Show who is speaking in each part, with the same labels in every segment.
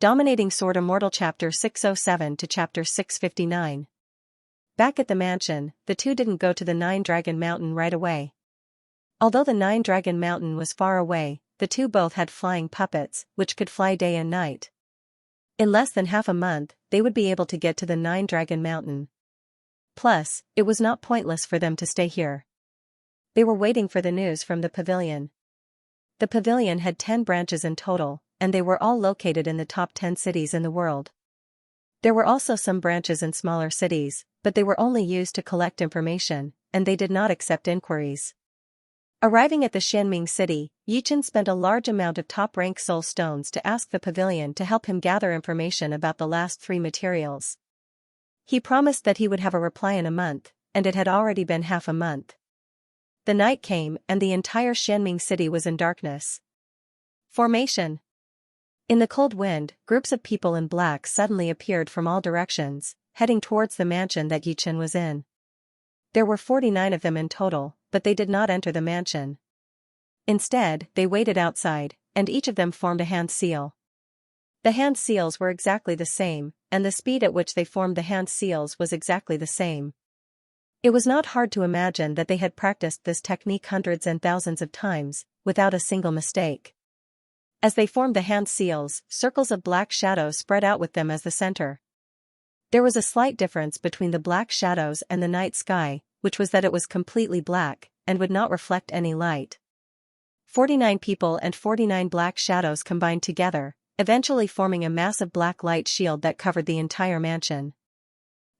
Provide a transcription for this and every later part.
Speaker 1: Dominating Sword Immortal Chapter 607 to Chapter 659. Back at the mansion, the two didn't go to the Nine-Dragon Mountain right away. Although the Nine-Dragon Mountain was far away, the two both had flying puppets, which could fly day and night. In less than half a month, they would be able to get to the Nine-Dragon Mountain. Plus, it was not pointless for them to stay here. They were waiting for the news from the pavilion. The pavilion had 10 branches in total, and they were all located in the top 10 cities in the world. There were also some branches in smaller cities, but they were only used to collect information, and they did not accept inquiries. Arriving at the Xianming city, Yichen spent a large amount of top-rank soul stones to ask the pavilion to help him gather information about the last 3 materials. He promised that he would have a reply in a month, and it had already been half a month. The night came and the entire Xianming city was in darkness. Formation. In the cold wind, groups of people in black suddenly appeared from all directions, heading towards the mansion that Yichen was in. There were 49 of them in total, but they did not enter the mansion. Instead, they waited outside, and each of them formed a hand seal. The hand seals were exactly the same, and the speed at which they formed the hand seals was exactly the same. It was not hard to imagine that they had practiced this technique hundreds and thousands of times, without a single mistake. As they formed the hand seals, circles of black shadows spread out with them as the center. There was a slight difference between the black shadows and the night sky, which was that it was completely black, and would not reflect any light. 49 people and 49 black shadows combined together, eventually forming a massive black light shield that covered the entire mansion.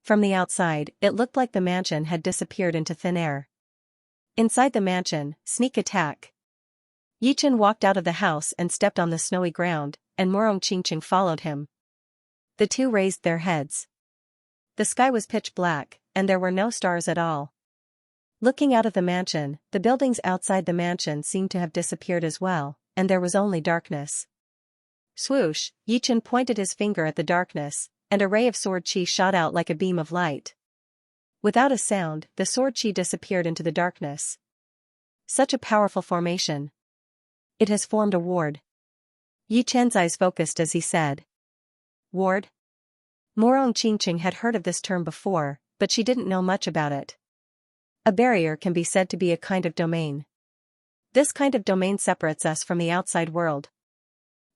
Speaker 1: From the outside, it looked like the mansion had disappeared into thin air. Inside the mansion, sneak attack. Yichen walked out of the house and stepped on the snowy ground, and Murong Qingqing followed him. The two raised their heads. The sky was pitch black, and there were no stars at all. Looking out of the mansion, the buildings outside the mansion seemed to have disappeared as well, and there was only darkness. Swoosh, Yichen pointed his finger at the darkness, and a ray of sword chi shot out like a beam of light. Without a sound, the sword chi disappeared into the darkness. Such a powerful formation. It has formed a ward. Yichen's eyes focused as he said. Ward? Murong Qingqing had heard of this term before, but she didn't know much about it. A barrier can be said to be a kind of domain. This kind of domain separates us from the outside world.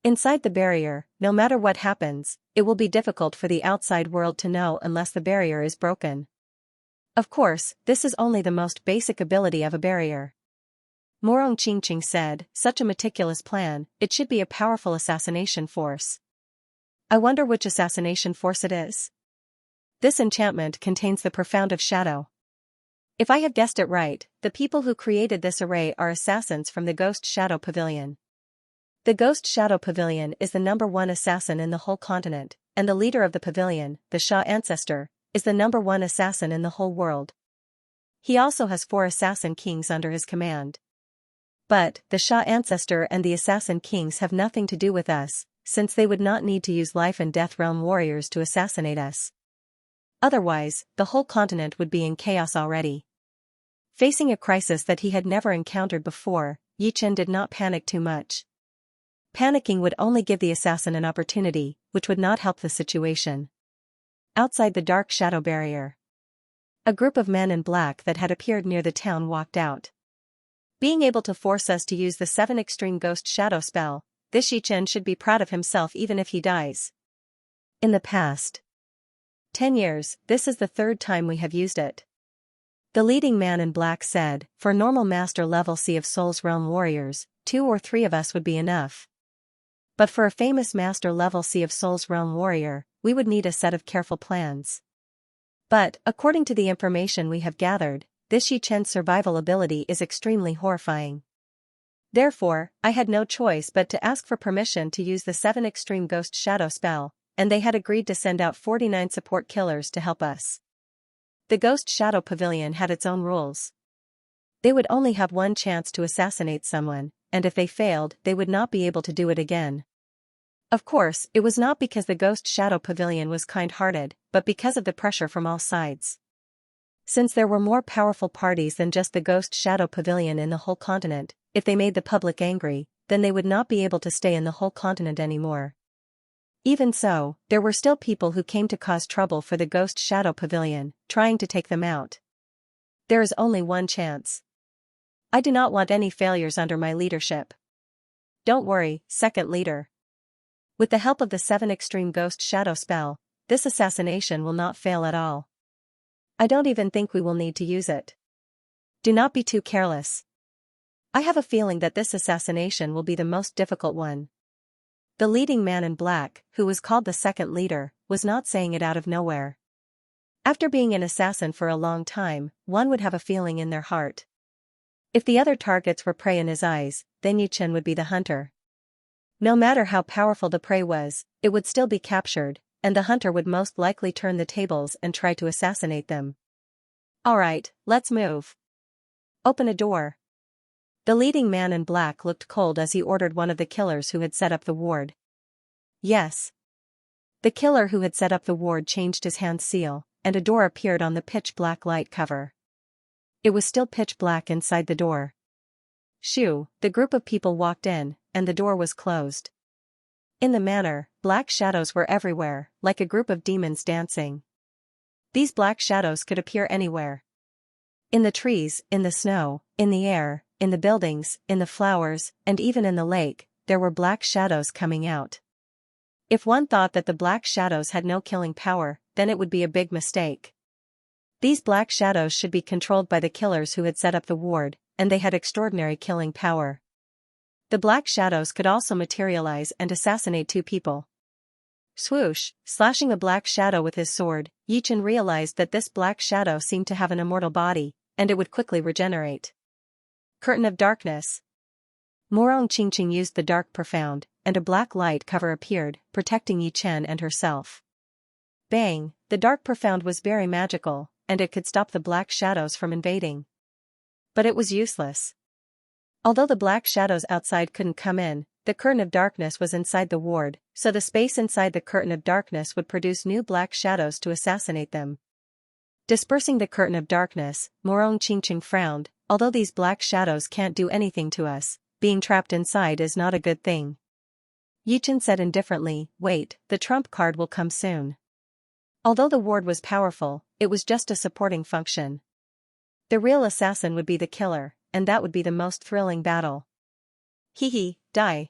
Speaker 1: Inside the barrier, no matter what happens, it will be difficult for the outside world to know unless the barrier is broken. Of course, this is only the most basic ability of a barrier. Murong Qingqing said, such a meticulous plan, it should be a powerful assassination force. I wonder which assassination force it is. This enchantment contains the profound of shadow. If I have guessed it right, the people who created this array are assassins from the Ghost Shadow Pavilion. The Ghost Shadow Pavilion is the #1 assassin in the whole continent, and the leader of the pavilion, the Xianxia, is the #1 assassin in the whole world. He also has 4 assassin kings under his command. But, the Xianxia and the assassin kings have nothing to do with us, since they would not need to use life and death realm warriors to assassinate us. Otherwise, the whole continent would be in chaos already. Facing a crisis that he had never encountered before, Yichen did not panic too much. Panicking would only give the assassin an opportunity, which would not help the situation. Outside the dark shadow barrier, a group of men in black that had appeared near the town walked out. Being able to force us to use the 7 extreme ghost shadow spell, this Yichen should be proud of himself even if he dies. In the past 10 years, this is the 3rd time we have used it. The leading man in black said, for normal master level Sea of Souls realm warriors, 2 or 3 of us would be enough. But for a famous master level Sea of Souls realm warrior, we would need a set of careful plans. But, according to the information we have gathered, this Yichen's survival ability is extremely horrifying. Therefore, I had no choice but to ask for permission to use the 7 extreme ghost shadow spell, and they had agreed to send out 49 support killers to help us. The Ghost Shadow Pavilion had its own rules. They would only have 1 chance to assassinate someone, and if they failed, they would not be able to do it again. Of course, it was not because the Ghost Shadow Pavilion was kind-hearted, but because of the pressure from all sides. Since there were more powerful parties than just the Ghost Shadow Pavilion in the whole continent, if they made the public angry, then they would not be able to stay in the whole continent anymore. Even so, there were still people who came to cause trouble for the Ghost Shadow Pavilion, trying to take them out. There is only one chance. I do not want any failures under my leadership. Don't worry, second leader. With the help of the 7 extreme Ghost Shadow spell, this assassination will not fail at all. I don't even think we will need to use it. Do not be too careless. I have a feeling that this assassination will be the most difficult one. The leading man in black, who was called the second leader, was not saying it out of nowhere. After being an assassin for a long time, one would have a feeling in their heart. If the other targets were prey in his eyes, then Yichen would be the hunter. No matter how powerful the prey was, it would still be captured, and the hunter would most likely turn the tables and try to assassinate them. Alright, let's move. Open a door. The leading man in black looked cold as he ordered one of the killers who had set up the ward. Yes. The killer who had set up the ward changed his hand seal, and a door appeared on the pitch-black light cover. It was still pitch black inside the door. Shoo, the group of people walked in, and the door was closed. In the manor, black shadows were everywhere, like a group of demons dancing. These black shadows could appear anywhere. In the trees, in the snow, in the air, in the buildings, in the flowers, and even in the lake, there were black shadows coming out. If one thought that the black shadows had no killing power, then it would be a big mistake. These black shadows should be controlled by the killers who had set up the ward, and they had extraordinary killing power. The black shadows could also materialize and assassinate 2 people. Swoosh, slashing a black shadow with his sword, Yichen realized that this black shadow seemed to have an immortal body, and it would quickly regenerate. Curtain of darkness. Morong Qingqing used the dark profound, and a black light cover appeared, protecting Yichen and herself. Bang, the dark profound was very magical, and it could stop the black shadows from invading. But it was useless. Although the black shadows outside couldn't come in, the curtain of darkness was inside the ward, so the space inside the curtain of darkness would produce new black shadows to assassinate them. Dispersing the curtain of darkness, Morong Qingqing frowned. Although these black shadows can't do anything to us, being trapped inside is not a good thing. Yichen said indifferently, wait, the trump card will come soon. Although the ward was powerful, it was just a supporting function. The real assassin would be the killer, and that would be the most thrilling battle. Hee, die.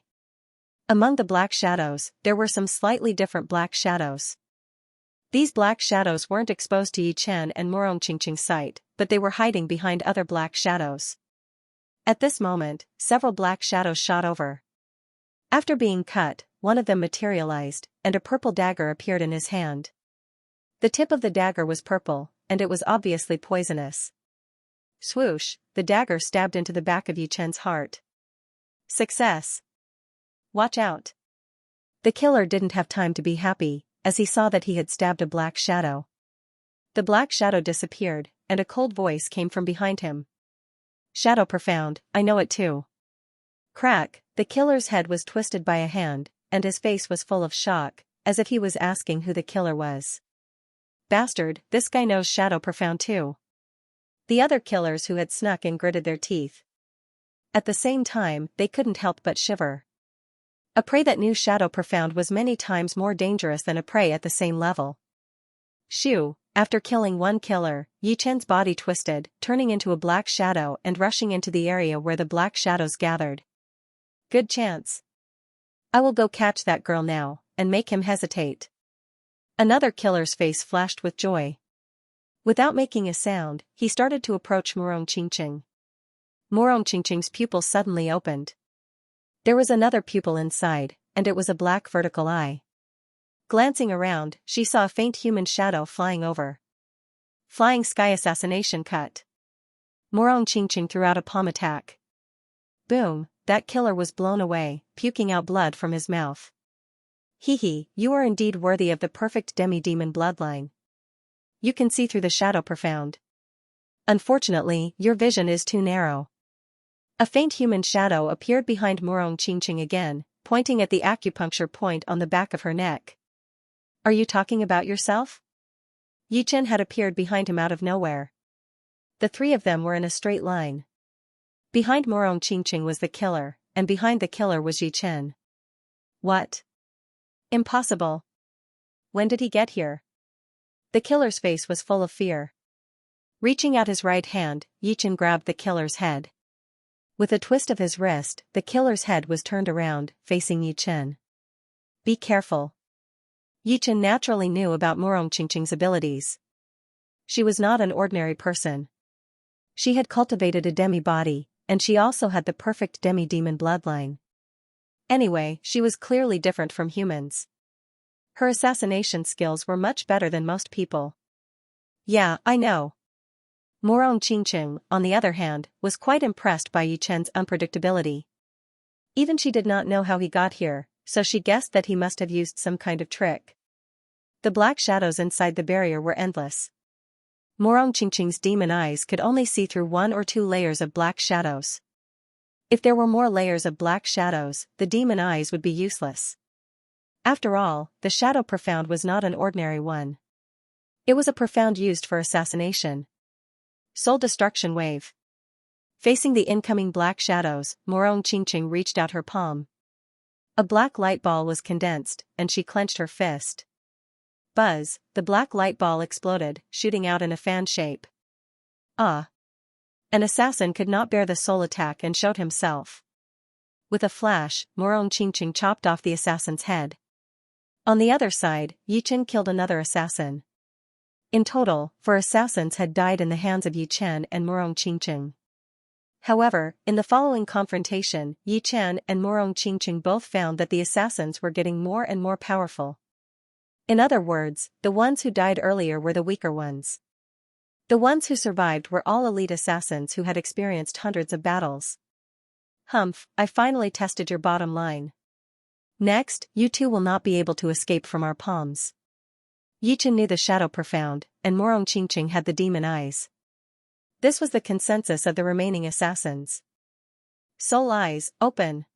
Speaker 1: Among the black shadows, there were some slightly different black shadows. These black shadows weren't exposed to Yichen and Morong Qingqing's sight, but they were hiding behind other black shadows. At this moment, several black shadows shot over. After being cut, one of them materialized, and a purple dagger appeared in his hand. The tip of the dagger was purple, and it was obviously poisonous. Swoosh, the dagger stabbed into the back of Yichen's heart. Success. Watch out. The killer didn't have time to be happy, as he saw that he had stabbed a black shadow. The black shadow disappeared, and a cold voice came from behind him. Shadow profound, I know it too. Crack, the killer's head was twisted by a hand, and his face was full of shock, as if he was asking who the killer was. Bastard, this guy knows Shadow profound too. The other killers who had snuck in gritted their teeth. At the same time, they couldn't help but shiver. A prey that knew Shadow profound was many times more dangerous than a prey at the same level. Shoo, after killing one killer, Yichen's body twisted, turning into a black shadow and rushing into the area where the black shadows gathered. Good chance. I will go catch that girl now, and make him hesitate. Another killer's face flashed with joy. Without making a sound, he started to approach Morong Qingqing. Morong Qingqing's pupils suddenly opened. There was another pupil inside, and it was a black vertical eye. Glancing around, she saw a faint human shadow flying over. Flying sky assassination cut. Morong Qingqing threw out a palm attack. Boom, that killer was blown away, puking out blood from his mouth. Hee, you are indeed worthy of the perfect demi-demon bloodline. You can see through the shadow profound. Unfortunately, your vision is too narrow. A faint human shadow appeared behind Morong Qingqing again, pointing at the acupuncture point on the back of her neck. Are you talking about yourself? Yichen had appeared behind him out of nowhere. The 3 of them were in a straight line. Behind Morong Qingqing was the killer, and behind the killer was Yichen. What? Impossible. When did he get here? The killer's face was full of fear. Reaching out his right hand, Yichen grabbed the killer's head. With a twist of his wrist, the killer's head was turned around, facing Yichen. Be careful. Yichen naturally knew about Morongqingqing's abilities. She was not an ordinary person. She had cultivated a demi-body, and she also had the perfect demi-demon bloodline. Anyway, she was clearly different from humans. Her assassination skills were much better than most people. Yeah, I know. Morongqingqing, on the other hand, was quite impressed by Yichen's unpredictability. Even she did not know how he got here, so she guessed that he must have used some kind of trick. The black shadows inside the barrier were endless. Morongqingqing's demon eyes could only see through 1 or 2 layers of black shadows. If there were more layers of black shadows, the demon eyes would be useless. After all, the shadow profound was not an ordinary one. It was a profound used for assassination. Soul destruction wave. Facing the incoming black shadows, Morongqingqing reached out her palm. A black light ball was condensed, and she clenched her fist. Buzz, the black light ball exploded, shooting out in a fan shape. Ah! An assassin could not bear the soul attack and showed himself. With a flash, Morongqingqing chopped off the assassin's head. On the other side, Yichen killed another assassin. In total, 4 assassins had died in the hands of Yichen and Morongqingqing. However, in the following confrontation, Yichen and Morongqingqing both found that the assassins were getting more and more powerful. In other words, the ones who died earlier were the weaker ones. The ones who survived were all elite assassins who had experienced hundreds of battles. Humph, I finally tested your bottom line. Next, you two will not be able to escape from our palms. Yichen knew the shadow profound, and Morongqingqing had the demon eyes. This was the consensus of the remaining assassins. Soul eyes, open.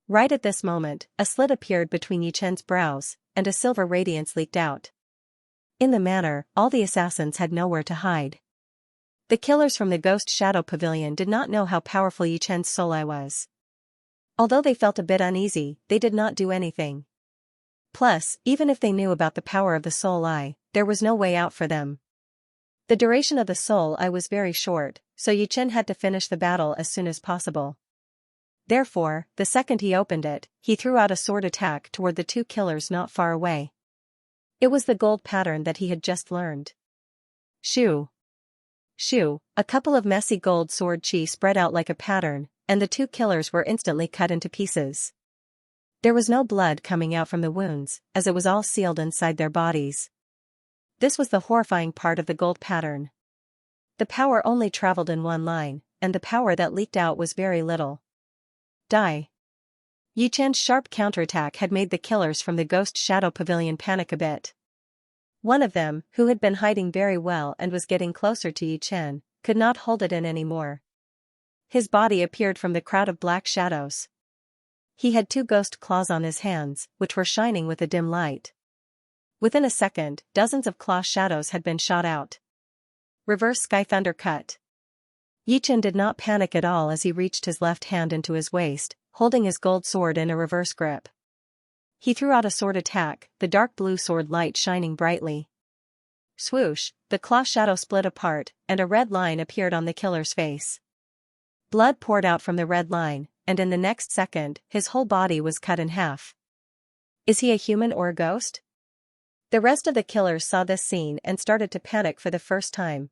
Speaker 1: Right at this moment, a slit appeared between Yichen's brows, and a silver radiance leaked out. In the manner, all the assassins had nowhere to hide. The killers from the Ghost Shadow Pavilion did not know how powerful Yichen's soul eye was. Although they felt a bit uneasy, they did not do anything. Plus, even if they knew about the power of the soul eye, there was no way out for them. The duration of the soul eye was very short, so Yichen had to finish the battle as soon as possible. Therefore, the second he opened it, he threw out a sword attack toward the 2 killers not far away. It was the gold pattern that he had just learned. Shoo! Shoo! A couple of messy gold sword chi spread out like a pattern, and the 2 killers were instantly cut into pieces. There was no blood coming out from the wounds, as it was all sealed inside their bodies. This was the horrifying part of the gold pattern. The power only traveled in one line, and the power that leaked out was very little. Die. Yichen's sharp counterattack had made the killers from the Ghost Shadow Pavilion panic a bit. One of them, who had been hiding very well and was getting closer to Yichen, could not hold it in anymore. His body appeared from the crowd of black shadows. He had 2 ghost claws on his hands, which were shining with a dim light. Within a second, dozens of claw shadows had been shot out. Reverse Sky Thunder Cut. Yichen did not panic at all as he reached his left hand into his waist, holding his gold sword in a reverse grip. He threw out a sword attack, the dark blue sword light shining brightly. Swoosh, the claw shadow split apart, and a red line appeared on the killer's face. Blood poured out from the red line, and in the next second, his whole body was cut in half. Is he a human or a ghost? The rest of the killers saw this scene and started to panic for the first time.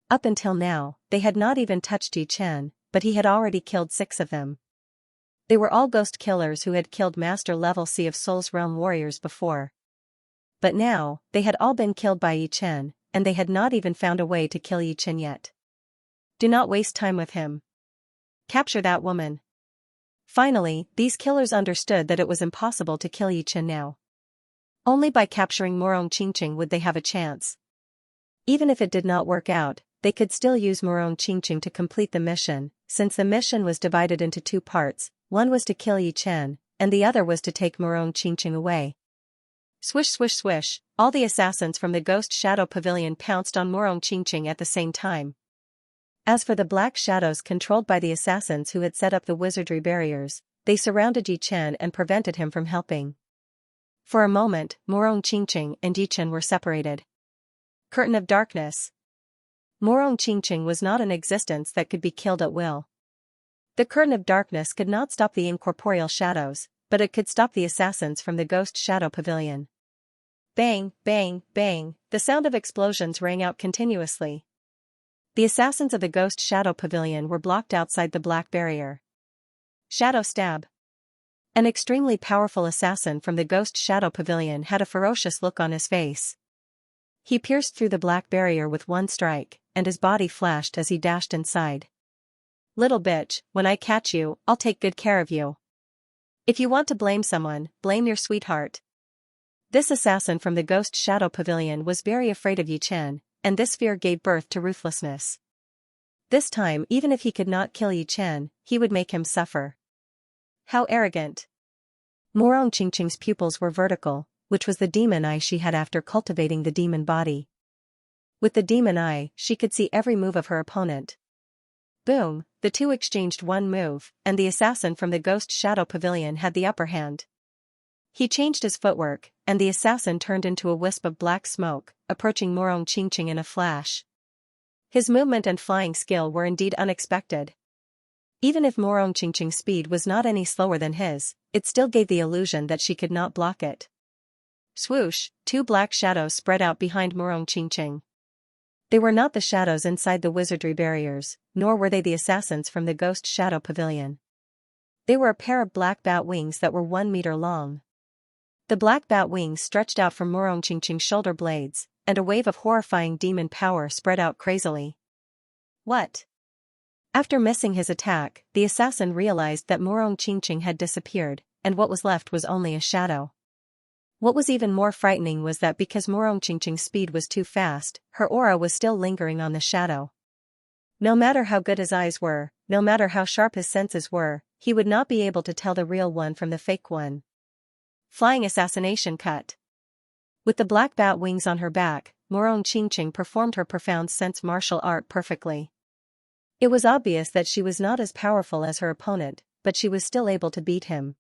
Speaker 1: Up until now, they had not even touched Yichen, but he had already killed 6 of them. They were all ghost killers who had killed Master-level Sea of Souls Realm warriors before. But now, they had all been killed by Yichen, and they had not even found a way to kill Yichen yet. Do not waste time with him. Capture that woman. Finally, these killers understood that it was impossible to kill Yichen now. Only by capturing Morongqingqing would they have a chance. Even if it did not work out, they could still use Morongqingqing to complete the mission, since the mission was divided into 2 parts, one was to kill Yichen, and the other was to take Morongqingqing away. Swish swish swish, all the assassins from the Ghost Shadow Pavilion pounced on Morongqingqing at the same time. As for the black shadows controlled by the assassins who had set up the wizardry barriers, they surrounded Yichen and prevented him from helping. For a moment, Morong Qingqing and Yichen were separated. Curtain of darkness. Morong Qingqing was not an existence that could be killed at will. The curtain of darkness could not stop the incorporeal shadows, but it could stop the assassins from the Ghost Shadow Pavilion. Bang, bang, bang, the sound of explosions rang out continuously. The assassins of the Ghost Shadow Pavilion were blocked outside the black barrier. Shadow stab. An extremely powerful assassin from the Ghost Shadow Pavilion had a ferocious look on his face. He pierced through the black barrier with one strike, and his body flashed as he dashed inside. Little bitch, when I catch you, I'll take good care of you. If you want to blame someone, blame your sweetheart. This assassin from the Ghost Shadow Pavilion was very afraid of Yichen, and this fear gave birth to ruthlessness. This time, even if he could not kill Yichen, he would make him suffer. How arrogant. Morong Qingqing's pupils were vertical, which was the demon eye she had after cultivating the demon body. With the demon eye, she could see every move of her opponent. Boom, the two exchanged one move, and the assassin from the Ghost Shadow Pavilion had the upper hand. He changed his footwork, and the assassin turned into a wisp of black smoke, approaching Morong Qingqing in a flash. His movement and flying skill were indeed unexpected. Even if Morong Qingqing's speed was not any slower than his, it still gave the illusion that she could not block it. Swoosh, two black shadows spread out behind Morong Qingqing. They were not the shadows inside the wizardry barriers, nor were they the assassins from the Ghost Shadow Pavilion. They were a pair of black bat wings that were 1 meter long. The black bat wings stretched out from Morong Qingqing's shoulder blades, and a wave of horrifying demon power spread out crazily. What? After missing his attack, the assassin realized that Morong Qingqing had disappeared, and what was left was only a shadow. What was even more frightening was that because Morong Qingqing's speed was too fast, her aura was still lingering on the shadow. No matter how good his eyes were, no matter how sharp his senses were, he would not be able to tell the real one from the fake one. Flying assassination cut. With the black bat wings on her back, Morong Qingqing performed her profound sense martial art perfectly. It was obvious that she was not as powerful as her opponent, but she was still able to beat him.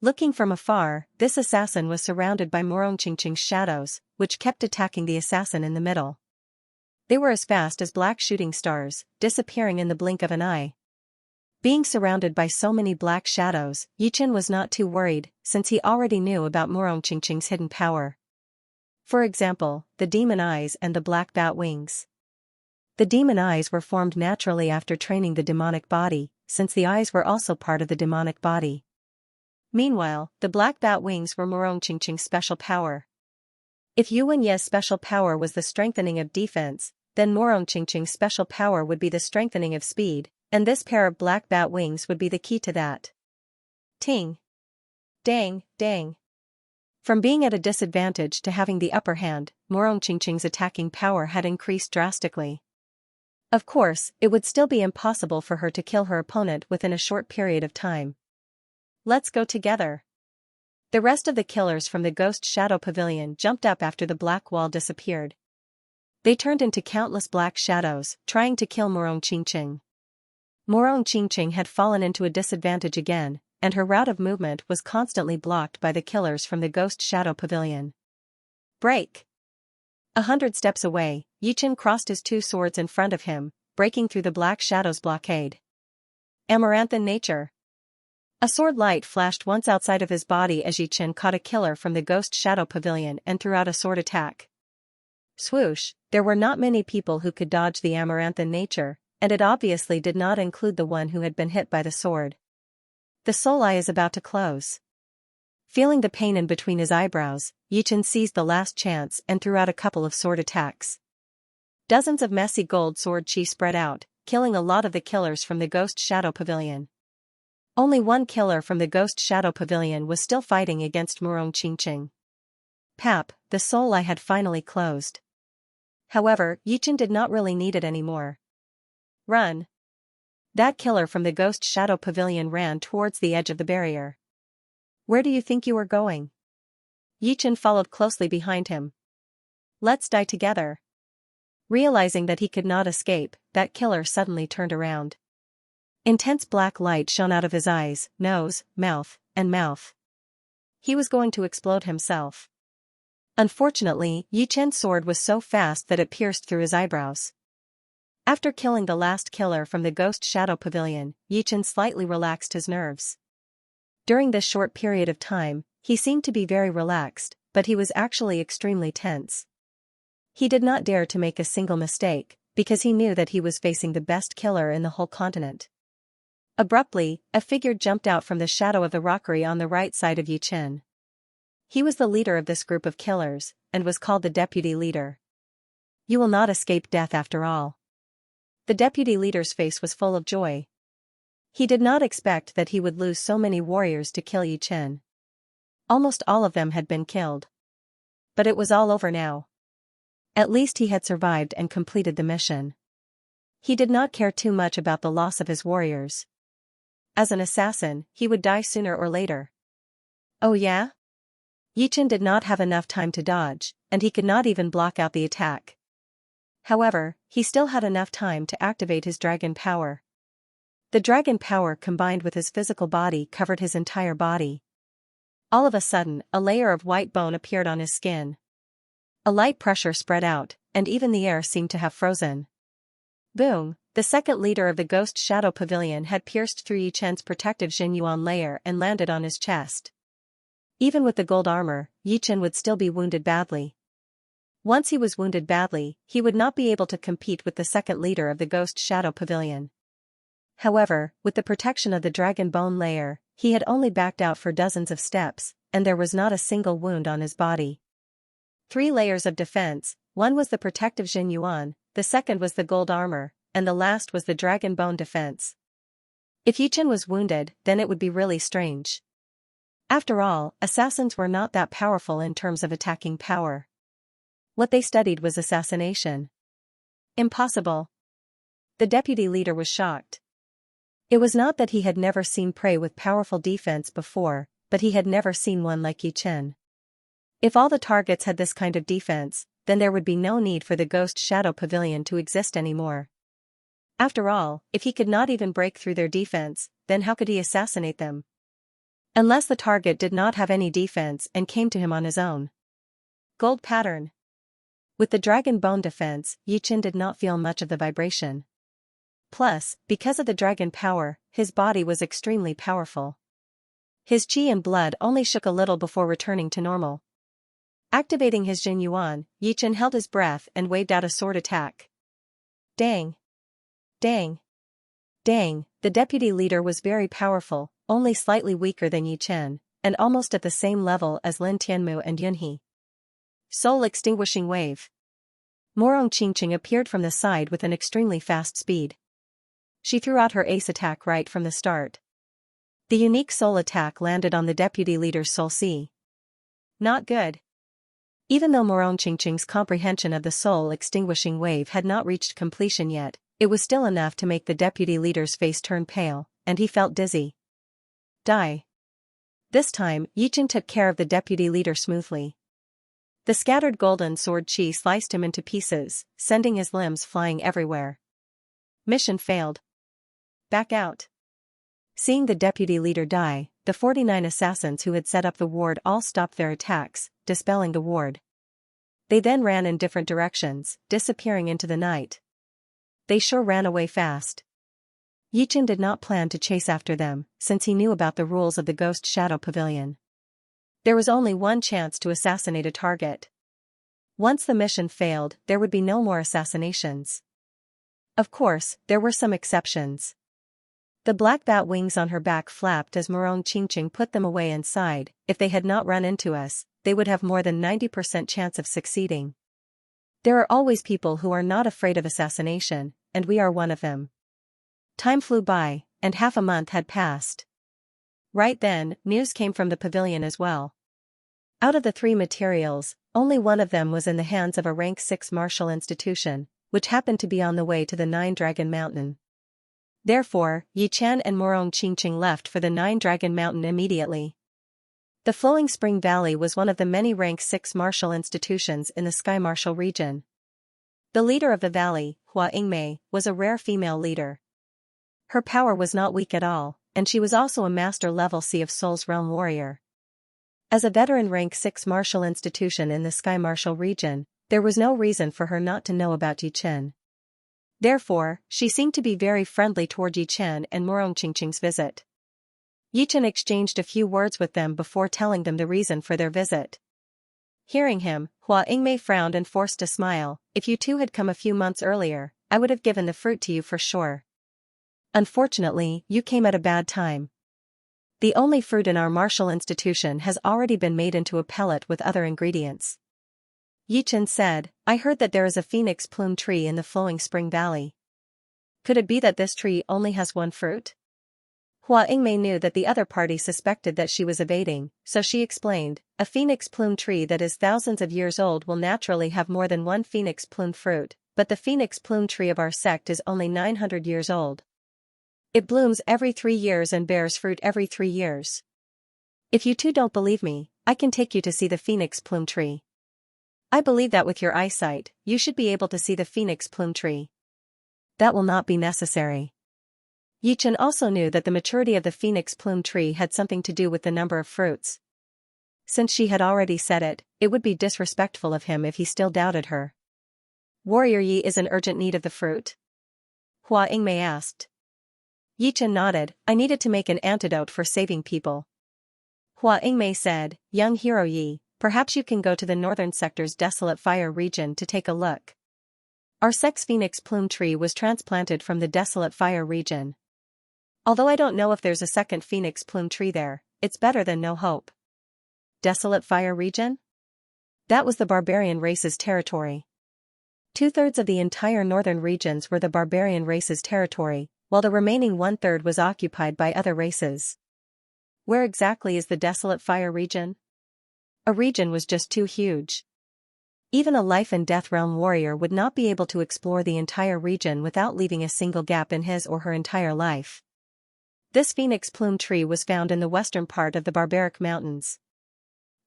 Speaker 1: Looking from afar, this assassin was surrounded by Morong Qingqing's shadows, which kept attacking the assassin in the middle. They were as fast as black shooting stars, disappearing in the blink of an eye. Being surrounded by so many black shadows, Yichen was not too worried, since he already knew about Morong Qingqing's hidden power. For example, the demon eyes and the black bat wings. The demon eyes were formed naturally after training the demonic body, since the eyes were also part of the demonic body. Meanwhile, the black bat wings were Morong Qingqing's special power. If Yuan Ye's special power was the strengthening of defense, then Morong Qingqing's special power would be the strengthening of speed, and this pair of black bat wings would be the key to that. Ting. Dang, dang. From being at a disadvantage to having the upper hand, Morong Qingqing's attacking power had increased drastically. Of course, it would still be impossible for her to kill her opponent within a short period of time. Let's go together. The rest of the killers from the Ghost Shadow Pavilion jumped up after the black wall disappeared. They turned into countless black shadows, trying to kill Morong Qingqing. Morong Qingqing had fallen into a disadvantage again, and her route of movement was constantly blocked by the killers from the Ghost Shadow Pavilion. Break! 100 steps away, Yichen crossed his two swords in front of him, breaking through the black shadow's blockade. Amaranthan nature. A sword light flashed once outside of his body as Yichen caught a killer from the Ghost Shadow Pavilion and threw out a sword attack. Swoosh, there were not many people who could dodge the Amaranthan nature, and it obviously did not include the one who had been hit by the sword. The soul eye is about to close. Feeling the pain in between his eyebrows, Yichen seized the last chance and threw out a couple of sword attacks. Dozens of messy gold sword chi spread out, killing a lot of the killers from the Ghost Shadow Pavilion. Only one killer from the Ghost Shadow Pavilion was still fighting against Morong Qingqing. Pap, the soul eye had finally closed. However, Yichen did not really need it anymore. Run! That killer from the Ghost Shadow Pavilion ran towards the edge of the barrier. Where do you think you are going? Yichen followed closely behind him. Let's die together. Realizing that he could not escape, that killer suddenly turned around. Intense black light shone out of his eyes, nose, mouth, and mouth. he was going to explode himself. Unfortunately, Yi Chen's sword was so fast that it pierced through his eyebrows. After killing the last killer from the Ghost Shadow Pavilion, Yi Chen slightly relaxed his nerves. During this short period of time, he seemed to be very relaxed, but he was actually extremely tense. He did not dare to make a single mistake, because he knew that he was facing the best killer in the whole continent. Abruptly, a figure jumped out from the shadow of the rockery on the right side of Yi Chen. He was the leader of this group of killers, and was called the deputy leader. You will not escape death after all. The deputy leader's face was full of joy. He did not expect that he would lose so many warriors to kill Yi Chen. Almost all of them had been killed. But it was all over now. At least he had survived and completed the mission. He did not care too much about the loss of his warriors. As an assassin, he would die sooner or later. Oh yeah? Yi Chen did not have enough time to dodge, and he could not even block out the attack. However, he still had enough time to activate his dragon power. The dragon power combined with his physical body covered his entire body. All of a sudden, a layer of white bone appeared on his skin. A light pressure spread out, and even the air seemed to have frozen. Boom! The second leader of the Ghost Shadow Pavilion had pierced through Yi Chen's protective Xianxia layer and landed on his chest. Even with the gold armor, Yi Chen would still be wounded badly. Once he was wounded badly, he would not be able to compete with the second leader of the Ghost Shadow Pavilion. However, with the protection of the dragon bone layer, he had only backed out for dozens of steps, and there was not a single wound on his body. 3 layers of defense, one was the protective Xianxia, the second was the gold armor, and the last was the dragon bone defense. If Yi Chen was wounded, then it would be really strange. After all, assassins were not that powerful in terms of attacking power. What they studied was assassination. Impossible. The deputy leader was shocked. It was not that he had never seen prey with powerful defense before, but he had never seen one like Yi Chen. If all the targets had this kind of defense, then there would be no need for the Ghost Shadow Pavilion to exist anymore. After all, if he could not even break through their defense, then how could he assassinate them? Unless the target did not have any defense and came to him on his own. Gold pattern. With the dragon bone defense, Yi Chen did not feel much of the vibration. Plus, because of the dragon power, his body was extremely powerful. His qi and blood only shook a little before returning to normal. Activating his Xianxia, Yi Chen held his breath and waved out a sword attack. Dang! Dang! Dang! The deputy leader was very powerful, only slightly weaker than Yi Chen, and almost at the same level as Lin Tianmu and Yunhe. Soul extinguishing wave. Morong Qingqing appeared from the side with an extremely fast speed. She threw out her ace attack right from the start. The unique soul attack landed on the deputy leader's soul C. Not good. Even though Morong Qingqing's comprehension of the soul extinguishing wave had not reached completion yet, it was still enough to make the deputy leader's face turn pale, and he felt dizzy. Die. This time, Yi Chen took care of the deputy leader smoothly. The scattered golden sword chi sliced him into pieces, sending his limbs flying everywhere. Mission failed. Back out. Seeing the deputy leader die, the 49 assassins who had set up the ward all stopped their attacks, dispelling the ward. They then ran in different directions, disappearing into the night. They sure ran away fast. Yi Chen did not plan to chase after them, since he knew about the rules of the Ghost Shadow Pavilion. There was only one chance to assassinate a target. Once the mission failed, there would be no more assassinations. Of course, there were some exceptions. The black bat wings on her back flapped as Morong Qingqing put them away inside. If they had not run into us, they would have more than 90% chance of succeeding. There are always people who are not afraid of assassination, and we are one of them. Time flew by, and half a month had passed. Right then, news came from the pavilion as well. Out of the 3 materials, only one of them was in the hands of a rank 6 martial institution, which happened to be on the way to the 9 Dragon Mountain. Therefore, Yi Chen and Morong Qingqing left for the 9 Dragon Mountain immediately. The Flowing Spring Valley was one of the many rank 6 martial institutions in the Sky Martial region. The leader of the valley, Hua Yingmei, was a rare female leader. Her power was not weak at all, and she was also a master level Sea of Souls realm warrior. As a veteran rank 6 martial institution in the Sky Martial region, there was no reason for her not to know about Yichen. Therefore, she seemed to be very friendly toward Yichen and Morongqingqing's visit. Yichen exchanged a few words with them before telling them the reason for their visit. Hearing him, Hua Yingmei frowned and forced a smile. If you two had come a few months earlier, I would have given the fruit to you for sure. Unfortunately, you came at a bad time. The only fruit in our martial institution has already been made into a pellet with other ingredients. Yichen said, I heard that there is a phoenix plume tree in the flowing spring valley. Could it be that this tree only has one fruit? Hua Yingmei knew that the other party suspected that she was evading, so she explained, a phoenix plume tree that is thousands of years old will naturally have more than one phoenix plume fruit, but the phoenix plume tree of our sect is only 900 years old. It blooms every 3 years and bears fruit every 3 years. If you two don't believe me, I can take you to see the phoenix plume tree. I believe that with your eyesight, you should be able to see the phoenix plume tree. That will not be necessary. Yichen also knew that the maturity of the phoenix plume tree had something to do with the number of fruits. Since she had already said it, it would be disrespectful of him if he still doubted her. Warrior Yi is in urgent need of the fruit? Hua Yingmei asked. Yichen nodded, I needed to make an antidote for saving people. Hua Yingmei said, young hero Yi, perhaps you can go to the northern sector's desolate fire region to take a look. Our sect's phoenix plume tree was transplanted from the desolate fire region. Although I don't know if there's a second phoenix plume tree there, it's better than no hope. Desolate fire region? That was the barbarian race's territory. 2/3 of the entire northern regions were the barbarian race's territory, while the remaining 1/3 was occupied by other races. Where exactly is the desolate fire region? A region was just too huge. Even a life and death realm warrior would not be able to explore the entire region without leaving a single gap in his or her entire life. This phoenix plume tree was found in the western part of the barbaric mountains.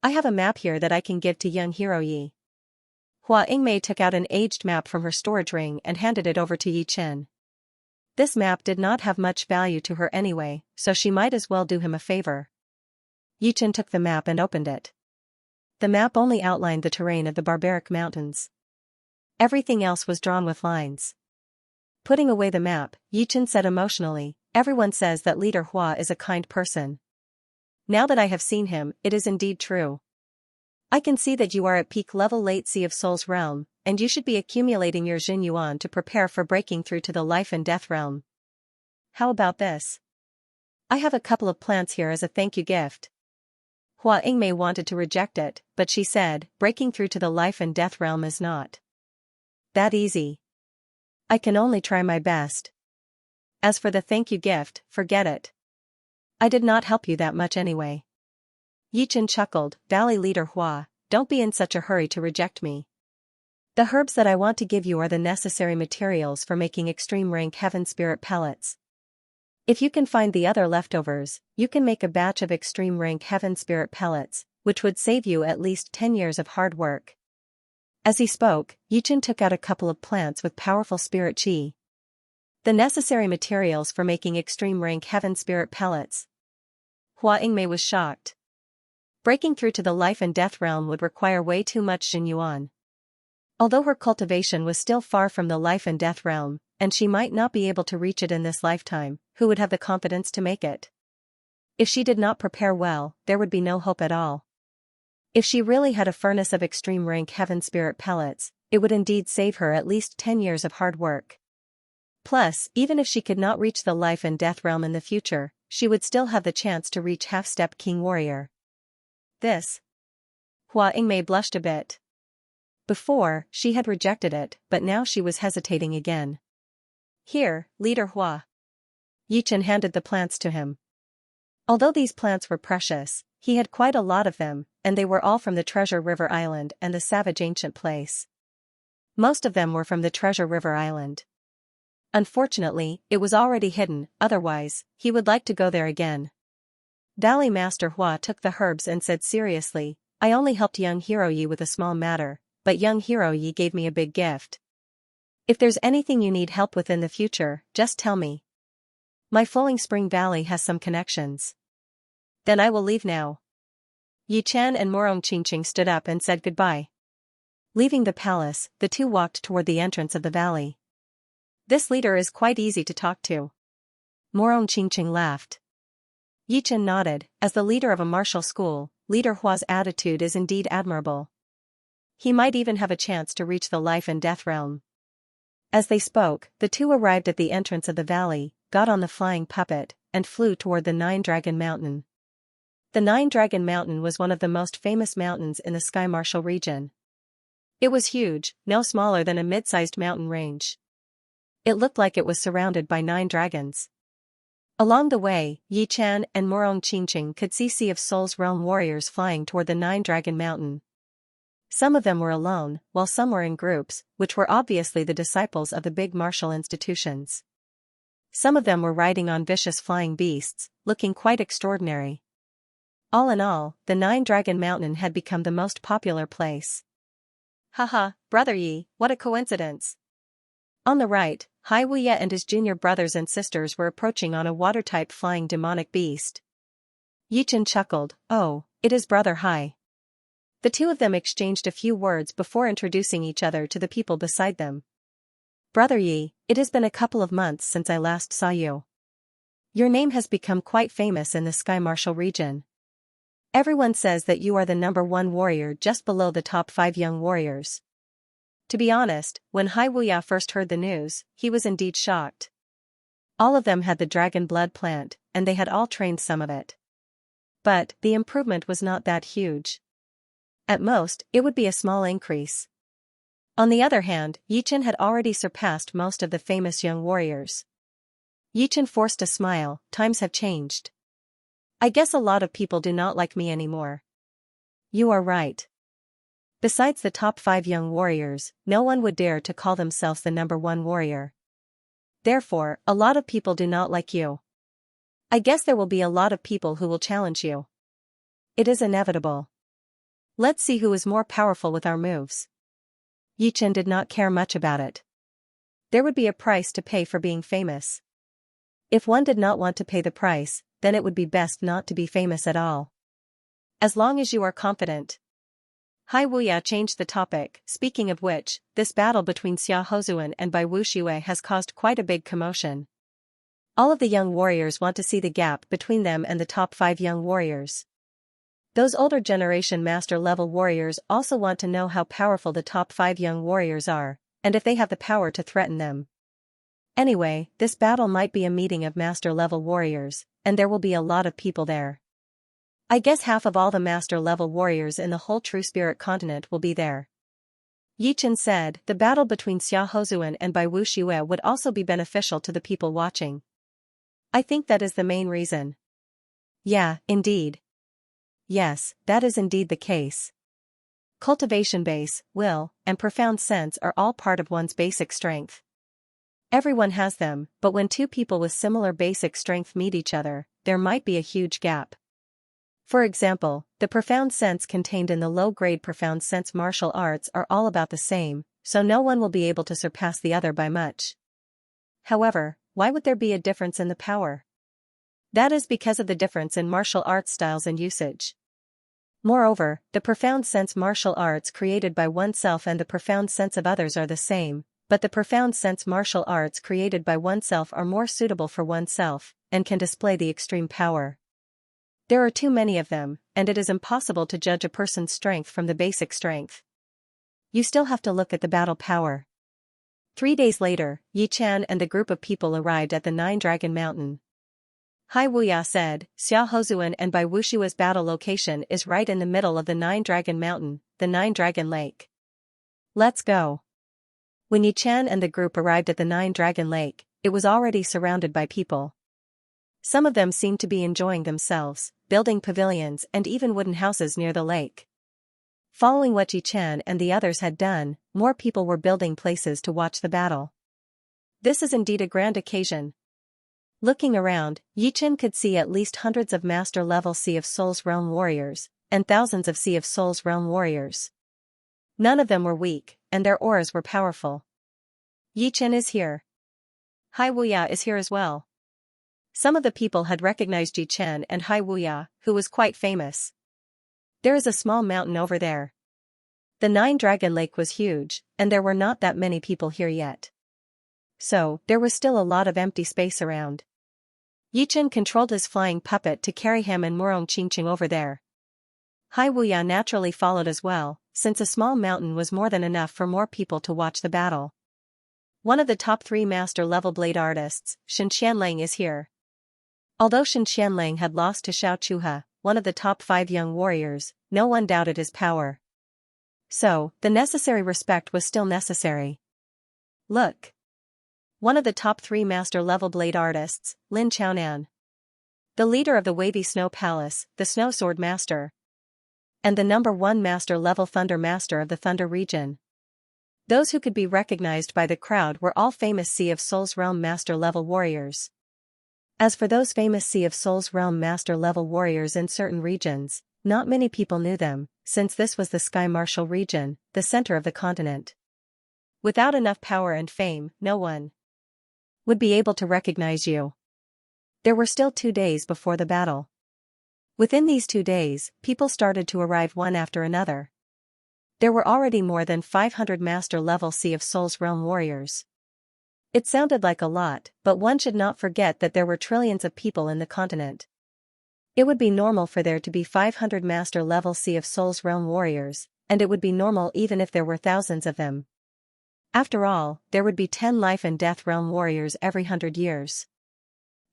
Speaker 1: I have a map here that I can give to young hero Yi. Hua Yingmei took out an aged map from her storage ring and handed it over to Yichen. This map did not have much value to her anyway, so she might as well do him a favor. Yichen took the map and opened it. The map only outlined the terrain of the barbaric mountains. Everything else was drawn with lines. Putting away the map, Yichen said emotionally, everyone says that Leader Hua is a kind person. Now that I have seen him, it is indeed true. I can see that you are at peak level late Sea of Souls realm, and you should be accumulating your Jin Yuan to prepare for breaking through to the life and death realm. How about this? I have a couple of plants here as a thank you gift. Hua Yingmei wanted to reject it, but she said, breaking through to the life and death realm is not that easy. I can only try my best. As for the thank you gift, forget it. I did not help you that much anyway. Yichen chuckled, Valley Leader Hua, don't be in such a hurry to reject me. The herbs that I want to give you are the necessary materials for making extreme rank heaven spirit pellets. If you can find the other leftovers, you can make a batch of extreme rank heaven spirit pellets, which would save you at least 10 years of hard work. As he spoke, Yichen took out a couple of plants with powerful spirit chi. The necessary materials for making extreme rank heaven spirit pellets. Hua Yingmei was shocked. Breaking through to the life and death realm would require way too much Jin Yuan. Although her cultivation was still far from the life and death realm, and she might not be able to reach it in this lifetime, who would have the confidence to make it? If she did not prepare well, there would be no hope at all. If she really had a furnace of extreme rank heaven spirit pellets, it would indeed save her at least 10 years of hard work. Plus, even if she could not reach the life and death realm in the future, she would still have the chance to reach half-step king warrior. This. Hua Yingmei blushed a bit. Before, she had rejected it, but now she was hesitating again. Here, Leader Hua. Yichen handed the plants to him. Although these plants were precious, he had quite a lot of them, and they were all from the Treasure River Island and the Savage Ancient Place. Most of them were from the Treasure River Island. Unfortunately, it was already hidden, otherwise, he would like to go there again. Valley Master Hua took the herbs and said seriously, I only helped young hero Yi with a small matter, but young hero Yi gave me a big gift. If there's anything you need help with in the future, just tell me. My flowing spring valley has some connections. Then I will leave now. Yi Qian and Morong Qingqing stood up and said goodbye. Leaving the palace, the two walked toward the entrance of the valley. This leader is quite easy to talk to. Morong Qingqing laughed. Yi Qian nodded. As the leader of a martial school, Leader Hua's attitude is indeed admirable. He might even have a chance to reach the life and death realm. As they spoke, the two arrived at the entrance of the valley, got on the flying puppet, and flew toward the Nine-Dragon Mountain. The Nine-Dragon Mountain was one of the most famous mountains in the Sky Martial region. It was huge, no smaller than a mid-sized mountain range. It looked like it was surrounded by 9 dragons. Along the way, Yi Qian and Morong Qingqing could see Sea of Souls realm warriors flying toward the Nine-Dragon Mountain. Some of them were alone, while some were in groups, which were obviously the disciples of the big martial institutions. Some of them were riding on vicious flying beasts, looking quite extraordinary. All in all, the Nine-Dragon Mountain had become the most popular place. Haha, Brother Yi, what a coincidence. On the right, Hai Wuya and his junior brothers and sisters were approaching on a water-type flying demonic beast. Yi Qian chuckled, oh, it is Brother Hai. The two of them exchanged a few words before introducing each other to the people beside them. Brother Yi, it has been a couple of months since I last saw you. Your name has become quite famous in the Sky Martial region. Everyone says that you are the #1 warrior just below the top 5 young warriors. To be honest, when Hai Wuya first heard the news, he was indeed shocked. All of them had the dragon blood plant, and they had all trained some of it. But, the improvement was not that huge. At most, it would be a small increase. On the other hand, Yi Qian had already surpassed most of the famous young warriors. Yi Qian forced a smile, times have changed. I guess a lot of people do not like me anymore. You are right. Besides the top 5 young warriors, no one would dare to call themselves the #1 warrior. Therefore, a lot of people do not like you. I guess there will be a lot of people who will challenge you. It is inevitable. Let's see who is more powerful with our moves. Yi Qian did not care much about it. There would be a price to pay for being famous. If one did not want to pay the price, then it would be best not to be famous at all. As long as you are confident. Hai Wuya changed the topic, speaking of which, this battle between Xia Hozuan and Bai Wuxue has caused quite a big commotion. All of the young warriors want to see the gap between them and the top 5 young warriors. Those older generation master-level warriors also want to know how powerful the top 5 young warriors are, and if they have the power to threaten them. Anyway, this battle might be a meeting of master-level warriors, and there will be a lot of people there. I guess half of all the master-level warriors in the whole True Spirit continent will be there. Yi Qian said, the battle between Xia Hozuan and Bai Wuxue would also be beneficial to the people watching. I think that is the main reason. Yeah, indeed. Yes, that is indeed the case. Cultivation base, will, and profound sense are all part of one's basic strength. Everyone has them, but when two people with similar basic strength meet each other, there might be a huge gap. For example, the profound sense contained in the low-grade profound sense martial arts are all about the same, so no one will be able to surpass the other by much. However, why would there be a difference in the power? That is because of the difference in martial arts styles and usage. Moreover, the profound sense martial arts created by oneself and the profound sense of others are the same, but the profound sense martial arts created by oneself are more suitable for oneself, and can display the extreme power. There are too many of them, and it is impossible to judge a person's strength from the basic strength. You still have to look at the battle power. 3 days later, Yi Qian and the group of people arrived at the Nine-Dragon Mountain. Hai Wuya said, Xia Hozuan and Bai Wushua's battle location is right in the middle of the Nine-Dragon Mountain, the Nine-Dragon Lake. Let's go. When Yi Qian and the group arrived at the Nine-Dragon Lake, it was already surrounded by people. Some of them seemed to be enjoying themselves, building pavilions and even wooden houses near the lake. Following what Yi Qian and the others had done, more people were building places to watch the battle. This is indeed a grand occasion. Looking around, Yi Qian could see at least hundreds of master-level Sea of Souls realm warriors, and thousands of Sea of Souls realm warriors. None of them were weak, and their auras were powerful. Yi Qian is here. Hai Wuya is here as well. Some of the people had recognized Yi Qian and Hai Wuya, who was quite famous. There is a small mountain over there. The Nine-Dragon Lake was huge, and there were not that many people here yet. So, there was still a lot of empty space around. Yichen controlled his flying puppet to carry him and Murong Qingqing over there. Hai Wuya naturally followed as well, since a small mountain was more than enough for more people to watch the battle. One of the top 3 master-level blade artists, Xianxia, is here. Although Xianxia had lost to Xiao Chuha, one of the top 5 young warriors, no one doubted his power. So, the necessary respect was still necessary. Look! One of the top 3 master-level blade artists, Lin Chaonan. The leader of the Wavy Snow Palace, the Snow Sword Master. And the number 1 master-level Thunder Master of the Thunder region. Those who could be recognized by the crowd were all famous Sea of Souls Realm master-level warriors. As for those famous Sea of Souls Realm master-level warriors in certain regions, not many people knew them, since this was the Sky Martial region, the center of the continent. Without enough power and fame, no one would be able to recognize you. There were still 2 days before the battle. Within these 2 days, people started to arrive one after another. There were already more than 500 master-level Sea of Souls Realm warriors. It sounded like a lot, but one should not forget that there were trillions of people in the continent. It would be normal for there to be 500 master-level Sea of Souls Realm warriors, and it would be normal even if there were thousands of them. After all, there would be 10 life and death realm warriors every 100 years.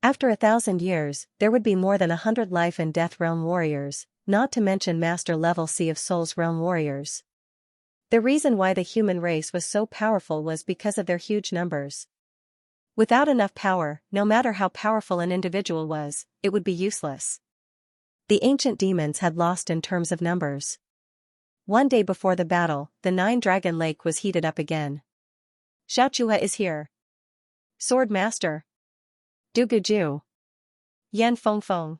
Speaker 1: After 1,000 years, there would be more than 100 life and death realm warriors, not to mention master-level Sea of Souls realm warriors. The reason why the human race was so powerful was because of their huge numbers. Without enough power, no matter how powerful an individual was, it would be useless. The ancient demons had lost in terms of numbers. One day before the battle, the Nine-Dragon Lake was heated up again. Xiao Chuha is here. Sword Master. Du Guju. Yan Fengfeng.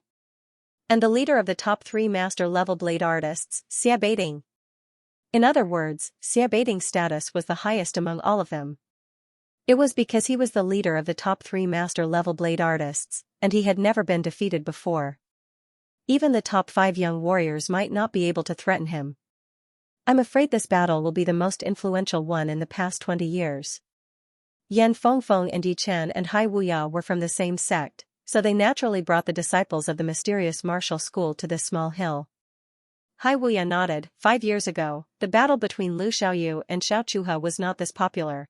Speaker 1: And the leader of the top 3 master-level blade artists, Xia Beiting. In other words, Xia Beiting's status was the highest among all of them. It was because he was the leader of the top 3 master-level blade artists, and he had never been defeated before. Even the top 5 young warriors might not be able to threaten him. I'm afraid this battle will be the most influential one in the past 20 years. Yan Fengfeng and Yi Chen and Hai Wuya were from the same sect, so they naturally brought the disciples of the mysterious martial school to this small hill. Hai Wuya nodded. 5 years ago, the battle between Lu Xiaoyu and Xiao Chuha was not this popular.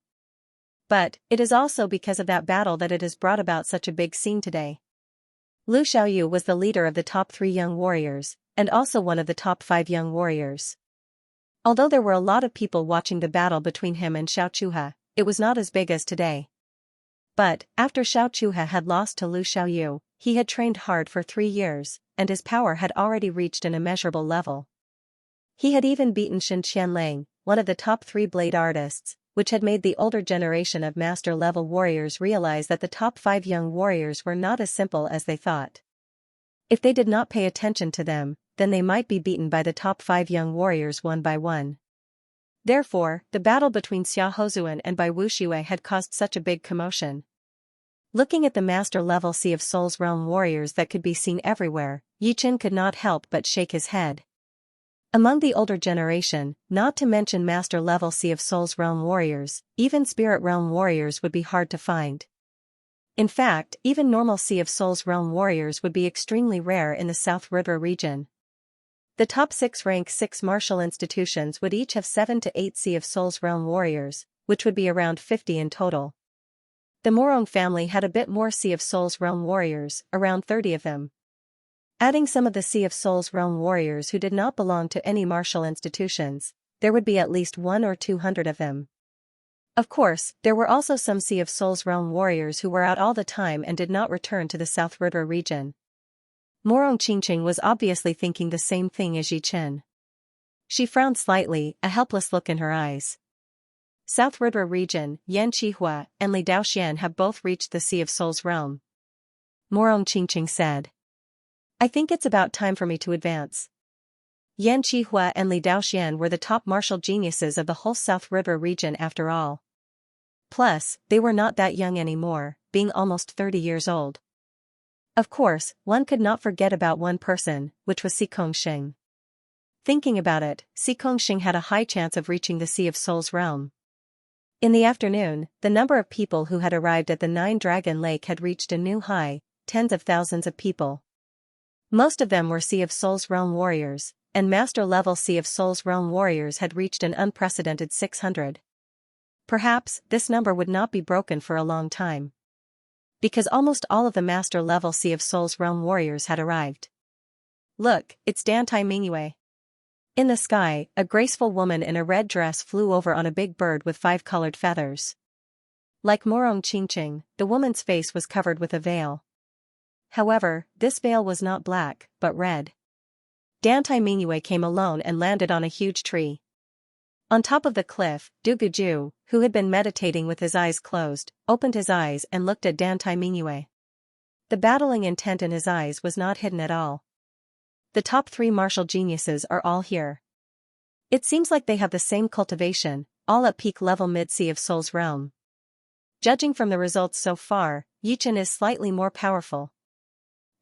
Speaker 1: But, it is also because of that battle that it has brought about such a big scene today. Lu Xiaoyu was the leader of the top 3 young warriors, and also one of the top 5 young warriors. Although there were a lot of people watching the battle between him and Xiao Chuha, it was not as big as today. But, after Xiao Chuha had lost to Lu Xiaoyu, he had trained hard for 3 years, and his power had already reached an immeasurable level. He had even beaten Xianxia, one of the top 3 blade artists, which had made the older generation of master-level warriors realize that the top 5 young warriors were not as simple as they thought. If they did not pay attention to them, then they might be beaten by the top 5 young warriors one by one. Therefore, the battle between Xia Hozuan and Bai Wuxue had caused such a big commotion. Looking at the master-level Sea of Souls realm warriors that could be seen everywhere, Yi Chen could not help but shake his head. Among the older generation, not to mention master-level Sea of Souls realm warriors, even spirit realm warriors would be hard to find. In fact, even normal Sea of Souls realm warriors would be extremely rare in the South Rudra region. The top 6 rank 6 martial institutions would each have 7 to 8 Sea of Souls realm warriors, which would be around 50 in total. The Morong family had a bit more Sea of Souls realm warriors, around 30 of them. Adding some of the Sea of Souls realm warriors who did not belong to any martial institutions, there would be at least 100 or 200 of them. Of course, there were also some Sea of Souls realm warriors who were out all the time and did not return to the South Rudra region. Morong Qingqing was obviously thinking the same thing as Yi Chen. She frowned slightly, a helpless look in her eyes. South Rudra region, Yan Qihua and Li Daoxian have both reached the Sea of Souls realm. Morong Qingqing said. I think it's about time for me to advance. Yan Qihua and Li Daoxian were the top martial geniuses of the whole South Rudra region after all. Plus, they were not that young anymore, being almost 30 years old. Of course, one could not forget about one person, which was Si Kongsheng. Thinking about it, Xing had a high chance of reaching the Sea of Souls realm. In the afternoon, the number of people who had arrived at the Nine-Dragon Lake had reached a new high, tens of thousands of people. Most of them were Sea of Souls realm warriors, and master-level Sea of Souls realm warriors had reached an unprecedented 600. Perhaps, this number would not be broken for a long time. Because almost all of the master-level Sea of Souls realm warriors had arrived. Look, it's Dantai Mingyue. In the sky, a graceful woman in a red dress flew over on a big bird with 5 colored feathers. Like Morong Qingqing, the woman's face was covered with a veil. However, this veil was not black, but red. Dantai Mingyue came alone and landed on a huge tree. On top of the cliff, Duguju, who had been meditating with his eyes closed, opened his eyes and looked at Dantai Mingyue. The battling intent in his eyes was not hidden at all. The top 3 martial geniuses are all here. It seems like they have the same cultivation, all at peak level mid-Sea of Souls realm. Judging from the results so far, Yichen is slightly more powerful.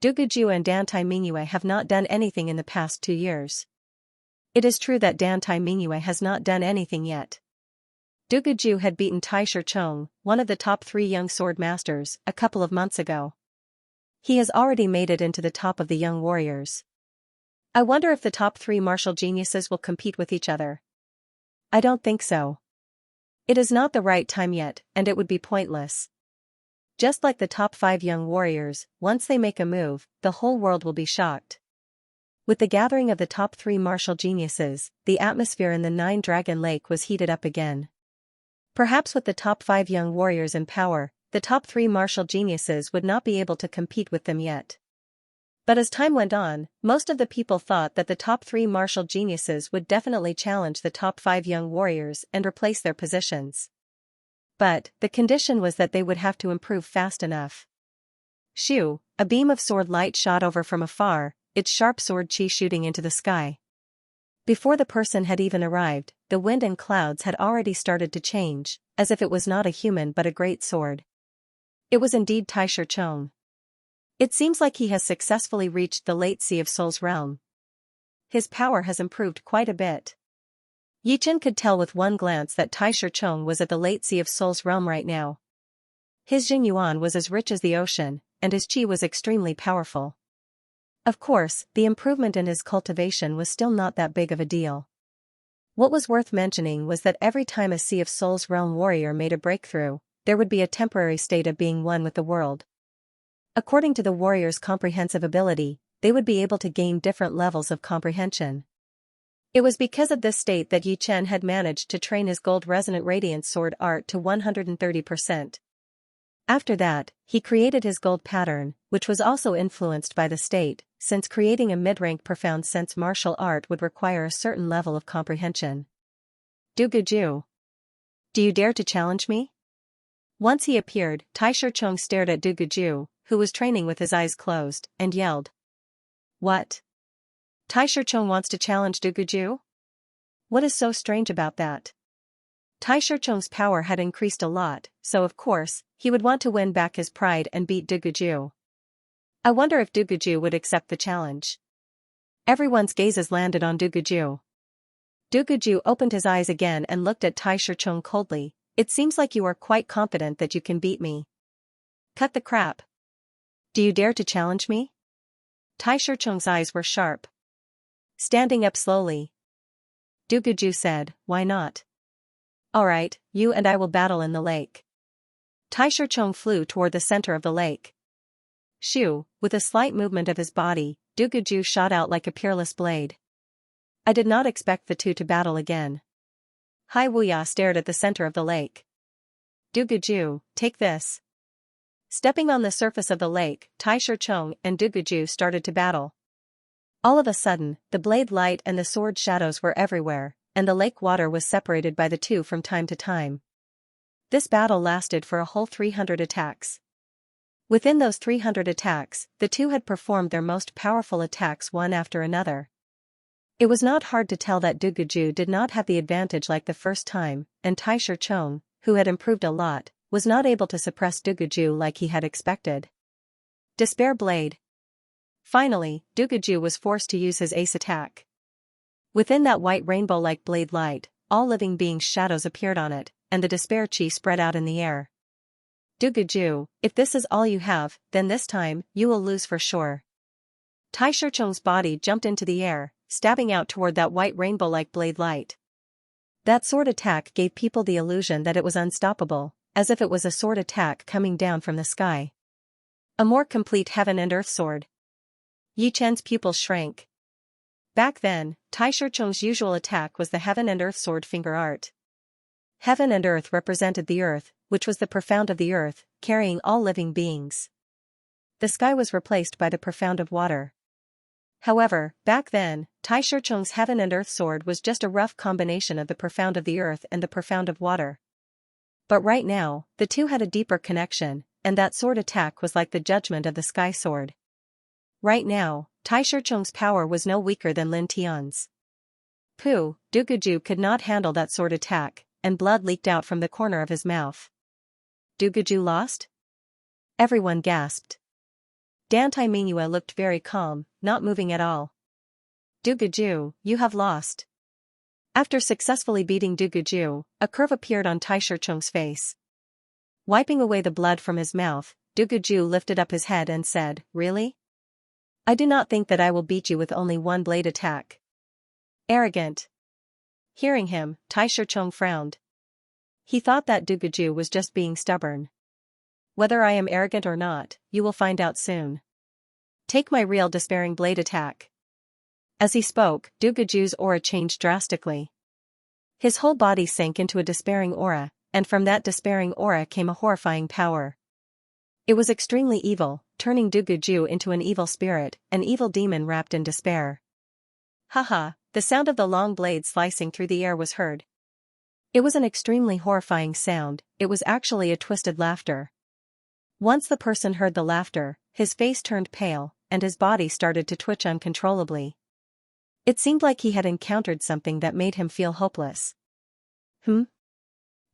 Speaker 1: Duguju and Dantai Mingyue have not done anything in the past 2 years. It is true that Dantai Mingyue has not done anything yet. Duguju had beaten Tai Shichong, one of the top 3 young sword masters, a couple of months ago. He has already made it into the top of the young warriors. I wonder if the top 3 martial geniuses will compete with each other. I don't think so. It is not the right time yet, and it would be pointless. Just like the top 5 young warriors, once they make a move, the whole world will be shocked. With the gathering of the top 3 martial geniuses, the atmosphere in the Nine-Dragon Lake was heated up again. Perhaps with the top 5 young warriors in power, the top 3 martial geniuses would not be able to compete with them yet. But as time went on, most of the people thought that the top 3 martial geniuses would definitely challenge the top 5 young warriors and replace their positions. But, the condition was that they would have to improve fast enough. Shoo, a beam of sword light shot over from afar, its sharp sword chi shooting into the sky. Before the person had even arrived, the wind and clouds had already started to change, as if it was not a human but a great sword. It was indeed Tai Shichong. It seems like he has successfully reached the late Sea of Souls realm. His power has improved quite a bit. Yichen could tell with one glance that Tai Shichong was at the late Sea of Souls realm right now. His Jingyuan was as rich as the ocean, and his qi was extremely powerful. Of course, the improvement in his cultivation was still not that big of a deal. What was worth mentioning was that every time a Sea of Souls realm warrior made a breakthrough, there would be a temporary state of being one with the world. According to the warrior's comprehensive ability, they would be able to gain different levels of comprehension. It was because of this state that Yichen had managed to train his gold resonant radiance sword art to 130%. After that, he created his gold pattern, which was also influenced by the state, since creating a mid-rank profound sense martial art would require a certain level of comprehension. Duguju. Do you dare to challenge me? Once he appeared, Tai Shichong stared at Duguju, who was training with his eyes closed, and yelled. What? Tai Shichong wants to challenge Duguju? What is so strange about that? Tai Shichong's power had increased a lot, so of course, he would want to win back his pride and beat Duguju. I wonder if Duguju would accept the challenge. Everyone's gazes landed on Duguju. Duguju opened his eyes again and looked at Tai Shichong coldly. It seems like you are quite confident that you can beat me. Cut the crap. Do you dare to challenge me? Tai Shichong's eyes were sharp. Standing up slowly, Duguju said, why not? Alright, you and I will battle in the lake. Tai Shichong flew toward the center of the lake. Shoo, with a slight movement of his body, Duguju shot out like a peerless blade. I did not expect the two to battle again. Hai Wuya stared at the center of the lake. Duguju, take this. Stepping on the surface of the lake, Tai Shichong and Duguju started to battle. All of a sudden, the blade light and the sword shadows were everywhere, and the lake water was separated by the two from time to time. This battle lasted for a whole 300 attacks. Within those 300 attacks, the two had performed their most powerful attacks one after another. It was not hard to tell that Duguju did not have the advantage like the first time, and Tai Shichong, who had improved a lot, was not able to suppress Duguju like he had expected. Despair Blade. Finally, Duguju was forced to use his ace attack. Within that white rainbow-like blade light, all living beings' shadows appeared on it, and the despair chi spread out in the air. Duguju, if this is all you have, then this time, you will lose for sure. Tai Shicheng's body jumped into the air, stabbing out toward that white rainbow-like blade light. That sword attack gave people the illusion that it was unstoppable, as if it was a sword attack coming down from the sky. A more complete heaven and earth sword. Yi Chen's pupils shrank. Back then, Tai Shicheng's usual attack was the heaven and earth sword finger art. Heaven and earth represented the earth, which was the profound of the earth, carrying all living beings. The sky was replaced by the profound of water. However, back then, Tai Shicheng's heaven and earth sword was just a rough combination of the profound of the earth and the profound of water. But right now, the two had a deeper connection, and that sword attack was like the judgment of the sky sword. Right now, Tai Shicheng's power was no weaker than Lin Tian's. Pooh, Duguju could not handle that sword attack, and blood leaked out from the corner of his mouth. Duguju lost? Everyone gasped. Dan Taimingua looked very calm, not moving at all. Duguju, you have lost. After successfully beating Duguju, a curve appeared on Tai Shicheng's face. Wiping away the blood from his mouth, Duguju lifted up his head and said, "Really? I do not think that I will beat you with only one blade attack." Arrogant. Hearing him, Tai Shicheng frowned. He thought that Duguju was just being stubborn. Whether I am arrogant or not, you will find out soon. Take my real despairing blade attack. As he spoke, Duguju's aura changed drastically. His whole body sank into a despairing aura, and from that despairing aura came a horrifying power. It was extremely evil, turning Duguju into an evil spirit, an evil demon wrapped in despair. Haha, the sound of the long blade slicing through the air was heard. It was an extremely horrifying sound, it was actually a twisted laughter. Once the person heard the laughter, his face turned pale, and his body started to twitch uncontrollably. It seemed like he had encountered something that made him feel hopeless.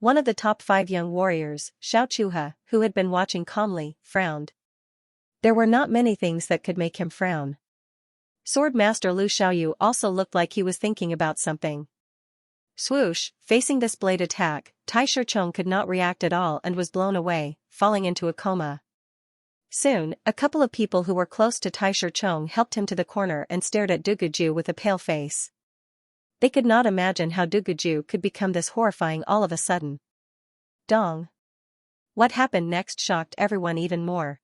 Speaker 1: One of the top 5 young warriors, Xiao Chuha, who had been watching calmly, frowned. There were not many things that could make him frown. Sword Master Lu Xiaoyu also looked like he was thinking about something. Swoosh, facing this blade attack, Tai Shicheng could not react at all and was blown away, falling into a coma. Soon, a couple of people who were close to Tai Shicheng helped him to the corner and stared at Duguju with a pale face. They could not imagine how Duguju could become this horrifying all of a sudden. Dong. What happened next shocked everyone even more.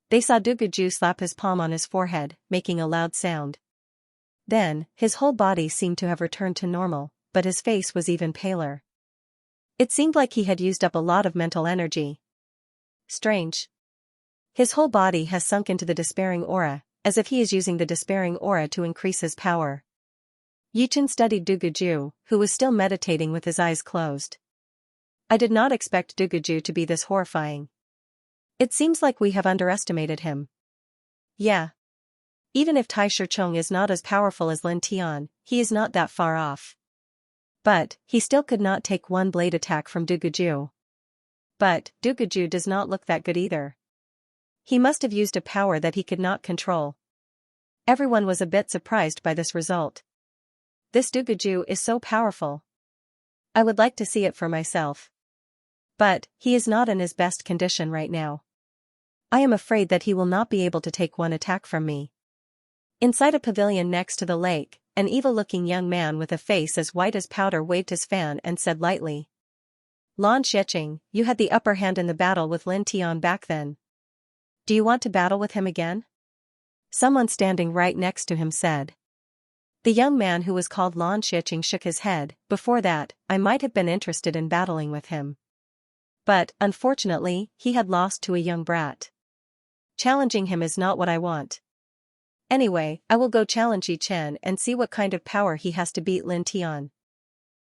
Speaker 1: They saw Duguju slap his palm on his forehead, making a loud sound. Then, his whole body seemed to have returned to normal, but his face was even paler. It seemed like he had used up a lot of mental energy. Strange. His whole body has sunk into the despairing aura, as if he is using the despairing aura to increase his power. Yi Chen studied Duguju, who was still meditating with his eyes closed. I did not expect Duguju to be this horrifying. It seems like we have underestimated him. Yeah. Even if Tai Shicheng is not as powerful as Lin Tian, he is not that far off. But, he still could not take one blade attack from Duguju. But, Duguju does not look that good either. He must have used a power that he could not control. Everyone was a bit surprised by this result. This Duguju is so powerful. I would like to see it for myself. But, he is not in his best condition right now. I am afraid that he will not be able to take one attack from me. Inside a pavilion next to the lake, an evil-looking young man with a face as white as powder waved his fan and said lightly. Lan Xiecheng, you had the upper hand in the battle with Lin Tian back then. Do you want to battle with him again? Someone standing right next to him said. The young man who was called Lan Xiecheng shook his head. Before that, I might have been interested in battling with him. But, unfortunately, he had lost to a young brat. Challenging him is not what I want. Anyway, I will go challenge Yi Chen and see what kind of power he has to beat Lin Tian.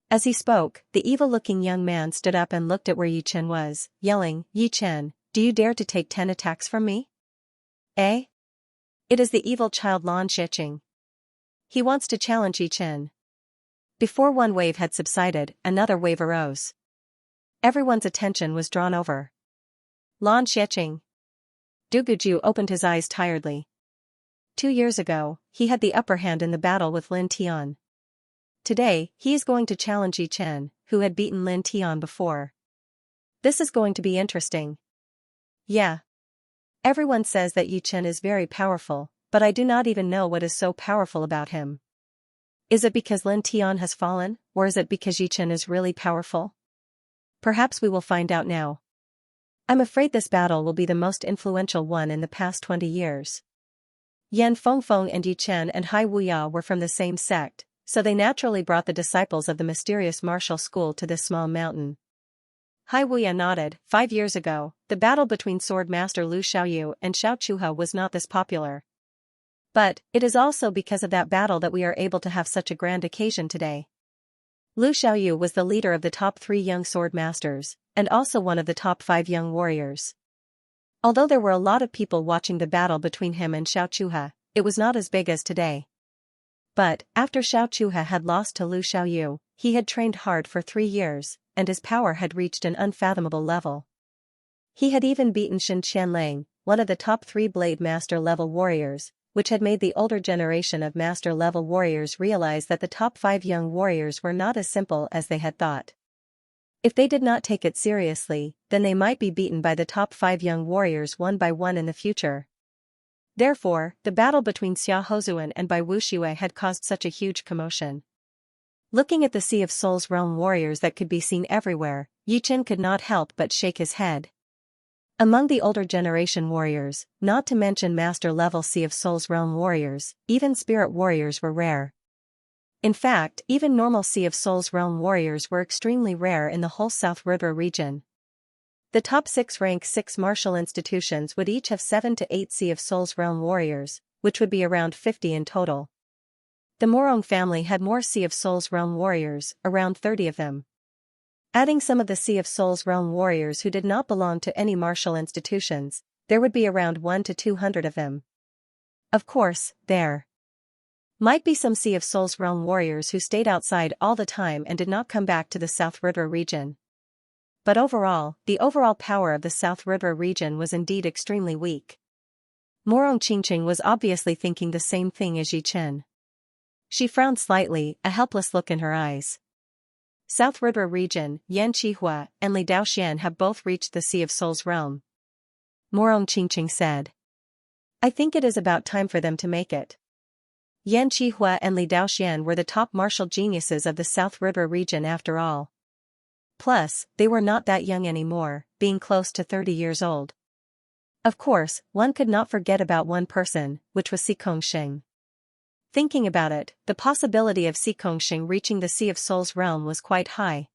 Speaker 1: As he spoke, the evil-looking young man stood up and looked at where Yi Chen was, yelling, Yi Chen, do you dare to take 10 attacks from me? Eh? It is the evil child Lan Xiecheng. He wants to challenge Yi Chen. Before one wave had subsided, another wave arose. Everyone's attention was drawn over. Lan Xiecheng. Duguju opened his eyes tiredly. 2 years ago, he had the upper hand in the battle with Lin Tian. Today, he is going to challenge Yi Chen, who had beaten Lin Tian before. This is going to be interesting. Yeah. Everyone says that Yi Chen is very powerful, but I do not even know what is so powerful about him. Is it because Lin Tian has fallen, or is it because Yi Chen is really powerful? Perhaps we will find out now. I'm afraid this battle will be the most influential one in the past 20 years. Yan Fengfeng and Yi Chen and Hai Wuya were from the same sect, so they naturally brought the disciples of the mysterious martial school to this small mountain. Hai Wuya nodded. 5 years ago, the battle between Sword Master Lu Xiaoyu and Xiao Chuhe was not this popular. But, it is also because of that battle that we are able to have such a grand occasion today. Lu Xiaoyu was the leader of the top 3 young sword masters, and also one of the top 5 young warriors. Although there were a lot of people watching the battle between him and Xiao Chuhe, it was not as big as today. But, after Xiao Chuhe had lost to Lu Xiaoyu, he had trained hard for 3 years, and his power had reached an unfathomable level. He had even beaten Shen Qianlang, one of the top 3 Blade Master level warriors, which had made the older generation of master-level warriors realize that the top 5 young warriors were not as simple as they had thought. If they did not take it seriously, then they might be beaten by the top 5 young warriors one by one in the future. Therefore, the battle between Xia Hozuan and Bai Wuxue had caused such a huge commotion. Looking at the Sea of Souls realm warriors that could be seen everywhere, Yi Chen could not help but shake his head. Among the older generation warriors, not to mention master-level Sea of Souls realm warriors, even spirit warriors were rare. In fact, even normal Sea of Souls realm warriors were extremely rare in the whole South River region. The top 6 rank 6 martial institutions would each have 7 to 8 Sea of Souls realm warriors, which would be around 50 in total. The Morong family had more Sea of Souls realm warriors, around 30 of them. Adding some of the Sea of Souls realm warriors who did not belong to any martial institutions, there would be around 1 to 200 of them. Of course, there might be some Sea of Souls realm warriors who stayed outside all the time and did not come back to the South River region. But overall, the overall power of the South River region was indeed extremely weak. Morong Qingqing was obviously thinking the same thing as Yi Chen. She frowned slightly, a helpless look in her eyes. South River region, Yan Qihua and Li Daoxian have both reached the Sea of Souls realm. Morong Qingqing said. I think it is about time for them to make it. Yan Qihua and Li Daoxian were the top martial geniuses of the South River region after all. Plus, they were not that young anymore, being close to 30 years old. Of course, one could not forget about one person, which was Si Kongxing. Thinking about it, the possibility of Si Kongxing reaching the Sea of Souls realm was quite high.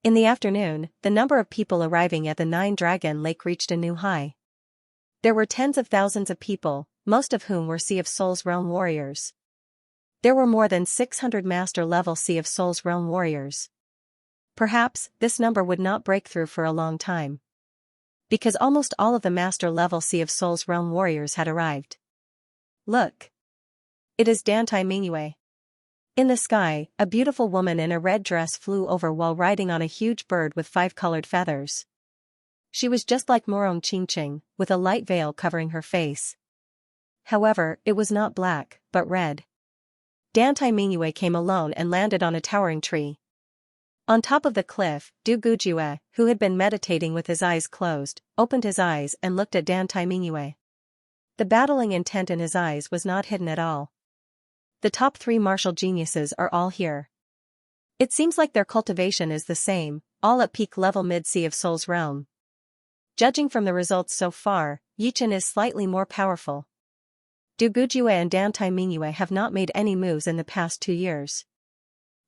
Speaker 1: In the afternoon, the number of people arriving at the 9-Dragon Lake reached a new high. There were tens of thousands of people, most of whom were Sea of Souls realm warriors. There were more than 600 master-level Sea of Souls realm warriors. Perhaps, this number would not break through for a long time. Because almost all of the master-level Sea of Souls realm warriors had arrived. Look! It is Dantai Mingyue. In the sky, a beautiful woman in a red dress flew over while riding on a huge bird with 5 colored feathers. She was just like Morong Qingqing, with a light veil covering her face. However, it was not black, but red. Dantai Mingyue came alone and landed on a towering tree. On top of the cliff, Du Gujue, who had been meditating with his eyes closed, opened his eyes and looked at Dantai Mingyue. The battling intent in his eyes was not hidden at all. The top 3 martial geniuses are all here. It seems like their cultivation is the same, all at peak level mid-Sea of Souls realm. Judging from the results so far, Yi Chen is slightly more powerful. Du Gujue and Dantai Mingyue have not made any moves in the past 2 years.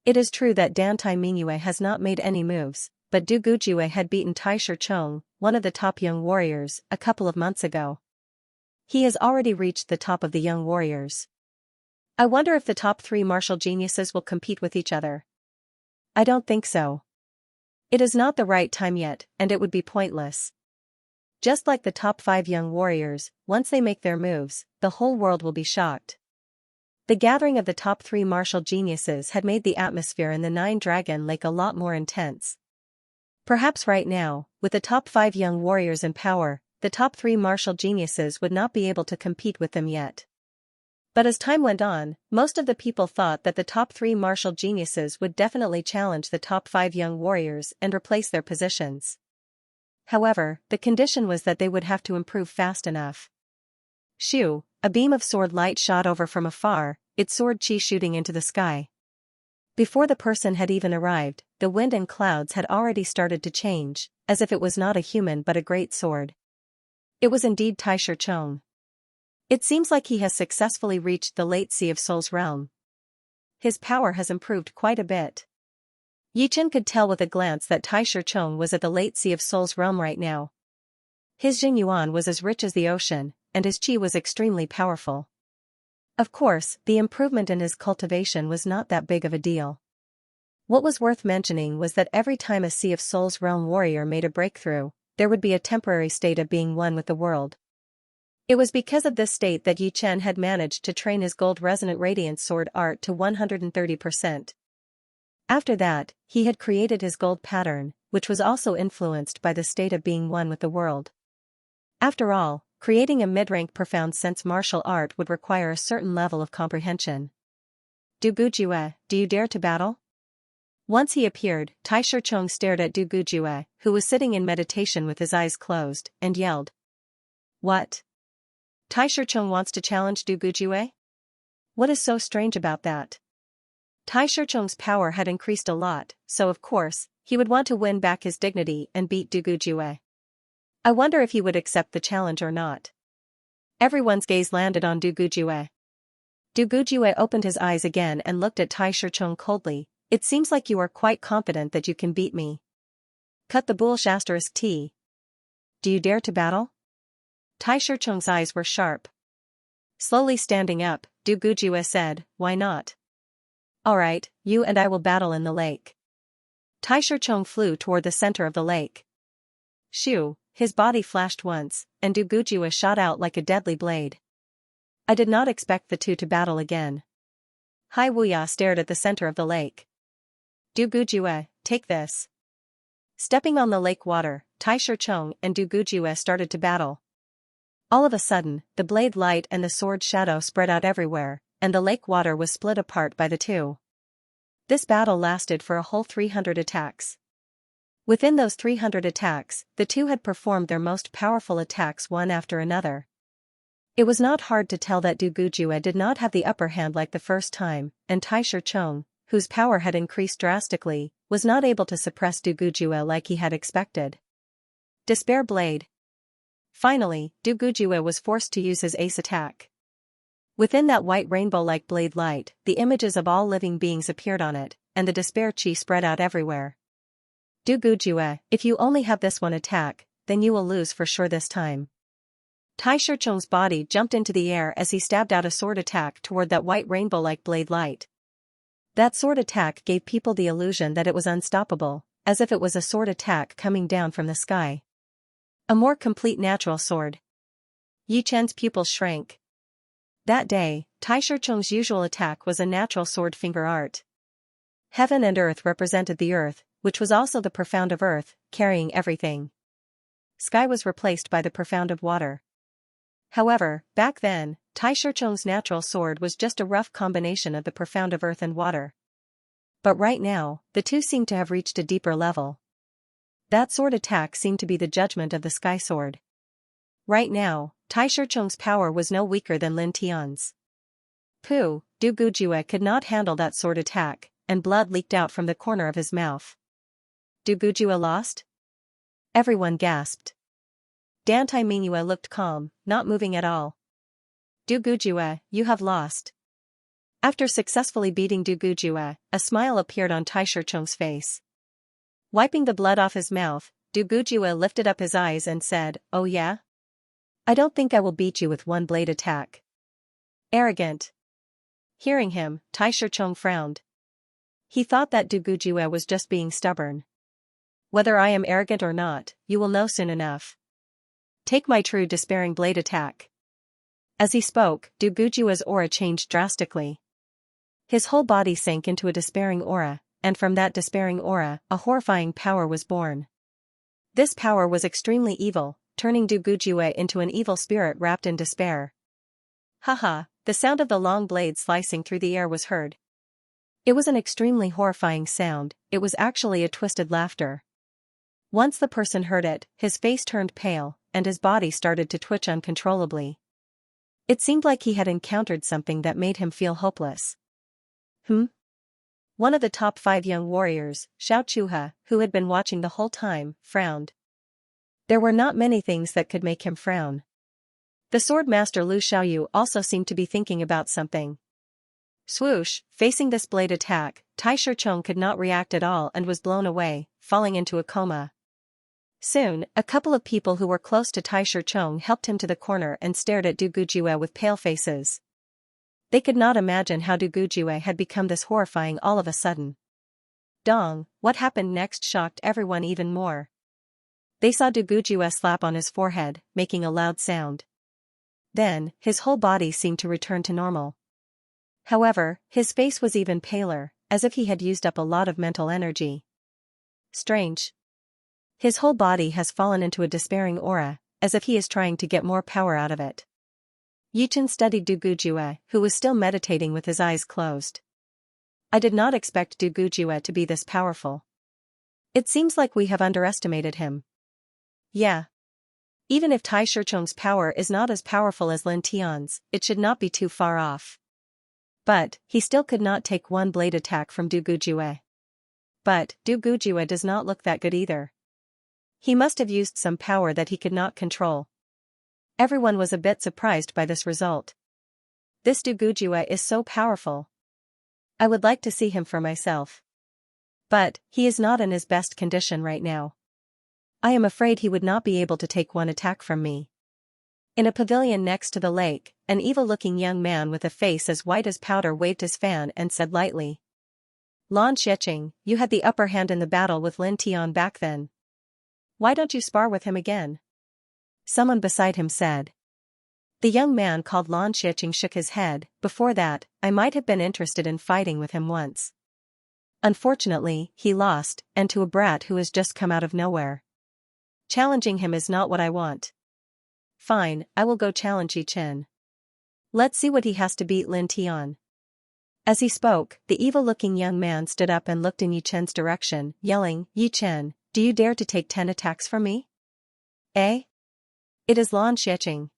Speaker 1: It is true that Dantai Mingyue has not made any moves, but Du Gujue had beaten Tai Shichong, one of the top young warriors, a couple of months ago. He has already reached the top of the young warriors. I wonder if the top 3 martial geniuses will compete with each other. I don't think so. It is not the right time yet, and it would be pointless. Just like the top 5 young warriors, once they make their moves, the whole world will be shocked. The gathering of the top 3 martial geniuses had made the atmosphere in the 9-Dragon Lake a lot more intense. Perhaps right now, with the top 5 young warriors in power, the top 3 martial geniuses would not be able to compete with them yet. But as time went on, most of the people thought that the top 3 martial geniuses would definitely challenge the top 5 young warriors and replace their positions. However, the condition was that they would have to improve fast enough. Shoo, a beam of sword light shot over from afar, its sword chi shooting into the sky. Before the person had even arrived, the wind and clouds had already started to change, as if it was not a human but a great sword. It was indeed Tai Shi. It seems like he has successfully reached the late Sea of Souls realm. His power has improved quite a bit. Yi Chen could tell with a glance that Tai Shi was at the late Sea of Souls realm right now. His Jing Yuan was as rich as the ocean, and his qi was extremely powerful. Of course, the improvement in his cultivation was not that big of a deal. What was worth mentioning was that every time a Sea of Souls realm warrior made a breakthrough, there would be a temporary state of being one with the world. It was because of this state that Yi Chen had managed to train his gold resonant radiance sword art to 130%. After that, he had created his gold pattern, which was also influenced by the state of being one with the world. After all, creating a mid-rank profound sense martial art would require a certain level of comprehension. Du Gujue, do you dare to battle? Once he appeared, Tai Shi stared at Du Gujue, who was sitting in meditation with his eyes closed, and yelled. What? Tai Shi wants to challenge Du Gujue? What is so strange about that? Tai Shi's power had increased a lot, so of course, he would want to win back his dignity and beat Du Gujue. I wonder if he would accept the challenge or not. Everyone's gaze landed on Du Gujue. Du Gujue opened his eyes again and looked at Tai Shi coldly. It seems like you are quite confident that you can beat me. Cut the bull *T. Do you dare to battle? Tai Shi's eyes were sharp. Slowly standing up, Du Gujue said, why not? Alright, you and I will battle in the lake. Tai Shi flew toward the center of the lake. Shoo, his body flashed once, and Du Gujue shot out like a deadly blade. I did not expect the two to battle again. Hai Wuya stared at the center of the lake. Du Gujue, take this. Stepping on the lake water, Tai Shi and Du Gujue started to battle. All of a sudden, the blade light and the sword shadow spread out everywhere, and the lake water was split apart by the two. This battle lasted for a whole 300 attacks. Within those 300 attacks, the two had performed their most powerful attacks one after another. It was not hard to tell that Du Gujue did not have the upper hand like the first time, and Tai Shi, whose power had increased drastically, was not able to suppress Du Gujue like he had expected. Despair Blade. Finally, Du Gujue was forced to use his ace attack. Within that white rainbow-like blade light, the images of all living beings appeared on it, and the despair chi spread out everywhere. Du Gujue, if you only have this one attack, then you will lose for sure this time. Tai Shi's body jumped into the air as he stabbed out a sword attack toward that white rainbow-like blade light. That sword attack gave people the illusion that it was unstoppable, as if it was a sword attack coming down from the sky. A more complete natural sword. Yi Chen's pupils shrank. That day, Tai Shi's usual attack was a natural sword finger art. Heaven and earth represented the earth, which was also the profound of earth, carrying everything. Sky was replaced by the profound of water. However, back then, Tai Shi's natural sword was just a rough combination of the profound of earth and water. But right now, the two seemed to have reached a deeper level. That sword attack seemed to be the judgment of the sky sword. Right now, Tai Shi's power was no weaker than Lin Tian's. Du Gujue could not handle that sword attack, and blood leaked out from the corner of his mouth. Du Gujue lost? Everyone gasped. Dan Tai Mingyue looked calm, not moving at all. Du Gujue, you have lost. After successfully beating Du Gujue, a smile appeared on Tai Shi's face. Wiping the blood off his mouth, Du Gujue lifted up his eyes and said, oh yeah? I don't think I will beat you with one blade attack. Arrogant. Hearing him, Tai Shi frowned. He thought that Du Gujue was just being stubborn. Whether I am arrogant or not, you will know soon enough. Take my true despairing blade attack. As he spoke, Du Gujue's aura changed drastically. His whole body sank into a despairing aura, and from that despairing aura, a horrifying power was born. This power was extremely evil, turning Du Gujue into an evil spirit wrapped in despair. Haha, the sound of the long blade slicing through the air was heard. It was an extremely horrifying sound, it was actually a twisted laughter. Once the person heard it, his face turned pale, and his body started to twitch uncontrollably. It seemed like he had encountered something that made him feel hopeless. One of the top 5 young warriors, Xianxia, who had been watching the whole time, frowned. There were not many things that could make him frown. The sword master Lu Xiaoyu also seemed to be thinking about something. Swoosh, facing this blade attack, Tai Shicheng could not react at all and was blown away, falling into a coma. Soon, a couple of people who were close to Tai Shicheng helped him to the corner and stared at Du Gujue with pale faces. They could not imagine how Du Gujue had become this horrifying all of a sudden. Dong, what happened next shocked everyone even more. They saw Du Gujue slap on his forehead, making a loud sound. Then, his whole body seemed to return to normal. However, his face was even paler, as if he had used up a lot of mental energy. Strange. His whole body has fallen into a despairing aura, as if he is trying to get more power out of it. Yichen studied Du Gujue, who was still meditating with his eyes closed. I did not expect Du Gujue to be this powerful. It seems like we have underestimated him. Yeah. Even if Tai Shicheng's power is not as powerful as Lin Tian's, it should not be too far off. But, he still could not take one blade attack from Du Gujue. But, Du Gujue does not look that good either. He must have used some power that he could not control. Everyone was a bit surprised by this result. This Du Gujue is so powerful. I would like to see him for myself. But, he is not in his best condition right now. I am afraid he would not be able to take one attack from me. In a pavilion next to the lake, an evil-looking young man with a face as white as powder waved his fan and said lightly. Lan Xiecheng, you had the upper hand in the battle with Lin Tian back then. Why don't you spar with him again? Someone beside him said. The young man called Lan Xiecheng shook his head. Before that, I might have been interested in fighting with him once. Unfortunately, he lost, and to a brat who has just come out of nowhere. Challenging him is not what I want. Fine, I will go challenge Yichen. Let's see what he has to beat Lin Tian. As he spoke, the evil-looking young man stood up and looked in Yichen's direction, yelling, Yichen, do you dare to take 10 attacks from me? Eh? It is Lan Xiecheng.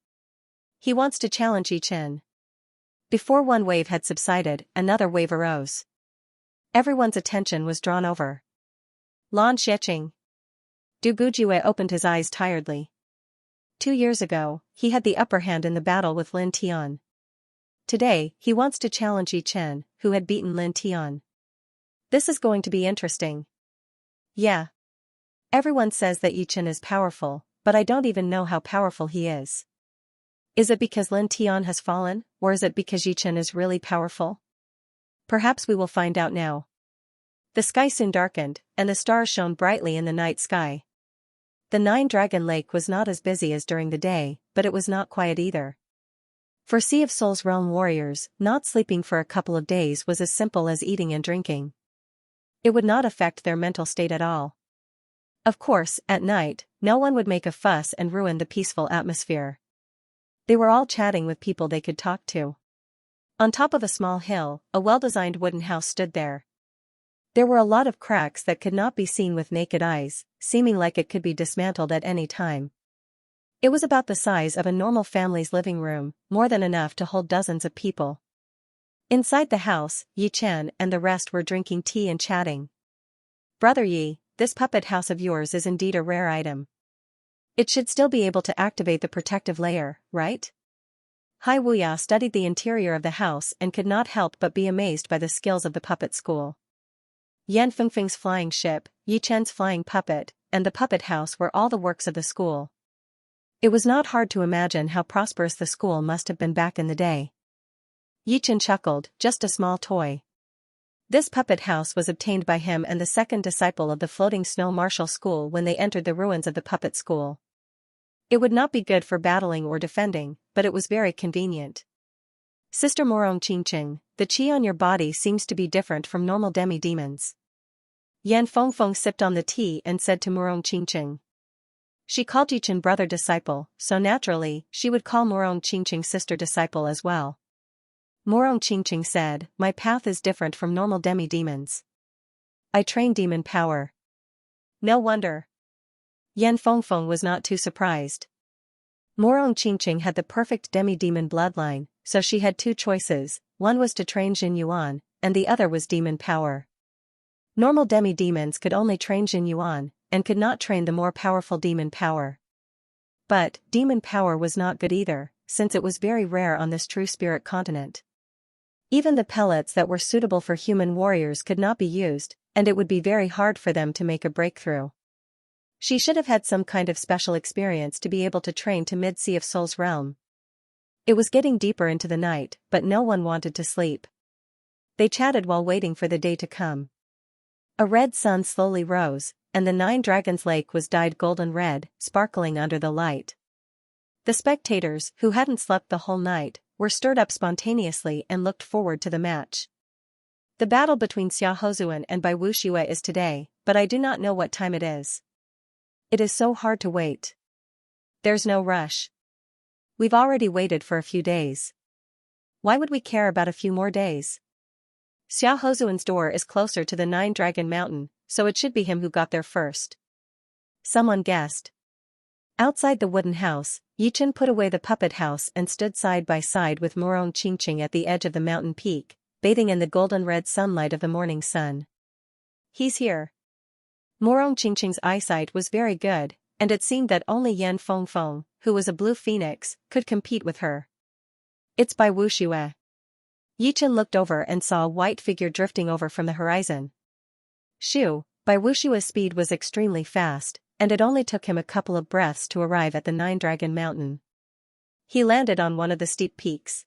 Speaker 1: He wants to challenge Yichen. Before one wave had subsided, another wave arose. Everyone's attention was drawn over. Lan Xiecheng. Du Gujue opened his eyes tiredly. 2 years ago, he had the upper hand in the battle with Lin Tian. Today, he wants to challenge Yichen, who had beaten Lin Tian. This is going to be interesting. Yeah. Everyone says that Yichen is powerful, but I don't even know how powerful he is. Is it because Lin Tian has fallen, or is it because Yichen is really powerful? Perhaps we will find out now. The sky soon darkened, and the stars shone brightly in the night sky. The 9-Dragon Lake was not as busy as during the day, but it was not quiet either. For Sea of Souls realm warriors, not sleeping for a couple of days was as simple as eating and drinking. It would not affect their mental state at all. Of course, at night, no one would make a fuss and ruin the peaceful atmosphere. They were all chatting with people they could talk to. On top of a small hill, a well-designed wooden house stood there. There were a lot of cracks that could not be seen with naked eyes, seeming like it could be dismantled at any time. It was about the size of a normal family's living room, more than enough to hold dozens of people. Inside the house, Yichen and the rest were drinking tea and chatting. Brother Yi, this puppet house of yours is indeed a rare item. It should still be able to activate the protective layer, right? Hai Wuya studied the interior of the house and could not help but be amazed by the skills of the puppet school. Yan Fengfeng's flying ship, Yichen's flying puppet, and the puppet house were all the works of the school. It was not hard to imagine how prosperous the school must have been back in the day. Yichen chuckled, just a small toy. This puppet house was obtained by him and the second disciple of the floating snow martial school when they entered the ruins of the puppet school. It would not be good for battling or defending, but it was very convenient. Sister Morong Qingqing, the qi on your body seems to be different from normal demi-demons. Yan Fengfeng sipped on the tea and said to Morong Qingqing. She called Yichen brother disciple, so naturally, she would call Morong Qingqing sister disciple as well. Morong Qingqing said, "My path is different from normal demi-demons. I train demon power." No wonder. Yan Fengfeng was not too surprised. Morong Qingqing had the perfect demi-demon bloodline, so she had two choices, one was to train Jin Yuan, and the other was demon power. Normal demi-demons could only train Jin Yuan, and could not train the more powerful demon power. But, demon power was not good either, since it was very rare on this true spirit continent. Even the pellets that were suitable for human warriors could not be used, and it would be very hard for them to make a breakthrough. She should have had some kind of special experience to be able to train to Mid-Sea of Soul's realm. It was getting deeper into the night, but no one wanted to sleep. They chatted while waiting for the day to come. A red sun slowly rose, and the Nine Dragons Lake was dyed golden red, sparkling under the light. The spectators, who hadn't slept the whole night, were stirred up spontaneously and looked forward to the match. The battle between Xia Hozuan and Bai Wuxue is today, but I do not know what time it is. It is so hard to wait. There's no rush. We've already waited for a few days. Why would we care about a few more days? Xia Hozuan's door is closer to the Nine Dragon Mountain, so it should be him who got there first. Someone guessed. Outside the wooden house, Yichen put away the puppet house and stood side by side with Morong Qingqing at the edge of the mountain peak, bathing in the golden red sunlight of the morning sun. He's here. Morong Qingqing's eyesight was very good, and it seemed that only Yan Fengfeng, who was a blue phoenix, could compete with her. It's Bai Wuxue. Yichen looked over and saw a white figure drifting over from the horizon. Shoo, Bai Wuxue's speed was extremely fast, and it only took him a couple of breaths to arrive at the Nine Dragon Mountain. He landed on one of the steep peaks.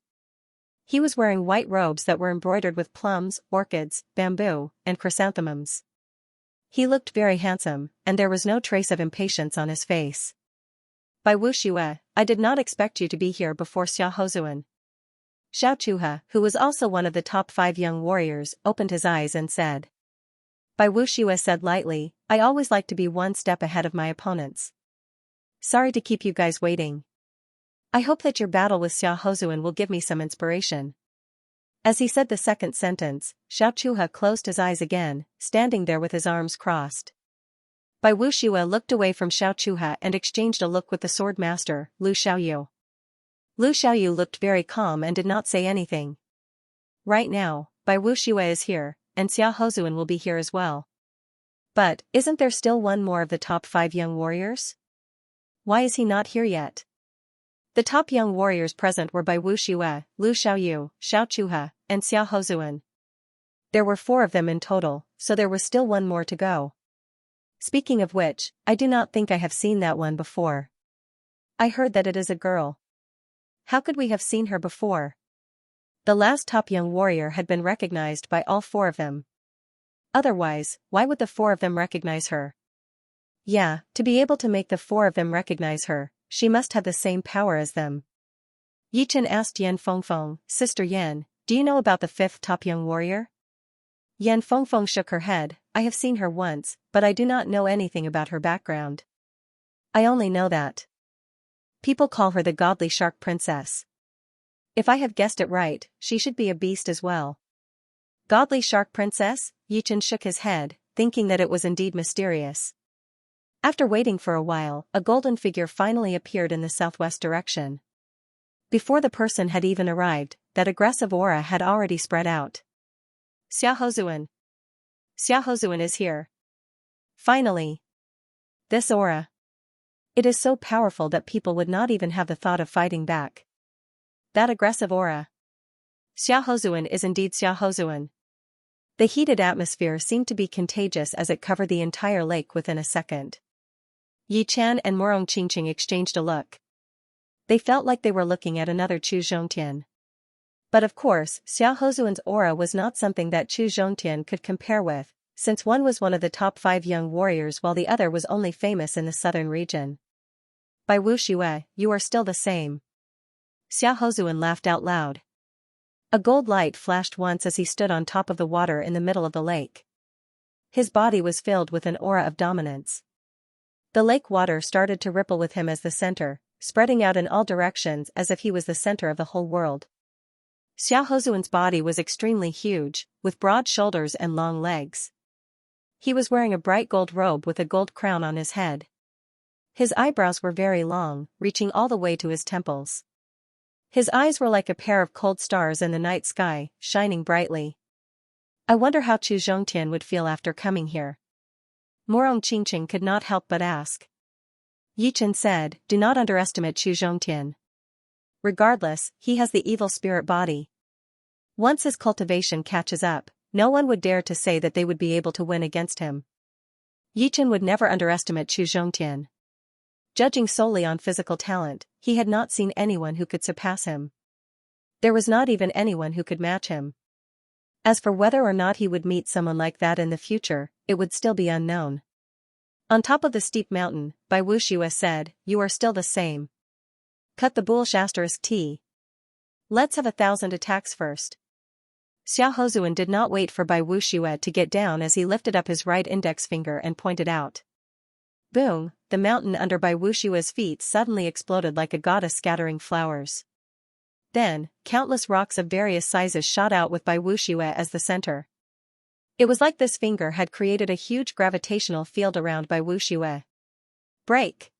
Speaker 1: He was wearing white robes that were embroidered with plums, orchids, bamboo, and chrysanthemums. He looked very handsome, and there was no trace of impatience on his face. Bai Wuxue, I did not expect you to be here before Xia Hozuan. Xiaochuhe, who was also one of the top 5 young warriors, opened his eyes and said. Bai Wuxue said lightly, I always like to be one step ahead of my opponents. Sorry to keep you guys waiting. I hope that your battle with Xia Hozuan will give me some inspiration. As he said the second sentence, Xiaochuhe closed his eyes again, standing there with his arms crossed. Bai Wuxue looked away from Xiaochuhe and exchanged a look with the sword master, Lu Xiaoyu. Lu Xiaoyu looked very calm and did not say anything. Right now, Bai Wuxue is here, and Xia Hozuan will be here as well. But, isn't there still one more of the top 5 young warriors? Why is he not here yet? The top young warriors present were Bai Wuxue, Lu Xiaoyu, Xiaochuhe, and Xia Hozuan. There were 4 of them in total, so there was still one more to go. Speaking of which, I do not think I have seen that one before. I heard that it is a girl. How could we have seen her before? The last top young warrior had been recognized by all 4 of them. Otherwise, why would the 4 of them recognize her? Yeah, to be able to make the 4 of them recognize her, she must have the same power as them. Yichen asked Yan Fengfeng, Sister Yan, do you know about the 5th top young warrior? Yan Fengfeng shook her head, I have seen her once, but I do not know anything about her background. I only know that people call her the godly shark princess. If I have guessed it right, she should be a beast as well. Godly shark princess? Yichen shook his head, thinking that it was indeed mysterious. After waiting for a while, a golden figure finally appeared in the southwest direction. Before the person had even arrived, that aggressive aura had already spread out. Xia Hozuan. Xia Hozuan is here. Finally. This aura. It is so powerful that people would not even have the thought of fighting back. That aggressive aura. Xia Hozuan is indeed Xia Hozuan. The heated atmosphere seemed to be contagious as it covered the entire lake within a second. Yi Chan and Morong Qingqing exchanged a look. They felt like they were looking at another Chu Zhongtian. But of course, Xia Hozuan's aura was not something that Chu Zhongtian could compare with, since one was one of the top 5 young warriors while the other was only famous in the southern region. Bai Wuxue, you are still the same. Xia Hozuan laughed out loud. A gold light flashed once as he stood on top of the water in the middle of the lake. His body was filled with an aura of dominance. The lake water started to ripple with him as the center, spreading out in all directions as if he was the center of the whole world. Xiaohozuan's body was extremely huge, with broad shoulders and long legs. He was wearing a bright gold robe with a gold crown on his head. His eyebrows were very long, reaching all the way to his temples. His eyes were like a pair of cold stars in the night sky, shining brightly. I wonder how Chu Zhongtian would feel after coming here. Morong Qingqing could not help but ask. Yi Chen said, do not underestimate Chu Zhongtian. Regardless, he has the evil spirit body. Once his cultivation catches up, no one would dare to say that they would be able to win against him. Yi Chen would never underestimate Chu Zhongtian. Judging solely on physical talent, he had not seen anyone who could surpass him. There was not even anyone who could match him. As for whether or not he would meet someone like that in the future, it would still be unknown. On top of the steep mountain, Bai Wuxue said, you are still the same. Cut the bullsh *t. Let's have 1,000 attacks first. Xiaohozuan did not wait for Bai Wuxue to get down as he lifted up his right index finger and pointed out. Boom, the mountain under Bai Wuxue's feet suddenly exploded like a goddess scattering flowers. Then, countless rocks of various sizes shot out with Bai Wuxue as the center. It was like this finger had created a huge gravitational field around Bai Wuxue. Break!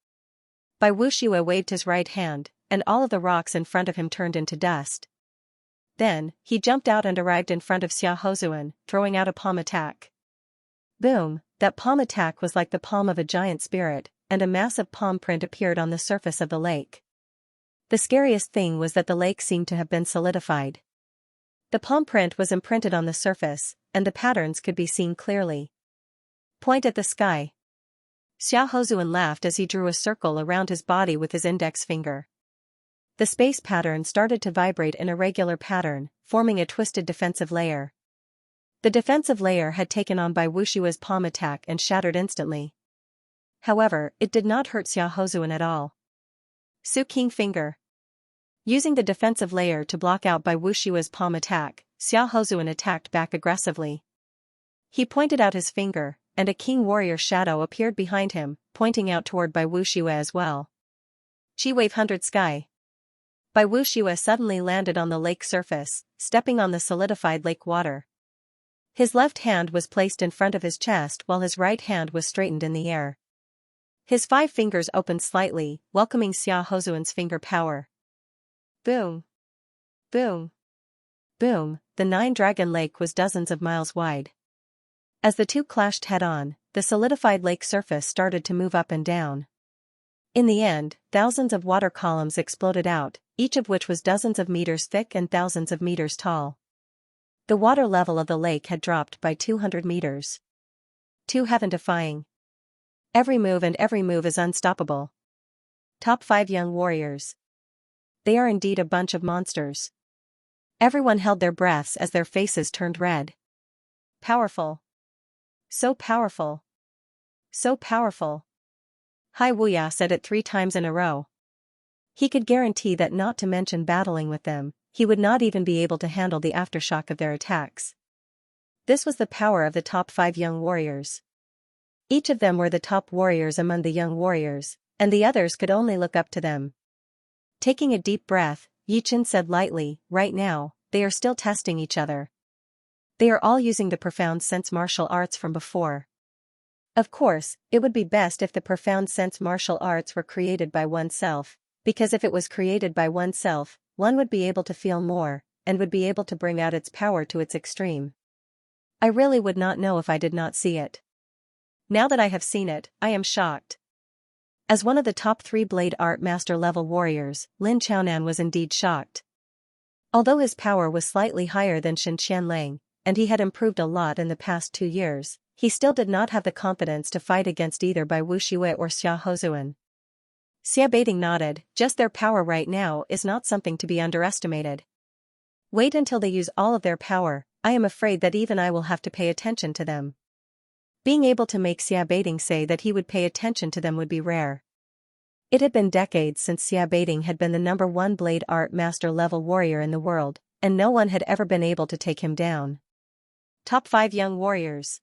Speaker 1: Bai Wuxue waved his right hand, and all of the rocks in front of him turned into dust. Then, he jumped out and arrived in front of Xiaohozuan, throwing out a palm attack. Boom, that palm attack was like the palm of a giant spirit, and a massive palm print appeared on the surface of the lake. The scariest thing was that the lake seemed to have been solidified. The palm print was imprinted on the surface, and the patterns could be seen clearly. Point at the sky. Xiaohozuan laughed as he drew a circle around his body with his index finger. The space pattern started to vibrate in a regular pattern, forming a twisted defensive layer. The defensive layer had taken on Bai Wuxue's palm attack and shattered instantly. However, it did not hurt Xiaohozuan at all. Su King Finger. Using the defensive layer to block out Bai Wuxue's palm attack, Xiaohozuan attacked back aggressively. He pointed out his finger, and a king warrior shadow appeared behind him, pointing out toward Bai Wuxue as well. Chi Wave 100 Sky. Bai Wuxue suddenly landed on the lake surface, stepping on the solidified lake water. His left hand was placed in front of his chest while his right hand was straightened in the air. His 5 fingers opened slightly, welcoming Xiaohozuan's finger power. Boom! Boom! Boom! The 9-dragon lake was dozens of miles wide. As the two clashed head-on, the solidified lake surface started to move up and down. In the end, thousands of water columns exploded out, each of which was dozens of meters thick and thousands of meters tall. The water level of the lake had dropped by 200 meters. Too heaven-defying. Every move is unstoppable. Top 5 young warriors. They are indeed a bunch of monsters. Everyone held their breaths as their faces turned red. Powerful. So powerful. So powerful. Hai Wuya said it 3 times in a row. He could guarantee that not to mention battling with them, he would not even be able to handle the aftershock of their attacks. This was the power of the top 5 young warriors. Each of them were the top warriors among the young warriors, and the others could only look up to them. Taking a deep breath, Yi Chen said lightly, right now, they are still testing each other. They are all using the profound sense martial arts from before. Of course, it would be best if the profound sense martial arts were created by oneself, because if it was created by oneself, one would be able to feel more, and would be able to bring out its power to its extreme. I really would not know if I did not see it. Now that I have seen it, I am shocked. As one of the top 3 blade art master level warriors, Lin Chaonan was indeed shocked. Although his power was slightly higher than Shen Qianlang, and he had improved a lot in the past 2 years, he still did not have the confidence to fight against either Bai Wuxue or Xiaohozuan. Xia Baiting nodded, just their power right now is not something to be underestimated. Wait until they use all of their power, I am afraid that even I will have to pay attention to them. Being able to make Xia Baiting say that he would pay attention to them would be rare. It had been decades since Xia Baiting had been the number 1 blade art master level warrior in the world, and no one had ever been able to take him down. Top 5 young warriors.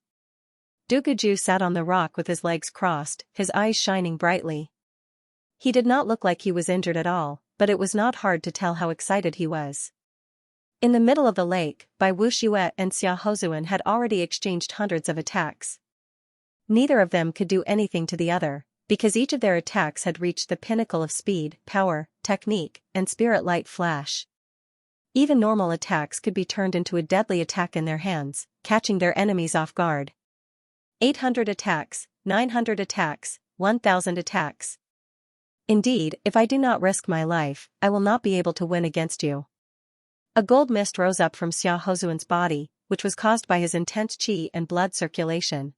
Speaker 1: Duguju sat on the rock with his legs crossed, his eyes shining brightly. He did not look like he was injured at all, but it was not hard to tell how excited he was. In the middle of the lake, Bai Wuxue and Xia Hozuan had already exchanged hundreds of attacks. Neither of them could do anything to the other, because each of their attacks had reached the pinnacle of speed, power, technique, and spirit light flash. Even normal attacks could be turned into a deadly attack in their hands, catching their enemies off guard. 800 attacks, 900 attacks, 1000 attacks. Indeed, if I do not risk my life, I will not be able to win against you. A gold mist rose up from Xia Hozuan's body, which was caused by his intense qi and blood circulation.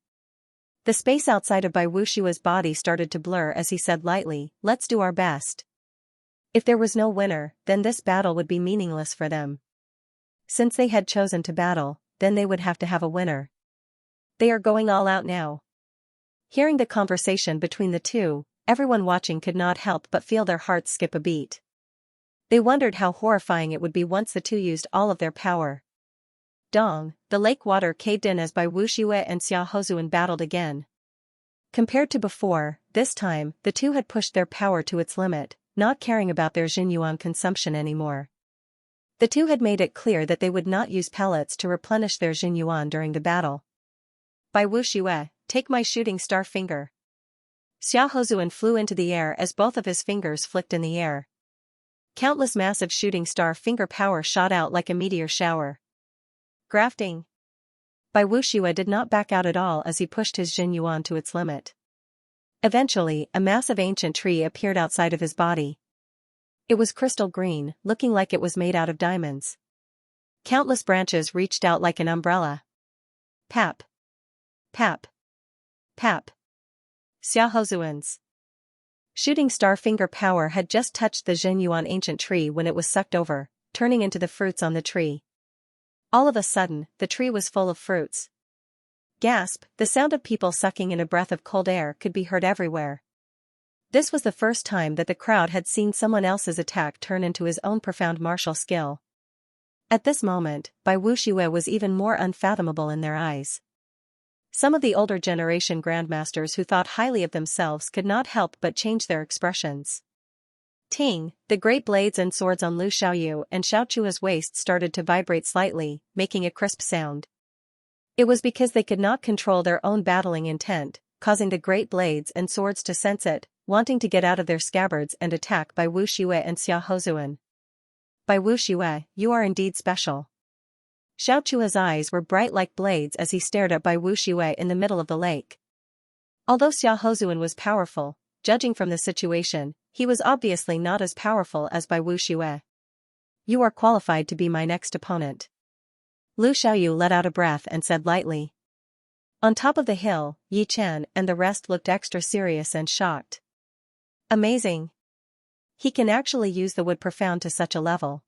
Speaker 1: The space outside of Bai Wuxue's body started to blur as he said lightly, "Let's do our best." If there was no winner, then this battle would be meaningless for them. Since they had chosen to battle, then they would have to have a winner. They are going all out now. Hearing the conversation between the two, everyone watching could not help but feel their hearts skip a beat. They wondered how horrifying it would be once the two used all of their power. Dong, the lake water caved in as Bai Wuxue and Xia Hozuan battled again. Compared to before, this time, the two had pushed their power to its limit, not caring about their Jinyuan consumption anymore. The two had made it clear that they would not use pellets to replenish their Jinyuan during the battle. Bai Wuxue, take my shooting star finger. Xia Hozuan flew into the air as both of his fingers flicked in the air. Countless massive shooting star finger power shot out like a meteor shower. Grafting. Bai Wuxue did not back out at all as he pushed his Jinyuan to its limit. Eventually, a massive ancient tree appeared outside of his body. It was crystal green, looking like it was made out of diamonds. Countless branches reached out like an umbrella. Pap. Pap. Pap. Xia Hozuan's shooting star finger power had just touched the Jinyuan ancient tree when it was sucked over, turning into the fruits on the tree. All of a sudden, the tree was full of fruits. Gasp, the sound of people sucking in a breath of cold air could be heard everywhere. This was the first time that the crowd had seen someone else's attack turn into his own profound martial skill. At this moment, Bai Wuxue was even more unfathomable in their eyes. Some of the older generation grandmasters who thought highly of themselves could not help but change their expressions. Ting, the great blades and swords on Lu Xiaoyu and Xiaochua's waist started to vibrate slightly, making a crisp sound. It was because they could not control their own battling intent, causing the great blades and swords to sense it, wanting to get out of their scabbards and attack Bai Wuxue and Xia Hozuan. Bai Wuxue, you are indeed special. Xiaochua's eyes were bright like blades as he stared at Bai Wuxue in the middle of the lake. Although Xia Hozuan was powerful, judging from the situation, he was obviously not as powerful as Bai Wuxue. You are qualified to be my next opponent. Lu Xiaoyu let out a breath and said lightly. On top of the hill, Yi Chen and the rest looked extra serious and shocked. Amazing. He can actually use the wood profound to such a level.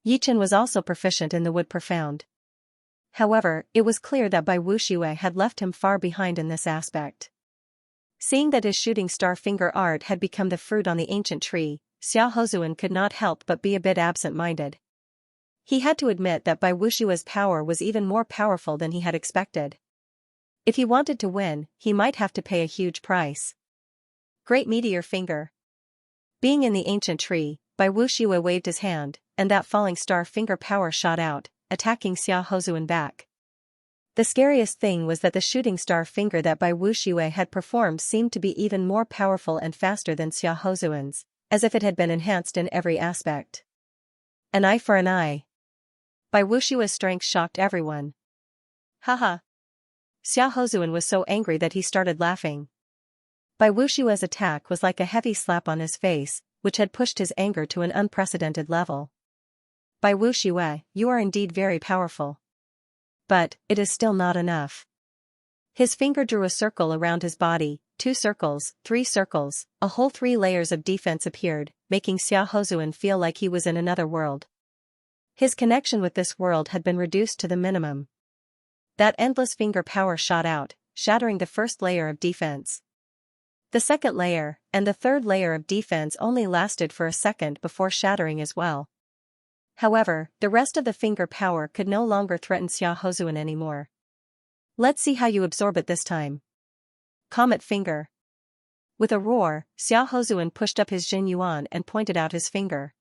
Speaker 1: Yi Chen was also proficient in the wood profound. However, it was clear that Bai Wuxue had left him far behind in this aspect. Seeing that his shooting star finger art had become the fruit on the ancient tree, Xia Hozuan could not help but be a bit absent-minded. He had to admit that Bai Wuxue's power was even more powerful than he had expected. If he wanted to win, he might have to pay a huge price. Great meteor finger. Being in the ancient tree, Bai Wuxue waved his hand, and that falling star finger power shot out, attacking Xia Hozuan back. The scariest thing was that the shooting star finger that Bai Wuxue had performed seemed to be even more powerful and faster than Xia Hozuan's, as if it had been enhanced in every aspect. An eye for an eye. Bai Wuxue's strength shocked everyone. Haha. Xia Hozuan was so angry that he started laughing. Bai Wuxue's attack was like a heavy slap on his face, which had pushed his anger to an unprecedented level. Bai Wuxue, you are indeed very powerful. But, it is still not enough. His finger drew a circle around his body, 2 circles, 3 circles, a whole 3 layers of defense appeared, making Xia Hozuan feel like he was in another world. His connection with this world had been reduced to the minimum. That endless finger power shot out, shattering the first layer of defense. The second layer, and the third layer of defense only lasted for a second before shattering as well. However, the rest of the finger power could no longer threaten Xia Hozuan anymore. Let's see how you absorb it this time. Comet finger. With a roar, Xiao Hozuan pushed up his Jin Yuan and pointed out his finger.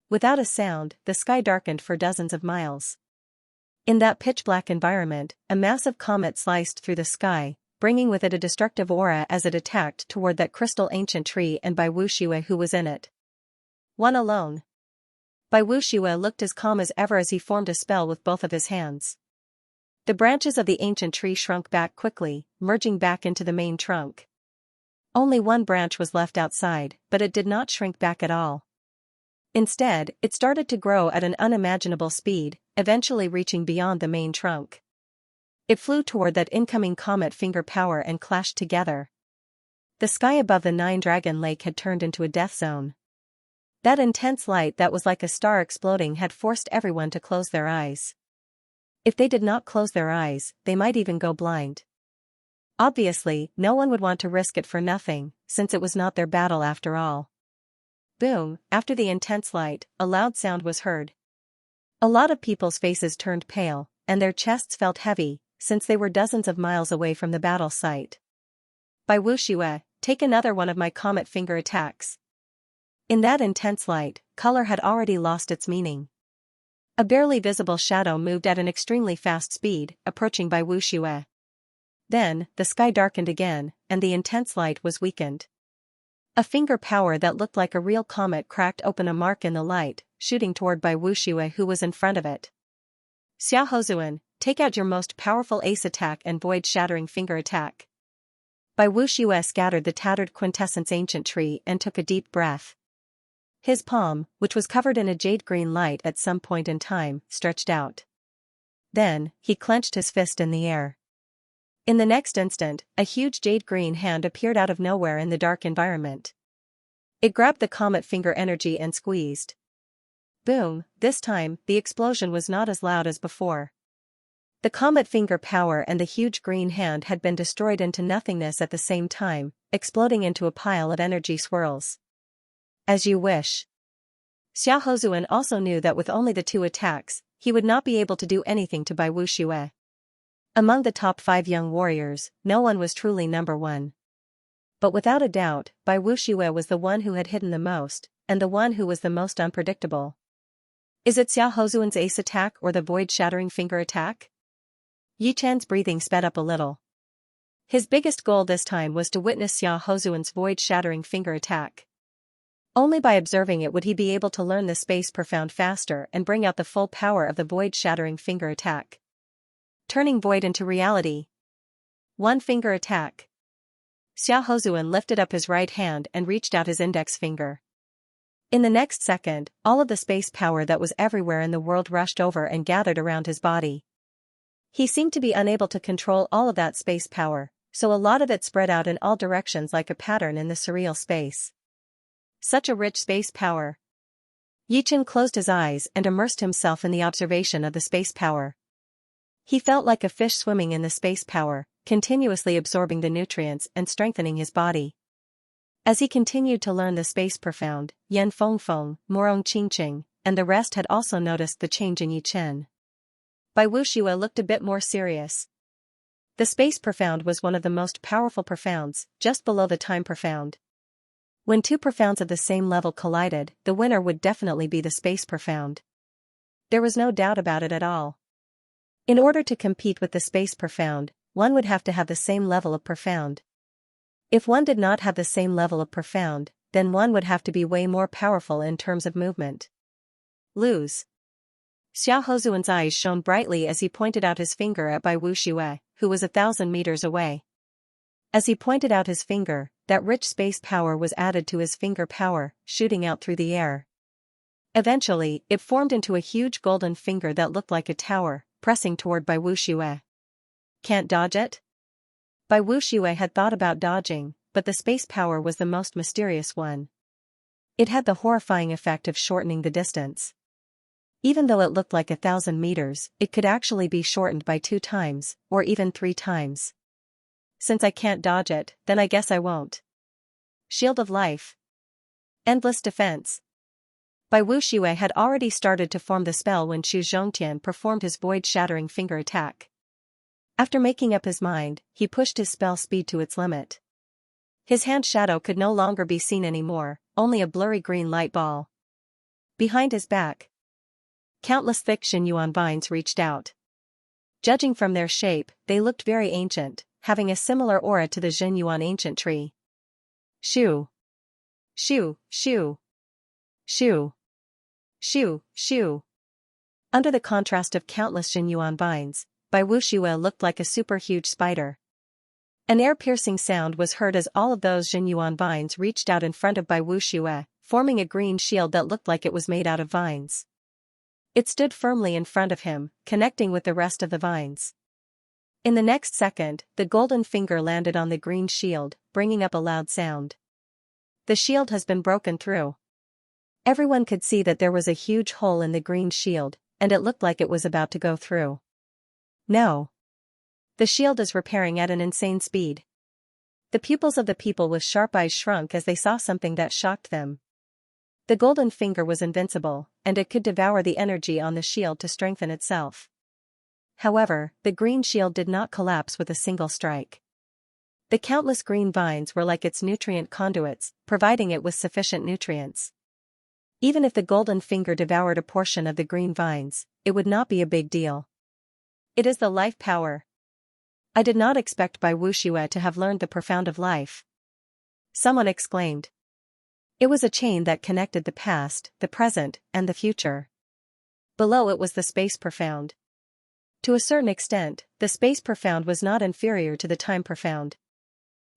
Speaker 1: Without a sound, the sky darkened for dozens of miles. In that pitch-black environment, a massive comet sliced through the sky, bringing with it a destructive aura as it attacked toward that crystal ancient tree and Bai Wuxiue who was in it. One alone. Bai Wuxiue looked as calm as ever as he formed a spell with both of his hands. The branches of the ancient tree shrunk back quickly, merging back into the main trunk. Only one branch was left outside, but it did not shrink back at all. Instead, it started to grow at an unimaginable speed, eventually reaching beyond the main trunk. It flew toward that incoming comet finger power and clashed together. The sky above the Nine-Dragon Lake had turned into a death zone. That intense light that was like a star exploding had forced everyone to close their eyes. If they did not close their eyes, they might even go blind. Obviously, no one would want to risk it for nothing, since it was not their battle after all. Boom, after the intense light, a loud sound was heard. A lot of people's faces turned pale, and their chests felt heavy, since they were dozens of miles away from the battle site. Bai Wuxiue, take another one of my comet finger attacks. In that intense light, color had already lost its meaning. A barely visible shadow moved at an extremely fast speed, approaching Bai Wuxiue. Then, the sky darkened again, and the intense light was weakened. A finger power that looked like a real comet cracked open a mark in the light, shooting toward Bai Wuxiue who was in front of it. Xiao Hozuan, take out your most powerful ace attack and void-shattering finger attack. Bai Wuxiue scattered the tattered quintessence ancient tree and took a deep breath. His palm, which was covered in a jade-green light at some point in time, stretched out. Then, he clenched his fist in the air. In the next instant, a huge jade-green hand appeared out of nowhere in the dark environment. It grabbed the comet finger energy and squeezed. Boom, this time, the explosion was not as loud as before. The comet finger power and the huge green hand had been destroyed into nothingness at the same time, exploding into a pile of energy swirls. As you wish. Xiao Hozuan also knew that with only the two attacks, he would not be able to do anything to Bai Wuxiue. Among the top 5 young warriors, no one was truly number one. But without a doubt, Bai Wuxiue was the one who had hidden the most, and the one who was the most unpredictable. Is it Xiao Hozuan's ace attack or the void-shattering finger attack? Yi Chan's breathing sped up a little. His biggest goal this time was to witness Xiao Hozuan's void-shattering finger attack. Only by observing it would he be able to learn the space profound faster and bring out the full power of the void-shattering finger attack. Turning void into reality. One finger attack. Xiao Hozuan lifted up his right hand and reached out his index finger. In the next second, all of the space power that was everywhere in the world rushed over and gathered around his body. He seemed to be unable to control all of that space power, so a lot of it spread out in all directions like a pattern in the surreal space. Such a rich space power. Yi Chen closed his eyes and immersed himself in the observation of the space power. He felt like a fish swimming in the space power, continuously absorbing the nutrients and strengthening his body. As he continued to learn the space profound, Yan Fengfeng, Morong Qingqing, and the rest had also noticed the change in Yi Chen. Bai Wuxiue looked a bit more serious. The space profound was one of the most powerful profounds, just below the time profound. When two profounds of the same level collided, the winner would definitely be the space profound. There was no doubt about it at all. In order to compete with the space profound, one would have to have the same level of profound. If one did not have the same level of profound, then one would have to be way more powerful in terms of movement. Lose. Xiao Hozuan's eyes shone brightly as he pointed out his finger at Bai Wuxiue, who was 1,000 meters away. As he pointed out his finger, that rich space power was added to his finger power, shooting out through the air. Eventually, it formed into a huge golden finger that looked like a tower, pressing toward Bai Wuxiue. Can't dodge it? Bai Wuxiue had thought about dodging, but the space power was the most mysterious one. It had the horrifying effect of shortening the distance. Even though it looked like 1,000 meters, it could actually be shortened by 2 times, or even 3 times. Since I can't dodge it, then I guess I won't. Shield of Life. Endless Defense. Bai Wuxiue had already started to form the spell when Xu Zhongtian performed his void-shattering finger attack. After making up his mind, he pushed his spell speed to its limit. His hand shadow could no longer be seen anymore, only a blurry green light ball. Behind his back, countless thick Xianyuan vines reached out. Judging from their shape, they looked very ancient, having a similar aura to the Xianyuan ancient tree. Shoo! Shoo! Shoo! Shoo! Shoo! Shoo! Under the contrast of countless Xianyuan vines, Bai Wuxue looked like a super-huge spider. An air-piercing sound was heard as all of those Xianyuan vines reached out in front of Bai Wuxue, forming a green shield that looked like it was made out of vines. It stood firmly in front of him, connecting with the rest of the vines. In the next second, the golden finger landed on the green shield, bringing up a loud sound. The shield has been broken through. Everyone could see that there was a huge hole in the green shield, and it looked like it was about to go through. No. The shield is repairing at an insane speed. The pupils of the people with sharp eyes shrunk as they saw something that shocked them. The golden finger was invincible, and it could devour the energy on the shield to strengthen itself. However, the green shield did not collapse with a single strike. The countless green vines were like its nutrient conduits, providing it with sufficient nutrients. Even if the golden finger devoured a portion of the green vines, it would not be a big deal. It is the life power. I did not expect Bai Wuxue to have learned the profound of life. Someone exclaimed. It was a chain that connected the past, the present, and the future. Below it was the space profound. To a certain extent, the space profound was not inferior to the time profound.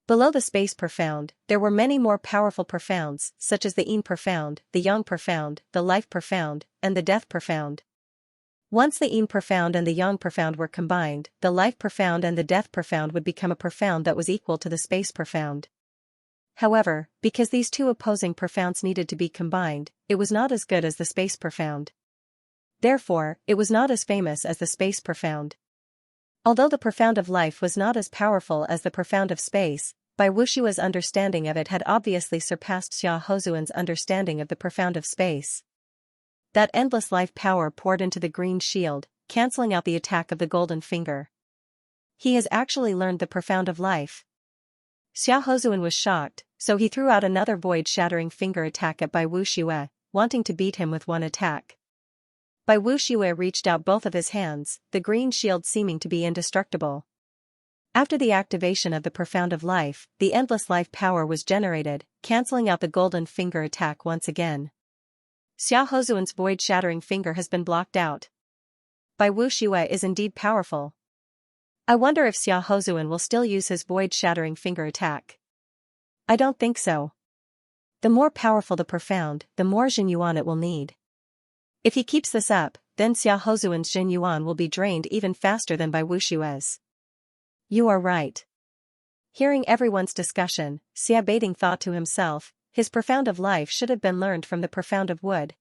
Speaker 1: Below the space profound, there were many more powerful profounds, such as the Yin profound, the Yang profound, the life profound, and the death profound. Once the Yin profound and the Yang profound were combined, the life profound and the death profound would become a profound that was equal to the space profound. However, because these two opposing profounds needed to be combined, it was not as good as the space profound. Therefore, it was not as famous as the space profound. Although the profound of life was not as powerful as the profound of space, Bai Wuxue's understanding of it had obviously surpassed Xia Hozuan's understanding of the profound of space. That endless life power poured into the green shield, cancelling out the attack of the golden finger. He has actually learned the profound of life. Xia Hozuan was shocked, so he threw out another void-shattering finger attack at Bai Wuxue, wanting to beat him with one attack. Bai Wuxue reached out both of his hands, the green shield seeming to be indestructible. After the activation of the profound of life, the endless life power was generated, cancelling out the golden finger attack once again. Xia Hozuan's void-shattering finger has been blocked out. Bai Wuxue is indeed powerful. I wonder if Xia Hozuan will still use his void-shattering finger attack. I don't think so. The more powerful the profound, the more Xianyuan it will need. If he keeps this up, then Xia Hozuan's Xianyuan will be drained even faster than Bai Wuxue's. You are right. Hearing everyone's discussion, Xia Baiting thought to himself, his profound of life should have been learned from the profound of wood.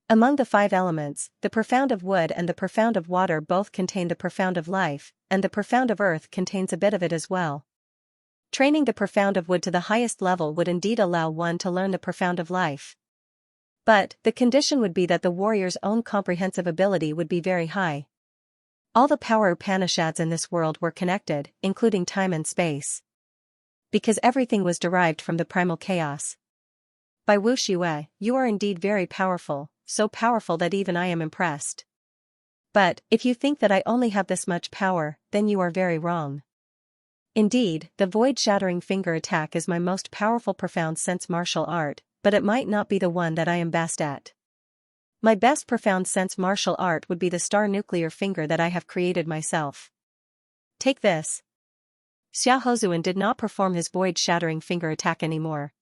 Speaker 1: Among the 5 elements, the profound of wood and the profound of water both contain the profound of life, and the profound of earth contains a bit of it as well. Training the profound of wood to the highest level would indeed allow one to learn the profound of life. But, the condition would be that the warrior's own comprehensive ability would be very high. All the power Upanishads in this world were connected, including time and space. Because everything was derived from the primal chaos. Bai Wuxue, you are indeed very powerful, so powerful that even I am impressed. But, if you think that I only have this much power, then you are very wrong. Indeed, the void-shattering finger attack is my most powerful profound sense martial art, but it might not be the one that I am best at. My best profound sense martial art would be the star nuclear finger that I have created myself. Take this. Xia Hozuan did not perform his void-shattering finger attack anymore.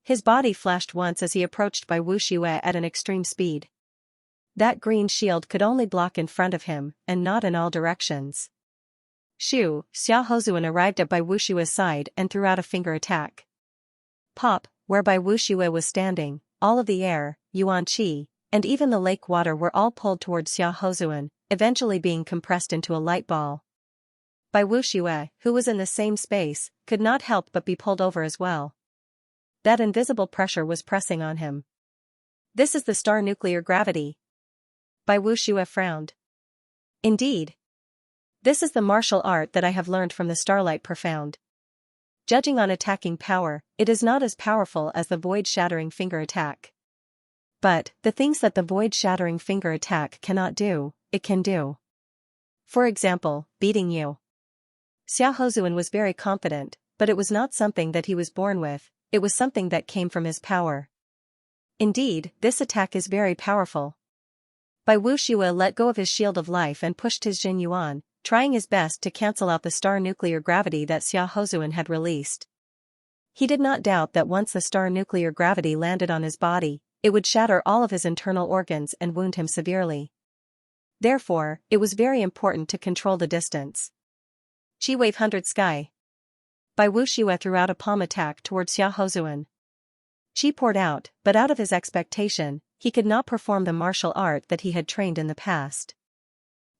Speaker 1: His body flashed once as he approached Bai Wuxue at an extreme speed. That green shield could only block in front of him, and not in all directions. Shoo! Xia Hozuan arrived at Bai Wuxue's side and threw out a finger attack. Pop! Where Bai Wuxue was standing, all of the air, yuan qi, and even the lake water were all pulled towards Xia Hozuan, eventually being compressed into a light ball. Bai Wuxue, who was in the same space, could not help but be pulled over as well. That invisible pressure was pressing on him. This is the star nuclear gravity. Bai Wuxue frowned. Indeed. This is the martial art that I have learned from the Starlight Profound. Judging on attacking power, it is not as powerful as the void-shattering finger attack. But, the things that the void-shattering finger attack cannot do, it can do. For example, beating you. Xiaohozuan was very confident, but it was not something that he was born with, it was something that came from his power. Indeed, this attack is very powerful. Bai Wuxue let go of his shield of life and pushed his Jin Yuan, trying his best to cancel out the star nuclear gravity that Xiaohozuan had released. He did not doubt that once the star nuclear gravity landed on his body, it would shatter all of his internal organs and wound him severely. Therefore, it was very important to control the distance. Qi Wave 100 Sky. Bai Wuxue threw out a palm attack toward Xiaohozuan. Qi poured out, but out of his expectation, he could not perform the martial art that he had trained in the past.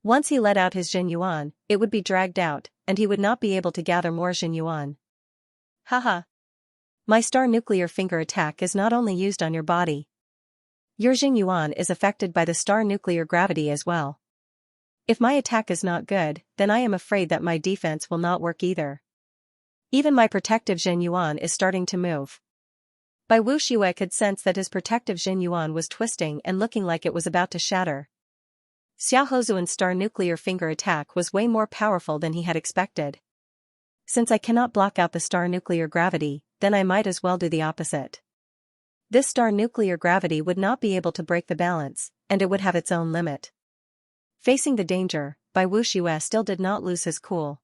Speaker 1: Once he let out his Jin Yuan, it would be dragged out, and he would not be able to gather more Jin Yuan. Haha. My star nuclear finger attack is not only used on your body. Your Jin Yuan is affected by the star nuclear gravity as well. If my attack is not good, then I am afraid that my defense will not work either. Even my protective Jin Yuan is starting to move. Bai Wuxue could sense that his protective Jin Yuan was twisting and looking like it was about to shatter. Xiaohozuan's star nuclear finger attack was way more powerful than he had expected. Since I cannot block out the star nuclear gravity, then I might as well do the opposite. This star nuclear gravity would not be able to break the balance, and it would have its own limit. Facing the danger, Bai Wuxue still did not lose his cool.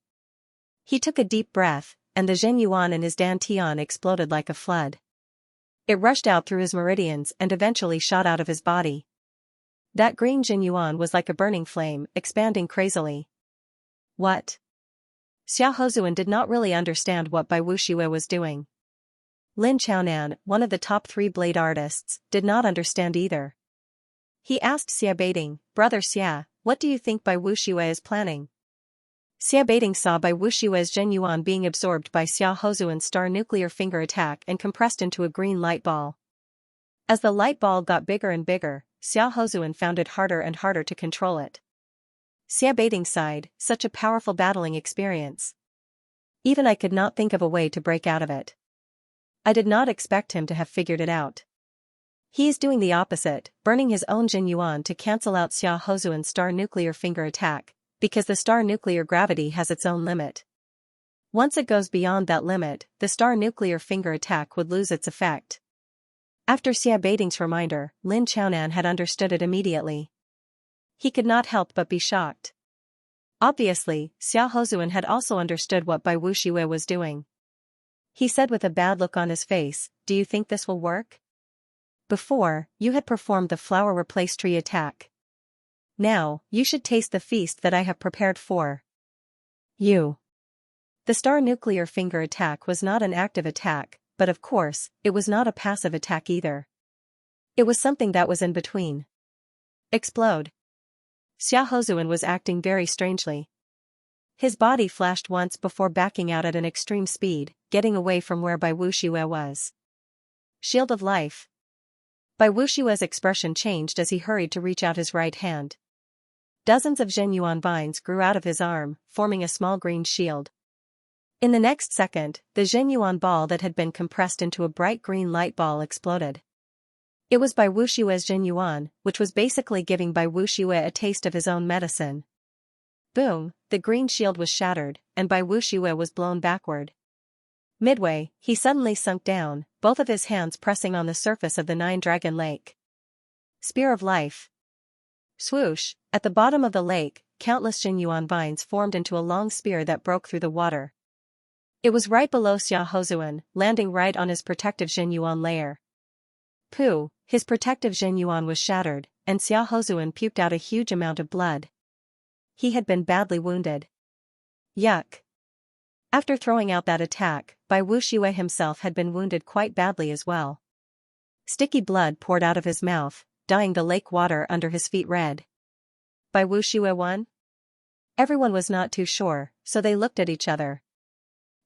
Speaker 1: He took a deep breath, and the Jin Yuan in his dantian exploded like a flood. It rushed out through his meridians and eventually shot out of his body. That green Jin Yuan was like a burning flame, expanding crazily. What? Xiaohozuan did not really understand what Bai Wuxue was doing. Lin Chaonan, one of the top 3 blade artists, did not understand either. He asked Xia Baiting, "Brother Xia, what do you think Bai Wuxue is planning?" Xia Baiting saw Bai Wuxue's Jin Yuan being absorbed by Xiaohozuan's star nuclear finger attack and compressed into a green light ball. As the light ball got bigger and bigger, Xiaohozuan found it harder and harder to control it. Xia Baiting sighed, such a powerful battling experience. Even I could not think of a way to break out of it. I did not expect him to have figured it out. He is doing the opposite, burning his own Jin Yuan to cancel out Xiaohozuan's star nuclear finger attack, because the star nuclear gravity has its own limit. Once it goes beyond that limit, the star nuclear finger attack would lose its effect. After Xia Baiting's reminder, Lin Chaonan had understood it immediately. He could not help but be shocked. Obviously, Xiaohozuan had also understood what Bai Wuxue was doing. He said with a bad look on his face, "Do you think this will work? Before, you had performed the flower replace tree attack. Now, you should taste the feast that I have prepared for you." The star nuclear finger attack was not an active attack, but of course, it was not a passive attack either. It was something that was in between. Explode. Xiaohozuan was acting very strangely. His body flashed once before backing out at an extreme speed, getting away from where Bai Wuxue was. Shield of life. Bai Wuxue's expression changed as he hurried to reach out his right hand. Dozens of Jin Yuan vines grew out of his arm, forming a small green shield. In the next second, the Jin Yuan ball that had been compressed into a bright green light ball exploded. It was Bai Wuxue's Jin Yuan, which was basically giving Bai Wuxue a taste of his own medicine. Boom, the green shield was shattered, and Bai Wuxue was blown backward. Midway, he suddenly sunk down, both of his hands pressing on the surface of the 9-dragon lake. Spear of life. Swoosh, at the bottom of the lake, countless Jin Yuan vines formed into a long spear that broke through the water. It was right below Xiaohozuan, landing right on his protective Jin Yuan layer. Pooh, his protective Jin Yuan was shattered, and Xiaohozuan puked out a huge amount of blood. He had been badly wounded. Yuck. After throwing out that attack, Bai Wuxue himself had been wounded quite badly as well. Sticky blood poured out of his mouth, dyeing the lake water under his feet red. Bai Wuxue won? Everyone was not too sure, so they looked at each other.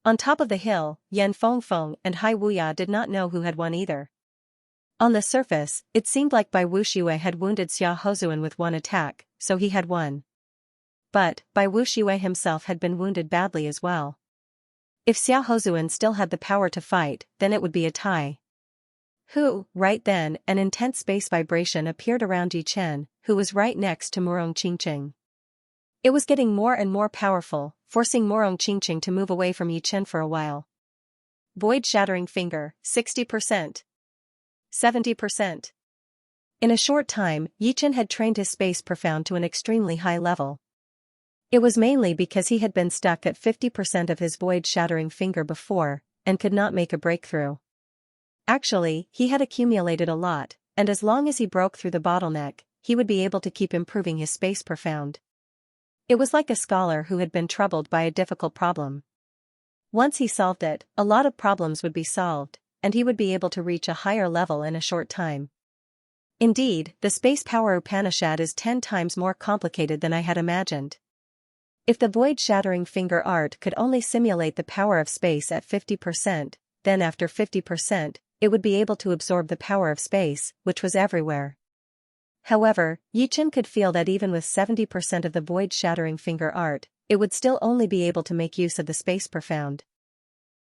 Speaker 1: On top of the hill, Yan Fengfeng and Hai Wuya did not know who had won either. On the surface, it seemed like Bai Wuxue had wounded Xiaohozuan with one attack, so he had won. but Bai Wuxiwei himself had been wounded badly as well. If Xiao Hozuan still had the power to fight, then it would be a tie. Right then, an intense space vibration appeared around Yi Chen, who was right next to Murong Qingqing. It was getting more and more powerful, forcing Murong Qingqing to move away from Yi Chen for a while. Void-shattering finger, 60%. 70%. In a short time, Yi Chen had trained his space profound to an extremely high level. It was mainly because he had been stuck at 50% of his void-shattering finger before, and could not make a breakthrough. Actually, he had accumulated a lot, and as long as he broke through the bottleneck, he would be able to keep improving his space profound. It was like a scholar who had been troubled by a difficult problem. Once he solved it, a lot of problems would be solved, and he would be able to reach a higher level in a short time. Indeed, the space power Upanishad is 10 times more complicated than I had imagined. If the void-shattering finger art could only simulate the power of space at 50%, then after 50%, it would be able to absorb the power of space, which was everywhere. However, Yi Chen could feel that even with 70% of the void-shattering finger art, it would still only be able to make use of the space profound.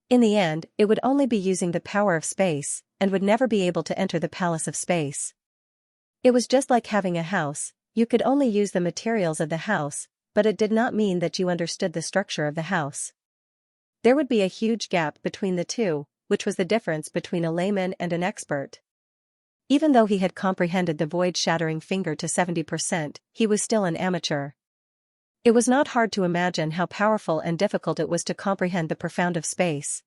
Speaker 1: In the end, it would only be using the power of space, and would never be able to enter the palace of space. It was just like having a house. You could only use the materials of the house, but it did not mean that you understood the structure of the house. There would be a huge gap between the two, which was the difference between a layman and an expert. Even though he had comprehended the void-shattering finger to 70%, he was still an amateur. It was not hard to imagine how powerful and difficult it was to comprehend the profound of space.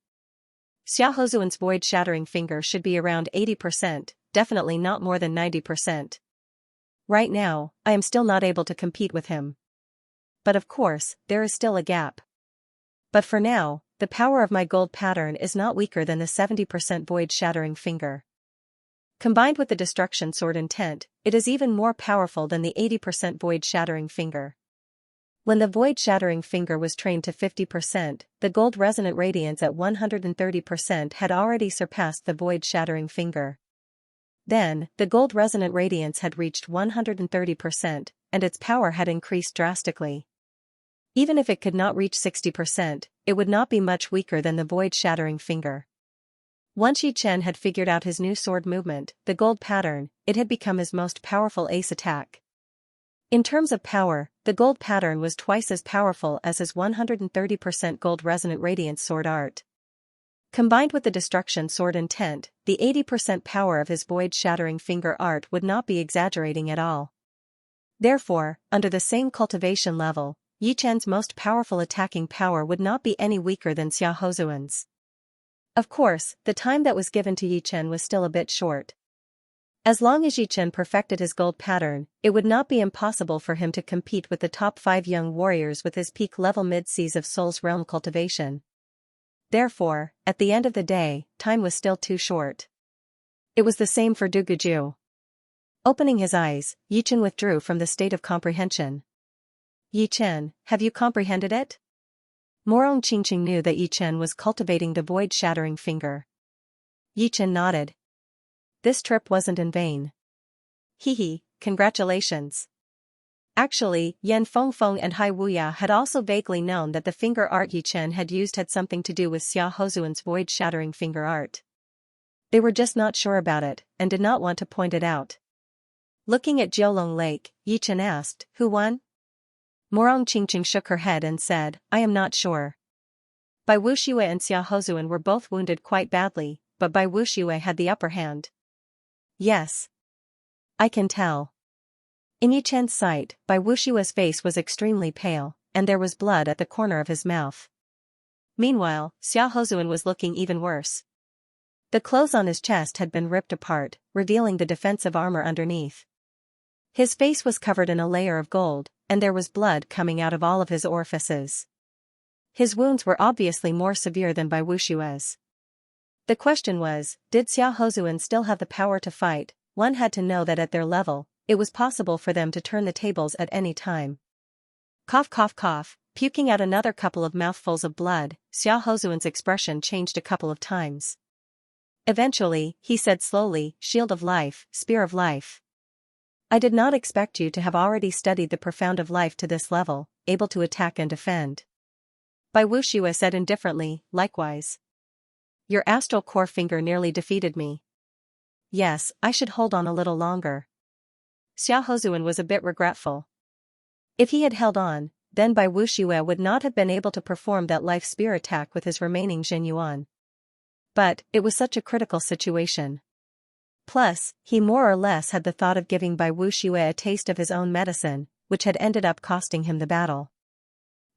Speaker 1: Xiao Hozuan's void-shattering finger should be around 80%, definitely not more than 90%. Right now, I am still not able to compete with him. But of course, there is still a gap. But for now, the power of my gold pattern is not weaker than the 70% void-shattering finger. Combined with the destruction sword intent, it is even more powerful than the 80% void-shattering finger. When the void-shattering finger was trained to 50%, the gold resonant radiance at 130% had already surpassed the void-shattering finger. Then, the gold resonant radiance had reached 130%, and its power had increased drastically. Even if it could not reach 60%, it would not be much weaker than the void-shattering finger. Once Yi Chen had figured out his new sword movement, the gold pattern, it had become his most powerful ace attack. In terms of power, the gold pattern was twice as powerful as his 130% gold resonant radiance sword art. Combined with the destruction sword intent, the 80% power of his void-shattering finger art would not be exaggerating at all. Therefore, under the same cultivation level, Yi Chen's most powerful attacking power would not be any weaker than Xiao Hozuan's. Of course, the time that was given to Yi Chen was still a bit short. As long as Yi Chen perfected his gold pattern, it would not be impossible for him to compete with the top 5 young warriors with his peak level mid-seas of Soul's Realm cultivation. Therefore, at the end of the day, time was still too short. It was the same for Du Guju. Opening his eyes, Yi Chen withdrew from the state of comprehension. Yi Chen, have you comprehended it? Murong Qingqing knew that Yi Chen was cultivating the void-shattering finger. Yi Chen nodded. This trip wasn't in vain. Hehe, congratulations. Actually, Yan Fengfeng and Hai Wuya had also vaguely known that the finger art Yi Chen had used had something to do with Xiao Hozuan's void-shattering finger art. They were just not sure about it, and did not want to point it out. Looking at Jiulong Lake, Yi Chen asked, who won? Murong Qingqing shook her head and said, I am not sure. Bai Wuxiwei and Xiao Hozuan were both wounded quite badly, but Bai Wuxiwei had the upper hand. Yes. I can tell. In Yi Chen's sight, Bai Wuxiwei's face was extremely pale, and there was blood at the corner of his mouth. Meanwhile, Xiao Hozuan was looking even worse. The clothes on his chest had been ripped apart, revealing the defensive armor underneath. His face was covered in a layer of gold, and there was blood coming out of all of his orifices. His wounds were obviously more severe than Bai Wuxiwei's. The question was, did Xiao Hozuan still have the power to fight? One had to know that at their level, it was possible for them to turn the tables at any time. Cough cough cough, puking out another couple of mouthfuls of blood, Xiao Hozuan's expression changed a couple of times. Eventually, he said slowly, Shield of Life, Spear of Life. I did not expect you to have already studied the profound of life to this level, able to attack and defend. Bai Wuxue said indifferently, likewise. Your astral core finger nearly defeated me. Yes, I should hold on a little longer. Xiao Hozuan was a bit regretful. If he had held on, then Bai Wuxue would not have been able to perform that life spear attack with his remaining Jin Yuan. But, it was such a critical situation. Plus, he more or less had the thought of giving Bai Wuxue a taste of his own medicine, which had ended up costing him the battle.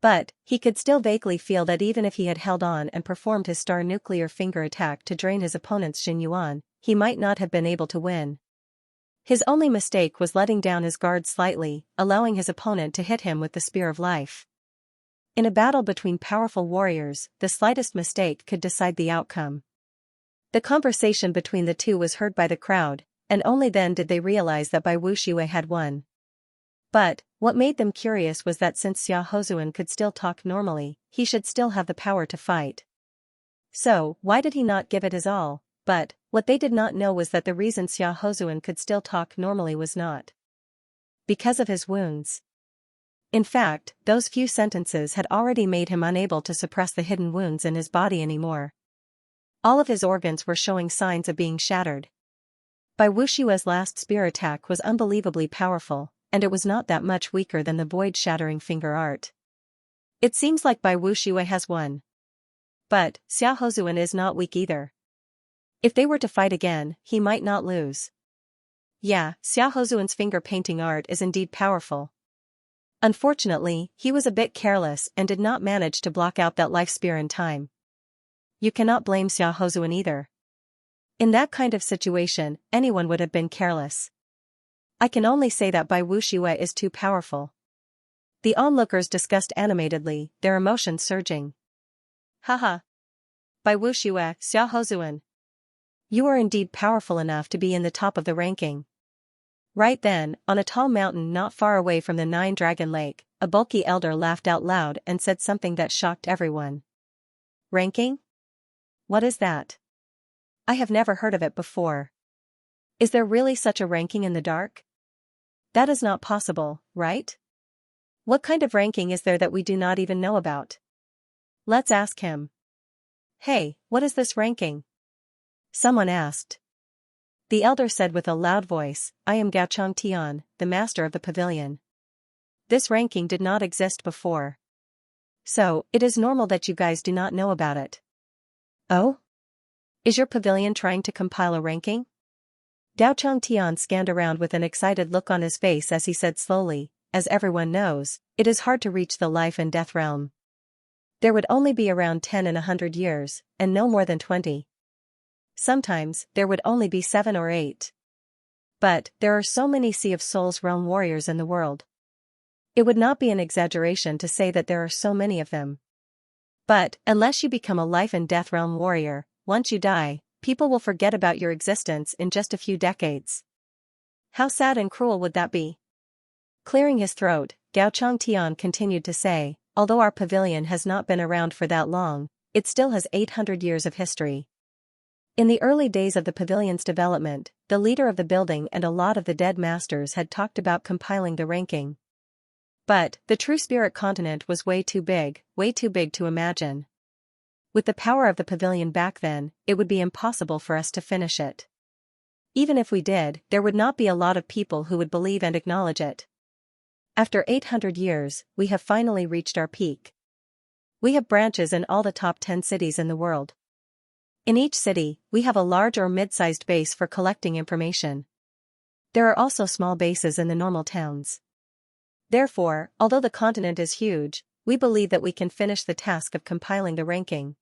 Speaker 1: But, he could still vaguely feel that even if he had held on and performed his star nuclear finger attack to drain his opponent's Jin Yuan, he might not have been able to win. His only mistake was letting down his guard slightly, allowing his opponent to hit him with the spear of life. In a battle between powerful warriors, the slightest mistake could decide the outcome. The conversation between the two was heard by the crowd, and only then did they realize that Bai Wuxue had won. But, what made them curious was that since Xiao Hozuan could still talk normally, he should still have the power to fight. So, why did he not give it his all? But, what they did not know was that the reason Xiao Hozuan could still talk normally was not because of his wounds. In fact, those few sentences had already made him unable to suppress the hidden wounds in his body anymore. All of his organs were showing signs of being shattered. Bai Wuxue's last spear attack was unbelievably powerful, and it was not that much weaker than the void-shattering finger art. It seems like Bai Wuxue has won. But, Xiao Hozuan is not weak either. If they were to fight again, he might not lose. Yeah, Xiao Hozuan's finger painting art is indeed powerful. Unfortunately, he was a bit careless and did not manage to block out that life spear in time. You cannot blame Xiao Hozuan either. In that kind of situation, anyone would have been careless. I can only say that Bai Wuxue is too powerful. The onlookers discussed animatedly, their emotions surging. Haha. Bai Wuxue, Xiao Hozuan. You are indeed powerful enough to be in the top of the ranking. Right then, on a tall mountain not far away from the Nine-Dragon Lake, a bulky elder laughed out loud and said something that shocked everyone. Ranking? What is that? I have never heard of it before. Is there really such a ranking in the dark? That is not possible, right? What kind of ranking is there that we do not even know about? Let's ask him. Hey, what is this ranking? Someone asked. The elder said with a loud voice, I am Gaochang Tian, the master of the pavilion. This ranking did not exist before. So, it is normal that you guys do not know about it. Oh? Is your pavilion trying to compile a ranking? Gaochang Tian scanned around with an excited look on his face as he said slowly, as everyone knows, it is hard to reach the life and death realm. There would only be around 10 in 100 years, and no more than 20. Sometimes, there would only be 7 or 8. But, there are so many Sea of Souls realm warriors in the world. It would not be an exaggeration to say that there are so many of them. But, unless you become a life and death realm warrior, once you die, people will forget about your existence in just a few decades. How sad and cruel would that be? Clearing his throat, Gaochang Tian continued to say, although our pavilion has not been around for that long, it still has 800 years of history. In the early days of the pavilion's development, the leader of the building and a lot of the dead masters had talked about compiling the ranking. But, the true spirit continent was way too big to imagine. With the power of the pavilion back then, it would be impossible for us to finish it. Even if we did, there would not be a lot of people who would believe and acknowledge it. After 800 years, we have finally reached our peak. We have branches in all the top 10 cities in the world. In each city, we have a large or mid-sized base for collecting information. There are also small bases in the normal towns. Therefore, although the continent is huge, we believe that we can finish the task of compiling the ranking.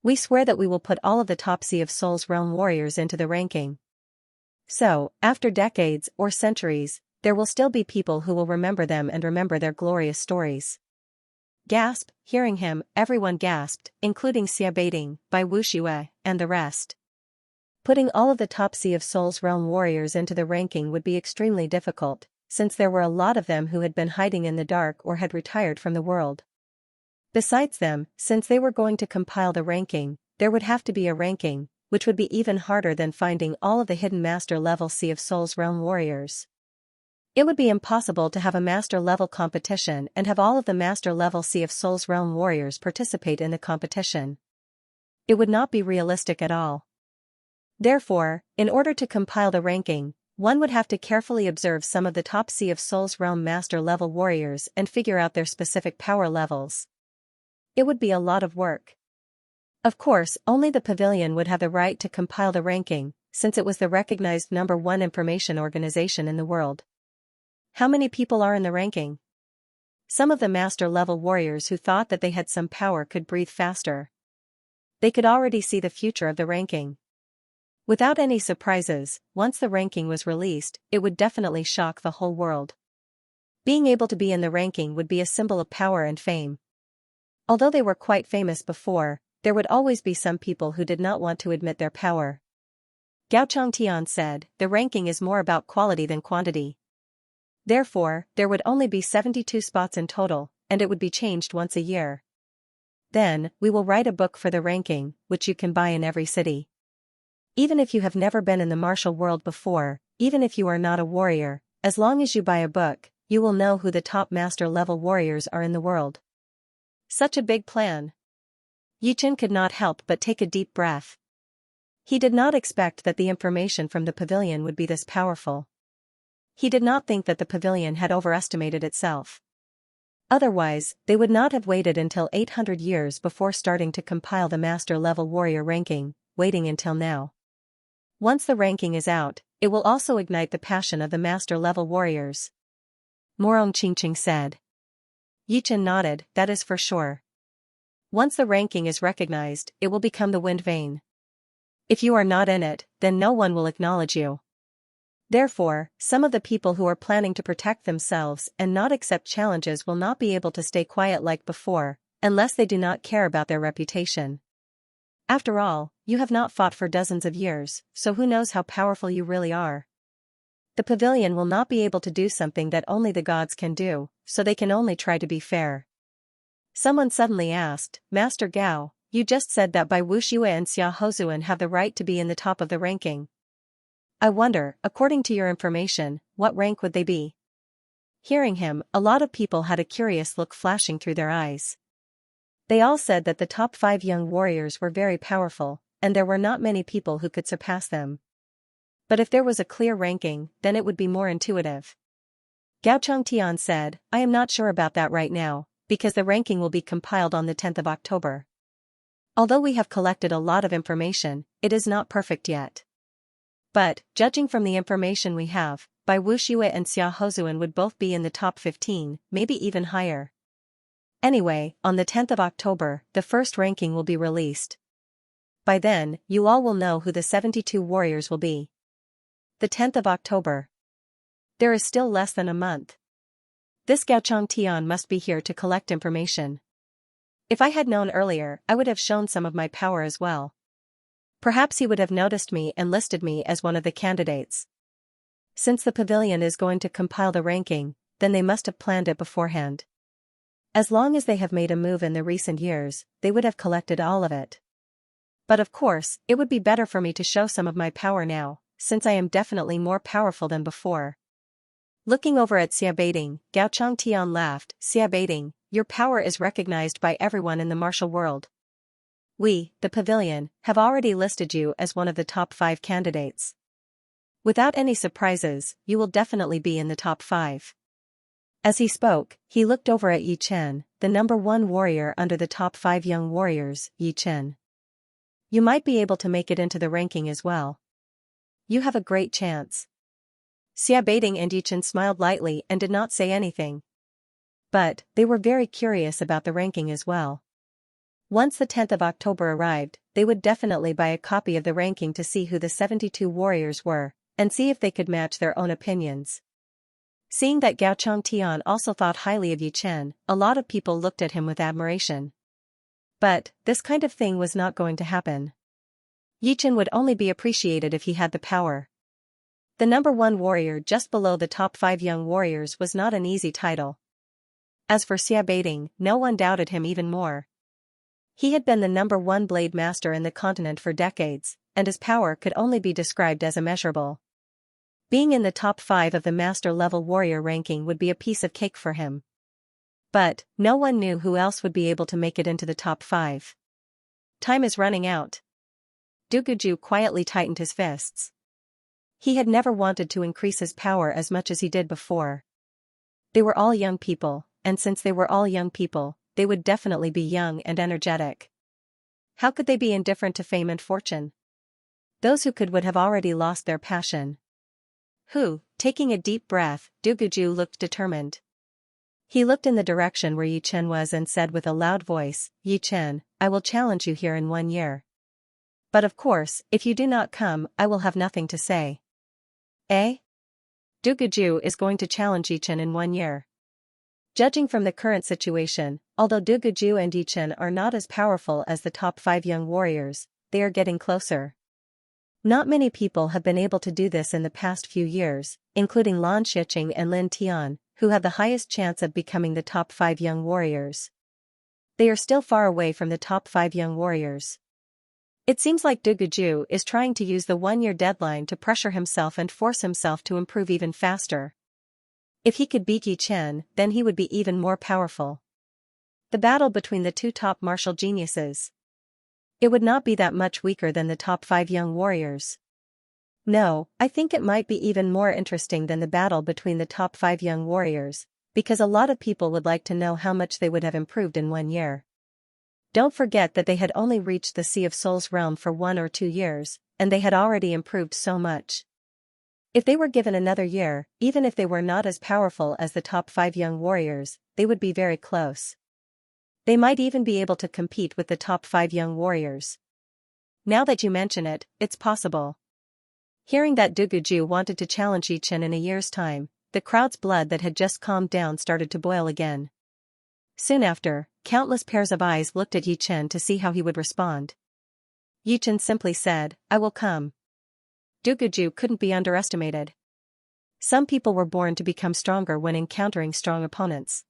Speaker 1: We swear that we will put all of the top Sea of Souls realm warriors into the ranking. So, after decades or centuries, there will still be people who will remember them and remember their glorious stories. Gasp, hearing him, everyone gasped, including Xia Baiting, Bai Wuxue, and the rest. Putting all of the top Sea of Souls realm warriors into the ranking would be extremely difficult, since there were a lot of them who had been hiding in the dark or had retired from the world. Besides them, since they were going to compile the ranking, there would have to be a ranking, which would be even harder than finding all of the hidden master level Sea of Souls realm warriors. It would be impossible to have a master-level competition and have all of the master-level Sea of Souls realm warriors participate in the competition. It would not be realistic at all. Therefore, in order to compile the ranking, one would have to carefully observe some of the top Sea of Souls realm master-level warriors and figure out their specific power levels. It would be a lot of work. Of course, only the pavilion would have the right to compile the ranking, since it was the recognized #1 information organization in the world. How many people are in the ranking? Some of the master-level warriors who thought that they had some power could breathe faster. They could already see the future of the ranking. Without any surprises, once the ranking was released, it would definitely shock the whole world. Being able to be in the ranking would be a symbol of power and fame. Although they were quite famous before, there would always be some people who did not want to admit their power. Gao Changtian said, "The ranking is more about quality than quantity. Therefore, there would only be 72 spots in total, and it would be changed once a year. Then, we will write a book for the ranking, which you can buy in every city. Even if you have never been in the martial world before, even if you are not a warrior, as long as you buy a book, you will know who the top master-level warriors are in the world." Such a big plan. Yichen could not help but take a deep breath. He did not expect that the information from the pavilion would be this powerful. He did not think that the pavilion had overestimated itself. Otherwise, they would not have waited until 800 years before starting to compile the master-level warrior ranking, waiting until now. Once the ranking is out, it will also ignite the passion of the master-level warriors. Morong Qingqing said. Yichen nodded, "That is for sure. Once the ranking is recognized, it will become the wind vane. If you are not in it, then no one will acknowledge you. Therefore, some of the people who are planning to protect themselves and not accept challenges will not be able to stay quiet like before, unless they do not care about their reputation. After all, you have not fought for dozens of years, so who knows how powerful you really are. The pavilion will not be able to do something that only the gods can do, so they can only try to be fair." Someone suddenly asked, "Master Gao, you just said that Bai Wuxue and Xia Hozuan have the right to be in the top of the ranking. I wonder, according to your information, what rank would they be?" Hearing him, a lot of people had a curious look flashing through their eyes. They all said that the top 5 young warriors were very powerful, and there were not many people who could surpass them. But if there was a clear ranking, then it would be more intuitive. Gao Changtian said, "I am not sure about that right now, because the ranking will be compiled on the 10th of October. Although we have collected a lot of information, it is not perfect yet. But, judging from the information we have, Bai Wuxue and Xia Hozuan would both be in the top 15, maybe even higher. Anyway, on the 10th of October, the first ranking will be released. By then, you all will know who the 72 warriors will be." The 10th of October. There is still less than a month. This Gao Changtian must be here to collect information. If I had known earlier, I would have shown some of my power as well. Perhaps he would have noticed me and listed me as one of the candidates. Since the pavilion is going to compile the ranking, then they must have planned it beforehand. As long as they have made a move in the recent years, they would have collected all of it. But of course, it would be better for me to show some of my power now, since I am definitely more powerful than before. Looking over at Xia Beiting, Gao Changtian laughed, "Xia Beiting, your power is recognized by everyone in the martial world. We, the pavilion, have already listed you as one of the top 5 candidates. Without any surprises, you will definitely be in the top 5. As he spoke, he looked over at Yi Chen, the #1 warrior under the top 5 young warriors, Yi Chen. "You might be able to make it into the ranking as well. You have a great chance." Xia Beiting and Yi Chen smiled lightly and did not say anything. But, they were very curious about the ranking as well. Once the 10th of October arrived, they would definitely buy a copy of the ranking to see who the 72 warriors were, and see if they could match their own opinions. Seeing that Gao Changtian also thought highly of Yi Chen, a lot of people looked at him with admiration. But, this kind of thing was not going to happen. Yi Chen would only be appreciated if he had the power. The #1 warrior just below the top 5 young warriors was not an easy title. As for Xia Beiting, no one doubted him even more. He had been the #1 blade master in the continent for decades, and his power could only be described as immeasurable. Being in the top 5 of the master-level warrior ranking would be a piece of cake for him. But, no one knew who else would be able to make it into the top 5. Time is running out. Duguju quietly tightened his fists. He had never wanted to increase his power as much as he did before. They were all young people, and since they were all young people, they would definitely be young and energetic. How could they be indifferent to fame and fortune? Those who could would have already lost their passion. Taking a deep breath, Duguju looked determined. He looked in the direction where Yi Chen was and said with a loud voice, "Yi Chen, I will challenge you here in 1 year. But of course, if you do not come, I will have nothing to say." Eh? Duguju is going to challenge Yi Chen in 1 year. Judging from the current situation, although Duguju and Yi Chen are not as powerful as the top 5 young warriors, they are getting closer. Not many people have been able to do this in the past few years, including Lan Shiqing and Lin Tian, who have the highest chance of becoming the top 5 young warriors. They are still far away from the top 5 young warriors. It seems like Duguju is trying to use the 1-year deadline to pressure himself and force himself to improve even faster. If he could beat Yi Chen, then he would be even more powerful. The battle between the 2 top martial geniuses. It would not be that much weaker than the top 5 young warriors. No, I think it might be even more interesting than the battle between the top 5 young warriors, because a lot of people would like to know how much they would have improved in 1 year. Don't forget that they had only reached the Sea of Souls realm for 1 or 2 years, and they had already improved so much. If they were given another year, even if they were not as powerful as the top 5 young warriors, they would be very close. They might even be able to compete with the top 5 young warriors. Now that you mention it, it's possible. Hearing that Duguju wanted to challenge Yi Chen in a year's time, the crowd's blood that had just calmed down started to boil again. Soon after, countless pairs of eyes looked at Yi Chen to see how he would respond. Yi Chen simply said, "I will come." Duguju couldn't be underestimated. Some people were born to become stronger when encountering strong opponents.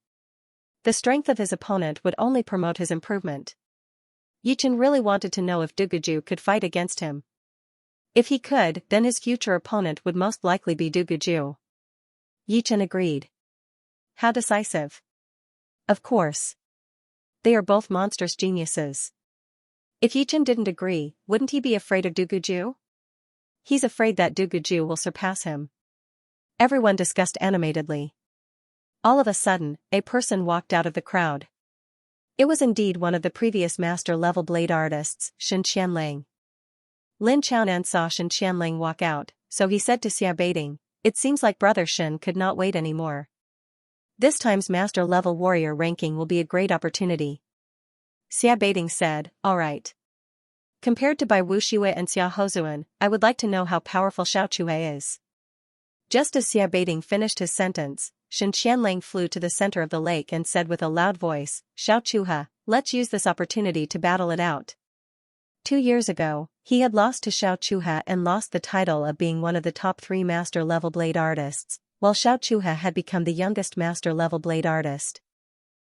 Speaker 1: The strength of his opponent would only promote his improvement. Yi Chen really wanted to know if Duguju could fight against him. If he could, then his future opponent would most likely be Duguju. Yi Chen agreed. How decisive. Of course. They are both monstrous geniuses. If Yi Chen didn't agree, wouldn't he be afraid of Duguju? He's afraid that Duguju will surpass him. Everyone discussed animatedly. All of a sudden, a person walked out of the crowd. It was indeed one of the previous master-level blade artists, Xianxia. Lin Chaonan saw Xianxia walk out, so he said to Xia Baiting, "It seems like Brother Shen could not wait anymore. This time's master-level warrior ranking will be a great opportunity." Xia Baiting said, "All right. Compared to Bai Wuxue and Xia Hozuan, I would like to know how powerful Xiaochuhe is." Just as Xia Baiting finished his sentence, Xianxia flew to the center of the lake and said with a loud voice, "Xiaochuhe, let's use this opportunity to battle it out." 2 years ago, he had lost to Xiaochuhe and lost the title of being one of the top 3 master-level blade artists, while Xiaochuhe had become the youngest master-level blade artist.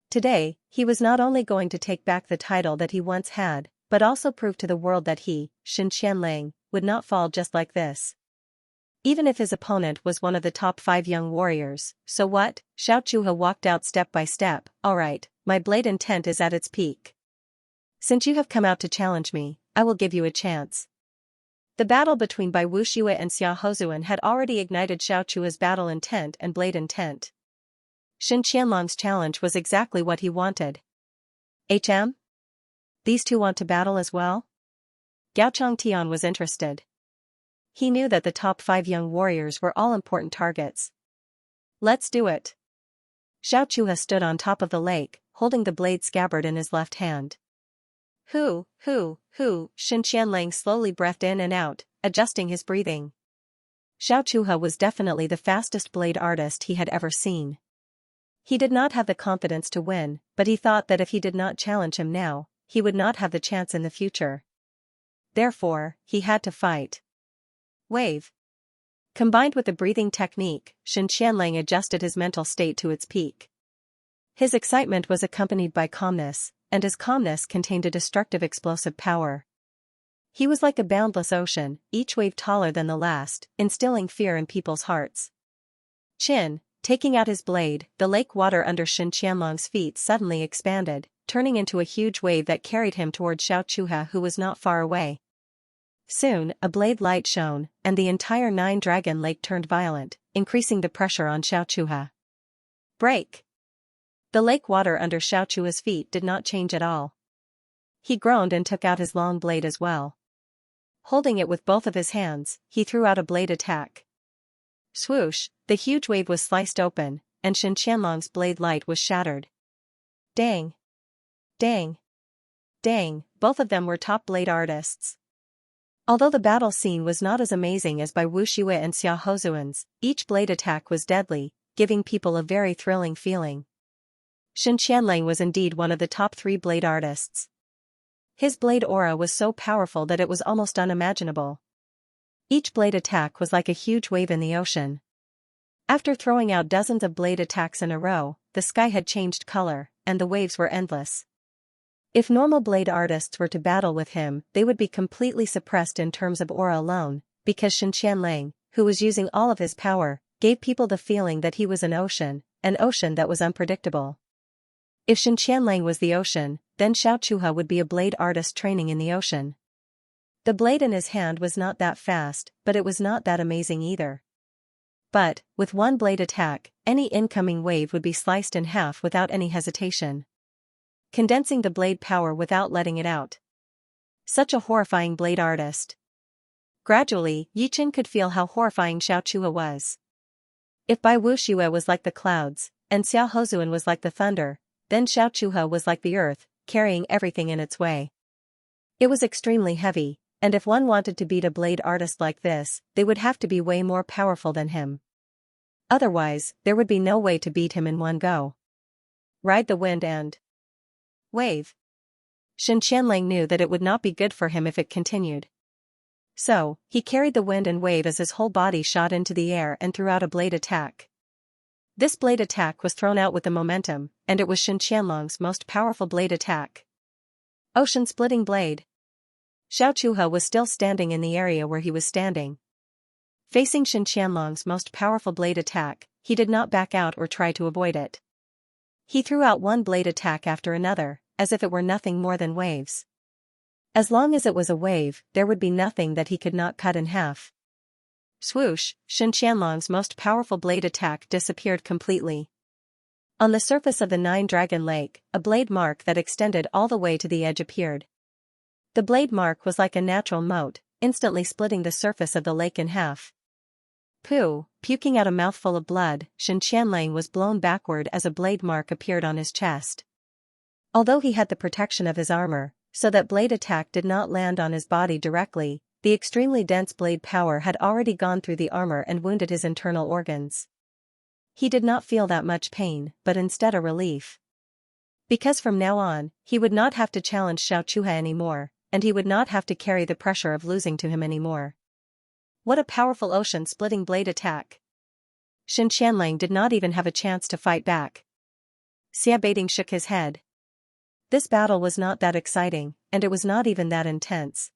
Speaker 1: Today, he was not only going to take back the title that he once had, but also prove to the world that he, Xianxia, would not fall just like this. Even if his opponent was one of the top 5 young warriors, so what? Xiaochuhe walked out step by step. "All right, my blade intent is at its peak. Since you have come out to challenge me, I will give you a chance." The battle between Bai Wuxue and Xia Hozuan had already ignited Xiaochuhe's battle intent and blade intent. Xianxianlong's challenge was exactly what he wanted. These two want to battle as well? Gaochang Tian was interested. He knew that the top 5 young warriors were all important targets. "Let's do it." Xiaochuhe stood on top of the lake, holding the blade scabbard in his left hand. Xianxianlang slowly breathed in and out, adjusting his breathing. Xiaochuhe was definitely the fastest blade artist he had ever seen. He did not have the confidence to win, but he thought that if he did not challenge him now, he would not have the chance in the future. Therefore, he had to fight. Wave. Combined with the breathing technique, Xianxianlang adjusted his mental state to its peak. His excitement was accompanied by calmness, and his calmness contained a destructive explosive power. He was like a boundless ocean, each wave taller than the last, instilling fear in people's hearts. Chin, taking out his blade, the lake water under Xianxia's feet suddenly expanded, turning into a huge wave that carried him toward Xiaochuha, who was not far away. Soon, a blade light shone, and the entire nine-dragon lake turned violent, increasing the pressure on Xiaochuha. Break! The lake water under Xiaochua's feet did not change at all. He groaned and took out his long blade as well. Holding it with both of his hands, he threw out a blade attack. Swoosh, the huge wave was sliced open, and Xianxia's blade light was shattered. Dang! Dang! Dang, both of them were top blade artists. Although the battle scene was not as amazing as by Wu Shue and Xia Hozuan's, each blade attack was deadly, giving people a very thrilling feeling. Xianxian was indeed one of the top 3 blade artists. His blade aura was so powerful that it was almost unimaginable. Each blade attack was like a huge wave in the ocean. After throwing out dozens of blade attacks in a row, the sky had changed color, and the waves were endless. If normal blade artists were to battle with him, they would be completely suppressed in terms of aura alone, because Xianxian, who was using all of his power, gave people the feeling that he was an ocean that was unpredictable. If Xianxian was the ocean, then Xiaochuha would be a blade artist training in the ocean. The blade in his hand was not that fast, but it was not that amazing either. But, with one blade attack, any incoming wave would be sliced in half without any hesitation, condensing the blade power without letting it out. Such a horrifying blade artist. Gradually, Yichen could feel how horrifying Xiaochuha was. If Bai Wuxue was like the clouds, and Xia Hozuan was like the thunder, then Xiaochuha was like the earth, carrying everything in its way. It was extremely heavy, and if one wanted to beat a blade artist like this, they would have to be way more powerful than him. Otherwise, there would be no way to beat him in one go. Ride the wind and wave. Xianxian knew that it would not be good for him if it continued. So, he carried the wind and wave as his whole body shot into the air and threw out a blade attack. This blade attack was thrown out with the momentum, and it was Xianxian's most powerful blade attack. Ocean-splitting blade. Xiaochuha was still standing in the area where he was standing. Facing Xianxian's most powerful blade attack, he did not back out or try to avoid it. He threw out one blade attack after another, as if it were nothing more than waves. As long as it was a wave, there would be nothing that he could not cut in half. Swoosh, Xianxian's most powerful blade attack disappeared completely. On the surface of the Nine-Dragon Lake, a blade mark that extended all the way to the edge appeared. The blade mark was like a natural moat, instantly splitting the surface of the lake in half. Puking out a mouthful of blood, Xianxian was blown backward as a blade mark appeared on his chest. Although he had the protection of his armor, so that blade attack did not land on his body directly, the extremely dense blade power had already gone through the armor and wounded his internal organs. He did not feel that much pain, but instead a relief. Because from now on, he would not have to challenge Xiaochuha anymore, and he would not have to carry the pressure of losing to him anymore. What a powerful ocean-splitting blade attack! Xianxian did not even have a chance to fight back. Xia Baiting shook his head. This battle was not that exciting, and it was not even that intense.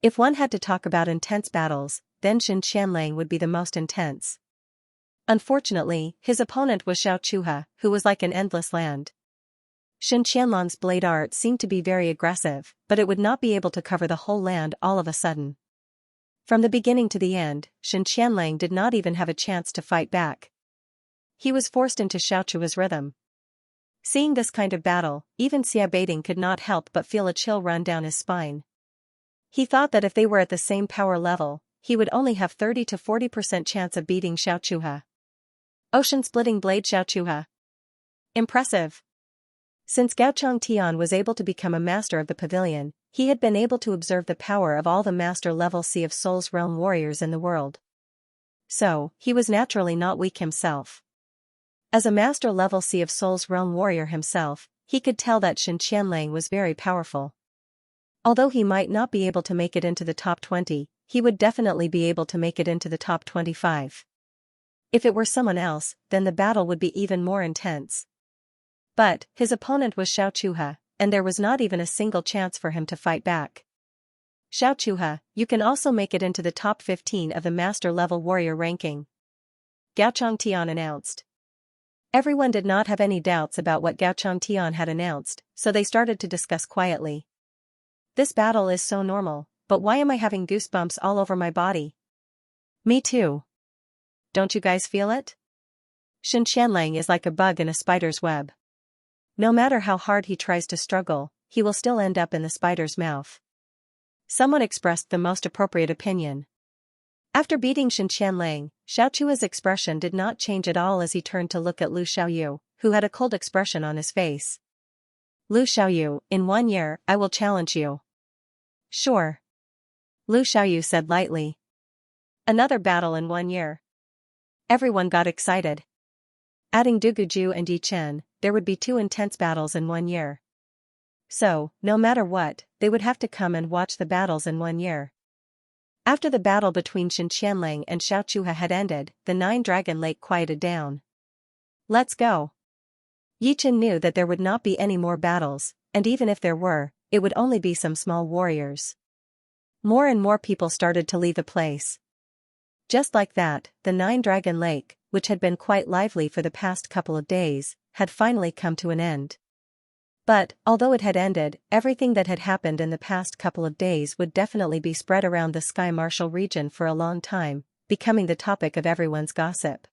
Speaker 1: If one had to talk about intense battles, then Xianxian would be the most intense. Unfortunately, his opponent was Xiaochuha, who was like an endless land. Xianxian's blade art seemed to be very aggressive, but it would not be able to cover the whole land all of a sudden. From the beginning to the end, Xianxian did not even have a chance to fight back. He was forced into Xiaochua's rhythm. Seeing this kind of battle, even Xia Baiting could not help but feel a chill run down his spine. He thought that if they were at the same power level, he would only have 30 to 40% chance of beating Xiaochuha. Ocean-splitting blade Xiaochuha. Impressive. Since Gaochang Tian was able to become a master of the pavilion, he had been able to observe the power of all the master-level Sea of Souls realm warriors in the world. So, he was naturally not weak himself. As a master-level Sea of Souls realm warrior himself, he could tell that Xianxian was very powerful. Although he might not be able to make it into the top 20, he would definitely be able to make it into the top 25. If it were someone else, then the battle would be even more intense. But, his opponent was Xiaochuha, and there was not even a single chance for him to fight back. Xianxia, you can also make it into the top 15 of the master-level warrior ranking, Gao Changtian announced. Everyone did not have any doubts about what Gao Changtian had announced, so they started to discuss quietly. This battle is so normal, but why am I having goosebumps all over my body? Me too. Don't you guys feel it? Shen Qianlang is like a bug in a spider's web. No matter how hard he tries to struggle, he will still end up in the spider's mouth. Someone expressed the most appropriate opinion. After beating Shen Qianlang, Xiaochua's expression did not change at all as he turned to look at Lu Xiaoyu, who had a cold expression on his face. Lu Xiaoyu, in 1 year, I will challenge you. Sure. Lu Xiaoyu said lightly. Another battle in 1 year. Everyone got excited. Adding Duguju and Yi Chen, there would be 2 intense battles in 1 year. So, no matter what, they would have to come and watch the battles in 1 year. After the battle between Shen Qianlang and Xiaochua had ended, the 9-Dragon Lake quieted down. Let's go. Yi Chen knew that there would not be any more battles, and even if there were, it would only be some small warriors. More and more people started to leave the place. Just like that, the 9-Dragon Lake, which had been quite lively for the past couple of days, had finally come to an end. But, although it had ended, everything that had happened in the past couple of days would definitely be spread around the Sky Martial region for a long time, becoming the topic of everyone's gossip.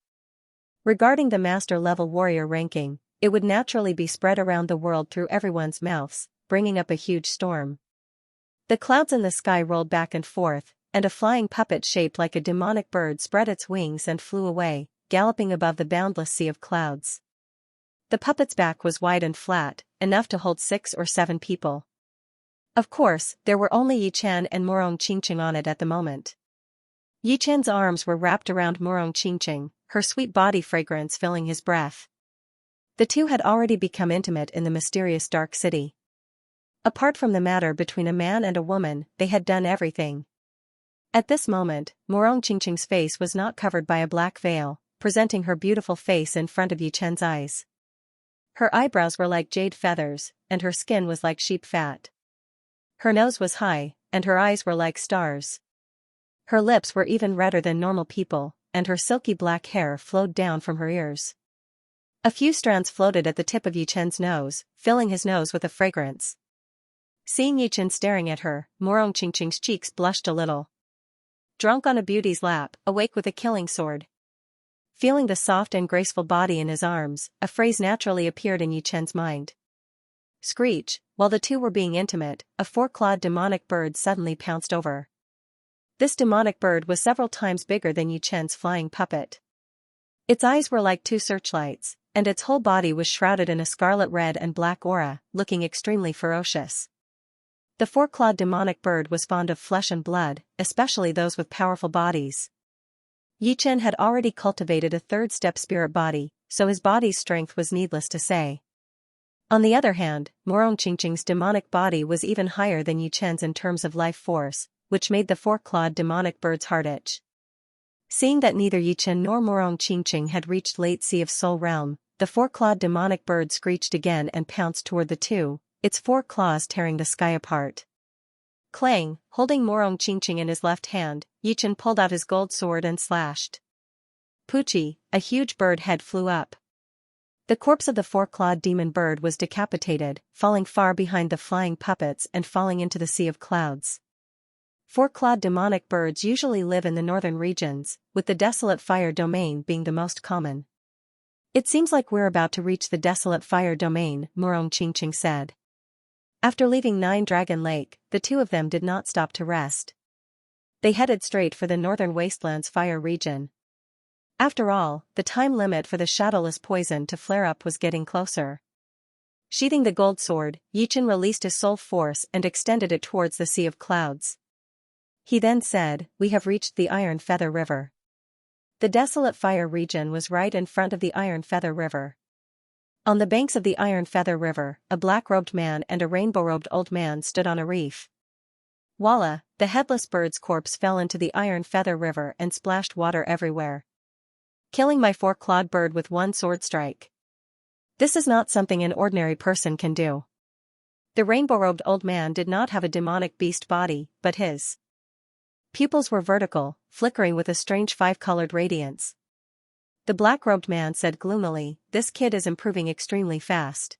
Speaker 1: Regarding the master-level warrior ranking, it would naturally be spread around the world through everyone's mouths, bringing up a huge storm. The clouds in the sky rolled back and forth, and a flying puppet shaped like a demonic bird spread its wings and flew away, galloping above the boundless sea of clouds. The puppet's back was wide and flat, enough to hold 6 or 7 people. Of course, there were only Yi Chen and Murong Qingqing on it at the moment. Yi Chen's arms were wrapped around Murong Qingqing, her sweet body fragrance filling his breath. The two had already become intimate in the mysterious dark city. Apart from the matter between a man and a woman, they had done everything. At this moment, Murong Qingqing's face was not covered by a black veil, presenting her beautiful face in front of Yi Chen's eyes. Her eyebrows were like jade feathers, and her skin was like sheep fat. Her nose was high, and her eyes were like stars. Her lips were even redder than normal people, and her silky black hair flowed down from her ears. A few strands floated at the tip of Yi Chen's nose, filling his nose with a fragrance. Seeing Yi Chen staring at her, Murong Qingqing's cheeks blushed a little. Drunk on a beauty's lap, awake with a killing sword. Feeling the soft and graceful body in his arms, a phrase naturally appeared in Yi Chen's mind. Screech, while the two were being intimate, a 4-clawed demonic bird suddenly pounced over. This demonic bird was several times bigger than Yi Chen's flying puppet. Its eyes were like 2 searchlights, and its whole body was shrouded in a scarlet red and black aura, looking extremely ferocious. The 4-clawed demonic bird was fond of flesh and blood, especially those with powerful bodies. Yi Chen had already cultivated a 3rd-step spirit body, so his body's strength was needless to say. On the other hand, Murong Qingqing's demonic body was even higher than Yi Chen's in terms of life force, which made the 4-clawed demonic bird's heart itch. Seeing that neither Yi Chen nor Murong Qingqing had reached late Sea of Soul Realm, the 4-clawed demonic bird screeched again and pounced toward the two, its 4 claws tearing the sky apart. Clang, holding Murong Qingqing in his left hand, Yi Chen pulled out his gold sword and slashed. Poochie, a huge bird head flew up. The corpse of the 4-clawed demon bird was decapitated, falling far behind the flying puppets and falling into the sea of clouds. 4-clawed demonic birds usually live in the northern regions, with the desolate fire domain being the most common. It seems like we're about to reach the desolate fire domain, Murong Qingqing said. After leaving 9-Dragon Lake, the two of them did not stop to rest. They headed straight for the northern wastelands fire region. After all, the time limit for the shadowless poison to flare up was getting closer. Sheathing the gold sword, Yi Chen released his soul force and extended it towards the sea of clouds. He then said, "We have reached the Iron Feather River." The desolate fire region was right in front of the Iron Feather River. On the banks of the Iron Feather River, a black-robed man and a rainbow-robed old man stood on a reef. Voila, the headless bird's corpse fell into the Iron Feather River and splashed water everywhere. Killing my 4-clawed bird with 1 sword strike. This is not something an ordinary person can do. The rainbow-robed old man did not have a demonic beast body, but his pupils were vertical, flickering with a strange five-colored radiance. The black-robed man said gloomily, "This kid is improving extremely fast.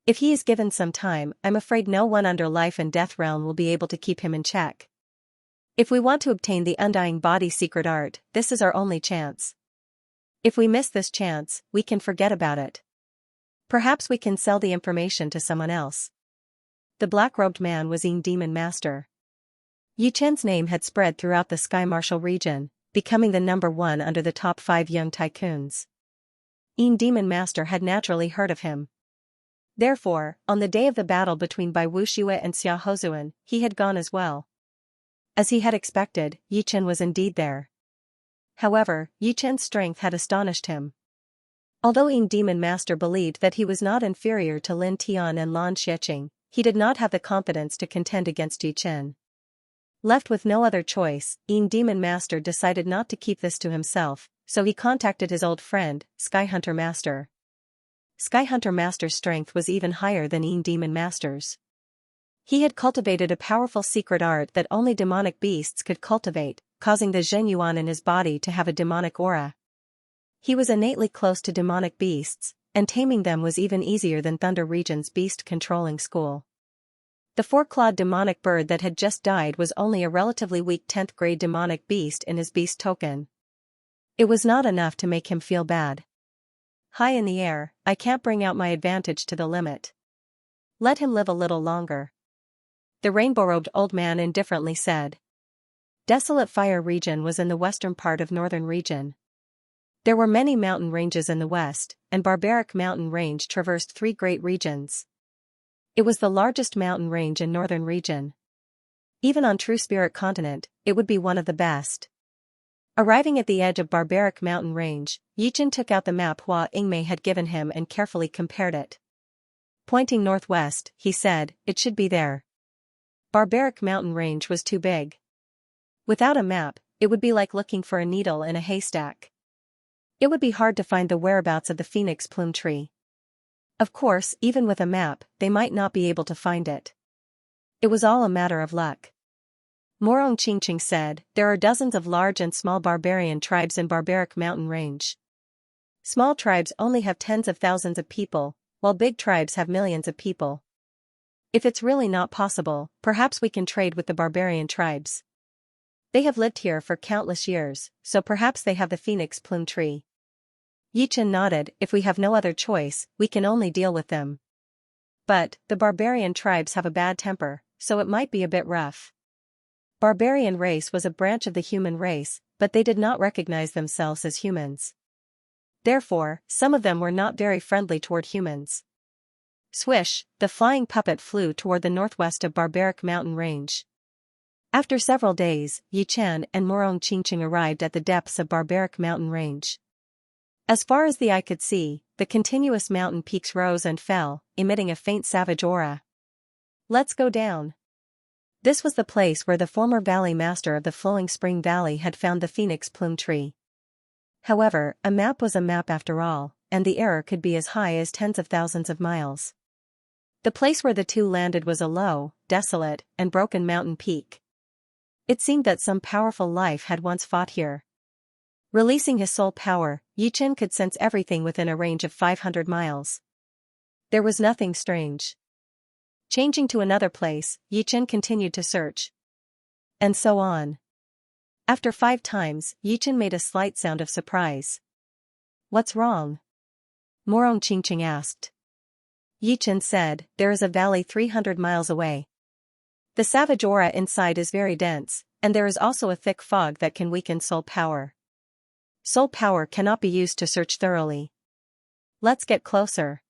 Speaker 1: If he is given some time, I'm afraid no one under life and death realm will be able to keep him in check. If we want to obtain the undying body secret art, this is our only chance. If we miss this chance, we can forget about it. Perhaps we can sell the information to someone else." The black-robed man was Demon Master. Yi Chen's name had spread throughout the Sky Martial region, becoming the number one under the top 5 young tycoons. Demon Master had naturally heard of him. Therefore, on the day of the battle between Bai Wuxue and Xia Hozuan, he had gone as well. As he had expected, Yi Chen was indeed there. However, Yi Chen's strength had astonished him. Although Demon Master believed that he was not inferior to Lin Tian and Lan Xieqing, he did not have the confidence to contend against Yi Chen. Left with no other choice, Demon Master decided not to keep this to himself, so he contacted his old friend, Sky Hunter Master. Sky Hunter Master's strength was even higher than Demon Master's. He had cultivated a powerful secret art that only demonic beasts could cultivate, causing the Zhen Yuan in his body to have a demonic aura. He was innately close to demonic beasts, and taming them was even easier than Thunder Region's beast-controlling school. The 4-clawed demonic bird that had just died was only a relatively weak 10th grade demonic beast in his beast token. It was not enough to make him feel bad. High in the air, I can't bring out my advantage to the limit. Let him live a little longer. The rainbow-robed old man indifferently said. Desolate Fire region was in the western part of Northern region. There were many mountain ranges in the west, and Barbaric Mountain Range traversed 3 great regions. It was the largest mountain range in Northern region. Even on True Spirit Continent, it would be one of the best. Arriving at the edge of Barbaric Mountain Range, Yi Chen took out the map Hua Yingmei had given him and carefully compared it. Pointing northwest, he said, "It should be there." Barbaric Mountain Range was too big. Without a map, it would be like looking for a needle in a haystack. It would be hard to find the whereabouts of the phoenix plume tree. Of course, even with a map, they might not be able to find it. It was all a matter of luck. Morong Qingqing said, "There are dozens of large and small barbarian tribes in Barbaric Mountain Range. Small tribes only have tens of thousands of people, while big tribes have millions of people. If it's really not possible, perhaps we can trade with the barbarian tribes. They have lived here for countless years, so perhaps they have the phoenix plume tree." Yi Chen nodded. "If we have no other choice, we can only deal with them. But, the barbarian tribes have a bad temper, so it might be a bit rough." Barbarian race was a branch of the human race, but they did not recognize themselves as humans. Therefore, some of them were not very friendly toward humans. Swish, the flying puppet flew toward the northwest of Barbaric Mountain Range. After several days, Yi Chen and Morong Qingqing arrived at the depths of Barbaric Mountain Range. As far as the eye could see, the continuous mountain peaks rose and fell, emitting a faint savage aura. "Let's go down." This was the place where the former valley master of the Flowing Spring Valley had found the phoenix plume tree. However, a map was a map after all, and the error could be as high as tens of thousands of miles. The place where the two landed was a low, desolate, and broken mountain peak. It seemed that some powerful life had once fought here. Releasing his soul power, Yi Chen could sense everything within a range of 500 miles. There was nothing strange. Changing to another place, Yi Chen continued to search. And so on. After 5 times, Yi Chen made a slight sound of surprise. "What's wrong?" Morong Qingqing asked. Yi Chen said, "There is a valley 300 miles away. The savage aura inside is very dense, and there is also a thick fog that can weaken soul power. Soul power cannot be used to search thoroughly. Let's get closer."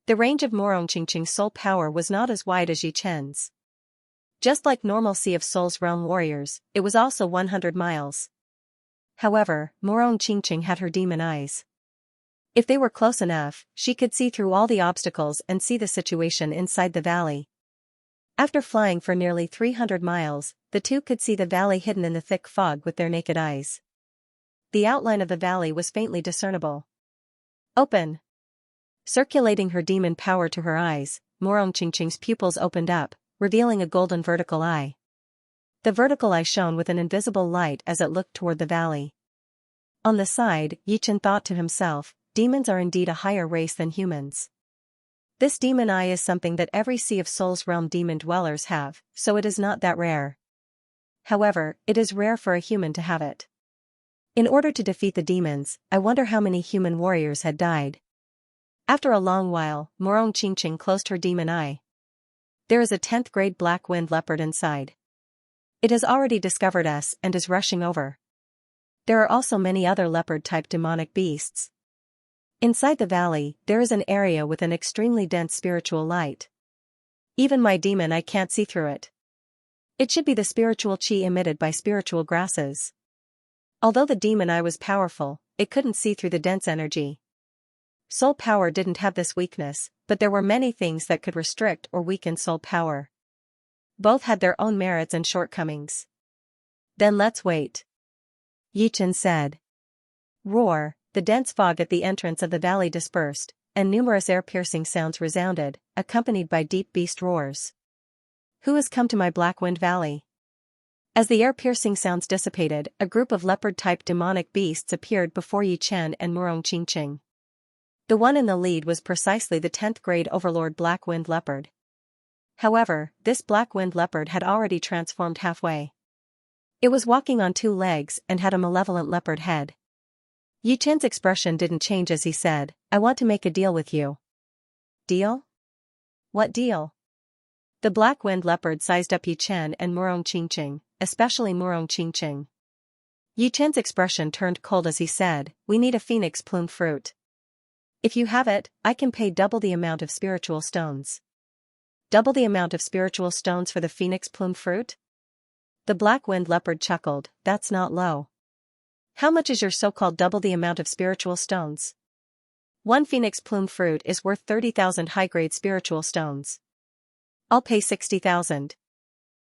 Speaker 1: The range of Morong Qingqing's soul power was not as wide as Yi Chen's. Just like normal Sea of Souls realm warriors, it was also 100 miles. However, Morong Qingqing had her demon eyes. If they were close enough, she could see through all the obstacles and see the situation inside the valley. After flying for nearly 300 miles, the two could see the valley hidden in the thick fog with their naked eyes. The outline of the valley was faintly discernible. "Open!" Circulating her demon power to her eyes, Qing's pupils opened up, revealing a golden vertical eye. The vertical eye shone with an invisible light as it looked toward the valley. On the side, Yichen thought to himself, demons are indeed a higher race than humans. This demon eye is something that every Sea of Souls realm demon dwellers have, so it is not that rare. However, it is rare for a human to have it. In order to defeat the demons, I wonder how many human warriors had died. After a long while, Qingqing closed her demon eye. There is a 10th grade black wind leopard inside. It has already discovered us and is rushing over. There are also many other leopard-type demonic beasts. Inside the valley, there is an area with an extremely dense spiritual light. Even my demon eye can't see through it. It should be the spiritual chi emitted by spiritual grasses. Although the demon eye was powerful, it couldn't see through the dense energy. Soul power didn't have this weakness, but there were many things that could restrict or weaken soul power. Both had their own merits and shortcomings. Then let's wait. Yichen said. Roar, the dense fog at the entrance of the valley dispersed, and numerous air-piercing sounds resounded, accompanied by deep beast roars. Who has come to my Black Wind Valley? As the air-piercing sounds dissipated, a group of leopard-type demonic beasts appeared before Yichen and Qingqing. The one in the lead was precisely the 10th grade overlord Black Wind Leopard. However, this Black Wind Leopard had already transformed halfway. It was walking on 2 legs and had a malevolent leopard head. Yichen's expression didn't change as he said, I want to make a deal with you. Deal? What deal? The Black Wind Leopard sized up Yichen and Qingqing, especially Qingqing. Yichen's expression turned cold as he said, we need a phoenix plume fruit. If you have it, I can pay double the amount of spiritual stones. Double the amount of spiritual stones for the phoenix plume fruit? The Black Wind Leopard chuckled, that's not low. How much is your so-called double the amount of spiritual stones? 1 phoenix plume fruit is worth 30,000 high-grade spiritual stones. I'll pay 60,000.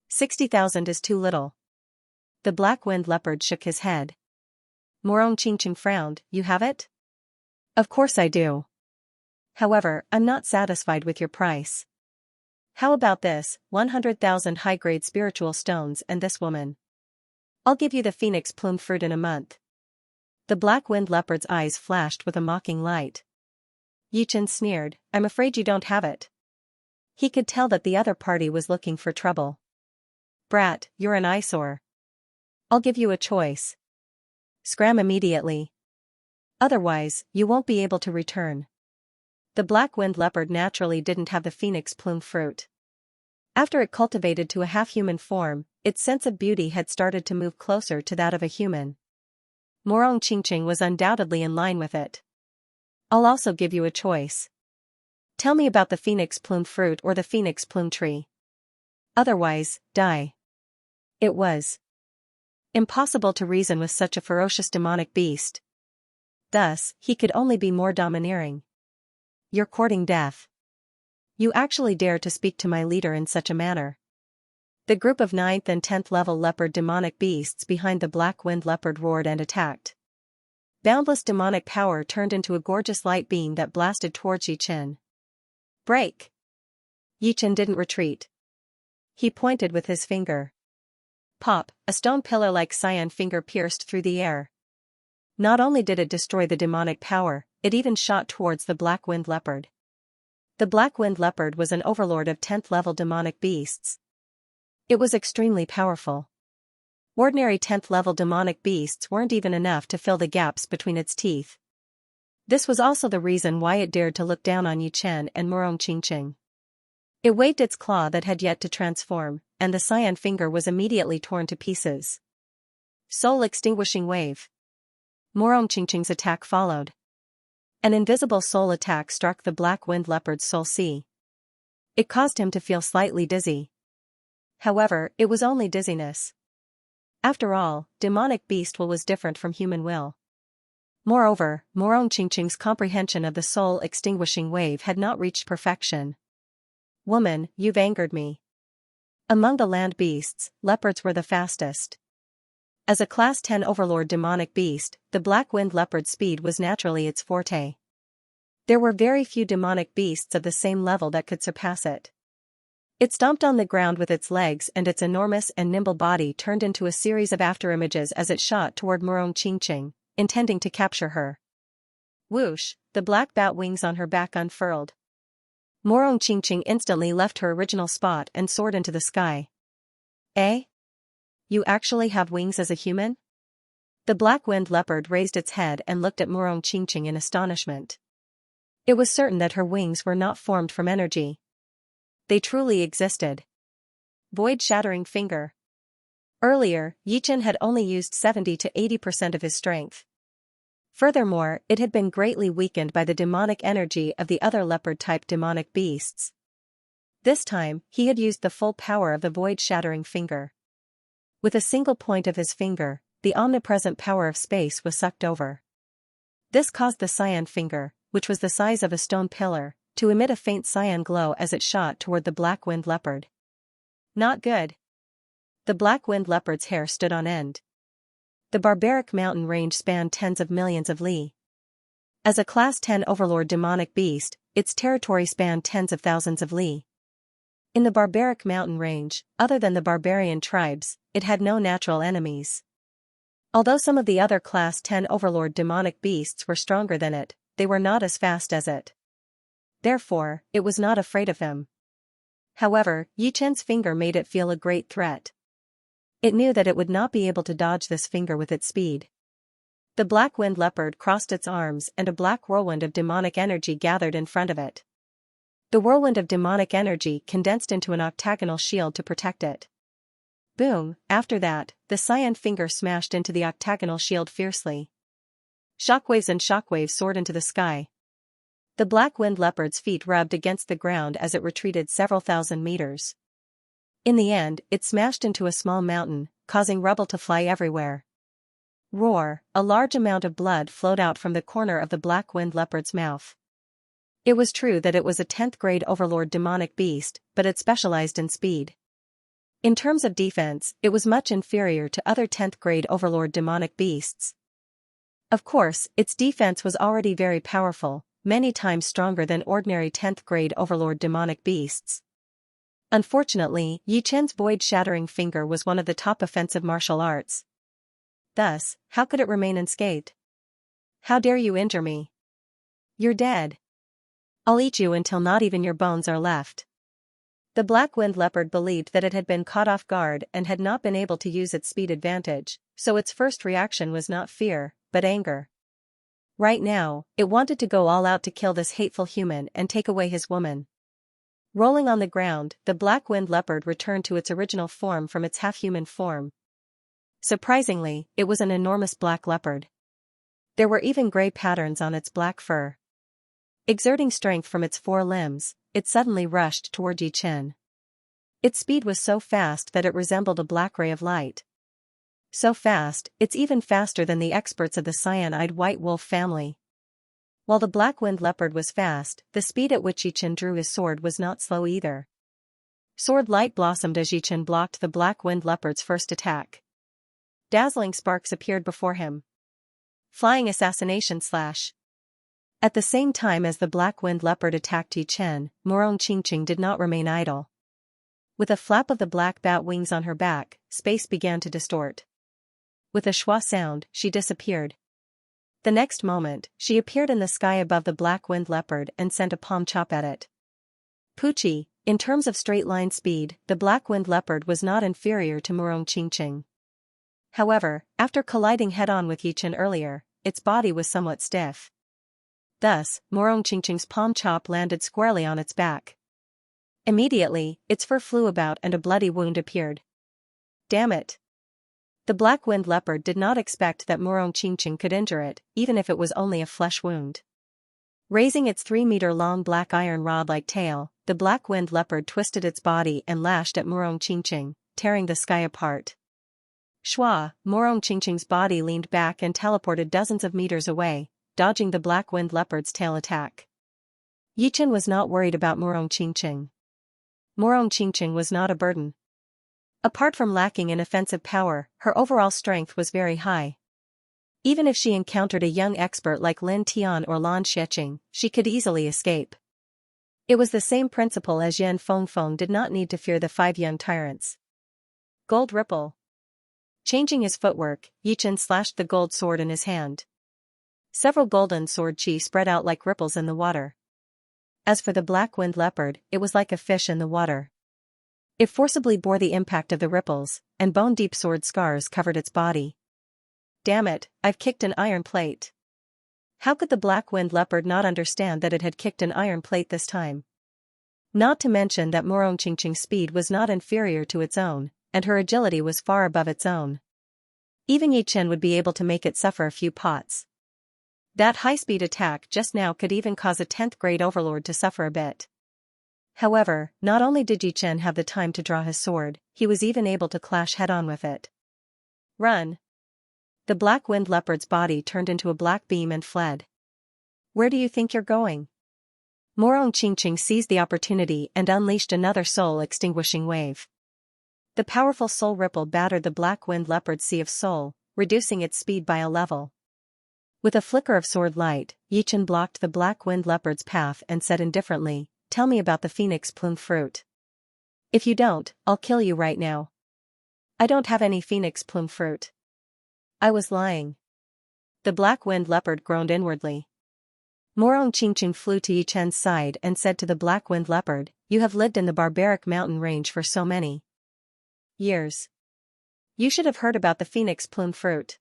Speaker 1: 60,000 is too little. The Black Wind Leopard shook his head. Qingqing frowned, you have it? Of course I do. However, I'm not satisfied with your price. How about this, 100,000 high-grade spiritual stones and this woman? I'll give you the phoenix plume fruit in a month. The Black Wind Leopard's eyes flashed with a mocking light. Yichen sneered, I'm afraid you don't have it. He could tell that the other party was looking for trouble. Brat, you're an eyesore. I'll give you a choice. Scram immediately. Otherwise, you won't be able to return. The Black Wind Leopard naturally didn't have the phoenix plume fruit. After it cultivated to a half-human form, its sense of beauty had started to move closer to that of a human. Qingqing was undoubtedly in line with it. I'll also give you a choice. Tell me about the phoenix plume fruit or the phoenix plume tree. Otherwise, die. It was impossible to reason with such a ferocious demonic beast. Thus, he could only be more domineering. You're courting death. You actually dare to speak to my leader in such a manner. The group of 9th and 10th level leopard demonic beasts behind the Black Wind Leopard roared and attacked. Boundless demonic power turned into a gorgeous light beam that blasted towards Yichen. Break! Yichen didn't retreat. He pointed with his finger. Pop, a stone pillar-like cyan finger pierced through the air. Not only did it destroy the demonic power, it even shot towards the Black Wind Leopard. The Black Wind Leopard was an overlord of 10th level demonic beasts. It was extremely powerful. Ordinary 10th level demonic beasts weren't even enough to fill the gaps between its teeth. This was also the reason why it dared to look down on Yichen and Qingqing. It waved its claw that had yet to transform, and the cyan finger was immediately torn to pieces. Soul extinguishing wave. Qingqing's attack followed. An invisible soul attack struck the Black Wind Leopard's soul sea. It caused him to feel slightly dizzy. However, it was only dizziness. After all, demonic beast will was different from human will. Moreover, Qingqing's comprehension of the soul extinguishing wave had not reached perfection. Woman, you've angered me. Among the land beasts, leopards were the fastest. As a Class 10 overlord demonic beast, the Black Wind Leopard's speed was naturally its forte. There were very few demonic beasts of the same level that could surpass it. It stomped on the ground with its legs, and its enormous and nimble body turned into a series of afterimages as it shot toward Murong Qingqing, intending to capture her. Whoosh, the black bat wings on her back unfurled. Murong Qingqing instantly left her original spot and soared into the sky. Eh? You actually have wings as a human? The black winged leopard raised its head and looked at Murong Qingqing in astonishment. It was certain that her wings were not formed from energy. They truly existed. Void-shattering finger. Earlier, Yichen had only used 70 to 80% of his strength. Furthermore, it had been greatly weakened by the demonic energy of the other leopard-type demonic beasts. This time, he had used the full power of the void-shattering finger. With a single point of his finger, the omnipresent power of space was sucked over. This caused the cyan finger, which was the size of a stone pillar, to emit a faint cyan glow as it shot toward the black-winged leopard. Not good. The black-winged leopard's hair stood on end. The barbaric mountain range spanned tens of millions of li. As a Class 10 overlord demonic beast, its territory spanned tens of thousands of li. In the barbaric mountain range, other than the barbarian tribes, it had no natural enemies. Although some of the other Class 10 overlord demonic beasts were stronger than it, they were not as fast as it. Therefore, it was not afraid of him. However, Yichen's finger made it feel a great threat. It knew that it would not be able to dodge this finger with its speed. The black-winged leopard crossed its arms and a black whirlwind of demonic energy gathered in front of it. The whirlwind of demonic energy condensed into an octagonal shield to protect it. Boom, after that, the cyan finger smashed into the octagonal shield fiercely. Shockwaves and shockwaves soared into the sky. The black-winged leopard's feet rubbed against the ground as it retreated several thousand meters. In the end, it smashed into a small mountain, causing rubble to fly everywhere. Roar, a large amount of blood flowed out from the corner of the black-winged leopard's mouth. It was true that it was a 10th grade overlord demonic beast, but it specialized in speed. In terms of defense, it was much inferior to other 10th grade overlord demonic beasts. Of course, its defense was already very powerful, many times stronger than ordinary 10th grade overlord demonic beasts. Unfortunately, Yichen's void-shattering finger was one of the top offensive martial arts. Thus, how could it remain unscathed? How dare you injure me? You're dead. I'll eat you until not even your bones are left. The black-winged leopard believed that it had been caught off guard and had not been able to use its speed advantage, so its first reaction was not fear, but anger. Right now, it wanted to go all out to kill this hateful human and take away his woman. Rolling on the ground, the black-winged leopard returned to its original form from its half-human form. Surprisingly, it was an enormous black leopard. There were even gray patterns on its black fur. Exerting strength from its four limbs, it suddenly rushed toward Yichen. Its speed was so fast that it resembled a black ray of light. So fast, it's even faster than the experts of the cyan-eyed white wolf family. While the black-winged leopard was fast, the speed at which Yichen drew his sword was not slow either. Sword light blossomed as Yichen blocked the black-winged leopard's first attack. Dazzling sparks appeared before him. Flying assassination slash. At the same time as the black-winged leopard attacked Yichen, Murong Qingqing did not remain idle. With a flap of the black bat wings on her back, space began to distort. With a schwa sound, she disappeared. The next moment, she appeared in the sky above the black-winged leopard and sent a palm chop at it. Poochie, in terms of straight-line speed, the black-winged leopard was not inferior to Murong Qingqing. However, after colliding head-on with Yichen earlier, its body was somewhat stiff. Thus, Murong Qingqing's palm chop landed squarely on its back. Immediately, its fur flew about and a bloody wound appeared. Damn it! The black-winged leopard did not expect that Murong Qingqing could injure it, even if it was only a flesh wound. Raising its 3-meter-long black iron rod-like tail, the black-winged leopard twisted its body and lashed at Murong Qingqing, tearing the sky apart. Schwa, Murong Qingqing's body leaned back and teleported dozens of meters away, dodging the black-winged leopard's tail attack. Yichen was not worried about Murong Qingqing. Murong Qingqing was not a burden. Apart from lacking in offensive power, her overall strength was very high. Even if she encountered a young expert like Lin Tian or Lan Xiecheng, she could easily escape. It was the same principle as Yan Fengfeng did not need to fear the 5 young tyrants. Gold ripple. Changing his footwork, Yichen slashed the gold sword in his hand. Several golden sword chi spread out like ripples in the water. As for the black-winged leopard, it was like a fish in the water. It forcibly bore the impact of the ripples, and bone-deep sword scars covered its body. Damn it, I've kicked an iron plate. How could the black-winged leopard not understand that it had kicked an iron plate this time? Not to mention that Morong Qingqing's speed was not inferior to its own, and her agility was far above its own. Even Yi Chen would be able to make it suffer a few pots. That high-speed attack just now could even cause a 10th grade overlord to suffer a bit. However, not only did Yi Chen have the time to draw his sword, he was even able to clash head-on with it. Run! The black-winged leopard's body turned into a black beam and fled. Where do you think you're going? Morong Qingqing seized the opportunity and unleashed another soul-extinguishing wave. The powerful soul ripple battered the black-winged leopard's sea of soul, reducing its speed by a level. With a flicker of sword light, Yi Chen blocked the black-winged leopard's path and said indifferently, "Tell me about the phoenix plume fruit. If you don't, I'll kill you right now." "I don't have any phoenix plume fruit." "I was lying." The black-winged leopard groaned inwardly. Morong Qingqing flew to Yi Chen's side and said to the black-winged leopard, "You have lived in the barbaric mountain range for so many years. You should have heard about the phoenix plume fruit."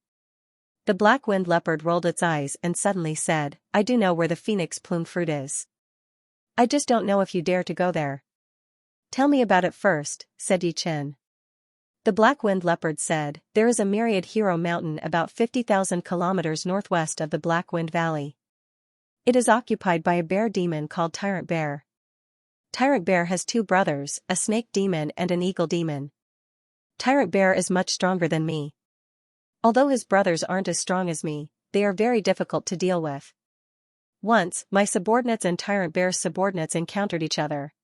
Speaker 1: The black-winged leopard rolled its eyes and suddenly said, "I do know where the phoenix plume fruit is. I just don't know if you dare to go there." "Tell me about it first," said Yi Chen. The black-winged leopard said, "There is a myriad hero mountain about 50,000 kilometers northwest of the Black-Wind Valley. It is occupied by a bear demon called Tyrant Bear. Tyrant Bear has 2 brothers, a snake demon and an eagle demon. Tyrant Bear is much stronger than me. Although his brothers aren't as strong as me, they are very difficult to deal with. Once, my subordinates and Tyrant Bear's subordinates encountered each other.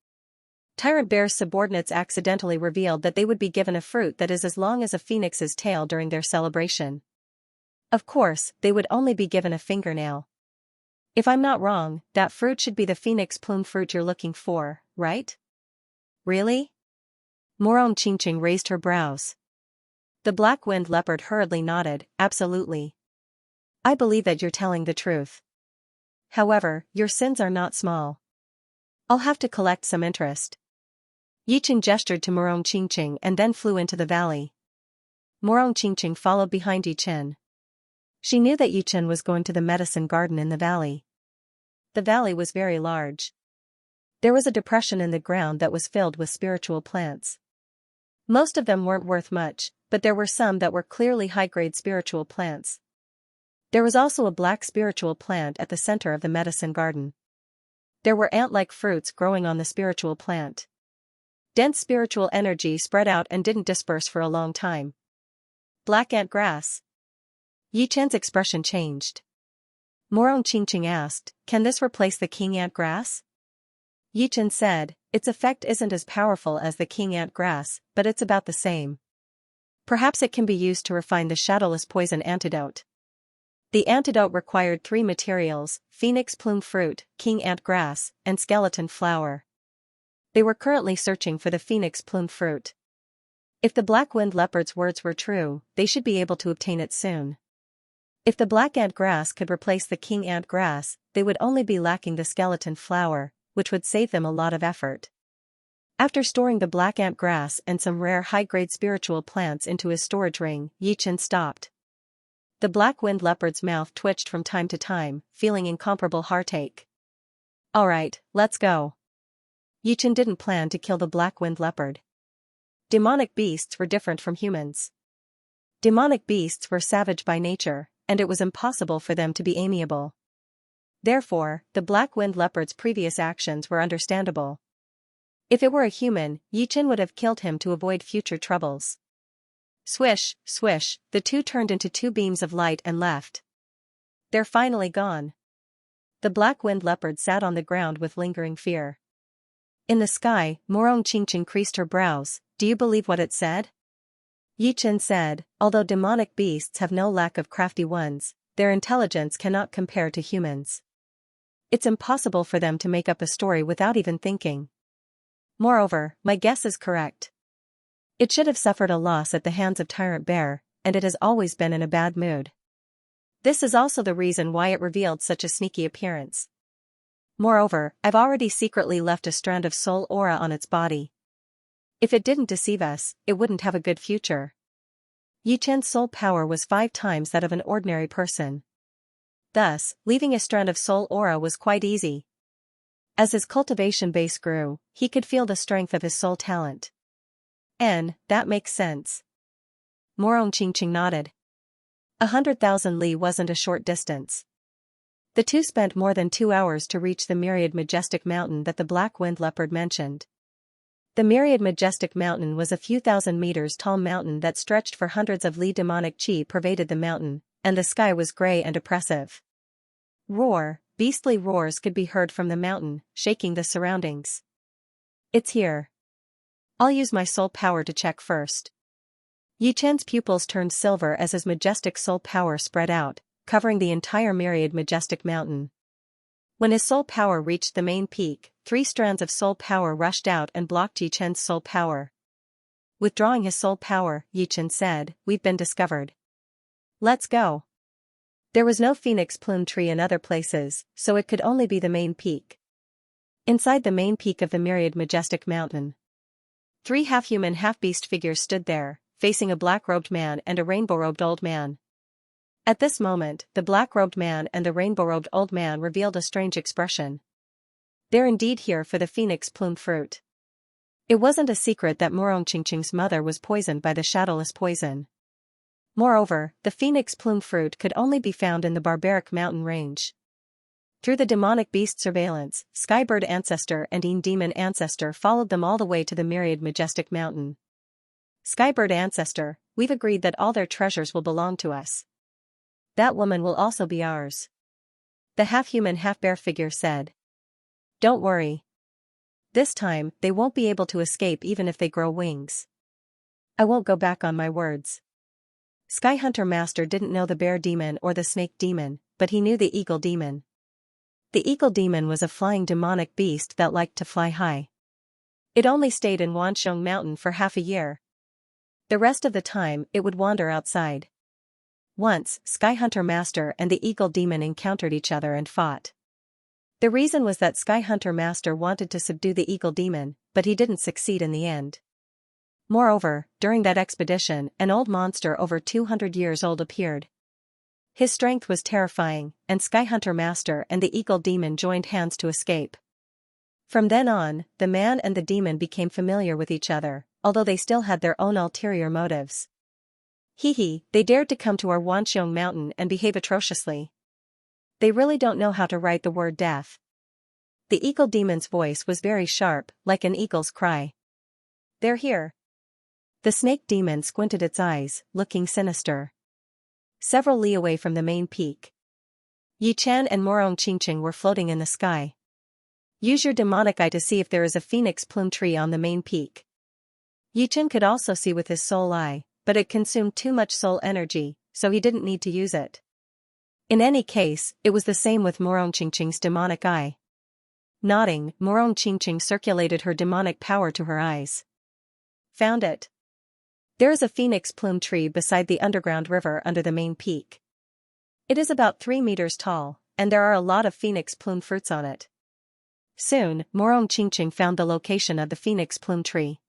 Speaker 1: Tyrant Bear's subordinates accidentally revealed that they would be given a fruit that is as long as a phoenix's tail during their celebration. Of course, they would only be given a fingernail. If I'm not wrong, that fruit should be the phoenix plume fruit you're looking for, right?" "Really?" Morong Qingqing raised her brows. The black-winged leopard hurriedly nodded, "Absolutely. I believe that you're telling the truth. However, your sins are not small. I'll have to collect some interest." Yi Chen gestured to Morong Qingqing and then flew into the valley. Morong Qingqing followed behind Yi Chen. She knew that Yi Chen was going to the medicine garden in the valley. The valley was very large. There was a depression in the ground that was filled with spiritual plants. Most of them weren't worth much, but there were some that were clearly high-grade spiritual plants. There was also a black spiritual plant at the center of the medicine garden. There were ant-like fruits growing on the spiritual plant. Dense spiritual energy spread out and didn't disperse for a long time. Black ant grass. Yi Chen's expression changed. Morong Qingqing asked, "Can this replace the king ant grass?" Yi Chen said, "Its effect isn't as powerful as the king ant grass, but it's about the same. Perhaps it can be used to refine the shadowless poison antidote." The antidote required 3 materials: phoenix plume fruit, king ant grass, and skeleton flower. They were currently searching for the phoenix plume fruit. If the black-winged leopard's words were true, they should be able to obtain it soon. If the black ant grass could replace the king ant grass, they would only be lacking the skeleton flower, which would save them a lot of effort. After storing the black ant grass and some rare high-grade spiritual plants into his storage ring, Yi Chen stopped. The black-winged leopard's mouth twitched from time to time, feeling incomparable heartache. "Alright, let's go." Yi Chen didn't plan to kill the black-winged leopard. Demonic beasts were different from humans. Demonic beasts were savage by nature, and it was impossible for them to be amiable. Therefore, the black-winged leopard's previous actions were understandable. If it were a human, Yi Chen would have killed him to avoid future troubles. Swish, swish, the two turned into 2 beams of light and left. "They're finally gone." The black-winged leopard sat on the ground with lingering fear. In the sky, Morong Qingqing creased her brows. "Do you believe what it said?" Yi Chen said, although demonic beasts have no lack of crafty ones, their intelligence cannot compare to humans. It's impossible for them to make up a story without even thinking. Moreover, my guess is correct. It should have suffered a loss at the hands of Tyrant Bear, and it has always been in a bad mood. This is also the reason why it revealed such a sneaky appearance. Moreover, I've already secretly left a strand of soul aura on its body. If it didn't deceive us, it wouldn't have a good future. Yi Chen's soul power was 5 times that of an ordinary person. Thus, leaving a strand of soul aura was quite easy. As his cultivation base grew, he could feel the strength of his soul talent. That makes sense. Morong Qingqing nodded. 100,000 li wasn't a short distance. The two spent more than 2 hours to reach the myriad majestic mountain that the Black Wind Leopard mentioned. The myriad majestic mountain was a few thousand meters tall mountain that stretched for hundreds of li. Demonic chi pervaded the mountain, and the sky was gray and oppressive. Beastly roars could be heard from the mountain, shaking the surroundings. It's here. I'll use my soul power to check first. Yi Chen's pupils turned silver as his majestic soul power spread out, covering the entire myriad majestic mountain. When his soul power reached the main peak, 3 strands of soul power rushed out and blocked Yi Chen's soul power. Withdrawing his soul power, Yi Chen said, "We've been discovered. Let's go." There was no phoenix plume tree in other places, so it could only be the main peak. Inside the main peak of the myriad majestic mountain, 3 half-human half-beast figures stood there, facing a black-robed man and a rainbow-robed old man. At this moment, the black-robed man and the rainbow-robed old man revealed a strange expression. They're indeed here for the phoenix plume fruit. It wasn't a secret that Morong Qingqing's mother was poisoned by the shadowless poison. Moreover, the phoenix plume fruit could only be found in the barbaric mountain range. Through the demonic beast surveillance, Skybird Ancestor and Een Demon Ancestor followed them all the way to the myriad majestic mountain. Skybird Ancestor, we've agreed that all their treasures will belong to us. That woman will also be ours. The half-human half-bear figure said. Don't worry. This time, they won't be able to escape even if they grow wings. I won't go back on my words. Sky Hunter Master didn't know the bear demon or the snake demon, but he knew the eagle demon. The eagle demon was a flying demonic beast that liked to fly high. It only stayed in Wanxiong Mountain for half a year. The rest of the time, it would wander outside. Once, Sky Hunter Master and the eagle demon encountered each other and fought. The reason was that Sky Hunter Master wanted to subdue the eagle demon, but he didn't succeed in the end. Moreover, during that expedition, an old monster over 200 years old appeared. His strength was terrifying, and Sky Hunter Master and the eagle demon joined hands to escape. From then on, the man and the demon became familiar with each other, although they still had their own ulterior motives. They dared to come to our Wanxiong Mountain and behave atrociously. They really don't know how to write the word death. The eagle demon's voice was very sharp, like an eagle's cry. They're here. The snake demon squinted its eyes, looking sinister. Several li away from the main peak, Yi Chen and Morong Qingqing were floating in the sky. Use your demonic eye to see if there is a phoenix plume tree on the main peak. Yi Chen could also see with his soul eye, but it consumed too much soul energy, so he didn't need to use it. In any case, it was the same with Morong Qingqing's demonic eye. Nodding, Morong Qingqing circulated her demonic power to her eyes. Found it. There is a phoenix plume tree beside the underground river under the main peak. It is about 3 meters tall, and there are a lot of phoenix plume fruits on it. Soon, Morong Qingqing found the location of the phoenix plume tree.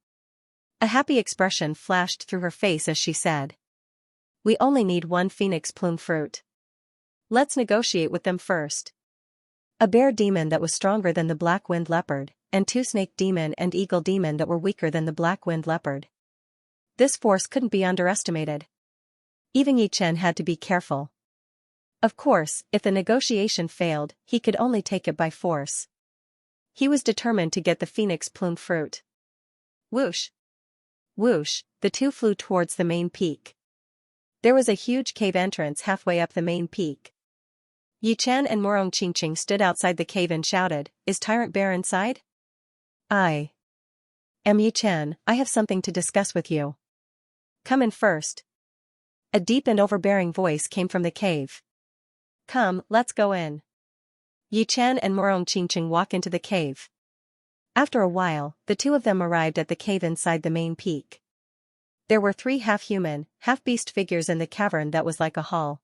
Speaker 1: A happy expression flashed through her face as she said. We only need 1 phoenix plume fruit. Let's negotiate with them first. A bear demon that was stronger than the black wind leopard, and 2 snake demon and eagle demon that were weaker than the black wind leopard. This force couldn't be underestimated. Even Yi Chen had to be careful. Of course, if the negotiation failed, he could only take it by force. He was determined to get the phoenix plume fruit. Whoosh! Whoosh, the two flew towards the main peak. There was a huge cave entrance halfway up the main peak. Yi Chen and Morong Qingqing stood outside the cave and shouted, "Is Tyrant Bear inside?" "I am Yi Chen, I have something to discuss with you." Come in first. A deep and overbearing voice came from the cave. Come, let's go in. Yi Chen and Morong Qingqing walk into the cave. After a while, the two of them arrived at the cave inside the main peak. There were 3 half-human, half-beast figures in the cavern that was like a hall.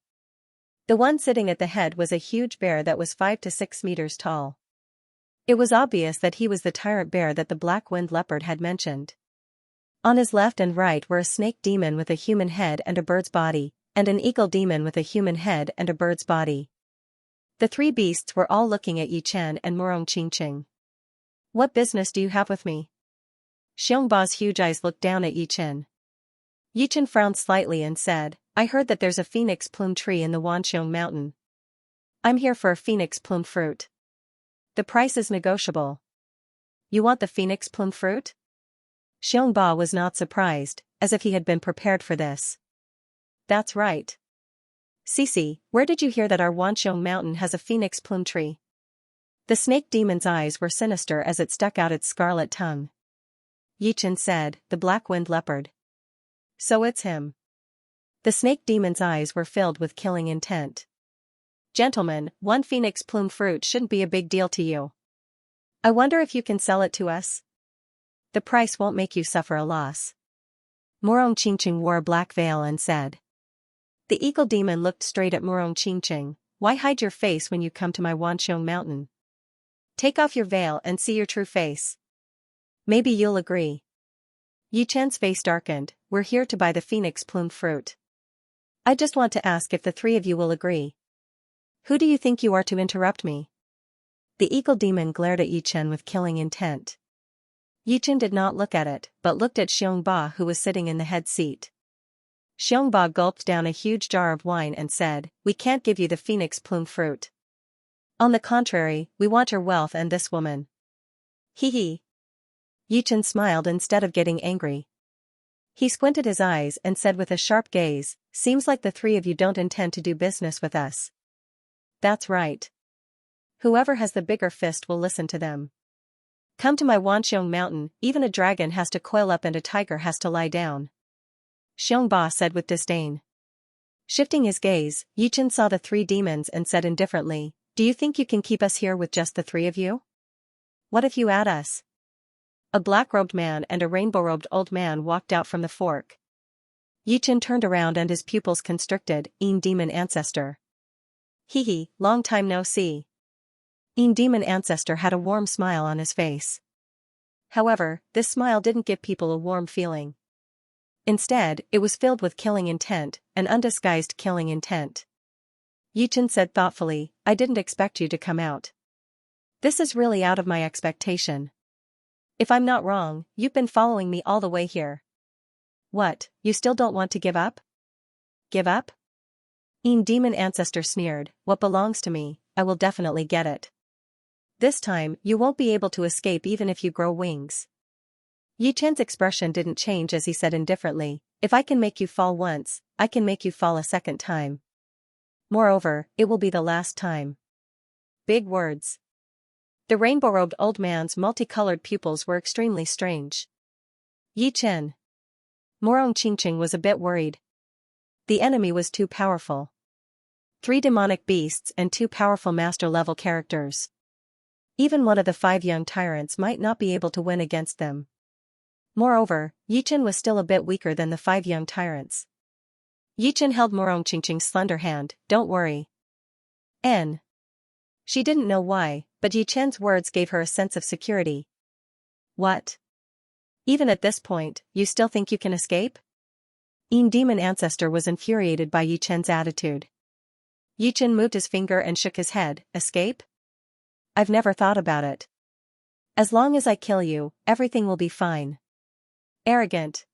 Speaker 1: The one sitting at the head was a huge bear that was 5 to 6 meters tall. It was obvious that he was the tyrant bear that the black-winged leopard had mentioned. On his left and right were a snake demon with a human head and a bird's body, and an eagle demon with a human head and a bird's body. The 3 beasts were all looking at Yi Chen and Morong Qingqing. What business do you have with me? Xiongba's huge eyes looked down at Yi Chen. Yi Chen frowned slightly and said, I heard that there's a phoenix plume tree in the Wanxiong mountain. I'm here for a phoenix plume fruit. The price is negotiable. You want the phoenix plume fruit? Xiongba was not surprised, as if he had been prepared for this. That's right. Cici, where did you hear that our Wanxiong mountain has a phoenix plume tree? The snake demon's eyes were sinister as it stuck out its scarlet tongue. Yi Chen said, the black-winged leopard. So it's him. The snake demon's eyes were filled with killing intent. Gentlemen, 1 phoenix plume fruit shouldn't be a big deal to you. I wonder if you can sell it to us? The price won't make you suffer a loss. Morong Qingqing wore a black veil and said. The eagle demon looked straight at Morong Qingqing. Why hide your face when you come to my Wanxiong mountain? Take off your veil and see your true face. Maybe you'll agree. Yi Chen's face darkened. We're here to buy the phoenix plume fruit. I just want to ask if the 3 of you will agree. Who do you think you are to interrupt me? The eagle demon glared at Yi Chen with killing intent. Yi Chen did not look at it, but looked at Xiongba who was sitting in the head seat. Xiongba gulped down a huge jar of wine and said, We can't give you the phoenix plume fruit. On the contrary, we want your wealth and this woman. Hee hee. Yi Chen smiled instead of getting angry. He squinted his eyes and said with a sharp gaze, Seems like the 3 of you don't intend to do business with us. That's right. Whoever has the bigger fist will listen to them. Come to my Wanxiong mountain, even a dragon has to coil up and a tiger has to lie down. Xiongba said with disdain. Shifting his gaze, Yi Chen saw the 3 demons and said indifferently, Do you think you can keep us here with just the 3 of you? What if you add us? A black-robed man and a rainbow-robed old man walked out from the fork. Yi Chen turned around and his pupils constricted, Demon Ancestor. Hee hee, long time no see. Demon Ancestor had a warm smile on his face. However, this smile didn't give people a warm feeling. Instead, it was filled with killing intent, an undisguised killing intent. Yi Chen said thoughtfully, I didn't expect you to come out. This is really out of my expectation. If I'm not wrong, you've been following me all the way here. What, you still don't want to give up? Give up? Demon Ancestor sneered, What belongs to me, I will definitely get it. This time, you won't be able to escape even if you grow wings. Yi Chen's expression didn't change as he said indifferently, If I can make you fall once, I can make you fall a second time. Moreover, it will be the last time. Big words. The rainbow-robed old man's multicolored pupils were extremely strange. Yi Chen. Morong Qingqing was a bit worried. The enemy was too powerful. 3 demonic beasts and 2 powerful master-level characters. Even one of the 5 young tyrants might not be able to win against them. Moreover, Yi Chen was still a bit weaker than the 5 young tyrants. Yi Chen held Morong Qingqing's slender hand, Don't worry. N. She didn't know why, but Yi Chen's words gave her a sense of security. What? Even at this point, you still think you can escape? Demon Ancestor was infuriated by Yi Chen's attitude. Yi Chen moved his finger and shook his head, Escape? I've never thought about it. As long as I kill you, everything will be fine. Arrogant.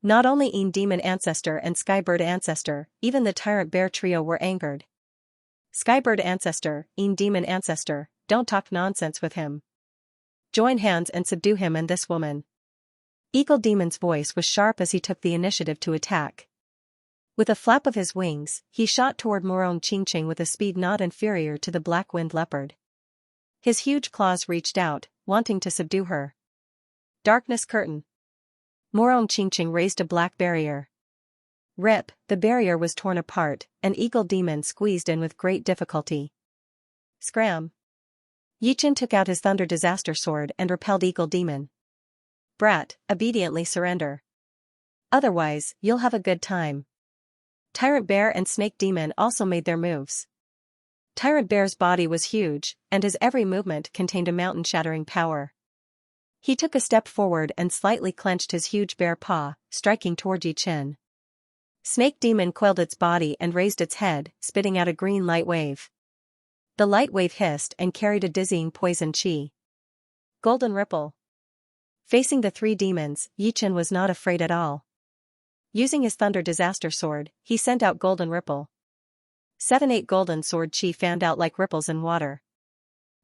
Speaker 1: Not only Demon Ancestor and Skybird Ancestor, even the Tyrant Bear trio were angered. Skybird Ancestor, Demon Ancestor, don't talk nonsense with him. Join hands and subdue him and this woman. Eagle Demon's voice was sharp as he took the initiative to attack. With a flap of his wings, he shot toward Morong Qingqing with a speed not inferior to the black-winged leopard. His huge claws reached out, wanting to subdue her. Darkness Curtain. Morong Qingqing raised a black barrier. Rip, the barrier was torn apart, an eagle demon squeezed in with great difficulty. Scram! Yichen took out his thunder disaster sword and repelled eagle demon. Brat, obediently surrender. Otherwise, you'll have a good time. Tyrant bear and snake demon also made their moves. Tyrant bear's body was huge, and his every movement contained a mountain-shattering power. He took a step forward and slightly clenched his huge bare paw, striking toward Yichen. Snake demon coiled its body and raised its head, spitting out a green light wave. The light wave hissed and carried a dizzying poison chi. Golden ripple. Facing the three demons, Yichen was not afraid at all. Using his thunder disaster sword, he sent out golden ripple. 7-8 golden sword chi fanned out like ripples in water.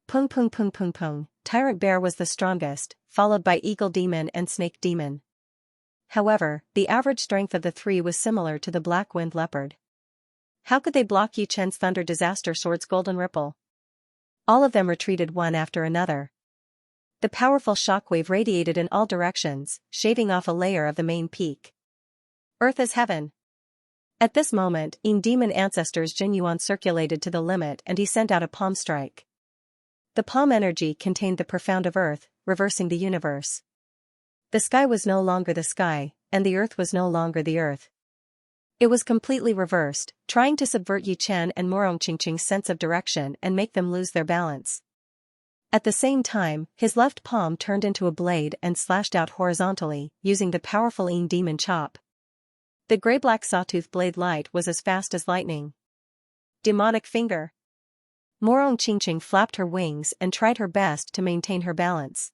Speaker 1: Pung pung pung pung pung. Tyrant bear was the strongest, followed by eagle demon and snake demon. However, the average strength of the three was similar to the black wind leopard. How could they block Yichen's thunder disaster sword's golden ripple? All of them retreated one after another. The powerful shockwave radiated in all directions, shaving off a layer of the main peak. Earth is heaven. At this moment, Demon Ancestor's Jinyuan circulated to the limit and he sent out a palm strike. The palm energy contained the profound of earth, reversing the universe. The sky was no longer the sky, and the earth was no longer the earth. It was completely reversed, trying to subvert Yichen and Morong Qingqing's sense of direction and make them lose their balance. At the same time, his left palm turned into a blade and slashed out horizontally, using the powerful Demon Chop. The gray-black sawtooth blade light was as fast as lightning. Demonic finger. Morong Qingqing flapped her wings and tried her best to maintain her balance.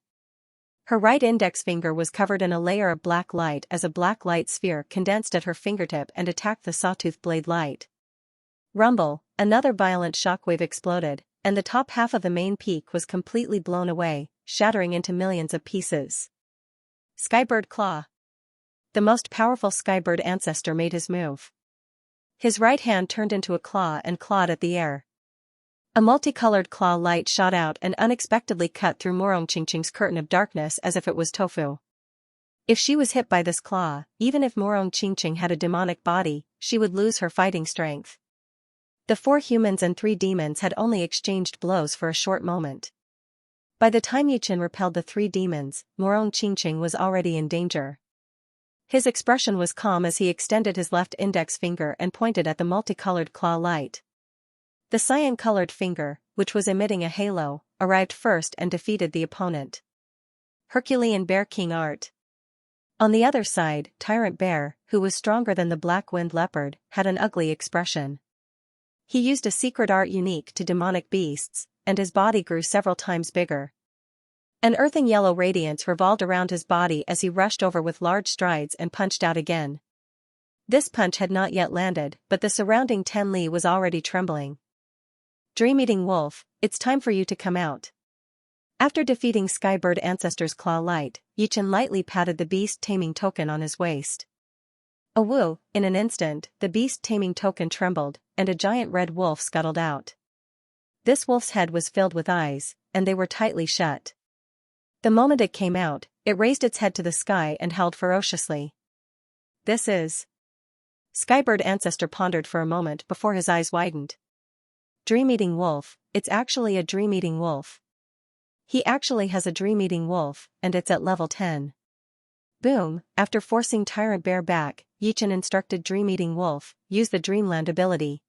Speaker 1: Her right index finger was covered in a layer of black light as a black light sphere condensed at her fingertip and attacked the sawtooth blade light. Rumble, another violent shockwave exploded, and the top half of the main peak was completely blown away, shattering into millions of pieces. Skybird Claw. The most powerful skybird ancestor made his move. His right hand turned into a claw and clawed at the air. A multicolored claw light shot out and unexpectedly cut through Morong Qingqing's curtain of darkness as if it was tofu. If she was hit by this claw, even if Morong Qingqing had a demonic body, she would lose her fighting strength. The 4 humans and 3 demons had only exchanged blows for a short moment. By the time Yichen repelled the 3 demons, Morong Qingqing was already in danger. His expression was calm as he extended his left index finger and pointed at the multicolored claw light. The cyan-colored finger, which was emitting a halo, arrived first and defeated the opponent. Herculean Bear King Art. On the other side, Tyrant Bear, who was stronger than the Black Wind Leopard, had an ugly expression. He used a secret art unique to demonic beasts, and his body grew several times bigger. An earthing yellow radiance revolved around his body as he rushed over with large strides and punched out again. This punch had not yet landed, but the surrounding 10 li was already trembling. Dream-eating wolf, it's time for you to come out. After defeating Skybird Ancestor's claw light, Yichen lightly patted the beast-taming token on his waist. Awoo, in an instant, the beast-taming token trembled, and a giant red wolf scuttled out. This wolf's head was filled with eyes, and they were tightly shut. The moment it came out, it raised its head to the sky and howled ferociously. This is... Skybird Ancestor pondered for a moment before his eyes widened. Dream-eating wolf, it's actually a dream-eating wolf. He actually has a dream-eating wolf, and it's at level 10. Boom, after forcing Tyrant Bear back, Yichen instructed Dream-eating wolf, use the Dreamland ability.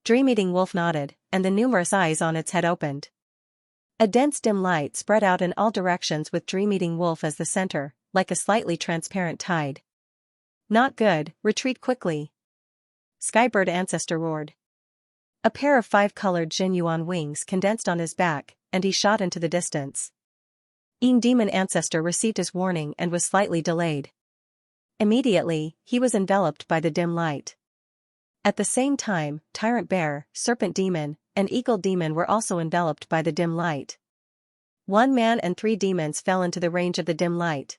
Speaker 1: Dream-eating wolf nodded, and the numerous eyes on its head opened. A dense dim light spread out in all directions with Dream-eating wolf as the center, like a slightly transparent tide. Not good, retreat quickly. Skybird Ancestor roared. A pair of 5-colored Jinyuan wings condensed on his back, and he shot into the distance. Demon Ancestor received his warning and was slightly delayed. Immediately, he was enveloped by the dim light. At the same time, Tyrant Bear, Serpent Demon, and Eagle Demon were also enveloped by the dim light. 1 man and 3 demons fell into the range of the dim light.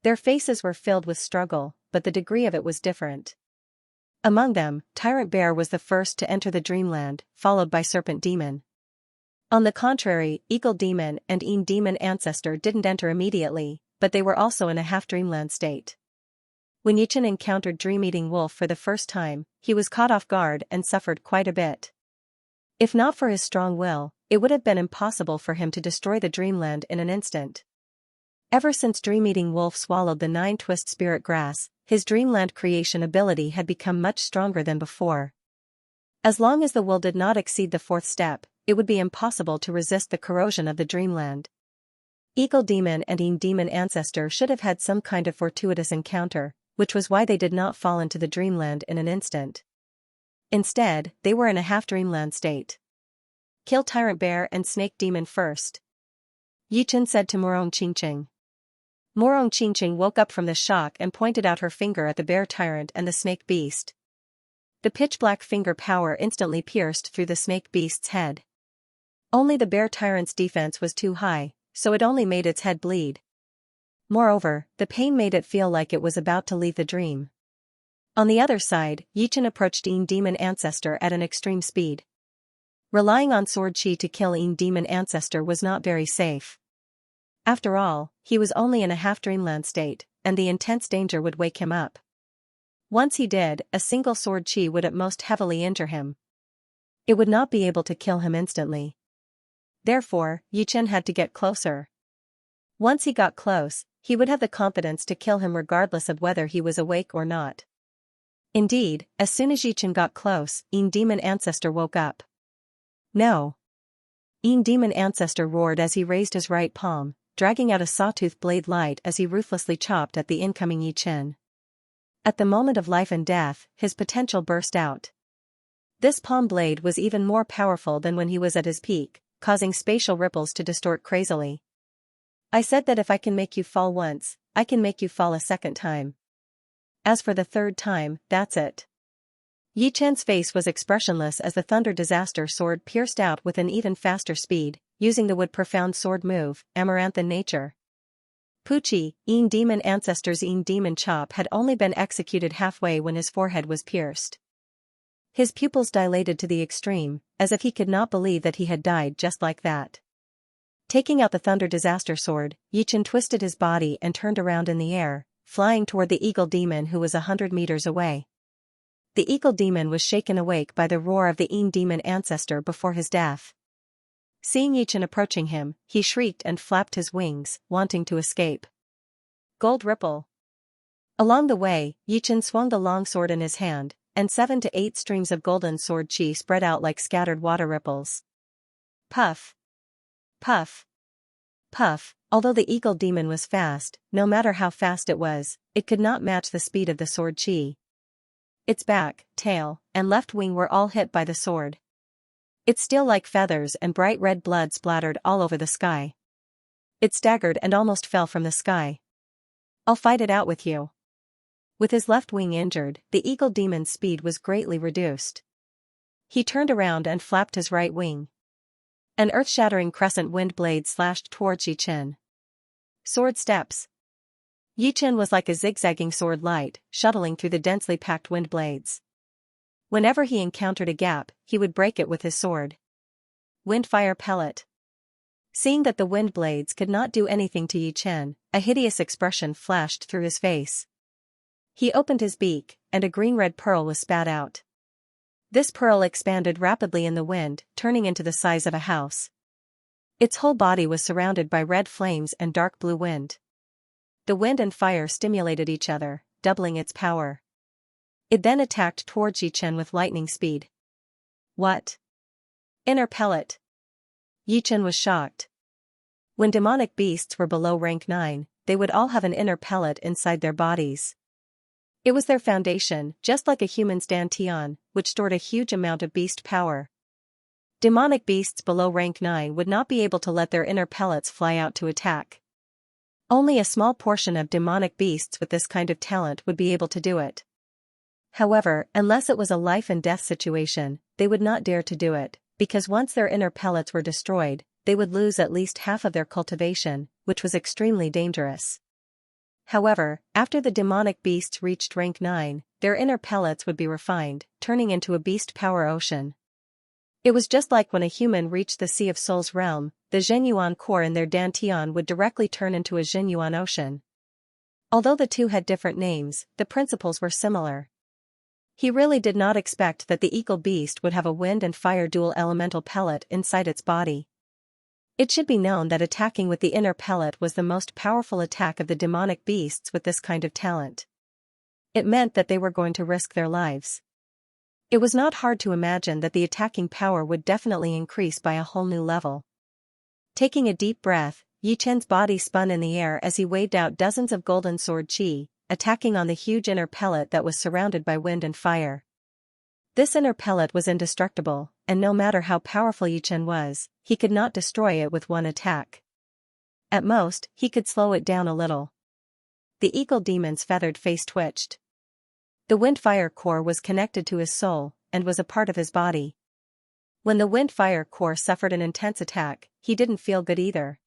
Speaker 1: Their faces were filled with struggle, but the degree of it was different. Among them, Tyrant Bear was the first to enter the Dreamland, followed by Serpent Demon. On the contrary, Eagle Demon and Demon Ancestor didn't enter immediately, but they were also in a half-dreamland state. When Yichen encountered Dream-Eating Wolf for the first time, he was caught off guard and suffered quite a bit. If not for his strong will, it would have been impossible for him to destroy the dreamland in an instant. Ever since Dream-Eating Wolf swallowed the 9-twist spirit grass, his dreamland creation ability had become much stronger than before. As long as the will did not exceed the 4th step, it would be impossible to resist the corrosion of the dreamland. Eagle Demon and Yin Demon Ancestor should have had some kind of fortuitous encounter, which was why they did not fall into the dreamland in an instant. Instead, they were in a half-dreamland state. Kill Tyrant Bear and Snake Demon first, Yichen said to Morong Qingqing. Morong Qingqing woke up from the shock and pointed out her finger at the bear tyrant and the snake beast. The pitch-black finger power instantly pierced through the snake beast's head. Only the bear tyrant's defense was too high, so it only made its head bleed. Moreover, the pain made it feel like it was about to leave the dream. On the other side, Yichen approached Yin Demon Ancestor at an extreme speed. Relying on sword chi to kill Yin Demon Ancestor was not very safe. After all, he was only in a half-dreamland state, and the intense danger would wake him up. Once he did, a single sword chi would at most heavily injure him. It would not be able to kill him instantly. Therefore, Yichen had to get closer. Once he got close, he would have the confidence to kill him regardless of whether he was awake or not. Indeed, as soon as Yichen got close, Yin Demon Ancestor woke up. No! Yin Demon Ancestor roared as he raised his right palm, dragging out a sawtooth blade light as he ruthlessly chopped at the incoming Yichen. At the moment of life and death, his potential burst out. This palm blade was even more powerful than when he was at his peak, causing spatial ripples to distort crazily. I said that if I can make you fall once, I can make you fall a second time. As for the third time, that's it. Yichen's face was expressionless as the Thunder Disaster sword pierced out with an even faster speed, using the Wood Profound sword move, Amaranth in nature. Pucci, Yin Demon Ancestor's Yin Demon Chop had only been executed halfway when his forehead was pierced. His pupils dilated to the extreme, as if he could not believe that he had died just like that. Taking out the Thunder Disaster sword, Yichen twisted his body and turned around in the air, flying toward the Eagle Demon who was 100 meters away. The Eagle Demon was shaken awake by the roar of the Yin Demon Ancestor before his death. Seeing Yichen approaching him, he shrieked and flapped his wings, wanting to escape. Gold Ripple. Along the way, Yichen swung the long sword in his hand, and 7 to 8 streams of golden sword chi spread out like scattered water ripples. Puff. Puff. Puff. Although the Eagle Demon was fast, no matter how fast it was, it could not match the speed of the sword chi. Its back, tail, and left wing were all hit by the sword. Its steel-like feathers and bright red blood splattered all over the sky. It staggered and almost fell from the sky. I'll fight it out with you. With his left wing injured, the Eagle Demon's speed was greatly reduced. He turned around and flapped his right wing. An earth-shattering crescent wind blade slashed towards Yichen. Sword steps. Yichen was like a zigzagging sword light, shuttling through the densely packed wind blades. Whenever he encountered a gap, he would break it with his sword. Windfire pellet. Seeing that the wind blades could not do anything to Yichen, a hideous expression flashed through his face. He opened his beak, and a green-red pearl was spat out. This pearl expanded rapidly in the wind, turning into the size of a house. Its whole body was surrounded by red flames and dark blue wind. The wind and fire stimulated each other, doubling its power. It then attacked towards Yichen with lightning speed. What? Inner pellet. Yichen was shocked. When demonic beasts were below rank 9, they would all have an inner pellet inside their bodies. It was their foundation, just like a human's dantian, which stored a huge amount of beast power. Demonic beasts below rank 9 would not be able to let their inner pellets fly out to attack. Only a small portion of demonic beasts with this kind of talent would be able to do it. However, unless it was a life and death situation, they would not dare to do it, because once their inner pellets were destroyed, they would lose at least half of their cultivation, which was extremely dangerous. However, after the demonic beasts reached rank 9, their inner pellets would be refined, turning into a beast power ocean. It was just like when a human reached the Sea of Souls realm, the Zhenyuan core in their dantian would directly turn into a Zhenyuan ocean. Although the two had different names, the principles were similar. He really did not expect that the eagle beast would have a wind and fire dual elemental pellet inside its body. It should be known that attacking with the inner pellet was the most powerful attack of the demonic beasts with this kind of talent. It meant that they were going to risk their lives. It was not hard to imagine that the attacking power would definitely increase by a whole new level. Taking a deep breath, Yi Chen's body spun in the air as he waved out dozens of golden sword chi, attacking on the huge inner pellet that was surrounded by wind and fire. This inner pellet was indestructible, and no matter how powerful Yi Chen was, he could not destroy it with one attack. At most, he could slow it down a little. The eagle demon's feathered face twitched. The wind-fire core was connected to his soul, and was a part of his body. When the wind-fire core suffered an intense attack, he didn't feel good either.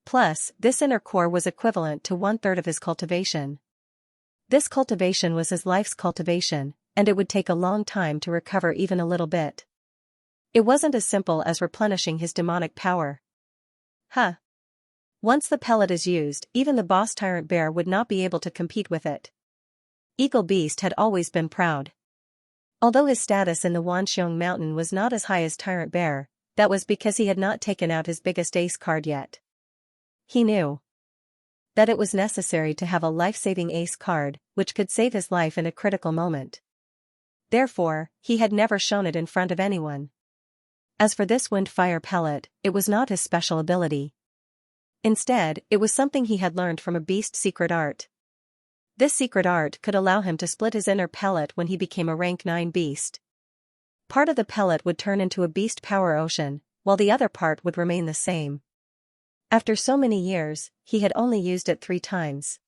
Speaker 1: Plus, this inner core was equivalent to 1/3 of his cultivation. This cultivation was his life's cultivation, and it would take a long time to recover even a little bit. It wasn't as simple as replenishing his demonic power. Once the pellet is used, even the boss tyrant bear would not be able to compete with it. Eagle Beast had always been proud. Although his status in the Wanxiong Mountain was not as high as Tyrant Bear, that was because he had not taken out his biggest ace card yet. He knew that it was necessary to have a life-saving ace card, which could save his life in a critical moment. Therefore, he had never shown it in front of anyone. As for this wind-fire pellet, it was not his special ability. Instead, it was something he had learned from a beast secret art. This secret art could allow him to split his inner pellet when he became a rank 9 beast. Part of the pellet would turn into a beast power ocean, while the other part would remain the same. After so many years, he had only used it 3 times.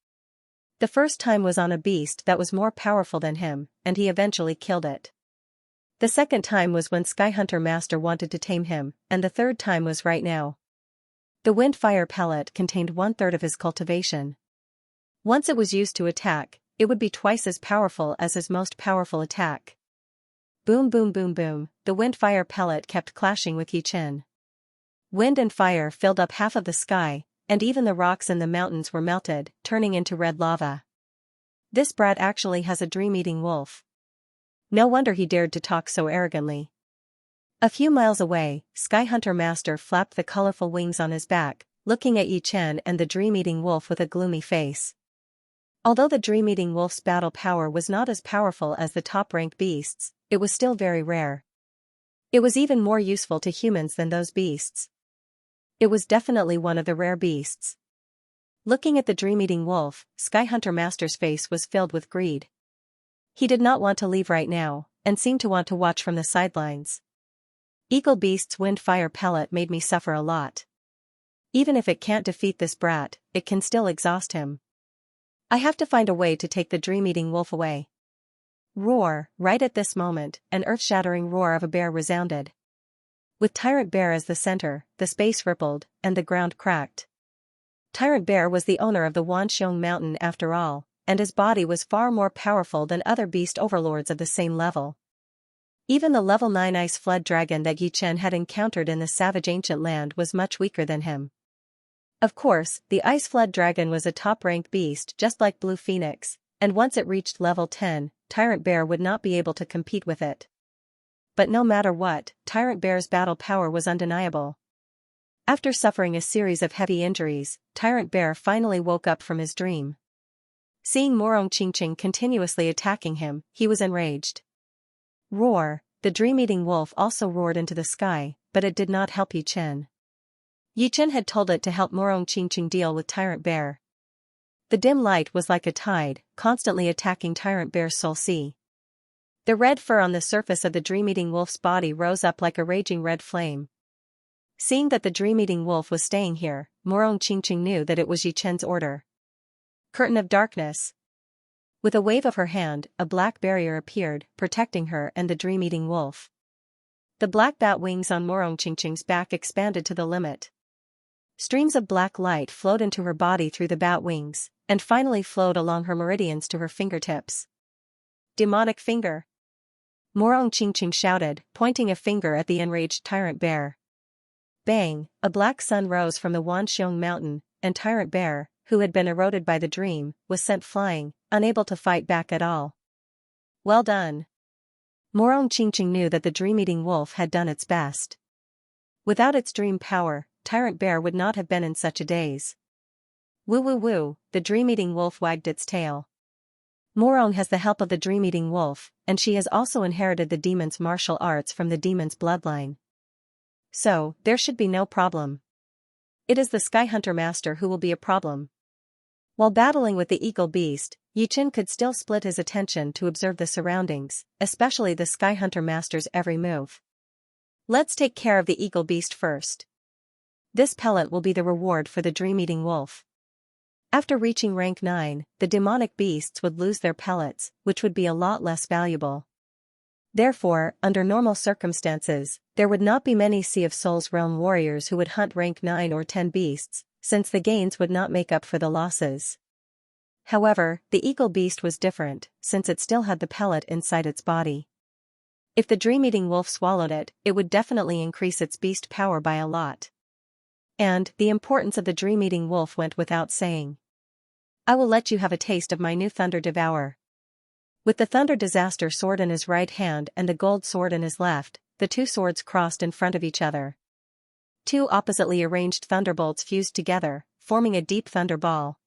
Speaker 1: The first time was on a beast that was more powerful than him, and he eventually killed it. The second time was when Sky Hunter Master wanted to tame him, and the third time was right now. The wind-fire pellet contained 1/3 of his cultivation. Once it was used to attack, it would be twice as powerful as his most powerful attack. Boom boom boom boom, the wind-fire pellet kept clashing with Yi Chen. Wind and fire filled up half of the sky, and even the rocks in the mountains were melted, turning into red lava. This brat actually has a dream-eating wolf. No wonder he dared to talk so arrogantly. A few miles away, Sky Hunter Master flapped the colorful wings on his back, looking at Yi Chen and the dream-eating wolf with a gloomy face. Although the dream-eating wolf's battle power was not as powerful as the top-ranked beasts, it was still very rare. It was even more useful to humans than those beasts. It was definitely one of the rare beasts. Looking at the dream-eating wolf, Sky Hunter Master's face was filled with greed. He did not want to leave right now, and seemed to want to watch from the sidelines. Eagle Beast's wind-fire pellet made me suffer a lot. Even if it can't defeat this brat, it can still exhaust him. I have to find a way to take the dream-eating wolf away. Roar! Right at this moment, an earth-shattering roar of a bear resounded. With Tyrant Bear as the center, the space rippled, and the ground cracked. Tyrant Bear was the owner of the Wanxiong Mountain after all, and his body was far more powerful than other beast overlords of the same level. Even the level 9 ice flood dragon that Yi Chen had encountered in the savage ancient land was much weaker than him. Of course, the ice flood dragon was a top-ranked beast just like Blue Phoenix, and once it reached level 10, Tyrant Bear would not be able to compete with it. But no matter what, Tyrant Bear's battle power was undeniable. After suffering a series of heavy injuries, Tyrant Bear finally woke up from his dream. Seeing Morong Qingqing continuously attacking him, he was enraged. Roar! The dream-eating wolf also roared into the sky, but it did not help Yi Chen. Yi Chen had told it to help Morong Qingqing deal with Tyrant Bear. The dim light was like a tide, constantly attacking Tyrant Bear's soul sea. The red fur on the surface of the dream-eating wolf's body rose up like a raging red flame. Seeing that the dream-eating wolf was staying here, Morong Qingqing knew that it was Yi Chen's order. Curtain of darkness. With a wave of her hand, a black barrier appeared, protecting her and the dream-eating wolf. The black bat wings on Morong Qingqing's back expanded to the limit. Streams of black light flowed into her body through the bat wings, and finally flowed along her meridians to her fingertips. Demonic finger. Morong Qingqing shouted, pointing a finger at the enraged tyrant bear. Bang! A black sun rose from the Wanxiong mountain, and tyrant bear, who had been eroded by the dream, was sent flying, unable to fight back at all. Well done. Morong Qingqing knew that the dream-eating wolf had done its best. Without its dream power, tyrant bear would not have been in such a daze. Woo woo woo, the dream-eating wolf wagged its tail. Morong has the help of the dream-eating wolf, and she has also inherited the demon's martial arts from the demon's bloodline. So, there should be no problem. It is the Sky Hunter Master who will be a problem. While battling with the eagle beast, Yichen could still split his attention to observe the surroundings, especially the Sky Hunter Master's every move. Let's take care of the eagle beast first. This pellet will be the reward for the dream-eating wolf. After reaching rank 9, the demonic beasts would lose their pellets, which would be a lot less valuable. Therefore, under normal circumstances, there would not be many Sea of Souls realm warriors who would hunt rank 9 or 10 beasts, since the gains would not make up for the losses. However, the eagle beast was different, since it still had the pellet inside its body. If the dream-eating wolf swallowed it, it would definitely increase its beast power by a lot. And, the importance of the dream-eating wolf went without saying. I will let you have a taste of my new Thunder Devourer. With the Thunder Disaster sword in his right hand and the gold sword in his left, the two swords crossed in front of each other. Two oppositely arranged thunderbolts fused together, forming a deep thunder ball.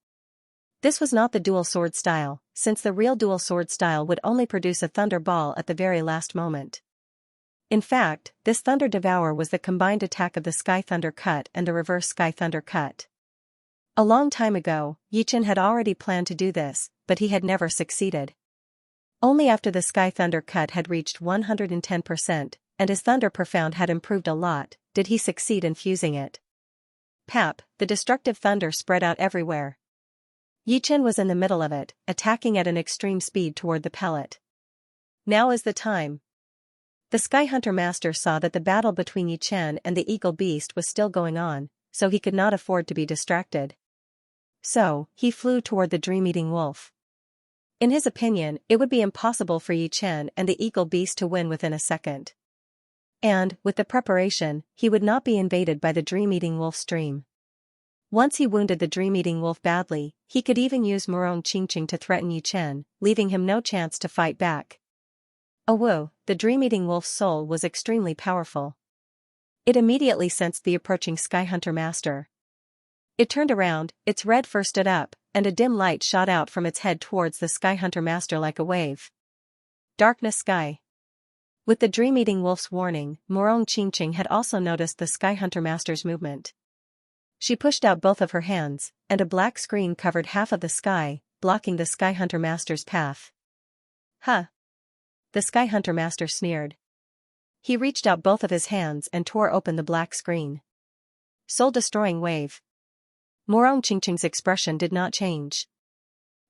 Speaker 1: This was not the dual sword style, since the real dual sword style would only produce a thunder ball at the very last moment. In fact, this Thunder Devourer was the combined attack of the Sky Thunder Cut and the Reverse Sky Thunder Cut. A long time ago, Yichen had already planned to do this, but he had never succeeded. Only after the Sky Thunder Cut had reached 110%, and his Thunder Profound had improved a lot, did he succeed in fusing it. Pap, the destructive thunder spread out everywhere. Yichen was in the middle of it, attacking at an extreme speed toward the pellet. Now is the time. The Sky Hunter Master saw that the battle between Yichen and the eagle beast was still going on, so he could not afford to be distracted. So, he flew toward the dream-eating wolf. In his opinion, it would be impossible for Yichen and the eagle beast to win within a second. And, with the preparation, he would not be invaded by the dream-eating wolf's dream. Once he wounded the dream-eating wolf badly, he could even use Morong Qingqing to threaten Yichen, leaving him no chance to fight back. Oh whoa, the dream-eating wolf's soul was extremely powerful. It immediately sensed the approaching Sky Hunter Master. It turned around, its red fur stood up, and a dim light shot out from its head towards the Sky Hunter Master like a wave. Darkness Sky. With the dream-eating wolf's warning, Morong Qingqing had also noticed the Sky Hunter Master's movement. She pushed out both of her hands, and a black screen covered half of the sky, blocking the Sky Hunter Master's path. Huh. The Sky Hunter Master sneered. He reached out both of his hands and tore open the black screen. Soul-destroying wave. Morong Qingqing's expression did not change.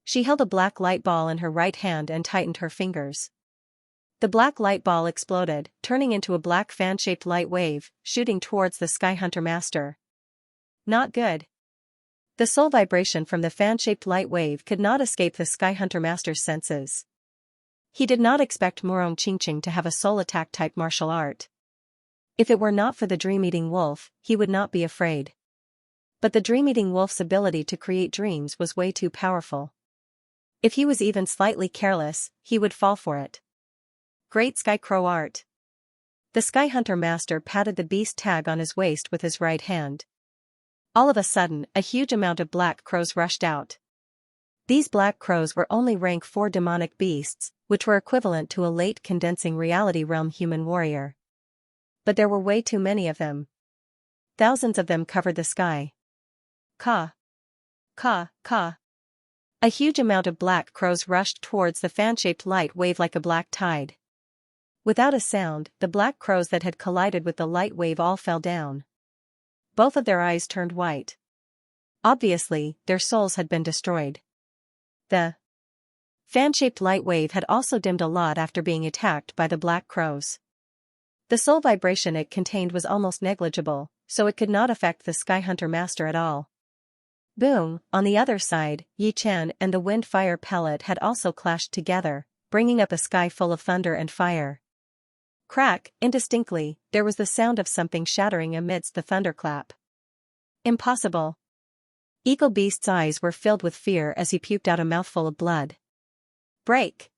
Speaker 1: She held a black light ball in her right hand and tightened her fingers. The black light ball exploded, turning into a black fan-shaped light wave, shooting towards the Sky Hunter Master. Not good. The soul vibration from the fan-shaped light wave could not escape the Sky Hunter Master's senses. He did not expect Morong Qingqing to have a soul attack type martial art. If it were not for the dream-eating wolf, he would not be afraid. But the dream-eating wolf's ability to create dreams was way too powerful. If he was even slightly careless, he would fall for it. Great Sky Crow art. The Sky Hunter Master patted the beast tag on his waist with his right hand. All of a sudden, a huge amount of black crows rushed out. These black crows were only rank 4 demonic beasts, which were equivalent to a late condensing reality realm human warrior. But there were way too many of them. Thousands of them covered the sky. Caw. Caw, caw. A huge amount of black crows rushed towards the fan-shaped light wave like a black tide. Without a sound, the black crows that had collided with the light wave all fell down. Both of their eyes turned white. Obviously, their souls had been destroyed. The fan-shaped light wave had also dimmed a lot after being attacked by the black crows. The soul vibration it contained was almost negligible, so it could not affect the Sky Hunter Master at all. Boom! On the other side, Yichen and the wind fire pellet had also clashed together, bringing up a sky full of thunder and fire. Crack, indistinctly, there was the sound of something shattering amidst the thunderclap. Impossible. Eagle Beast's eyes were filled with fear as he puked out a mouthful of blood. Break!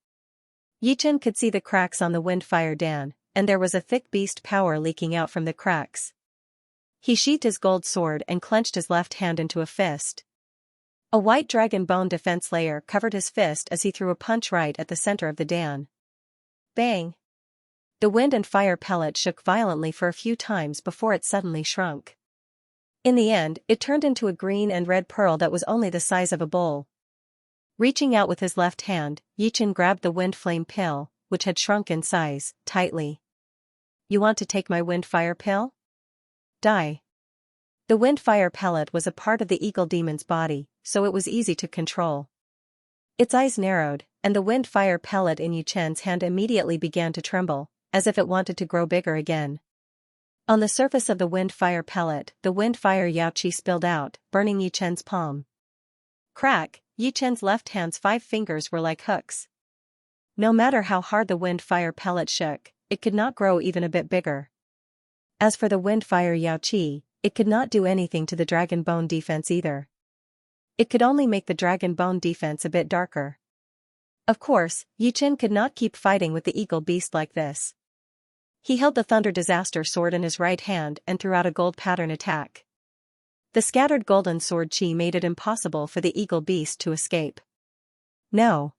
Speaker 1: Yichen could see the cracks on the wind-fire Dan, and there was a thick beast power leaking out from the cracks. He sheathed his gold sword and clenched his left hand into a fist. A white dragon bone defense layer covered his fist as he threw a punch right at the center of the Dan. Bang! The wind and fire pellet shook violently for a few times before it suddenly shrunk. In the end, it turned into a green and red pearl that was only the size of a bowl. Reaching out with his left hand, Yichen grabbed the wind flame pill, which had shrunk in size, tightly. You want to take my wind fire pill? Die. The wind fire pellet was a part of the eagle demon's body, so it was easy to control. Its eyes narrowed, and the wind fire pellet in Yichen's hand immediately began to tremble, as if it wanted to grow bigger again. On the surface of the wind fire pellet, the wind fire Yaoqi spilled out, burning Yichen's palm. Crack! Yichen's left hand's 5 fingers were like hooks. No matter how hard the wind fire pellet shook, it could not grow even a bit bigger. As for the wind fire Yaoqi, it could not do anything to the dragon bone defense either. It could only make the dragon bone defense a bit darker. Of course, Yichen could not keep fighting with the eagle beast like this. He held the Thunder Disaster sword in his right hand and threw out a gold pattern attack. The scattered golden sword chi made it impossible for the eagle beast to escape. No.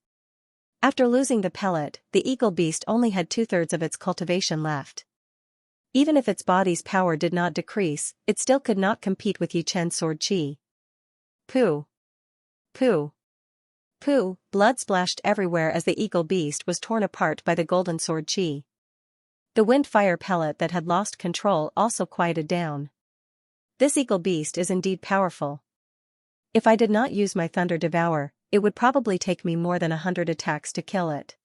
Speaker 1: After losing the pellet, the eagle beast only had 2/3 of its cultivation left. Even if its body's power did not decrease, it still could not compete with Yichen's sword chi. Pooh. Pooh. Pooh, blood splashed everywhere as the eagle beast was torn apart by the golden sword chi. The wind fire pellet that had lost control also quieted down. This eagle beast is indeed powerful. If I did not use my Thunder Devour, it would probably take me more than 100 attacks to kill it.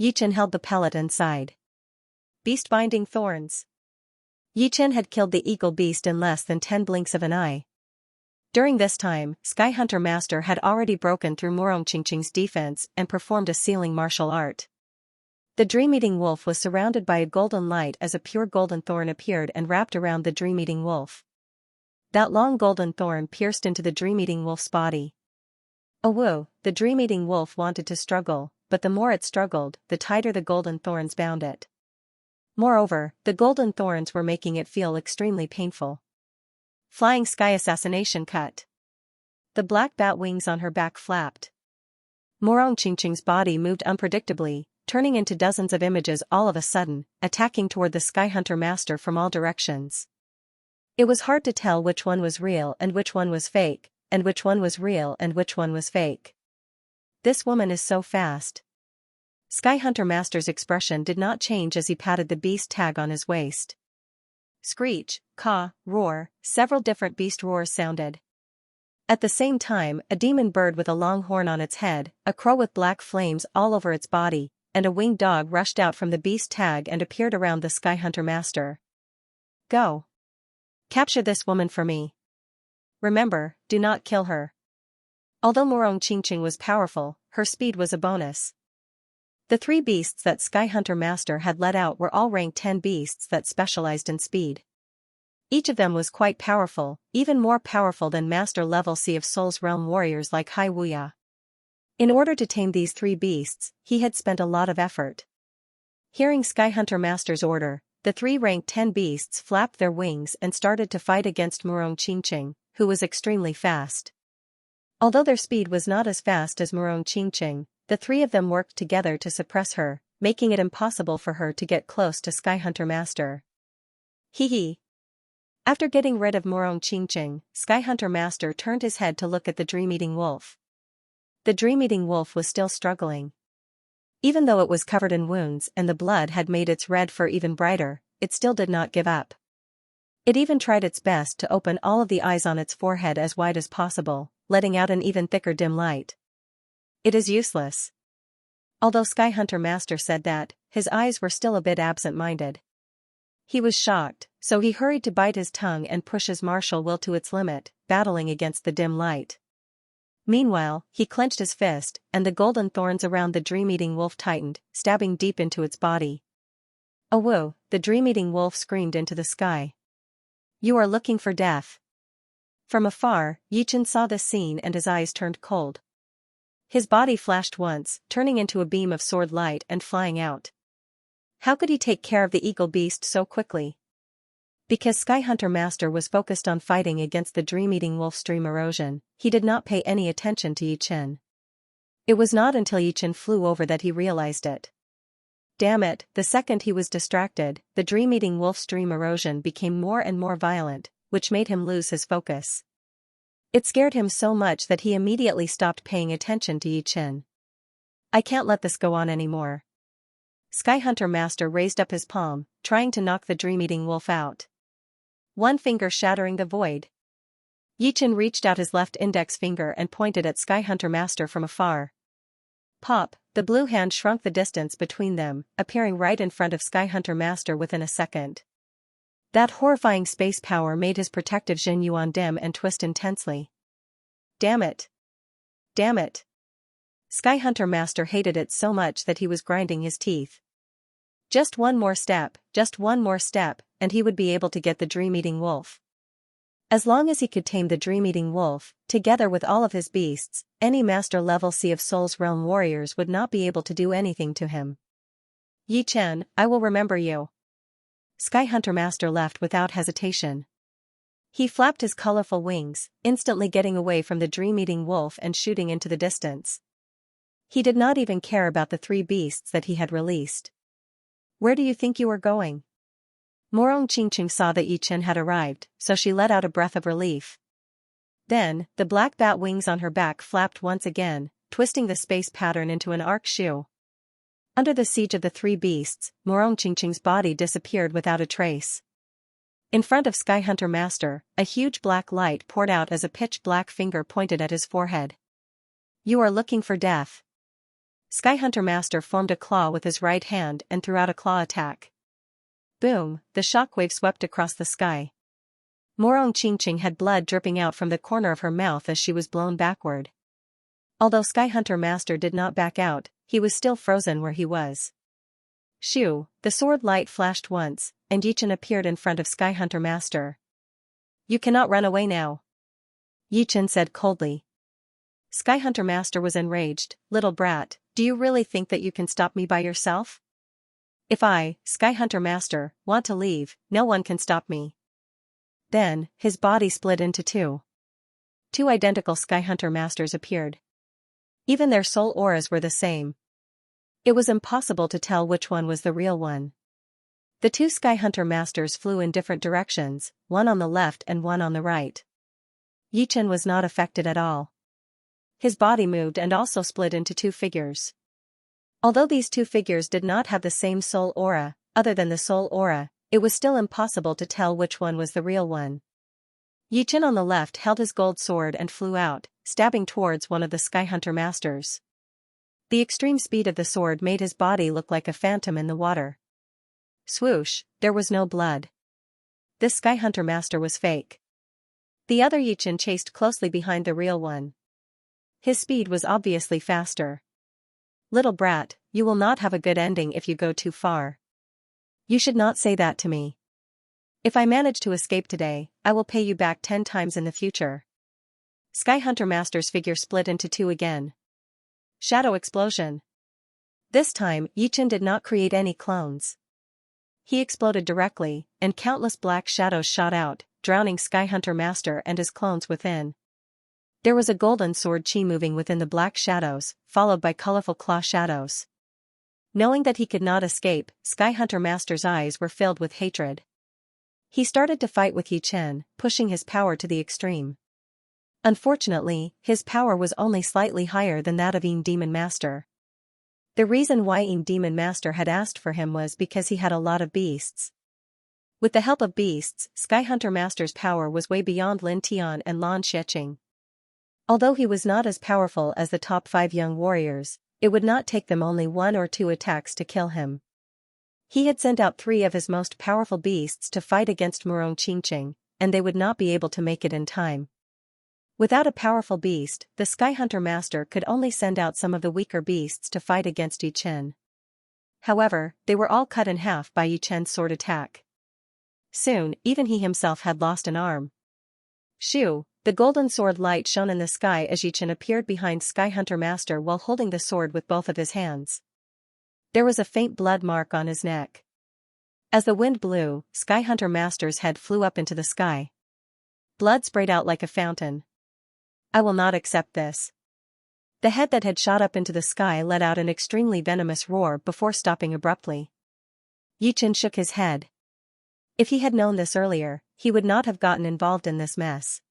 Speaker 1: Yichen held the pellet and sighed. Beast binding thorns. Yichen had killed the eagle beast in less than 10 blinks of an eye. During this time, Sky Hunter Master had already broken through Morongqingqing's defense and performed a sealing martial art. The Dream-Eating Wolf was surrounded by a golden light as a pure golden thorn appeared and wrapped around the Dream-Eating Wolf. That long golden thorn pierced into the Dream-Eating Wolf's body. Oh woo, the Dream-Eating Wolf wanted to struggle, but the more it struggled, the tighter the golden thorns bound it. Moreover, the golden thorns were making it feel extremely painful. Flying Sky Assassination Cut. The black bat wings on her back flapped. Morongqingqing's body moved unpredictably, turning into dozens of images all of a sudden, attacking toward the Sky Hunter Master from all directions. It was hard to tell which one was real and which one was fake, and which one was real and which one was fake. This woman is so fast. Sky Hunter Master's expression did not change as he patted the beast tag on his waist. Screech, caw, roar, several different beast roars sounded. At the same time, a demon bird with a long horn on its head, a crow with black flames all over its body, and a winged dog rushed out from the beast tag and appeared around the Sky Hunter Master. Go. Capture this woman for me. Remember, do not kill her. Although Morongqingqing was powerful, her speed was a bonus. The 3 beasts that Sky Hunter Master had let out were all ranked 10 beasts that specialized in speed. Each of them was quite powerful, even more powerful than master-level Sea of Souls realm warriors like Hai Wuya. In order to tame these 3 beasts, he had spent a lot of effort. Hearing Sky Hunter Master's order, the 3 ranked 10 beasts flapped their wings and started to fight against Morongqingqing, who was extremely fast. Although their speed was not as fast as Morongqingqing, the 3 of them worked together to suppress her, making it impossible for her to get close to Sky Hunter Master. Hee hee. After getting rid of Morongqingqing, Sky Hunter Master turned his head to look at the Dream-Eating Wolf. The Dream-Eating Wolf was still struggling. Even though it was covered in wounds and the blood had made its red fur even brighter, it still did not give up. It even tried its best to open all of the eyes on its forehead as wide as possible, letting out an even thicker dim light. It is useless. Although Sky Hunter Master said that, his eyes were still a bit absent-minded. He was shocked, so he hurried to bite his tongue and push his martial will to its limit, battling against the dim light. Meanwhile, he clenched his fist, and the golden thorns around the Dream-Eating Wolf tightened, stabbing deep into its body. Oh whoa, the dream-eating wolf screamed into the sky. You are looking for death. From afar, Yichen saw this scene and his eyes turned cold. His body flashed once, turning into a beam of sword light and flying out. How could he take care of the eagle beast so quickly? Because Sky Hunter Master was focused on fighting against the dream-eating wolf's dream erosion, he did not pay any attention to Yichen. It was not until Yichen flew over that he realized it. Damn it, the second he was distracted, the dream-eating wolf's dream erosion became more and more violent, which made him lose his focus. It scared him so much that he immediately stopped paying attention to Yichen. I can't let this go on anymore. Sky Hunter Master raised up his palm, trying to knock the dream-eating wolf out. One finger shattering the void. Yichen reached out his left index finger and pointed at Sky Hunter Master from afar. Pop, the blue hand shrunk the distance between them, appearing right in front of Sky Hunter Master within a second. That horrifying space power made his protective Jin Yuan dim and twist intensely. Damn it! Damn it! Sky Hunter Master hated it so much that he was grinding his teeth. Just one more step, and he would be able to get the dream-eating wolf. As long as he could tame the dream-eating wolf, together with all of his beasts, any master-level Sea of Souls realm warriors would not be able to do anything to him. Yichen, I will remember you. Sky Hunter Master left without hesitation. He flapped his colorful wings, instantly getting away from the dream-eating wolf and shooting into the distance. He did not even care about the 3 beasts that he had released. Where do you think you are going? Morong Qingqing saw that Yichen had arrived, so she let out a breath of relief. Then, the black bat wings on her back flapped once again, twisting the space pattern into an arc shoe. Under the siege of the 3 beasts, Morong Qingqing's body disappeared without a trace. In front of Sky Hunter Master, a huge black light poured out as a pitch-black finger pointed at his forehead. You are looking for death. Sky Hunter Master formed a claw with his right hand and threw out a claw attack. Boom, the shockwave swept across the sky. Morong Qingqing had blood dripping out from the corner of her mouth as she was blown backward. Although Sky Hunter Master did not back out, he was still frozen where he was. Shoo, the sword light flashed once, and Yichen appeared in front of Sky Hunter Master. You cannot run away now. Yichen said coldly. Sky Hunter Master was enraged. Little brat, do you really think that you can stop me by yourself? If I, Sky Hunter Master, want to leave, no one can stop me. Then, his body split into 2. 2 identical Sky Hunter Masters appeared. Even their soul auras were the same. It was impossible to tell which one was the real one. The 2 Sky Hunter Masters flew in different directions, one on the left and one on the right. Yichen was not affected at all. His body moved and also split into 2 figures. Although these 2 figures did not have the same soul aura, other than the soul aura, it was still impossible to tell which one was the real one. Yichen on the left held his gold sword and flew out, stabbing towards one of the Sky Hunter Masters. The extreme speed of the sword made his body look like a phantom in the water. Swoosh, there was no blood. This Sky Hunter Master was fake. The other Yichen chased closely behind the real one. His speed was obviously faster. Little brat, you will not have a good ending if you go too far. You should not say that to me. If I manage to escape today, I will pay you back 10 times in the future. Sky Hunter Master's figure split into 2 again. Shadow explosion. This time, Yichen did not create any clones. He exploded directly, and countless black shadows shot out, drowning Sky Hunter Master and his clones within. There was a golden sword chi moving within the black shadows, followed by colorful claw shadows. Knowing that he could not escape, Sky Hunter Master's eyes were filled with hatred. He started to fight with Yichen, pushing his power to the extreme. Unfortunately, his power was only slightly higher than that of Demon Master. The reason why Demon Master had asked for him was because he had a lot of beasts. With the help of beasts, Sky Hunter Master's power was way beyond Lin Tian and Lan Xiecheng. Although he was not as powerful as the top 5 young warriors, it would not take them only 1 or 2 attacks to kill him. He had sent out 3 of his most powerful beasts to fight against Morong Qingqing, and they would not be able to make it in time. Without a powerful beast, the Sky Hunter Master could only send out some of the weaker beasts to fight against Yichen. However, they were all cut in half by Yi Chen's sword attack. Soon, even he himself had lost an arm. Shoo! The golden sword light shone in the sky as Yi Chen appeared behind Sky Hunter Master while holding the sword with both of his hands. There was a faint blood mark on his neck. As the wind blew, Sky Hunter Master's head flew up into the sky. Blood sprayed out like a fountain. I will not accept this. The head that had shot up into the sky let out an extremely venomous roar before stopping abruptly. Yi Chen shook his head. If he had known this earlier, he would not have gotten involved in this mess.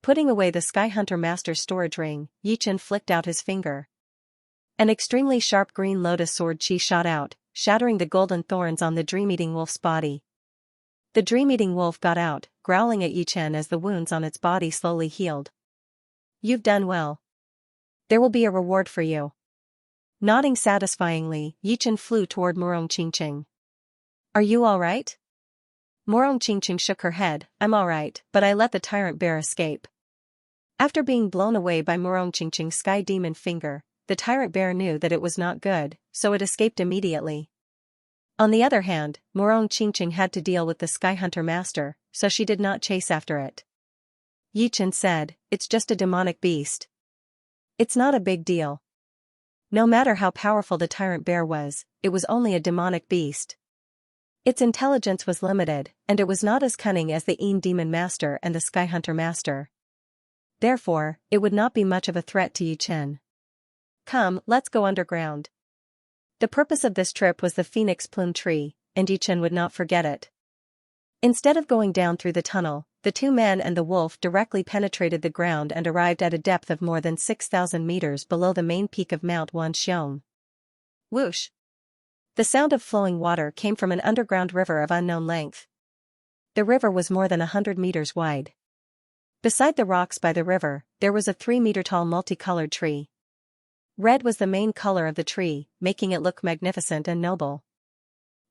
Speaker 1: Putting away the Sky Hunter Master's storage ring, Yi Chen flicked out his finger. An extremely sharp green lotus sword chi shot out, shattering the golden thorns on the dream-eating wolf's body. The dream-eating wolf got out, growling at Yi Chen as the wounds on its body slowly healed. You've done well. There will be a reward for you. Nodding satisfyingly, Yi Chen flew toward Murong Qingqing. Are you all right? Murong Qingqing shook her head. I'm all right, but I let the tyrant bear escape. After being blown away by Murong Qingqing's sky demon finger, the tyrant bear knew that it was not good, so it escaped immediately. On the other hand, Murong Qingqing had to deal with the Sky Hunter Master, so she did not chase after it. Yi Chen said, it's just a demonic beast. It's not a big deal. No matter how powerful the tyrant bear was, it was only a demonic beast. Its intelligence was limited, and it was not as cunning as the Een Demon Master and the Sky Hunter Master. Therefore, it would not be much of a threat to Yi Chen. Come, let's go underground. The purpose of this trip was the Phoenix Plume Tree, and Yi Chen would not forget it. Instead of going down through the tunnel, the two men and the wolf directly penetrated the ground and arrived at a depth of more than 6,000 meters below the main peak of Mount Wanxiong. Whoosh! The sound of flowing water came from an underground river of unknown length. The river was more than 100 meters wide. Beside the rocks by the river, there was a 3-meter-tall multicolored tree. Red was the main color of the tree, making it look magnificent and noble.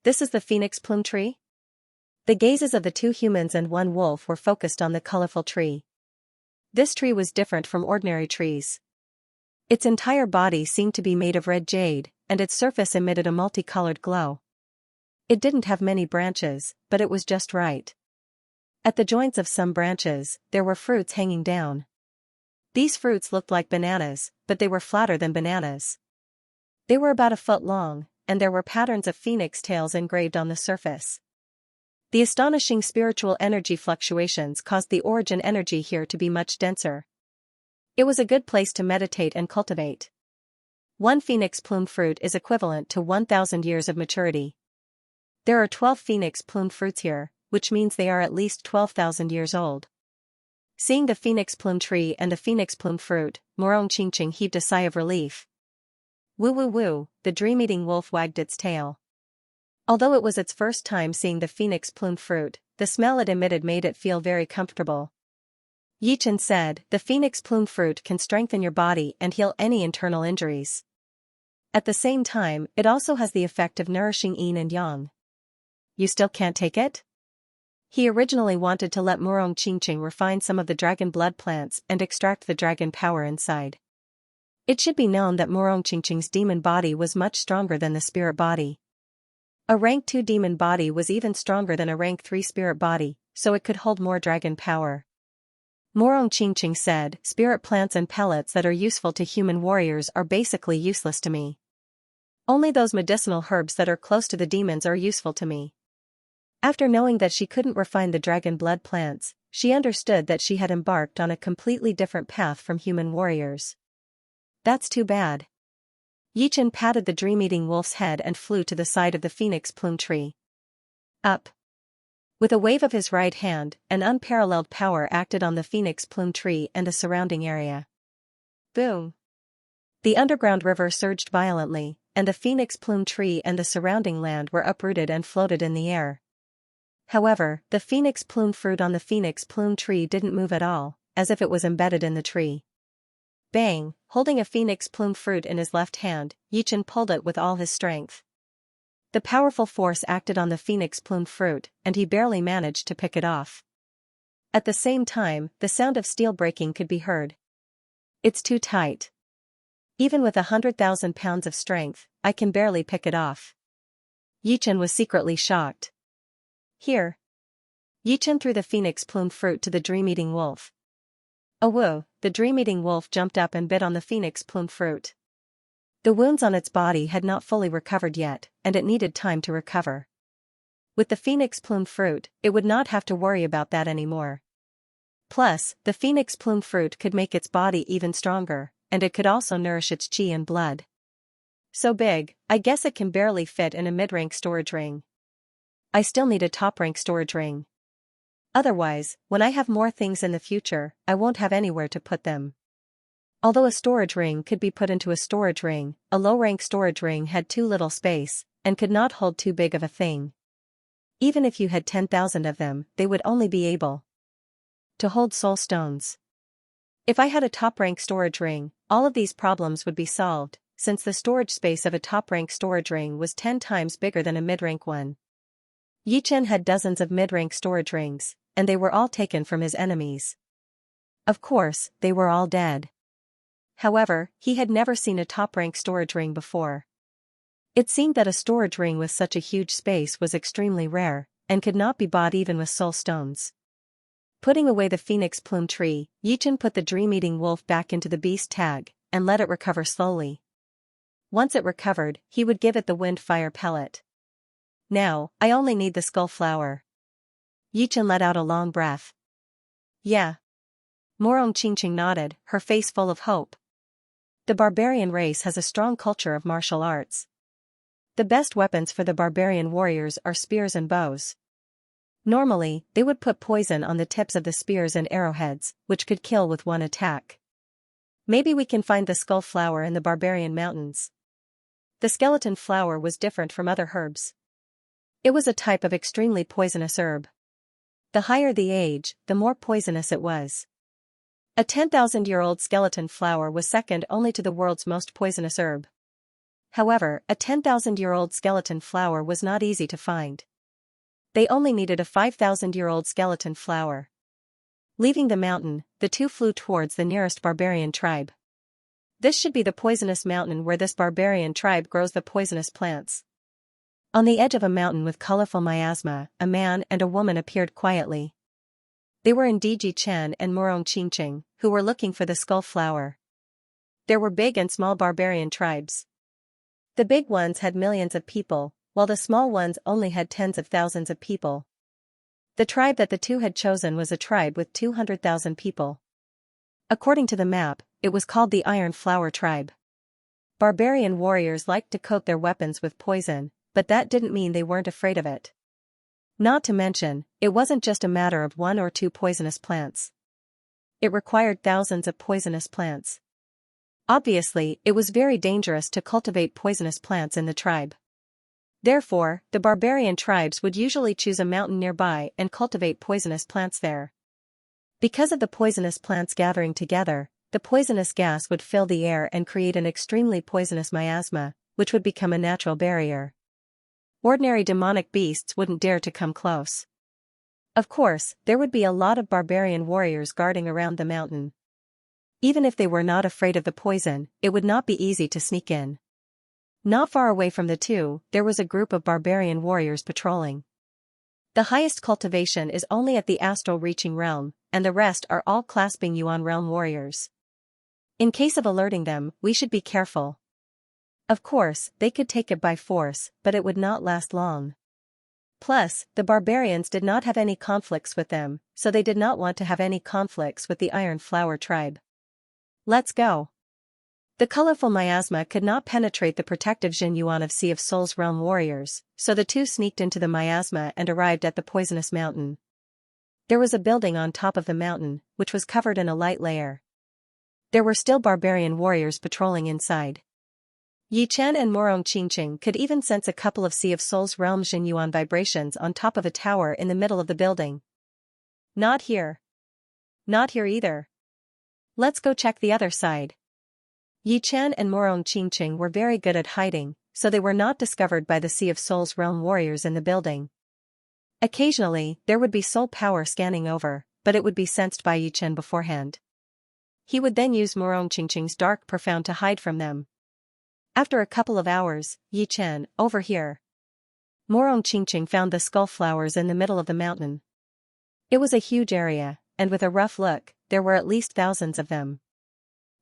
Speaker 1: This is the Phoenix Plume Tree? The gazes of the two humans and one wolf were focused on the colorful tree. This tree was different from ordinary trees. Its entire body seemed to be made of red jade, and its surface emitted a multicolored glow. It didn't have many branches, but it was just right. At the joints of some branches, there were fruits hanging down. These fruits looked like bananas, but they were flatter than bananas. They were about a foot long, and there were patterns of phoenix tails engraved on the surface. The astonishing spiritual energy fluctuations caused the origin energy here to be much denser. It was a good place to meditate and cultivate. One phoenix plume fruit is equivalent to 1,000 years of maturity. There are 12 phoenix plume fruits here, which means they are at least 12,000 years old. Seeing the phoenix plume tree and the phoenix plume fruit, Murong Qingqing heaved a sigh of relief. Woo woo woo, the dream-eating wolf wagged its tail. Although it was its first time seeing the phoenix plume fruit, the smell it emitted made it feel very comfortable. Yi Chen said, the phoenix plume fruit can strengthen your body and heal any internal injuries. At the same time, it also has the effect of nourishing yin and yang. You still can't take it? He originally wanted to let Murong Qingqing refine some of the dragon blood plants and extract the dragon power inside. It should be known that Murong Qingqing's demon body was much stronger than the spirit body. A rank 2 demon body was even stronger than a rank 3 spirit body, so it could hold more dragon power. Murong Qingqing said, spirit plants and pellets that are useful to human warriors are basically useless to me. Only those medicinal herbs that are close to the demons are useful to me. After knowing that she couldn't refine the dragon blood plants, she understood that she had embarked on a completely different path from human warriors. That's too bad. Yi Chen patted the dream-eating wolf's head and flew to the side of the phoenix plume tree. Up. With a wave of his right hand, an unparalleled power acted on the phoenix plume tree and the surrounding area. Boom. The underground river surged violently, and the phoenix plume tree and the surrounding land were uprooted and floated in the air. However, the phoenix plume fruit on the phoenix plume tree didn't move at all, as if it was embedded in the tree. Bang! Holding a phoenix plume fruit in his left hand, Yi Chen pulled it with all his strength. The powerful force acted on the phoenix plume fruit, and he barely managed to pick it off. At the same time, the sound of steel breaking could be heard. It's too tight. Even with 100,000 pounds of strength, I can barely pick it off. Yichen was secretly shocked. Here. Yichen threw the phoenix-plumed fruit to the dream-eating wolf. Oh whoa, the dream-eating wolf jumped up and bit on the phoenix-plumed fruit. The wounds on its body had not fully recovered yet, and it needed time to recover. With the phoenix-plumed fruit, it would not have to worry about that anymore. Plus, the phoenix-plumed fruit could make its body even stronger, and it could also nourish its chi and blood. So big, I guess it can barely fit in a mid-rank storage ring. I still need a top-rank storage ring. Otherwise, when I have more things in the future, I won't have anywhere to put them. Although a storage ring could be put into a storage ring, a low-rank storage ring had too little space, and could not hold too big of a thing. Even if you had 10,000 of them, they would only be able to hold soul stones. If I had a top-rank storage ring, all of these problems would be solved, since the storage space of a top-rank storage ring was 10 times bigger than a mid-rank one. Yichen had dozens of mid-rank storage rings, and they were all taken from his enemies. Of course, they were all dead. However, he had never seen a top-rank storage ring before. It seemed that a storage ring with such a huge space was extremely rare, and could not be bought even with soul stones. Putting away the phoenix plume tree, Yichen put the dream-eating wolf back into the beast tag, and let it recover slowly. Once it recovered, he would give it the wind fire pellet. Now, I only need the skull flower. Yichen let out a long breath. Yeah. Morong Qingqing nodded, her face full of hope. The barbarian race has a strong culture of martial arts. The best weapons for the barbarian warriors are spears and bows. Normally, they would put poison on the tips of the spears and arrowheads, which could kill with one attack. Maybe we can find the skull flower in the barbarian mountains. The skeleton flower was different from other herbs. It was a type of extremely poisonous herb. The higher the age, the more poisonous it was. A 10,000-year-old skeleton flower was second only to the world's most poisonous herb. However, a 10,000-year-old skeleton flower was not easy to find. They only needed a 5,000-year-old skeleton flower. Leaving the mountain, the two flew towards the nearest barbarian tribe. This should be the poisonous mountain where this barbarian tribe grows the poisonous plants. On the edge of a mountain with colorful miasma, a man and a woman appeared quietly. They were indeed Yichen and Morong Qingqing, who were looking for the skull flower. There were big and small barbarian tribes. The big ones had millions of people, while the small ones only had tens of thousands of people. The tribe that the two had chosen was a tribe with 200,000 people. According to the map, it was called the Iron Flower Tribe. Barbarian warriors liked to coat their weapons with poison, but that didn't mean they weren't afraid of it. Not to mention, it wasn't just a matter of one or two poisonous plants. It required thousands of poisonous plants. Obviously, it was very dangerous to cultivate poisonous plants in the tribe. Therefore, the barbarian tribes would usually choose a mountain nearby and cultivate poisonous plants there. Because of the poisonous plants gathering together, the poisonous gas would fill the air and create an extremely poisonous miasma, which would become a natural barrier. Ordinary demonic beasts wouldn't dare to come close. Of course, there would be a lot of barbarian warriors guarding around the mountain. Even if they were not afraid of the poison, it would not be easy to sneak in. Not far away from the two, there was a group of barbarian warriors patrolling. The highest cultivation is only at the astral reaching realm, and the rest are all clasping Yuan realm warriors. In case of alerting them, we should be careful. Of course, they could take it by force, but it would not last long. Plus, the barbarians did not have any conflicts with them, so they did not want to have any conflicts with the Iron Flower Tribe. Let's go. The colorful miasma could not penetrate the protective Jin Yuan of Sea of Souls realm warriors, so the two sneaked into the miasma and arrived at the poisonous mountain. There was a building on top of the mountain, which was covered in a light layer. There were still barbarian warriors patrolling inside. Yichen and Morong Qingqing could even sense a couple of Sea of Souls realm Jin Yuan vibrations on top of a tower in the middle of the building. Not here. Not here either. Let's go check the other side. Yichen and Morong Qingqing were very good at hiding, so they were not discovered by the Sea of Souls realm warriors in the building. Occasionally, there would be soul power scanning over, but it would be sensed by Yichen beforehand. he would then use Qingqing's dark profound to hide from them. After a couple of hours, Yi Chen, over here. Qingqing found the skull flowers in the middle of the mountain. It was a huge area, and with a rough look, there were at least thousands of them.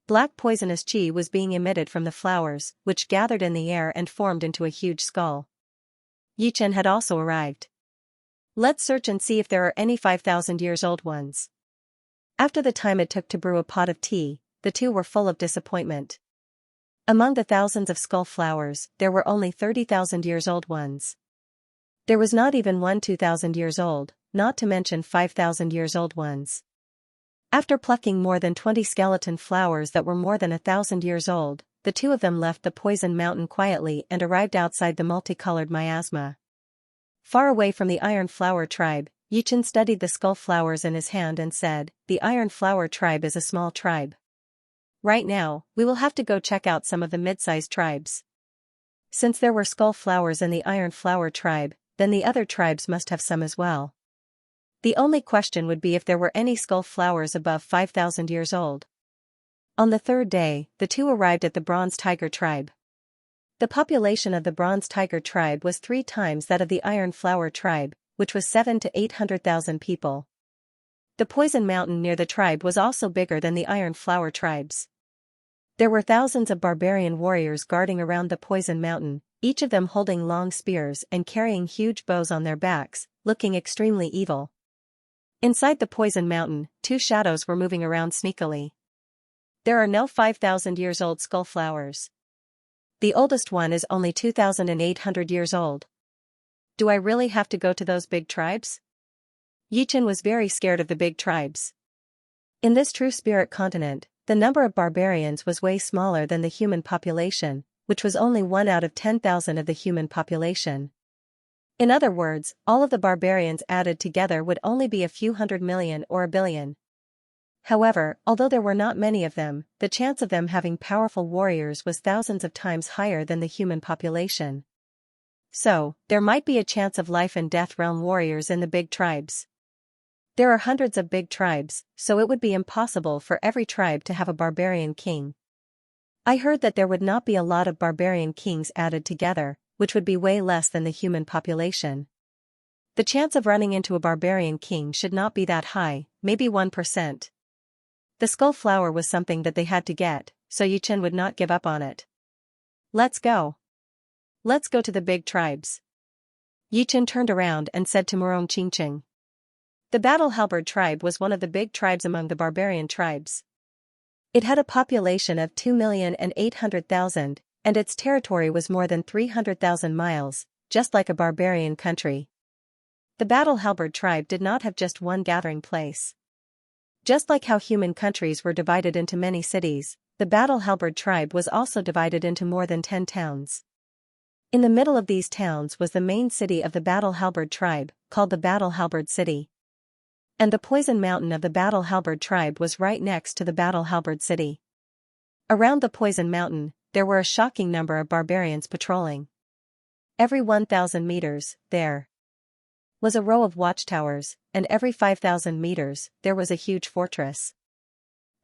Speaker 1: Black poisonous qi was being emitted from the flowers, which gathered in the air and formed into a huge skull. Yi Chen had also arrived. Let's search and see if there are any 5,000 years old ones. After the time it took to brew a pot of tea, the two were full of disappointment. Among the thousands of skull flowers, there were only 30,000 years old ones. There was not even one 2,000 years old, not to mention 5,000 years old ones. After plucking more than 20 skeleton flowers that were more than 1,000 years old, the two of them left the poison mountain quietly and arrived outside the multicolored miasma. Far away from the Iron Flower tribe, Yi Chen studied the skull flowers in his hand and said, "The Iron Flower tribe is a small tribe. Right now, we will have to go check out some of the mid-sized tribes. Since there were skull flowers in the Iron Flower tribe, then the other tribes must have some as well. The only question would be if there were any skull flowers above 5,000 years old." On the third day, the two arrived at the Bronze Tiger tribe. The population of the Bronze Tiger tribe was 3 times that of the Iron Flower tribe, which was 700,000 to 800,000 people. The Poison Mountain near the tribe was also bigger than the Iron Flower tribes. There were thousands of barbarian warriors guarding around the Poison Mountain, each of them holding long spears and carrying huge bows on their backs, looking extremely evil. Inside the Poison Mountain, 2 shadows were moving around sneakily. There are no 5,000 years old skull flowers. The oldest one is only 2,800 years old. Do I really have to go to those big tribes? Yi Chen was very scared of the big tribes. In this true spirit continent, the number of barbarians was way smaller than the human population, which was only 1 out of 10,000 of the human population. In other words, all of the barbarians added together would only be a few 100 million or a billion. However, although there were not many of them, the chance of them having powerful warriors was thousands of times higher than the human population. So, there might be a chance of life and death realm warriors in the big tribes. There are hundreds of big tribes, so it would be impossible for every tribe to have a barbarian king. I heard that there would not be a lot of barbarian kings added together, which would be way less than the human population. The chance of running into a barbarian king should not be that high, maybe 1%. The skull flower was something that they had to get, so Yi Chen would not give up on it. Let's go. Let's go to the big tribes. Yi Chen turned around and said to Qingqing. The Battle Halberd tribe was one of the big tribes among the barbarian tribes. It had a population of 2,800,000, and its territory was more than 300,000 miles, just like a barbarian country. The Battle Halberd tribe did not have just one gathering place. Just like how human countries were divided into many cities, the Battle Halberd tribe was also divided into more than 10 towns. In the middle of these towns was the main city of the Battle Halberd tribe, called the Battle Halberd City. And the Poison Mountain of the Battle Halberd tribe was right next to the Battle Halberd City. Around the Poison Mountain, there were a shocking number of barbarians patrolling. Every 1,000 meters, there was a row of watchtowers, and every 5,000 meters, there was a huge fortress.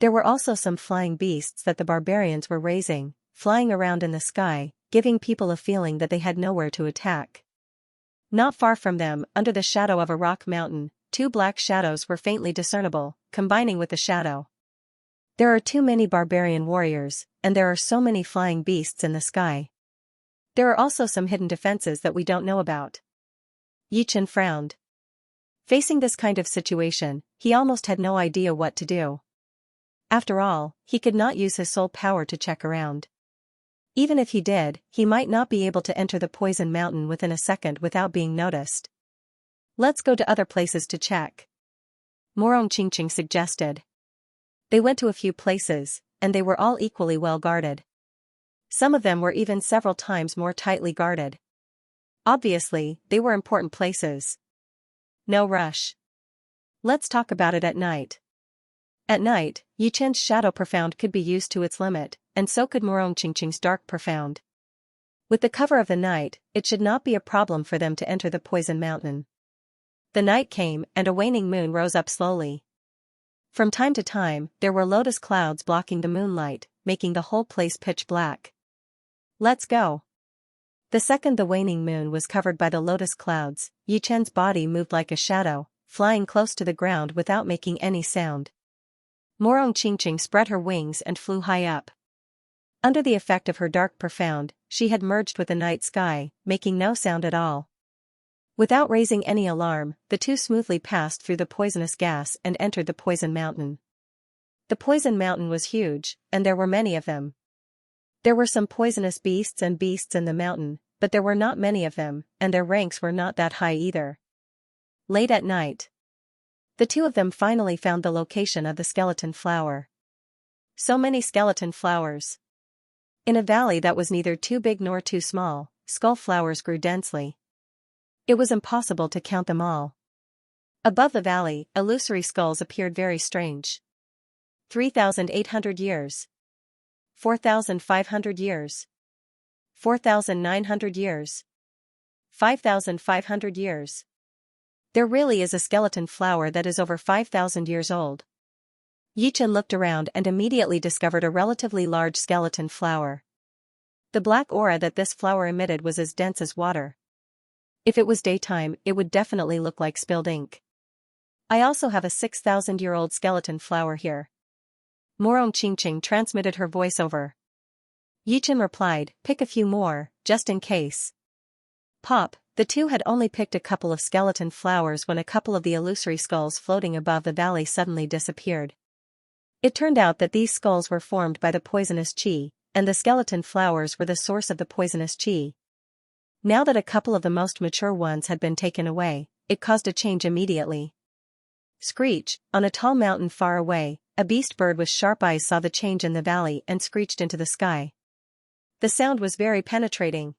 Speaker 1: There were also some flying beasts that the barbarians were raising, flying around in the sky, giving people a feeling that they had nowhere to attack. Not far from them, under the shadow of a rock mountain, 2 black shadows were faintly discernible, combining with the shadow. There are too many barbarian warriors, and there are so many flying beasts in the sky. There are also some hidden defenses that we don't know about. Yi Chen frowned. Facing this kind of situation, he almost had no idea what to do. After all, he could not use his soul power to check around. Even if he did, he might not be able to enter the Poison Mountain within a second without being noticed. Let's go to other places to check. Qingqing suggested. They went to a few places, and they were all equally well guarded. Some of them were even several times more tightly guarded. Obviously, they were important places. No rush. Let's talk about it at night. At night, Yi Chen's Shadow Profound could be used to its limit, and so could Qingqing's Dark Profound. With the cover of the night, it should not be a problem for them to enter the Poison Mountain. The night came and a waning moon rose up slowly. From time to time, there were lotus clouds blocking the moonlight, making the whole place pitch black. Let's go. The second the waning moon was covered by the lotus clouds, Yi Chen's body moved like a shadow, flying close to the ground without making any sound. Morong Qingqing spread her wings and flew high up. Under the effect of her dark profound, she had merged with the night sky, making no sound at all. Without raising any alarm, the two smoothly passed through the poisonous gas and entered the poison mountain. The poison mountain was huge, and there were many of them. There were some poisonous beasts in the mountain, but there were not many of them, and their ranks were not that high either. Late at night, the two of them finally found the location of the skeleton flower. So many skeleton flowers. In a valley that was neither too big nor too small, skull flowers grew densely. It was impossible to count them all. Above the valley, illusory skulls appeared very strange. 3,800 years. 4,500 years. 4,900 years. 5,500 years. There really is a skeleton flower that is over 5,000 years old. Yi Chen looked around and immediately discovered a relatively large skeleton flower. The black aura that this flower emitted was as dense as water. If it was daytime, it would definitely look like spilled ink. I also have a 6,000-year-old skeleton flower here. Morong Qingqing transmitted her voice over. Yi Chen replied, pick a few more, just in case. Pop, the two had only picked a couple of skeleton flowers when a couple of the illusory skulls floating above the valley suddenly disappeared. It turned out that these skulls were formed by the poisonous qi, and the skeleton flowers were the source of the poisonous qi. Now that a couple of the most mature ones had been taken away, it caused a change immediately. Screech, on a tall mountain far away, a beast bird with sharp eyes saw the change in the valley and screeched into the sky. The sound was very penetrating.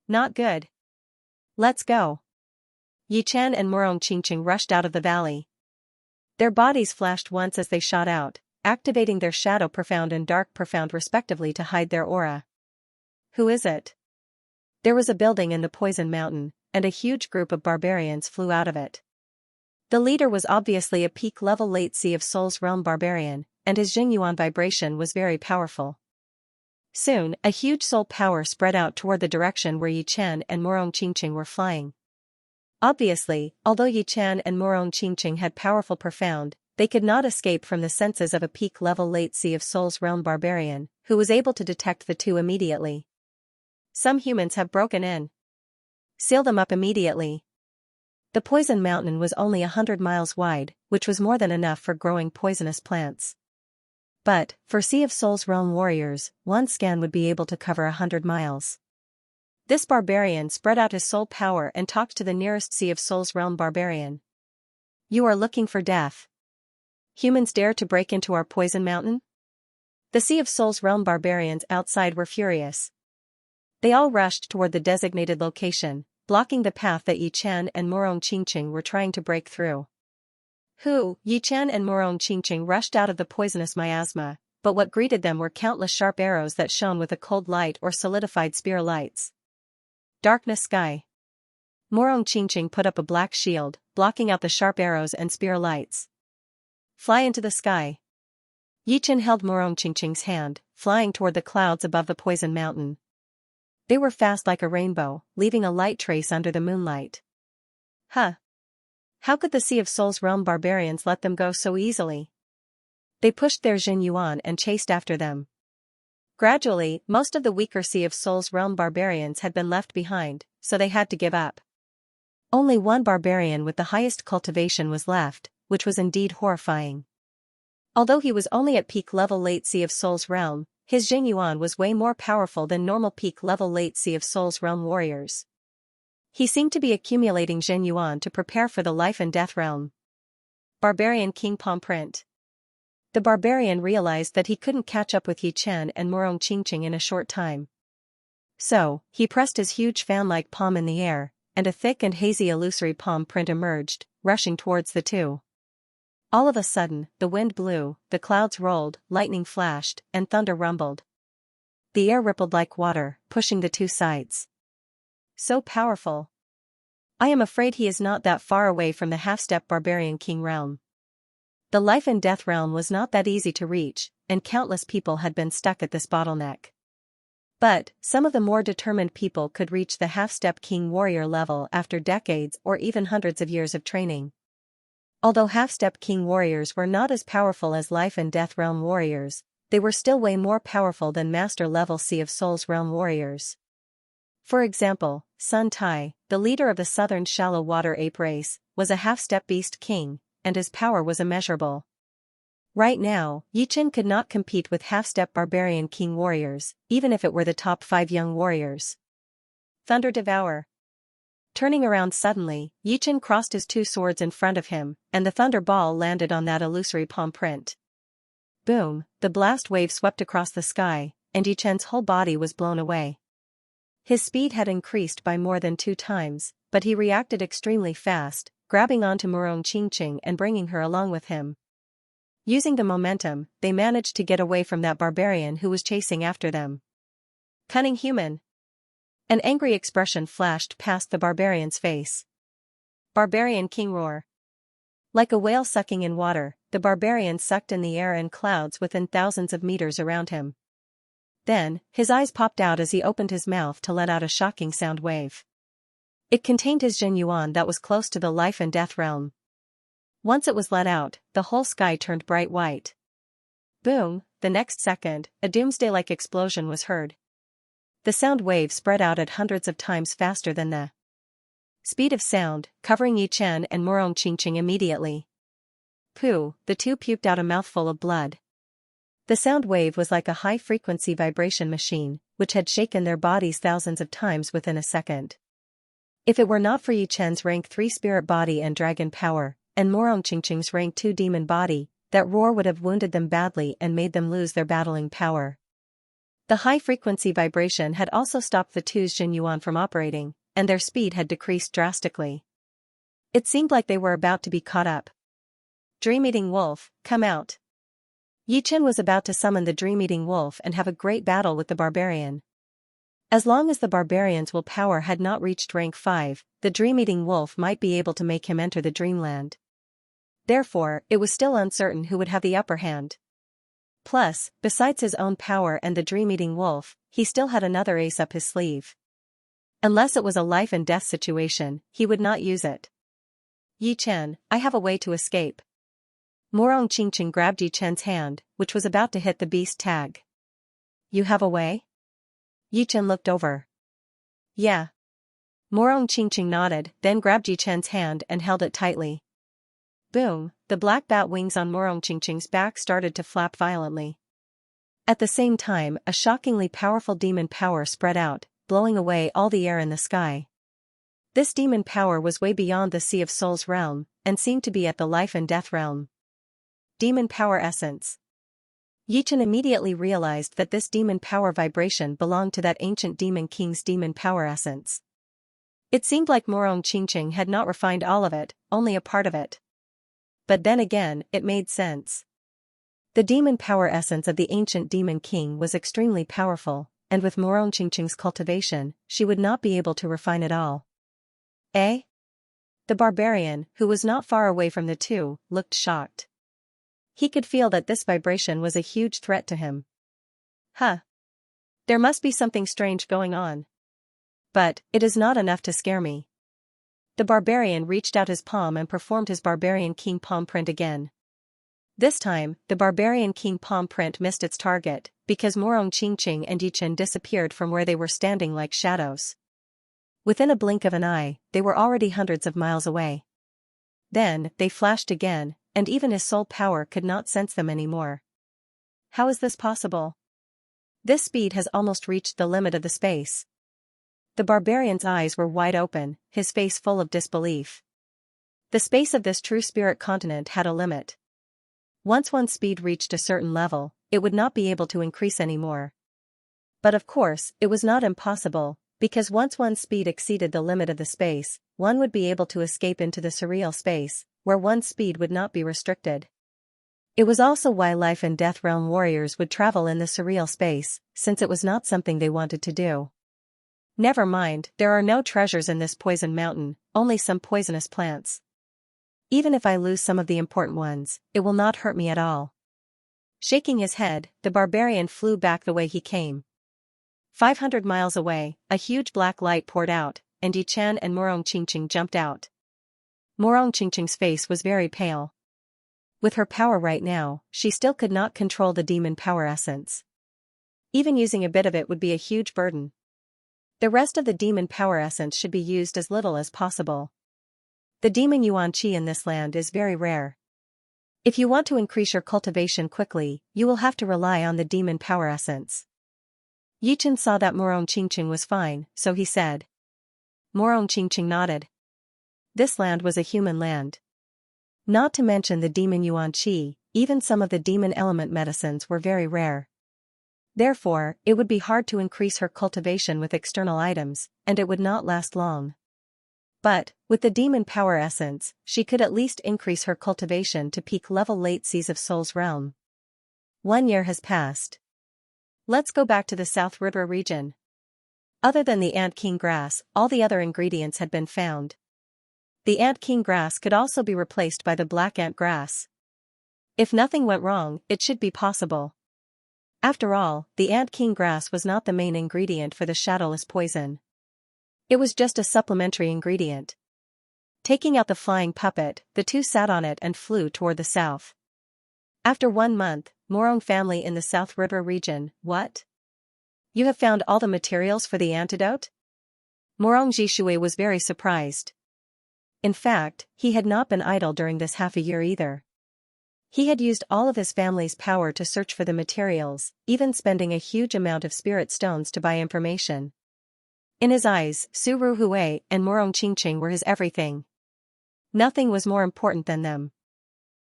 Speaker 1: Not good. Let's go. Yi Chen and Morong Qingqing rushed out of the valley. Their bodies flashed once as they shot out, activating their shadow profound and dark profound respectively to hide their aura. Who is it? There was a building in the poison mountain, and a huge group of barbarians flew out of it. The leader was obviously a peak-level late Sea of Souls realm barbarian, and his Jingyuan vibration was very powerful. Soon, a huge soul power spread out toward the direction where Yi Chen and Morong Qingqing were flying. Obviously, although Yi Chen and Morong Qingqing had powerful profound, they could not escape from the senses of a peak-level late Sea of Souls realm barbarian, who was able to detect the two immediately. Some humans have broken in. Seal them up immediately. The poison mountain was only 100 miles wide, which was more than enough for growing poisonous plants. But, for Sea of Souls realm warriors, one scan would be able to cover 100 miles. This barbarian spread out his soul power and talked to the nearest Sea of Souls realm barbarian. You are looking for death. Humans dare to break into our poison mountain? The Sea of Souls realm barbarians outside were furious. They all rushed toward the designated location, blocking the path that Yi Chen and Morong Qingqing were trying to break through. Yi Chen and Morong Qingqing rushed out of the poisonous miasma, but what greeted them were countless sharp arrows that shone with a cold light or solidified spear lights. Darkness sky. Morong Qingqing put up a black shield, blocking out the sharp arrows and spear lights. Fly into the sky. Yi Chen held Morong Qingqing's hand, flying toward the clouds above the poison mountain. They were fast like a rainbow, leaving a light trace under the moonlight. Huh. How could the Sea of Souls realm barbarians let them go so easily? They pushed their Jinyuan and chased after them. Gradually, most of the weaker Sea of Souls realm barbarians had been left behind, so they had to give up. Only one barbarian with the highest cultivation was left, which was indeed horrifying. Although he was only at peak level late Sea of Souls realm, his Jinyuan was way more powerful than normal peak-level late Sea of Souls realm warriors. He seemed to be accumulating Jinyuan to prepare for the life and death realm. Barbarian King Palm Print. The barbarian realized that he couldn't catch up with Yi Chen and Morong Qingqing in a short time. So, he pressed his huge fan-like palm in the air, and a thick and hazy illusory palm print emerged, rushing towards the two. All of a sudden, the wind blew, the clouds rolled, lightning flashed, and thunder rumbled. The air rippled like water, pushing the two sides. So powerful. I am afraid he is not that far away from the half-step barbarian king realm. The life and death realm was not that easy to reach, and countless people had been stuck at this bottleneck. But, some of the more determined people could reach the half-step king warrior level after decades or even hundreds of years of training. Although half-step king warriors were not as powerful as life and death realm warriors, they were still way more powerful than master-level Sea of Souls realm warriors. For example, Sun Tai, the leader of the southern shallow water ape race, was a half-step beast king, and his power was immeasurable. Right now, Yichen could not compete with half-step barbarian king warriors, even if it were the top 5 young warriors. Thunder Devour. Turning around suddenly, Yichen crossed his 2 swords in front of him, and the thunder ball landed on that illusory palm print. Boom, the blast wave swept across the sky, and Yichen's whole body was blown away. His speed had increased by more than 2 times, but he reacted extremely fast, grabbing onto Murong Qingqing and bringing her along with him. Using the momentum, they managed to get away from that barbarian who was chasing after them. Cunning human. An angry expression flashed past the barbarian's face. Barbarian King roar. Like a whale sucking in water, the barbarian sucked in the air and clouds within thousands of meters around him. Then, his eyes popped out as he opened his mouth to let out a shocking sound wave. It contained his Jin Yuan that was close to the life and death realm. Once it was let out, the whole sky turned bright white. Boom, the next second, a doomsday-like explosion was heard. The sound wave spread out at hundreds of times faster than the speed of sound, covering Yichen and Murong Qingqing immediately. Pooh, the 2 puked out a mouthful of blood. The sound wave was like a high-frequency vibration machine, which had shaken their bodies thousands of times within a second. If it were not for Yichen's rank 3 spirit body and dragon power, and Murong Qingqing's rank 2 demon body, that roar would have wounded them badly and made them lose their battling power. The high-frequency vibration had also stopped the 2's Jin Yuan from operating, and their speed had decreased drastically. It seemed like they were about to be caught up. Dream-eating wolf, come out. Yichen was about to summon the dream-eating wolf and have a great battle with the barbarian. As long as the barbarian's willpower had not reached rank 5, the dream-eating wolf might be able to make him enter the dreamland. Therefore, it was still uncertain who would have the upper hand. Plus, besides his own power and the dream-eating wolf, he still had another ace up his sleeve. Unless it was a life and death situation, he would not use it. Yichen, I have a way to escape. Murong Qingqing grabbed Yichen's hand, which was about to hit the beast tag. You have a way? Yichen looked over. Yeah. Murong Qingqing nodded, then grabbed Yichen's hand and held it tightly. Boom, the black bat wings on Murong Qingqing's back started to flap violently. At the same time, a shockingly powerful demon power spread out, blowing away all the air in the sky. This demon power was way beyond the Sea of Souls realm, and seemed to be at the life and death realm. Demon power essence. Yichen immediately realized that this demon power vibration belonged to that ancient demon king's demon power essence. It seemed like Murong Qingqing had not refined all of it, only a part of it. But then again, it made sense. The demon power essence of the ancient demon king was extremely powerful, and with Murong Qingqing's cultivation, she would not be able to refine it all. Eh? The barbarian, who was not far away from the 2, looked shocked. He could feel that this vibration was a huge threat to him. Huh. There must be something strange going on. But, it is not enough to scare me. The barbarian reached out his palm and performed his barbarian king palm print again. This time, the barbarian king palm print missed its target, because Murong Qingqing and Yichen disappeared from where they were standing like shadows. Within a blink of an eye, they were already hundreds of miles away. Then, they flashed again, and even his soul power could not sense them anymore. How is this possible? This speed has almost reached the limit of the space. The barbarian's eyes were wide open, his face full of disbelief. The space of this true spirit continent had a limit. Once one's speed reached a certain level, it would not be able to increase anymore. But of course, it was not impossible, because once one's speed exceeded the limit of the space, one would be able to escape into the surreal space, where one's speed would not be restricted. It was also why life and death realm warriors would travel in the surreal space, since it was not something they wanted to do. Never mind, there are no treasures in this poison mountain, only some poisonous plants. Even if I lose some of the important ones, it will not hurt me at all. Shaking his head, the barbarian flew back the way he came. 500 miles away, a huge black light poured out, and Yichan and Morong Qingqing jumped out. Morong Qingqing's face was very pale. With her power right now, she still could not control the demon power essence. Even using a bit of it would be a huge burden. The rest of the demon power essence should be used as little as possible. The demon yuan qi in this land is very rare. If you want to increase your cultivation quickly, you will have to rely on the demon power essence. Yichen saw that Morong Qingqing was fine, so he said. Morong Qingqing nodded. This land was a human land. Not to mention the demon yuan qi, even some of the demon element medicines were very rare. Therefore, it would be hard to increase her cultivation with external items, and it would not last long. But, with the demon power essence, she could at least increase her cultivation to peak level late seas of Soul's realm. 1 year has passed. Let's go back to the South River region. Other than the ant king grass, all the other ingredients had been found. The ant king grass could also be replaced by the black ant grass. If nothing went wrong, it should be possible. After all, the ant king grass was not the main ingredient for the shadowless poison. It was just a supplementary ingredient. Taking out the flying puppet, the two sat on it and flew toward the south. After 1 month, Morong family in the South River region, what? You have found all the materials for the antidote? Morong Jishui was very surprised. In fact, he had not been idle during this half a year either. He had used all of his family's power to search for the materials, even spending a huge amount of spirit stones to buy information. In his eyes, Su Ruhui and Morong Qingqing were his everything. Nothing was more important than them.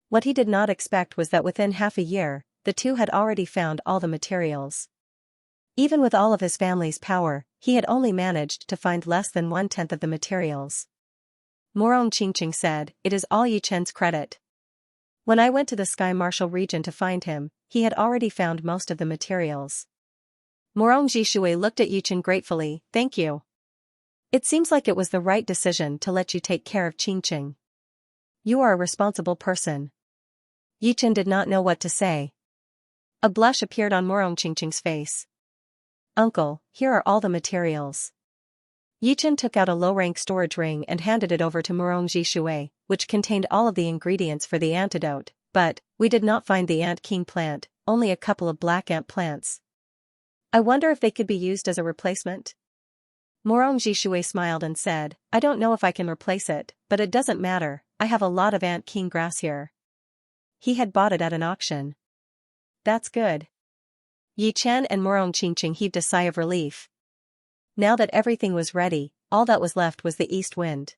Speaker 1: What he did not expect was that within half a year, the two had already found all the materials. Even with all of his family's power, he had only managed to find less than 1/10 of the materials. Morong Qingqing said, "It is all Yichen's credit. When I went to the Sky Martial region to find him, he had already found most of the materials." Morong Jishui looked at Yichen gratefully, "Thank you. It seems like it was the right decision to let you take care of Qingqing. You are a responsible person." Yichen did not know what to say. A blush appeared on Morong Qingqing's face. "Uncle, here are all the materials." Yichen took out a low-rank storage ring and handed it over to Morong Jishui, which contained all of the ingredients for the antidote, but, we did not find the ant king plant, only a couple of black ant plants. I wonder if they could be used as a replacement? Morong Jishui smiled and said, "I don't know if I can replace it, but it doesn't matter, I have a lot of ant king grass here." He had bought it at an auction. That's good. Yichen and Morong Qingqing heaved a sigh of relief. Now that everything was ready, all that was left was the east wind.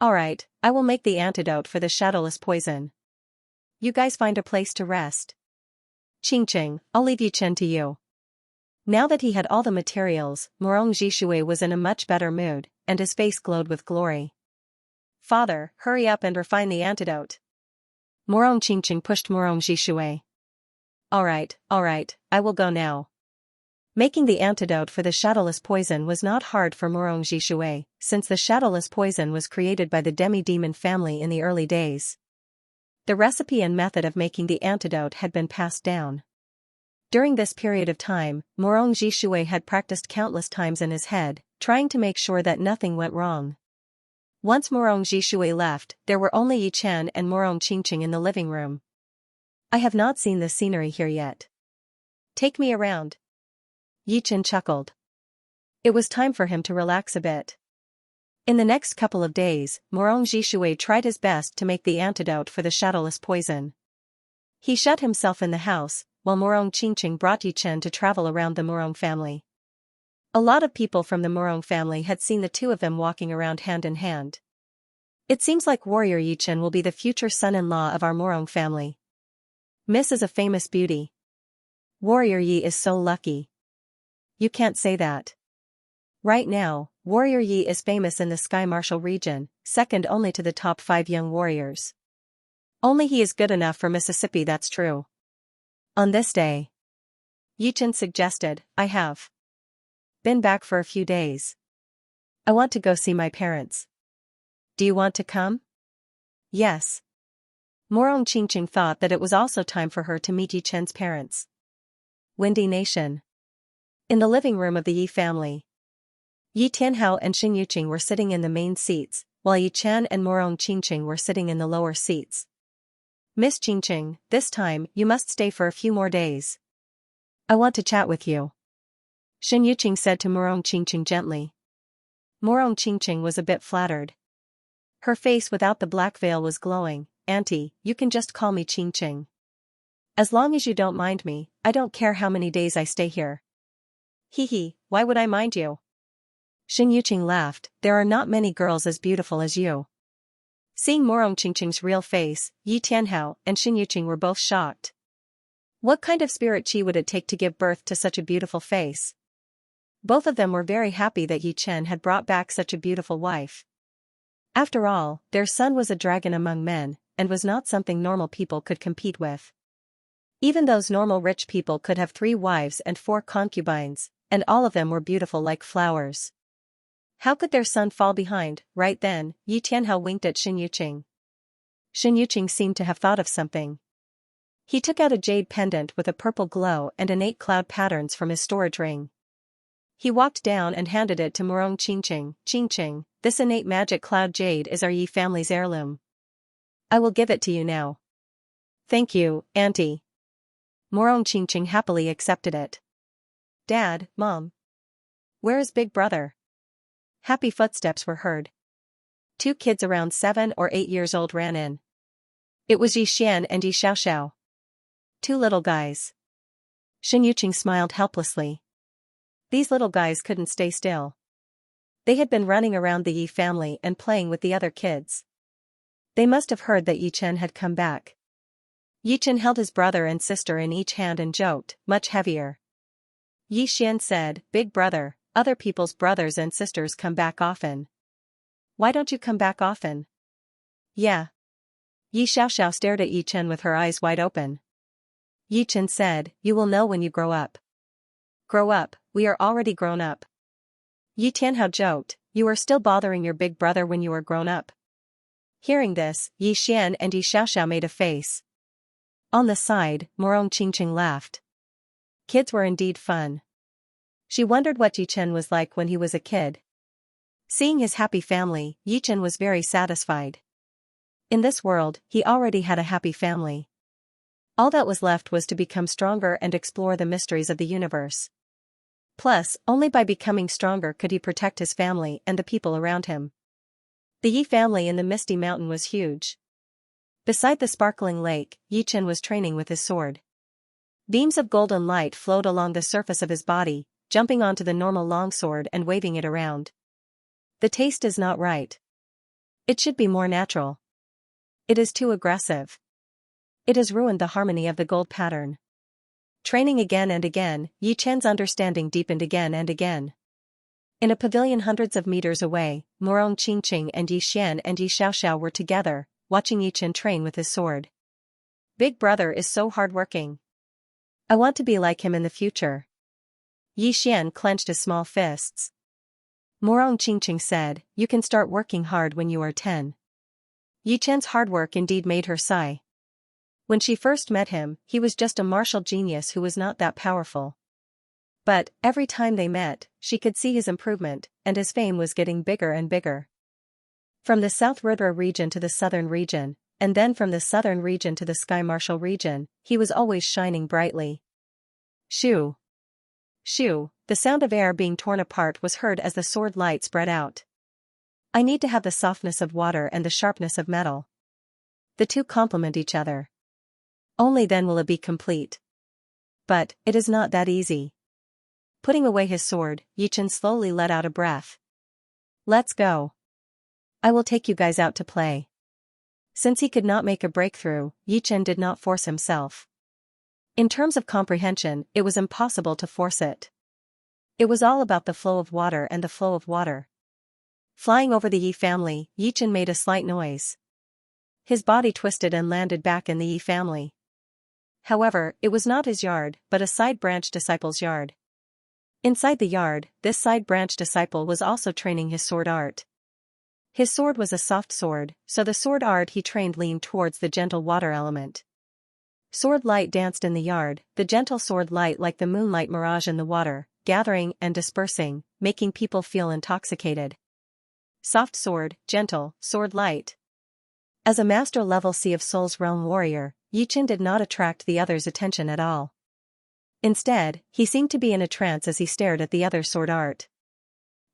Speaker 1: Alright, I will make the antidote for the shadowless poison. You guys find a place to rest. Qingqing, I'll leave Yichen to you. Now that he had all the materials, Morong Jishui was in a much better mood, and his face glowed with glory. Father, hurry up and refine the antidote. Morong Qingqing pushed Morong Jishui. Alright, I will go now. Making the antidote for the shadowless poison was not hard for Morong Jishui, since the shadowless poison was created by the demi-demon family in the early days. The recipe and method of making the antidote had been passed down. During this period of time, Morong Jishui had practiced countless times in his head, trying to make sure that nothing went wrong. Once Morong Jishui left, there were only Yichen and Morong Qingqing in the living room. I have not seen the scenery here yet. Take me around. Yichen chuckled. It was time for him to relax a bit. In the next couple of days, Morong Jishui tried his best to make the antidote for the shadowless poison. He shut himself in the house, while Morong Qingqing brought Yichen to travel around the Morong family. A lot of people from the Morong family had seen the two of them walking around hand in hand. It seems like warrior Yichen will be the future son-in-law of our Morong family. Miss is a famous beauty. Warrior Yi is so lucky. You can't say that. Right now, Warrior Yi is famous in the Sky Martial region, second only to the top 5 young warriors. Only he is good enough for Mississippi, that's true. On this day, Yichen suggested, I have been back for a few days. I want to go see my parents. Do you want to come? Yes. Morong Qingqing thought that it was also time for her to meet Yi Chen's parents. Windy Nation. In the living room of the Yi family, Yi Tianhao and Xing Yuqing were sitting in the main seats, while Yi Chen and Morong Qingqing were sitting in the lower seats. Miss Qingqing, this time you must stay for a few more days. I want to chat with you, Xing Yuqing said to Morong Qingqing gently. Morong Qingqing was a bit flattered. Her face without the black veil was glowing. Auntie, you can just call me Qingqing. As long as you don't mind me, I don't care how many days I stay here. Hee, why would I mind you? Xing Yuqing laughed, there are not many girls as beautiful as you. Seeing Morong Qingqing's real face, Yi Tianhao and Xing Yuqing were both shocked. What kind of spirit chi would it take to give birth to such a beautiful face? Both of them were very happy that Yi Chen had brought back such a beautiful wife. After all, their son was a dragon among men, and was not something normal people could compete with. Even those normal rich people could have 3 wives and 4 concubines, and all of them were beautiful like flowers. How could their son fall behind? Right then, Yi Tianhao winked at Xing Yuqing. Xing Yuqing seemed to have thought of something. He took out a jade pendant with a purple glow and innate cloud patterns from his storage ring. He walked down and handed it to Morong Qingqing. Qingqing, this innate magic cloud jade is our Yi family's heirloom. I will give it to you now. Thank you, Auntie. Morong Qingqing happily accepted it. Dad, Mom. Where is Big Brother? Happy footsteps were heard. 2 kids around 7 or 8 years old ran in. It was Yi Xian and Yi Xiaoxiao. 2 little guys. Xing Yuqing smiled helplessly. These little guys couldn't stay still. They had been running around the Yi family and playing with the other kids. They must have heard that Yi Chen had come back. Yi Chen held his brother and sister in each hand and joked, much heavier. Yi Xian said, Big Brother, other people's brothers and sisters come back often. Why don't you come back often? Yeah. Yi Xiaoxiao stared at Yi Chen with her eyes wide open. Yi Chen said, you will know when you grow up. Grow up, we are already grown up. Yi Tianhao joked, you are still bothering your big brother when you are grown up. Hearing this, Yi Xian and Yi Xiaoxiao made a face. On the side, Morong Qingqing laughed. Kids were indeed fun. She wondered what Yi Chen was like when he was a kid. Seeing his happy family, Yi Chen was very satisfied. In this world, he already had a happy family. All that was left was to become stronger and explore the mysteries of the universe. Plus, only by becoming stronger could he protect his family and the people around him. The Yi family in the Misty Mountain was huge. Beside the sparkling lake, Yi Chen was training with his sword. Beams of golden light flowed along the surface of his body, jumping onto the normal longsword and waving it around. The taste is not right. It should be more natural. It is too aggressive. It has ruined the harmony of the gold pattern. Training again and again, Yi Chen's understanding deepened again and again. In a pavilion hundreds of meters away, Morong Qingqing and Yi Xian and Yi Xiaoxiao were together, watching Yi Chen train with his sword. Big Brother is so hardworking. I want to be like him in the future. Yi Xian clenched his small fists. Morong Qingqing said, you can start working hard when you are 10. Yi Chen's hard work indeed made her sigh. When she first met him, he was just a martial genius who was not that powerful. But, every time they met, she could see his improvement, and his fame was getting bigger and bigger. From the South Rudra region to the Southern region, and then from the Southern region to the Sky Martial region, he was always shining brightly. Shoo! Shoo! The sound of air being torn apart was heard as the sword light spread out. I need to have the softness of water and the sharpness of metal. The two complement each other. Only then will it be complete. But, it is not that easy. Putting away his sword, Yi Chen slowly let out a breath. Let's go. I will take you guys out to play. Since he could not make a breakthrough, Yi Chen did not force himself. In terms of comprehension, it was impossible to force it. It was all about the flow of water and the flow of water. Flying over the Yi family, Yi Chen made a slight noise. His body twisted and landed back in the Yi family. However, it was not his yard, but a side branch disciple's yard. Inside the yard, this side branch disciple was also training his sword art. His sword was a soft sword, so the sword art he trained leaned towards the gentle water element. Sword light danced in the yard, the gentle sword light like the moonlight mirage in the water, gathering and dispersing, making people feel intoxicated. Soft sword, gentle, sword light. As a master-level Sea of Souls realm warrior, Yichen did not attract the other's attention at all. Instead, he seemed to be in a trance as he stared at the other's sword art.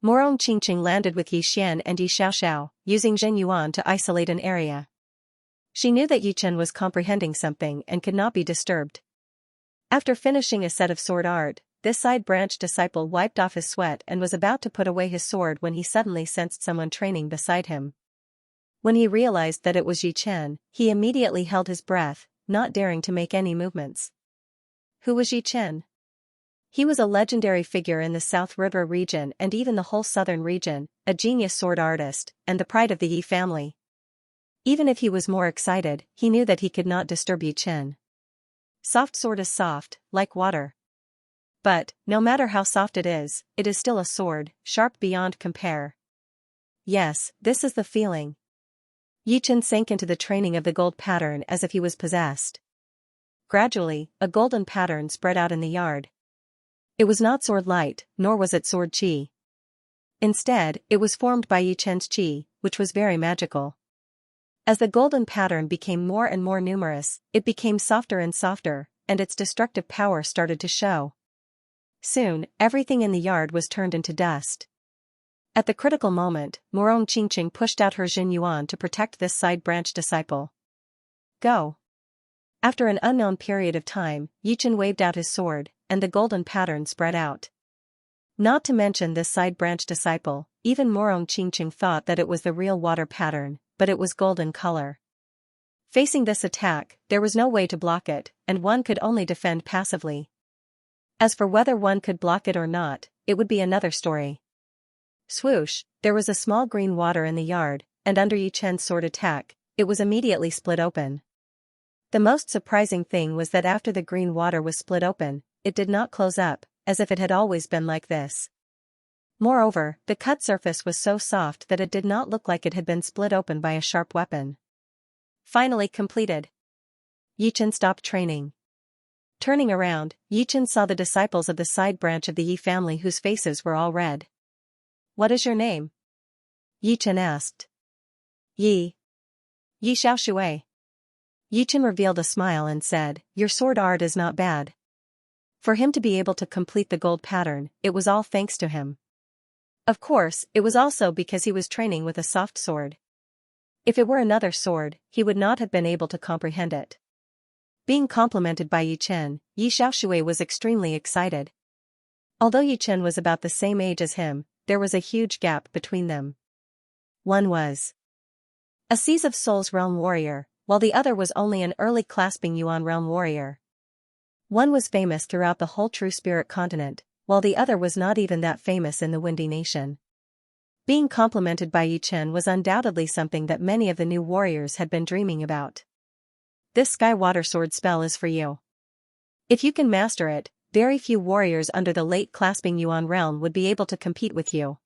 Speaker 1: Morong Qingqing landed with Yi Xian and Yi Xiaoxiao, using Zhen Yuan to isolate an area. She knew that Yichen was comprehending something and could not be disturbed. After finishing a set of sword art, this side-branch disciple wiped off his sweat and was about to put away his sword when he suddenly sensed someone training beside him. When he realized that it was Yichen, he immediately held his breath, not daring to make any movements. Who was Yichen? He was a legendary figure in the South River region and even the whole southern region, a genius sword artist, and the pride of the Yi family. Even if he was more excited, he knew that he could not disturb Yichen. Soft sword is soft, like water. But, no matter how soft it is still a sword, sharp beyond compare. Yes, this is the feeling. Yichen sank into the training of the gold pattern as if he was possessed. Gradually, a golden pattern spread out in the yard. It was not sword light, nor was it sword qi. Instead, it was formed by Yichen's qi, which was very magical. As the golden pattern became more and more numerous, it became softer and softer, and its destructive power started to show. Soon, everything in the yard was turned into dust. At the critical moment, Morong Qingqing pushed out her Zhen Yuan to protect this side-branch disciple. Go. After an unknown period of time, Yichen waved out his sword, and the golden pattern spread out. Not to mention this side-branch disciple, even Morong Qingqing thought that it was the real water pattern, but it was golden color. Facing this attack, there was no way to block it, and one could only defend passively. As for whether one could block it or not, it would be another story. Swoosh, there was a small green water in the yard, and under Yichen's sword attack, it was immediately split open. The most surprising thing was that after the green water was split open, it did not close up, as if it had always been like this. Moreover, the cut surface was so soft that it did not look like it had been split open by a sharp weapon. Finally completed. Yichen stopped training. Turning around, Yichen saw the disciples of the side branch of the Yi family whose faces were all red. What is your name? Yichen asked. Yi. Yi Xiaoshui. Yichen revealed a smile and said, your sword art is not bad. For him to be able to complete the gold pattern, it was all thanks to him. Of course, it was also because he was training with a soft sword. If it were another sword, he would not have been able to comprehend it. Being complimented by Yichen, Yi Xiaoshui was extremely excited. Although Yichen was about the same age as him, there was a huge gap between them. One was a Seas of Souls realm warrior, while the other was only an early clasping Yuan realm warrior. One was famous throughout the whole True Spirit continent, while the other was not even that famous in the Windy Nation. Being complimented by Yichen was undoubtedly something that many of the new warriors had been dreaming about. This Sky Water Sword spell is for you. If you can master it, very few warriors under the late clasping Yuan realm would be able to compete with you.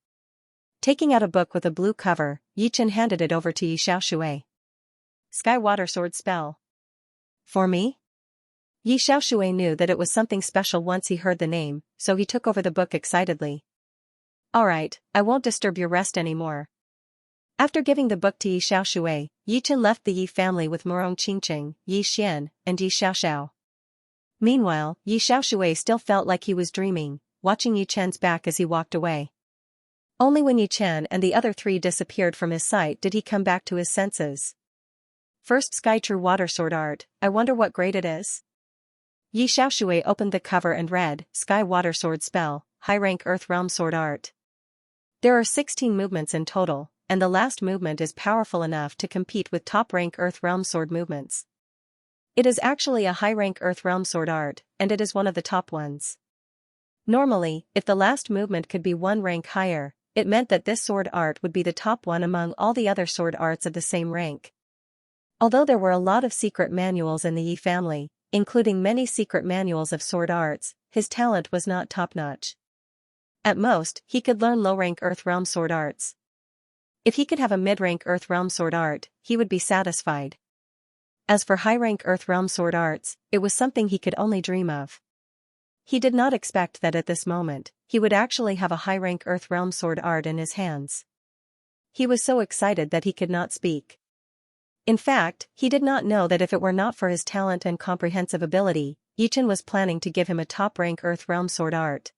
Speaker 1: Taking out a book with a blue cover, Yichen handed it over to Yi Xiaoshui. Sky Water Sword spell. For me? Yi Xiaoshui knew that it was something special once he heard the name, so he took over the book excitedly. Alright, I won't disturb your rest anymore. After giving the book to Yi Xiaoshui, Yichen left the Yi family with Morong Qingqing, Yi Xian, and Yi Xiaoxiao. Meanwhile, Yi Xiaoshui still felt like he was dreaming, watching Yichen's back as he walked away. Only when Yichen and the other three disappeared from his sight did he come back to his senses. First Sky True Water Sword Art, I wonder what grade it is? Yi Xiaoshui opened the cover and read, Sky Water Sword Spell, High Rank Earth Realm Sword Art. There are 16 movements in total, and the last movement is powerful enough to compete with top-rank Earth Realm Sword movements. It is actually a high-rank Earth Realm Sword Art, and it is one of the top ones. Normally, if the last movement could be one rank higher, it meant that this sword art would be the top one among all the other sword arts of the same rank. Although there were a lot of secret manuals in the Yi family, including many secret manuals of sword arts, his talent was not top-notch. At most, he could learn low-rank Earth Realm sword arts. If he could have a mid-rank Earth Realm sword art, he would be satisfied. As for high-rank Earth Realm sword arts, it was something he could only dream of. He did not expect that at this moment, he would actually have a high-rank Earth Realm sword art in his hands. He was so excited that he could not speak. In fact, he did not know that if it were not for his talent and comprehensive ability, Yi Chen was planning to give him a top-rank Earth Realm sword art.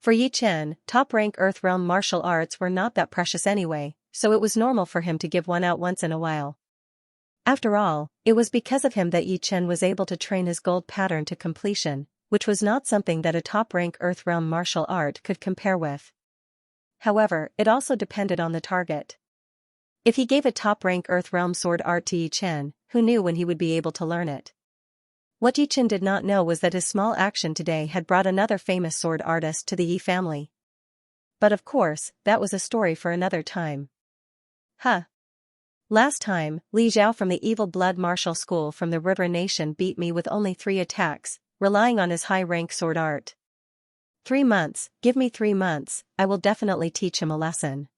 Speaker 1: For Yi Chen, top-rank Earth Realm martial arts were not that precious anyway, so it was normal for him to give one out once in a while. After all, it was because of him that Yi Chen was able to train his gold pattern to completion, which was not something that a top-rank Earth Realm martial art could compare with. However, it also depended on the target. If he gave a top-rank Earth Realm sword art to Yi Chen, who knew when he would be able to learn it? What Yi Chen did not know was that his small action today had brought another famous sword artist to the Yi family. But of course, that was a story for another time. Last time, Li Zhao from the Evil Blood Martial School from the River Nation beat me with only 3 attacks, relying on his high-rank sword art. 3 months, give me 3 months, I will definitely teach him a lesson.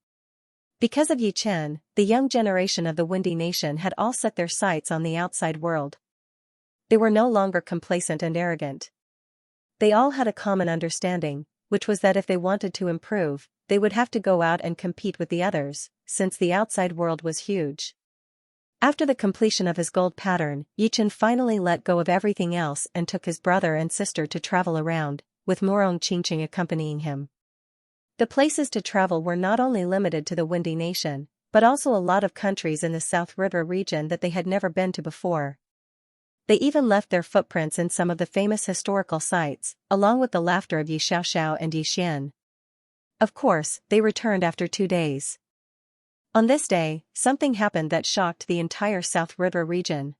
Speaker 1: Because of Yi Chen, the young generation of the Windy Nation had all set their sights on the outside world. They were no longer complacent and arrogant. They all had a common understanding, which was that if they wanted to improve, they would have to go out and compete with the others, since the outside world was huge. After the completion of his gold pattern, Yi Chen finally let go of everything else and took his brother and sister to travel around, with Morong Qingqing accompanying him. The places to travel were not only limited to the Windy Nation, but also a lot of countries in the South River region that they had never been to before. They even left their footprints in some of the famous historical sites, along with the laughter of Yi Xiaoxiao and Yi Xian. Of course, they returned after 2 days. On this day, something happened that shocked the entire South River region.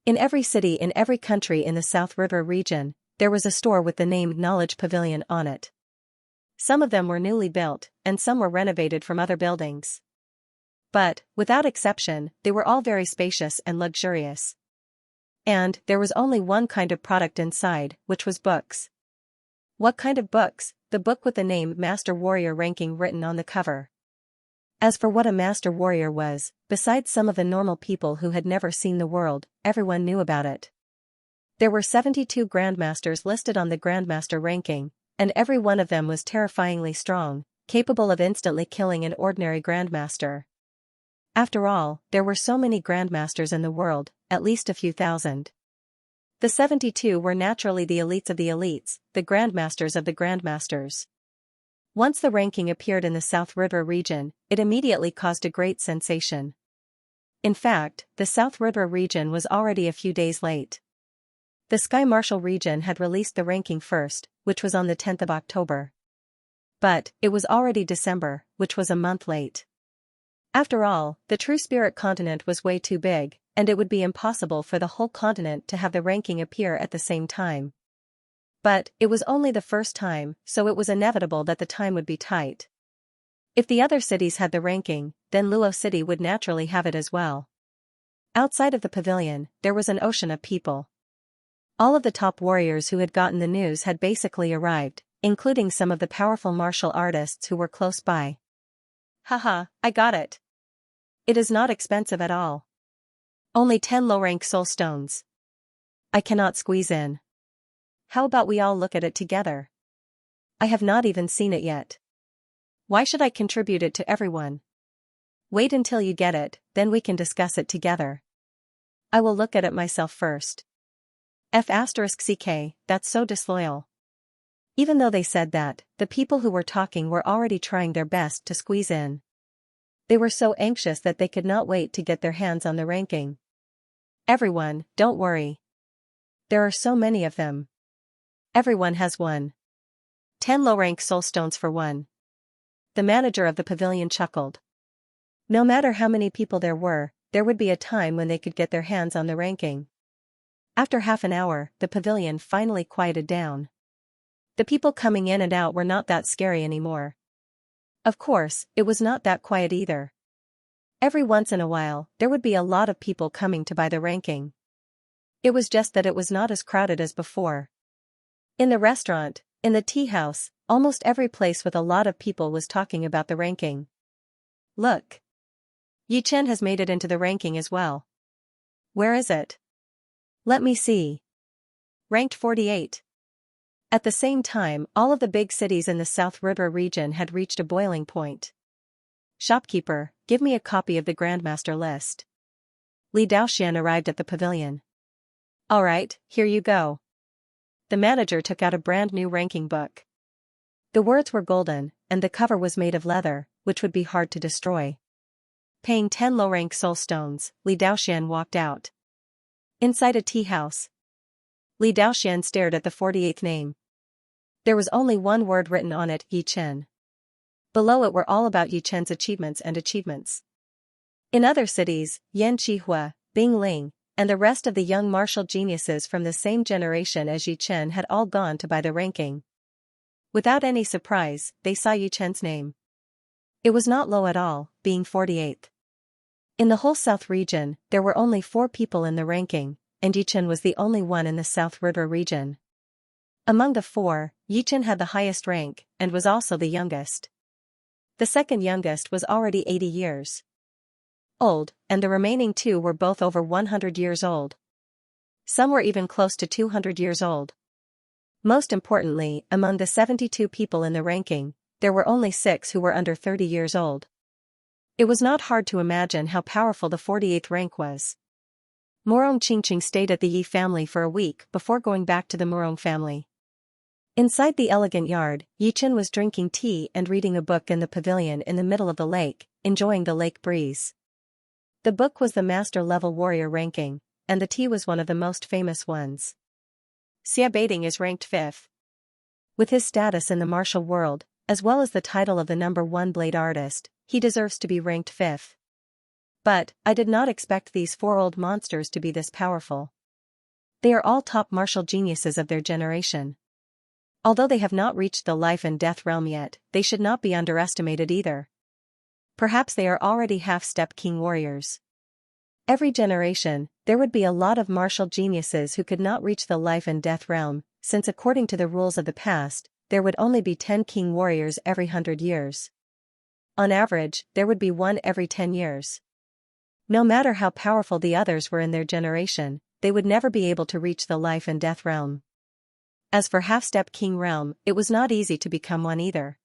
Speaker 1: In every city in every country in the South River region, there was a store with the name Knowledge Pavilion on it. Some of them were newly built, and some were renovated from other buildings. But, without exception, they were all very spacious and luxurious. And there was only one kind of product inside, which was books. What kind of books? The book with the name Master Warrior ranking written on the cover. As for what a Master Warrior was, besides some of the normal people who had never seen the world, everyone knew about it. There were 72 Grandmasters listed on the Grandmaster ranking, and every one of them was terrifyingly strong, capable of instantly killing an ordinary Grandmaster. After all, there were so many Grandmasters in the world, at least a few thousand. The 72 were naturally the elites of the elites, the Grandmasters of the Grandmasters. Once the ranking appeared in the South River region, it immediately caused a great sensation. In fact, the South River region was already a few days late. The Sky Martial region had released the ranking first, which was on the 10th of October. But, it was already December, which was a month late. After all, the True Spirit continent was way too big, and it would be impossible for the whole continent to have the ranking appear at the same time. But, it was only the first time, so it was inevitable that the time would be tight. If the other cities had the ranking, then Luo City would naturally have it as well. Outside of the pavilion, there was an ocean of people. All of the top warriors who had gotten the news had basically arrived, including some of the powerful martial artists who were close by. Haha, I got it. It is not expensive at all. Only 10 low-rank soul stones. I cannot squeeze in. How about we all look at it together? I have not even seen it yet. Why should I contribute it to everyone? Wait until you get it, then we can discuss it together. I will look at it myself first. F*CK, that's so disloyal. Even though they said that, the people who were talking were already trying their best to squeeze in. They were so anxious that they could not wait to get their hands on the ranking. Everyone, don't worry. There are so many of them. Everyone has one. 10 low-rank soul stones for one. The manager of the pavilion chuckled. No matter how many people there would be a time when they could get their hands on the ranking. After half an hour, the pavilion finally quieted down. The people coming in and out were not that scary anymore. Of course, it was not that quiet either. Every once in a while, there would be a lot of people coming to buy the ranking. It was just that it was not as crowded as before. In the restaurant, in the tea house, almost every place with a lot of people was talking about the ranking. Look. Yi Chen has made it into the ranking as well. Where is it? Let me see. Ranked 48. At the same time, all of the big cities in the South River region had reached a boiling point. Shopkeeper, give me a copy of the Grandmaster list. Li Daoxian arrived at the pavilion. Alright, here you go. The manager took out a brand new ranking book. The words were golden, and the cover was made of leather, which would be hard to destroy. Paying 10 low-rank soul stones, Li Daoxian walked out. Inside a tea house. Li Daoxian stared at the 48th name. There was only one word written on it, Yi Chen. Below it were all about Yi Chen's achievements and achievements. In other cities, Yan Qihua, Bing Ling, and the rest of the young martial geniuses from the same generation as Yi Chen had all gone to buy the ranking. Without any surprise, they saw Yi Chen's name. It was not low at all, being 48th. In the whole South region, there were only 4 people in the ranking, and Yi Chen was the only one in the South River region. Among the 4, Yi Chen had the highest rank, and was also the youngest. The second youngest was already 80 years old, and the remaining 2 were both over 100 years old. Some were even close to 200 years old. Most importantly, among the 72 people in the ranking, there were only 6 who were under 30 years old. It was not hard to imagine how powerful the 48th rank was. Murong Qingqing stayed at the Yi family for a week before going back to the Murong family. Inside the elegant yard, Yi Chen was drinking tea and reading a book in the pavilion in the middle of the lake, enjoying the lake breeze. The book was the master-level warrior ranking, and the tea was one of the most famous ones. Xia Baiting is ranked 5th. With his status in the martial world, as well as the title of the #1 blade artist, he deserves to be ranked 5th. But, I did not expect these 4 old monsters to be this powerful. They are all top martial geniuses of their generation. Although they have not reached the life and death realm yet, they should not be underestimated either. Perhaps they are already half-step king warriors. Every generation, there would be a lot of martial geniuses who could not reach the life and death realm, since according to the rules of the past, there would only be 10 king warriors every 100 years. On average, there would be 1 every 10 years. No matter how powerful the others were in their generation, they would never be able to reach the life and death realm. As for half-step king realm, it was not easy to become one either.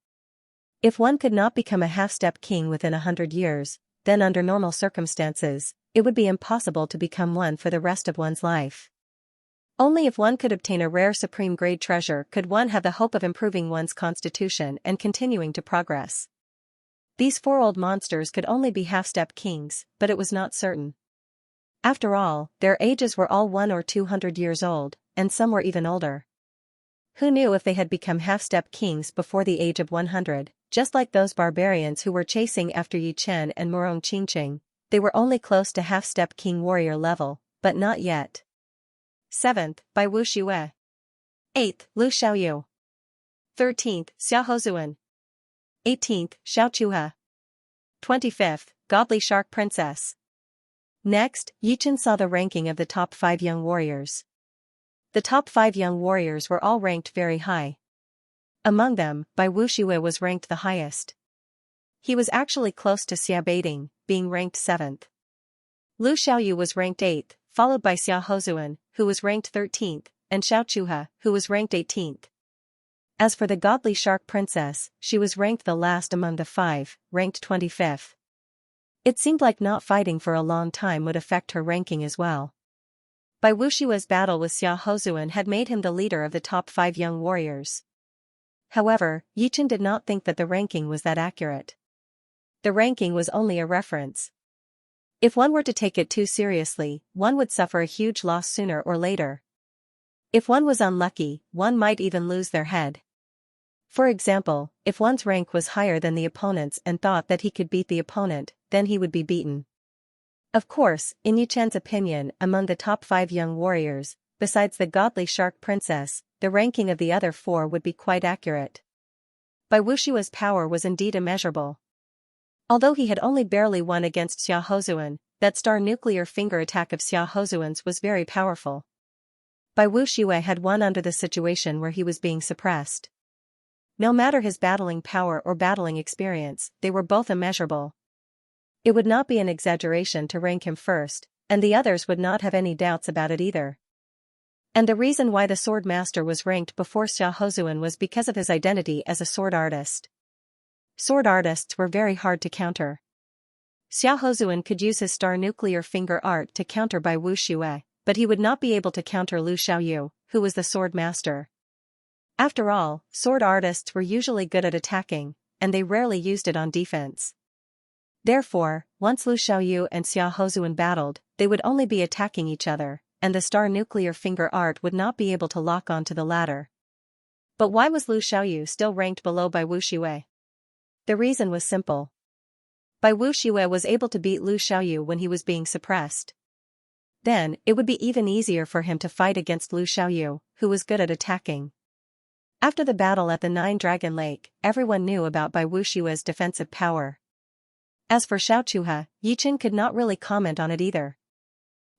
Speaker 1: If one could not become a half-step king within 100 years, then under normal circumstances, it would be impossible to become one for the rest of one's life. Only if one could obtain a rare supreme grade treasure could one have the hope of improving one's constitution and continuing to progress. These 4 old monsters could only be half-step kings, but it was not certain. After all, their ages were all 100 or 200 years old, and some were even older. Who knew if they had become half-step kings before the age of 100, just like those barbarians who were chasing after Yi Chen and Murong Qingqing, they were only close to half-step king warrior level, but not yet. 7th, by Wu Xue. 8th, Lu Xiaoyu. 13th, Xiao Hozuan. 18th, Xiao Chuha. 25th, Godly Shark Princess. Next, Yi Chen saw the ranking of the top 5 young warriors. The top 5 young warriors were all ranked very high. Among them, Bai Wuxue was ranked the highest. He was actually close to Xia Baiting, being ranked 7th. Lu Xiaoyu was ranked 8th, followed by Xiao Hozuan, who was ranked 13th, and Xiao Chuha, who was ranked 18th. As for the Godly Shark Princess, she was ranked the last among the 5, ranked 25th. It seemed like not fighting for a long time would affect her ranking as well. Bai Wuxue's battle with Xiao Hozuan had made him the leader of the top 5 young warriors. However, Yi Chen did not think that the ranking was that accurate. The ranking was only a reference. If one were to take it too seriously, one would suffer a huge loss sooner or later. If one was unlucky, one might even lose their head. For example, if one's rank was higher than the opponent's and thought that he could beat the opponent, then he would be beaten. Of course, in Yi Chen's opinion, among the top 5 young warriors, besides the Godly Shark Princess, the ranking of the other 4 would be quite accurate. Bai Wuxue's power was indeed immeasurable. Although he had only barely won against Xiao Hozuan, that star nuclear finger attack of Xiao Hozuan's was very powerful. Bai Wuxue had won under the situation where he was being suppressed. No matter his battling power or battling experience, they were both immeasurable. It would not be an exaggeration to rank him first, and the others would not have any doubts about it either. And the reason why the sword master was ranked before Xiaohozuan was because of his identity as a sword artist. Sword artists were very hard to counter. Xiaohozuan could use his star nuclear finger art to counter Bai Wuxue, but he would not be able to counter Lu Xiaoyu, who was the sword master. After all, sword artists were usually good at attacking, and they rarely used it on defense. Therefore, once Lu Xiaoyu and Xiaohozuan battled, they would only be attacking each other, and the star nuclear finger art would not be able to lock onto the latter. But why was Lu Xiaoyu still ranked below Bai Wuxue? The reason was simple. Bai Wuxue was able to beat Lu Xiaoyu when he was being suppressed. Then, it would be even easier for him to fight against Lu Xiaoyu, who was good at attacking. After the battle at the Nine-Dragon Lake, everyone knew about Bai Wuxue's defensive power. As for Xiaochuhe, Yichen could not really comment on it either.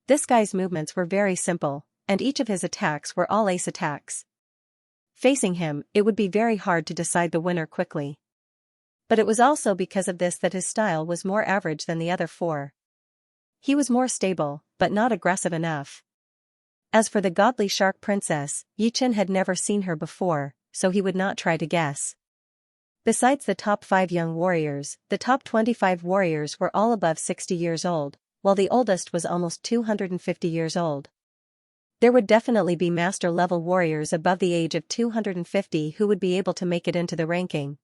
Speaker 1: This guy's movements were very simple, and each of his attacks were all ace attacks. Facing him, it would be very hard to decide the winner quickly. But it was also because of this that his style was more average than the other four. He was more stable, but not aggressive enough. As for the godly shark princess, Yichen had never seen her before, so he would not try to guess. Besides the top 5 young warriors, the top 25 warriors were all above 60 years old, while the oldest was almost 250 years old. There would definitely be master-level warriors above the age of 250 who would be able to make it into the ranking.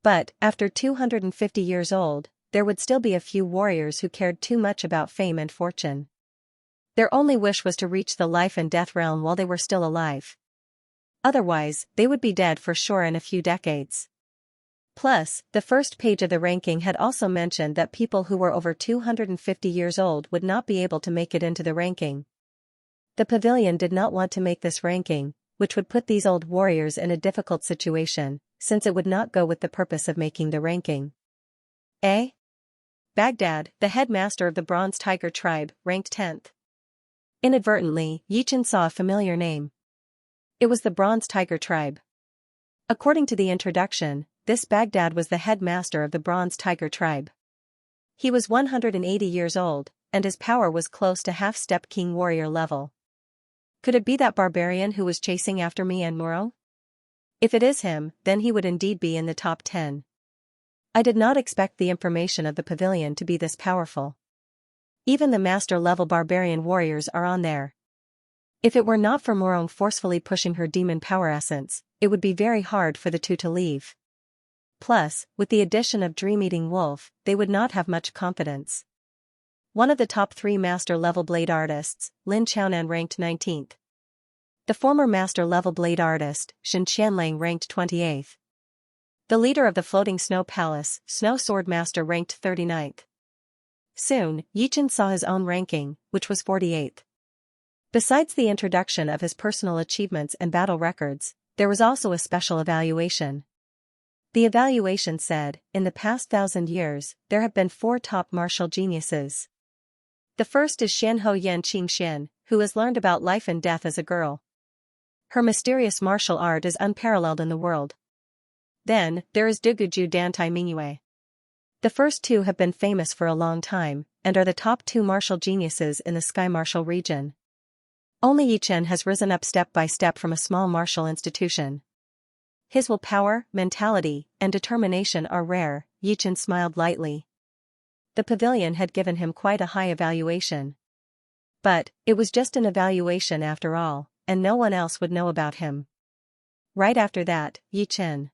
Speaker 1: But, after 250 years old, there would still be a few warriors who cared too much about fame and fortune. Their only wish was to reach the life and death realm while they were still alive. Otherwise, they would be dead for sure in a few decades. Plus, the first page of the ranking had also mentioned that people who were over 250 years old would not be able to make it into the ranking. The pavilion did not want to make this ranking, which would put these old warriors in a difficult situation, since it would not go with the purpose of making the ranking. Baghdad, the headmaster of the Bronze Tiger tribe, ranked 10th. Inadvertently, Yichen saw a familiar name. It was the Bronze Tiger tribe. According to the introduction, this Baghdad was the headmaster of the Bronze Tiger tribe. He was 180 years old, and his power was close to half-step king warrior level. Could it be that barbarian who was chasing after me and Muro? If it is him, then he would indeed be in the top 10. I did not expect the information of the pavilion to be this powerful. Even the master-level barbarian warriors are on there. If it were not for Morong forcefully pushing her demon power essence, it would be very hard for the two to leave. Plus, with the addition of Dream-Eating Wolf, they would not have much confidence. One of the top 3 master-level blade artists, Lin Chaonan, ranked 19th. The former master-level blade artist, Shen Qianlang, ranked 28th. The leader of the Floating Snow Palace, Snow Sword Master, ranked 39th. Soon, Yichen saw his own ranking, which was 48th. Besides the introduction of his personal achievements and battle records, there was also a special evaluation. The evaluation said, in the past 1,000 years, there have been 4 top martial geniuses. The first is Xianho Yan Qingxian, who has learned about life and death as a girl. Her mysterious martial art is unparalleled in the world. Then, there is Duguju Dantai Mingyue. The first 2 have been famous for a long time, and are the top 2 martial geniuses in the Sky Martial region. Only Yichen has risen up step by step from a small martial institution. His willpower, mentality, and determination are rare. Yichen smiled lightly. The pavilion had given him quite a high evaluation. But, it was just an evaluation after all, and no one else would know about him. Right after that, Yichen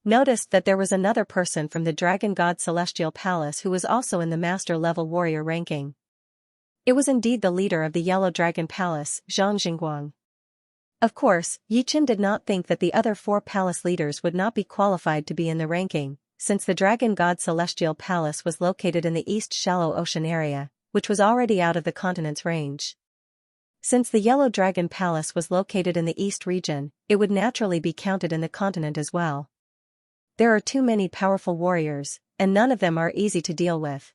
Speaker 1: noticed that there was another person from the Dragon God Celestial Palace who was also in the master-level warrior ranking. It was indeed the leader of the Yellow Dragon Palace, Zhang Jingguang. Of course, Yichen did not think that the other 4 palace leaders would not be qualified to be in the ranking, since the Dragon God Celestial Palace was located in the East Shallow Ocean area, which was already out of the continent's range. Since the Yellow Dragon Palace was located in the East region, it would naturally be counted in the continent as well. There are too many powerful warriors, and none of them are easy to deal with.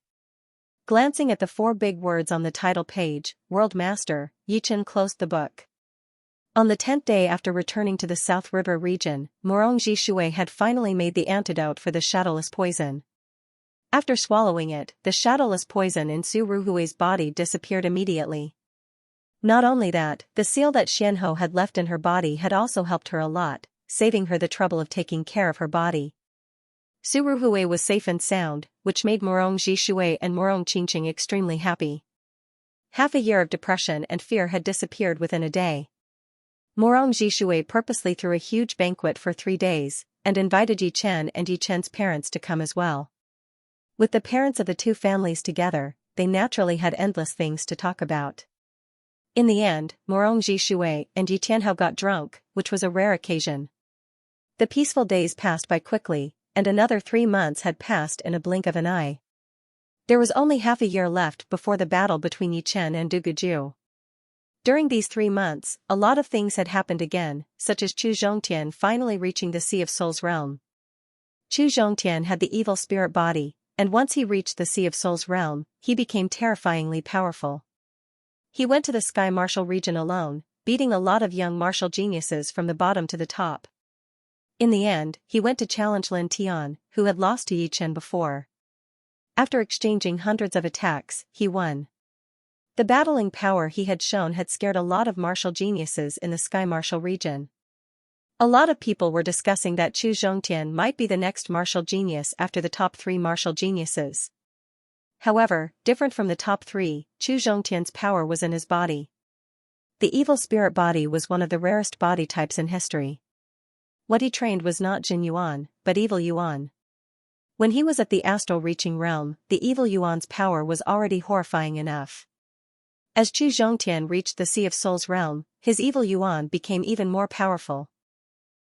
Speaker 1: Glancing at the 4 big words on the title page, World Master, Yichen closed the book. On the 10th day after returning to the South River region, Morong Jishui had finally made the antidote for the shadowless poison. After swallowing it, the shadowless poison in Su Ruhui's body disappeared immediately. Not only that, the seal that Xianhou had left in her body had also helped her a lot, saving her the trouble of taking care of her body. Su Ruhui was safe and sound, which made Morong Jishui and Morong Qingqing extremely happy. Half a year of depression and fear had disappeared within a day. Morong Jishui purposely threw a huge banquet for 3 days, and invited Yi Chen and Yi Chen's parents to come as well. With the parents of the two families together, they naturally had endless things to talk about. In the end, Morong Jishui and Yi Tianhao got drunk, which was a rare occasion. The peaceful days passed by quickly, and another 3 months had passed in a blink of an eye. There was only half a year left before the battle between Yi Chen and Du Guju. During these 3 months, a lot of things had happened again, such as Chu Zhongtian finally reaching the Sea of Souls realm. Chu Zhongtian had the evil spirit body, and once he reached the Sea of Souls realm, he became terrifyingly powerful. He went to the Sky Martial region alone, beating a lot of young martial geniuses from the bottom to the top. In the end, he went to challenge Lin Tian, who had lost to Yi Chen before. After exchanging hundreds of attacks, he won. The battling power he had shown had scared a lot of martial geniuses in the Sky Martial region. A lot of people were discussing that Chu Zhongtian might be the next martial genius after the top 3 martial geniuses. However, different from the top 3, Chu Zhongtian's power was in his body. The evil spirit body was one of the rarest body types in history. What he trained was not Jin Yuan, but evil Yuan. When he was at the astral reaching realm, the evil Yuan's power was already horrifying enough. As Chu Zhongtian reached the Sea of Souls realm, his evil Yuan became even more powerful.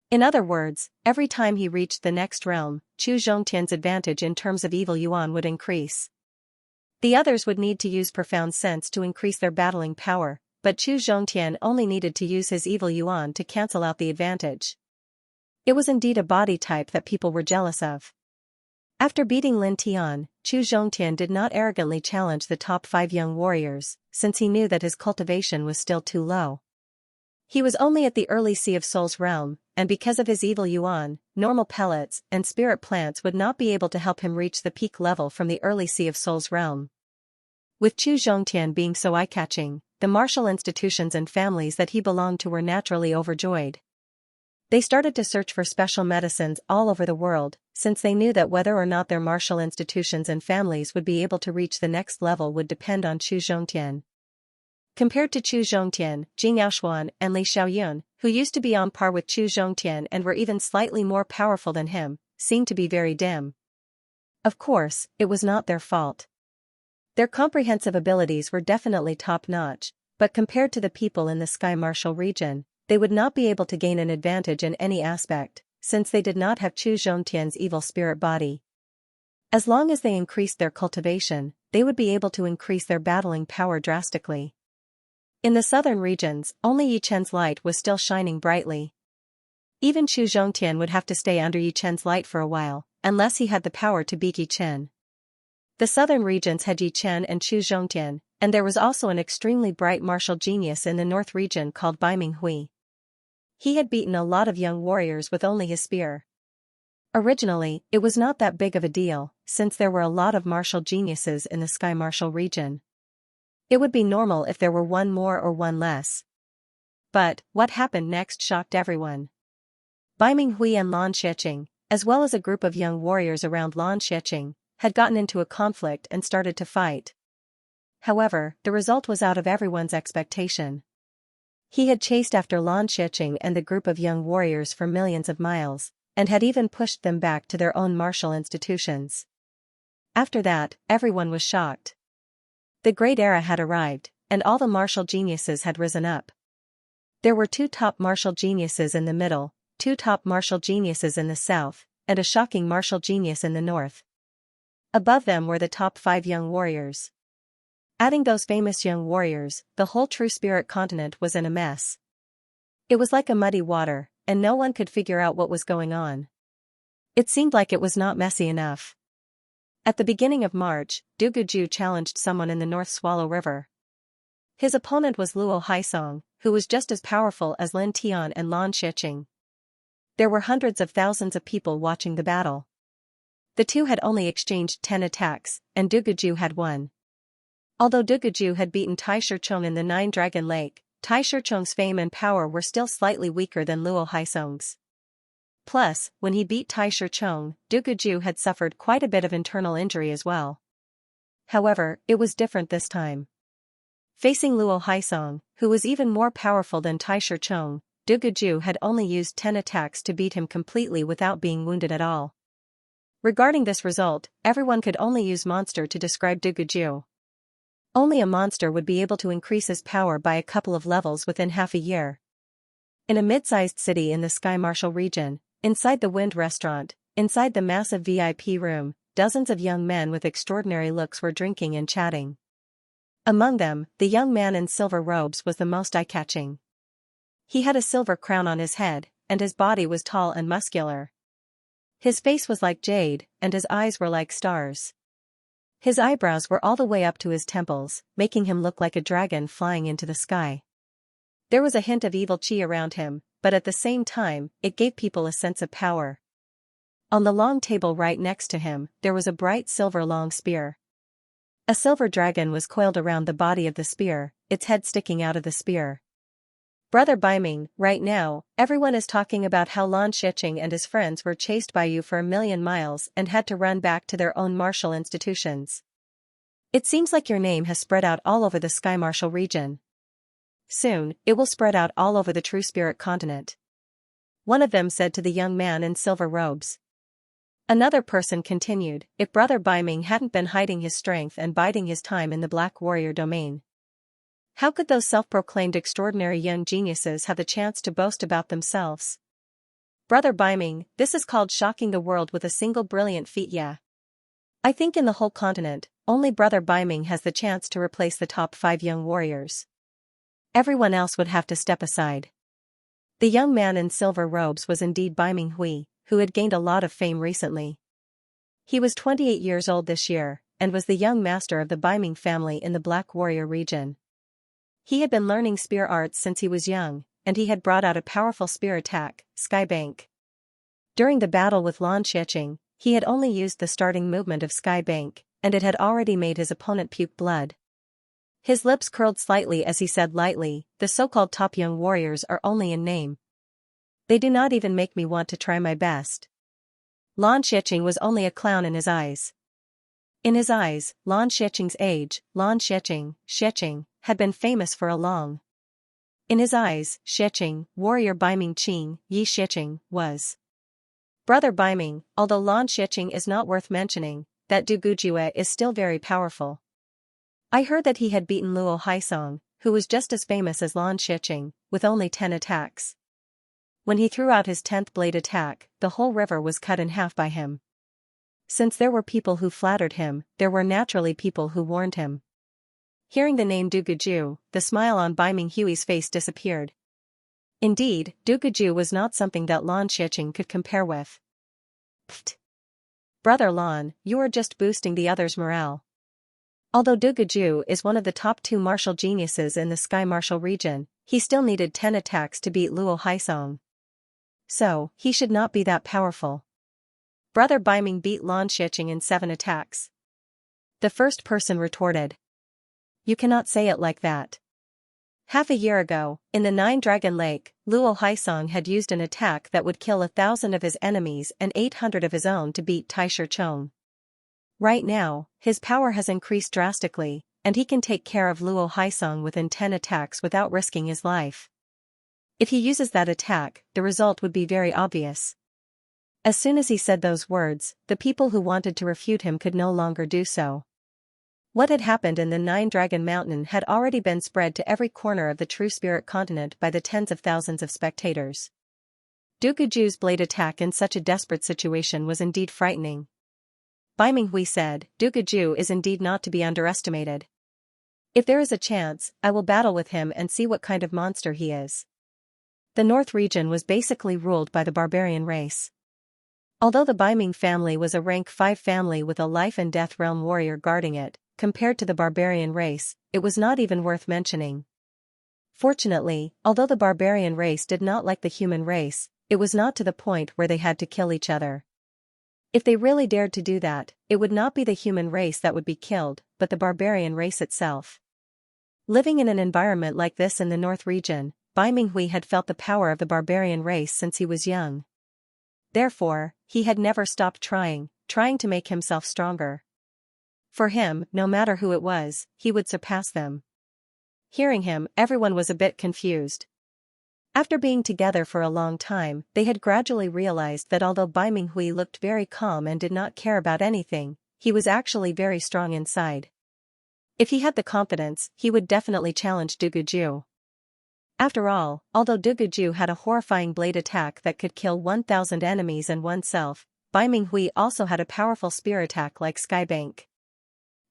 Speaker 1: In other words, every time he reached the next realm, Chu Zhongtian's advantage in terms of evil Yuan would increase. The others would need to use profound sense to increase their battling power, but Chu Zhongtian only needed to use his evil Yuan to cancel out the advantage. It was indeed a body type that people were jealous of. After beating Lin Tian, Chu Zhongtian did not arrogantly challenge the top 5 young warriors, since he knew that his cultivation was still too low. He was only at the early Sea of Souls realm, and because of his evil Yuan, normal pellets and spirit plants would not be able to help him reach the peak level from the early Sea of Souls realm. With Chu Zhongtian being so eye-catching, the martial institutions and families that he belonged to were naturally overjoyed. They started to search for special medicines all over the world, since they knew that whether or not their martial institutions and families would be able to reach the next level would depend on Chu Zhongtian. Compared to Chu Zhongtian, Jing Yaoshuan and Li Xiaoyun, who used to be on par with Chu Zhongtian and were even slightly more powerful than him, seemed to be very dim. Of course, it was not their fault. Their comprehensive abilities were definitely top-notch, but compared to the people in the Sky Martial region, they would not be able to gain an advantage in any aspect, since they did not have Chu Zhongtian's evil spirit body. As long as they increased their cultivation, they would be able to increase their battling power drastically. In the southern regions, only Yi Chen's light was still shining brightly. Even Chu Zhongtian would have to stay under Yi Chen's light for a while, unless he had the power to beat Yi Chen. The southern regions had Yi Chen and Chu Zhongtian, and there was also an extremely bright martial genius in the north region called Bai Minghui. He had beaten a lot of young warriors with only his spear. Originally, it was not that big of a deal, since there were a lot of martial geniuses in the Sky Martial region. It would be normal if there were one more or one less. But, what happened next shocked everyone. Bai Minghui and Lan Xieching, as well as a group of young warriors around Lan Xieching, had gotten into a conflict and started to fight. However, the result was out of everyone's expectation. He had chased after Lan Xieching and the group of young warriors for millions of miles, and had even pushed them back to their own martial institutions. After that, everyone was shocked. The Great Era had arrived, and all the martial geniuses had risen up. There were 2 top martial geniuses in the middle, 2 top martial geniuses in the south, and a shocking martial genius in the north. Above them were the top 5 young warriors. Adding those famous young warriors, the whole True Spirit continent was in a mess. It was like a muddy water, and no one could figure out what was going on. It seemed like it was not messy enough. At the beginning of March, Du Guju challenged someone in the North Swallow River. His opponent was Luo Haisong, who was just as powerful as Lin Tian and Lan Xieching. There were hundreds of thousands of people watching the battle. The two had only exchanged 10 attacks, and Dugaju had won. Although Dugaju had beaten Tai Shichong in the Nine-Dragon Lake, Tai Shichong's fame and power were still slightly weaker than Luo Haisong's. Plus, when he beat Tai Shichong, Dugaju had suffered quite a bit of internal injury as well. However, it was different this time. Facing Luo Haisong, who was even more powerful than Tai Shichong, Dugaju had only used 10 attacks to beat him completely without being wounded at all. Regarding this result, everyone could only use monster to describe Dugaju. Only a monster would be able to increase his power by a couple of levels within half a year. In a mid-sized city in the Sky Marshal region, inside the Wind Restaurant, inside the massive VIP room, dozens of young men with extraordinary looks were drinking and chatting. Among them, the young man in silver robes was the most eye-catching. He had a silver crown on his head, and his body was tall and muscular. His face was like jade, and his eyes were like stars. His eyebrows were all the way up to his temples, making him look like a dragon flying into the sky. There was a hint of evil chi around him, but at the same time, it gave people a sense of power. On the long table right next to him, there was a bright silver long spear. A silver dragon was coiled around the body of the spear, its head sticking out of the spear. Brother Baiming, right now, everyone is talking about how Lan Shiqing and his friends were chased by you for 1,000,000 miles and had to run back to their own martial institutions. It seems like your name has spread out all over the Sky Marshal region. Soon, it will spread out all over the True Spirit continent. One of them said to the young man in silver robes. Another person continued, if Brother Baiming hadn't been hiding his strength and biding his time in the Black Warrior domain. How could those self-proclaimed extraordinary young geniuses have the chance to boast about themselves? Brother Baiming, this is called shocking the world with a single brilliant feat, yeah. I think in the whole continent, only Brother Baiming has the chance to replace the top 5 young warriors. Everyone else would have to step aside. The young man in silver robes was indeed Baiming Hui, who had gained a lot of fame recently. He was 28 years old this year, and was the young master of the Baiming family in the Black Warrior region. He had been learning spear arts since he was young, and he had brought out a powerful spear attack, Sky Bank. During the battle with Lan Shiqing, he had only used the starting movement of Sky Bank, and it had already made his opponent puke blood. His lips curled slightly as he said lightly, the so-called top young warriors are only in name. They do not even make me want to try my best. Lan Shiqing was only a clown in his eyes. In his eyes, Lan Shiqing's age, Lan Shiqing, had been famous for a long. In his eyes, Shiqing, warrior Baiming Qing, Yi Shiqing, was. Brother Baiming, although Lan Shiqing is not worth mentioning, that Dugujue is still very powerful. I heard that he had beaten Luo Haisong, who was just as famous as Lan Shiqing, with only 10 attacks. When he threw out his 10th blade attack, the whole river was cut in half by him. Since there were people who flattered him, there were naturally people who warned him. Hearing the name Dugaju, the smile on Baiming Hui's face disappeared. Indeed, Dugaju was not something that Lan Shiqing could compare with. Pfft. Brother Lan, you are just boosting the others' morale. Although Dugaju is one of the top 2 martial geniuses in the Sky Marshal region, he still needed 10 attacks to beat Luo Haisong. So, he should not be that powerful. Brother Baiming beat Lan Shiqing in 7 attacks. The first person retorted. You cannot say it like that. Half a year ago, in the Nine-Dragon Lake, Luo Haisong had used an attack that would kill 1,000 of his enemies and 800 of his own to beat Tai Shichong. Right now, his power has increased drastically, and he can take care of Luo Haisong within 10 attacks without risking his life. If he uses that attack, the result would be very obvious. As soon as he said those words, the people who wanted to refute him could no longer do so. What had happened in the Nine-Dragon Mountain had already been spread to every corner of the True Spirit continent by the tens of thousands of spectators. Duguju's blade attack in such a desperate situation was indeed frightening. Baiming Hui said, Duguju is indeed not to be underestimated. If there is a chance, I will battle with him and see what kind of monster he is. The North region was basically ruled by the barbarian race. Although the Baiming family was a rank 5 family with a life and death realm warrior guarding it, compared to the barbarian race, it was not even worth mentioning. Fortunately, although the barbarian race did not like the human race, it was not to the point where they had to kill each other. If they really dared to do that, it would not be the human race that would be killed, but the barbarian race itself. Living in an environment like this in the North region, Bai Minghui had felt the power of the barbarian race since he was young. Therefore, he had never stopped trying to make himself stronger. For him, no matter who it was, he would surpass them. Hearing him, everyone was a bit confused. After being together for a long time, they had gradually realized that although Bai Minghui looked very calm and did not care about anything, he was actually very strong inside. If he had the confidence, he would definitely challenge Duguju. After all, although Duguju had a horrifying blade attack that could kill 1,000 enemies and oneself, Bai Minghui also had a powerful spear attack like Skybank.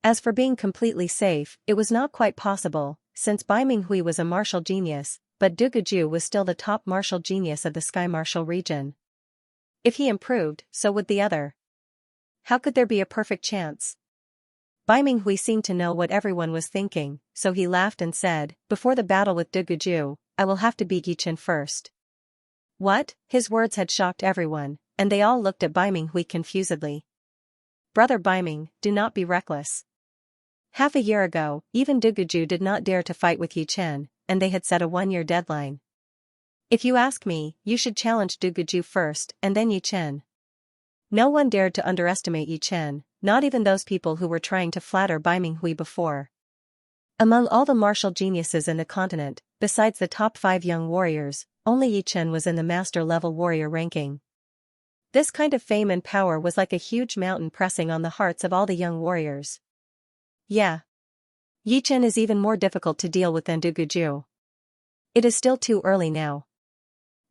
Speaker 1: As for being completely safe, it was not quite possible, since Bai Minghui was a martial genius, but Duguju was still the top martial genius of the Sky Martial region. If he improved, so would the other. How could there be a perfect chance? Bai Minghui seemed to know what everyone was thinking, so he laughed and said, "Before the battle with Duguju, I will have to beat Yichen first." What? His words had shocked everyone, and they all looked at Bai Minghui confusedly. Brother Bai Ming, do not be reckless. Half a year ago, even Duguju did not dare to fight with Yichen, and they had set a 1-year deadline. If you ask me, you should challenge Duguju first and then Yichen. No one dared to underestimate Yichen, not even those people who were trying to flatter Bai Minghui before. Among all the martial geniuses in the continent, besides the top 5 young warriors, only Yichen was in the master-level warrior ranking. This kind of fame and power was like a huge mountain pressing on the hearts of all the young warriors. Yeah. Yichen is even more difficult to deal with than Duguju. It is still too early now.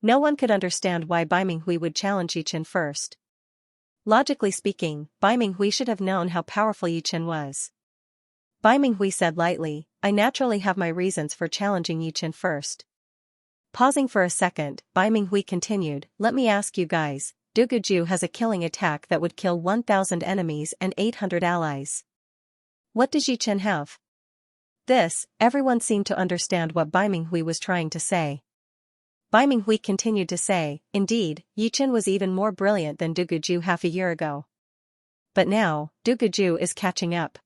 Speaker 1: No one could understand why Bai Minghui would challenge Yichen first. Logically speaking, Bai Minghui should have known how powerful Yichen was. Bai Minghui said lightly, "I naturally have my reasons for challenging Yichen first." Pausing for a second, Bai Minghui continued, "Let me ask you guys, Duguju has a killing attack that would kill 1,000 enemies and 800 allies. What does Yichen have?" This, everyone seemed to understand what Bai Minghui was trying to say. Bai Minghui continued to say, "Indeed, Yichen was even more brilliant than Duguju half a year ago. But now, Duguju is catching up.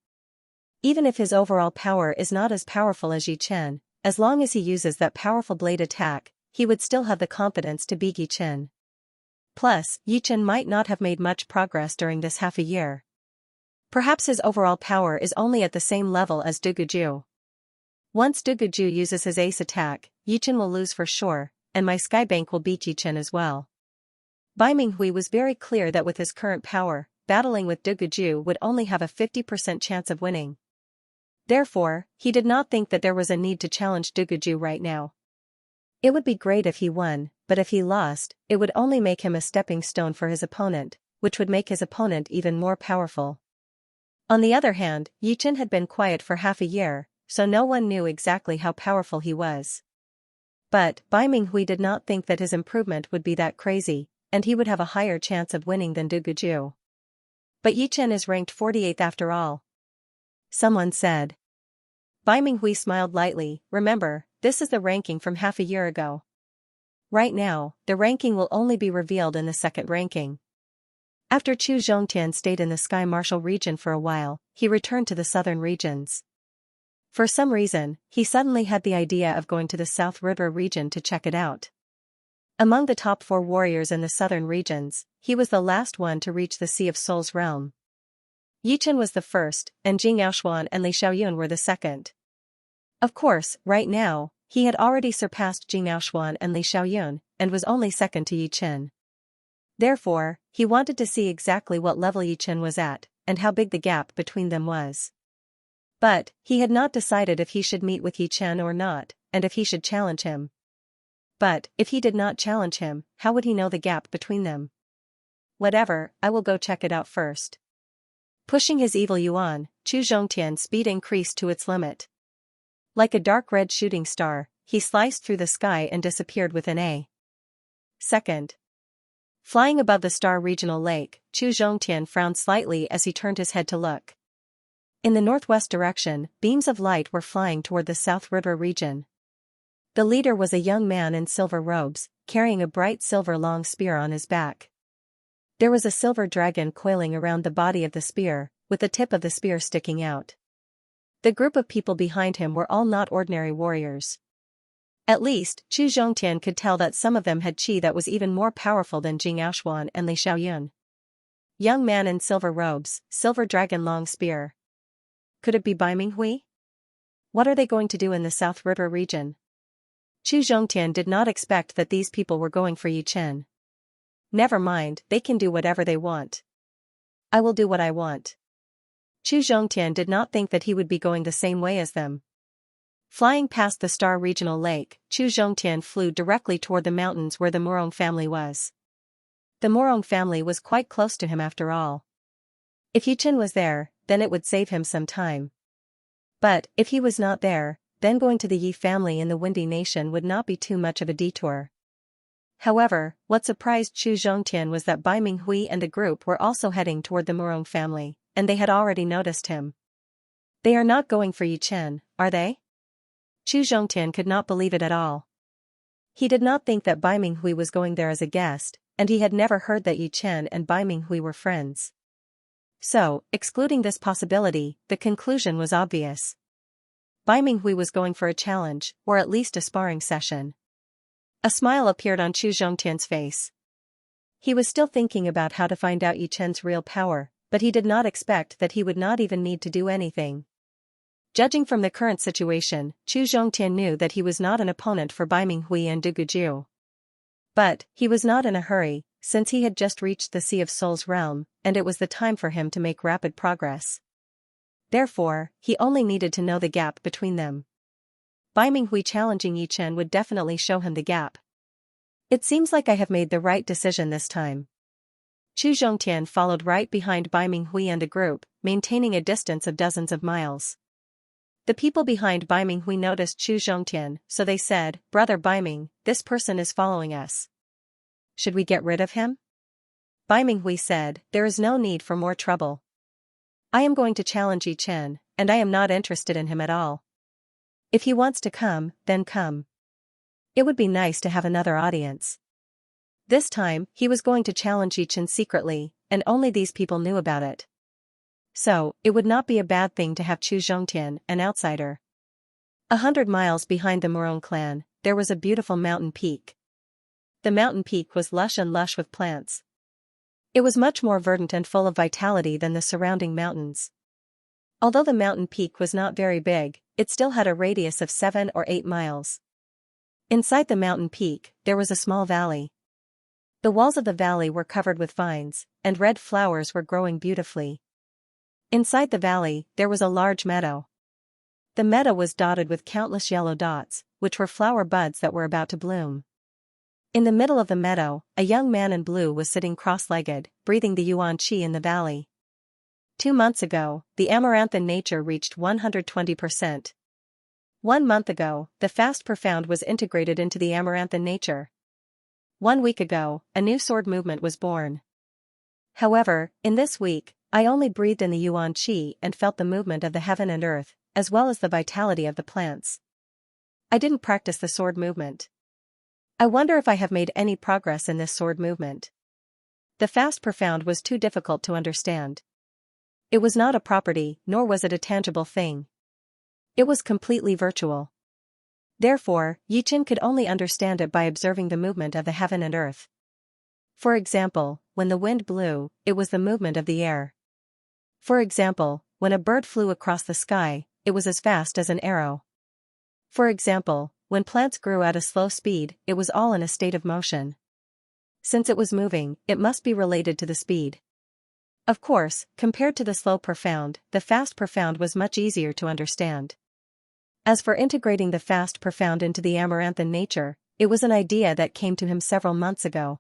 Speaker 1: Even if his overall power is not as powerful as Yichen, as long as he uses that powerful blade attack, he would still have the confidence to beat Yichen. Plus, Yichen might not have made much progress during this half a year. Perhaps his overall power is only at the same level as Duguju. Once Duguju uses his ace attack, Yichen will lose for sure, and my Skybank will beat Yichen as well." Bai Minghui was very clear that with his current power, battling with Duguju would only have a 50% chance of winning. Therefore, he did not think that there was a need to challenge Duguju right now. It would be great if he won, but if he lost, it would only make him a stepping stone for his opponent, which would make his opponent even more powerful. On the other hand, Yichen had been quiet for half a year, so no one knew exactly how powerful he was. But Bai Minghui did not think that his improvement would be that crazy, and he would have a higher chance of winning than Duguju. "But Yichen is ranked 48th after all," someone said. Bai Minghui smiled lightly, "Remember, this is the ranking from half a year ago. Right now, the ranking will only be revealed in the second ranking." After Chu Zhongtian stayed in the Sky Martial region for a while, he returned to the southern regions. For some reason, he suddenly had the idea of going to the South River region to check it out. Among the top 4 warriors in the southern regions, he was the last one to reach the Sea of Souls realm. Yichen was the first, and Jing Yaoshuan and Li Xiaoyun were the second. Of course, right now, he had already surpassed Jing Yaoshuan and Li Xiaoyun, and was only second to Yichen. Therefore, he wanted to see exactly what level Yichen was at, and how big the gap between them was. But, he had not decided if he should meet with Yichen or not, and if he should challenge him. But, if he did not challenge him, how would he know the gap between them? Whatever, I will go check it out first. Pushing his evil yuan, Chu Zhongtian's speed increased to its limit. Like a dark red shooting star, he sliced through the sky and disappeared within a second. Flying above the Star Regional Lake, Chu Zhongtian frowned slightly as he turned his head to look. In the northwest direction, beams of light were flying toward the South River region. The leader was a young man in silver robes, carrying a bright silver long spear on his back. There was a silver dragon coiling around the body of the spear, with the tip of the spear sticking out. The group of people behind him were all not ordinary warriors. At least, Chu Zhongtian could tell that some of them had qi that was even more powerful than Jing Aoshuan and Li Xiaoyun. Young man in silver robes, silver dragon long spear. Could it be Bai Minghui? What are they going to do in the South River region? Chu Zhongtian did not expect that these people were going for Yi Chen. Never mind, they can do whatever they want. I will do what I want. Chu Zhongtian did not think that he would be going the same way as them. Flying past the Star Regional Lake, Chu Zhongtian flew directly toward the mountains where the Murong family was. The Murong family was quite close to him after all. If Yi Chen was there, then it would save him some time. But, if he was not there, then going to the Yi family in the Windy Nation would not be too much of a detour. However, what surprised Chu Zhongtian was that Bai Minghui and the group were also heading toward the Murong family, and they had already noticed him. They are not going for Yi Chen, are they? Chu Zhongtian could not believe it at all. He did not think that Bai Minghui was going there as a guest, and he had never heard that Yi Chen and Bai Minghui were friends. So, excluding this possibility, the conclusion was obvious. Bai Minghui was going for a challenge, or at least a sparring session. A smile appeared on Chu Zhongtian's face. He was still thinking about how to find out Yi Chen's real power, but he did not expect that he would not even need to do anything. Judging from the current situation, Chu Zhongtian knew that he was not an opponent for Bai Minghui and Du Gujiu. But, he was not in a hurry, since he had just reached the Sea of Souls realm, and it was the time for him to make rapid progress. Therefore, he only needed to know the gap between them. Bai Minghui challenging Yi Chen would definitely show him the gap. It seems like I have made the right decision this time. Chu Zhongtian followed right behind Bai Minghui and the group, maintaining a distance of dozens of miles. The people behind Bai Minghui noticed Chu Zhongtian, so they said, "Brother Bai Ming, this person is following us. Should we get rid of him?" Bai Minghui said, "There is no need for more trouble. I am going to challenge Yi Chen, and I am not interested in him at all. If he wants to come, then come. It would be nice to have another audience." This time, he was going to challenge Yi Chen secretly, and only these people knew about it. So, it would not be a bad thing to have Chu Zhongtian, an outsider. 100 miles behind the Murong clan, there was a beautiful mountain peak. The mountain peak was lush with plants. It was much more verdant and full of vitality than the surrounding mountains. Although the mountain peak was not very big, it still had a radius of 7 or 8 miles. Inside the mountain peak, there was a small valley. The walls of the valley were covered with vines, and red flowers were growing beautifully. Inside the valley, there was a large meadow. The meadow was dotted with countless yellow dots, which were flower buds that were about to bloom. In the middle of the meadow, a young man in blue was sitting cross-legged, breathing the yuan qi in the valley. 2 months ago, the amaranthan nature reached 120%. 1 month ago, the fast profound was integrated into the amaranthan nature. 1 week ago, a new sword movement was born. However, in this week, I only breathed in the yuan qi and felt the movement of the heaven and earth, as well as the vitality of the plants. I didn't practice the sword movement. I wonder if I have made any progress in this sword movement. The fast profound was too difficult to understand. It was not a property, nor was it a tangible thing. It was completely virtual. Therefore, Yi Chen could only understand it by observing the movement of the heaven and earth. For example, when the wind blew, it was the movement of the air. For example, when a bird flew across the sky, it was as fast as an arrow. For example, when plants grew at a slow speed, it was all in a state of motion. Since it was moving, it must be related to the speed. Of course, compared to the slow profound, the fast profound was much easier to understand. As for integrating the fast profound into the amaranthan nature, it was an idea that came to him several months ago.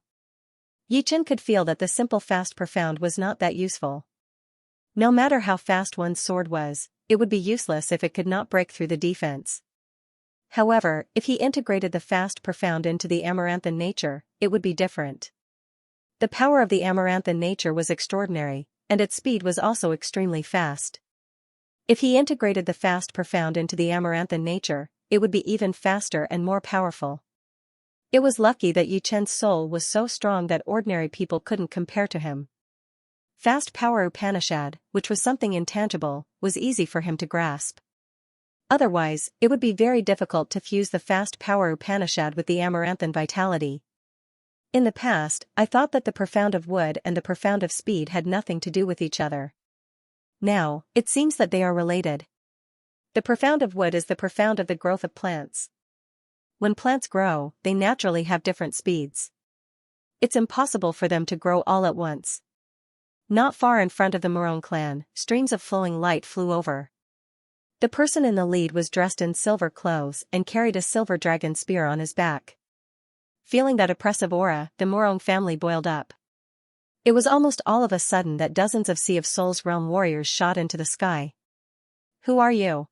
Speaker 1: Yi Chen could feel that the simple fast profound was not that useful. No matter how fast one's sword was, it would be useless if it could not break through the defense. However, if he integrated the fast profound into the amaranthan nature, it would be different. The power of the amaranthan nature was extraordinary, and its speed was also extremely fast. If he integrated the fast profound into the amaranthan nature, it would be even faster and more powerful. It was lucky that Yi Chen's soul was so strong that ordinary people couldn't compare to him. Fast power Upanishad, which was something intangible, was easy for him to grasp. Otherwise, it would be very difficult to fuse the fast power Upanishad with the amaranthan vitality. In the past, I thought that the profound of wood and the profound of speed had nothing to do with each other. Now, it seems that they are related. The profound of wood is the profound of the growth of plants. When plants grow, they naturally have different speeds. It's impossible for them to grow all at once. Not far in front of the Morong clan, streams of flowing light flew over. The person in the lead was dressed in silver clothes and carried a silver dragon spear on his back. Feeling that oppressive aura, the Morong family boiled up. It was almost all of a sudden that dozens of Sea of Souls realm warriors shot into the sky. Who are you?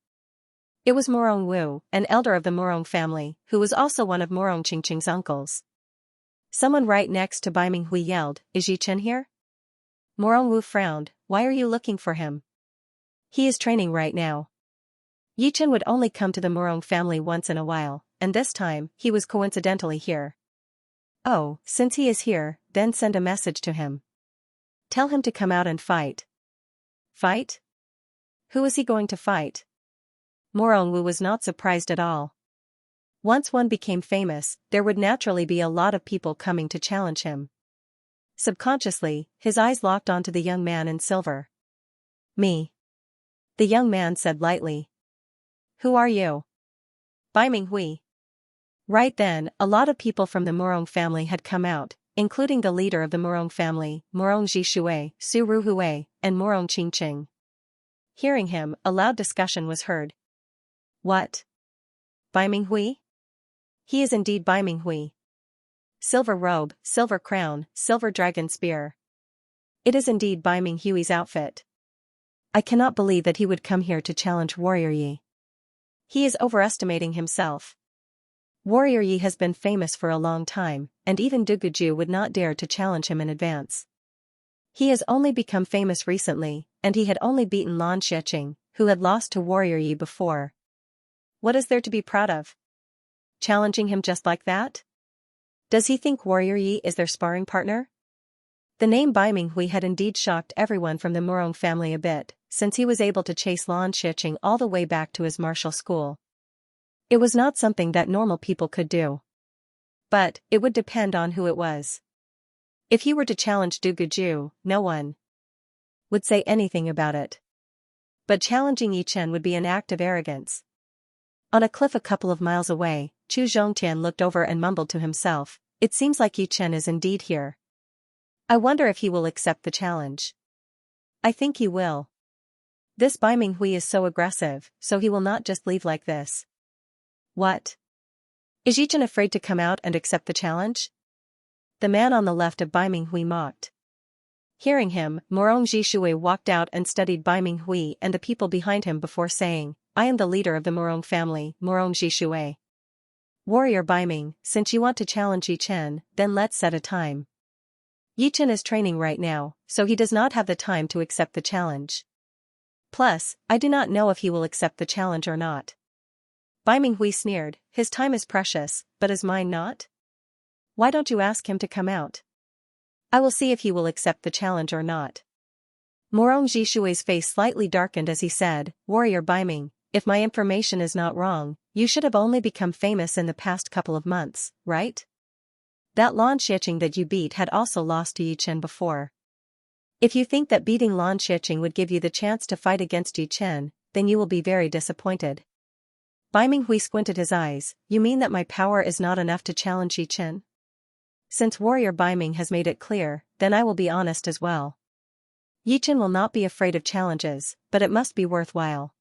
Speaker 1: It was Morong Wu, an elder of the Morong family, who was also one of Morong Qingqing's uncles. Someone right next to Bai Minghui yelled, "Is Yi Chen here?" Morong Wu frowned. "Why are you looking for him?" "He is training right now." Yi Chen would only come to the Morong family once in a while, and this time, he was coincidentally here. "Oh, since he is here, then send a message to him. Tell him to come out and fight." Fight? Who is he going to fight? Morong Wu was not surprised at all. Once one became famous, there would naturally be a lot of people coming to challenge him. Subconsciously, his eyes locked onto the young man in silver. "Me," the young man said lightly. "Who are you?" "Bai Minghui." Right then, a lot of people from the Morong family had come out, including the leader of the Morong family, Morong Jishui, Su Ruhui, and Morong Qingqing. Hearing him, a loud discussion was heard. "What? Bai Minghui? He is indeed Bai Minghui. Silver robe, silver crown, silver dragon spear. It is indeed Bai Minghui's outfit. I cannot believe that he would come here to challenge Warrior Yi. He is overestimating himself. Warrior Yi has been famous for a long time, and even Duguju would not dare to challenge him in advance. He has only become famous recently, and he had only beaten Lan Xieching, who had lost to Warrior Yi before. What is there to be proud of? Challenging him just like that? Does he think Warrior Yi is their sparring partner?" The name Bai Minghui had indeed shocked everyone from the Morong family a bit, since he was able to chase Lan Xieching all the way back to his martial school. It was not something that normal people could do. But, it would depend on who it was. If he were to challenge Duguju, no one would say anything about it. But challenging Yi Chen would be an act of arrogance. On a cliff a couple of miles away, Chu Zhongtian looked over and mumbled to himself, "It seems like Yi Chen is indeed here. I wonder if he will accept the challenge. I think he will. This Bai Minghui is so aggressive, so he will not just leave like this." "What? Is Yi Chen afraid to come out and accept the challenge?" The man on the left of Bai Minghui mocked. Hearing him, Morong Jishui walked out and studied Bai Minghui and the people behind him before saying, "I am the leader of the Morong family, Morong Jishui. Warrior Bai Ming, since you want to challenge Yi Chen, then let's set a time. Yi Chen is training right now, so he does not have the time to accept the challenge. Plus, I do not know if he will accept the challenge or not." Bai Minghui sneered, "His time is precious, but is mine not? Why don't you ask him to come out? I will see if he will accept the challenge or not." Morong Jishui's face slightly darkened as he said, "Warrior Bai Ming, if my information is not wrong, you should have only become famous in the past couple of months, right? That Lan Xieching that you beat had also lost to Yi Chen before. If you think that beating Lan Xieching would give you the chance to fight against Yi Chen, then you will be very disappointed." Bai Minghui squinted his eyes, "You mean that my power is not enough to challenge Yi Chen? Since Warrior Bai Ming has made it clear, then I will be honest as well. Yi Chen will not be afraid of challenges, but it must be worthwhile.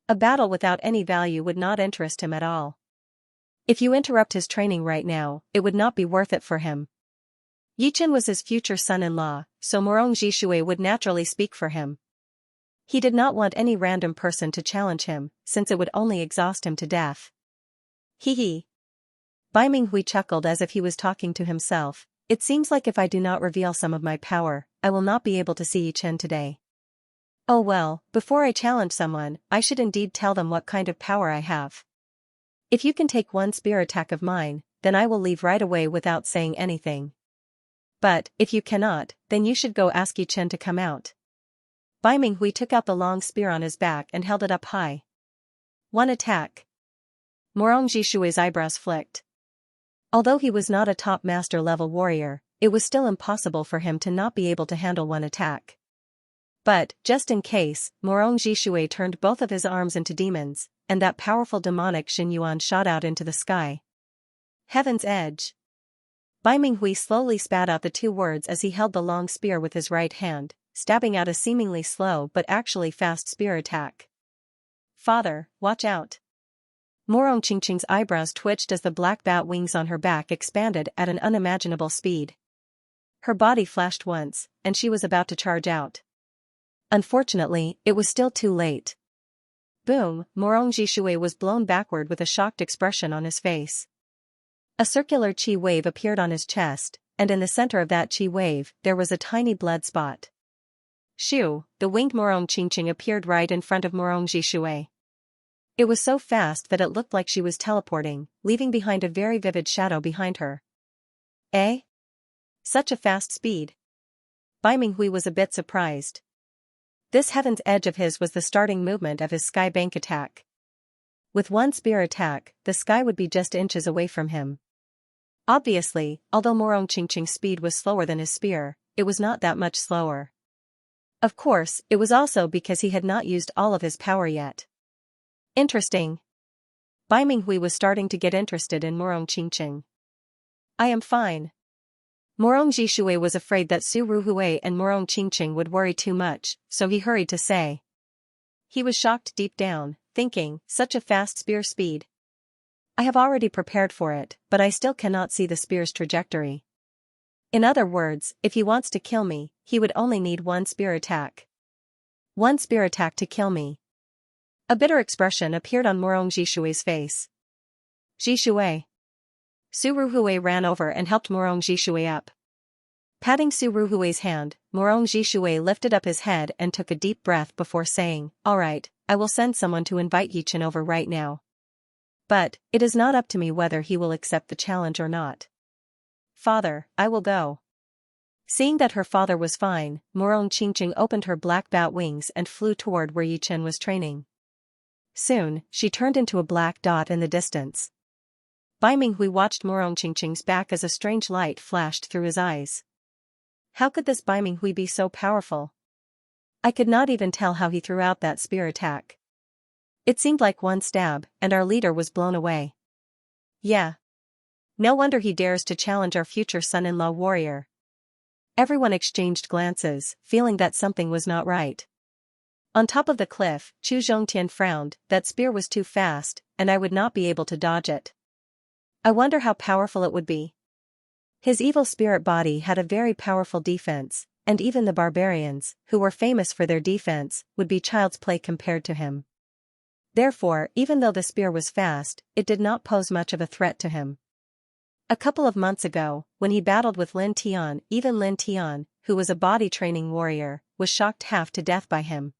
Speaker 1: A battle without any value would not interest him at all. If you interrupt his training right now, it would not be worth it for him." Yi Chen was his future son-in-law, so Morong Jishui would naturally speak for him. He did not want any random person to challenge him, since it would only exhaust him to death. Hee hee. Bai Minghui chuckled as if he was talking to himself. "It seems like if I do not reveal some of my power, I will not be able to see Yi Chen today. Oh well, before I challenge someone, I should indeed tell them what kind of power I have. If you can take one spear attack of mine, then I will leave right away without saying anything. But, if you cannot, then you should go ask Yichen to come out. Bai Minghui took out the long spear on his back and held it up high. One attack. Morong Jishui's eyebrows flicked. Although he was not a top master level warrior, it was still impossible for him to not be able to handle one attack. But, just in case, Morong Jishui turned both of his arms into demons, and that powerful demonic Xinyuan shot out into the sky. Heaven's Edge. Bai Minghui slowly spat out the two words as he held the long spear with his right hand, stabbing out a seemingly slow but actually fast spear attack. Father, watch out. Morong Qingqing's eyebrows twitched as the black bat wings on her back expanded at an unimaginable speed. Her body flashed once, and she was about to charge out. Unfortunately, it was still too late. Boom, Morong Jishui was blown backward with a shocked expression on his face. A circular qi wave appeared on his chest, and in the center of that qi wave, there was a tiny blood spot. Shoo, the winged Morong Qingqing appeared right in front of Morong Jishui. It was so fast that it looked like she was teleporting, leaving behind a very vivid shadow behind her. Eh? Such a fast speed. Bai Minghui was a bit surprised. This Heaven's Edge of his was the starting movement of his sky bank attack. With one spear attack, the sky would be just inches away from him. Obviously, although Morong Qingqing's speed was slower than his spear, it was not that much slower. Of course, it was also because he had not used all of his power yet. Interesting. Bai Minghui was starting to get interested in Morong Qingqing. I am fine. Morong Jishui was afraid that Su Ruhui and Morong Qingqing would worry too much, so he hurried to say. He was shocked deep down, thinking, such a fast spear speed. I have already prepared for it, but I still cannot see the spear's trajectory. In other words, if he wants to kill me, he would only need one spear attack. One spear attack to kill me. A bitter expression appeared on Morong Jishui's face. Jishui. Su Ruhui ran over and helped Morong Jishui up. Patting Su Ruhui's hand, Morong Jishui lifted up his head and took a deep breath before saying, "All right, I will send someone to invite Yichen over right now. But, it is not up to me whether he will accept the challenge or not. Father, I will go." Seeing that her father was fine, Morong Qingqing opened her black bat wings and flew toward where Yichen was training. Soon, she turned into a black dot in the distance. Bai Minghui watched Morong Qingqing's back as a strange light flashed through his eyes. How could this Bai Minghui be so powerful? I could not even tell how he threw out that spear attack. It seemed like one stab, and our leader was blown away. Yeah. No wonder he dares to challenge our future son-in-law warrior. Everyone exchanged glances, feeling that something was not right. On top of the cliff, Chu Zhongtian frowned. That spear was too fast, and I would not be able to dodge it. I wonder how powerful it would be. His evil spirit body had a very powerful defense, and even the barbarians, who were famous for their defense, would be child's play compared to him. Therefore, even though the spear was fast, it did not pose much of a threat to him. A couple of months ago, when he battled with Lin Tian, even Lin Tian, who was a body training warrior, was shocked half to death by him.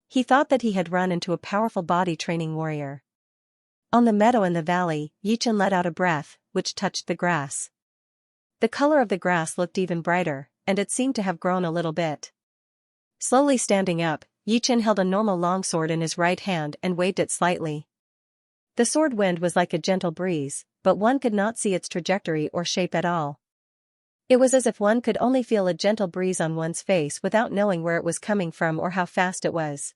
Speaker 1: He thought that he had run into a powerful body training warrior. On the meadow in the valley, Yichen let out a breath, which touched the grass. The color of the grass looked even brighter, and it seemed to have grown a little bit. Slowly standing up, Yichen held a normal longsword in his right hand and waved it slightly. The sword wind was like a gentle breeze, but one could not see its trajectory or shape at all. It was as if one could only feel a gentle breeze on one's face without knowing where it was coming from or how fast it was.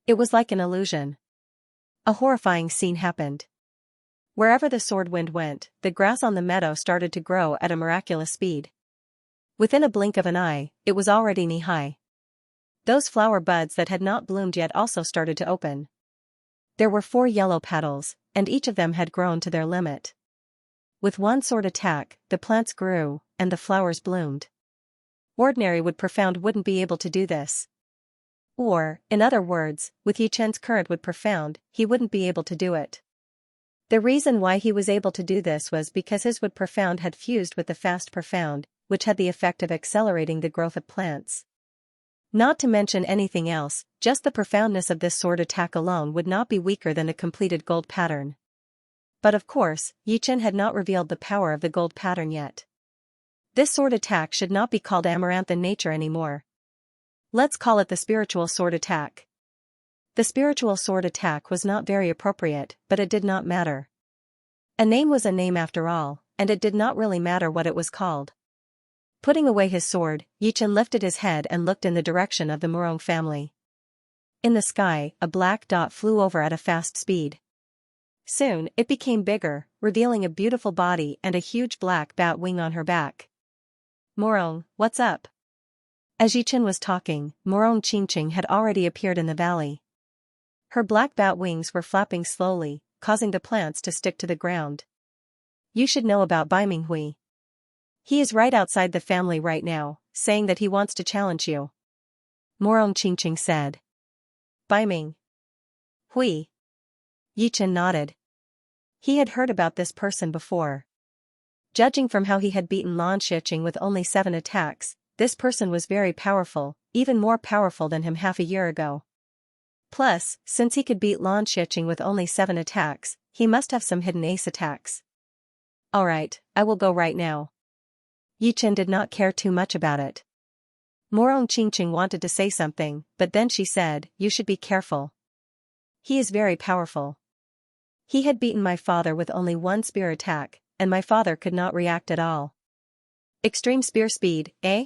Speaker 1: It was like an illusion. A horrifying scene happened. Wherever the sword wind went, the grass on the meadow started to grow at a miraculous speed. Within a blink of an eye, it was already knee-high. Those flower buds that had not bloomed yet also started to open. There were 4 yellow petals, and each of them had grown to their limit. With one sword attack, the plants grew, and the flowers bloomed. Ordinary wood profound wouldn't be able to do this. Or, in other words, with Yichen's current wood profound, he wouldn't be able to do it. The reason why he was able to do this was because his wood profound had fused with the fast profound, which had the effect of accelerating the growth of plants. Not to mention anything else, just the profoundness of this sword attack alone would not be weaker than a completed gold pattern. But of course, Yichen had not revealed the power of the gold pattern yet. This sword attack should not be called amaranth in nature anymore. Let's call it the spiritual sword attack. The spiritual sword attack was not very appropriate, but it did not matter. A name was a name after all, and it did not really matter what it was called. Putting away his sword, Yichen lifted his head and looked in the direction of the Murong family. In the sky, a black dot flew over at a fast speed. Soon, it became bigger, revealing a beautiful body and a huge black bat wing on her back. Murong, what's up? As Yichen was talking, Murong Xianxia had already appeared in the valley. Her black bat wings were flapping slowly, causing the plants to stick to the ground. You should know about Baiminghui. He is right outside the family right now, saying that he wants to challenge you. Murong Xianxia said. Baiming Hui. Yichen nodded. He had heard about this person before. Judging from how he had beaten Lan Shiqing with only 7 attacks, this person was very powerful, even more powerful than him half a year ago. Plus, since he could beat Lan Shiqing with only 7 attacks, he must have some hidden ace attacks. Alright, I will go right now. Yichen did not care too much about it. Murong Xianxia wanted to say something, but then she said, you should be careful. He is very powerful. He had beaten my father with only 1 spear attack, and my father could not react at all. Extreme spear speed, eh?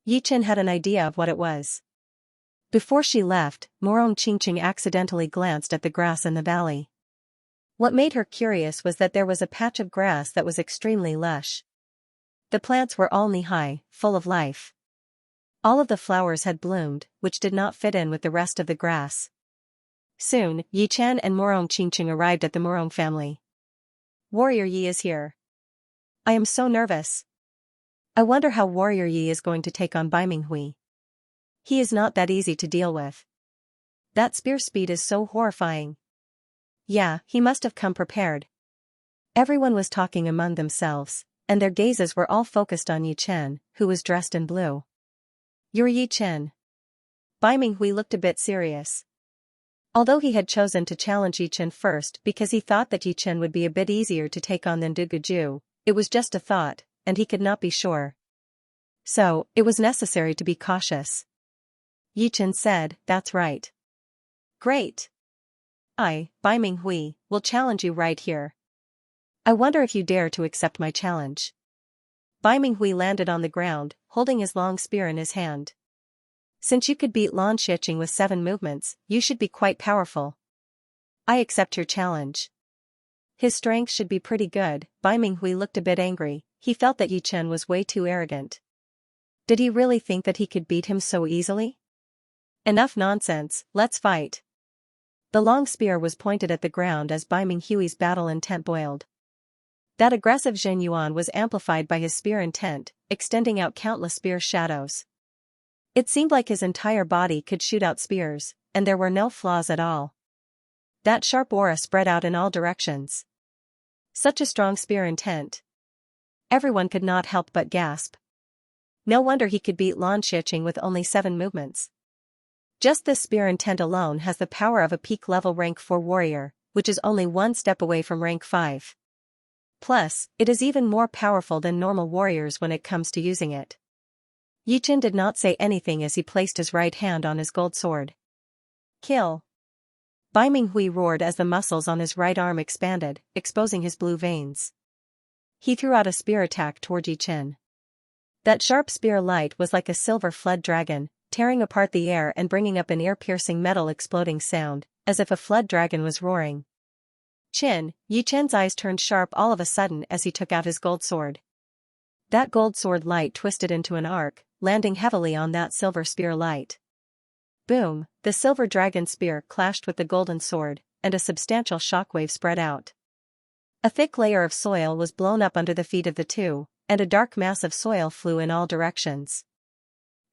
Speaker 1: Yichen had an idea of what it was. Before she left, Murong Xianxia accidentally glanced at the grass in the valley. What made her curious was that there was a patch of grass that was extremely lush. The plants were all knee-high, full of life. All of the flowers had bloomed, which did not fit in with the rest of the grass. Soon, Yichen and Murong Xianxia arrived at the Murong family. Warrior Yi is here. I am so nervous. I wonder how Warrior Yi is going to take on Baiminghui. He is not that easy to deal with. That spear speed is so horrifying. Yeah, he must have come prepared. Everyone was talking among themselves, and their gazes were all focused on Yichen, who was dressed in blue. You're Yichen. Baiminghui looked a bit serious. Although he had chosen to challenge Yichen first because he thought that Yichen would be a bit easier to take on than Duguju, it was just a thought, and he could not be sure. So, it was necessary to be cautious. Yichen said, that's right. Great. I, Baiminghui, will challenge you right here. I wonder if you dare to accept my challenge. Baiminghui landed on the ground, holding his long spear in his hand. Since you could beat Lan Shiqing with 7 movements, you should be quite powerful. I accept your challenge. His strength should be pretty good. Baiminghui looked a bit angry. He felt that Yichen was way too arrogant. Did he really think that he could beat him so easily? Enough nonsense, let's fight. The long spear was pointed at the ground as Baiminghui's battle intent boiled. That aggressive Zhen Yuan was amplified by his spear intent, extending out countless spear shadows. It seemed like his entire body could shoot out spears, and there were no flaws at all. That sharp aura spread out in all directions. Such a strong spear intent. Everyone could not help but gasp. No wonder he could beat Lan Shiqing with only 7 movements. Just this spear intent alone has the power of a peak-level rank 4 warrior, which is only 1 step away from rank 5. Plus, it is even more powerful than normal warriors when it comes to using it. Yichen did not say anything as he placed his right hand on his gold sword. Kill! Baiminghui roared as the muscles on his right arm expanded, exposing his blue veins. He threw out a spear attack toward Yichen. That sharp spear light was like a silver-flood dragon, tearing apart the air and bringing up an ear-piercing metal exploding sound, as if a flood dragon was roaring. Yichen's eyes turned sharp all of a sudden as he took out his gold sword. That gold sword light twisted into an arc, landing heavily on that silver spear light. Boom, the silver dragon spear clashed with the golden sword, and a substantial shockwave spread out. A thick layer of soil was blown up under the feet of the two, and a dark mass of soil flew in all directions.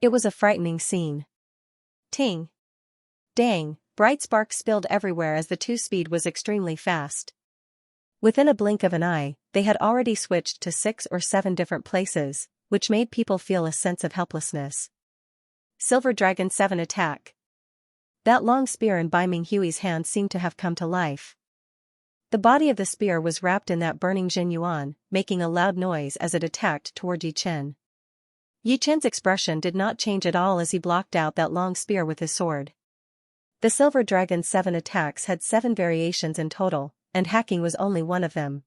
Speaker 1: It was a frightening scene. Ting! Dang! Bright sparks spilled everywhere as the two speed was extremely fast. Within a blink of an eye, they had already switched to 6 or 7 different places, which made people feel a sense of helplessness. Silver Dragon 7 attack. That long spear in Baiminghui's hand seemed to have come to life. The body of the spear was wrapped in that burning Jinyuan, making a loud noise as it attacked toward Yi Chen. Yi Chen's expression did not change at all as he blocked out that long spear with his sword. The Silver Dragon's 7 attacks had 7 variations in total, and hacking was only one of them.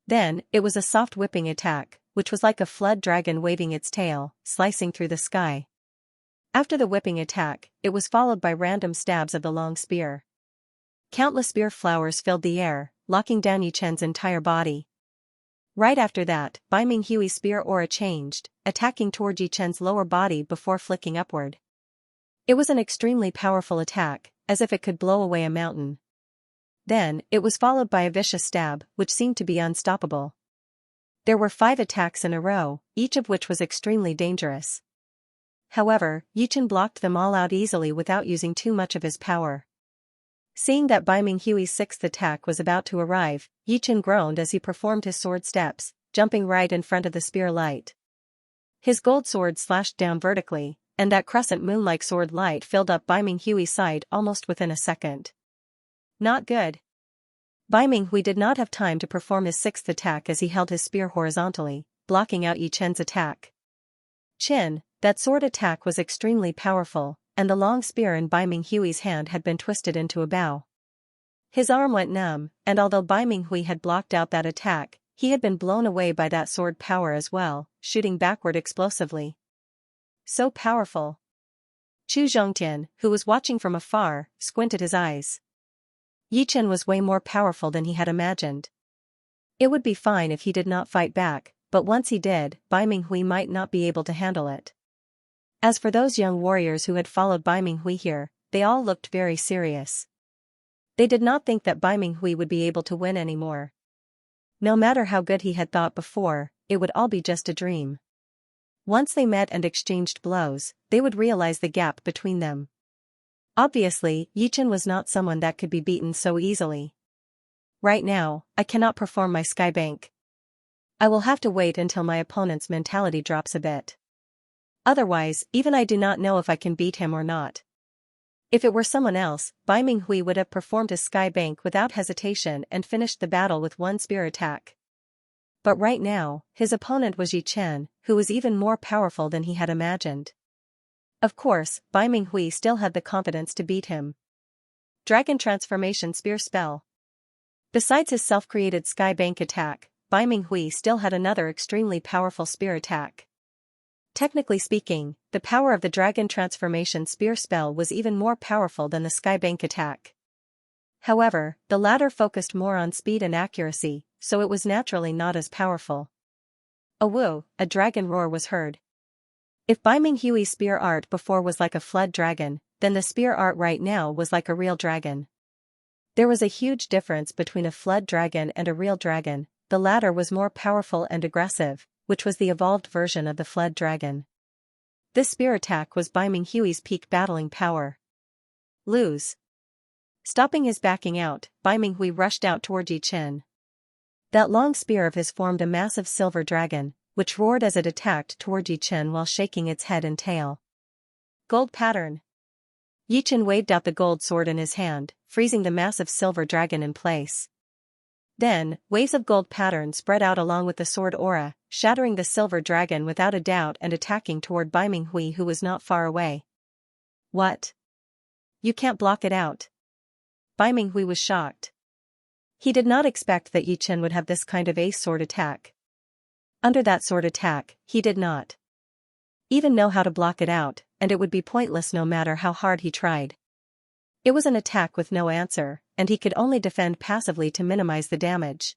Speaker 1: Then, it was a soft whipping attack, which was like a flood dragon waving its tail, slicing through the sky. After the whipping attack, it was followed by random stabs of the long spear. Countless spear flowers filled the air, locking down Yi Chen's entire body. Right after that, Bai Minghui's spear aura changed, attacking toward Yi Chen's lower body before flicking upward. It was an extremely powerful attack, as if it could blow away a mountain. Then, it was followed by a vicious stab, which seemed to be unstoppable. There were 5 attacks in a row, each of which was extremely dangerous. However, Yi Chen blocked them all out easily without using too much of his power. Seeing that Bai Minghui's 6th attack was about to arrive, Yi Chen groaned as he performed his sword steps, jumping right in front of the spear light. His gold sword slashed down vertically, and that crescent moon-like sword light filled up Bai Minghui's side almost within a second. Not good. Bai Minghui did not have time to perform his 6th attack as he held his spear horizontally, blocking out Yi Chen's attack. Chin, that sword attack was extremely powerful, and the long spear in Bai Minghui's hand had been twisted into a bow. His arm went numb, and although Bai Minghui had blocked out that attack, he had been blown away by that sword power as well, shooting backward explosively. So powerful. Chu Zhongtian, who was watching from afar, squinted his eyes. Yi Chen was way more powerful than he had imagined. It would be fine if he did not fight back, but once he did, Bai Minghui might not be able to handle it. As for those young warriors who had followed Bai Minghui here, they all looked very serious. They did not think that Bai Minghui would be able to win anymore. No matter how good he had thought before, it would all be just a dream. Once they met and exchanged blows, they would realize the gap between them. Obviously, Yi Chen was not someone that could be beaten so easily. Right now, I cannot perform my skybank. I will have to wait until my opponent's mentality drops a bit. Otherwise, even I do not know if I can beat him or not. If it were someone else, Bai Minghui would have performed his skybank without hesitation and finished the battle with one spear attack. But right now, his opponent was Yi Chen, who was even more powerful than he had imagined. Of course, Bai Minghui still had the confidence to beat him. Dragon Transformation Spear Spell. Besides his self-created skybank attack, Bai Minghui still had another extremely powerful spear attack. Technically speaking, the power of the Dragon Transformation Spear spell was even more powerful than the skybank attack. However, the latter focused more on speed and accuracy, so it was naturally not as powerful. A woo, a dragon roar was heard. If Bai Minghui's spear art before was like a flood dragon, then the spear art right now was like a real dragon. There was a huge difference between a flood dragon and a real dragon. The latter was more powerful and aggressive, which was the evolved version of the flood dragon. This spear attack was Bai Minghui's peak battling power. Lose. Stopping his backing out, Bai Minghui rushed out toward Yi Chen. That long spear of his formed a massive silver dragon, which roared as it attacked toward Yi Chen while shaking its head and tail. Gold pattern. Yi Chen waved out the gold sword in his hand, freezing the massive silver dragon in place. Then, waves of gold pattern spread out along with the sword aura, shattering the silver dragon without a doubt and attacking toward Bai Minghui, who was not far away. What? You can't block it out. Bai Minghui was shocked. He did not expect that Yi Chen would have this kind of ace sword attack. Under that sword attack, he did not even know how to block it out, and it would be pointless no matter how hard he tried. It was an attack with no answer, and he could only defend passively to minimize the damage.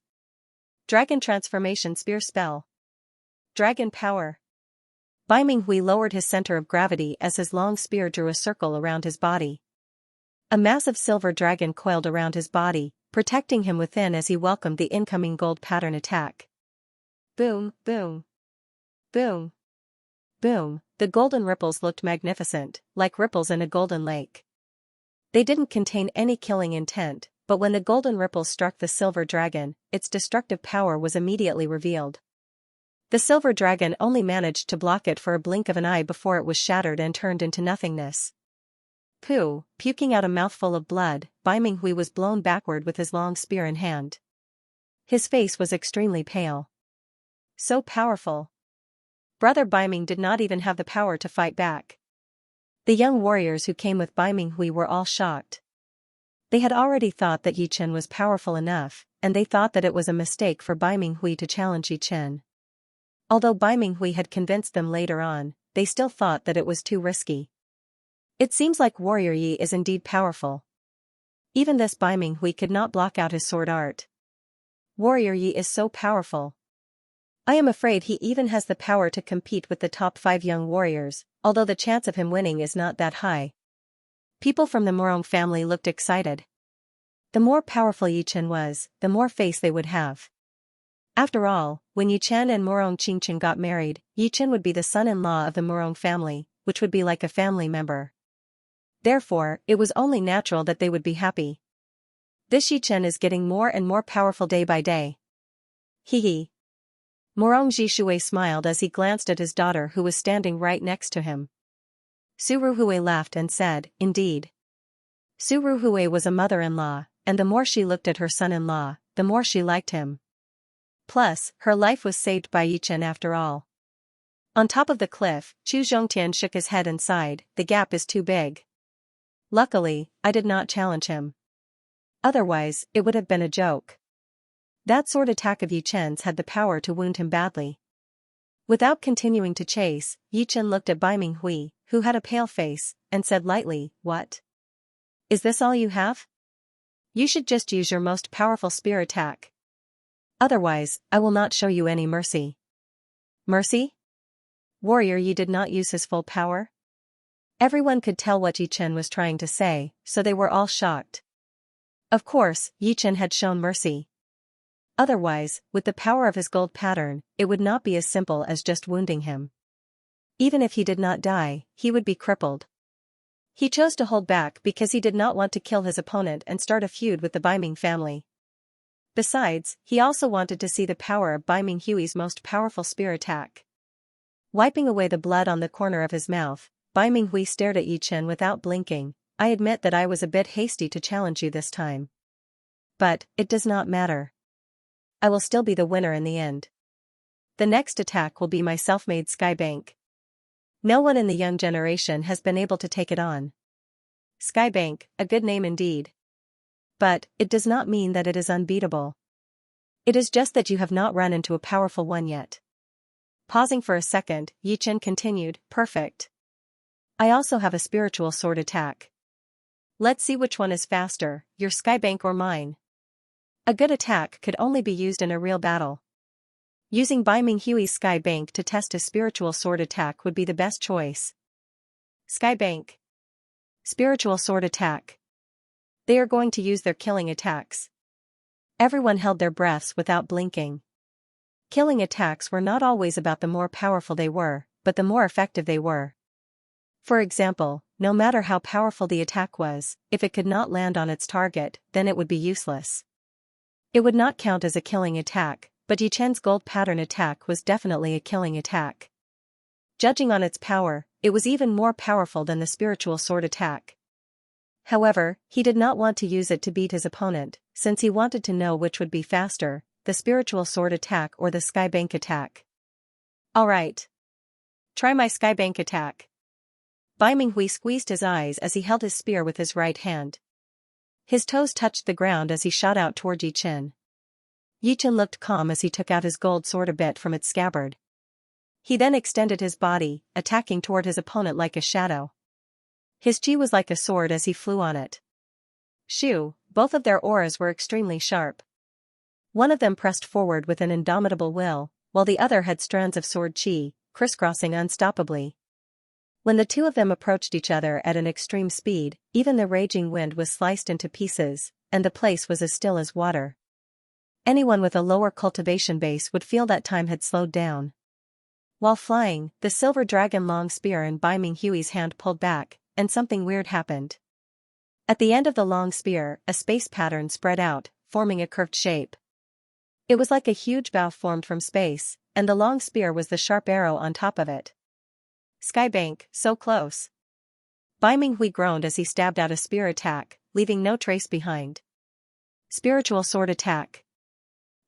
Speaker 1: Dragon Transformation Spear Spell. Dragon Power. Bai Minghui lowered his center of gravity as his long spear drew a circle around his body. A massive silver dragon coiled around his body, protecting him within as he welcomed the incoming gold pattern attack. Boom, boom. Boom. Boom, the golden ripples looked magnificent, like ripples in a golden lake. They didn't contain any killing intent, but when the golden ripples struck the silver dragon, its destructive power was immediately revealed. The silver dragon only managed to block it for a blink of an eye before it was shattered and turned into nothingness. Pooh, puking out a mouthful of blood, Bai Minghui was blown backward with his long spear in hand. His face was extremely pale. So powerful. Brother Bai Ming did not even have the power to fight back. The young warriors who came with Bai Minghui were all shocked. They had already thought that Yi Chen was powerful enough, and they thought that it was a mistake for Bai Minghui to challenge Yi Chen. Although Bai Minghui had convinced them later on, they still thought that it was too risky. It seems like Warrior Yi is indeed powerful. Even this Bai Minghui could not block out his sword art. Warrior Yi is so powerful. I am afraid he even has the power to compete with the top 5 young warriors, although the chance of him winning is not that high. People from the Murong family looked excited. The more powerful Yi Chen was, the more face they would have. After all, when Yi Chen and Murong Qingchen got married, Yi Chen would be the son-in-law of the Murong family, which would be like a family member. Therefore, it was only natural that they would be happy. This Yi Chen is getting more and more powerful day by day. Hee hee. Murong Jishui smiled as he glanced at his daughter who was standing right next to him. Su Ruhui laughed and said, "Indeed." Su Ruhui was a mother-in-law, and the more she looked at her son-in-law, the more she liked him. Plus, her life was saved by Yi Chen after all. On top of the cliff, Chu Zhongtian shook his head and sighed, "The gap is too big. Luckily, I did not challenge him. Otherwise, it would have been a joke." That sword attack of Yi Chen's had the power to wound him badly. Without continuing to chase, Yi Chen looked at Bai Minghui, who had a pale face, and said lightly, "What? Is this all you have? You should just use your most powerful spear attack. Otherwise, I will not show you any mercy." Mercy? Warrior Yi did not use his full power? Everyone could tell what Yi Chen was trying to say, so they were all shocked. Of course, Yi Chen had shown mercy. Otherwise, with the power of his gold pattern, it would not be as simple as just wounding him. Even if he did not die, he would be crippled. He chose to hold back because he did not want to kill his opponent and start a feud with the Bai Ming family. Besides, he also wanted to see the power of Bai Minghui's most powerful spear attack. Wiping away the blood on the corner of his mouth, Bai Minghui stared at Yi Chen without blinking. "I admit that I was a bit hasty to challenge you this time. But, it does not matter. I will still be the winner in the end. The next attack will be my self-made Skybank. No one in the young generation has been able to take it on. Skybank, a good name indeed. But, it does not mean that it is unbeatable. It is just that you have not run into a powerful one yet." Pausing for a second, Yi Chen continued, "Perfect. I also have a spiritual sword attack. Let's see which one is faster, your Skybank or mine." A good attack could only be used in a real battle. Using Bai Minghui's Skybank to test his spiritual sword attack would be the best choice. Skybank. Spiritual sword attack. They are going to use their killing attacks. Everyone held their breaths without blinking. Killing attacks were not always about the more powerful they were, but the more effective they were. For example, no matter how powerful the attack was, if it could not land on its target, then it would be useless. It would not count as a killing attack, but Yi Chen's gold pattern attack was definitely a killing attack. Judging on its power, it was even more powerful than the spiritual sword attack. However, he did not want to use it to beat his opponent, since he wanted to know which would be faster, the spiritual sword attack or the Skybank attack. "Alright. Try my Skybank attack." Bai Minghui squeezed his eyes as he held his spear with his right hand. His toes touched the ground as he shot out toward Yi Chen. Yi Chen looked calm as he took out his gold sword a bit from its scabbard. He then extended his body, attacking toward his opponent like a shadow. His chi was like a sword as he flew on it. Shoo, both of their auras were extremely sharp. One of them pressed forward with an indomitable will, while the other had strands of sword chi, crisscrossing unstoppably. When the two of them approached each other at an extreme speed, even the raging wind was sliced into pieces, and the place was as still as water. Anyone with a lower cultivation base would feel that time had slowed down. While flying, the silver dragon long spear in Bai Minghui's hand pulled back, and something weird happened. At the end of the long spear, a space pattern spread out, forming a curved shape. It was like a huge bow formed from space, and the long spear was the sharp arrow on top of it. Skybank, so close. Bai Minghui groaned as he stabbed out a spear attack, leaving no trace behind. Spiritual sword attack.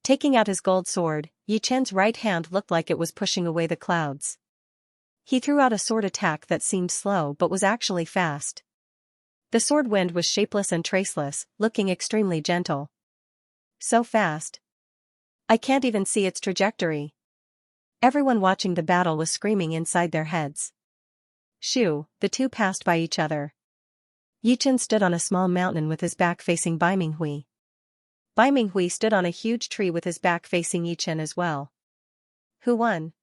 Speaker 1: Taking out his gold sword, Yi Chen's right hand looked like it was pushing away the clouds. He threw out a sword attack that seemed slow but was actually fast. The sword wind was shapeless and traceless, looking extremely gentle. So fast. I can't even see its trajectory. Everyone watching the battle was screaming inside their heads. Shoo, the two passed by each other. Yi Chen stood on a small mountain with his back facing Bai Minghui. Bai Minghui stood on a huge tree with his back facing Yi Chen as well. Who won?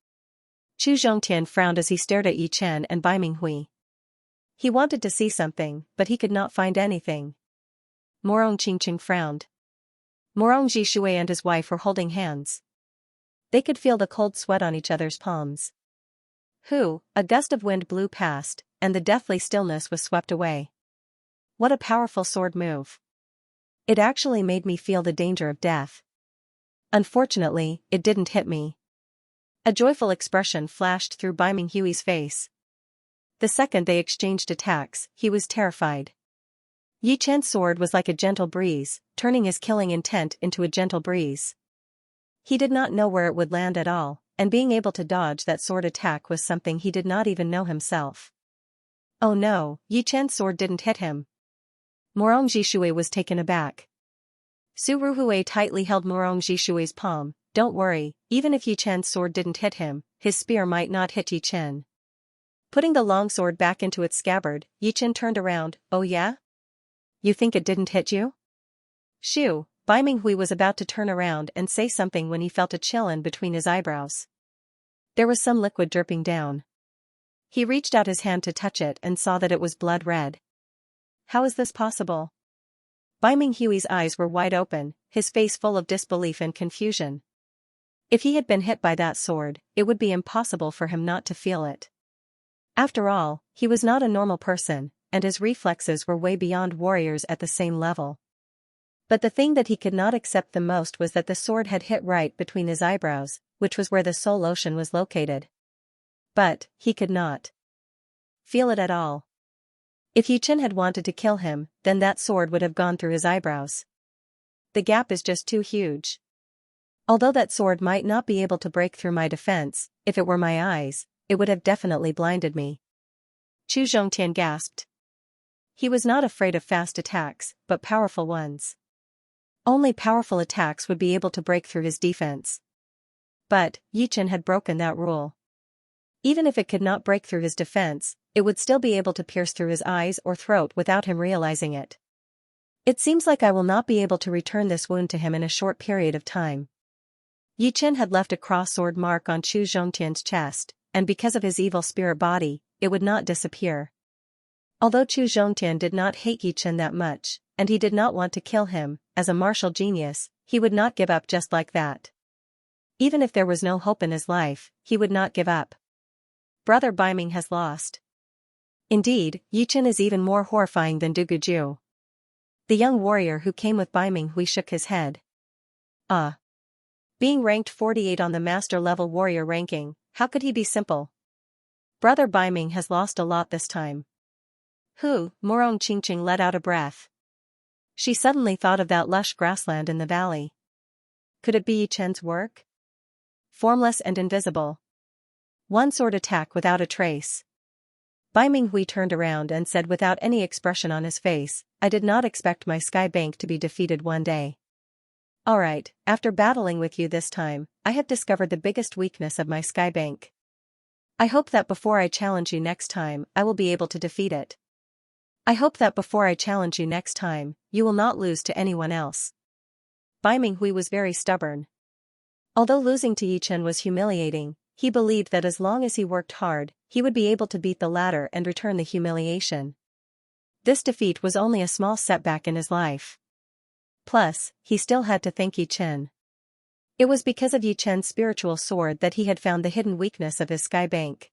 Speaker 1: Chu Zhongtian frowned as he stared at Yi Chen and Bai Minghui. He wanted to see something, but he could not find anything. Morong Qingqing frowned. Morong Jishui and his wife were holding hands. They could feel the cold sweat on each other's palms. A gust of wind blew past, and the deathly stillness was swept away. What a powerful sword move. It actually made me feel the danger of death. Unfortunately, it didn't hit me. A joyful expression flashed through Bai Minghui's face. The second they exchanged attacks, he was terrified. Yi Chen's sword was like a gentle breeze, turning his killing intent into a gentle breeze. He did not know where it would land at all, and being able to dodge that sword attack was something he did not even know himself. Oh no, Yi Chen's sword didn't hit him. Morong Jishui was taken aback. Su Ruhui tightly held Morong Jishui's palm. Don't worry, even if Yi Chen's sword didn't hit him, his spear might not hit Yi Chen. Putting the long sword back into its scabbard, Yi Chen turned around. Oh yeah? You think it didn't hit you? Shoo, Bai Minghui was about to turn around and say something when he felt a chill in between his eyebrows. There was some liquid dripping down. He reached out his hand to touch it and saw that it was blood red. How is this possible? Bai Minghui's eyes were wide open, his face full of disbelief and confusion. If he had been hit by that sword, it would be impossible for him not to feel it. After all, he was not a normal person, and his reflexes were way beyond warriors at the same level. But the thing that he could not accept the most was that the sword had hit right between his eyebrows, which was where the soul ocean was located. But, he could not feel it at all. If Yi Chen had wanted to kill him, then that sword would have gone through his eyebrows. The gap is just too huge. Although that sword might not be able to break through my defense, if it were my eyes, it would have definitely blinded me. Chu Zhongtian gasped. He was not afraid of fast attacks, but powerful ones. Only powerful attacks would be able to break through his defense. But, Yi Chen had broken that rule. Even if it could not break through his defense, it would still be able to pierce through his eyes or throat without him realizing it. It seems like I will not be able to return this wound to him in a short period of time. Yi Chen had left a cross-sword mark on Chu Zhongtian's chest, and because of his evil spirit body, it would not disappear. Although Chu Zhongtian did not hate Yi Chen that much, and he did not want to kill him, as a martial genius, he would not give up just like that. Even if there was no hope in his life, he would not give up. Brother Bai Ming has lost. Indeed, Yi Chen is even more horrifying than Du Guju. The young warrior who came with Bai Minghui shook his head. Being ranked 48 on the master level warrior ranking, how could he be simple? Brother Bai Ming has lost a lot this time. Morong Qingqing let out a breath. She suddenly thought of that lush grassland in the valley. Could it be Yi Chen's work? Formless and invisible. One sword attack without a trace. Bai Minghui turned around and said without any expression on his face, I did not expect my sky bank to be defeated one day. Alright, after battling with you this time, I have discovered the biggest weakness of my sky bank. I hope that before I challenge you next time, I will be able to defeat it. I hope that before I challenge you next time, you will not lose to anyone else. Bai Minghui was very stubborn. Although losing to Yi Chen was humiliating, he believed that as long as he worked hard, he would be able to beat the latter and return the humiliation. This defeat was only a small setback in his life. Plus, he still had to thank Yi Chen. It was because of Yi Chen's spiritual sword that he had found the hidden weakness of his sky bank.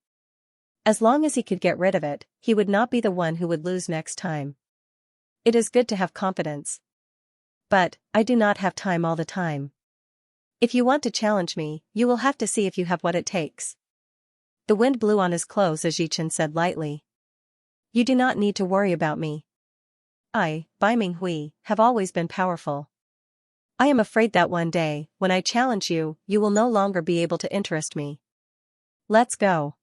Speaker 1: As long as he could get rid of it, he would not be the one who would lose next time. It is good to have confidence. But, I do not have time all the time. If you want to challenge me, you will have to see if you have what it takes. The wind blew on his clothes as Yi Chen said lightly. You do not need to worry about me. I, Bai Minghui, have always been powerful. I am afraid that one day, when I challenge you, you will no longer be able to interest me. Let's go.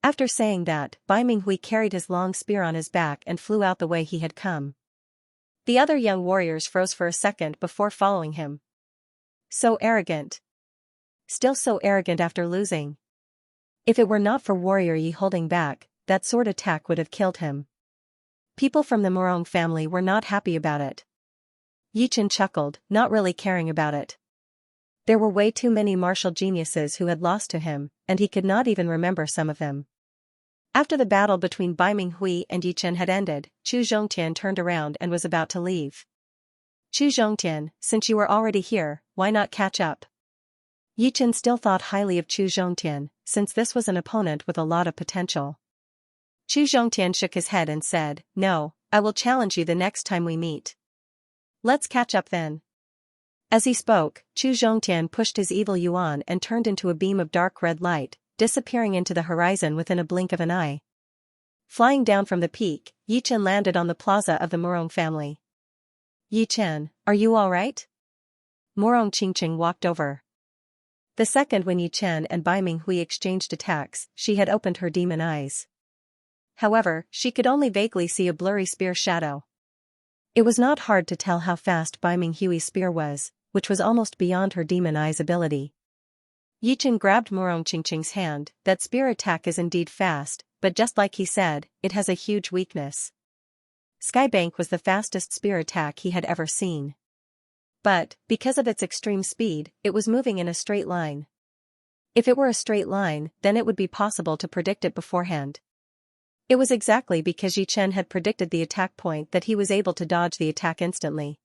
Speaker 1: After saying that, Bai Minghui carried his long spear on his back and flew out the way he had come. The other young warriors froze for a second before following him. So arrogant. Still so arrogant after losing. If it were not for Warrior Yi holding back, that sword attack would have killed him. People from the Morong family were not happy about it. Yi Chen chuckled, not really caring about it. There were way too many martial geniuses who had lost to him, and he could not even remember some of them. After the battle between Bai Minghui and Yi Chen had ended, Chu Zhongtian turned around and was about to leave. Chu Zhongtian, since you were already here, why not catch up? Yi Chen still thought highly of Chu Zhongtian, since this was an opponent with a lot of potential. Chu Zhongtian shook his head and said, "No, I will challenge you the next time we meet. Let's catch up then." As he spoke, Chu Zhongtian pushed his evil yuan and turned into a beam of dark red light, disappearing into the horizon within a blink of an eye. Flying down from the peak, Yi Chen landed on the plaza of the Morong family. "Yi Chen, are you all right?" Morong Qingqing walked over. The second when Yi Chen and Bai Minghui exchanged attacks, she had opened her demon eyes. However, she could only vaguely see a blurry spear shadow. It was not hard to tell how fast Bai Minghui's spear was, which was almost beyond her demon eyes ability. Yi Chen grabbed Morong Qingqing's hand. "That spear attack is indeed fast, but just like he said, it has a huge weakness." Skybank was the fastest spear attack he had ever seen. But, because of its extreme speed, it was moving in a straight line. If it were a straight line, then it would be possible to predict it beforehand. It was exactly because Yi Chen had predicted the attack point that he was able to dodge the attack instantly.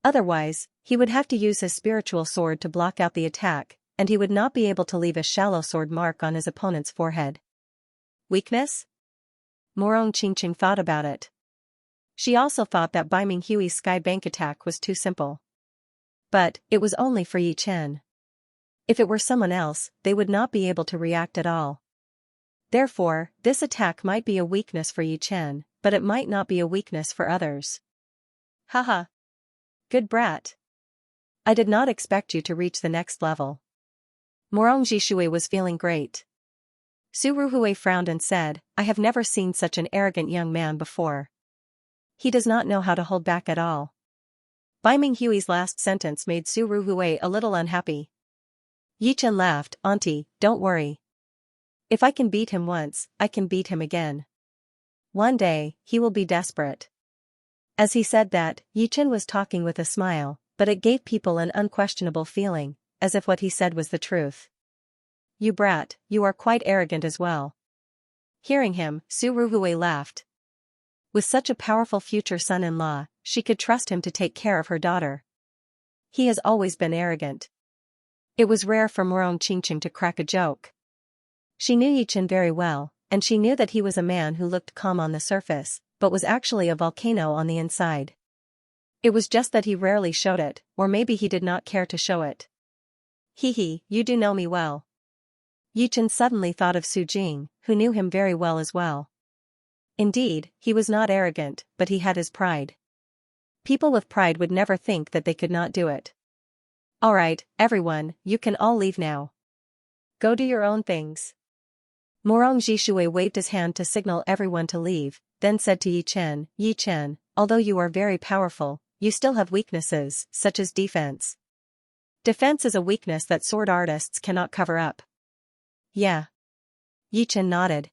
Speaker 1: Otherwise, he would have to use his spiritual sword to block out the attack, and he would not be able to leave a shallow sword mark on his opponent's forehead. Weakness? Morong Qingqing thought about it. She also thought that Bai Minghui's Sky Bank attack was too simple. But, it was only for Yi Chen. If it were someone else, they would not be able to react at all. Therefore, this attack might be a weakness for Yi Chen, but it might not be a weakness for others. Haha. Good brat. I did not expect you to reach the next level. Morong Jishui was feeling great. Su Ruhui frowned and said, "I have never seen such an arrogant young man before. He does not know how to hold back at all." Bai Minghui's last sentence made Su Ruhui a little unhappy. Yi Chen laughed, "Auntie, don't worry. If I can beat him once, I can beat him again. One day, he will be desperate." As he said that, Yi Chen was talking with a smile, but it gave people an unquestionable feeling, as if what he said was the truth. "You brat, you are quite arrogant as well." Hearing him, Su Ruhui laughed. With such a powerful future son-in-law, she could trust him to take care of her daughter. He has always been arrogant. It was rare for Morong Qingqing to crack a joke. She knew Yi Chen very well, and she knew that he was a man who looked calm on the surface, but was actually a volcano on the inside. It was just that he rarely showed it, or maybe he did not care to show it. "Hee, you do know me well." Yi Chen suddenly thought of Su Jing, who knew him very well as well. Indeed, he was not arrogant, but he had his pride. People with pride would never think that they could not do it. "Alright, everyone, you can all leave now. Go do your own things." Morong Jishui waved his hand to signal everyone to leave, then said to Yi Chen, "Yi Chen, although you are very powerful, you still have weaknesses, such as defense. Defense is a weakness that sword artists cannot cover up." "Yeah." Yi Chen nodded.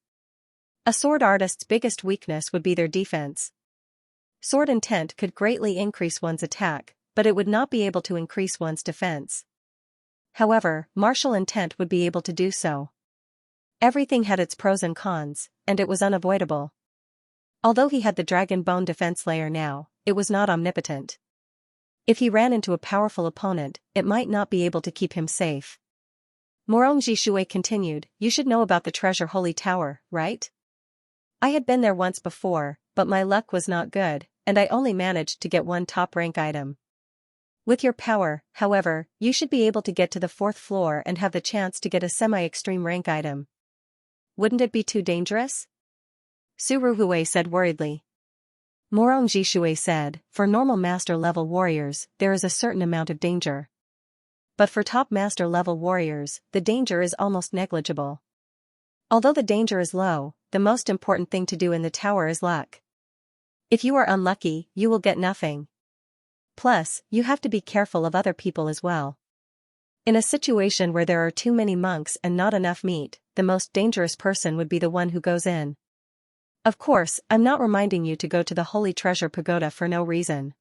Speaker 1: A sword artist's biggest weakness would be their defense. Sword intent could greatly increase one's attack, but it would not be able to increase one's defense. However, martial intent would be able to do so. Everything had its pros and cons, and it was unavoidable. Although he had the dragon bone defense layer now, it was not omnipotent. If he ran into a powerful opponent, it might not be able to keep him safe. Morong Jishui continued, "You should know about the Treasure Holy Tower, right? I had been there once before, but my luck was not good, and I only managed to get one top-rank item. With your power, however, you should be able to get to the 4th floor and have the chance to get a semi-extreme rank item. Wouldn't it be too dangerous?" Suruhue said worriedly. Morong Jishue said, for normal master-level warriors, there is a certain amount of danger. But for top master-level warriors, the danger is almost negligible. Although the danger is low, the most important thing to do in the tower is luck. If you are unlucky, you will get nothing. Plus, you have to be careful of other people as well. In a situation where there are too many monks and not enough meat, the most dangerous person would be the one who goes in. Of course, I'm not reminding you to go to the Holy Treasure Pagoda for no reason.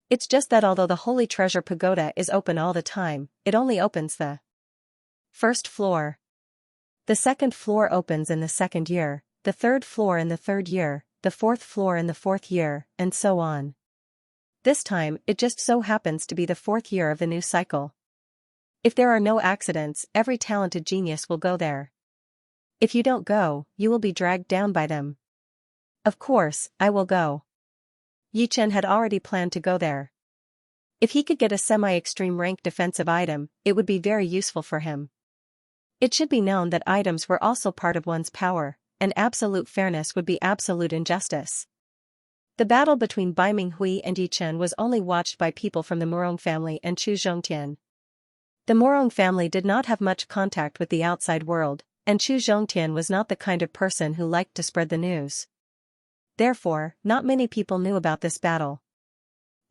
Speaker 1: It's just that although the Holy Treasure Pagoda is open all the time, it only opens the first floor. The second floor opens in the second year, the third floor in the third year, the fourth floor in the fourth year, and so on. This time, it just so happens to be the fourth year of the new cycle. If there are no accidents, every talented genius will go there. If you don't go, you will be dragged down by them. Of course, I will go. Yi Chen had already planned to go there. If he could get a semi-extreme rank defensive item, it would be very useful for him. It should be known that items were also part of one's power, and absolute fairness would be absolute injustice. The battle between Bai Minghui and Yi Chen was only watched by people from the Morong family and Chu Zhongtian. The Morong family did not have much contact with the outside world, and Chu Zhongtian was not the kind of person who liked to spread the news. Therefore, not many people knew about this battle.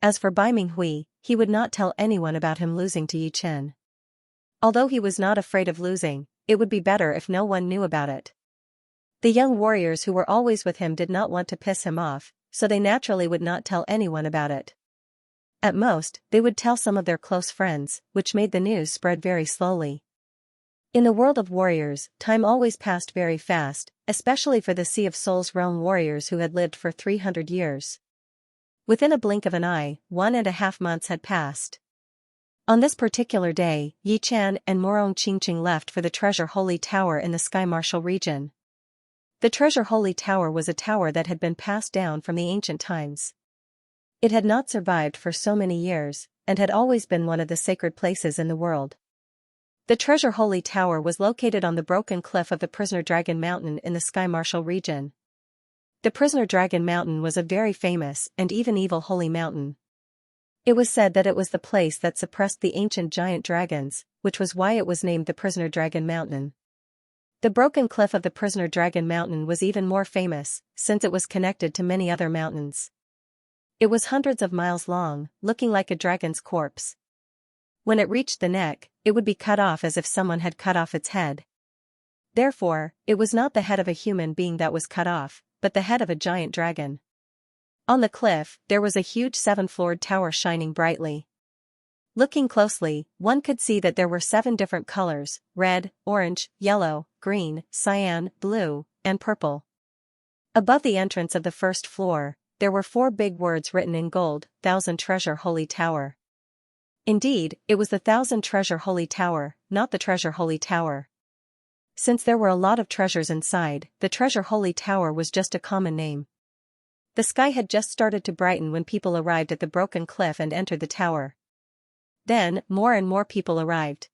Speaker 1: As for Bai Minghui, he would not tell anyone about him losing to Yi Chen. Although he was not afraid of losing, it would be better if no one knew about it. The young warriors who were always with him did not want to piss him off, so they naturally would not tell anyone about it. At most, they would tell some of their close friends, which made the news spread very slowly. In the world of warriors, time always passed very fast, especially for the Sea of Souls realm warriors who had lived for 300 years. Within a blink of an eye, 1.5 months had passed. On this particular day, Yi Chen and Morong Qingqing left for the Treasure Holy Tower in the Sky Martial region. The Treasure Holy Tower was a tower that had been passed down from the ancient times. It had not survived for so many years, and had always been one of the sacred places in the world. The Treasure Holy Tower was located on the broken cliff of the Prisoner Dragon Mountain in the Sky Martial region. The Prisoner Dragon Mountain was a very famous and even evil holy mountain. It was said that it was the place that suppressed the ancient giant dragons, which was why it was named the Prisoner Dragon Mountain. The broken cliff of the Prisoner Dragon Mountain was even more famous, since it was connected to many other mountains. It was hundreds of miles long, looking like a dragon's corpse. When it reached the neck, it would be cut off as if someone had cut off its head. Therefore, it was not the head of a human being that was cut off, but the head of a giant dragon. On the cliff, there was a huge 7-floored tower shining brightly. Looking closely, one could see that there were 7 different colors: red, orange, yellow, green, cyan, blue, and purple. Above the entrance of the first floor, there were 4 big words written in gold: 1000 Treasure Holy Tower. Indeed, it was the 1000 Treasure Holy Tower, not the Treasure Holy Tower. Since there were a lot of treasures inside, the Treasure Holy Tower was just a common name. The sky had just started to brighten when people arrived at the broken cliff and entered the tower. Then, more and more people arrived.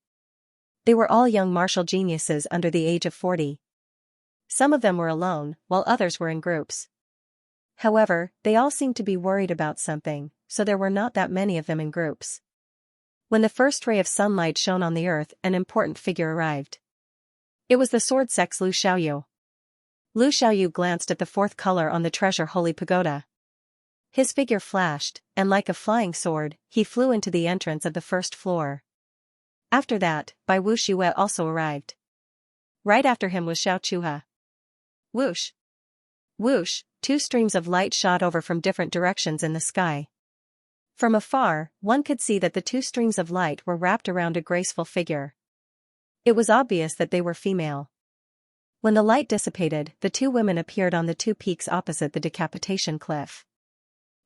Speaker 1: They were all young martial geniuses under the age of 40. Some of them were alone, while others were in groups. However, they all seemed to be worried about something, so there were not that many of them in groups. When the first ray of sunlight shone on the earth, an important figure arrived. It was the sword sex Lu Xiaoyu. Lu Xiaoyu glanced at the 4th color on the Treasure Holy Pagoda. His figure flashed, and like a flying sword, he flew into the entrance of the first floor. After that, Bai Wuxue also arrived. Right after him was Xiao Chuha. Whoosh! Whoosh! 2 streams of light shot over from different directions in the sky. From afar, one could see that the 2 streams of light were wrapped around a graceful figure. It was obvious that they were female. When the light dissipated, the 2 women appeared on the 2 peaks opposite the decapitation cliff.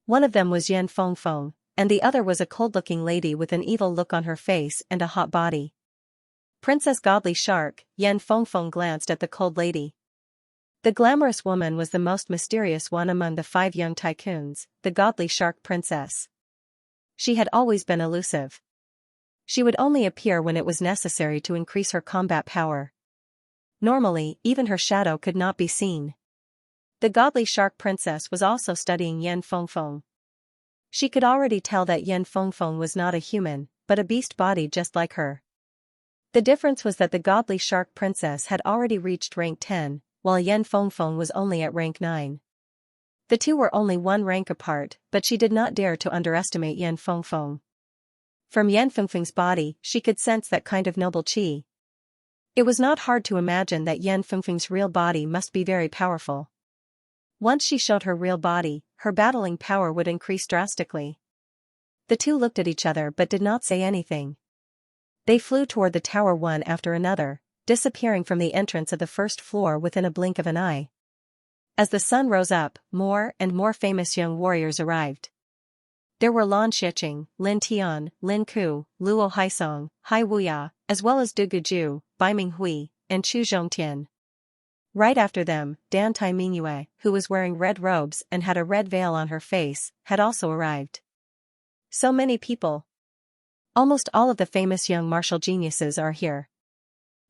Speaker 1: One of them was Yan Fengfeng, and the other was a cold-looking lady with an evil look on her face and a hot body. Princess Godly Shark, Yan Fengfeng glanced at the cold lady. The glamorous woman was the most mysterious one among the 5 young tycoons, the Godly Shark Princess. She had always been elusive. She would only appear when it was necessary to increase her combat power. Normally, even her shadow could not be seen. The godly shark princess was also studying Yan Fengfeng. She could already tell that Yan Fengfeng was not a human, but a beast body just like her. The difference was that the godly shark princess had already reached rank 10, while Yan Fengfeng was only at rank 9. The two were only one rank apart, but she did not dare to underestimate Yan Fengfeng. From Yan Fengfeng's body, she could sense that kind of noble qi. It was not hard to imagine that Yan Fengfeng's real body must be very powerful. Once she showed her real body, her battling power would increase drastically. The two looked at each other but did not say anything. They flew toward the tower one after another, disappearing from the entrance of the first floor within a blink of an eye. As the sun rose up, more and more famous young warriors arrived. There were Lan Shiqing, Lin Tian, Lin Ku, Luo Haisong, Hai Wuya, as well as Du Guju, Bai Minghui, and Chu Zhongtian. Right after them, Dan Tai Mingyue, who was wearing red robes and had a red veil on her face, had also arrived. So many people. Almost all of the famous young martial geniuses are here.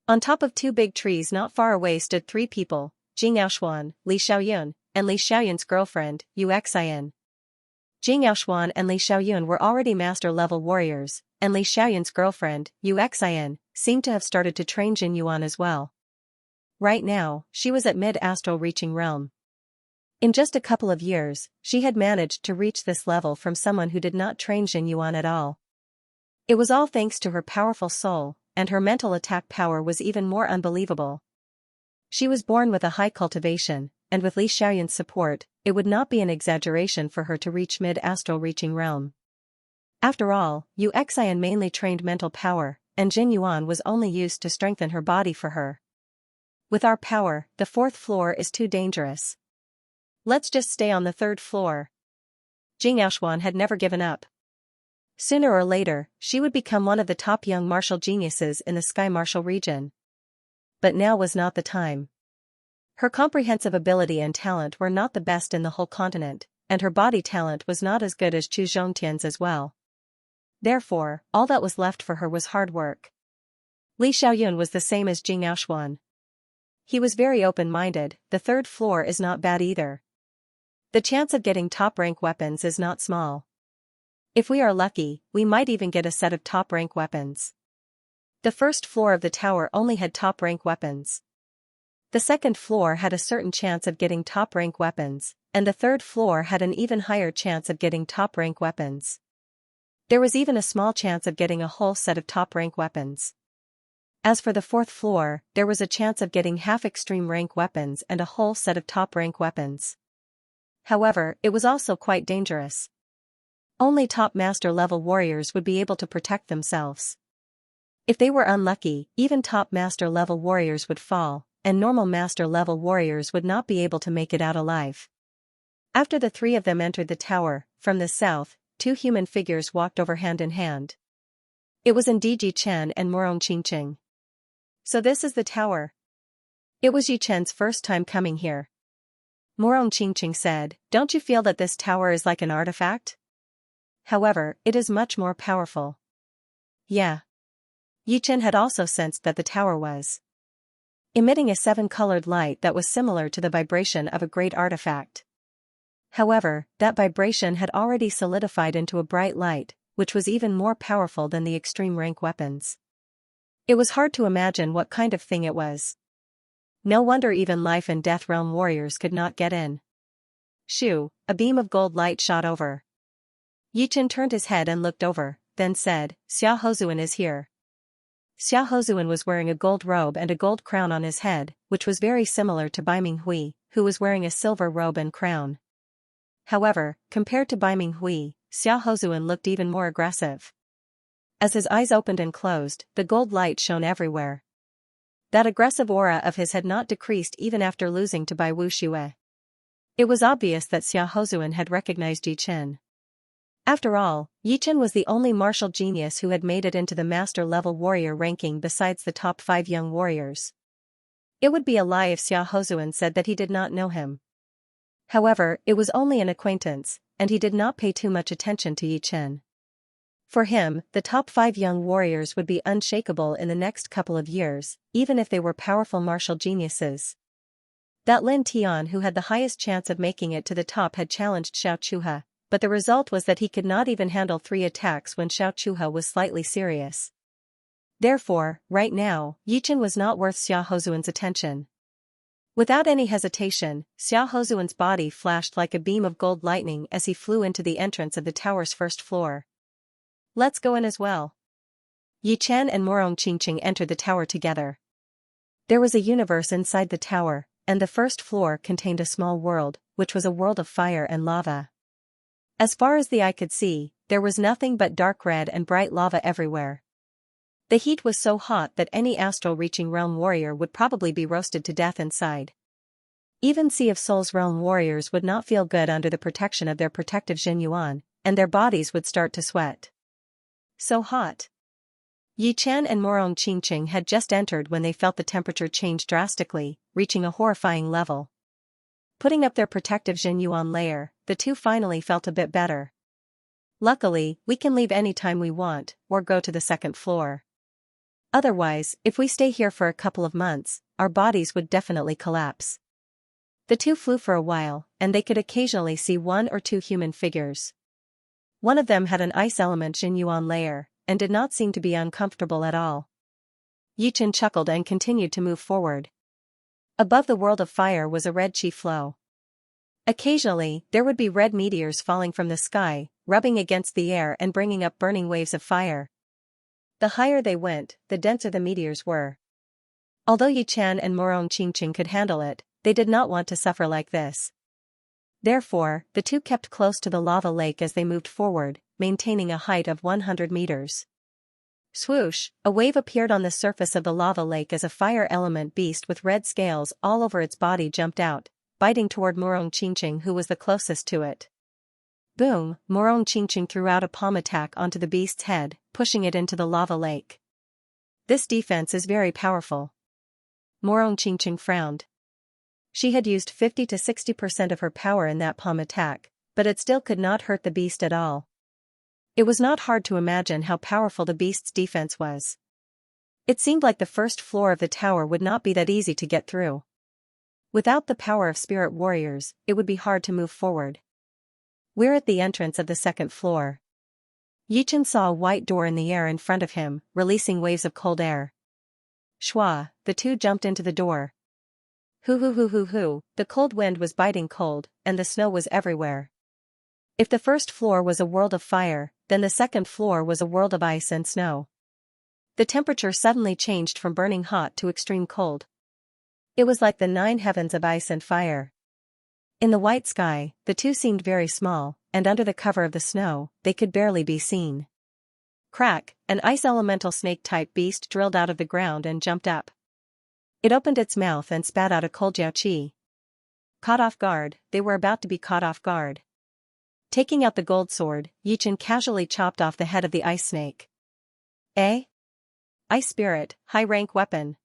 Speaker 1: On top of two big trees not far away stood three people, Jing Yaoshuan, Li Xiaoyun, and Li Xiaoyun's girlfriend, Yu Xian. Jing Yaoshuan and Li Xiaoyun were already master-level warriors, and Li Xiaoyun's girlfriend, Yu Xian, seemed to have started to train Jin Yuan as well. Right now, she was at mid-astral reaching realm. In just a couple of years, she had managed to reach this level from someone who did not train Jin Yuan at all. It was all thanks to her powerful soul, and her mental attack power was even more unbelievable. She was born with a high cultivation, and with Li Xiaoyun's support, it would not be an exaggeration for her to reach mid-astral reaching realm. After all, Yu Xian mainly trained mental power, and Jin Yuan was only used to strengthen her body for her. With our power, the fourth floor is too dangerous. Let's just stay on the third floor. Jing Yaoshuan had never given up. Sooner or later, she would become one of the top young martial geniuses in the Sky Martial region. But now was not the time. Her comprehensive ability and talent were not the best in the whole continent, and her body talent was not as good as Chu Zhongtian's as well. Therefore, all that was left for her was hard work. Li Xiaoyun was the same as Jing Yaoshuan. He was very open-minded. The third floor is not bad either. The chance of getting top-rank weapons is not small. If we are lucky, we might even get a set of top-rank weapons. The first floor of the tower only had top-rank weapons. The second floor had a certain chance of getting top-rank weapons, and the third floor had an even higher chance of getting top-rank weapons. There was even a small chance of getting a whole set of top-rank weapons. As for the fourth floor, there was a chance of getting half extreme rank weapons and a whole set of top rank weapons. However, it was also quite dangerous. Only top master level warriors would be able to protect themselves. If they were unlucky, even top master level warriors would fall, and normal master level warriors would not be able to make it out alive. After the three of them entered the tower, from the south, two human figures walked over hand in hand. It was indeed Yi Chen and Morong Qingqing. So this is the tower. It was Yi Chen's first time coming here. Morong Qingqing said, "Don't you feel that this tower is like an artifact? However, it is much more powerful." Yeah. Yi Chen had also sensed that the tower was emitting a seven-colored light that was similar to the vibration of a great artifact. However, that vibration had already solidified into a bright light, which was even more powerful than the extreme rank weapons. It was hard to imagine what kind of thing it was. No wonder even life and death realm warriors could not get in. Shoo, a beam of gold light shot over. Yi Chen turned his head and looked over, then said, "Xia Hozuan is here." Xia Hozuan was wearing a gold robe and a gold crown on his head, which was very similar to Bai Minghui, who was wearing a silver robe and crown. However, compared to Bai Minghui, Xia Hozuan looked even more aggressive. As his eyes opened and closed, the gold light shone everywhere. That aggressive aura of his had not decreased even after losing to Bai Wuxue. It was obvious that Xia Hozuan had recognized Yi Chen. After all, Yi Chen was the only martial genius who had made it into the master-level warrior ranking besides the top 5 young warriors. It would be a lie if Xia Hozuan said that he did not know him. However, it was only an acquaintance, and he did not pay too much attention to Yi Chen. For him, the top 5 young warriors would be unshakable in the next couple of years, even if they were powerful martial geniuses. That Lin Tian who had the highest chance of making it to the top had challenged Xiao Chuha, but the result was that he could not even handle 3 attacks when Xiao Chuha was slightly serious. Therefore, right now, Yichen was not worth Xia Hozuan's attention. Without any hesitation, Xia Hozuan's body flashed like a beam of gold lightning as he flew into the entrance of the tower's first floor. Let's go in as well. Yi Chen and Morong Qingqing entered the tower together. There was a universe inside the tower, and the first floor contained a small world, which was a world of fire and lava. As far as the eye could see, there was nothing but dark red and bright lava everywhere. The heat was so hot that any astral-reaching realm warrior would probably be roasted to death inside. Even Sea of Souls realm warriors would not feel good under the protection of their protective Zhenyuan, and their bodies would start to sweat. So hot. Yi Chen and Morong Qingqing had just entered when they felt the temperature change drastically, reaching a horrifying level. Putting up their protective Zhenyuan layer, the two finally felt a bit better. Luckily, we can leave any time we want, or go to the second floor. Otherwise, if we stay here for a couple of months, our bodies would definitely collapse. The two flew for a while, and they could occasionally see 1 or 2 human figures. One of them had an ice element Zhenyuan layer, and did not seem to be uncomfortable at all. Yichen chuckled and continued to move forward. Above the world of fire was a red chi flow. Occasionally, there would be red meteors falling from the sky, rubbing against the air and bringing up burning waves of fire. The higher they went, the denser the meteors were. Although Yi Chen and Morong Qingqing could handle it, they did not want to suffer like this. Therefore, the two kept close to the lava lake as they moved forward, maintaining a height of 100 meters. Swoosh, a wave appeared on the surface of the lava lake as a fire element beast with red scales all over its body jumped out, biting toward Morong Qingqing who was the closest to it. Boom, Morong Qingqing threw out a palm attack onto the beast's head, pushing it into the lava lake. This defense is very powerful. Morong Qingqing frowned. She had used 50 to 60% of her power in that palm attack, but it still could not hurt the beast at all. It was not hard to imagine how powerful the beast's defense was. It seemed like the first floor of the tower would not be that easy to get through. Without the power of spirit warriors, it would be hard to move forward. We're at the entrance of the second floor. Yichen saw a white door in the air in front of him, releasing waves of cold air. Shwa, the two jumped into the door. Hoo, the cold wind was biting cold, and the snow was everywhere. If the first floor was a world of fire, then the second floor was a world of ice and snow. The temperature suddenly changed from burning hot to extreme cold. It was like the 9 heavens of ice and fire. In the white sky, the two seemed very small, and under the cover of the snow, they could barely be seen. Crack, an ice elemental snake-type beast drilled out of the ground and jumped up. It opened its mouth and spat out a cold jiao qi. Caught off guard, they were about to be caught off guard. Taking out the gold sword, Yichen casually chopped off the head of the ice snake. Eh? Ice spirit, high-rank weapon.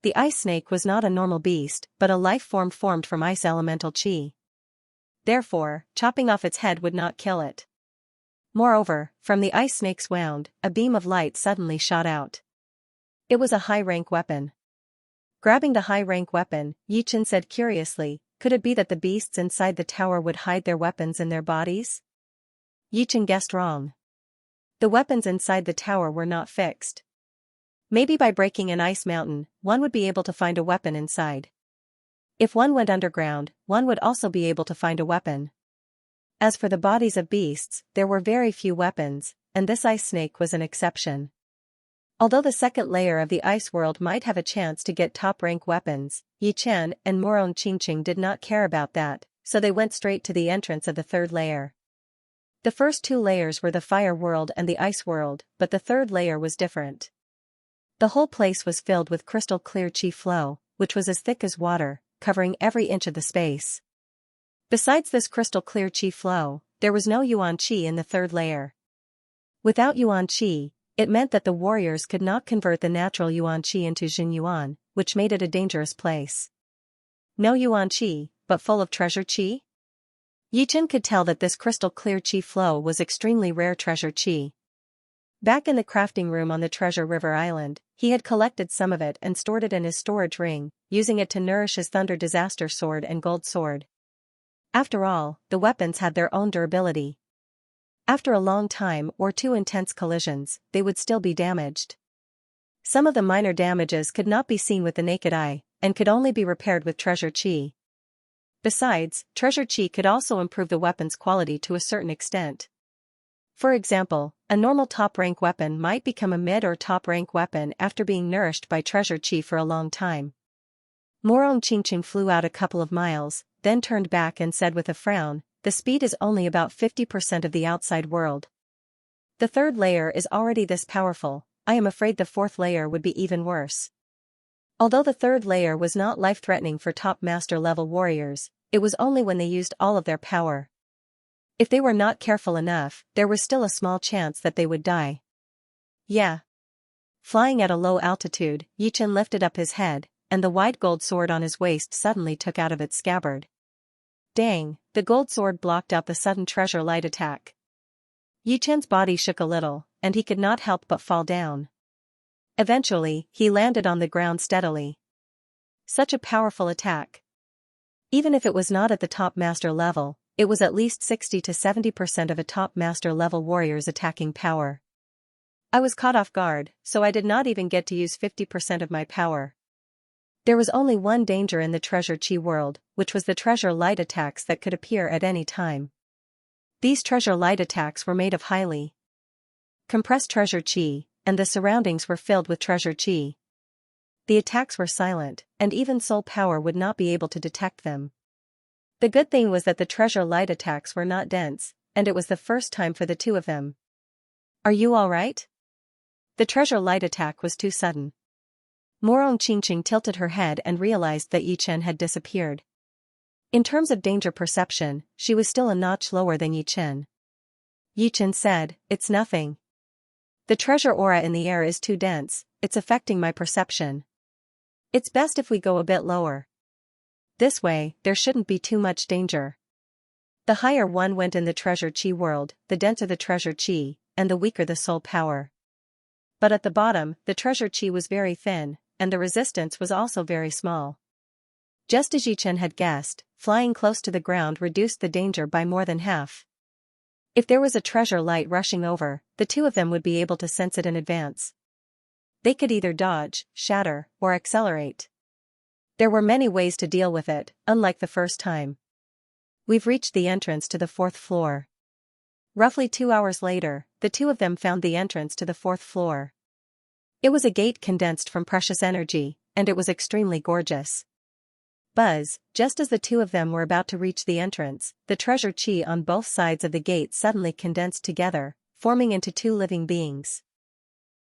Speaker 1: The ice snake was not a normal beast, but a life form formed from ice elemental qi. Therefore, chopping off its head would not kill it. Moreover, from the ice snake's wound, a beam of light suddenly shot out. It was a high-rank weapon. Grabbing the high-rank weapon, Yichen said curiously, could it be that the beasts inside the tower would hide their weapons in their bodies? Yichen guessed wrong. The weapons inside the tower were not fixed. Maybe by breaking an ice mountain, one would be able to find a weapon inside. If one went underground, one would also be able to find a weapon. As for the bodies of beasts, there were very few weapons, and this ice snake was an exception. Although the second layer of the ice world might have a chance to get top-rank weapons, Yi Chen and Morong Qingqing did not care about that, so they went straight to the entrance of the third layer. The first 2 layers were the fire world and the ice world, but the third layer was different. The whole place was filled with crystal clear chi flow, which was as thick as water, covering every inch of the space. Besides this crystal clear chi flow, there was no yuan chi in the third layer. Without yuan chi, it meant that the warriors could not convert the natural yuan chi into Jin yuan, which made it a dangerous place. No yuan chi, but full of treasure chi? Yichen could tell that this crystal clear chi flow was extremely rare treasure chi. Back in the crafting room on the Treasure River Island, he had collected some of it and stored it in his storage ring, using it to nourish his Thunder Disaster Sword and Gold Sword. After all, the weapons had their own durability. After a long time or two intense collisions, they would still be damaged. Some of the minor damages could not be seen with the naked eye, and could only be repaired with treasure chi. Besides, treasure chi could also improve the weapon's quality to a certain extent. For example, a normal top-rank weapon might become a mid- or top-rank weapon after being nourished by treasure chi for a long time. Morong Qingqing flew out a couple of miles, then turned back and said with a frown, "The speed is only about 50% of the outside world. The third layer is already this powerful, I am afraid the fourth layer would be even worse." Although the third layer was not life-threatening for top master level warriors, it was only when they used all of their power. If they were not careful enough, there was still a small chance that they would die. Yeah. Flying at a low altitude, Yichen lifted up his head, and the wide gold sword on his waist suddenly took out of its scabbard. Dang, the gold sword blocked out the sudden treasure light attack. Yichen's body shook a little, and he could not help but fall down. Eventually, he landed on the ground steadily. Such a powerful attack. Even if it was not at the top master level, it was at least 60 to 70% of a top master level warrior's attacking power. I was caught off guard, so I did not even get to use 50% of my power. There was only one danger in the treasure chi world, which was the treasure light attacks that could appear at any time. These treasure light attacks were made of highly compressed treasure chi, and the surroundings were filled with treasure chi. The attacks were silent, and even soul power would not be able to detect them. The good thing was that the treasure light attacks were not dense, and it was the first time for the two of them. "Are you all right?" The treasure light attack was too sudden. Morong Qingqing tilted her head and realized that Yichen had disappeared. In terms of danger perception, she was still a notch lower than Yichen. Yichen said, "It's nothing. The treasure aura in the air is too dense, it's affecting my perception. It's best if we go a bit lower. This way, there shouldn't be too much danger." The higher one went in the treasure chi world, the denser the treasure chi, and the weaker the soul power. But at the bottom, the treasure chi was very thin, and the resistance was also very small. Just as Yichen had guessed, flying close to the ground reduced the danger by more than half. If there was a treasure light rushing over, the two of them would be able to sense it in advance. They could either dodge, shatter, or accelerate. There were many ways to deal with it, unlike the first time. "We've reached the entrance to the fourth floor." Roughly 2 hours later, the two of them found the entrance to the fourth floor. It was a gate condensed from precious energy, and it was extremely gorgeous. Buzz, just as the two of them were about to reach the entrance, the treasure chi on both sides of the gate suddenly condensed together, forming into two living beings.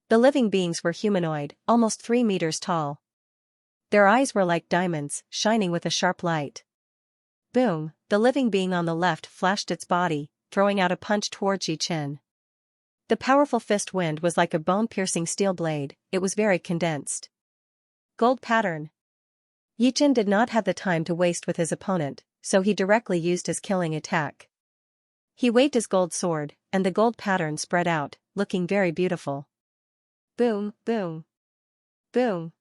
Speaker 1: The living beings were humanoid, almost 3 meters tall. Their eyes were like diamonds, shining with a sharp light. Boom, the living being on the left flashed its body, throwing out a punch towards Yichen. The powerful fist wind was like a bone-piercing steel blade, it was very condensed. Gold pattern. Yichen did not have the time to waste with his opponent, so he directly used his killing attack. He waved his gold sword, and the gold pattern spread out, looking very beautiful. Boom, boom. Boom.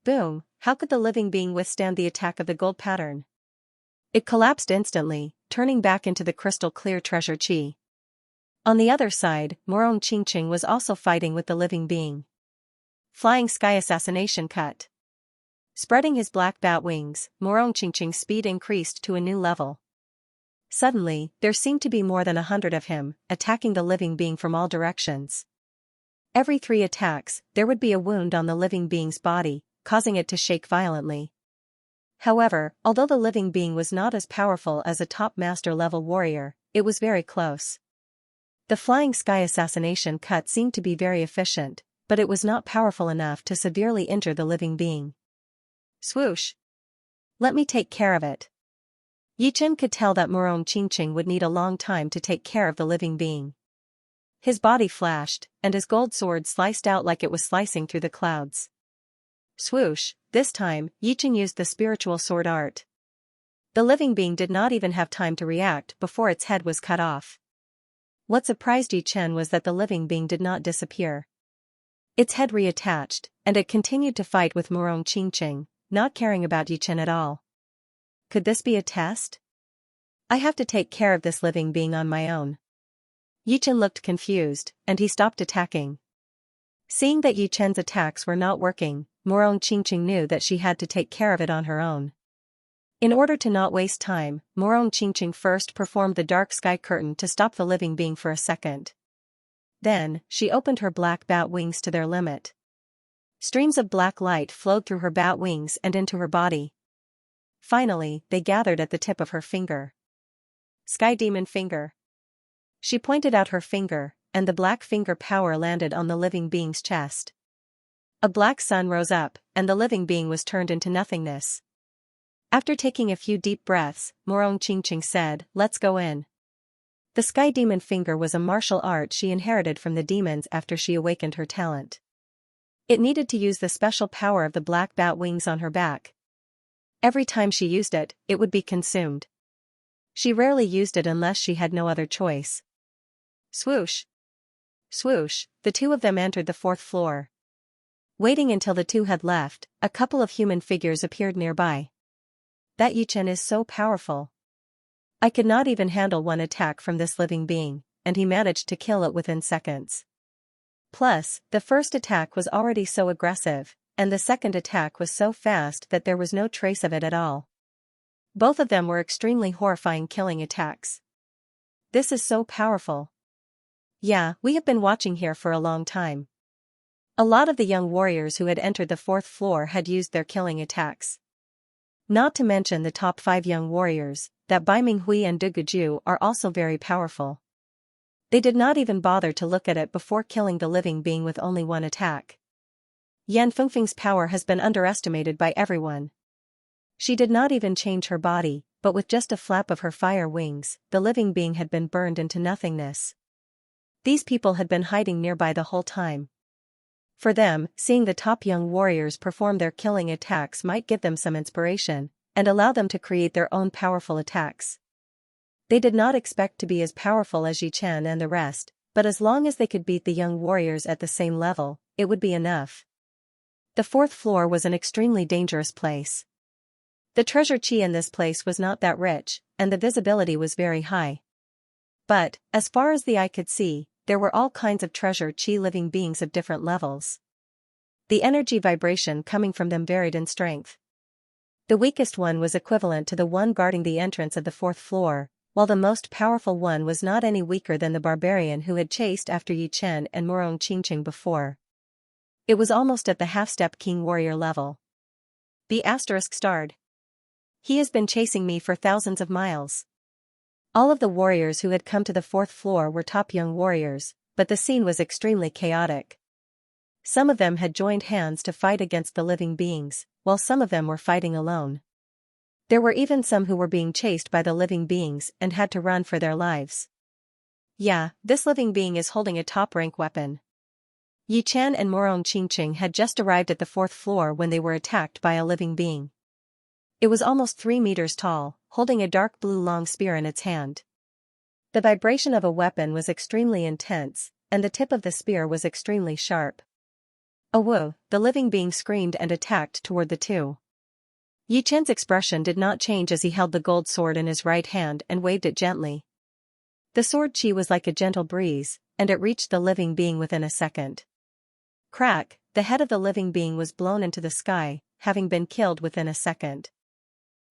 Speaker 1: Boom, how could the living being withstand the attack of the gold pattern? It collapsed instantly, turning back into the crystal-clear treasure chi. On the other side, Morong Qingqing was also fighting with the living being. Flying sky assassination cut. Spreading his black bat wings, Morong Qingqing's speed increased to a new level. Suddenly, there seemed to be more than 100 of him, attacking the living being from all directions. Every 3 attacks, there would be a wound on the living being's body, causing it to shake violently. However, although the living being was not as powerful as a top master level warrior, it was very close. The flying sky assassination cut seemed to be very efficient, but it was not powerful enough to severely injure the living being. Swoosh! Let me take care of it. Yichen could tell that Morong Qingqing would need a long time to take care of the living being. His body flashed, and his gold sword sliced out like it was slicing through the clouds. Swoosh, this time, Yichen used the spiritual sword art. The living being did not even have time to react before its head was cut off. What surprised Yi Chen was that the living being did not disappear. Its head reattached, and it continued to fight with Murong Qingqing, not caring about Yi Chen at all. Could this be a test? I have to take care of this living being on my own. Yi Chen looked confused, and he stopped attacking. Seeing that Yi Chen's attacks were not working, Murong Qingqing knew that she had to take care of it on her own. In order to not waste time, Murong Qingqing first performed the dark sky curtain to stop the living being for a second. Then, she opened her black bat wings to their limit. Streams of black light flowed through her bat wings and into her body. Finally, they gathered at the tip of her finger. Sky Demon Finger. She pointed out her finger, and the black finger power landed on the living being's chest. A black sun rose up, and the living being was turned into nothingness. After taking a few deep breaths, Murong Qingqing said, "Let's go in." The Sky Demon Finger was a martial art she inherited from the demons after she awakened her talent. It needed to use the special power of the black bat wings on her back. Every time she used it, it would be consumed. She rarely used it unless she had no other choice. Swoosh! Swoosh, the two of them entered the 4th floor. Waiting until the two had left, a couple of human figures appeared nearby. That Yi Chen is so powerful. I could not even handle one attack from this living being, and he managed to kill it within seconds. Plus, the first attack was already so aggressive, and the second attack was so fast that there was no trace of it at all. Both of them were extremely horrifying killing attacks. This is so powerful. Yeah, we have been watching here for a long time. A lot of the young warriors who had entered the 4th floor had used their killing attacks. Not to mention the top 5 young warriors, that Bai Minghui and Du Guju are also very powerful. They did not even bother to look at it before killing the living being with only one attack. Yan Fengfeng's power has been underestimated by everyone. She did not even change her body, but with just a flap of her fire wings, the living being had been burned into nothingness. These people had been hiding nearby the whole time. For them, seeing the top young warriors perform their killing attacks might give them some inspiration, and allow them to create their own powerful attacks. They did not expect to be as powerful as Yi Chen and the rest, but as long as they could beat the young warriors at the same level, it would be enough. The 4th floor was an extremely dangerous place. The treasure chi in this place was not that rich, and the visibility was very high. But, as far as the eye could see, there were all kinds of treasure chi living beings of different levels. The energy vibration coming from them varied in strength. The weakest one was equivalent to the one guarding the entrance of the 4th floor, while the most powerful one was not any weaker than the barbarian who had chased after Yi Chen and Murong Qingqing before. It was almost at the half-step king warrior level. B** starred. He has been chasing me for thousands of miles. All of the warriors who had come to the 4th floor were top young warriors, but the scene was extremely chaotic. Some of them had joined hands to fight against the living beings, while some of them were fighting alone. There were even some who were being chased by the living beings and had to run for their lives. Yeah, this living being is holding a top-rank weapon. Yi Chen and Murong Qingqing had just arrived at the 4th floor when they were attacked by a living being. It was almost 3 meters tall, holding a dark blue long spear in its hand. The vibration of a weapon was extremely intense, and the tip of the spear was extremely sharp. Oh whoa, the living being screamed and attacked toward the two. Yi Chen's expression did not change as he held the gold sword in his right hand and waved it gently. The sword chi was like a gentle breeze, and it reached the living being within a second. Crack, the head of the living being was blown into the sky, having been killed within a second.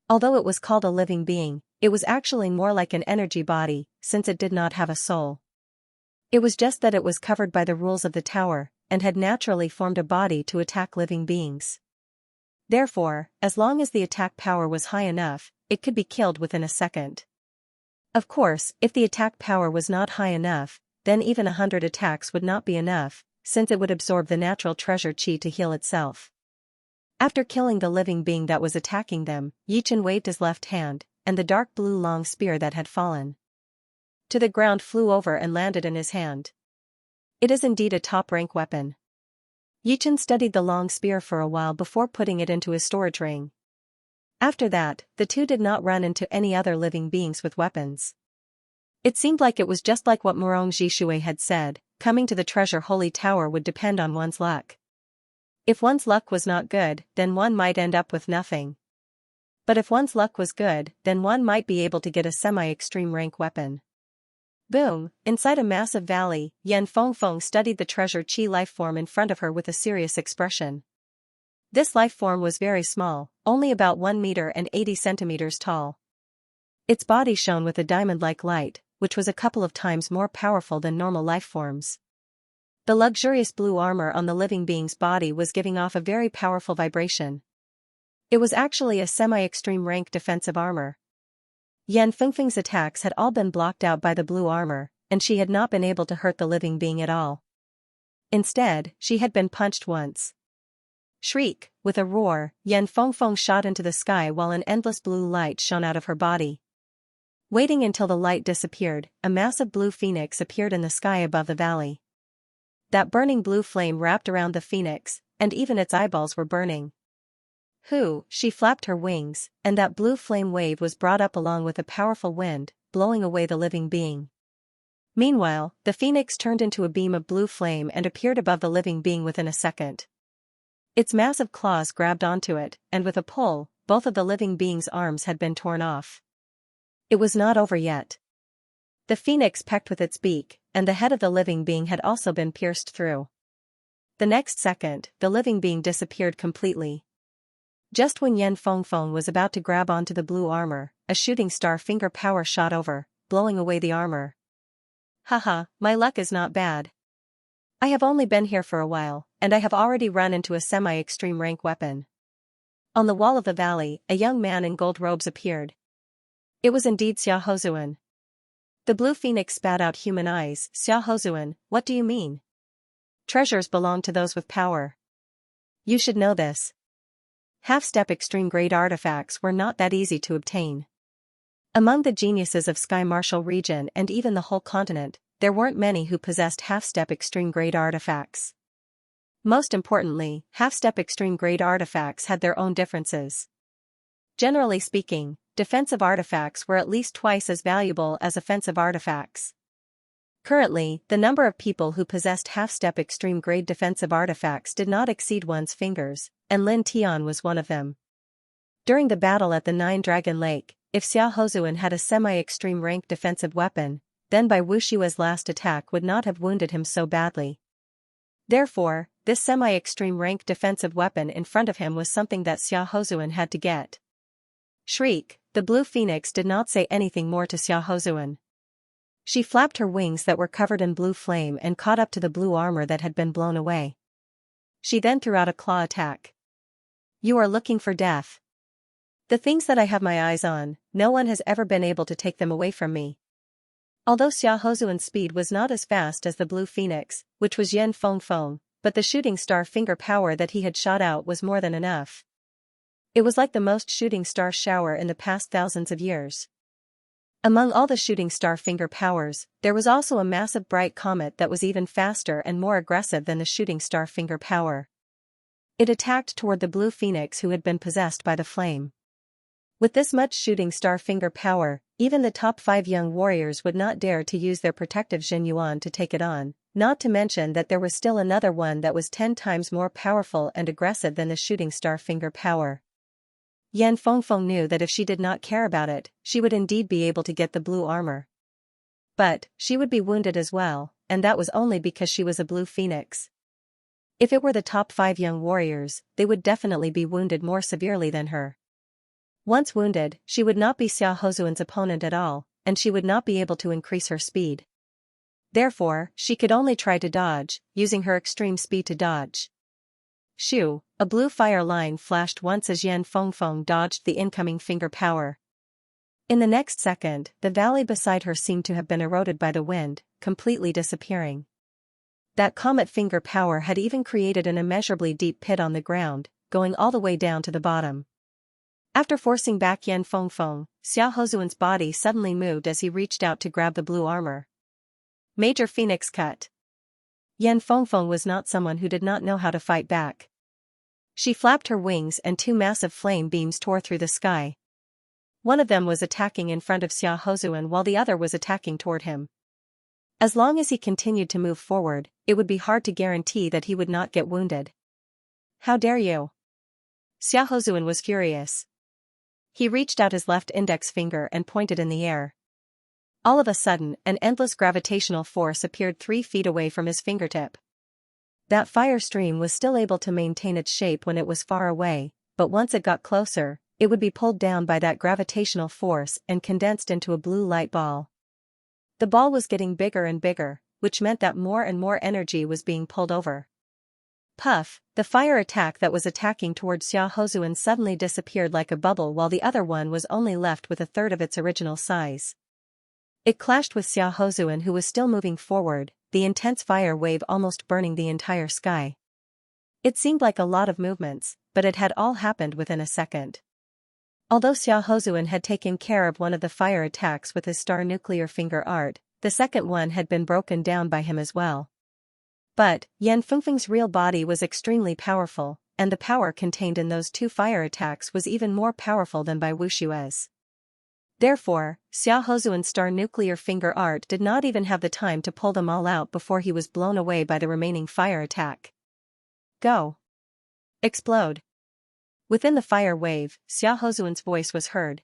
Speaker 1: Although it was called a living being, it was actually more like an energy body, since it did not have a soul. It was just that it was covered by the rules of the tower, and had naturally formed a body to attack living beings. Therefore, as long as the attack power was high enough, it could be killed within a second. Of course, if the attack power was not high enough, then even 100 attacks would not be enough, since it would absorb the natural treasure chi to heal itself. After killing the living being that was attacking them, Yi Chen waved his left hand, and the dark blue long spear that had fallen to the ground flew over and landed in his hand. It is indeed a top-rank weapon. Yi Chen studied the long spear for a while before putting it into his storage ring. After that, the two did not run into any other living beings with weapons. It seemed like it was just like what Morong Jishui had said, coming to the treasure holy tower would depend on one's luck. If one's luck was not good, then one might end up with nothing. But if one's luck was good, then one might be able to get a semi-extreme rank weapon. Boom! Inside a massive valley, Yan Fengfeng studied the treasure chi lifeform in front of her with a serious expression. This lifeform was very small, only about 1 meter and 80 centimeters tall. Its body shone with a diamond-like light, which was a couple of times more powerful than normal lifeforms. The luxurious blue armor on the living being's body was giving off a very powerful vibration. It was actually a semi-extreme rank defensive armor. Yan Fengfeng's attacks had all been blocked out by the blue armor, and she had not been able to hurt the living being at all. Instead, she had been punched once. Shriek! With a roar, Yan Fengfeng shot into the sky while an endless blue light shone out of her body. Waiting until the light disappeared, a massive blue phoenix appeared in the sky above the valley. That burning blue flame wrapped around the phoenix, and even its eyeballs were burning. She flapped her wings, and that blue flame wave was brought up along with a powerful wind, blowing away the living being. Meanwhile, the phoenix turned into a beam of blue flame and appeared above the living being within a second. Its massive claws grabbed onto it, and with a pull, both of the living being's arms had been torn off. It was not over yet. The phoenix pecked with its beak, and the head of the living being had also been pierced through. The next second, the living being disappeared completely. Just when Yan Fengfeng was about to grab onto the blue armor, a shooting star finger power shot over, blowing away the armor. Haha, my luck is not bad. I have only been here for a while, and I have already run into a semi-extreme rank weapon. On the wall of the valley, a young man in gold robes appeared. It was indeed Xia Hozuan. The blue phoenix spat out human eyes. Xia Hozuan, what do you mean? Treasures belong to those with power. You should know this. Half-step extreme-grade artifacts were not that easy to obtain. Among the geniuses of Sky Martial region and even the whole continent, there weren't many who possessed half-step extreme-grade artifacts. Most importantly, half-step extreme-grade artifacts had their own differences. Generally speaking, defensive artifacts were at least twice as valuable as offensive artifacts. Currently, the number of people who possessed half-step extreme-grade defensive artifacts did not exceed one's fingers, and Lin Tian was one of them. During the battle at the Nine Dragon Lake, if Xia Hozuan had a semi-extreme rank defensive weapon, then Bai Wushua's last attack would not have wounded him so badly. Therefore, this semi-extreme rank defensive weapon in front of him was something that Xia Hozuan had to get. Shriek! The blue phoenix did not say anything more to Xia Hozuan. She flapped her wings that were covered in blue flame and caught up to the blue armor that had been blown away. She then threw out a claw attack. You are looking for death. The things that I have my eyes on, no one has ever been able to take them away from me. Although Xia Hozuan's speed was not as fast as the blue phoenix, which was Yan Fengfeng, but the shooting star finger power that he had shot out was more than enough. It was like the most shooting star shower in the past thousands of years. Among all the shooting star finger powers, there was also a massive bright comet that was even faster and more aggressive than the shooting star finger power. It attacked toward the blue phoenix who had been possessed by the flame. With this much shooting star finger power, even the top 5 young warriors would not dare to use their protective Jin Yuan to take it on, not to mention that there was still another one that was 10 times more powerful and aggressive than the shooting star finger power. Yan Fengfeng knew that if she did not care about it, she would indeed be able to get the blue armor. But, she would be wounded as well, and that was only because she was a blue phoenix. If it were the top 5 young warriors, they would definitely be wounded more severely than her. Once wounded, she would not be Xia Hozuan's opponent at all, and she would not be able to increase her speed. Therefore, she could only try to dodge, using her extreme speed to dodge. Shoo! A blue fire line flashed once as Yan Fengfeng dodged the incoming finger power. In the next second, the valley beside her seemed to have been eroded by the wind, completely disappearing. That comet finger power had even created an immeasurably deep pit on the ground, going all the way down to the bottom. After forcing back Yan Fengfeng, Xia Hozuan's body suddenly moved as he reached out to grab the blue armor. Major Phoenix cut. Yan Fengfeng was not someone who did not know how to fight back. She flapped her wings and 2 massive flame beams tore through the sky. One of them was attacking in front of Xia Hozuan while the other was attacking toward him. As long as he continued to move forward, it would be hard to guarantee that he would not get wounded. How dare you? Xia Hozuan was furious. He reached out his left index finger and pointed in the air. All of a sudden, an endless gravitational force appeared 3 feet away from his fingertip. That fire stream was still able to maintain its shape when it was far away, but once it got closer, it would be pulled down by that gravitational force and condensed into a blue light ball. The ball was getting bigger and bigger, which meant that more and more energy was being pulled over. Puff, the fire attack that was attacking towards Xia Hozuan suddenly disappeared like a bubble while the other one was only left with a third of its original size. It clashed with Xia Hozuan, who was still moving forward, the intense fire wave almost burning the entire sky. It seemed like a lot of movements, but it had all happened within a second. Although Xia Hozuan had taken care of one of the fire attacks with his star nuclear finger art, the second one had been broken down by him as well. But Yan Fengfeng's real body was extremely powerful, and the power contained in those 2 fire attacks was even more powerful than by Wu Xue's. Therefore, Xia Hozuan's star nuclear finger art did not even have the time to pull them all out before he was blown away by the remaining fire attack. Go! Explode! Within the fire wave, Xia Hozuan's voice was heard.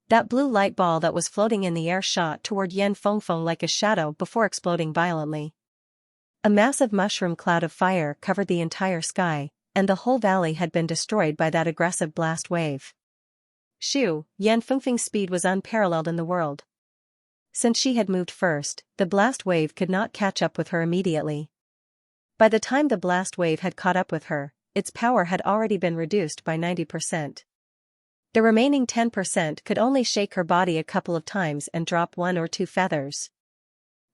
Speaker 1: That blue light ball that was floating in the air shot toward Yan Fengfeng like a shadow before exploding violently. A massive mushroom cloud of fire covered the entire sky, and the whole valley had been destroyed by that aggressive blast wave. Shoo, Yan Fengfeng's speed was unparalleled in the world. Since she had moved first, the blast wave could not catch up with her immediately. By the time the blast wave had caught up with her, its power had already been reduced by 90%. The remaining 10% could only shake her body a couple of times and drop 1 or 2 feathers.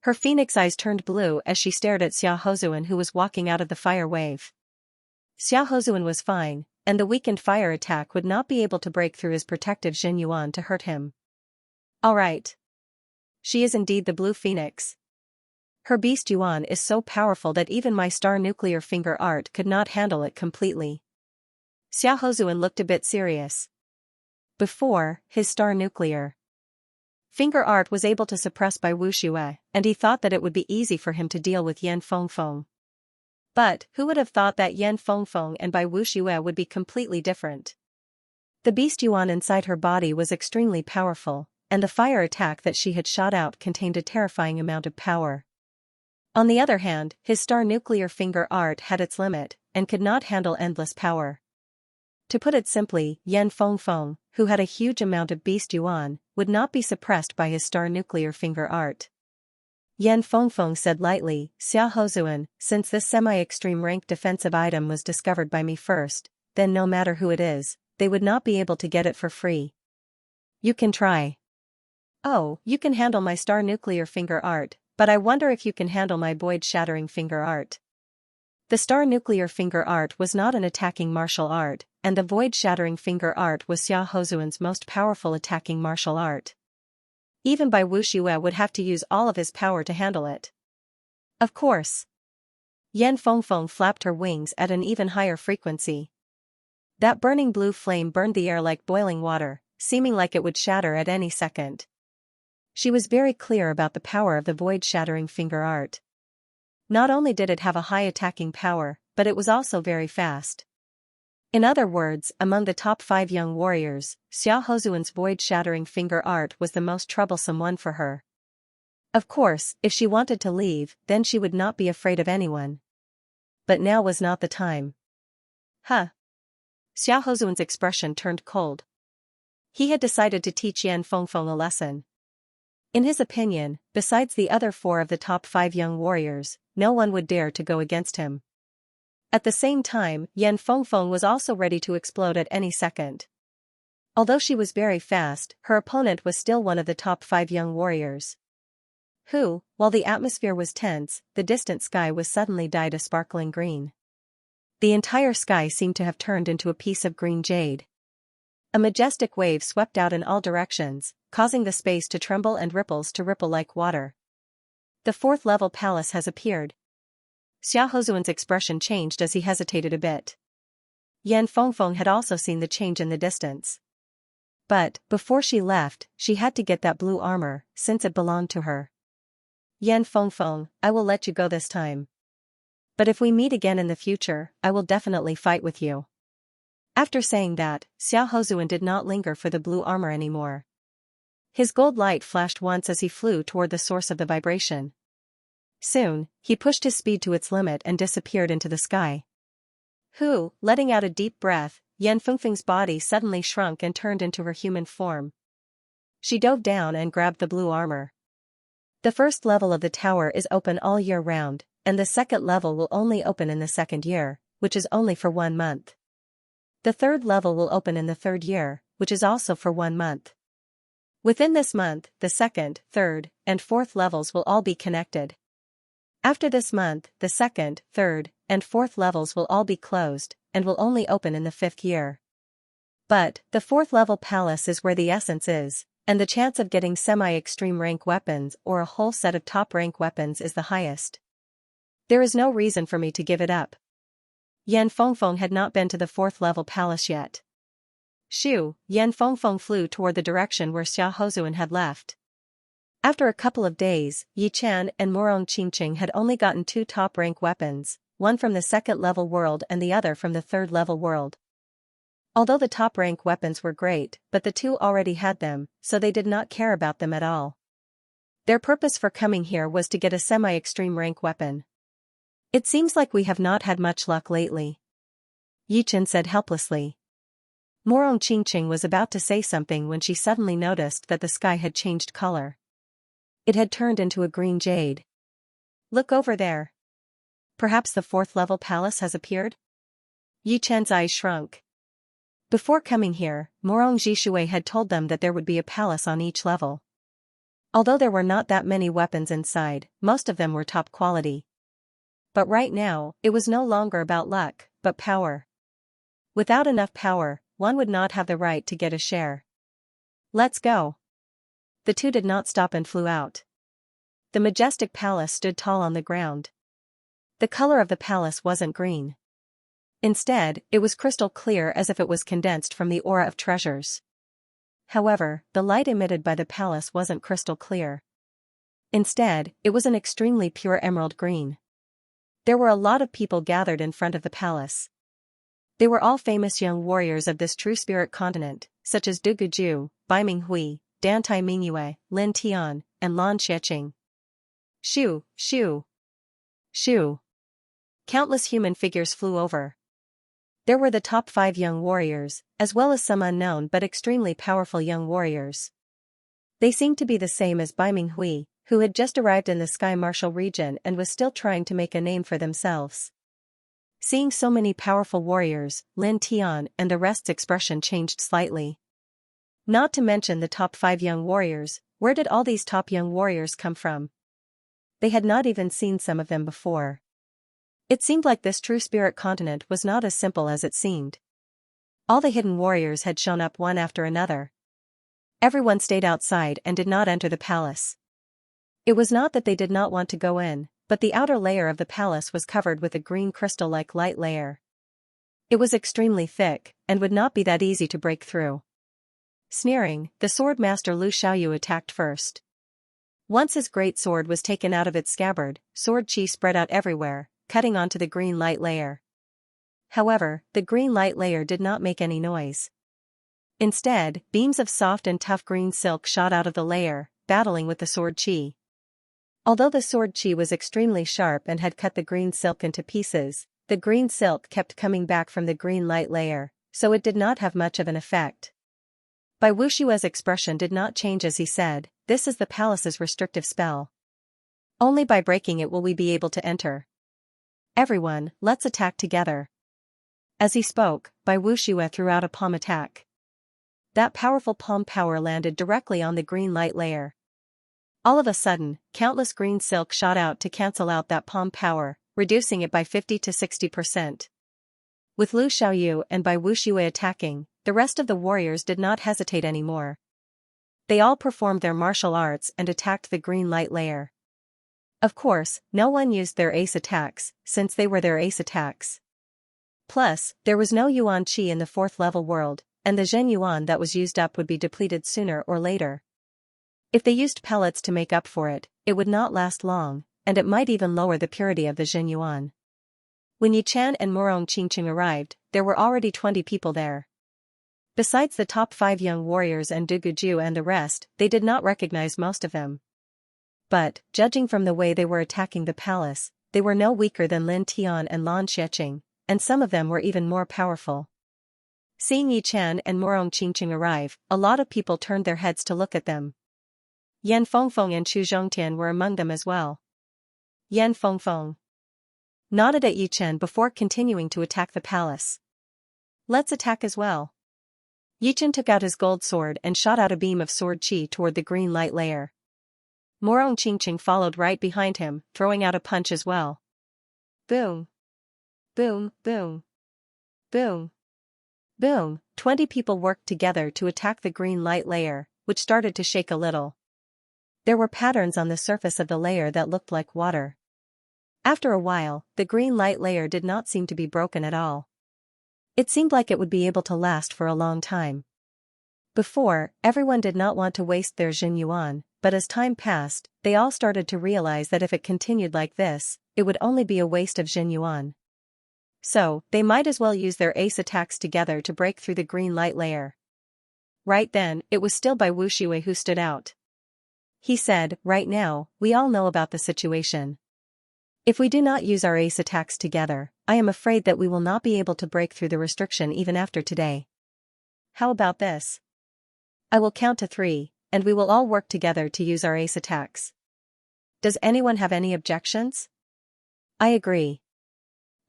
Speaker 1: Her phoenix eyes turned blue as she stared at Xia Hozuan, who was walking out of the fire wave. Xia Hozuan was fine, and the weakened fire attack would not be able to break through his protective Jin Yuan to hurt him. All right. She is indeed the blue phoenix. Her beast Yuan is so powerful that even my star nuclear finger art could not handle it completely. Xia Hozuan looked a bit serious. Before, his star nuclear finger art was able to suppress by Wu Xue, and he thought that it would be easy for him to deal with Yan Fengfeng. But, who would have thought that Yan Fengfeng and Bai Wu Xue would be completely different? The beast Yuan inside her body was extremely powerful, and the fire attack that she had shot out contained a terrifying amount of power. On the other hand, his star nuclear finger art had its limit, and could not handle endless power. To put it simply, Yan Fengfeng, who had a huge amount of beast Yuan, would not be suppressed by his star nuclear finger art. Yan Fengfeng said lightly, Xia Hozuan, since this semi-extreme rank defensive item was discovered by me first, then no matter who it is, they would not be able to get it for free. You can try. Oh, you can handle my star nuclear finger art, but I wonder if you can handle my void-shattering finger art. The star nuclear finger art was not an attacking martial art, and the void-shattering finger art was Xia Hozuan's most powerful attacking martial art. Even Bai Wu Xue would have to use all of his power to handle it. Of course. Yan Fengfeng flapped her wings at an even higher frequency. That burning blue flame burned the air like boiling water, seeming like it would shatter at any second. She was very clear about the power of the void-shattering finger art. Not only did it have a high attacking power, but it was also very fast. In other words, among the top 5 young warriors, Xia Hozuan's void-shattering finger art was the most troublesome one for her. Of course, if she wanted to leave, then she would not be afraid of anyone. But now was not the time. Huh. Xia Hozuan's expression turned cold. He had decided to teach Yan Fengfeng a lesson. In his opinion, besides the other 4 of the top 5 young warriors, no one would dare to go against him. At the same time, Yan Fengfeng was also ready to explode at any second. Although she was very fast, her opponent was still one of the top 5 young warriors. Who, while the atmosphere was tense, the distant sky was suddenly dyed a sparkling green. The entire sky seemed to have turned into a piece of green jade. A majestic wave swept out in all directions, causing the space to tremble and ripples to ripple like water. The 4th level palace has appeared. Xia Hozuan's expression changed as he hesitated a bit. Yan Fengfeng had also seen the change in the distance. But, before she left, she had to get that blue armor, since it belonged to her. Yan Fengfeng, I will let you go this time. But if we meet again in the future, I will definitely fight with you. After saying that, Xiao Hozuan did not linger for the blue armor anymore. His gold light flashed once as he flew toward the source of the vibration. Soon, he pushed his speed to its limit and disappeared into the sky. Letting out a deep breath, Yan Fengfeng's body suddenly shrunk and turned into her human form. She dove down and grabbed the blue armor. The first level of the tower is open all year round, and the second level will only open in the second year, which is only for 1 month. The third level will open in the third year, which is also for 1 month. Within this month, the second, third, and fourth levels will all be connected. After this month, the second, third, and fourth levels will all be closed, and will only open in the fifth year. But, the fourth level palace is where the essence is, and the chance of getting semi-extreme rank weapons or a whole set of top rank weapons is the highest. There is no reason for me to give it up. Yan Fengfeng had not been to the fourth level palace yet. Yan Fengfeng flew toward the direction where Xiao Hozuan had left. After a couple of days, Yi Chen and Morong Qingqing had only gotten 2 top-rank weapons, one from the second-level world and the other from the third-level world. Although the top-rank weapons were great, but the 2 already had them, so they did not care about them at all. Their purpose for coming here was to get a semi-extreme rank weapon. It seems like we have not had much luck lately, Yi Chen said helplessly. Morong Qingqing was about to say something when she suddenly noticed that the sky had changed color. It had turned into a green jade. Look over there. Perhaps the fourth level palace has appeared? Yi Chen's eyes shrunk. Before coming here, Morong Jishui had told them that there would be a palace on each level. Although there were not that many weapons inside, most of them were top quality. But right now, it was no longer about luck, but power. Without enough power, one would not have the right to get a share. Let's go. The 2 did not stop and flew out. The majestic palace stood tall on the ground. The color of the palace wasn't green. Instead, it was crystal clear as if it was condensed from the aura of treasures. However, the light emitted by the palace wasn't crystal clear. Instead, it was an extremely pure emerald green. There were a lot of people gathered in front of the palace. They were all famous young warriors of this true spirit continent, such as Du Guju, Bai Minghui, Dan Tai Mingyue, Lin Tian, and Lan Xieching. Shoo, shoo, shoo. Countless human figures flew over. There were the top 5 young warriors, as well as some unknown but extremely powerful young warriors. They seemed to be the same as Bai Minghui, who had just arrived in the Sky Martial region and was still trying to make a name for themselves. Seeing so many powerful warriors, Lin Tian and the rest's expression changed slightly. Not to mention the top 5 young warriors, where did all these top young warriors come from? They had not even seen some of them before. It seemed like this true spirit continent was not as simple as it seemed. All the hidden warriors had shown up one after another. Everyone stayed outside and did not enter the palace. It was not that they did not want to go in, but the outer layer of the palace was covered with a green crystal-like light layer. It was extremely thick, and would not be that easy to break through. Sneering, the sword master Lu Xiaoyu attacked first. Once his great sword was taken out of its scabbard, sword chi spread out everywhere, cutting onto the green light layer. However, the green light layer did not make any noise. Instead, beams of soft and tough green silk shot out of the layer, battling with the sword chi. Although the sword chi was extremely sharp and had cut the green silk into pieces, the green silk kept coming back from the green light layer, so it did not have much of an effect. Bai Wushue's expression did not change as he said, "This is the palace's restrictive spell. Only by breaking it will we be able to enter. Everyone, let's attack together." As he spoke, Bai Wushue threw out a palm attack. That powerful palm power landed directly on the green light layer. All of a sudden, countless green silk shot out to cancel out that palm power, reducing it by 50 to 60%. With Lu Xiaoyu and Bai Wushue attacking, the rest of the warriors did not hesitate anymore. They all performed their martial arts and attacked the green light layer. Of course, no one used their ace attacks, since they were their ace attacks. Plus, there was no Yuan Qi in the fourth level world, and the Zhenyuan that was used up would be depleted sooner or later. If they used pellets to make up for it, it would not last long, and it might even lower the purity of the Zhenyuan. When Yi Chan and Morong Qingqing arrived, there were already 20 people there. Besides the top 5 young warriors and Du Guju and the rest, they did not recognize most of them. But, judging from the way they were attacking the palace, they were no weaker than Lin Tian and Lan Xieqing, and some of them were even more powerful. Seeing Yi Chan and Morong Qingqing arrive, a lot of people turned their heads to look at them. Yan Fengfeng and Chu Zhongtian were among them as well. Yan Fengfeng nodded at Yi Chen before continuing to attack the palace. Let's attack as well. Yi Chen took out his gold sword and shot out a beam of sword chi toward the green light layer. Morong Qingqing followed right behind him, throwing out a punch as well. Boom. Boom, boom. Boom. Boom. 20 people worked together to attack the green light layer, which started to shake a little. There were patterns on the surface of the layer that looked like water. After a while, the green light layer did not seem to be broken at all. It seemed like it would be able to last for a long time. Before, everyone did not want to waste their Zhenyuan, but as time passed, they all started to realize that if it continued like this, it would only be a waste of Zhenyuan. So, they might as well use their ace attacks together to break through the green light layer. Right then, it was still by Wu Shiwei who stood out. He said, "Right now, we all know about the situation. If we do not use our ace attacks together, I am afraid that we will not be able to break through the restriction even after today. How about this? I will count to 3, and we will all work together to use our ace attacks. Does anyone have any objections?" "I agree.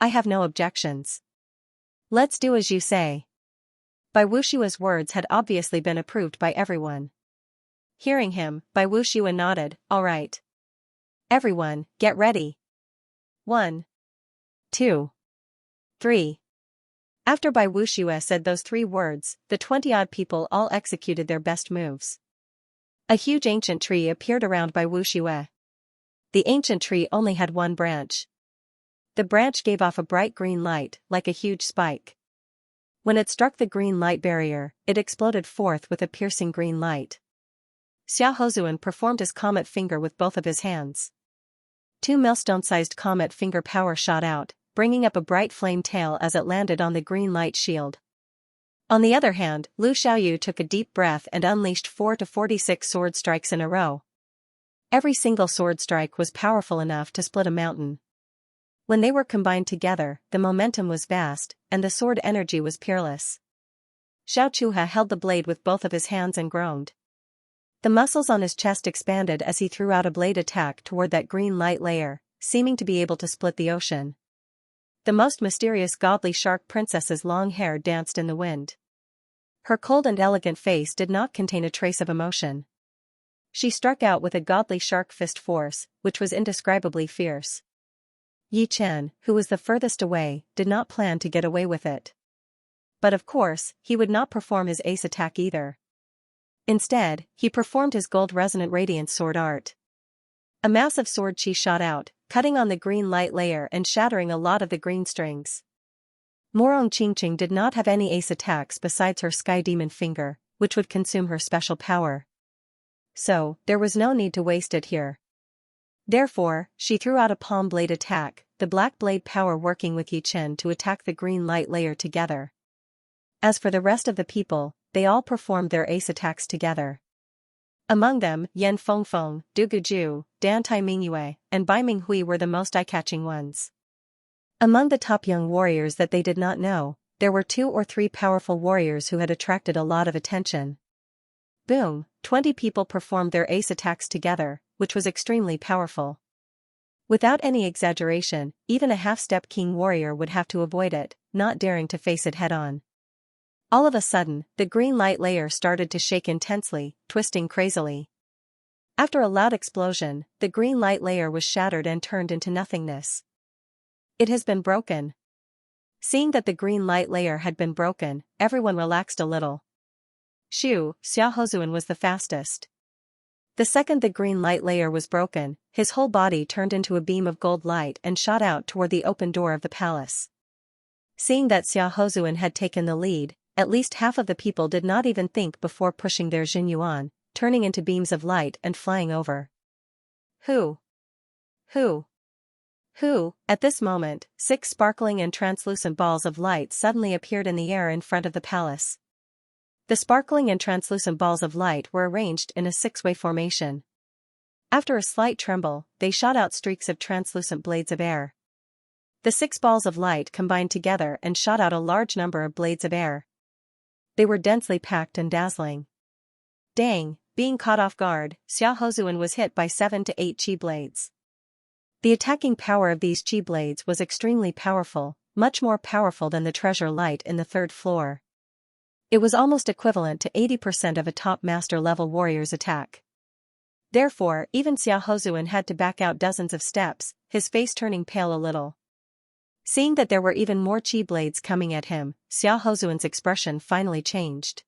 Speaker 1: I have no objections. Let's do as you say." Bai Wushua's words had obviously been approved by everyone. Hearing him, Bai Wushua nodded, "All right. Everyone, get ready. 1, 2, 3. After Bai Wushua said those 3 words, the 20-odd people all executed their best moves. A huge ancient tree appeared around Bai Wushua. The ancient tree only had 1 branch. The branch gave off a bright green light, like a huge spike. When it struck the green light barrier, it exploded forth with a piercing green light. Xia Hozuan performed his comet finger with both of his hands. 2 millstone-sized comet finger power shot out, bringing up a bright flame tail as it landed on the green light shield. On the other hand, Lu Xiaoyu took a deep breath and unleashed 4 to 46 sword strikes in a row. Every single sword strike was powerful enough to split a mountain. When they were combined together, the momentum was vast, and the sword energy was peerless. Xiao Chuha held the blade with both of his hands and groaned. The muscles on his chest expanded as he threw out a blade attack toward that green light layer, seeming to be able to split the ocean. The most mysterious godly shark princess's long hair danced in the wind. Her cold and elegant face did not contain a trace of emotion. She struck out with a godly shark fist force, which was indescribably fierce. Yi Chen, who was the furthest away, did not plan to get away with it. But of course, he would not perform his ace attack either. Instead, he performed his gold resonant radiance sword art. A massive sword chi shot out, cutting on the green light layer and shattering a lot of the green strings. Morong Qingqing did not have any ace attacks besides her sky demon finger, which would consume her special power. So, there was no need to waste it here. Therefore, she threw out a palm blade attack, the black blade power working with Yi Chen to attack the green light layer together. As for the rest of the people, they all performed their ace attacks together. Among them, Yan Fengfeng, Du Guju, Dan Tai Mingyue, and Bai Minghui were the most eye-catching ones. Among the top young warriors that they did not know, there were 2 or 3 powerful warriors who had attracted a lot of attention. Boom, 20 people performed their ace attacks together, which was extremely powerful. Without any exaggeration, even a half-step king warrior would have to avoid it, not daring to face it head-on. All of a sudden, the green light layer started to shake intensely, twisting crazily. After a loud explosion, the green light layer was shattered and turned into nothingness. It has been broken. Seeing that the green light layer had been broken, everyone relaxed a little. Xia Hozuan was the fastest. The second the green light layer was broken, his whole body turned into a beam of gold light and shot out toward the open door of the palace. Seeing that Xia Hozuan had taken the lead, at least half of the people did not even think before pushing their Xianxia, turning into beams of light and flying over. Who? Who? Who? At this moment, 6 sparkling and translucent balls of light suddenly appeared in the air in front of the palace. The sparkling and translucent balls of light were arranged in a 6-way formation. After a slight tremble, they shot out streaks of translucent blades of air. The 6 balls of light combined together and shot out a large number of blades of air. They were densely packed and dazzling. Dang, being caught off guard, Xiaohozuan was hit by 7 to 8 chi blades. The attacking power of these chi blades was extremely powerful, much more powerful than the treasure light in the 3rd floor. It was almost equivalent to 80% of a top master level warrior's attack. Therefore, even Xiaohozuan had to back out dozens of steps, his face turning pale a little. Seeing that there were even more chi blades coming at him, Xiaohozuan's expression finally changed.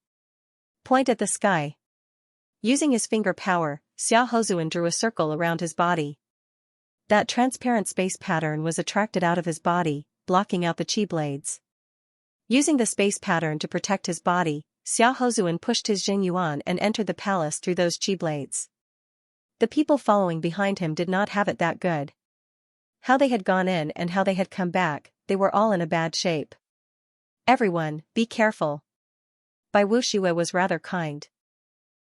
Speaker 1: Point at the sky. Using his finger power, Xiaohozuan drew a circle around his body. That transparent space pattern was attracted out of his body, blocking out the chi blades. Using the space pattern to protect his body, Xiaohozuan pushed his Xianxia and entered the palace through those chi blades. The people following behind him did not have it that good. How they had gone in and how they had come back, they were all in a bad shape. Everyone, be careful. Bai Wuxue was rather kind.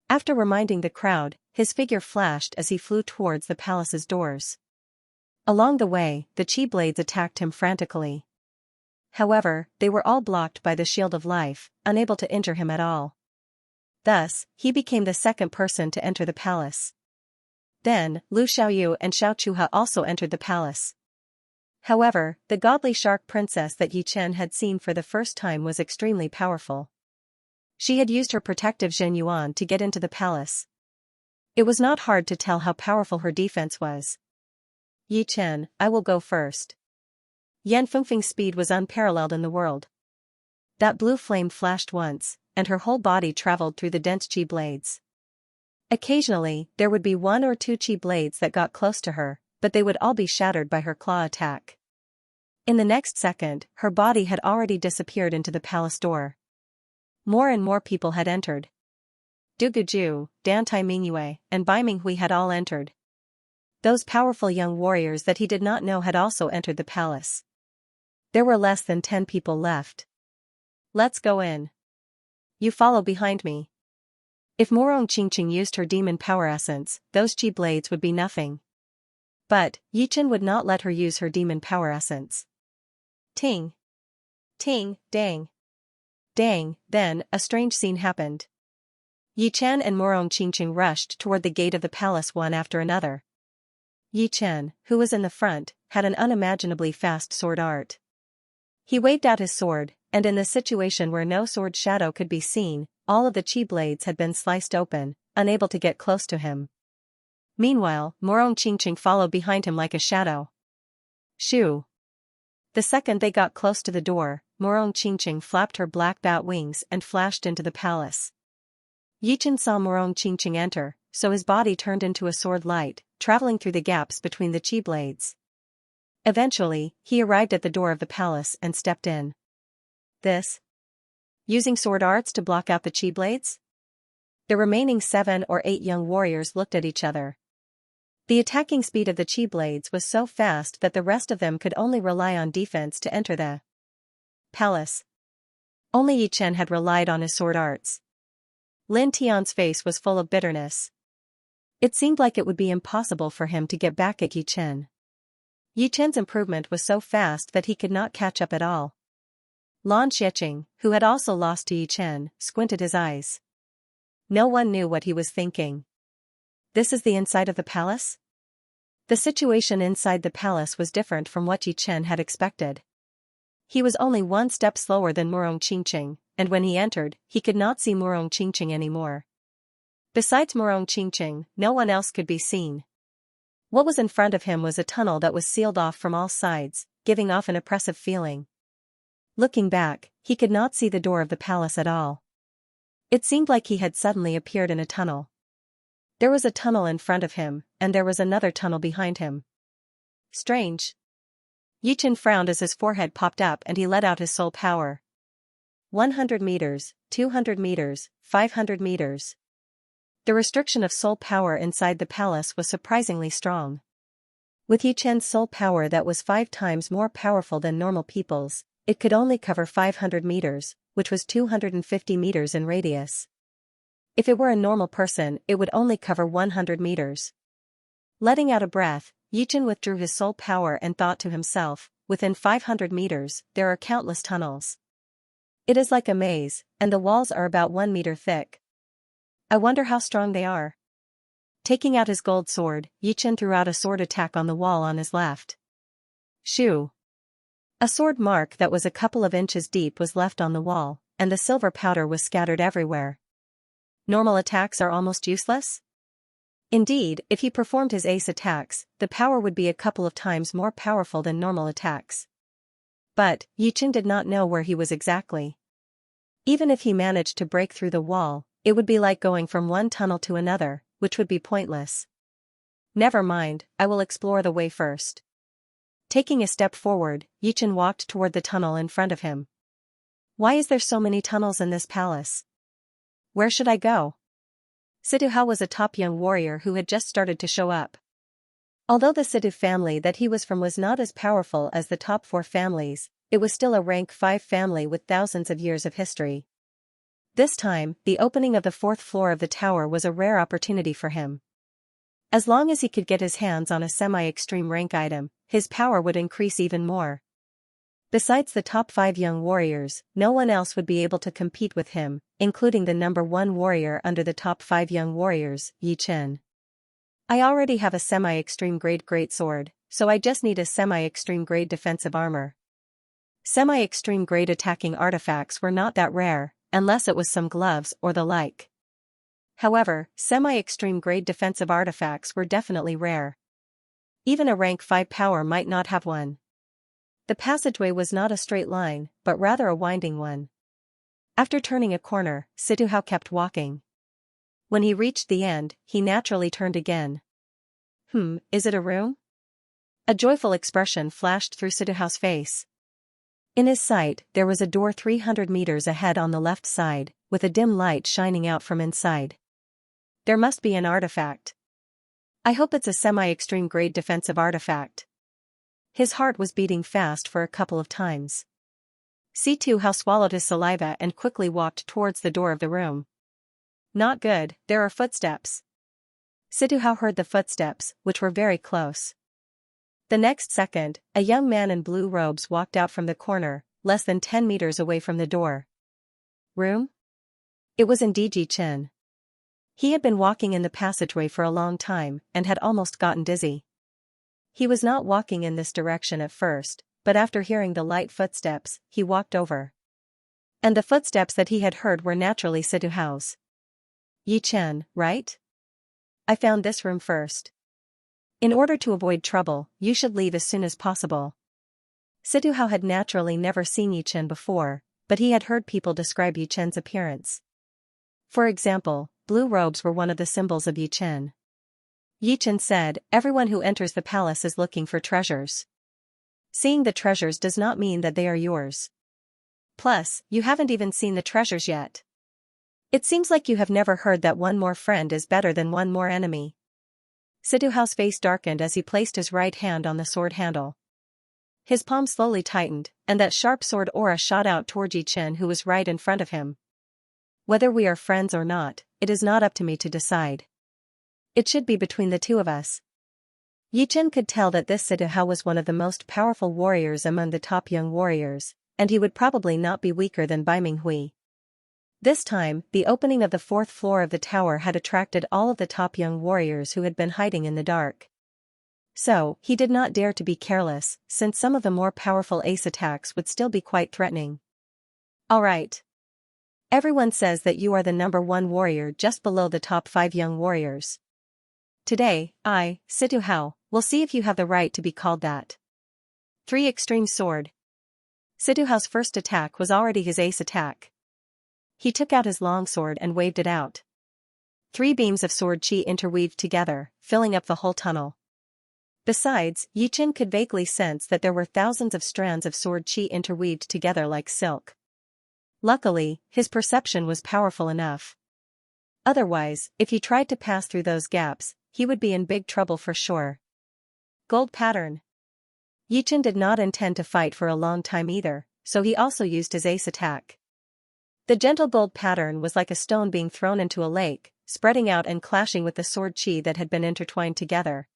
Speaker 1: After reminding the crowd, his figure flashed as he flew towards the palace's doors. Along the way, the chi blades attacked him frantically. However, they were all blocked by the shield of life, unable to injure him at all. Thus, he became the 2nd person to enter the palace. Then, Lu Xiaoyu and Xiao Chuha also entered the palace. However, the godly shark princess that Yi Chen had seen for the first time was extremely powerful. She had used her protective Xianxia to get into the palace. It was not hard to tell how powerful her defense was. Yi Chen, I will go first. Yan Fengfeng's speed was unparalleled in the world. That blue flame flashed once, and her whole body traveled through the dense chi blades. Occasionally, there would be 1 or 2 chi blades that got close to her, but they would all be shattered by her claw attack. In the next second, her body had already disappeared into the palace door. More and more people had entered. Du Guju, Dan Tai Mingyue, and Bai Minghui had all entered. Those powerful young warriors that he did not know had also entered the palace. There were less than 10 people left. Let's go in. You follow behind me. If Morong Qingqing used her demon power essence, those chi blades would be nothing. But, Yi Chen would not let her use her demon power essence. Ting. Ting, dang. Dang, then, a strange scene happened. Yi Chen and Morong Qingqing rushed toward the gate of the palace one after another. Yi Chen, who was in the front, had an unimaginably fast sword art. He waved out his sword, and in the situation where no sword shadow could be seen, all of the chi blades had been sliced open, unable to get close to him. Meanwhile, Morong Qingqing followed behind him like a shadow. Shoo! The second they got close to the door, Morong Qingqing flapped her black bat wings and flashed into the palace. Yi Chen saw Morong Qingqing enter, so his body turned into a sword light, traveling through the gaps between the chi blades. Eventually, he arrived at the door of the palace and stepped in. This? Using sword arts to block out the chi blades? The remaining 7 or 8 young warriors looked at each other. The attacking speed of the chi blades was so fast that the rest of them could only rely on defense to enter the palace. Only Yi Chen had relied on his sword arts. Lin Tian's face was full of bitterness. It seemed like it would be impossible for him to get back at Yi Chen. Yi Chen's improvement was so fast that he could not catch up at all. Lan Xiecheng, who had also lost to Yi Chen, squinted his eyes. No one knew what he was thinking. This is the inside of the palace? The situation inside the palace was different from what Yi Chen had expected. He was only 1 step slower than Morong Qingqing, and when he entered, he could not see Morong Qingqing anymore. Besides Morong Qingqing, no one else could be seen. What was in front of him was a tunnel that was sealed off from all sides, giving off an oppressive feeling. Looking back, he could not see the door of the palace at all. It seemed like he had suddenly appeared in a tunnel. There was a tunnel in front of him, and there was another tunnel behind him. Strange. Yi Chen frowned as his forehead popped up and he let out his soul power. 100 meters, 200 meters, 500 meters. The restriction of soul power inside the palace was surprisingly strong. With Yichen's soul power that was 5 times more powerful than normal people's, it could only cover 500 meters, which was 250 meters in radius. If it were a normal person, it would only cover 100 meters. Letting out a breath, Yichen withdrew his soul power and thought to himself, within 500 meters, there are countless tunnels. It is like a maze, and the walls are about 1 meter thick. I wonder how strong they are. Taking out his gold sword, Yichen threw out a sword attack on the wall on his left. Shoo! A sword mark that was a couple of inches deep was left on the wall, and the silver powder was scattered everywhere. Normal attacks are almost useless? Indeed, if he performed his ace attacks, the power would be a couple of times more powerful than normal attacks. But, Yichen did not know where he was exactly. Even if he managed to break through the wall, it would be like going from one tunnel to another, which would be pointless. Never mind, I will explore the way first. Taking a step forward, Yichen walked toward the tunnel in front of him. Why is there so many tunnels in this palace? Where should I go? Situ was a top young warrior who had just started to show up. Although the Situ family that he was from was not as powerful as the top 4 families, it was still a rank 5 family with thousands of years of history. This time, the opening of the 4th floor of the tower was a rare opportunity for him. As long as he could get his hands on a semi-extreme rank item, his power would increase even more. Besides the top 5 young warriors, no one else would be able to compete with him, including the number 1 warrior under the top 5 young warriors, Yichen. I already have a semi-extreme grade greatsword, so I just need a semi-extreme grade defensive armor. Semi-extreme grade attacking artifacts were not that rare, unless it was some gloves or the like. However, semi-extreme grade defensive artifacts were definitely rare. Even a rank 5 power might not have one. The passageway was not a straight line, but rather a winding one. After turning a corner, Situ kept walking. When he reached the end, he naturally turned again. Is it a room? A joyful expression flashed through Situ's face. In his sight, there was a door 300 meters ahead on the left side, with a dim light shining out from inside. There must be an artifact. I hope it's a semi-extreme grade defensive artifact. His heart was beating fast for a couple of times. Situ swallowed his saliva and quickly walked towards the door of the room. Not good, there are footsteps. Situ heard the footsteps, which were very close. The next second, a young man in blue robes walked out from the corner, less than 10 meters away from the door. Room? It was indeed Yichen. He had been walking in the passageway for a long time, and had almost gotten dizzy. He was not walking in this direction at first, but after hearing the light footsteps, he walked over. And the footsteps that he had heard were naturally Situ's. Yichen, right? I found this room first. In order to avoid trouble, you should leave as soon as possible. Situ had naturally never seen Yichen before, but he had heard people describe Yichen's appearance. For example, blue robes were one of the symbols of Yichen. Yichen said, everyone who enters the palace is looking for treasures. Seeing the treasures does not mean that they are yours. Plus, you haven't even seen the treasures yet. It seems like you have never heard that one more friend is better than one more enemy. Situ's face darkened as he placed his right hand on the sword handle. His palm slowly tightened, and that sharp sword aura shot out toward Yichen, who was right in front of him. Whether we are friends or not, it is not up to me to decide. It should be between the two of us. Yichen could tell that this Situ was one of the most powerful warriors among the top young warriors, and he would probably not be weaker than Bai Minghui. This time, the opening of the 4th floor of the tower had attracted all of the top young warriors who had been hiding in the dark. So, he did not dare to be careless, since some of the more powerful ace attacks would still be quite threatening. Alright. Everyone says that you are the number 1 warrior just below the top 5 young warriors. Today, I, Situ, will see if you have the right to be called that. 3 Extreme Sword. Situ's first attack was already his ace attack. He took out his long sword and waved it out. 3 beams of sword chi interweaved together, filling up the whole tunnel. Besides, Yichen could vaguely sense that there were thousands of strands of sword chi interweaved together like silk. Luckily, his perception was powerful enough. Otherwise, if he tried to pass through those gaps, he would be in big trouble for sure. Gold pattern. Yichen did not intend to fight for a long time either, so he also used his ace attack. The gentle gold pattern was like a stone being thrown into a lake, spreading out and clashing with the sword chi that had been intertwined together.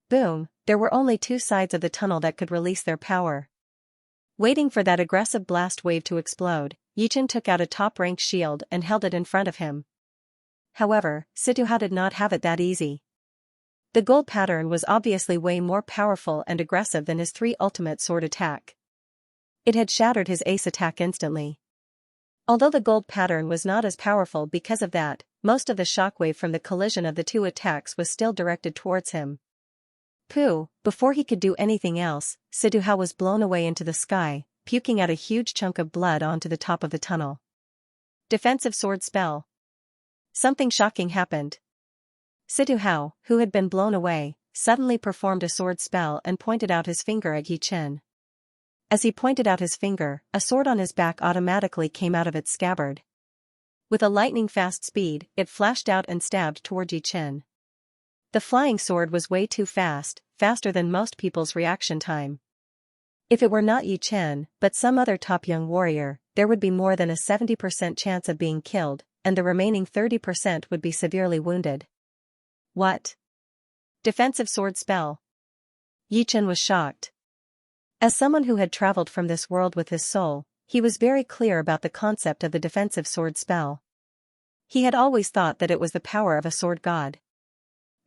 Speaker 1: Boom, there were only two sides of the tunnel that could release their power. Waiting for that aggressive blast wave to explode, Yichen took out a top-ranked shield and held it in front of him. However, Situhao did not have it that easy. The gold pattern was obviously way more powerful and aggressive than his 3 ultimate sword attack. It had shattered his ace attack instantly. Although the gold pattern was not as powerful because of that, most of the shockwave from the collision of the 2 attacks was still directed towards him. Pooh, before he could do anything else, Situhao was blown away into the sky, puking out a huge chunk of blood onto the top of the tunnel. Defensive sword spell. Something shocking happened. Situhao, who had been blown away, suddenly performed a sword spell and pointed out his finger at Yichen. As he pointed out his finger, a sword on his back automatically came out of its scabbard. With a lightning-fast speed, it flashed out and stabbed toward Yichen. The flying sword was way too fast, faster than most people's reaction time. If it were not Yichen, but some other top young warrior, there would be more than a 70% chance of being killed, and the remaining 30% would be severely wounded. What? Defensive sword spell. Yichen was shocked. As someone who had traveled from this world with his soul, he was very clear about the concept of the defensive sword spell. He had always thought that it was the power of a sword god.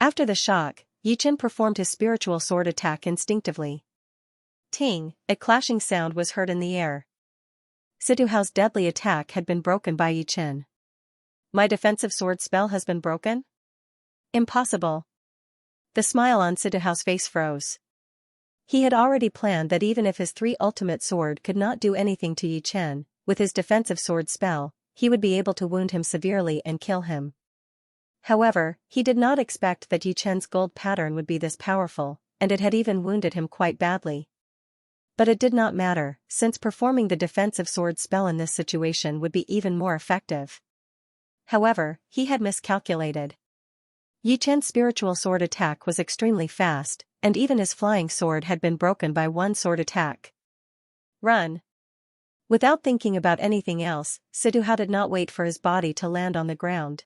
Speaker 1: After the shock, Yichen performed his spiritual sword attack instinctively. Ting, a clashing sound was heard in the air. Situhao's deadly attack had been broken by Yichen. My defensive sword spell has been broken? Impossible. The smile on Situhao's face froze. He had already planned that even if his 3 ultimate sword could not do anything to Yichen, with his defensive sword spell, he would be able to wound him severely and kill him. However, he did not expect that Yichen's gold pattern would be this powerful, and it had even wounded him quite badly. But it did not matter, since performing the defensive sword spell in this situation would be even more effective. However, he had miscalculated. Yichen's spiritual sword attack was extremely fast, and even his flying sword had been broken by 1 sword attack. Run! Without thinking about anything else, Situhao did not wait for his body to land on the ground.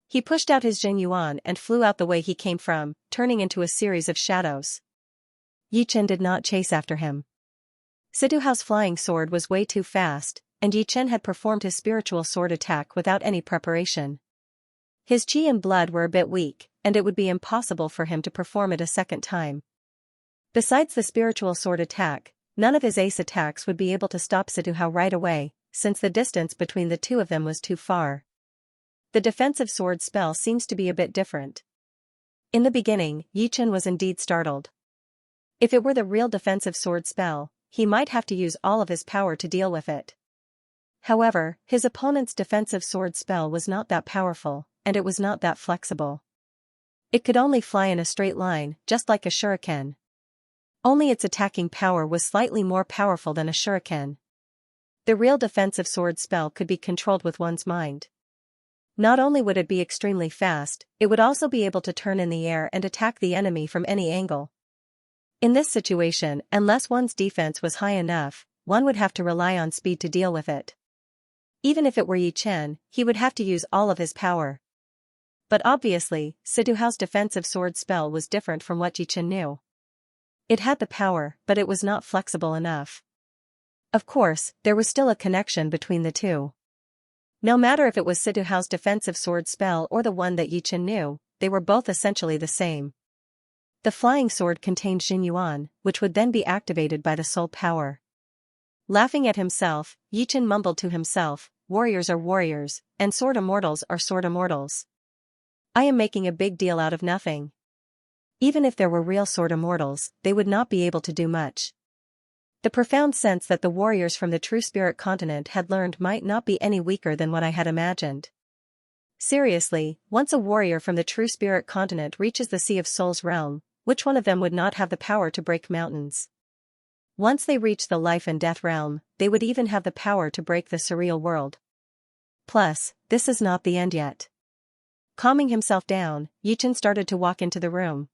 Speaker 1: He pushed out his Jing Yuan and flew out the way he came from, turning into a series of shadows. Yichen did not chase after him. Situhao's flying sword was way too fast, and Yichen had performed his spiritual sword attack without any preparation. His qi and blood were a bit weak, and it would be impossible for him to perform it a second time. Besides the spiritual sword attack, none of his ace attacks would be able to stop Situhao right away, since the distance between the 2 of them was too far. The defensive sword spell seems to be a bit different. In the beginning, Yichen was indeed startled. If it were the real defensive sword spell, he might have to use all of his power to deal with it. However, his opponent's defensive sword spell was not that powerful, and it was not that flexible. It could only fly in a straight line, just like a shuriken. Only its attacking power was slightly more powerful than a shuriken. The real defensive sword spell could be controlled with one's mind. Not only would it be extremely fast, it would also be able to turn in the air and attack the enemy from any angle. In this situation, unless one's defense was high enough, one would have to rely on speed to deal with it. Even if it were Yichen, he would have to use all of his power. But obviously, Situhao's defensive sword spell was different from what Yichen knew. It had the power, but it was not flexible enough. Of course, there was still a connection between the 2. No matter if it was Situhao's defensive sword spell or the one that Yichen knew, they were both essentially the same. The flying sword contained Jing Yuan, which would then be activated by the soul power. Laughing at himself, Yichen mumbled to himself, "Warriors are warriors, and sword immortals are sword immortals. I am making a big deal out of nothing. Even if there were real sword immortals, they would not be able to do much." The profound sense that the warriors from the true spirit continent had learned might not be any weaker than what I had imagined. Seriously, once a warrior from the true spirit continent reaches the Sea of Souls realm, which one of them would not have the power to break mountains? Once they reached the life and death realm, they would even have the power to break the surreal world. Plus, this is not the end yet. Calming himself down, Yichen started to walk into the room.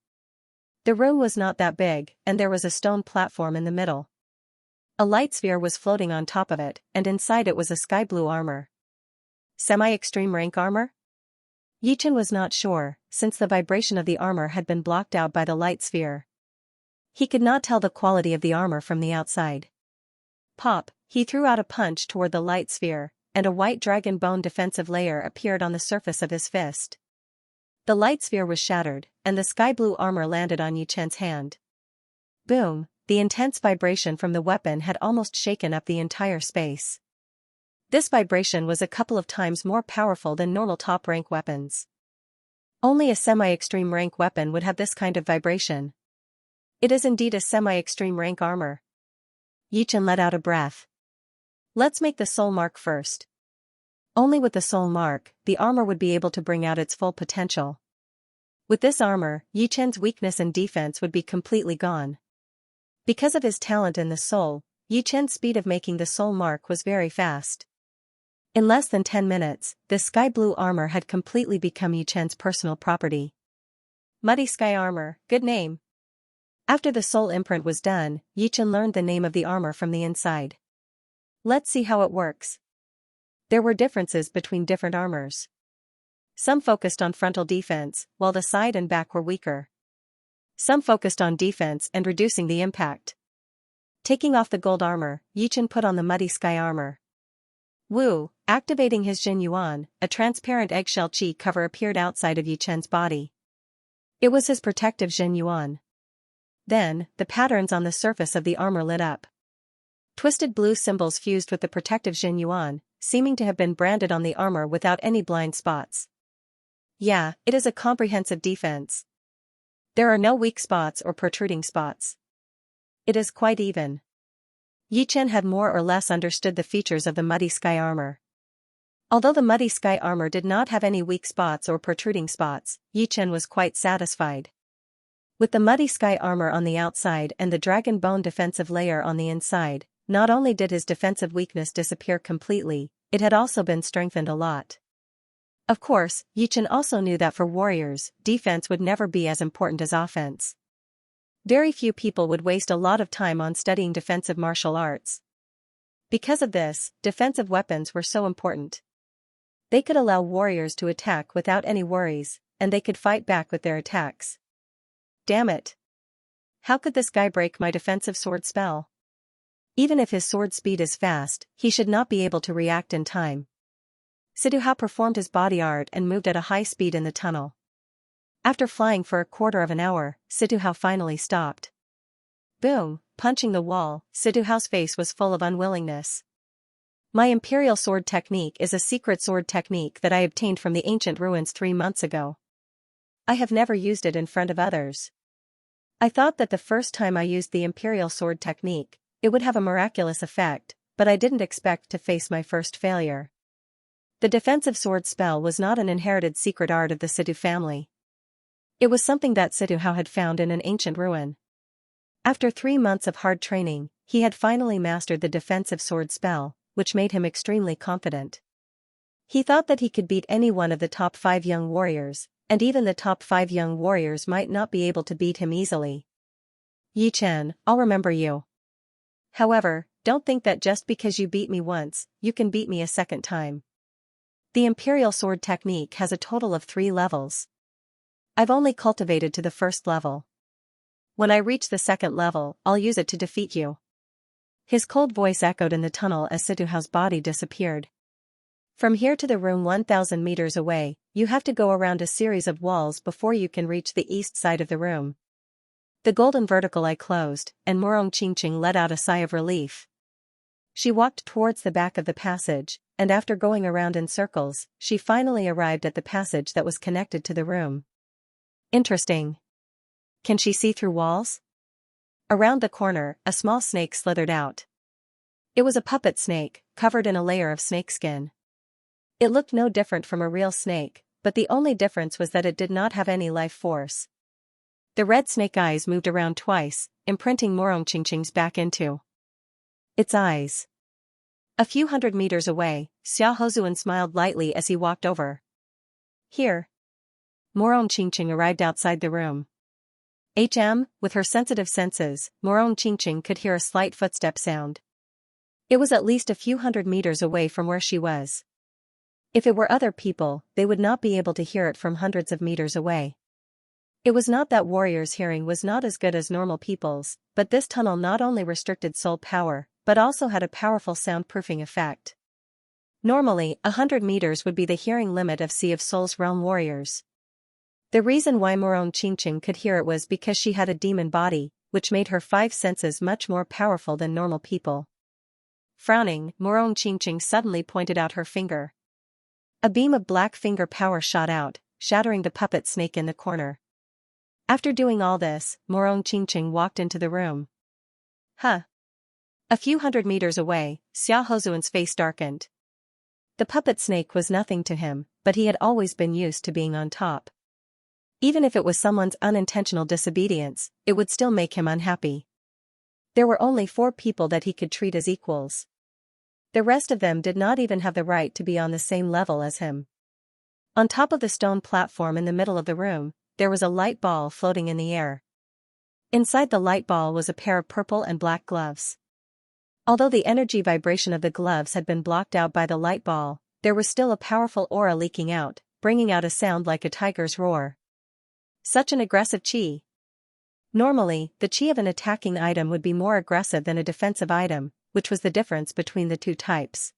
Speaker 1: The room was not that big, and there was a stone platform in the middle. A light sphere was floating on top of it, and inside it was a sky blue armor. Semi-extreme rank armor? Yichen was not sure, since the vibration of the armor had been blocked out by the light sphere. He could not tell the quality of the armor from the outside. Pop, he threw out a punch toward the light sphere, and a white dragon bone defensive layer appeared on the surface of his fist. The light sphere was shattered, and the sky blue armor landed on Yichen's hand. Boom, the intense vibration from the weapon had almost shaken up the entire space. This vibration was a couple of times more powerful than normal top-rank weapons. Only a semi-extreme rank weapon would have this kind of vibration. It is indeed a semi-extreme rank armor. Yichen let out a breath. Let's make the soul mark first. Only with the soul mark, the armor would be able to bring out its full potential. With this armor, Yichen's weakness and defense would be completely gone. Because of his talent in the soul, Yichen's speed of making the soul mark was very fast. In less than 10 minutes, the sky blue armor had completely become Yichen's personal property. Muddy Sky Armor, good name. After the soul imprint was done, Yichen learned the name of the armor from the inside. Let's see how it works. There were differences between different armors. Some focused on frontal defense, while the side and back were weaker. Some focused on defense and reducing the impact. Taking off the gold armor, Yichen put on the Muddy Sky Armor. Woo, activating his Jin Yuan, a transparent eggshell chi cover appeared outside of Yichen's body. It was his protective Jin Yuan. Then, the patterns on the surface of the armor lit up. Twisted blue symbols fused with the protective Jin Yuan, seeming to have been branded on the armor without any blind spots. Yeah, it is a comprehensive defense. There are no weak spots or protruding spots. It is quite even. Yichen had more or less understood the features of the Muddy Sky Armor. Although the Muddy Sky Armor did not have any weak spots or protruding spots, Yichen was quite satisfied. With the Muddy Sky Armor on the outside and the Dragon Bone defensive layer on the inside, not only did his defensive weakness disappear completely, it had also been strengthened a lot. Of course, Yichen also knew that for warriors, defense would never be as important as offense. Very few people would waste a lot of time on studying defensive martial arts. Because of this, defensive weapons were so important. They could allow warriors to attack without any worries, and they could fight back with their attacks. Damn it! How could this guy break my defensive sword spell? Even if his sword speed is fast, he should not be able to react in time. Siduhao performed his body art and moved at a high speed in the tunnel. After flying for a quarter of an hour, Siduhao finally stopped. Boom, punching the wall, Siduhao's face was full of unwillingness. My imperial sword technique is a secret sword technique that I obtained from the ancient ruins 3 months ago. I have never used it in front of others. I thought that the first time I used the imperial sword technique, it would have a miraculous effect, but I didn't expect to face my first failure. The defensive sword spell was not an inherited secret art of the Sidu family. It was something that Siduhao had found in an ancient ruin. After 3 months of hard training, he had finally mastered the defensive sword spell, which made him extremely confident. He thought that he could beat any one of the top 5 young warriors, and even the top 5 young warriors might not be able to beat him easily. Yichen, I'll remember you. However, don't think that just because you beat me once, you can beat me a second time. The imperial sword technique has a total of 3 levels. I've only cultivated to the first level. When I reach the second level, I'll use it to defeat you. His cold voice echoed in the tunnel as Siduhao's body disappeared. From here to the room 1,000 meters away, you have to go around a series of walls before you can reach the east side of the room. The golden vertical eye closed, and Murong Qingqing let out a sigh of relief. She walked towards the back of the passage, and after going around in circles, she finally arrived at the passage that was connected to the room. Interesting. Can she see through walls? Around the corner, a small snake slithered out. It was a puppet snake, covered in a layer of snakeskin. It looked no different from a real snake, but the only difference was that it did not have any life force. The red snake eyes moved around twice, imprinting Morong Qingqing's back into its eyes. A few hundred meters away, Xia Hozuan smiled lightly as he walked over. Here. Morong Qingqing arrived outside the room. With her sensitive senses, Morong Qingqing could hear a slight footstep sound. It was at least a few hundred meters away from where she was. If it were other people, they would not be able to hear it from hundreds of meters away. It was not that warriors' hearing was not as good as normal people's, but this tunnel not only restricted soul power, but also had a powerful soundproofing effect. Normally, 100 meters would be the hearing limit of Sea of Souls realm warriors. The reason why Morong Qingqing could hear it was because she had a demon body, which made her 5 senses much more powerful than normal people. Frowning, Morong Qingqing suddenly pointed out her finger. A beam of black finger power shot out, shattering the puppet snake in the corner. After doing all this, Morong Qingqing walked into the room. Huh. A few hundred meters away, Xia Hozuan's face darkened. The puppet snake was nothing to him, but he had always been used to being on top. Even if it was someone's unintentional disobedience, it would still make him unhappy. There were only 4 people that he could treat as equals. The rest of them did not even have the right to be on the same level as him. On top of the stone platform in the middle of the room, there was a light ball floating in the air. Inside the light ball was a pair of purple and black gloves. Although the energy vibration of the gloves had been blocked out by the light ball, there was still a powerful aura leaking out, bringing out a sound like a tiger's roar. Such an aggressive chi. Normally, the chi of an attacking item would be more aggressive than a defensive item, which was the difference between the 2 types.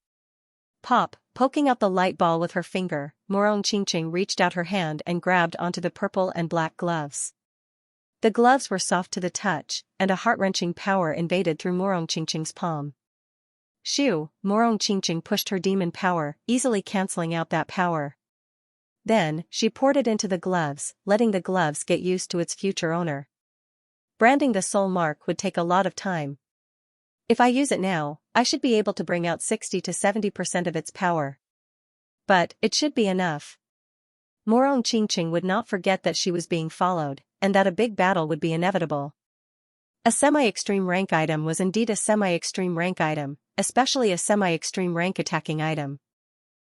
Speaker 1: Pop, poking out the light ball with her finger, Morong Qingqing reached out her hand and grabbed onto the purple and black gloves. The gloves were soft to the touch, and a heart-wrenching power invaded through Morong Qingqing's palm. Shoo, Morong Qingqing pushed her demon power, easily cancelling out that power. Then, she poured it into the gloves, letting the gloves get used to its future owner. Branding the soul mark would take a lot of time. If I use it now, I should be able to bring out 60 to 70% of its power. But, it should be enough. Morong Qingqing would not forget that she was being followed, and that a big battle would be inevitable. A semi-extreme rank item was indeed a semi-extreme rank item, especially a semi-extreme rank attacking item.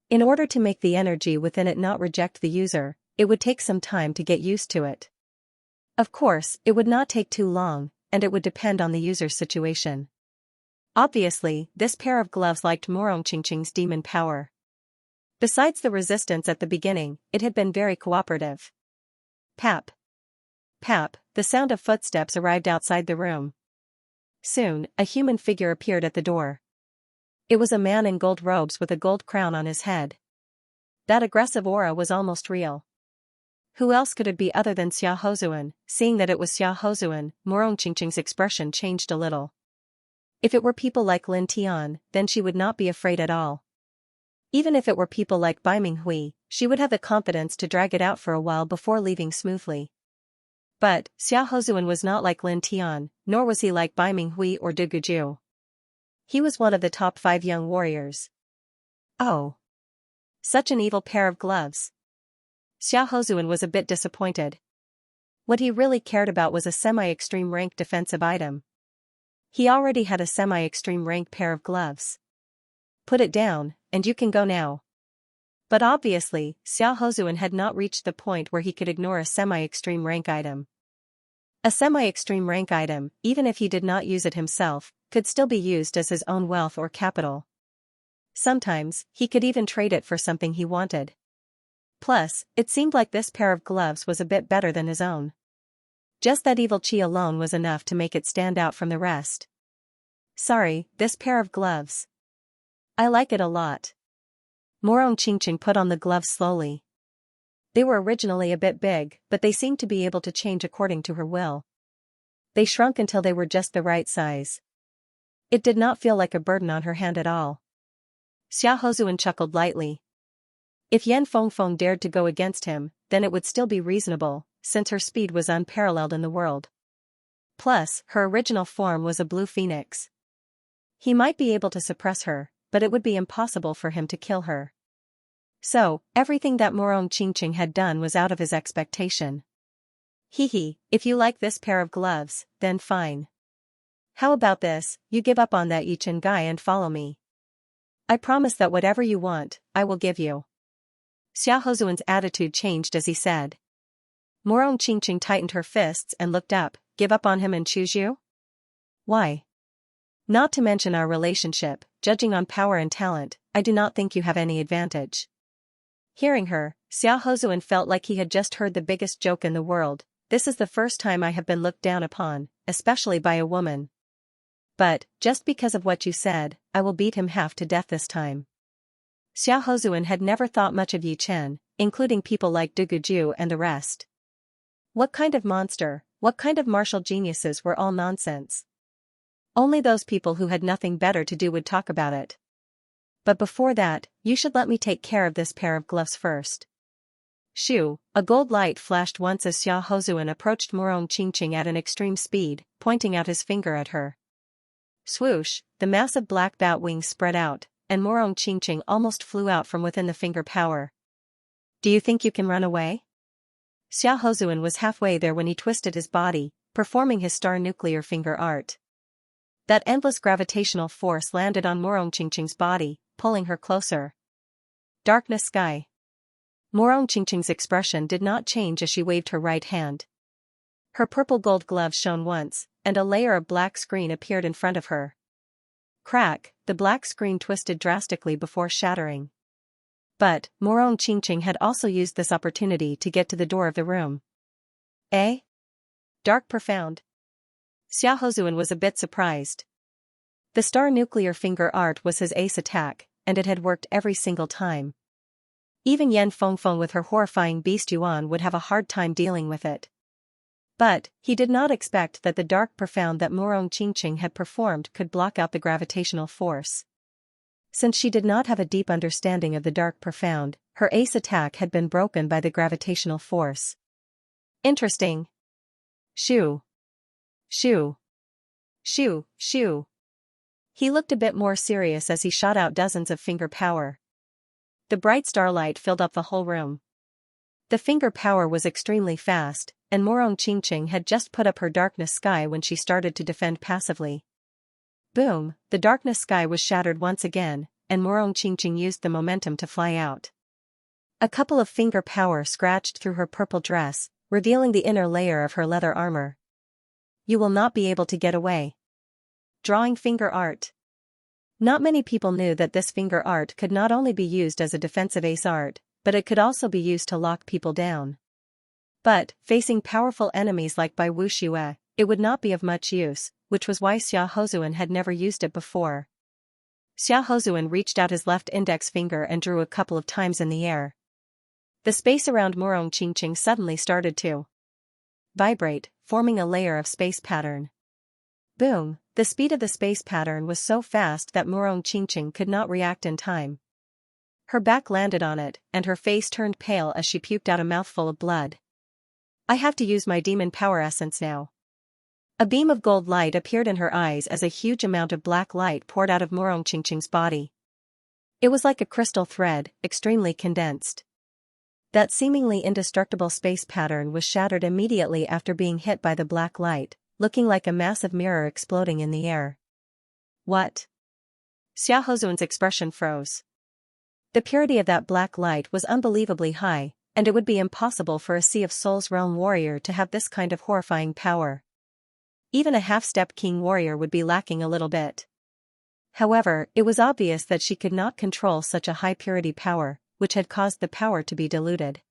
Speaker 1: In order to make the energy within it not reject the user, it would take some time to get used to it. Of course, it would not take too long, and it would depend on the user's situation. Obviously, this pair of gloves liked Morong Qingqing's demon power. Besides the resistance at the beginning, it had been very cooperative. Pap. Pap, the sound of footsteps arrived outside the room. Soon, a human figure appeared at the door. It was a man in gold robes with a gold crown on his head. That aggressive aura was almost real. Who else could it be other than Xia Hozuan? Seeing that it was Xia Hozuan, Morong Qingqing's expression changed a little. If it were people like Lin Tian, then she would not be afraid at all. Even if it were people like Bai Minghui, she would have the confidence to drag it out for a while before leaving smoothly. But, Xia Hozuan was not like Lin Tian, nor was he like Bai Minghui or Du Guju. He was one of the top 5 young warriors. Oh. Such an evil pair of gloves. Xia Hozuan was a bit disappointed. What he really cared about was a semi-extreme rank defensive item. He already had a semi-extreme rank pair of gloves. Put it down, and you can go now. But obviously, Xia Hozuan had not reached the point where he could ignore a semi-extreme rank item. A semi-extreme rank item, even if he did not use it himself, could still be used as his own wealth or capital. Sometimes, he could even trade it for something he wanted. Plus, it seemed like this pair of gloves was a bit better than his own. Just that evil chi alone was enough to make it stand out from the rest. Sorry, this pair of gloves. I like it a lot. Morong Qingqing put on the gloves slowly. They were originally a bit big, but they seemed to be able to change according to her will. They shrunk until they were just the right size. It did not feel like a burden on her hand at all. Xia Hozuan chuckled lightly. If Yan Fengfeng dared to go against him, then it would still be reasonable, since her speed was unparalleled in the world. Plus, her original form was a blue phoenix. He might be able to suppress her, but it would be impossible for him to kill her. So, everything that Morong Qingqing had done was out of his expectation. Hee, if you like this pair of gloves, then fine. How about this, you give up on that Yichen guy and follow me. I promise that whatever you want, I will give you. Xiaohozuan's attitude changed as he said. Morong Qingqing tightened her fists and looked up. Give up on him and choose you? Why? Not to mention our relationship, judging on power and talent, I do not think you have any advantage. Hearing her, Xiaohozuan felt like he had just heard the biggest joke in the world. This is the first time I have been looked down upon, especially by a woman. But, just because of what you said, I will beat him half to death this time. Xiaohozuan had never thought much of Yi Chen, including people like Du Guju and the rest. What kind of monster, what kind of martial geniuses were all nonsense? Only those people who had nothing better to do would talk about it. But before that, you should let me take care of this pair of gloves first. Shoo, a gold light flashed once as Xiaohozuan approached Morong Qingqing at an extreme speed, pointing out his finger at her. Swoosh, the massive black bat wings spread out, and Morong Qingqing almost flew out from within the finger power. Do you think you can run away? Xiaohozuan was halfway there when he twisted his body, performing his star nuclear finger art. That endless gravitational force landed on Morong Qingqing's body, pulling her closer. Darkness sky. Morong Qingqing's expression did not change as she waved her right hand. Her purple gold glove shone once, and a layer of black screen appeared in front of her. Crack, the black screen twisted drastically before shattering. But, Morong Qingqing had also used this opportunity to get to the door of the room. Eh? Dark profound. Xiaohozuan was a bit surprised. The star nuclear finger art was his ace attack, and it had worked every single time. Even Yan Fengfeng with her horrifying beast Yuan would have a hard time dealing with it. But, he did not expect that the dark profound that Morong Qingqing had performed could block out the gravitational force. Since she did not have a deep understanding of the dark profound, her ace attack had been broken by the gravitational force. Interesting. Shoo. Shoo. Shoo, shoo. He looked a bit more serious as he shot out dozens of finger power. The bright starlight filled up the whole room. The finger power was extremely fast, and Morong Qingqing had just put up her darkness sky when she started to defend passively. Boom, the darkness sky was shattered once again, and Morong Qingqing used the momentum to fly out. A couple of finger power scratched through her purple dress, revealing the inner layer of her leather armor. You will not be able to get away. Drawing finger art. Not many people knew that this finger art could not only be used as a defensive ace art, but it could also be used to lock people down. But, facing powerful enemies like Bai Wuxue, it would not be of much use, which was why Xiaohozuan had never used it before. Xiaohozuan reached out his left index finger and drew a couple of times in the air. The space around Morong Qingqing suddenly started to vibrate, forming a layer of space pattern. Boom, the speed of the space pattern was so fast that Morong Qingqing could not react in time. Her back landed on it, and her face turned pale as she puked out a mouthful of blood. I have to use my demon power essence now. A beam of gold light appeared in her eyes as a huge amount of black light poured out of Morong Qingqing's body. It was like a crystal thread, extremely condensed. That seemingly indestructible space pattern was shattered immediately after being hit by the black light, looking like a massive mirror exploding in the air. What? Xiaohozuan's expression froze. The purity of that black light was unbelievably high, and it would be impossible for a Sea of Souls realm warrior to have this kind of horrifying power. Even a half-step king warrior would be lacking a little bit. However, it was obvious that she could not control such a high-purity power, which had caused the power to be diluted.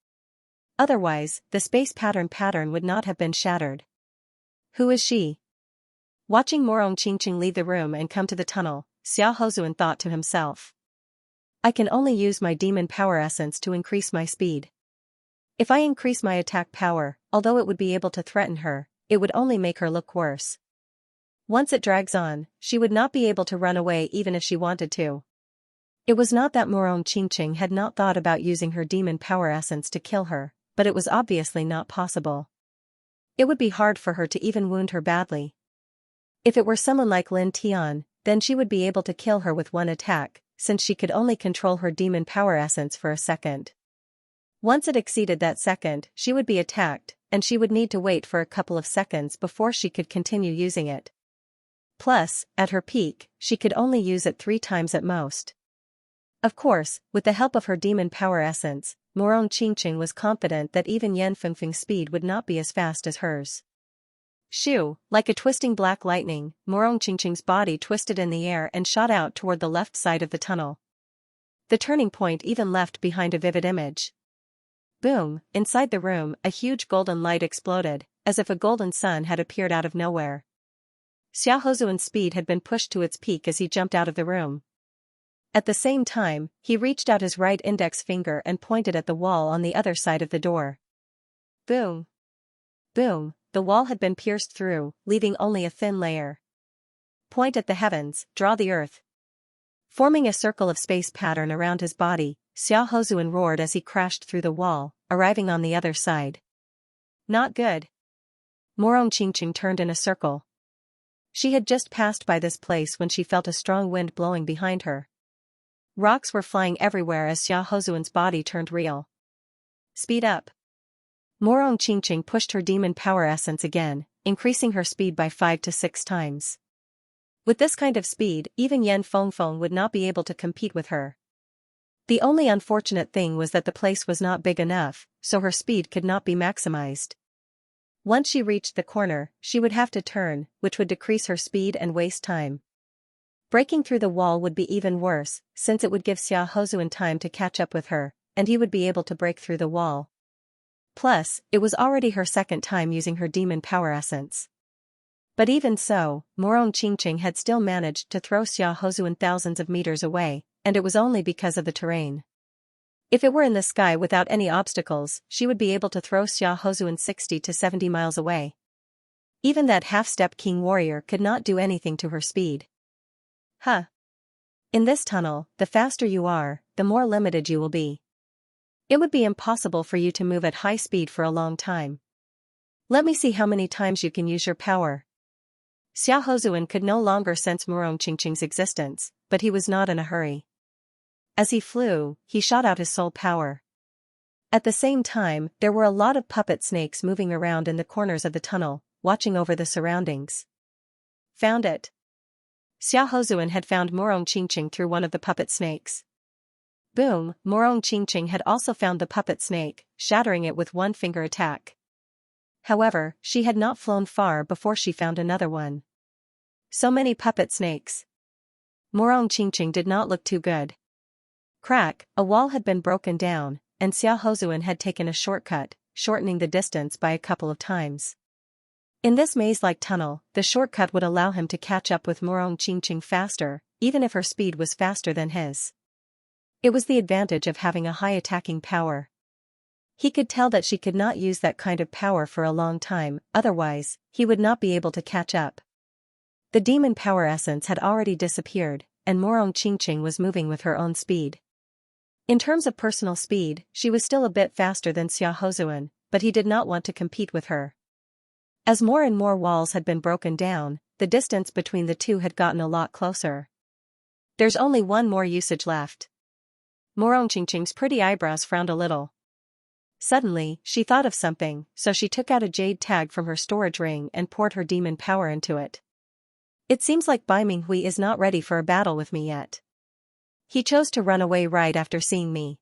Speaker 1: Otherwise, the space pattern would not have been shattered. Who is she? Watching Morong Qingqing leave the room and come to the tunnel, Xiaohozuan thought to himself. I can only use my demon power essence to increase my speed. If I increase my attack power, although it would be able to threaten her, it would only make her look worse. Once it drags on, she would not be able to run away even if she wanted to. It was not that Morong Qingqing had not thought about using her demon power essence to kill her, but it was obviously not possible. It would be hard for her to even wound her badly. If it were someone like Lin Tian, then she would be able to kill her with one attack, since she could only control her demon power essence for a second. Once it exceeded that second, she would be attacked, and she would need to wait for a couple of seconds before she could continue using it. Plus, at her peak, she could only use it 3 times at most. Of course, with the help of her demon power essence, Morong Qingqing was confident that even Yan Fengfeng's speed would not be as fast as hers. Shoo, like a twisting black lightning, Morong Qingqing's body twisted in the air and shot out toward the left side of the tunnel. The turning point even left behind a vivid image. Boom, inside the room, a huge golden light exploded, as if a golden sun had appeared out of nowhere. Xiaohozuan's speed had been pushed to its peak as he jumped out of the room. At the same time, he reached out his right index finger and pointed at the wall on the other side of the door. Boom. Boom, the wall had been pierced through, leaving only a thin layer. Point at the heavens, draw the earth. Forming a circle of space pattern around his body, Xiaohozuan roared as he crashed through the wall, arriving on the other side. Not good. Morong Qingqing turned in a circle. She had just passed by this place when she felt a strong wind blowing behind her. Rocks were flying everywhere as Xiaohozuan's body turned real. Speed up. Morong Qingqing pushed her demon power essence again, increasing her speed by 5 to 6 times. With this kind of speed, even Yan Fengfeng would not be able to compete with her. The only unfortunate thing was that the place was not big enough, so her speed could not be maximized. Once she reached the corner, she would have to turn, which would decrease her speed and waste time. Breaking through the wall would be even worse, since it would give Xiaohozuan time to catch up with her, and he would be able to break through the wall. Plus, it was already her second time using her demon power essence. But even so, Morong Qingqing had still managed to throw Xiaohozuan thousands of meters away, and it was only because of the terrain. If it were in the sky without any obstacles, she would be able to throw Xiaohozuan 60 to 70 miles away. Even that half-step king warrior could not do anything to her speed. Huh. In this tunnel, the faster you are, the more limited you will be. It would be impossible for you to move at high speed for a long time. Let me see how many times you can use your power. Xiaohozuan could no longer sense Morong Qingqing's existence, but he was not in a hurry. As he flew, he shot out his soul power. At the same time, there were a lot of puppet snakes moving around in the corners of the tunnel, watching over the surroundings. Found it. Xiaohozuan had found Morong Qingqing through one of the puppet snakes. Boom, Morong Qingqing had also found the puppet snake, shattering it with one finger attack. However, she had not flown far before she found another one. So many puppet snakes. Morong Qingqing did not look too good. Crack, a wall had been broken down, and Xiaohozuan had taken a shortcut, shortening the distance by a couple of times. In this maze-like tunnel, the shortcut would allow him to catch up with Morong Qingqing faster, even if her speed was faster than his. It was the advantage of having a high attacking power. He could tell that she could not use that kind of power for a long time, otherwise, he would not be able to catch up. The demon power essence had already disappeared, and Morong Qingqing was moving with her own speed. In terms of personal speed, she was still a bit faster than Xiaohozuan, but he did not want to compete with her. As more and more walls had been broken down, the distance between the two had gotten a lot closer. There's only one more usage left. Morong Qingqing's pretty eyebrows frowned a little. Suddenly, she thought of something, so she took out a jade tag from her storage ring and poured her demon power into it. It seems like Bai Minghui is not ready for a battle with me yet. He chose to run away right after seeing me.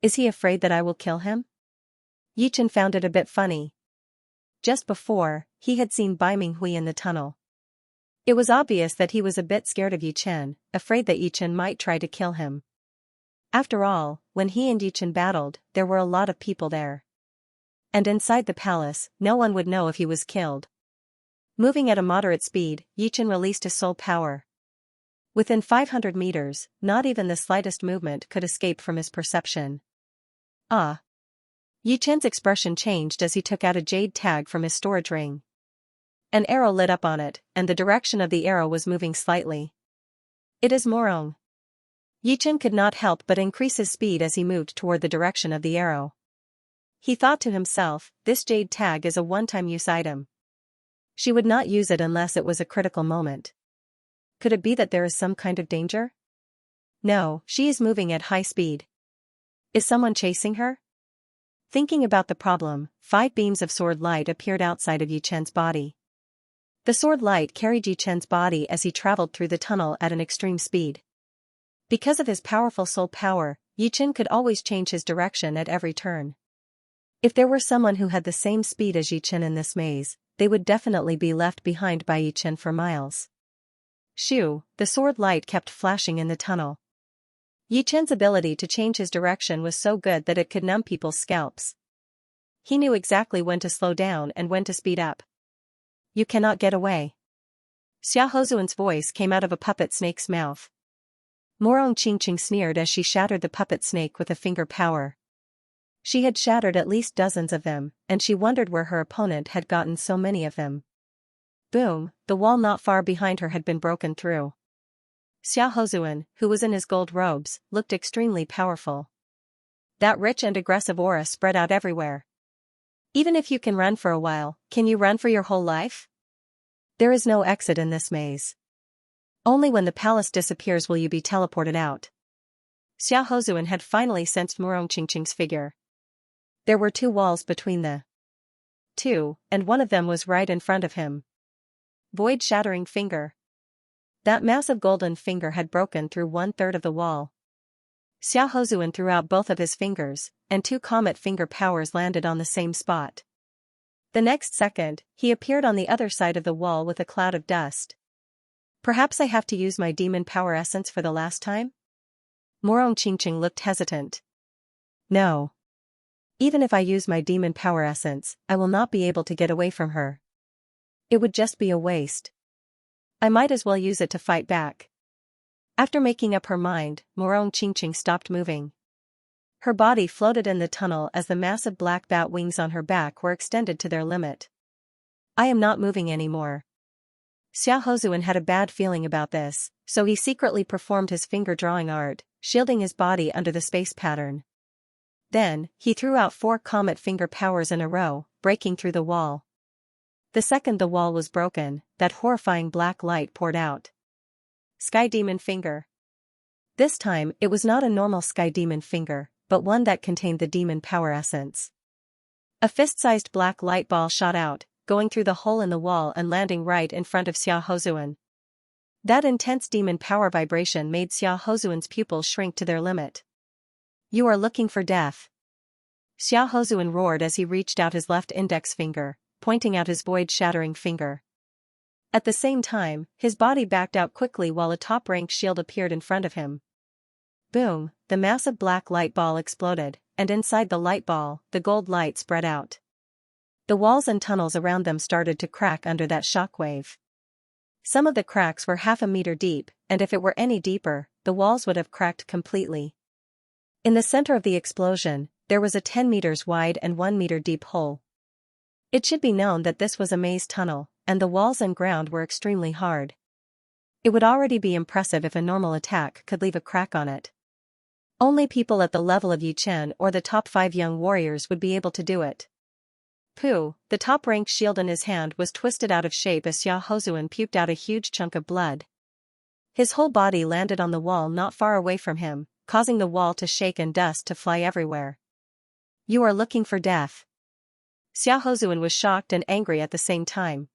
Speaker 1: Is he afraid that I will kill him? Yichen found it a bit funny. Just before, he had seen Bai Minghui in the tunnel. It was obvious that he was a bit scared of Yichen, afraid that Yichen might try to kill him. After all, when he and Yichen battled, there were a lot of people there. And inside the palace, no one would know if he was killed. Moving at a moderate speed, Yichen released his soul power. Within 500 meters, not even the slightest movement could escape from his perception. Ah! Yichen's expression changed as he took out a jade tag from his storage ring. An arrow lit up on it, and the direction of the arrow was moving slightly. It is Morong. Yichen could not help but increase his speed as he moved toward the direction of the arrow. He thought to himself, this jade tag is a one-time use item. She would not use it unless it was a critical moment. Could it be that there is some kind of danger? No, she is moving at high speed. Is someone chasing her? Thinking about the problem, 5 beams of sword light appeared outside of Yi Chen's body. The sword light carried Yi Chen's body as he traveled through the tunnel at an extreme speed. Because of his powerful soul power, Yi Chen could always change his direction at every turn. If there were someone who had the same speed as Yi Chen in this maze, they would definitely be left behind by Yi Chen for miles. Shoo, the sword light kept flashing in the tunnel. Yi Chen's ability to change his direction was so good that it could numb people's scalps. He knew exactly when to slow down and when to speed up. You cannot get away. Xia Hozuan's voice came out of a puppet snake's mouth. Morong Qingqing sneered as she shattered the puppet snake with a finger power. She had shattered at least dozens of them, and she wondered where her opponent had gotten so many of them. Boom, the wall not far behind her had been broken through. Xia Hozuan, who was in his gold robes, looked extremely powerful. That rich and aggressive aura spread out everywhere. Even if you can run for a while, can you run for your whole life? There is no exit in this maze. Only when the palace disappears will you be teleported out. Xia Hozuan had finally sensed Morong Qingqing's figure. There were 2 walls between the two, and one of them was right in front of him. Void-shattering finger. That massive golden finger had broken through 1/3 of the wall. Xia Hozuan threw out both of his fingers, and 2 comet finger powers landed on the same spot. The next second, he appeared on the other side of the wall with a cloud of dust. Perhaps I have to use my demon power essence for the last time? Morong Qingqing looked hesitant. No. Even if I use my demon power essence, I will not be able to get away from her. It would just be a waste. I might as well use it to fight back. After making up her mind, Morong Qingqing stopped moving. Her body floated in the tunnel as the massive black bat wings on her back were extended to their limit. I am not moving anymore. Xia Hozuan had a bad feeling about this, so he secretly performed his finger drawing art, shielding his body under the space pattern. Then, he threw out 4 comet finger powers in a row, breaking through the wall. The second the wall was broken, that horrifying black light poured out. Sky Demon Finger. This time, it was not a normal Sky Demon Finger, but one that contained the demon power essence. A fist-sized black light ball shot out, going through the hole in the wall and landing right in front of Xia Hozuan. That intense demon power vibration made Xia Hozuan's pupils shrink to their limit. You are looking for death. Xia Hozuan roared as he reached out his left index finger, pointing out his void-shattering finger. At the same time, his body backed out quickly while a top-rank shield appeared in front of him. Boom, the massive black light ball exploded, and inside the light ball, the gold light spread out. The walls and tunnels around them started to crack under that shockwave. Some of the cracks were 1/2 meter deep, and if it were any deeper, the walls would have cracked completely. In the center of the explosion, there was a 10 meters wide and 1 meter deep hole. It should be known that this was a maze tunnel, and the walls and ground were extremely hard. It would already be impressive if a normal attack could leave a crack on it. Only people at the level of Yi Chen or the top 5 young warriors would be able to do it. Pooh, the top-ranked shield in his hand was twisted out of shape as Xia Hozuan puked out a huge chunk of blood. His whole body landed on the wall not far away from him, causing the wall to shake and dust to fly everywhere. You are looking for death. Xia Hozuan was shocked and angry at the same time.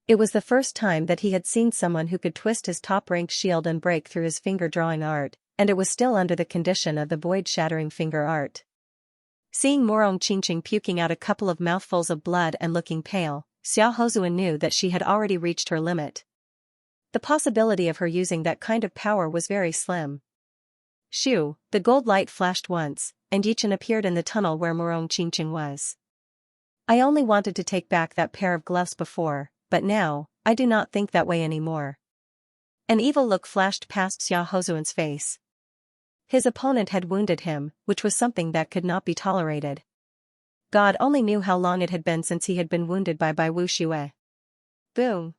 Speaker 1: It was the first time that he had seen someone who could twist his top-ranked shield and break through his finger-drawing art, and it was still under the condition of the void-shattering finger art. Seeing Morong Qingqing puking out a couple of mouthfuls of blood and looking pale, Xia Hozuan knew that she had already reached her limit. The possibility of her using that kind of power was very slim. Shoo, the gold light flashed once, and Yi Chen appeared in the tunnel where Morong Qingqing was. I only wanted to take back that pair of gloves before, but now, I do not think that way anymore. An evil look flashed past Xia Hozuan's face. His opponent had wounded him, which was something that could not be tolerated. God only knew how long it had been since he had been wounded by Bai Wuxue. Boom.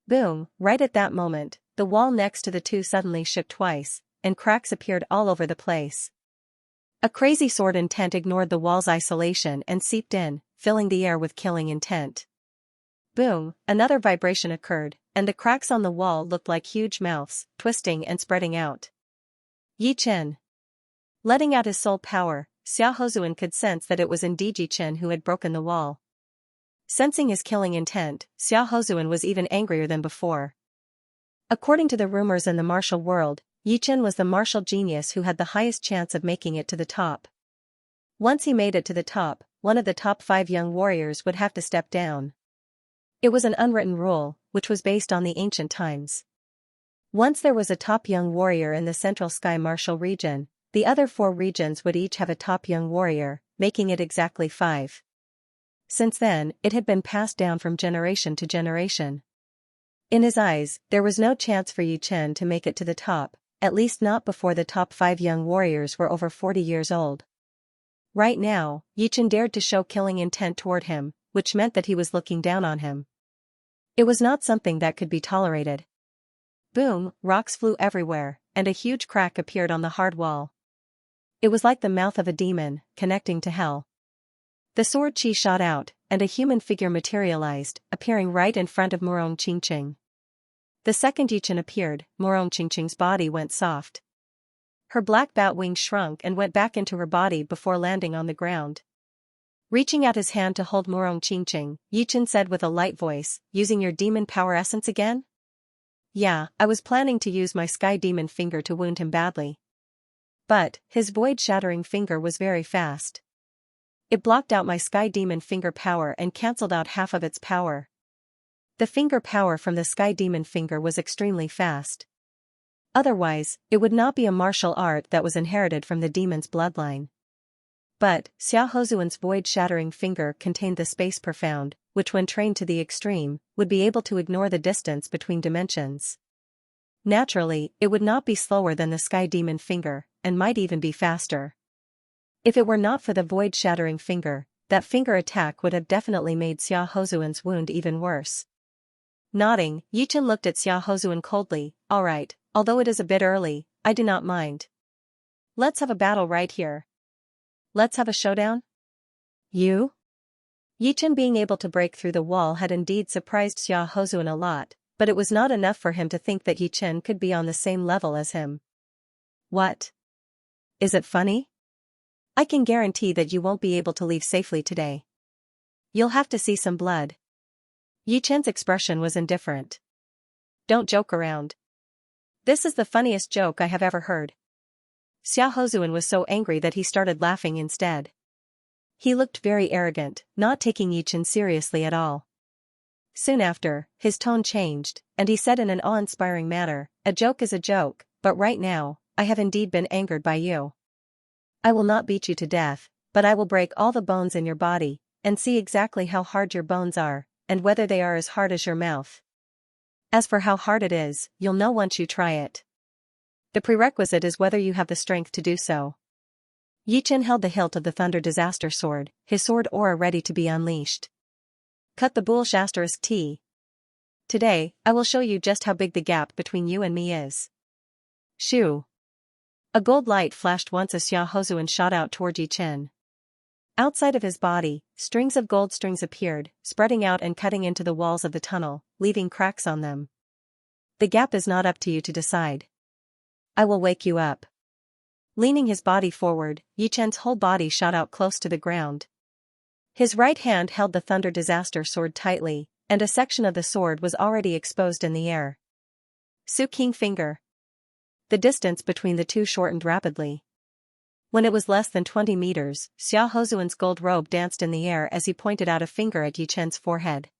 Speaker 1: Boom, right at that moment, the wall next to the two suddenly shook twice, and cracks appeared all over the place. A crazy sword intent ignored the wall's isolation and seeped in, filling the air with killing intent. Boom, another vibration occurred, and the cracks on the wall looked like huge mouths, twisting and spreading out. Yi Chen. Letting out his soul power, Xiao Hozuan could sense that it was indeed Yi Chen who had broken the wall. Sensing his killing intent, Xiao Hozuan was even angrier than before. According to the rumors in the martial world, Yi Chen was the martial genius who had the highest chance of making it to the top. Once he made it to the top, one of the top 5 young warriors would have to step down. It was an unwritten rule, which was based on the ancient times. Once there was a top young warrior in the Central Sky Martial region, the other 4 regions would each have a top young warrior, making it exactly 5. Since then, it had been passed down from generation to generation. In his eyes, there was no chance for Yi Chen to make it to the top, at least not before the top 5 young warriors were over 40 years old. Right now, Yi Chen dared to show killing intent toward him, which meant that he was looking down on him. It was not something that could be tolerated. Boom, rocks flew everywhere, and a huge crack appeared on the hard wall. It was like the mouth of a demon, connecting to hell. The sword chi shot out, and a human figure materialized, appearing right in front of Murong Qingqing. The second Yi Chen appeared, Murong Qingqing's body went soft. Her black bat wings shrunk and went back into her body before landing on the ground. Reaching out his hand to hold Murong Qingqing, Yi Chen said with a light voice, "Using your demon power essence again?" "Yeah, I was planning to use my sky demon finger to wound him badly." But, his void-shattering finger was very fast. It blocked out my sky demon finger power and cancelled out half of its power. The finger power from the sky demon finger was extremely fast. Otherwise, it would not be a martial art that was inherited from the demon's bloodline. But, Xiao Hozuan's void-shattering finger contained the space profound, which when trained to the extreme, would be able to ignore the distance between dimensions. Naturally, it would not be slower than the sky demon finger, and might even be faster. If it were not for the void-shattering finger, that finger attack would have definitely made Xiao Hozuan's wound even worse. Nodding, Yi Chen looked at Xiao Hozuan coldly. "All right, although it is a bit early, I do not mind. Let's have a battle right here. Let's have a showdown?" "You?" Yi Chen being able to break through the wall had indeed surprised Xiao Hozuan a lot, but it was not enough for him to think that Yi Chen could be on the same level as him. "What? Is it funny? I can guarantee that you won't be able to leave safely today. You'll have to see some blood." Yi Chen's expression was indifferent. "Don't joke around. This is the funniest joke I have ever heard." Xiao Hozuan was so angry that he started laughing instead. He looked very arrogant, not taking Yi Chen seriously at all. Soon after, his tone changed, and he said in an awe-inspiring manner, "A joke is a joke, but right now, I have indeed been angered by you. I will not beat you to death, but I will break all the bones in your body, and see exactly how hard your bones are, and whether they are as hard as your mouth. As for how hard it is, you'll know once you try it. The prerequisite is whether you have the strength to do so." Yi Chen held the hilt of the Thunder Disaster Sword, his sword aura ready to be unleashed. "Cut the bull *T. Today, I will show you just how big the gap between you and me is." Shoo! A gold light flashed once as Xiao Hozuan shot out toward Yi Chen. Outside of his body, strings of gold strings appeared, spreading out and cutting into the walls of the tunnel, leaving cracks on them. "The gap is not up to you to decide. I will wake you up." Leaning his body forward, Yi Chen's whole body shot out close to the ground. His right hand held the Thunder Disaster Sword tightly, and a section of the sword was already exposed in the air. Su King Finger. The distance between the two shortened rapidly. When it was less than 20 meters, Xiao Hozuan's gold robe danced in the air as he pointed out a finger at Yi Chen's forehead.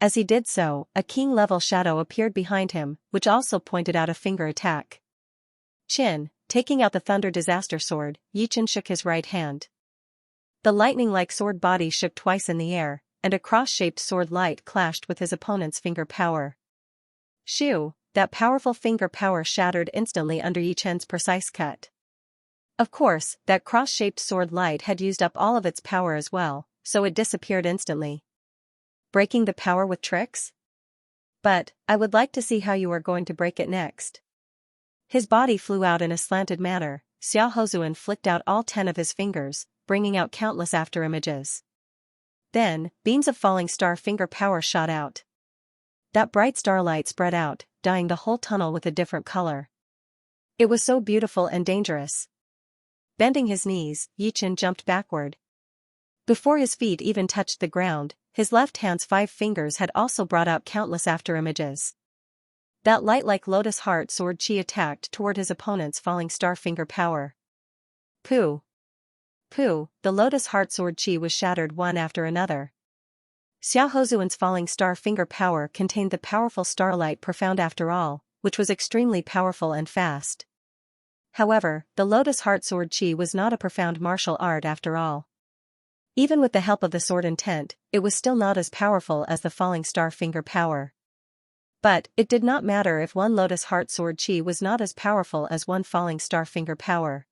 Speaker 1: As he did so, a king-level shadow appeared behind him, which also pointed out a finger attack. Chin, taking out the Thunder Disaster Sword, Yi Chen shook his right hand. The lightning-like sword body shook twice in the air, and a cross-shaped sword light clashed with his opponent's finger power. Shoo! That powerful finger power shattered instantly under Yi Chen's precise cut. Of course, that cross-shaped sword light had used up all of its power as well, so it disappeared instantly. Breaking the power with tricks? But, I would like to see how you are going to break it next. His body flew out in a slanted manner. Xiao Hozuan flicked out all 10 of his fingers, bringing out countless afterimages. Then, beams of falling star finger power shot out. That bright starlight spread out, dyeing the whole tunnel with a different color. It was so beautiful and dangerous. Bending his knees, Yichen jumped backward. Before his feet even touched the ground, his left hand's 5 fingers had also brought out countless afterimages. That light-like lotus heart sword chi attacked toward his opponent's falling star finger power. Pooh! Pooh! The lotus heart sword chi was shattered one after another. Xiaohozuan's falling star finger power contained the powerful starlight profound after all, which was extremely powerful and fast. However, the lotus heart sword chi was not a profound martial art after all. Even with the help of the sword intent, it was still not as powerful as the falling star finger power. But, it did not matter if one lotus heart sword chi was not as powerful as one falling star finger power.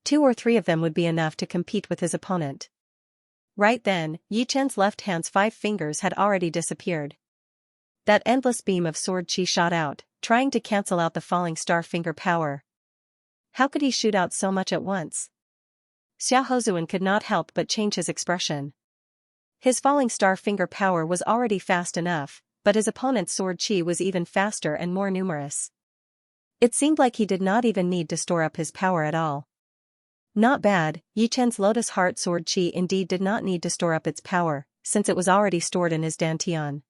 Speaker 1: 2 or 3 of them would be enough to compete with his opponent. Right then, Yichen's left hand's 5 fingers had already disappeared. That endless beam of sword chi shot out, trying to cancel out the falling star finger power. How could he shoot out so much at once? Xiaohozuan could not help but change his expression. His falling star finger power was already fast enough, but his opponent's sword chi was even faster and more numerous. It seemed like he did not even need to store up his power at all. Not bad, Yichen's lotus heart sword chi indeed did not need to store up its power, since it was already stored in his dantian.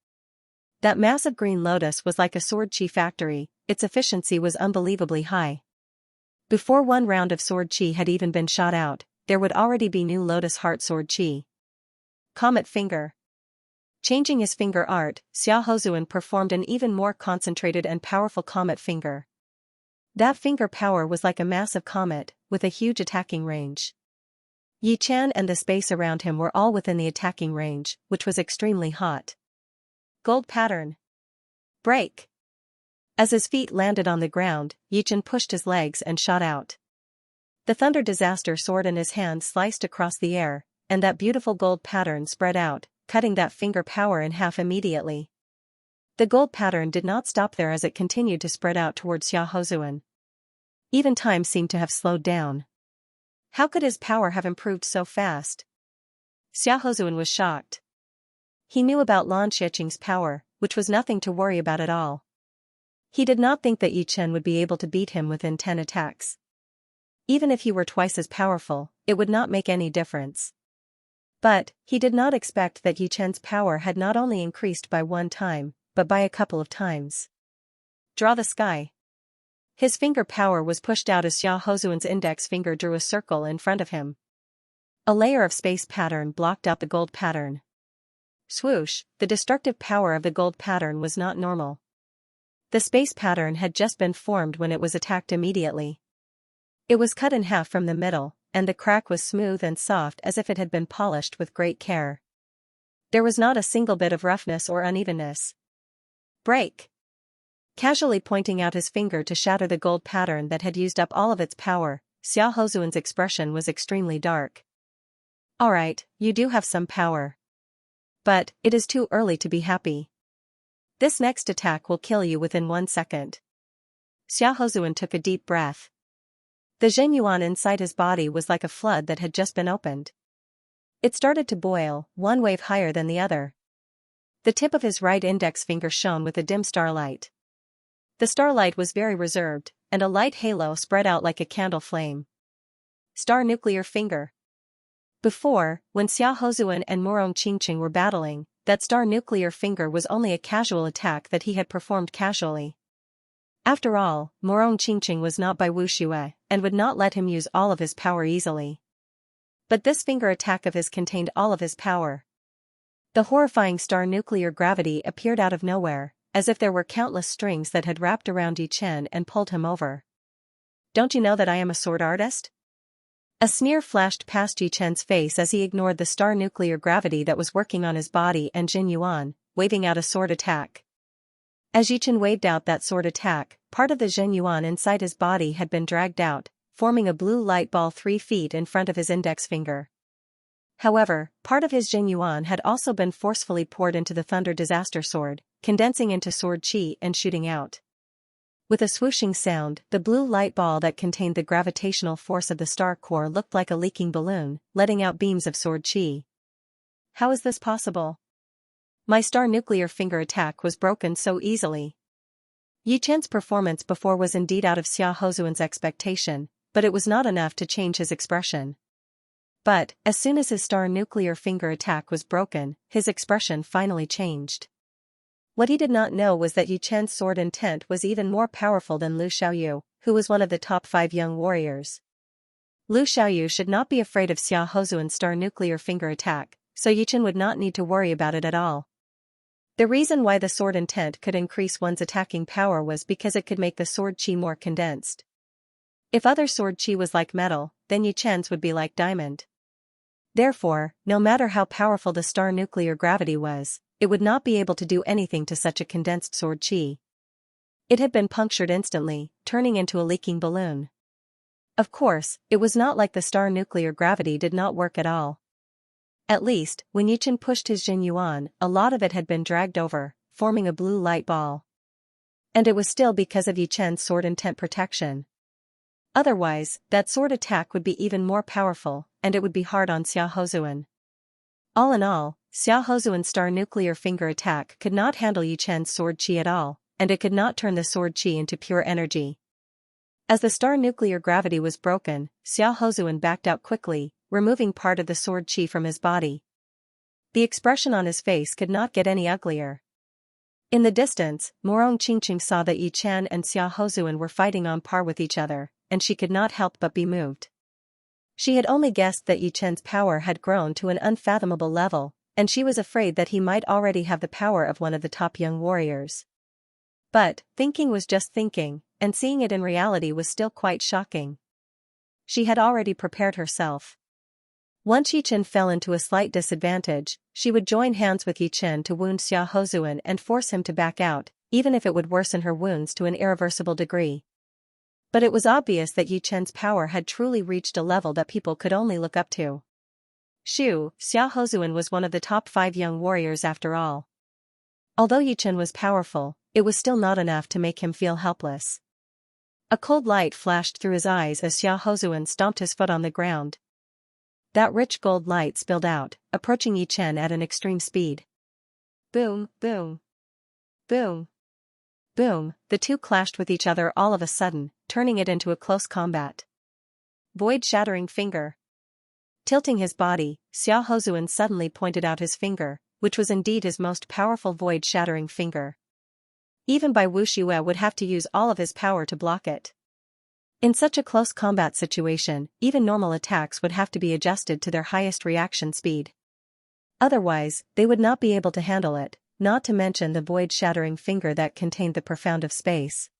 Speaker 1: That massive green lotus was like a sword chi factory, its efficiency was unbelievably high. Before one round of sword chi had even been shot out, there would already be new lotus heart sword chi. Comet finger. Changing his finger art, Xiaohozuan performed an even more concentrated and powerful comet finger. That finger power was like a massive comet, with a huge attacking range. Yichen and the space around him were all within the attacking range, which was extremely hot. Gold pattern. Break. As his feet landed on the ground, Yichen pushed his legs and shot out. The thunder disaster sword in his hand sliced across the air, and that beautiful gold pattern spread out, cutting that finger power in half immediately. The gold pattern did not stop there as it continued to spread out towards Xiaohozuan. Even time seemed to have slowed down. How could his power have improved so fast? Xiaohozuan was shocked. He knew about Lan Xiqing's power, which was nothing to worry about at all. He did not think that Yichen would be able to beat him within 10 attacks. Even if he were twice as powerful, it would not make any difference. But, he did not expect that Yichen's power had not only increased by 1 time, but by a couple of times. Draw the sky. His finger power was pushed out as Xiaohozuan's index finger drew a circle in front of him. A layer of space pattern blocked out the gold pattern. Swoosh, the destructive power of the gold pattern was not normal. The space pattern had just been formed when it was attacked immediately. It was cut in half from the middle, and the crack was smooth and soft as if it had been polished with great care. There was not a single bit of roughness or unevenness. Break. Casually pointing out his finger to shatter the gold pattern that had used up all of its power, Xiaohozuan's expression was extremely dark. Alright, you do have some power. But, it is too early to be happy. This next attack will kill you within 1 second. Xiaohozuan took a deep breath. The Zhenyuan inside his body was like a flood that had just been opened. It started to boil, one wave higher than the other. The tip of his right index finger shone with a dim starlight. The starlight was very reserved, and a light halo spread out like a candle flame. Star nuclear finger. Before, when Xiaohozuan and Morong Qingqing were battling, that star nuclear finger was only a casual attack that he had performed casually. After all, Morong Qingqing was not by Wu Xue, and would not let him use all of his power easily. But this finger attack of his contained all of his power. The horrifying star nuclear gravity appeared out of nowhere, as if there were countless strings that had wrapped around Yichen and pulled him over. Don't you know that I am a sword artist? A sneer flashed past Yichen's face as he ignored the star nuclear gravity that was working on his body and Jin Yuan, waving out a sword attack. As Yichen waved out that sword attack, part of the Jin Yuan inside his body had been dragged out, forming a blue light ball 3 feet in front of his index finger. However, part of his Jin Yuan had also been forcefully poured into the thunder disaster sword, condensing into sword chi and shooting out. With a swooshing sound, the blue light ball that contained the gravitational force of the star core looked like a leaking balloon, letting out beams of sword chi. How is this possible? My star nuclear finger attack was broken so easily. Yichen's performance before was indeed out of Xiaohozuan's expectation, but it was not enough to change his expression. But, as soon as his star nuclear finger attack was broken, his expression finally changed. What he did not know was that Yi Chen's sword intent was even more powerful than Lu Xiaoyu, who was one of the top 5 young warriors. Lu Xiaoyu should not be afraid of Xia Hozuan's star nuclear finger attack, so Yi Chen would not need to worry about it at all. The reason why the sword intent could increase one's attacking power was because it could make the sword chi more condensed. If other sword chi was like metal, then Yi Chen's would be like diamond. Therefore, no matter how powerful the star nuclear gravity was, it would not be able to do anything to such a condensed sword chi. It had been punctured instantly, turning into a leaking balloon. Of course, it was not like the star nuclear gravity did not work at all. At least, when Yi Chen pushed his Jin Yuan, a lot of it had been dragged over, forming a blue light ball. And it was still because of Yi Chen's sword intent protection. Otherwise, that sword attack would be even more powerful, and it would be hard on Xia Hozuan. All in all, Xia Hozuan's star nuclear finger attack could not handle Yi Chen's sword chi at all, and it could not turn the sword chi into pure energy. As the star nuclear gravity was broken, Xia Hozuan backed out quickly, removing part of the sword chi from his body. The expression on his face could not get any uglier. In the distance, Morong Qingqing saw that Yi Chen and Xia Hozuan were fighting on par with each other, and she could not help but be moved. She had only guessed that Yi Chen's power had grown to an unfathomable level, and she was afraid that he might already have the power of one of the top young warriors. But, thinking was just thinking, and seeing it in reality was still quite shocking. She had already prepared herself. Once Yi Chen fell into a slight disadvantage, she would join hands with Yi Chen to wound Xia Hozuan and force him to back out, even if it would worsen her wounds to an irreversible degree. But it was obvious that Yi Chen's power had truly reached a level that people could only look up to. Xia Hozuan was one of the top 5 young warriors after all. Although Yi Chen was powerful, it was still not enough to make him feel helpless. A cold light flashed through his eyes as Xia Hozuan stomped his foot on the ground. That rich gold light spilled out, approaching Yi Chen at an extreme speed. Boom, boom. Boom. Boom, the two clashed with each other all of a sudden, turning it into a close combat. Void-shattering finger. Tilting his body, Xia Hozuan suddenly pointed out his finger, which was indeed his most powerful void-shattering finger. Even Bai Wuxue would have to use all of his power to block it. In such a close combat situation, even normal attacks would have to be adjusted to their highest reaction speed. Otherwise, they would not be able to handle it, not to mention the void-shattering finger that contained the profound of space.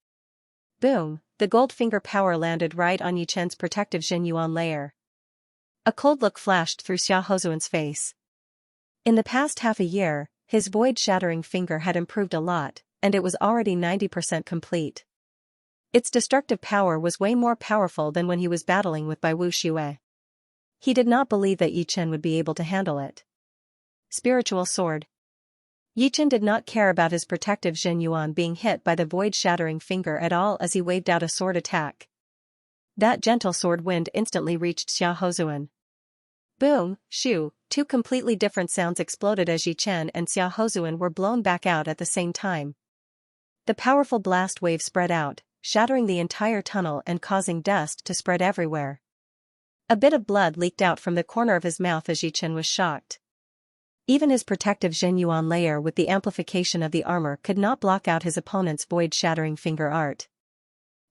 Speaker 1: Boom, the gold finger power landed right on Yi Chen's protective Jin Yuan layer. A cold look flashed through Xia Hozuan's face. In the past half a year, his void-shattering finger had improved a lot, and it was already 90% complete. Its destructive power was way more powerful than when he was battling with Bai Wuxue. He did not believe that Yi Chen would be able to handle it. Spiritual sword. Yi Chen did not care about his protective Jin Yuan being hit by the void-shattering finger at all as he waved out a sword attack. That gentle sword wind instantly reached Xia Hozuan. Boom, shoo, two completely different sounds exploded as Yi Chen and Xia Hozuan were blown back out at the same time. The powerful blast wave spread out, shattering the entire tunnel and causing dust to spread everywhere. A bit of blood leaked out from the corner of his mouth as Yi Chen was shocked. Even his protective Jin Yuan layer with the amplification of the armor could not block out his opponent's void-shattering finger art.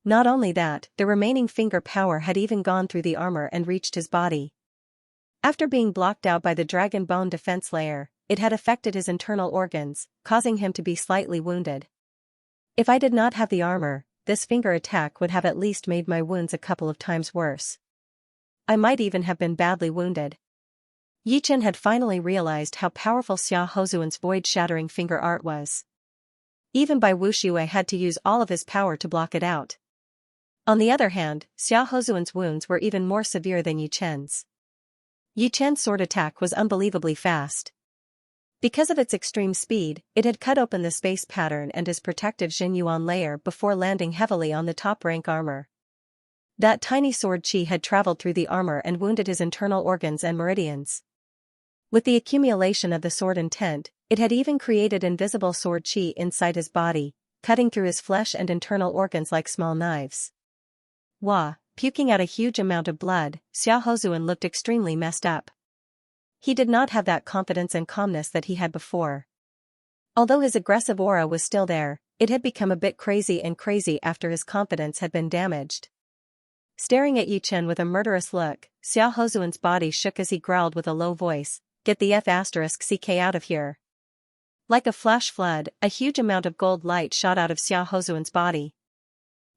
Speaker 1: Not only that, the remaining finger power had even gone through the armor and reached his body. After being blocked out by the dragon bone defense layer, it had affected his internal organs, causing him to be slightly wounded. If I did not have the armor, this finger attack would have at least made my wounds a couple of times worse. I might even have been badly wounded. Yi Chen had finally realized how powerful Xia Hozuan's void-shattering finger art was. Even Bai Wuxue had to use all of his power to block it out. On the other hand, Xia Hozuan's wounds were even more severe than Yi Chen's. Yi Chen's sword attack was unbelievably fast. Because of its extreme speed, it had cut open the space pattern and his protective Jin Yuan layer before landing heavily on the top-rank armor. That tiny sword chi had traveled through the armor and wounded his internal organs and meridians. With the accumulation of the sword intent, it had even created invisible sword chi inside his body, cutting through his flesh and internal organs like small knives. Wah, puking out a huge amount of blood, Xiaohozuan looked extremely messed up. He did not have that confidence and calmness that he had before. Although his aggressive aura was still there, it had become a bit crazy after his confidence had been damaged. Staring at Yi Chen with a murderous look, Xiaohozuan's body shook as he growled with a low voice, "Get the F***ck out of here." Like a flash flood, a huge amount of gold light shot out of Xiaohozuan's body.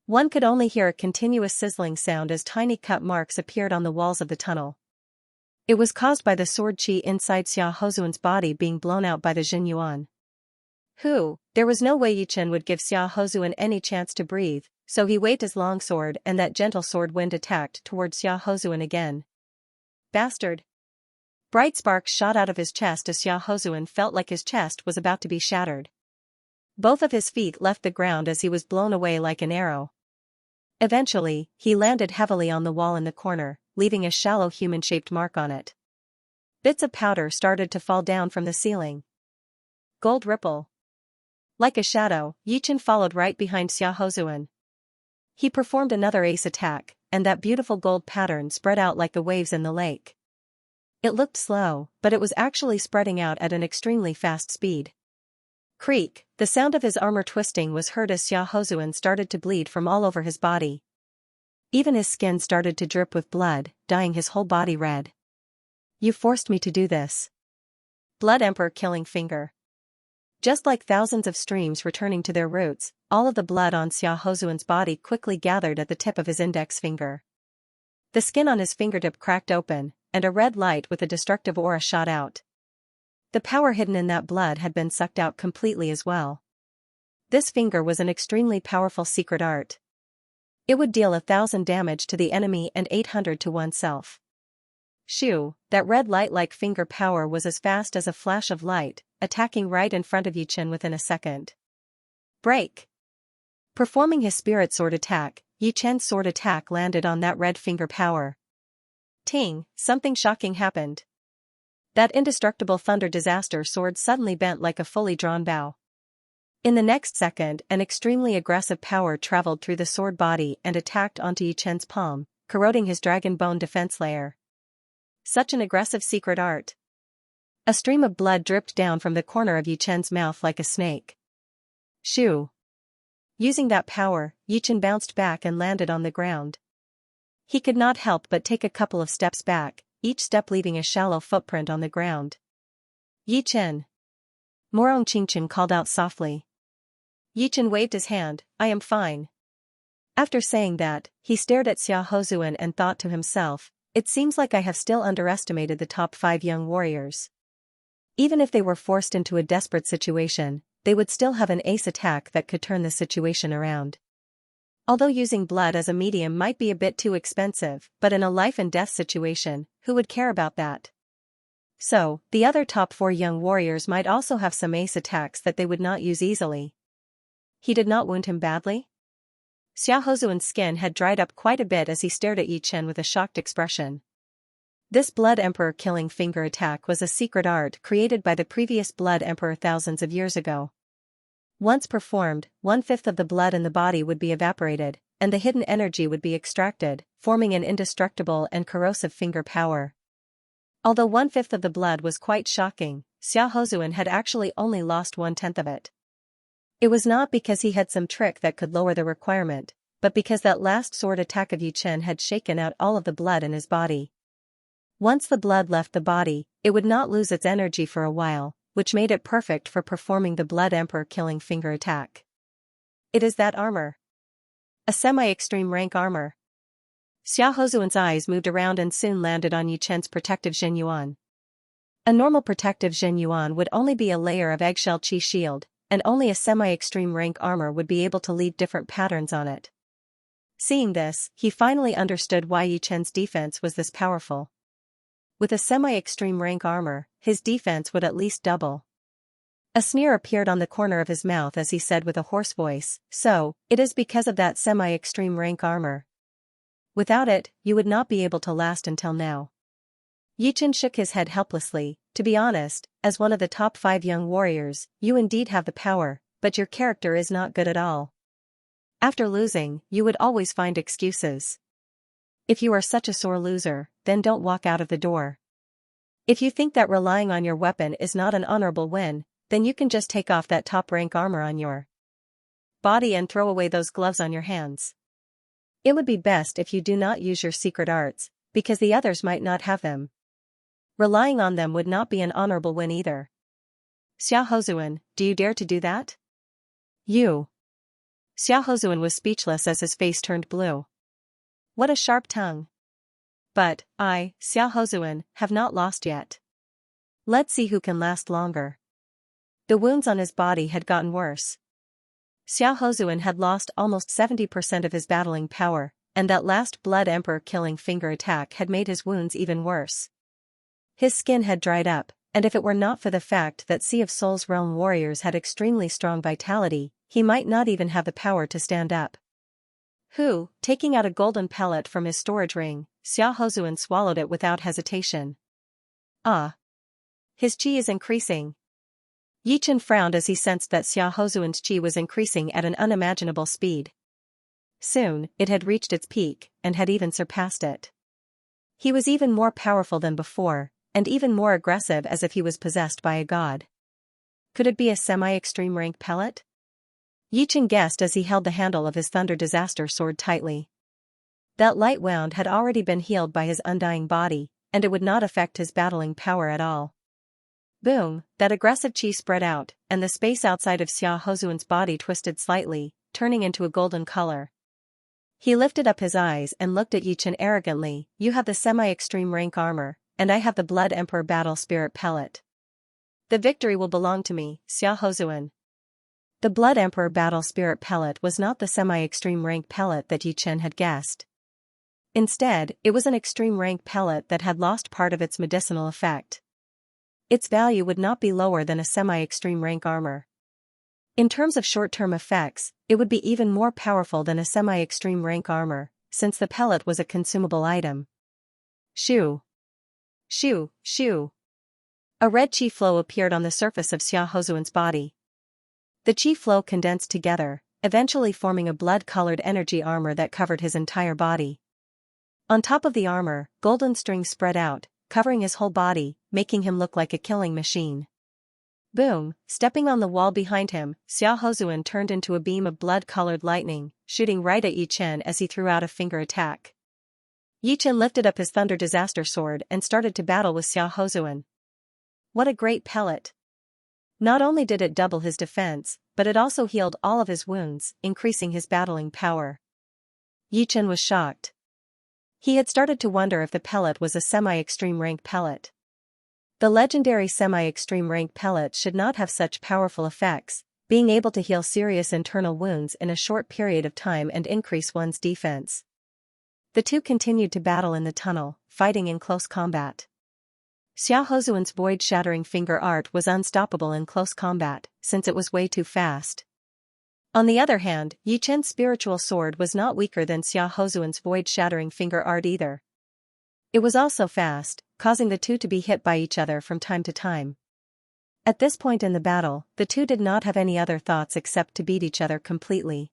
Speaker 1: One could only hear a continuous sizzling sound as tiny cut marks appeared on the walls of the tunnel. It was caused by the sword qi inside Xiaohozuan's body being blown out by the Jinyuan. There was no way Yi Chen would give Xiaohozuan any chance to breathe, so he waved his long sword and that gentle sword wind attacked towards Xiaohozuan again. Bastard! Bright sparks shot out of his chest as Xiaohozuan felt like his chest was about to be shattered. Both of his feet left the ground as he was blown away like an arrow. Eventually, he landed heavily on the wall in the corner, leaving a shallow human-shaped mark on it. Bits of powder started to fall down from the ceiling. Gold ripple. Like a shadow, Yi Chen followed right behind Xiaohozuan. He performed another ace attack, and that beautiful gold pattern spread out like the waves in the lake. It looked slow, but it was actually spreading out at an extremely fast speed. Creak, the sound of his armor twisting was heard as Xiaohozuan started to bleed from all over his body. Even his skin started to drip with blood, dyeing his whole body red. You forced me to do this. Blood Emperor killing finger. Just like thousands of streams returning to their roots, all of the blood on Xiaohozuan's body quickly gathered at the tip of his index finger. The skin on his fingertip cracked open, and a red light with a destructive aura shot out. The power hidden in that blood had been sucked out completely as well. This finger was an extremely powerful secret art. It would deal 1,000 damage to the enemy and 800 to oneself. Shoo, that red light-like finger power was as fast as a flash of light, attacking right in front of Yi Chen within a second. Break! Performing his spirit sword attack, Yi Chen's sword attack landed on that red finger power. Ting, something shocking happened. That indestructible thunder disaster sword suddenly bent like a fully drawn bow. In the next second, an extremely aggressive power traveled through the sword body and attacked onto Yi Chen's palm, corroding his dragon bone defense layer. Such an aggressive secret art. A stream of blood dripped down from the corner of Yi Chen's mouth like a snake. Shoo! Using that power, Yi Chen bounced back and landed on the ground. He could not help but take a couple of steps back, each step leaving a shallow footprint on the ground. Yi Chen! Morong Qingchen called out softly. Yi Chen waved his hand, "I am fine." After saying that, he stared at Xiaohozuan and thought to himself, "It seems like I have still underestimated the top 5 young warriors. Even if they were forced into a desperate situation, they would still have an ace attack that could turn the situation around. Although using blood as a medium might be a bit too expensive, but in a life-and-death situation, who would care about that? So, the other top 4 young warriors might also have some ace attacks that they would not use easily. He did not wound him badly? Xiaohozuan's skin had dried up quite a bit as he stared at Yi Chen with a shocked expression. This Blood Emperor killing finger attack was a secret art created by the previous Blood Emperor thousands of years ago. Once performed, 1/5 of the blood in the body would be evaporated, and the hidden energy would be extracted, forming an indestructible and corrosive finger power. Although 1/5 of the blood was quite shocking, Xiaohozuan had actually only lost 1/10 of it. It was not because he had some trick that could lower the requirement, but because that last sword attack of Yi Chen had shaken out all of the blood in his body. Once the blood left the body, it would not lose its energy for a while, which made it perfect for performing the Blood Emperor killing finger attack. It is that armor. A semi-extreme rank armor. Xiaohozuan's eyes moved around and soon landed on Yi Chen's protective Jinyuan. A normal protective Jinyuan would only be a layer of eggshell qi shield, and only a semi-extreme rank armor would be able to leave different patterns on it. Seeing this, he finally understood why Yi Chen's defense was this powerful. With a semi-extreme rank armor, his defense would at least double. A sneer appeared on the corner of his mouth as he said with a hoarse voice, "So, it is because of that semi-extreme rank armor. Without it, you would not be able to last until now." Yi Chen shook his head helplessly. "To be honest, as one of the top 5 young warriors, you indeed have the power, but your character is not good at all. After losing, you would always find excuses. If you are such a sore loser, then don't walk out of the door. If you think that relying on your weapon is not an honorable win, then you can just take off that top-rank armor on your body and throw away those gloves on your hands. It would be best if you do not use your secret arts, because the others might not have them. Relying on them would not be an honorable win either. Xiaohozuan, do you dare to do that? You. Xiaohozuan was speechless as his face turned blue. What a sharp tongue. But, I, Xiaohozuan, have not lost yet. Let's see who can last longer. The wounds on his body had gotten worse. Xiaohozuan had lost almost 70% of his battling power, and that last Blood Emperor killing finger attack had made his wounds even worse. His skin had dried up, and if it were not for the fact that Sea of Souls realm warriors had extremely strong vitality, he might not even have the power to stand up. Taking out a golden pellet from his storage ring, Xiaohozuan swallowed it without hesitation. Ah! His qi is increasing. Yichen frowned as he sensed that Xiaohozuan's qi was increasing at an unimaginable speed. Soon, it had reached its peak, and had even surpassed it. He was even more powerful than before, and even more aggressive as if he was possessed by a god. Could it be a semi-extreme rank pellet? Yichen guessed as he held the handle of his Thunder Disaster sword tightly. That light wound had already been healed by his undying body, and it would not affect his battling power at all. Boom, that aggressive qi spread out, and the space outside of Xiaohozuan's body twisted slightly, turning into a golden color. He lifted up his eyes and looked at Yichen arrogantly. You have the semi-extreme rank armor, and I have the Blood Emperor Battle Spirit pellet. The victory will belong to me, Xiaohozuan. The Blood Emperor Battle Spirit pellet was not the semi-extreme rank pellet that Yichen had guessed. Instead, it was an extreme rank pellet that had lost part of its medicinal effect. Its value would not be lower than a semi-extreme rank armor. In terms of short-term effects, it would be even more powerful than a semi-extreme rank armor, since the pellet was a consumable item. Shoo! Shoo! Shoo! A red qi flow appeared on the surface of Xiaohozuan's body. The qi flow condensed together, eventually forming a blood-colored energy armor that covered his entire body. On top of the armor, golden strings spread out, covering his whole body, making him look like a killing machine. Boom! Stepping on the wall behind him, Xiaohozuan turned into a beam of blood-colored lightning, shooting right at Yichen as he threw out a finger attack. Yichen lifted up his Thunder Disaster sword and started to battle with Xiaohozuan. What a great pellet! Not only did it double his defense, but it also healed all of his wounds, increasing his battling power. Yichen was shocked. He had started to wonder if the pellet was a semi-extreme rank pellet. The legendary semi-extreme rank pellet should not have such powerful effects, being able to heal serious internal wounds in a short period of time and increase one's defense. The two continued to battle in the tunnel, fighting in close combat. Xiaohozuan's void-shattering finger art was unstoppable in close combat, since it was way too fast. On the other hand, Yichen's spiritual sword was not weaker than Xiaohozuan's void-shattering finger art either. It was also fast, causing the two to be hit by each other from time to time. At this point in the battle, the two did not have any other thoughts except to beat each other completely.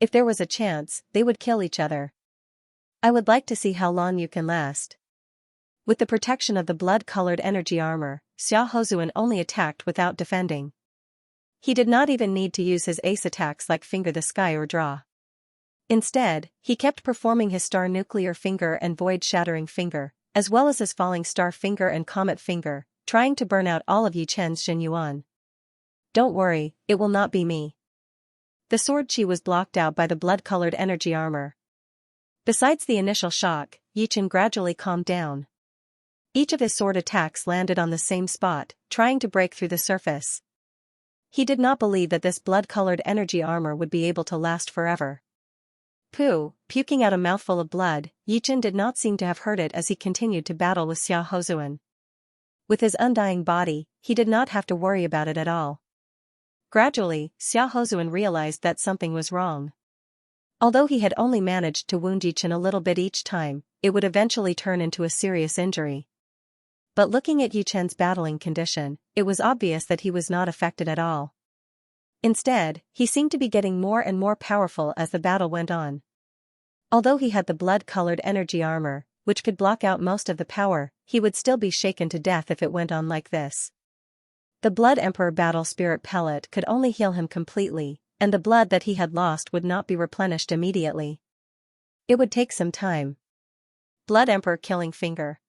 Speaker 1: If there was a chance, they would kill each other. I would like to see how long you can last. With the protection of the blood-colored energy armor, Xiaohozuan only attacked without defending. He did not even need to use his ace attacks like Finger the Sky or Draw. Instead, he kept performing his Star Nuclear Finger and Void-Shattering Finger, as well as his Falling Star Finger and Comet Finger, trying to burn out all of Yichen's Xinyuan. Don't worry, it will not be me. The sword qi was blocked out by the blood-colored energy armor. Besides the initial shock, Yichen gradually calmed down. Each of his sword attacks landed on the same spot, trying to break through the surface. He did not believe that this blood-colored energy armor would be able to last forever. Puking out a mouthful of blood, Yichen did not seem to have heard it as he continued to battle with Xiaohozuan. With his undying body, he did not have to worry about it at all. Gradually, Xiaohozuan realized that something was wrong. Although he had only managed to wound Yichen a little bit each time, it would eventually turn into a serious injury. But looking at Yichen's battling condition, it was obvious that he was not affected at all. Instead, he seemed to be getting more and more powerful as the battle went on. Although he had the blood-colored energy armor, which could block out most of the power, he would still be shaken to death if it went on like this. The Blood Emperor Battle Spirit Pellet could only heal him completely, and the blood that he had lost would not be replenished immediately. It would take some time. Blood Emperor Killing Finger.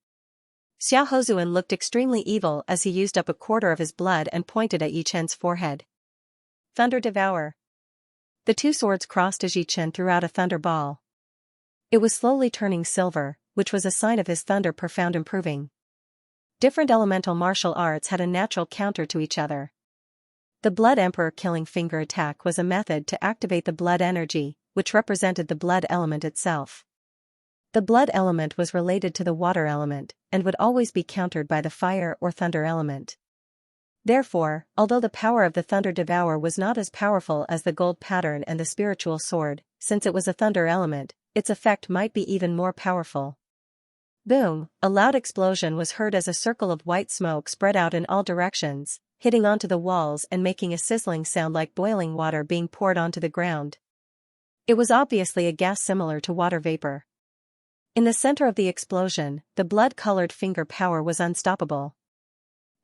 Speaker 1: Xiao Hozuan looked extremely evil as he used up a quarter of his blood and pointed at Yi Chen's forehead. Thunder Devour. The two swords crossed as Yi Chen threw out a thunder ball. It was slowly turning silver, which was a sign of his thunder profound improving. Different elemental martial arts had a natural counter to each other. The Blood Emperor Killing Finger attack was a method to activate the blood energy, which represented the blood element itself. The blood element was related to the water element, and would always be countered by the fire or thunder element. Therefore, although the power of the Thunder Devour was not as powerful as the gold pattern and the spiritual sword, since it was a thunder element, its effect might be even more powerful. Boom! A loud explosion was heard as a circle of white smoke spread out in all directions, hitting onto the walls and making a sizzling sound like boiling water being poured onto the ground. It was obviously a gas similar to water vapor. In the center of the explosion, the blood-colored finger power was unstoppable.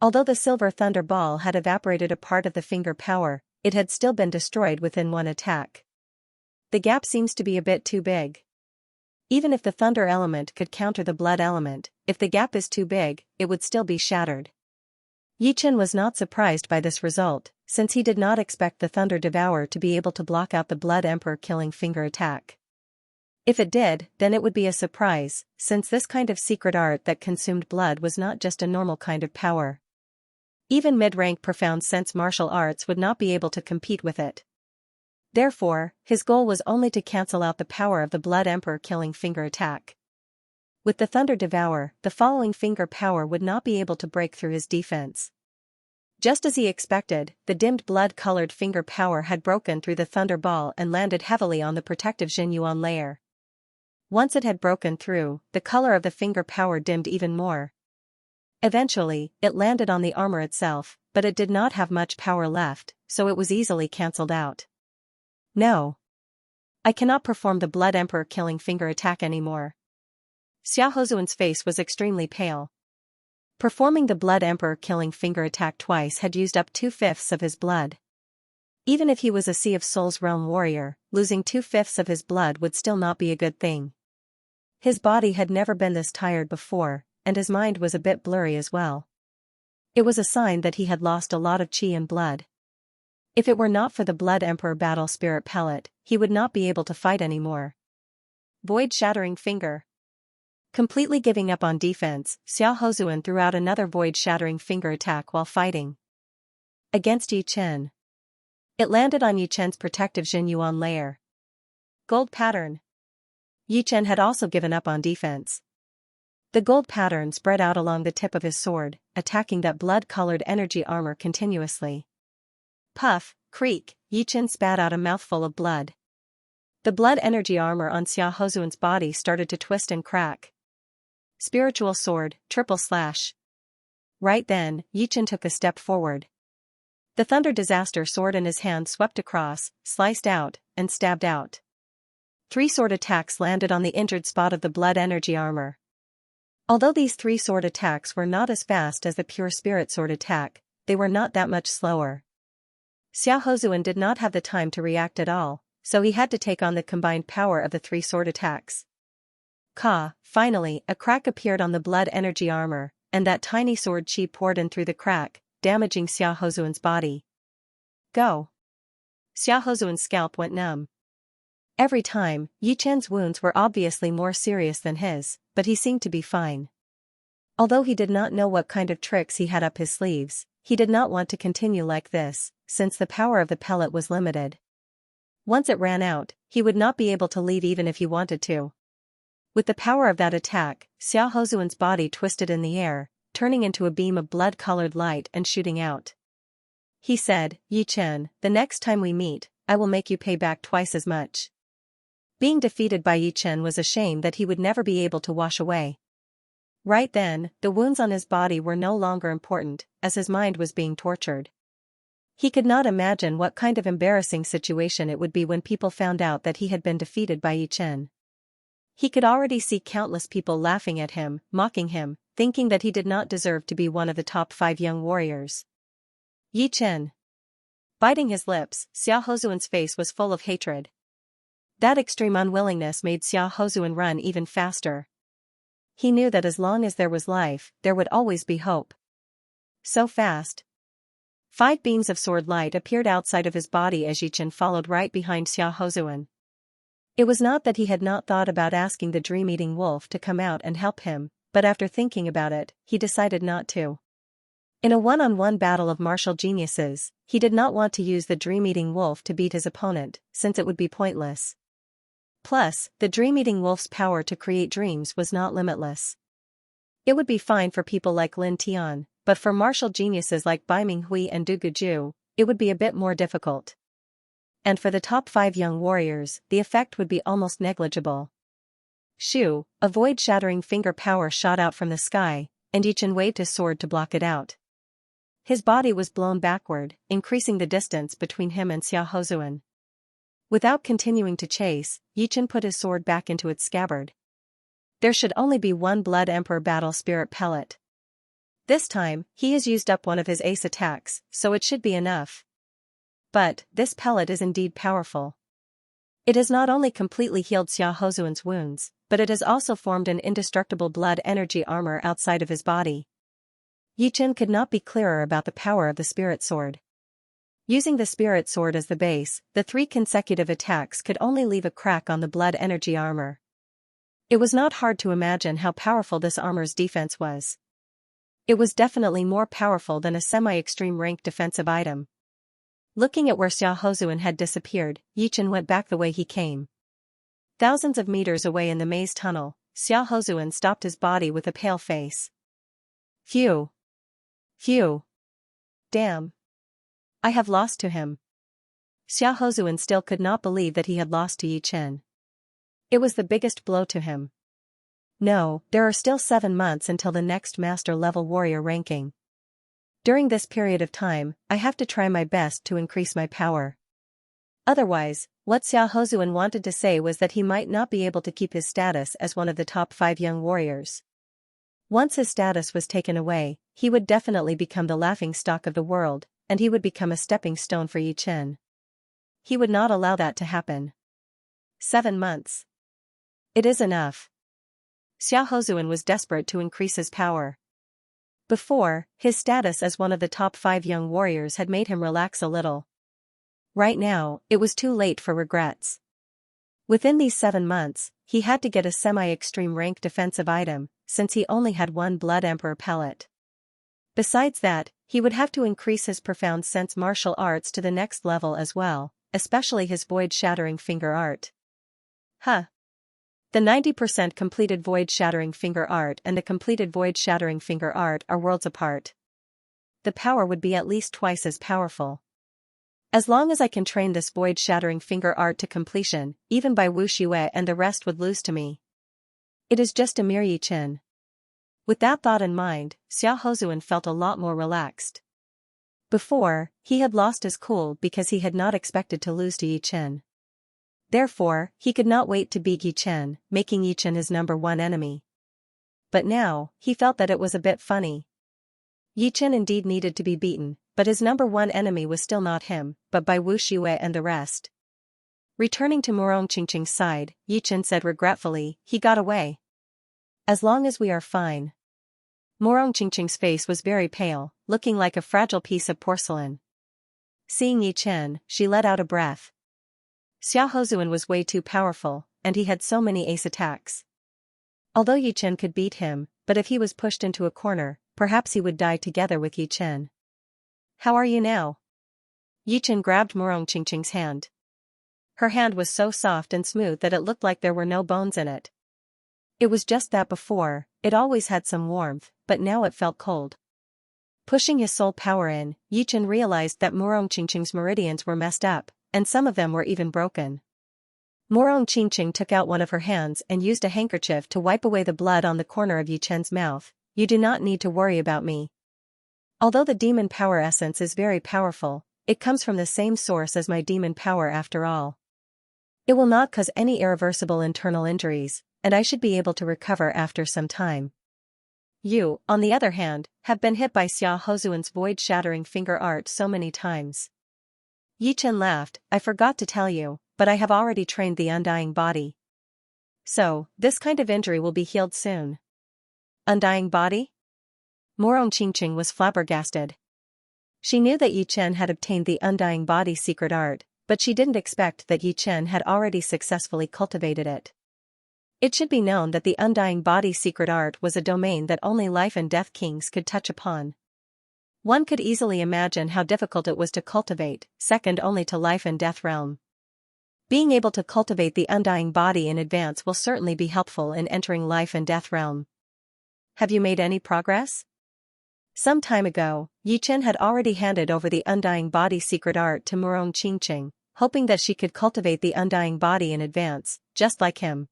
Speaker 1: Although the silver thunder ball had evaporated a part of the finger power, it had still been destroyed within one attack. The gap seems to be a bit too big. Even if the thunder element could counter the blood element, if the gap is too big, it would still be shattered. Yi Chen was not surprised by this result, since he did not expect the Thunder Devourer to be able to block out the Blood Emperor Killing Finger attack. If it did, then it would be a surprise, since this kind of secret art that consumed blood was not just a normal kind of power. Even mid-rank profound sense martial arts would not be able to compete with it. Therefore, his goal was only to cancel out the power of the Blood Emperor Killing Finger attack. With the Thunder Devourer, the following finger power would not be able to break through his defense. Just as he expected, the dimmed blood-colored finger power had broken through the thunder ball and landed heavily on the protective Xianyuan layer. Once it had broken through, the color of the finger power dimmed even more. Eventually, it landed on the armor itself, but it did not have much power left, so it was easily cancelled out. No. I cannot perform the Blood Emperor Killing Finger attack anymore. Xiao Hozuan's face was extremely pale. Performing the Blood Emperor Killing Finger attack twice had used up 2/5 of his blood. Even if he was a Sea of Souls realm warrior, losing 2/5 of his blood would still not be a good thing. His body had never been this tired before, and his mind was a bit blurry as well. It was a sign that he had lost a lot of chi and blood. If it were not for the Blood Emperor Battle Spirit Pellet, he would not be able to fight anymore. Void Shattering Finger. Completely giving up on defense, Xiao Hozuan threw out another Void Shattering Finger attack while fighting against Yi Chen. It landed on Yi Chen's protective Xianyuan layer. Gold Pattern. Yi Chen had also given up on defense. The gold pattern spread out along the tip of his sword, attacking that blood-colored energy armor continuously. Puff, creak, Yi Chen spat out a mouthful of blood. The blood energy armor on Xiao Hozuan's body started to twist and crack. Spiritual Sword, Triple Slash. Right then, Yi Chen took a step forward. The Thunder Disaster sword in his hand swept across, sliced out, and stabbed out. 3 sword attacks landed on the injured spot of the blood energy armor. Although these 3 sword attacks were not as fast as the pure spirit sword attack, they were not that much slower. Xiao Hozuan did not have the time to react at all, so he had to take on the combined power of the 3 sword attacks. Finally, a crack appeared on the blood energy armor, and that tiny sword chi poured in through the crack, damaging Xiao Hozuan's body. Go! Xiao Hozuan's scalp went numb. Every time, Yi Chen's wounds were obviously more serious than his, but he seemed to be fine. Although he did not know what kind of tricks he had up his sleeves, he did not want to continue like this, since the power of the pellet was limited. Once it ran out, he would not be able to leave even if he wanted to. With the power of that attack, Xiao Hozuan's body twisted in the air, turning into a beam of blood-colored light and shooting out. He said, Yi Chen, the next time we meet, I will make you pay back twice as much. Being defeated by Yi Chen was a shame that he would never be able to wash away. Right then, the wounds on his body were no longer important, as his mind was being tortured. He could not imagine what kind of embarrassing situation it would be when people found out that he had been defeated by Yi Chen. he could already see countless people laughing at him, mocking him, thinking that he did not deserve to be one of the top 5 young warriors. Yi Chen. Biting his lips, Xiao Hozuan's face was full of hatred. That extreme unwillingness made Xiao Hozuan run even faster. He knew that as long as there was life, there would always be hope. So fast. 5 beams of sword light appeared outside of his body as Yi Chen followed right behind Xiao Hozuan. It was not that he had not thought about asking the dream-eating wolf to come out and help him, but after thinking about it, he decided not to. In a one-on-one battle of martial geniuses, he did not want to use the dream-eating wolf to beat his opponent, since it would be pointless. Plus, the dream-eating wolf's power to create dreams was not limitless. It would be fine for people like Lin Tian, but for martial geniuses like Bai Minghui and Du Guju, it would be a bit more difficult. And for the top 5 young warriors, the effect would be almost negligible. Shoo, a void-shattering finger power shot out from the sky, and Yi Chen waved his sword to block it out. His body was blown backward, increasing the distance between him and Xiao Hozuan. Without continuing to chase, Yi Chen put his sword back into its scabbard. There should only be one Blood Emperor Battle Spirit pellet. This time, he has used up one of his ace attacks, so it should be enough. But, this pellet is indeed powerful. It has not only completely healed Xiao Hozuan's wounds, but it has also formed an indestructible blood energy armor outside of his body. Yi Chen could not be clearer about the power of the spirit sword. Using the spirit sword as the base, the 3 consecutive attacks could only leave a crack on the blood energy armor. It was not hard to imagine how powerful this armor's defense was. It was definitely more powerful than a semi-extreme rank defensive item. Looking at where Xiao Hozuan had disappeared, Yi Chen went back the way he came. Thousands of meters away in the maze tunnel, Xiao Hozuan stopped his body with a pale face. Phew. Phew. Damn. I have lost to him. Xiao Hozuan still could not believe that he had lost to Yi Chen. It was the biggest blow to him. No, there are still 7 months until the next master-level warrior ranking. During this period of time, I have to try my best to increase my power. Otherwise, what Xiao Hozuan wanted to say was that he might not be able to keep his status as one of the top 5 young warriors. Once his status was taken away, he would definitely become the laughingstock of the world, and he would become a stepping stone for Yi Chen. He would not allow that to happen. 7 months. It is enough. Xiao Hozuan was desperate to increase his power. Before, his status as one of the top 5 young warriors had made him relax a little. Right now, it was too late for regrets. Within these 7 months, he had to get a semi-extreme rank defensive item, since he only had 1 Blood Emperor pellet. Besides that, he would have to increase his profound sense martial arts to the next level as well, especially his void-shattering finger art. Huh. The 90% completed void-shattering finger art and the completed void-shattering finger art are worlds apart. The power would be at least twice as powerful. As long as I can train this void-shattering finger art to completion, even by Wu Xue and the rest would lose to me. It is just a mere Yi Chen. With that thought in mind, Xiao Hozuan felt a lot more relaxed. Before, he had lost his cool because he had not expected to lose to Yi Chen. Therefore, he could not wait to beat Yi Chen, making Yi Chen his number 1 enemy. But now, he felt that it was a bit funny. Yi Chen indeed needed to be beaten, but his number 1 enemy was still not him, but by Wu Xue and the rest. Returning to Murong Qingqing's side, Yi Chen said regretfully, he got away. As long as we are fine. Murong Qingqing's face was very pale, looking like a fragile piece of porcelain. Seeing Yi Chen, she let out a breath. Xiao Hozuan was way too powerful, and he had so many ace attacks. Although Yi Chen could beat him, but if he was pushed into a corner, perhaps he would die together with Yi Chen. How are you now? Yi Chen grabbed Murong Qingqing's hand. Her hand was so soft and smooth that it looked like there were no bones in it. It was just that before, it always had some warmth, but now it felt cold. Pushing his soul power in, Yi Chen realized that Murong Qingqing's meridians were messed up, and some of them were even broken. Murong Qingqing took out one of her hands and used a handkerchief to wipe away the blood on the corner of Yi Chen's mouth. You do not need to worry about me. Although the demon power essence is very powerful, it comes from the same source as my demon power after all. It will not cause any irreversible internal injuries, and I should be able to recover after some time. You, on the other hand, have been hit by Xia Hozuan's void-shattering finger art so many times. Yi Chen laughed. I forgot to tell you, but I have already trained the undying body. So, this kind of injury will be healed soon. Undying body? Morong Qingqing was flabbergasted. She knew that Yi Chen had obtained the undying body secret art, but she didn't expect that Yi Chen had already successfully cultivated it. It should be known that the undying body secret art was a domain that only life and death kings could touch upon. One could easily imagine how difficult it was to cultivate, second only to life and death realm. Being able to cultivate the undying body in advance will certainly be helpful in entering life and death realm. Have you made any progress? Some time ago, Yi Chen had already handed over the undying body secret art to Morong Qingqing, hoping that she could cultivate the undying body in advance, just like him.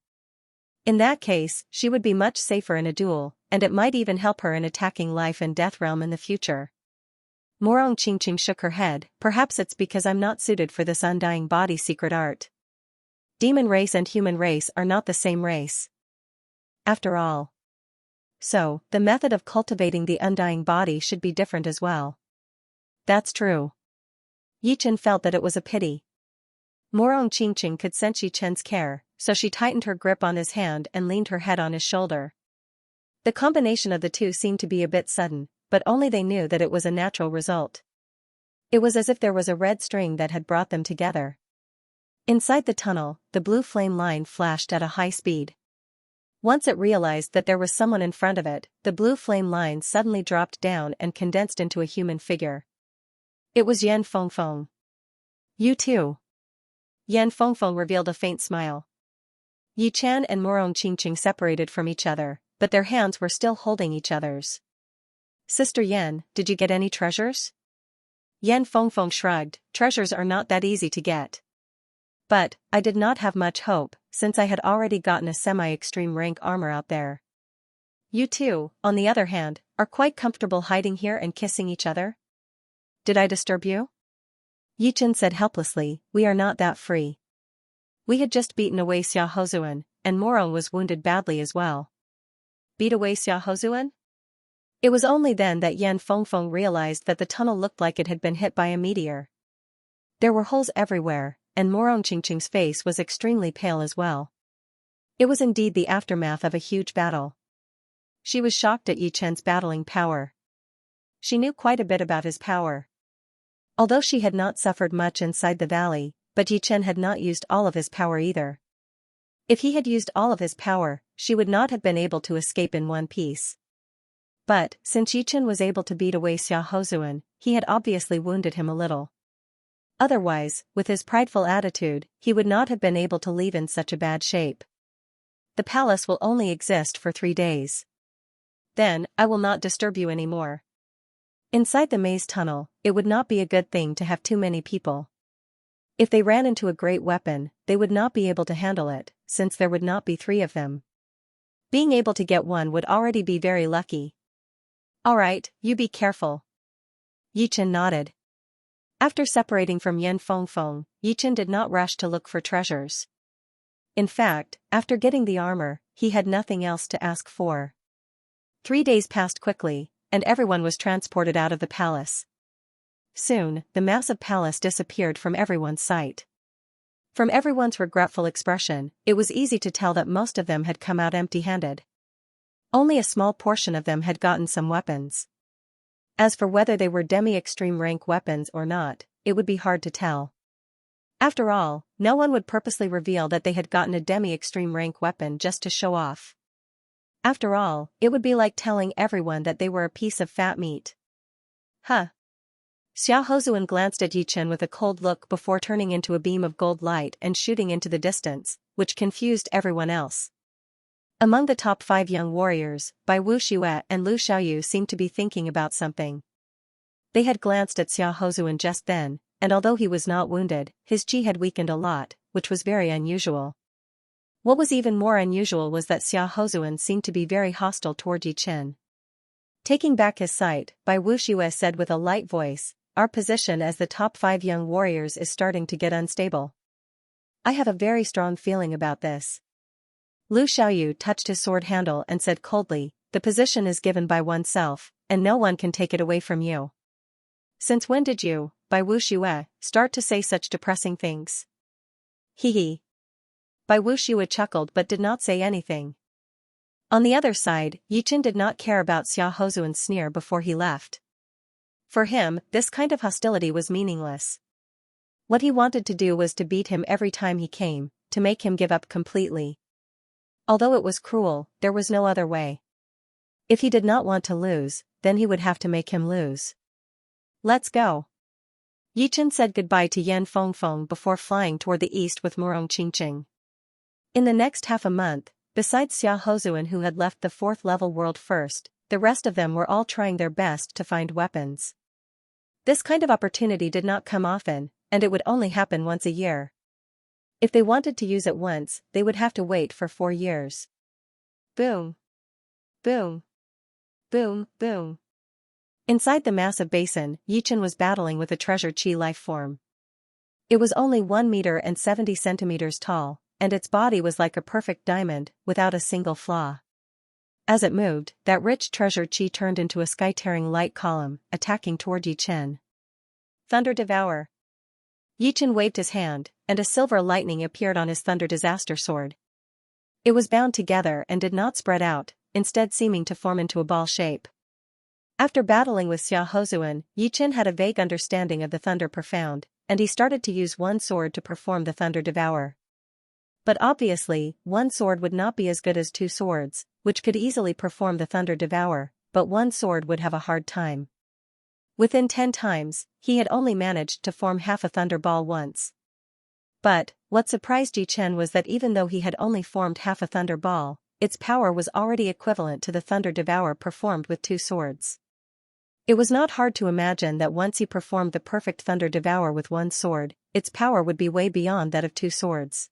Speaker 1: In that case, she would be much safer in a duel, and it might even help her in attacking life and death realm in the future. Morong Qingqing shook her head. Perhaps it's because I'm not suited for this undying body secret art. Demon race and human race are not the same race. After all. So, the method of cultivating the undying body should be different as well. That's true. Yi Chen felt that it was a pity. Morong Qingqing could sense Yi Chen's care, so she tightened her grip on his hand and leaned her head on his shoulder. The combination of the two seemed to be a bit sudden, but only they knew that it was a natural result. It was as if there was a red string that had brought them together. Inside the tunnel, the blue flame line flashed at a high speed. Once it realized that there was someone in front of it, the blue flame line suddenly dropped down and condensed into a human figure. It was Yan Fengfeng. You too. Yan Fengfeng revealed a faint smile. Yi Chen and Morong Qingqing separated from each other, but their hands were still holding each other's. Sister Yan, did you get any treasures? Yan Fengfeng shrugged. Treasures are not that easy to get. But, I did not have much hope, since I had already gotten a semi-extreme rank armor out there. You two, on the other hand, are quite comfortable hiding here and kissing each other? Did I disturb you? Yi Chen said helplessly, we are not that free. We had just beaten away Xia Hozuan, and Morong was wounded badly as well. Beat away Xia Hozuan? It was only then that Yan Fengfeng realized that the tunnel looked like it had been hit by a meteor. There were holes everywhere, and Morong Qingqing's face was extremely pale as well. It was indeed the aftermath of a huge battle. She was shocked at Yi Chen's battling power. She knew quite a bit about his power. Although she had not suffered much inside the valley, but Yi Chen had not used all of his power either. If he had used all of his power, she would not have been able to escape in one piece. But, since Yi Chen was able to beat away Xia Hozuan, he had obviously wounded him a little. Otherwise, with his prideful attitude, he would not have been able to leave in such a bad shape. The palace will only exist for 3 days. Then, I will not disturb you anymore. Inside the maze tunnel, it would not be a good thing to have too many people. If they ran into a great weapon, they would not be able to handle it, since there would not be 3 of them. Being able to get one would already be very lucky. All right, you be careful. Yi Chen nodded. After separating from Yan Fengfeng, Yi Chen did not rush to look for treasures. In fact, after getting the armor, he had nothing else to ask for. 3 days passed quickly, and everyone was transported out of the palace. Soon, the massive palace disappeared from everyone's sight. From everyone's regretful expression, it was easy to tell that most of them had come out empty-handed. Only a small portion of them had gotten some weapons. As for whether they were demi-extreme rank weapons or not, it would be hard to tell. After all, no one would purposely reveal that they had gotten a demi-extreme rank weapon just to show off. After all, it would be like telling everyone that they were a piece of fat meat. Huh. Xia Hozuan glanced at Yi Chen with a cold look before turning into a beam of gold light and shooting into the distance, which confused everyone else. Among the top 5 young warriors, Bai Wuxue and Lu Xiaoyu seemed to be thinking about something. They had glanced at Xia Hozuan just then, and although he was not wounded, his chi had weakened a lot, which was very unusual. What was even more unusual was that Xia Hozuan seemed to be very hostile toward Yi Chen. Taking back his sight, Bai Wuxue said with a light voice, our position as the top 5 young warriors is starting to get unstable. I have a very strong feeling about this. Lu Xiaoyu touched his sword handle and said coldly, "The position is given by oneself, and no one can take it away from you. Since when did you, Bai Wuxue, start to say such depressing things?" Hee hee. Bai Wuxue chuckled but did not say anything. On the other side, Yichen did not care about Xia Hozuan's sneer before he left. For him, this kind of hostility was meaningless. What he wanted to do was to beat him every time he came, to make him give up completely. Although it was cruel, there was no other way. If he did not want to lose, then he would have to make him lose. "Let's go." Yichen said goodbye to Yan Fengfeng before flying toward the east with Murong Qingqing. In the next half a month, besides Xia Hozuan who had left the 4th level world first, the rest of them were all trying their best to find weapons. This kind of opportunity did not come often, and it would only happen once a year. If they wanted to use it once, they would have to wait for 4 years. Boom. Boom. Boom, boom. Inside the massive basin, Yichen was battling with a treasure chi life form. It was only 1 meter and 70 centimeters tall, and its body was like a perfect diamond, without a single flaw. As it moved, that rich treasure chi turned into a sky-tearing light column, attacking toward Yichen. Thunder Devour. Yichen waved his hand, and a silver lightning appeared on his Thunder Disaster sword. It was bound together and did not spread out, instead seeming to form into a ball shape. After battling with Xia Hozuan, Yichen had a vague understanding of the Thunder Profound, and he started to use one sword to perform the Thunder Devour. But obviously, one sword would not be as good as 2 swords, which could easily perform the Thunder Devour, but one sword would have a hard time. Within 10 times, he had only managed to form half a Thunder Ball once. But, what surprised Yichen was that even though he had only formed half a Thunder Ball, its power was already equivalent to the Thunder Devour performed with 2 swords. It was not hard to imagine that once he performed the perfect Thunder Devour with one sword, its power would be way beyond that of 2 swords.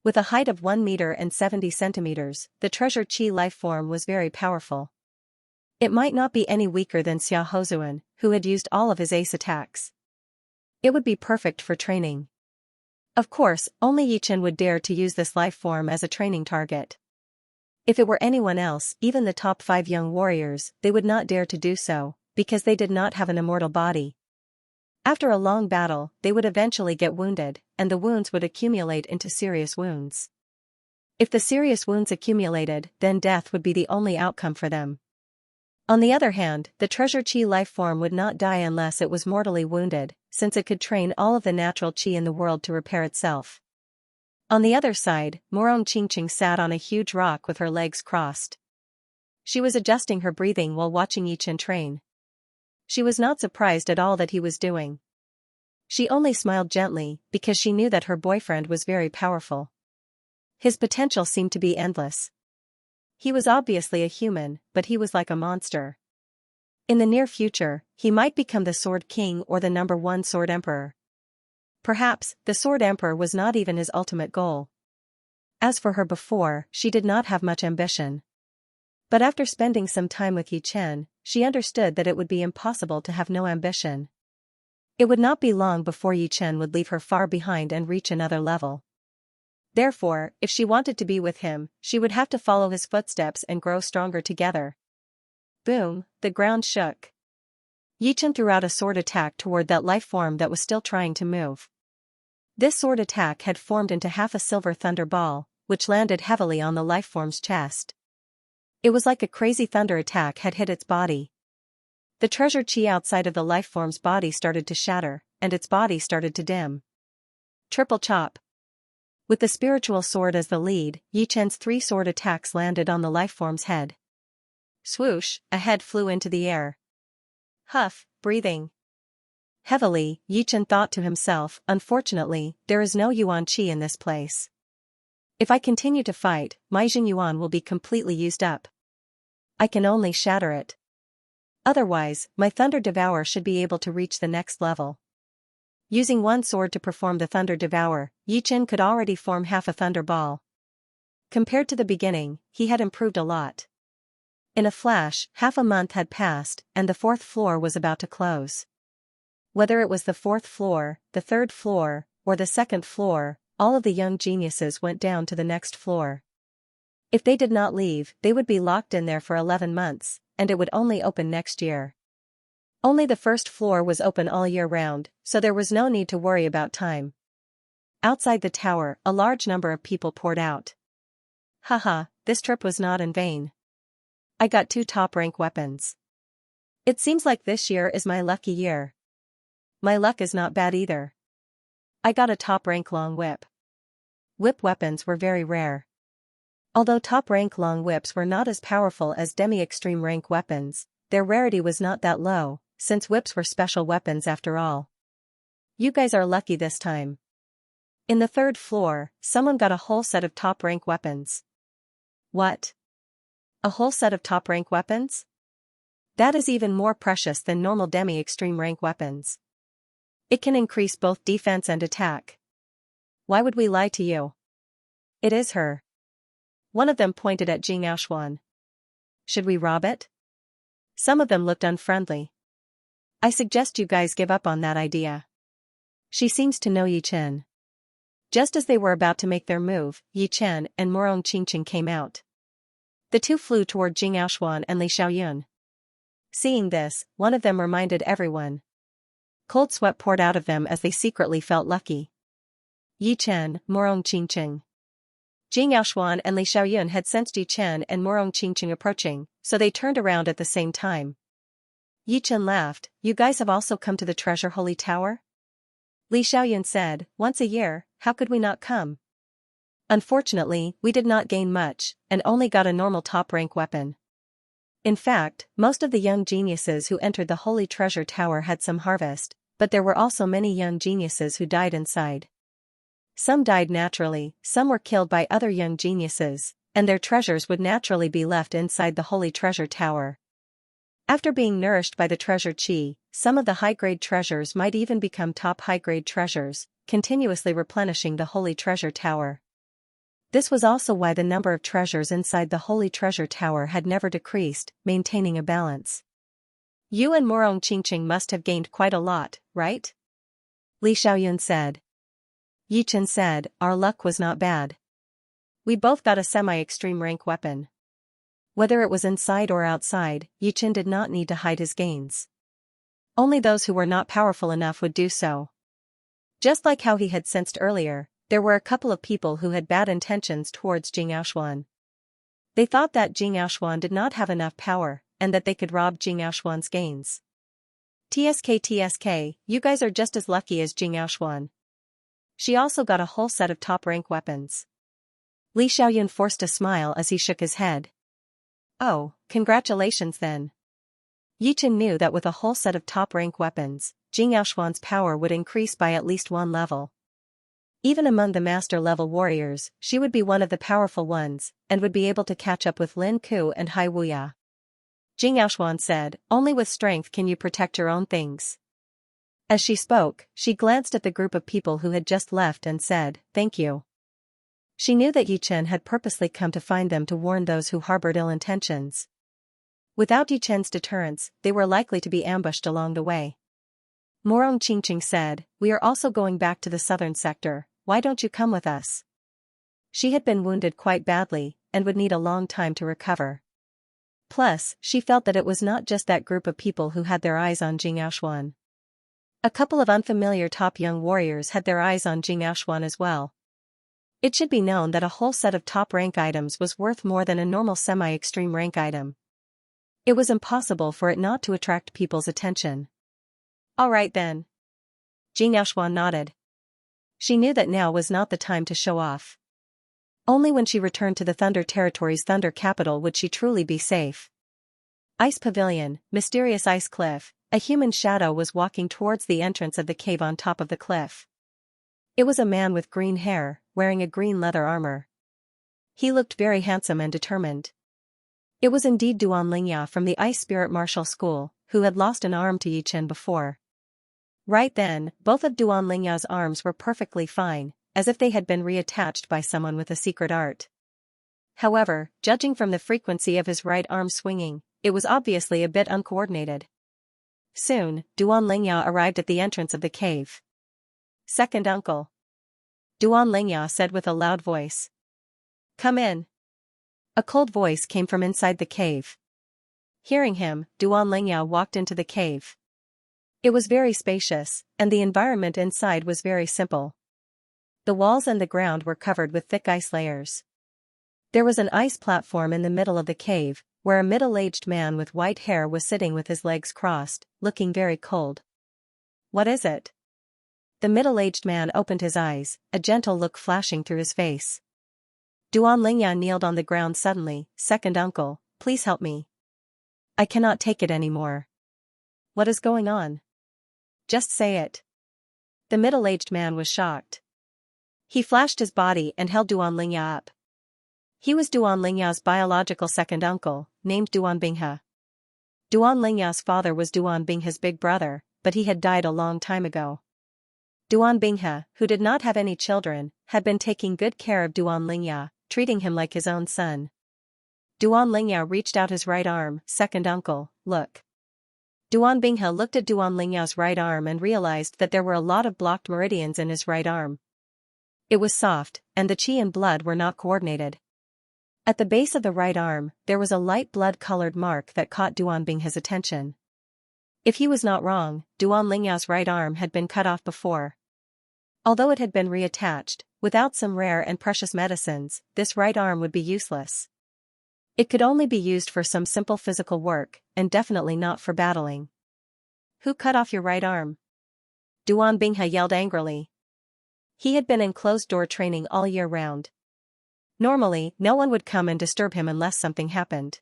Speaker 1: With a height of 1 meter and 70 centimeters, the treasure chi life form was very powerful. It might not be any weaker than Xia Hozuan, who had used all of his ace attacks. It would be perfect for training. Of course, only Yichen would dare to use this life form as a training target. If it were anyone else, even the top 5 young warriors, they would not dare to do so, because they did not have an immortal body. After a long battle, they would eventually get wounded, and the wounds would accumulate into serious wounds. If the serious wounds accumulated, then death would be the only outcome for them. On the other hand, the treasure chi life form would not die unless it was mortally wounded, since it could train all of the natural chi in the world to repair itself. On the other side, Murong Qingqing sat on a huge rock with her legs crossed. She was adjusting her breathing while watching Yichen train. She was not surprised at all that he was doing. She only smiled gently, because she knew that her boyfriend was very powerful. His potential seemed to be endless. He was obviously a human, but he was like a monster. In the near future, he might become the Sword King or the #1 Sword Emperor. Perhaps, the Sword Emperor was not even his ultimate goal. As for her before, she did not have much ambition. But after spending some time with Yichen, she understood that it would be impossible to have no ambition. It would not be long before Yichen would leave her far behind and reach another level. Therefore, if she wanted to be with him, she would have to follow his footsteps and grow stronger together. Boom, the ground shook. Yichen threw out a sword attack toward that life form that was still trying to move. This sword attack had formed into half a silver thunder ball, which landed heavily on the life form's chest. It was like a crazy thunder attack had hit its body. The treasure chi outside of the life form's body started to shatter, and its body started to dim. Triple chop. With the spiritual sword as the lead, Yichen's 3 sword attacks landed on the life form's head. Swoosh, a head flew into the air. Huff, breathing heavily, Yichen thought to himself, unfortunately, there is no yuan qi in this place. If I continue to fight, my Jing yuan will be completely used up. I can only shatter it. Otherwise, my Thunder Devour should be able to reach the next level. Using one sword to perform the Thunder Devour, Yichen could already form half a Thunder Ball. Compared to the beginning, he had improved a lot. In a flash, half a month had passed, and the 4th floor was about to close. Whether it was the 4th floor, the 3rd floor, or the 2nd floor, all of the young geniuses went down to the next floor. If they did not leave, they would be locked in there for 11 months, and it would only open next year. Only the first floor was open all year round, so there was no need to worry about time. Outside the tower, a large number of people poured out. Haha, this trip was not in vain. I got 2 top-rank weapons. It seems like this year is my lucky year. My luck is not bad either. I got a top-rank long whip. Whip weapons were very rare. Although top-rank long whips were not as powerful as demi-extreme rank weapons, their rarity was not that low, since whips were special weapons after all. You guys are lucky this time. In the 3rd floor, someone got a whole set of top-rank weapons. What? A whole set of top-rank weapons? That is even more precious than normal demi-extreme rank weapons. It can increase both defense and attack. Why would we lie to you? It is her. One of them pointed at Xianxia. Should we rob it? Some of them looked unfriendly. I suggest you guys give up on that idea. She seems to know Yi Chen. Just as they were about to make their move, Yi Chen and Morong Qingqing came out. The two flew toward Xianxia and Li Xiaoyun. Seeing this, one of them reminded everyone. Cold sweat poured out of them as they secretly felt lucky. Yi Chen, Morong Qingqing. Xianxia and Li Xiaoyun had sensed Yi Chen and Morong Qingqing approaching, so they turned around at the same time. Yi Chen laughed, "You guys have also come to the Treasure Holy Tower?" Li Xiaoyun said, "Once a year, how could we not come? Unfortunately, we did not gain much, and only got a normal top-rank weapon. In fact, most of the young geniuses who entered the Holy Treasure Tower had some harvest, but there were also many young geniuses who died inside. Some died naturally, some were killed by other young geniuses, and their treasures would naturally be left inside the Holy Treasure Tower. After being nourished by the treasure chi, some of the high-grade treasures might even become top high-grade treasures, continuously replenishing the Holy Treasure Tower. This was also why the number of treasures inside the Holy Treasure Tower had never decreased, maintaining a balance. You and Morong Qingqing must have gained quite a lot, right? Li Xiaoyun said. Yi Chen said, "Our luck was not bad. We both got a semi-extreme rank weapon." Whether it was inside or outside, Yi Chen did not need to hide his gains. Only those who were not powerful enough would do so. Just like how he had sensed earlier, there were a couple of people who had bad intentions towards Xianxia. They thought that Xianxia did not have enough power, and that they could rob Xianxia's gains. TSK, you guys are just as lucky as Xianxia. She also got a whole set of top-rank weapons. Li Xiaoyun forced a smile as he shook his head. Oh, congratulations then. Yi Chen knew that with a whole set of top-rank weapons, Xianxia's power would increase by at least 1 level. Even among the master-level warriors, she would be one of the powerful ones, and would be able to catch up with Lin Ku and Hai Wuya. Xianxia said, "Only with strength can you protect your own things." As she spoke, she glanced at the group of people who had just left and said, "Thank you." She knew that Yi Chen had purposely come to find them to warn those who harbored ill intentions. Without Yi Chen's deterrence, they were likely to be ambushed along the way. Morong Qingqing said, "We are also going back to the southern sector, why don't you come with us?" She had been wounded quite badly, and would need a long time to recover. Plus, she felt that it was not just that group of people who had their eyes on Xianxia. A couple of unfamiliar top young warriors had their eyes on Xianxia as well. It should be known that a whole set of top-rank items was worth more than a normal semi-extreme rank item. It was impossible for it not to attract people's attention. All right then. Xianxia nodded. She knew that now was not the time to show off. Only when she returned to the Thunder Territory's Thunder Capital would she truly be safe. Ice Pavilion, Mysterious Ice Cliff. A human shadow was walking towards the entrance of the cave on top of the cliff. It was a man with green hair, wearing a green leather armor. He looked very handsome and determined. It was indeed Duan Lingya from the Ice Spirit Martial School, who had lost an arm to Yi Chen before. Right then, both of Duan Lingya's arms were perfectly fine, as if they had been reattached by someone with a secret art. However, judging from the frequency of his right arm swinging, it was obviously a bit uncoordinated. Soon, Duan Lingya arrived at the entrance of the cave. "Second uncle," Duan Lingya said with a loud voice. "Come in." A cold voice came from inside the cave. Hearing him, Duan Lingyao walked into the cave. It was very spacious, and the environment inside was very simple. The walls and the ground were covered with thick ice layers. There was an ice platform in the middle of the cave, where a middle-aged man with white hair was sitting with his legs crossed, looking very cold. "What is it?" The middle-aged man opened his eyes, a gentle look flashing through his face. Duan Lingyao kneeled on the ground suddenly. "Second uncle, please help me. I cannot take it anymore." "What is going on? Just say it." The middle-aged man was shocked. He flashed his body and held Duan Lingyao up. He was Duan Lingyao's biological second uncle, named Duan Binghe. Duan Lingyao's father was Duan Binghe's big brother, but he had died a long time ago. Duan Binghe, who did not have any children, had been taking good care of Duan Lingyao, treating him like his own son. Duan Lingyao reached out his right arm. "Second uncle, look." Duan Binghe looked at Duan Lingyao's right arm and realized that there were a lot of blocked meridians in his right arm. It was soft, and the qi and blood were not coordinated. At the base of the right arm, there was a light blood-colored mark that caught Duan Binghe's attention. If he was not wrong, Duan Lingyao's right arm had been cut off before. Although it had been reattached, without some rare and precious medicines, this right arm would be useless. It could only be used for some simple physical work, and definitely not for battling. "Who cut off your right arm?" Duan Binghe yelled angrily. He had been in closed-door training all year round. Normally, no one would come and disturb him unless something happened.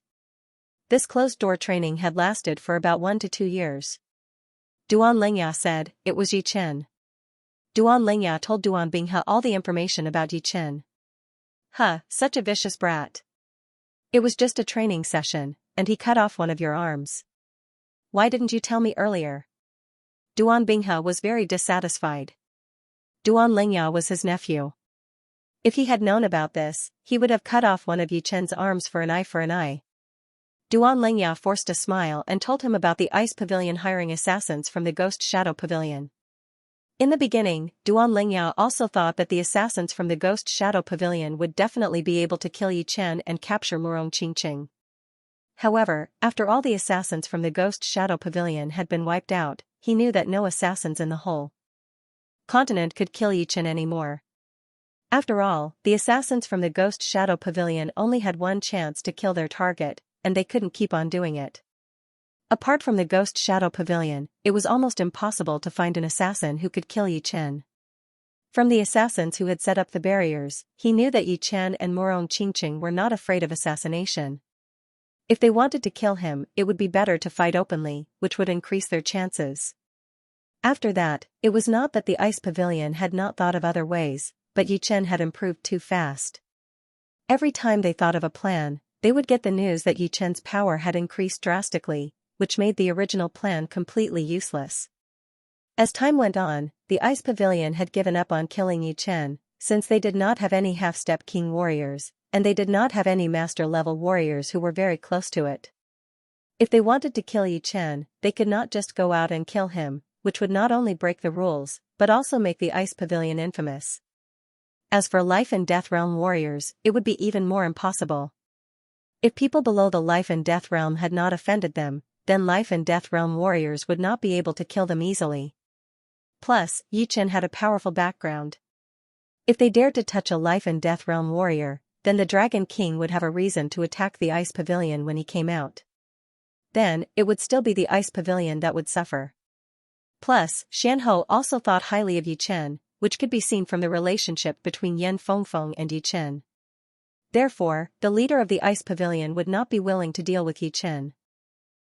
Speaker 1: This closed-door training had lasted for about 1 to 2 years. Duan Lingyao said, "It was Yi Chen." Duan Lingyao told Duan Binghe all the information about Yi Chen. "Huh, such a vicious brat. It was just a training session, and he cut off one of your arms. Why didn't you tell me earlier?" Duan Binghe was very dissatisfied. Duan Lingyao was his nephew. If he had known about this, he would have cut off one of Yi Chen's arms for an eye. Duan Lingyao forced a smile and told him about the ice pavilion hiring assassins from the Ghost Shadow Pavilion. In the beginning, Duan Lingyao also thought that the assassins from the Ghost Shadow Pavilion would definitely be able to kill Yi Chen and capture Murong Qingqing. However, after all the assassins from the Ghost Shadow Pavilion had been wiped out, he knew that no assassins in the whole continent could kill Yi Chen anymore. After all, the assassins from the Ghost Shadow Pavilion only had one chance to kill their target, and they couldn't keep on doing it. Apart from the Ghost Shadow Pavilion, it was almost impossible to find an assassin who could kill Yi Chen. From the assassins who had set up the barriers, he knew that Yi Chen and Murong Qingqing were not afraid of assassination. If they wanted to kill him, it would be better to fight openly, which would increase their chances. After that, it was not that the Ice Pavilion had not thought of other ways, but Yi Chen had improved too fast. Every time they thought of a plan, they would get the news that Yi Chen's power had increased drastically, which made the original plan completely useless. As time went on, the Ice Pavilion had given up on killing Yi Chen, since they did not have any half-step king warriors, and they did not have any master-level warriors who were very close to it. If they wanted to kill Yi Chen, they could not just go out and kill him, which would not only break the rules, but also make the Ice Pavilion infamous. As for Life and Death Realm warriors, it would be even more impossible. If people below the Life and Death Realm had not offended them, then Life and Death Realm warriors would not be able to kill them easily. Plus, Yi Chen had a powerful background. If they dared to touch a Life and Death Realm warrior, then the Dragon King would have a reason to attack the Ice Pavilion when he came out. Then, it would still be the Ice Pavilion that would suffer. Plus, Xianhou also thought highly of Yi Chen, which could be seen from the relationship between Yan Fengfeng and Yi Chen. Therefore, the leader of the Ice Pavilion would not be willing to deal with Yi Chen.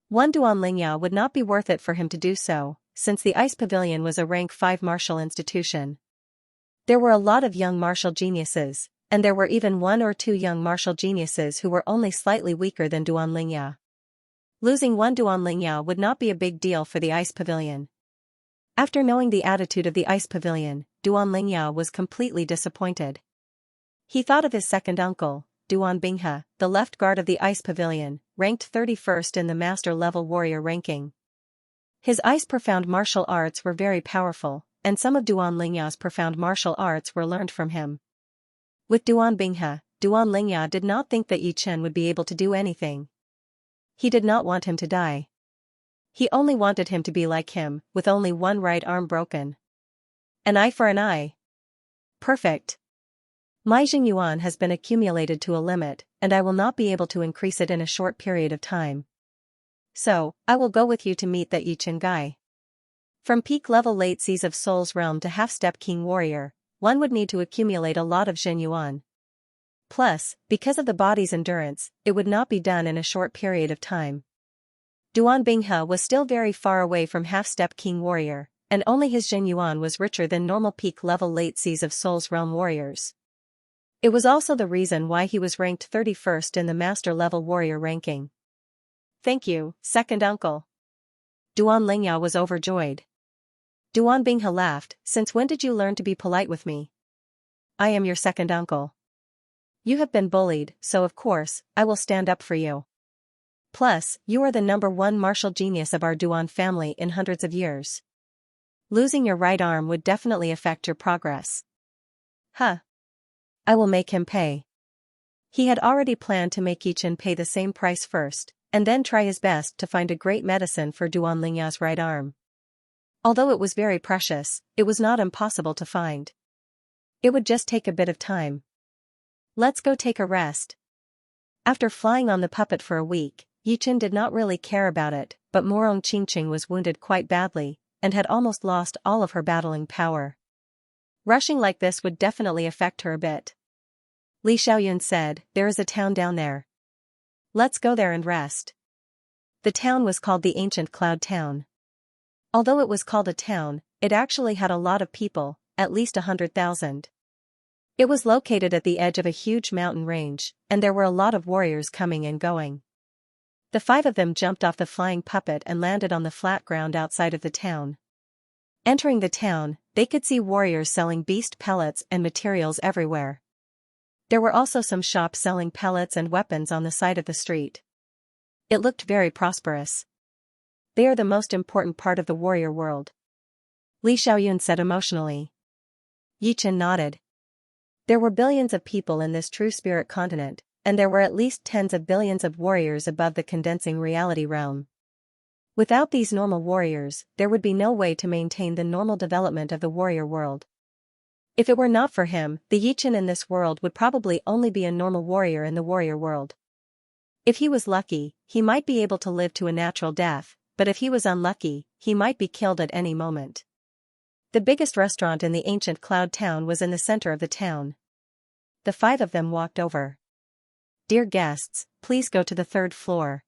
Speaker 1: One Duan Lingyao would not be worth it for him to do so, since the Ice Pavilion was a rank 5 martial institution. There were a lot of young martial geniuses, and there were even 1 or 2 young martial geniuses who were only slightly weaker than Duan Lingyao. Losing one Duan Lingyao would not be a big deal for the Ice Pavilion. After knowing the attitude of the Ice Pavilion, Duan Lingyao was completely disappointed. He thought of his second uncle, Duan Binghe, the left guard of the Ice Pavilion, ranked 31st in the master-level warrior ranking. His ice profound martial arts were very powerful, and some of Duan Lingyao's profound martial arts were learned from him. With Duan Binghe, Duan Lingya did not think that Yi Chen would be able to do anything. He did not want him to die. He only wanted him to be like him, with only one right arm broken. An eye for an eye. Perfect. My Xingyuan has been accumulated to a limit, and I will not be able to increase it in a short period of time. So, I will go with you to meet that Yi Chen guy. From peak level late seas of Soul's Realm to half-step king warrior, one would need to accumulate a lot of Xingyuan. Plus, because of the body's endurance, it would not be done in a short period of time. Duan Binghe was still very far away from half-step king warrior, and only his Xingyuan was richer than normal peak level late seas of Soul's Realm warriors. It was also the reason why he was ranked 31st in the master level warrior ranking. Thank you, second uncle. Duan Lingya was overjoyed. Duan Binghe laughed, since when did you learn to be polite with me? I am your second uncle. You have been bullied, so of course, I will stand up for you. Plus, you are the #1 martial genius of our Duan family in hundreds of years. Losing your right arm would definitely affect your progress. Huh. I will make him pay. He had already planned to make Yi Chen pay the same price first, and then try his best to find a great medicine for Duan Lingya's right arm. Although it was very precious, it was not impossible to find. It would just take a bit of time. Let's go take a rest. After flying on the puppet for a week, Yi Chen did not really care about it, but Morong Qingqing was wounded quite badly, and had almost lost all of her battling power. Rushing like this would definitely affect her a bit. Li Xiaoyun said, there is a town down there. Let's go there and rest. The town was called the Ancient Cloud Town. Although it was called a town, it actually had a lot of people, at least 100,000. It was located at the edge of a huge mountain range, and there were a lot of warriors coming and going. The 5 of them jumped off the flying puppet and landed on the flat ground outside of the town. Entering the town, they could see warriors selling beast pellets and materials everywhere. There were also some shops selling pellets and weapons on the side of the street. It looked very prosperous. They are the most important part of the warrior world. Li Xiaoyun said emotionally. Yi Chen nodded. There were billions of people in this true spirit continent, and there were at least tens of billions of warriors above the condensing reality realm. Without these normal warriors, there would be no way to maintain the normal development of the warrior world. If it were not for him, the Yi Chen in this world would probably only be a normal warrior in the warrior world. If he was lucky, he might be able to live to a natural death, but if he was unlucky, he might be killed at any moment. The biggest restaurant in the ancient cloud town was in the center of the town. The 5 of them walked over. Dear guests, please go to the 3rd floor.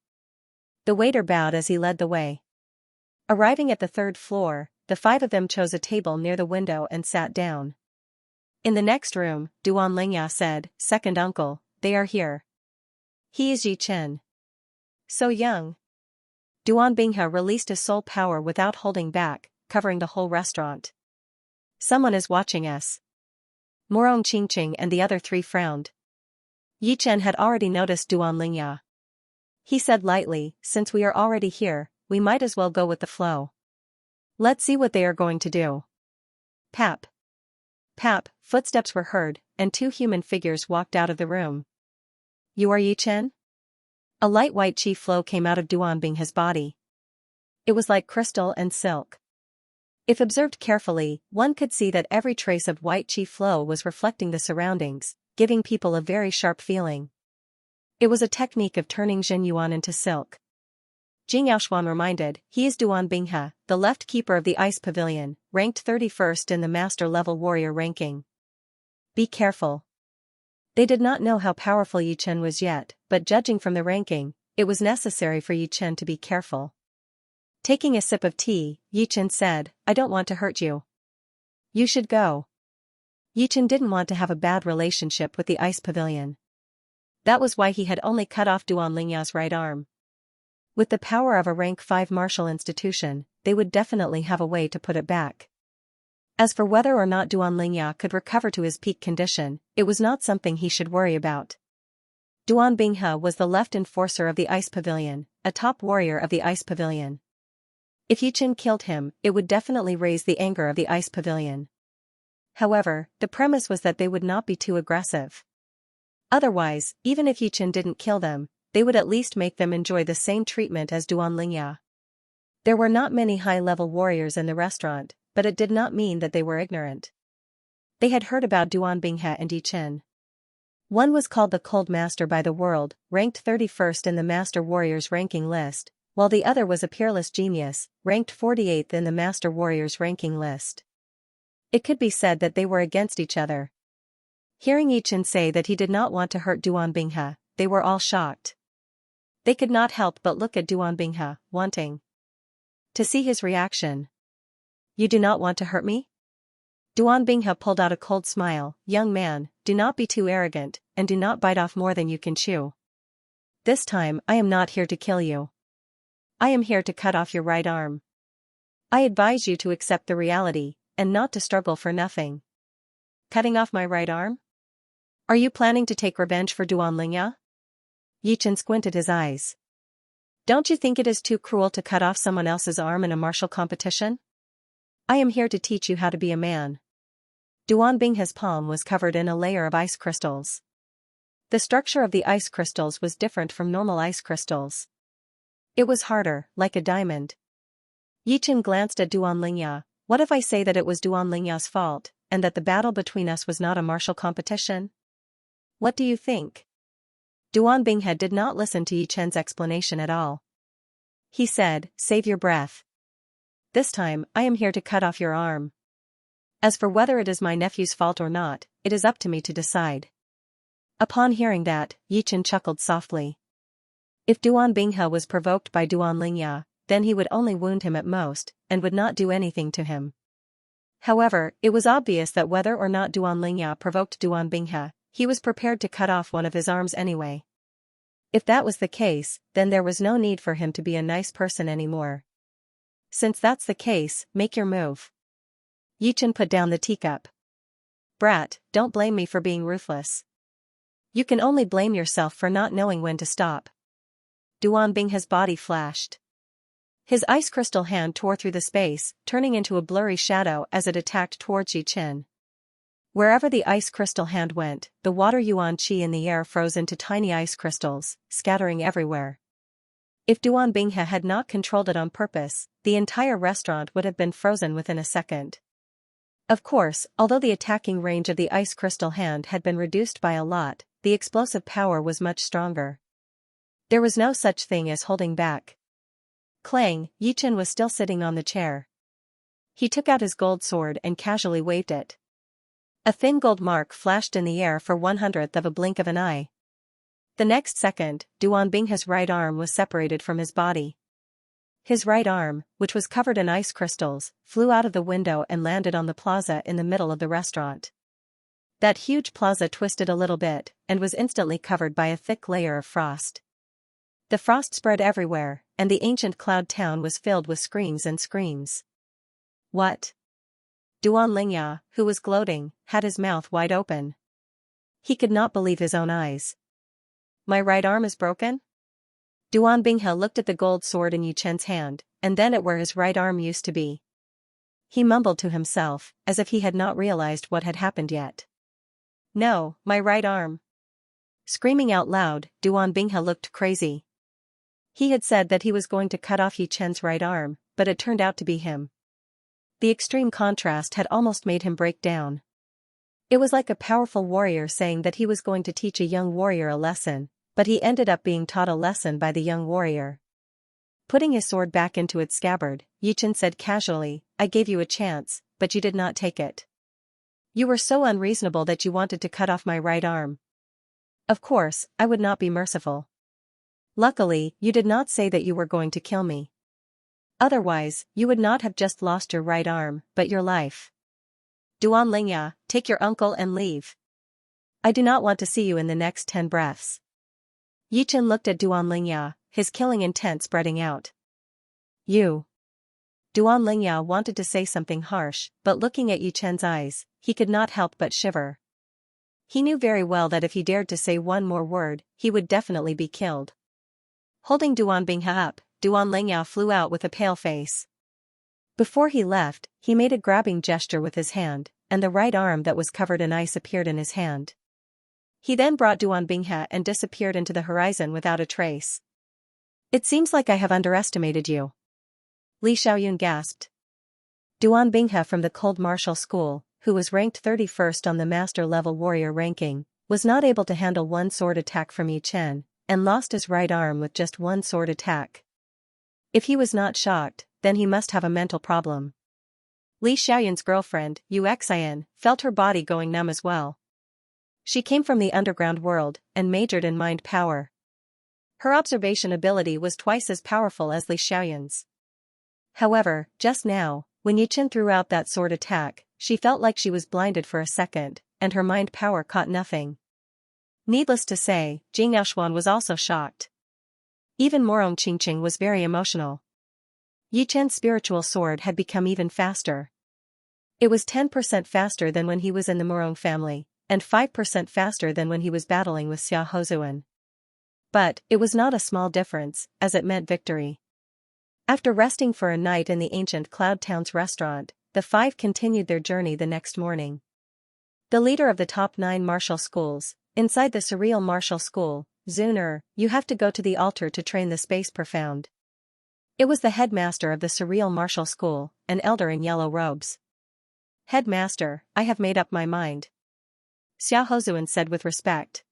Speaker 1: The waiter bowed as he led the way. Arriving at the 3rd floor, the 5 of them chose a table near the window and sat down. In the next room, Duan Lingya said, second uncle, they are here. He is Yi Chen. So young. Duan Binghe released his soul power without holding back, covering the whole restaurant. Someone is watching us. Morong Qingqing and the other 3 frowned. Yi Chen had already noticed Duan Lingya. He said lightly, since we are already here, we might as well go with the flow. Let's see what they are going to do. Pap. Pap, footsteps were heard, and 2 human figures walked out of the room. You are Yi Chen? A light white chi flow came out of Duan Binghe's body. It was like crystal and silk. If observed carefully, one could see that every trace of white chi flow was reflecting the surroundings, giving people a very sharp feeling. It was a technique of turning Xingyuan into silk. Jing Yaoshuan reminded, he is Duan Binghe, the left keeper of the Ice Pavilion, ranked 31st in the Master Level Warrior ranking. Be careful. They did not know how powerful Yi Chen was yet, but judging from the ranking, it was necessary for Yi Chen to be careful. Taking a sip of tea, Yi Chen said, I don't want to hurt you. You should go. Yi Chen didn't want to have a bad relationship with the Ice Pavilion. That was why he had only cut off Duan Lingya's right arm. With the power of a rank 5 martial institution, they would definitely have a way to put it back. As for whether or not Duan Lingya could recover to his peak condition, it was not something he should worry about. Duan Binghe was the left enforcer of the Ice Pavilion, a top warrior of the Ice Pavilion. If Yi Chen killed him, it would definitely raise the anger of the Ice Pavilion. However, the premise was that they would not be too aggressive. Otherwise, even if Yichen didn't kill them, they would at least make them enjoy the same treatment as Duan Lingya. There were not many high-level warriors in the restaurant, but it did not mean that they were ignorant. They had heard about Duan Binghe and Yichen. One was called the Cold Master by the world, ranked 31st in the Master Warriors ranking list, while the other was a peerless genius, ranked 48th in the Master Warriors ranking list. It could be said that they were against each other. Hearing Yichen say that he did not want to hurt Duan Binghe, they were all shocked. They could not help but look at Duan Binghe, wanting to see his reaction. "You do not want to hurt me?" Duan Binghe pulled out a cold smile. "Young man, do not be too arrogant, and do not bite off more than you can chew. This time I am not here to kill you. I am here to cut off your right arm. I advise you to accept the reality, and not to struggle for nothing." "Cutting off my right arm? Are you planning to take revenge for Duan Lingya?" Yichen squinted his eyes. "Don't you think it is too cruel to cut off someone else's arm in a martial competition? I am here to teach you how to be a man." Duan Binghe's palm was covered in a layer of ice crystals. The structure of the ice crystals was different from normal ice crystals. It was harder, like a diamond. Yichen glanced at Duan Lingya. "What if I say that it was Duan Lingya's fault, and that the battle between us was not a martial competition? What do you think?" Duan Binghe did not listen to Yichen's explanation at all. He said, "Save your breath. This time, I am here to cut off your arm. As for whether it is my nephew's fault or not, it is up to me to decide." Upon hearing that, Yichen chuckled softly. If Duan Binghe was provoked by Duan Lingya, then he would only wound him at most, and would not do anything to him. However, it was obvious that whether or not Duan Lingya provoked Duan Binghe, he was prepared to cut off one of his arms anyway. If that was the case, then there was no need for him to be a nice person anymore. "Since that's the case, make your move." Yichen put down the teacup. "Brat, don't blame me for being ruthless. You can only blame yourself for not knowing when to stop." Duan Binghe's body flashed. His ice crystal hand tore through the space, turning into a blurry shadow as it attacked towards Yichen. Wherever the ice crystal hand went, the water yuan qi in the air froze into tiny ice crystals, scattering everywhere. If Duan Binghe had not controlled it on purpose, the entire restaurant would have been frozen within a second. Of course, although the attacking range of the ice crystal hand had been reduced by a lot, the explosive power was much stronger. There was no such thing as holding back. Clang, Yichen was still sitting on the chair. He took out his gold sword and casually waved it. A thin gold mark flashed in the air for 1/100th of a blink of an eye. The next second, Duan Binghe's right arm was separated from his body. His right arm, which was covered in ice crystals, flew out of the window and landed on the plaza in the middle of the restaurant. That huge plaza twisted a little bit, and was instantly covered by a thick layer of frost. The frost spread everywhere, and the ancient cloud town was filled with screams and screams. "What?" Duan Lingya, who was gloating, had his mouth wide open. He could not believe his own eyes. "My right arm is broken?" Duan Binghe looked at the gold sword in Yichen's hand, and then at where his right arm used to be. He mumbled to himself, as if he had not realized what had happened yet. "No, my right arm." Screaming out loud, Duan Binghe looked crazy. He had said that he was going to cut off Yichen's right arm, but it turned out to be him. The extreme contrast had almost made him break down. It was like a powerful warrior saying that he was going to teach a young warrior a lesson, but he ended up being taught a lesson by the young warrior. Putting his sword back into its scabbard, Yichen said casually, "I gave you a chance, but you did not take it. You were so unreasonable that you wanted to cut off my right arm. Of course, I would not be merciful. Luckily, you did not say that you were going to kill me. Otherwise, you would not have just lost your right arm, but your life. Duan Lingya, take your uncle and leave. I do not want to see you in the next 10 breaths." Yichen looked at Duan Lingya, his killing intent spreading out. "You." Duan Lingya wanted to say something harsh, but looking at Yichen's eyes, he could not help but shiver. He knew very well that if he dared to say one more word, he would definitely be killed. Holding Duan Binghe up, Duan Lingya flew out with a pale face. Before he left, he made a grabbing gesture with his hand, and the right arm that was covered in ice appeared in his hand. He then brought Duan Binghe and disappeared into the horizon without a trace. It seems like I have underestimated you. Li Xiaoyun gasped. Duan Binghe from the Cold Martial School, who was ranked 31st on the master-level warrior ranking, was not able to handle one sword attack from Yi Chen, and lost his right arm with just one sword attack. If he was not shocked, then he must have a mental problem. Li Xiaoyun's girlfriend, Yu Xian, felt her body going numb as well. She came from the underground world, and majored in mind power. Her observation ability was twice as powerful as Li Xiaoyun's. However, just now, when Yi Chen threw out that sword attack, she felt like she was blinded for a second, and her mind power caught nothing. Needless to say, Jing Yaoshuan was also shocked. Even Morong Qingqing was very emotional. Yi Chen's spiritual sword had become even faster. It was 10% faster than when he was in the Morong family, and 5% faster than when he was battling with Xia Hozuan. But, it was not a small difference, as it meant victory. After resting for a night in the ancient Cloud Town's restaurant, the five continued their journey the next morning. The leader of the top 9 martial schools, inside the Surreal Martial School, Zuner, you have to go to the altar to train the Space Profound. It was the headmaster of the Surreal Martial School, an elder in yellow robes. Headmaster, I have made up my mind. Xia Hozuan said with respect.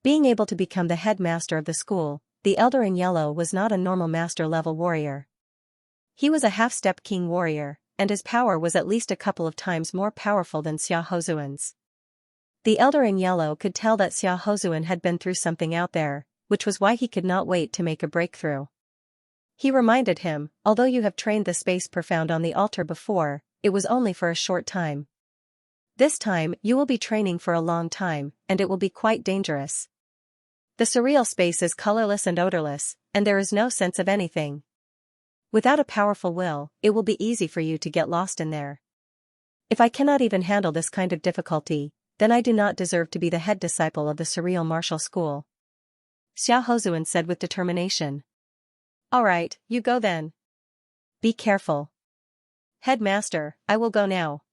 Speaker 1: Being able to become the headmaster of the school, the elder in yellow was not a normal master-level warrior. He was a half-step king warrior, and his power was at least a couple of times more powerful than Xia Hozuan's. The elder in yellow could tell that Xia Hozuan had been through something out there, which was why he could not wait to make a breakthrough. He reminded him, although you have trained the Space Profound on the altar before, it was only for a short time. This time, you will be training for a long time, and it will be quite dangerous. The surreal space is colorless and odorless, and there is no sense of anything. Without a powerful will, it will be easy for you to get lost in there. If I cannot even handle this kind of difficulty, then I do not deserve to be the head disciple of the Surreal Martial School. Xia Hozuan said with determination. Alright, you go then. Be careful. Headmaster, I will go now.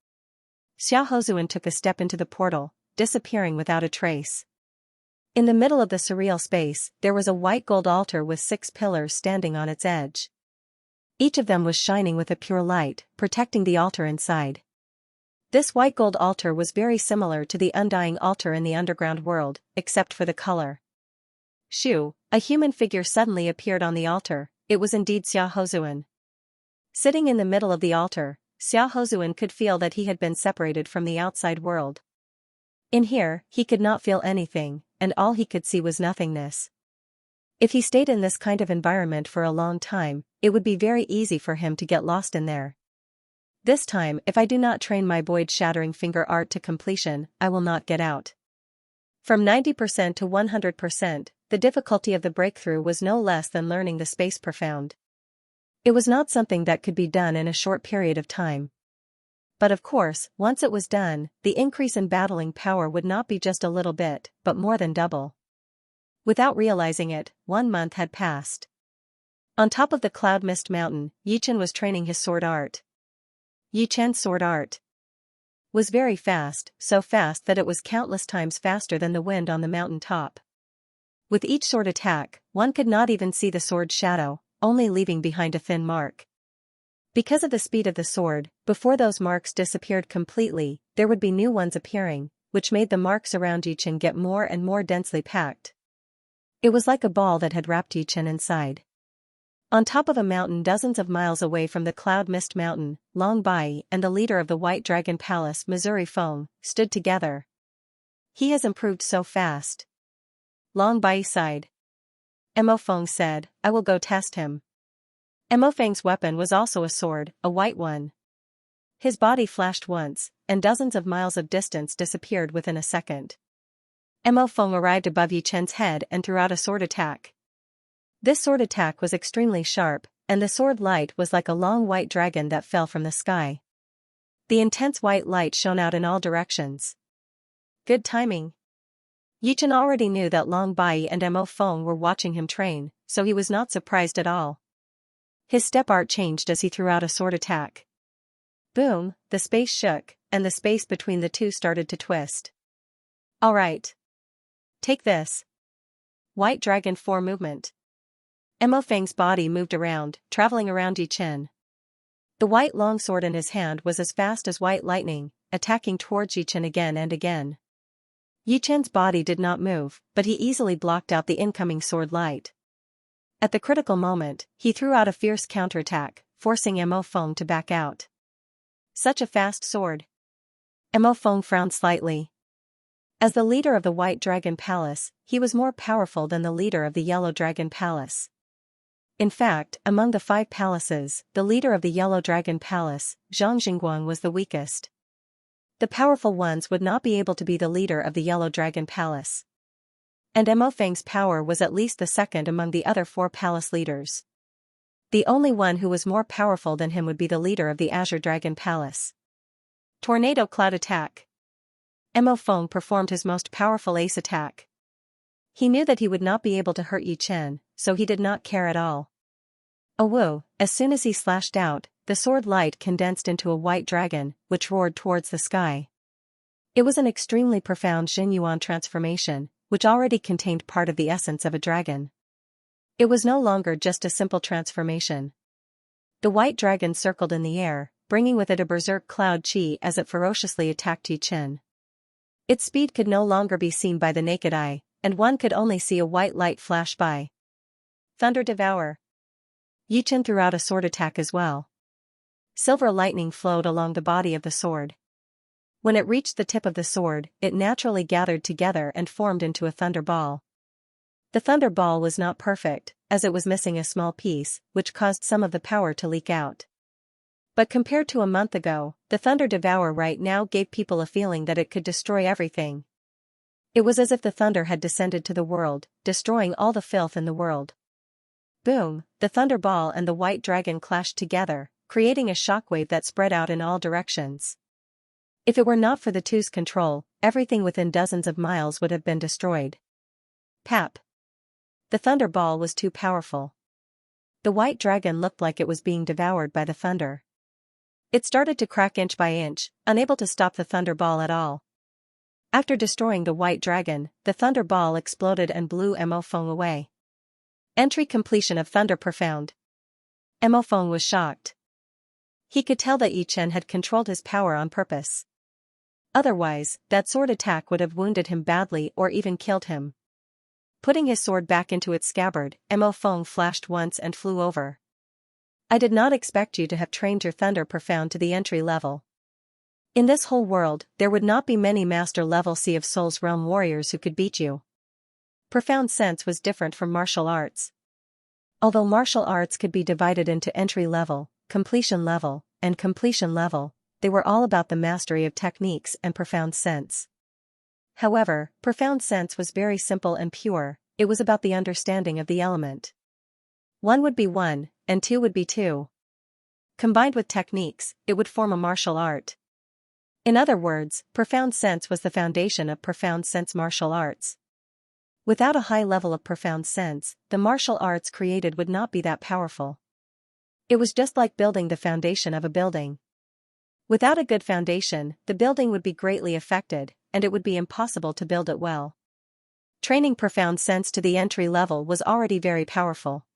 Speaker 1: Xia Hozuan took a step into the portal, disappearing without a trace. In the middle of the surreal space, there was a white gold altar with 6 pillars standing on its edge. Each of them was shining with a pure light, protecting the altar inside. This white gold altar was very similar to the undying altar in the underground world, except for the color. Shoo, a human figure suddenly appeared on the altar. It was indeed Xia Hozuan. Sitting in the middle of the altar, Xia Hozuan could feel that he had been separated from the outside world. In here, he could not feel anything, and all he could see was nothingness. If he stayed in this kind of environment for a long time, it would be very easy for him to get lost in there. This time, if I do not train my void-shattering finger art to completion, I will not get out. From 90% to 100%, the difficulty of the breakthrough was no less than learning the Space Profound. It was not something that could be done in a short period of time. But of course, once it was done, the increase in battling power would not be just a little bit, but more than double. Without realizing it, 1 month had passed. On top of the cloud mist mountain, Yi Chen was training his sword art. Yi Chen's sword art was very fast, so fast that it was countless times faster than the wind on the mountain top. With each sword attack, one could not even see the sword's shadow, only leaving behind a thin mark. Because of the speed of the sword, before those marks disappeared completely, there would be new ones appearing, which made the marks around Yi Chen get more and more densely packed. It was like a ball that had wrapped Yi Chen inside. On top of a mountain dozens of miles away from the Cloud Mist Mountain, Long Bai and the leader of the White Dragon Palace, Missouri Feng, stood together. He has improved so fast. Long Bai sighed. Mo Feng said, I will go test him. Mo Feng's weapon was also a sword, a white one. His body flashed once, and dozens of miles of distance disappeared within a second. Mo Feng arrived above Yi Chen's head and threw out a sword attack. This sword attack was extremely sharp, and the sword light was like a long white dragon that fell from the sky. The intense white light shone out in all directions. Good timing. Yi Chen already knew that Long Bai and Mo Feng were watching him train, so he was not surprised at all. His step art changed as he threw out a sword attack. Boom, the space shook, and the space between the two started to twist. Alright. Take this. White Dragon 4 movement. Mo Feng's body moved around, traveling around Yi Chen. The white longsword in his hand was as fast as white lightning, attacking towards Yi Chen again and again. Yi Chen's body did not move, but he easily blocked out the incoming sword light. At the critical moment, he threw out a fierce counterattack, forcing Mo Feng to back out. Such a fast sword. Mo Feng frowned slightly. As the leader of the White Dragon Palace, he was more powerful than the leader of the Yellow Dragon Palace. In fact, among the 5 palaces, the leader of the Yellow Dragon Palace, Zhang Jingguang, was the weakest. The powerful ones would not be able to be the leader of the Yellow Dragon Palace. And Mo Feng's power was at least the second among the other 4 palace leaders. The only one who was more powerful than him would be the leader of the Azure Dragon Palace. Tornado Cloud Attack. Mo Feng performed his most powerful ace attack. He knew that he would not be able to hurt Yi Chen, so he did not care at all. Woo! As soon as he slashed out, the sword light condensed into a white dragon, which roared towards the sky. It was an extremely profound Xinyuan transformation, which already contained part of the essence of a dragon. It was no longer just a simple transformation. The white dragon circled in the air, bringing with it a berserk cloud chi as it ferociously attacked Yi Chen. Its speed could no longer be seen by the naked eye, and one could only see a white light flash by. Thunder Devour. Yi Chen threw out a sword attack as well. Silver lightning flowed along the body of the sword. When it reached the tip of the sword, it naturally gathered together and formed into a thunder ball. The thunder ball was not perfect, as it was missing a small piece, which caused some of the power to leak out. But compared to a month ago, the Thunder Devour right now gave people a feeling that it could destroy everything. It was as if the thunder had descended to the world, destroying all the filth in the world. Boom! The thunder ball and the white dragon clashed together, creating a shockwave that spread out in all directions. If it were not for the two's control, everything within dozens of miles would have been destroyed. Pap! The thunder ball was too powerful. The white dragon looked like it was being devoured by the thunder. It started to crack inch by inch, unable to stop the thunder ball at all. After destroying the white dragon, the thunder ball exploded and blew Mo Feng away. Entry completion of Thunder Profound. Mo Feng was shocked. He could tell that Yi Chen had controlled his power on purpose. Otherwise, that sword attack would have wounded him badly or even killed him. Putting his sword back into its scabbard, Mo Feng flashed once and flew over. I did not expect you to have trained your Thunder Profound to the entry level. In this whole world, there would not be many master-level Sea of Souls realm warriors who could beat you. Profound Sense was different from martial arts. Although martial arts could be divided into entry level, completion level, and completion level, they were all about the mastery of techniques and profound sense. However, profound sense was very simple and pure. It was about the understanding of the element. 1 would be 1, and 2 would be 2. Combined with techniques, it would form a martial art. In other words, profound sense was the foundation of profound sense martial arts. Without a high level of profound sense, the martial arts created would not be that powerful. It was just like building the foundation of a building. Without a good foundation, the building would be greatly affected, and it would be impossible to build it well. Training profound sense to the entry level was already very powerful.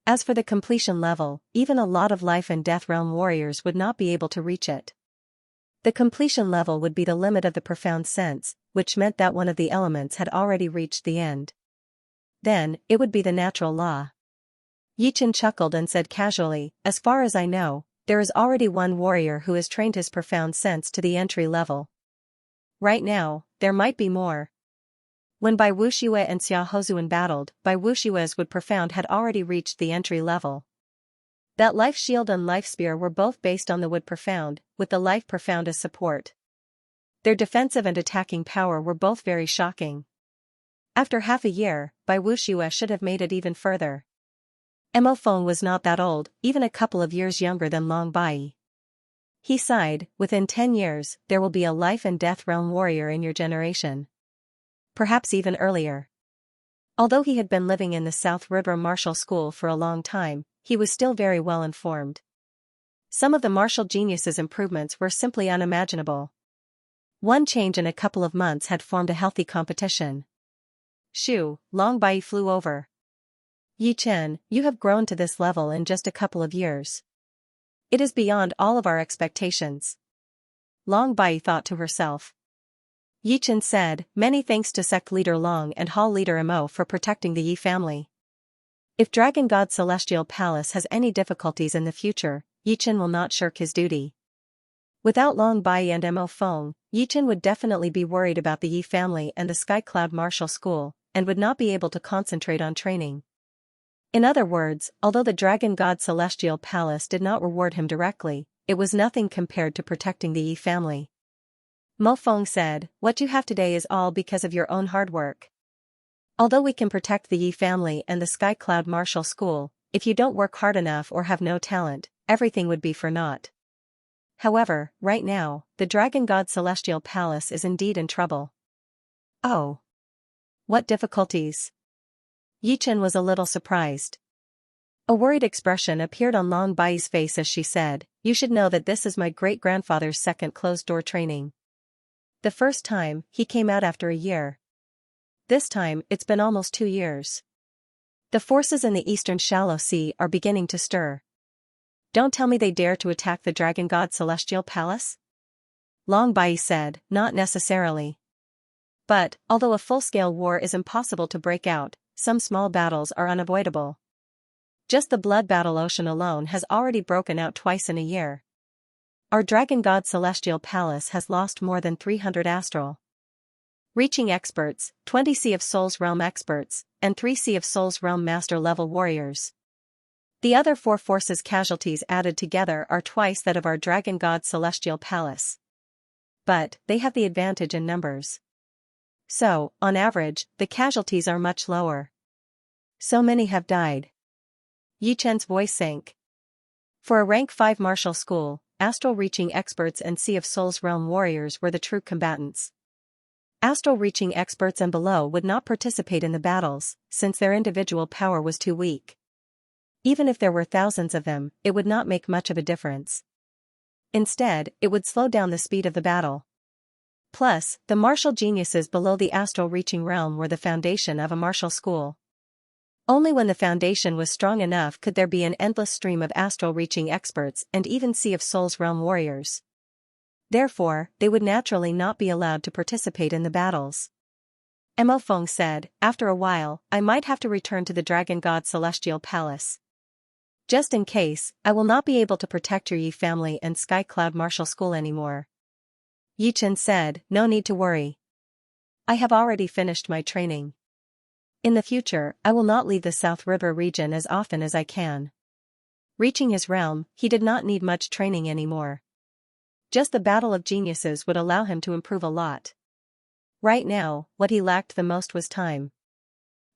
Speaker 1: As for the completion level, even a lot of life and death realm warriors would not be able to reach it. The completion level would be the limit of the profound sense, which meant that one of the elements had already reached the end. Then, it would be the natural law. Yi Chen chuckled and said casually, as far as I know, there is already one warrior who has trained his profound sense to the entry level. Right now, there might be more. When Bai Wuxue and Xia Hozuan battled, Bai Wuxue's Wood Profound had already reached the entry level. That Life Shield and Life Spear were both based on the Wood Profound, with the Life Profound as support. Their defensive and attacking power were both very shocking. After half a year, Bai Wuxue should have made it even further. Mo Feng was not that old, even a couple of years younger than Long Bai. He sighed, within 10 years, there will be a life and death realm warrior in your generation. Perhaps even earlier. Although he had been living in the South River Martial School for a long time, he was still very well informed. Some of the martial geniuses' improvements were simply unimaginable. One change in a couple of months had formed a healthy competition. Shoo, Long Bai flew over. Yi Chen, you have grown to this level in just a couple of years. It is beyond all of our expectations. Long Bai thought to herself. Yi Chen said, many thanks to sect leader Long and hall leader Mo for protecting the Yi family. If Dragon God Celestial Palace has any difficulties in the future, Yi Chen will not shirk his duty. Without Long Bai and Mo Feng, Yi Chen would definitely be worried about the Yi family and the Sky Cloud Martial School, and would not be able to concentrate on training. In other words, although the Dragon God Celestial Palace did not reward him directly, it was nothing compared to protecting the Yi family. Mo Feng said, what you have today is all because of your own hard work. Although we can protect the Yi family and the Sky Cloud Martial School, if you don't work hard enough or have no talent, everything would be for naught. However, right now, the Dragon God Celestial Palace is indeed in trouble. Oh. What difficulties? Yi Chen was a little surprised. A worried expression appeared on Long Bai's face as she said, you should know that this is my great-grandfather's second closed-door training. The first time, he came out after a year. This time, it's been almost 2 years. The forces in the eastern shallow sea are beginning to stir. Don't tell me they dare to attack the Dragon God Celestial Palace? Long Bai said, not necessarily. But, although a full-scale war is impossible to break out, some small battles are unavoidable. Just the Blood Battle Ocean alone has already broken out twice in a year. Our Dragon God Celestial Palace has lost more than 300 astral reaching experts, 20 Sea of Souls Realm experts, and 3 Sea of Souls Realm Master level warriors. The other 4 forces casualties added together are twice that of our Dragon God Celestial Palace. But, they have the advantage in numbers. So, on average, the casualties are much lower. So many have died. Yi Chen's voice sank. For a rank 5 martial school, astral reaching experts and Sea of Souls Realm warriors were the true combatants. Astral reaching experts and below would not participate in the battles, since their individual power was too weak. Even if there were thousands of them, it would not make much of a difference. Instead, it would slow down the speed of the battle. Plus, the martial geniuses below the astral reaching realm were the foundation of a martial school. Only when the foundation was strong enough could there be an endless stream of astral reaching experts and even Sea of Souls realm warriors. Therefore, they would naturally not be allowed to participate in the battles. Mo Feng said, after a while, I might have to return to the Dragon God Celestial Palace. Just in case, I will not be able to protect your Yi family and Sky Cloud Martial School anymore. Yi Chen said, no need to worry. I have already finished my training. In the future, I will not leave the South River region as often as I can. Reaching his realm, he did not need much training anymore. Just the battle of geniuses would allow him to improve a lot. Right now, what he lacked the most was time.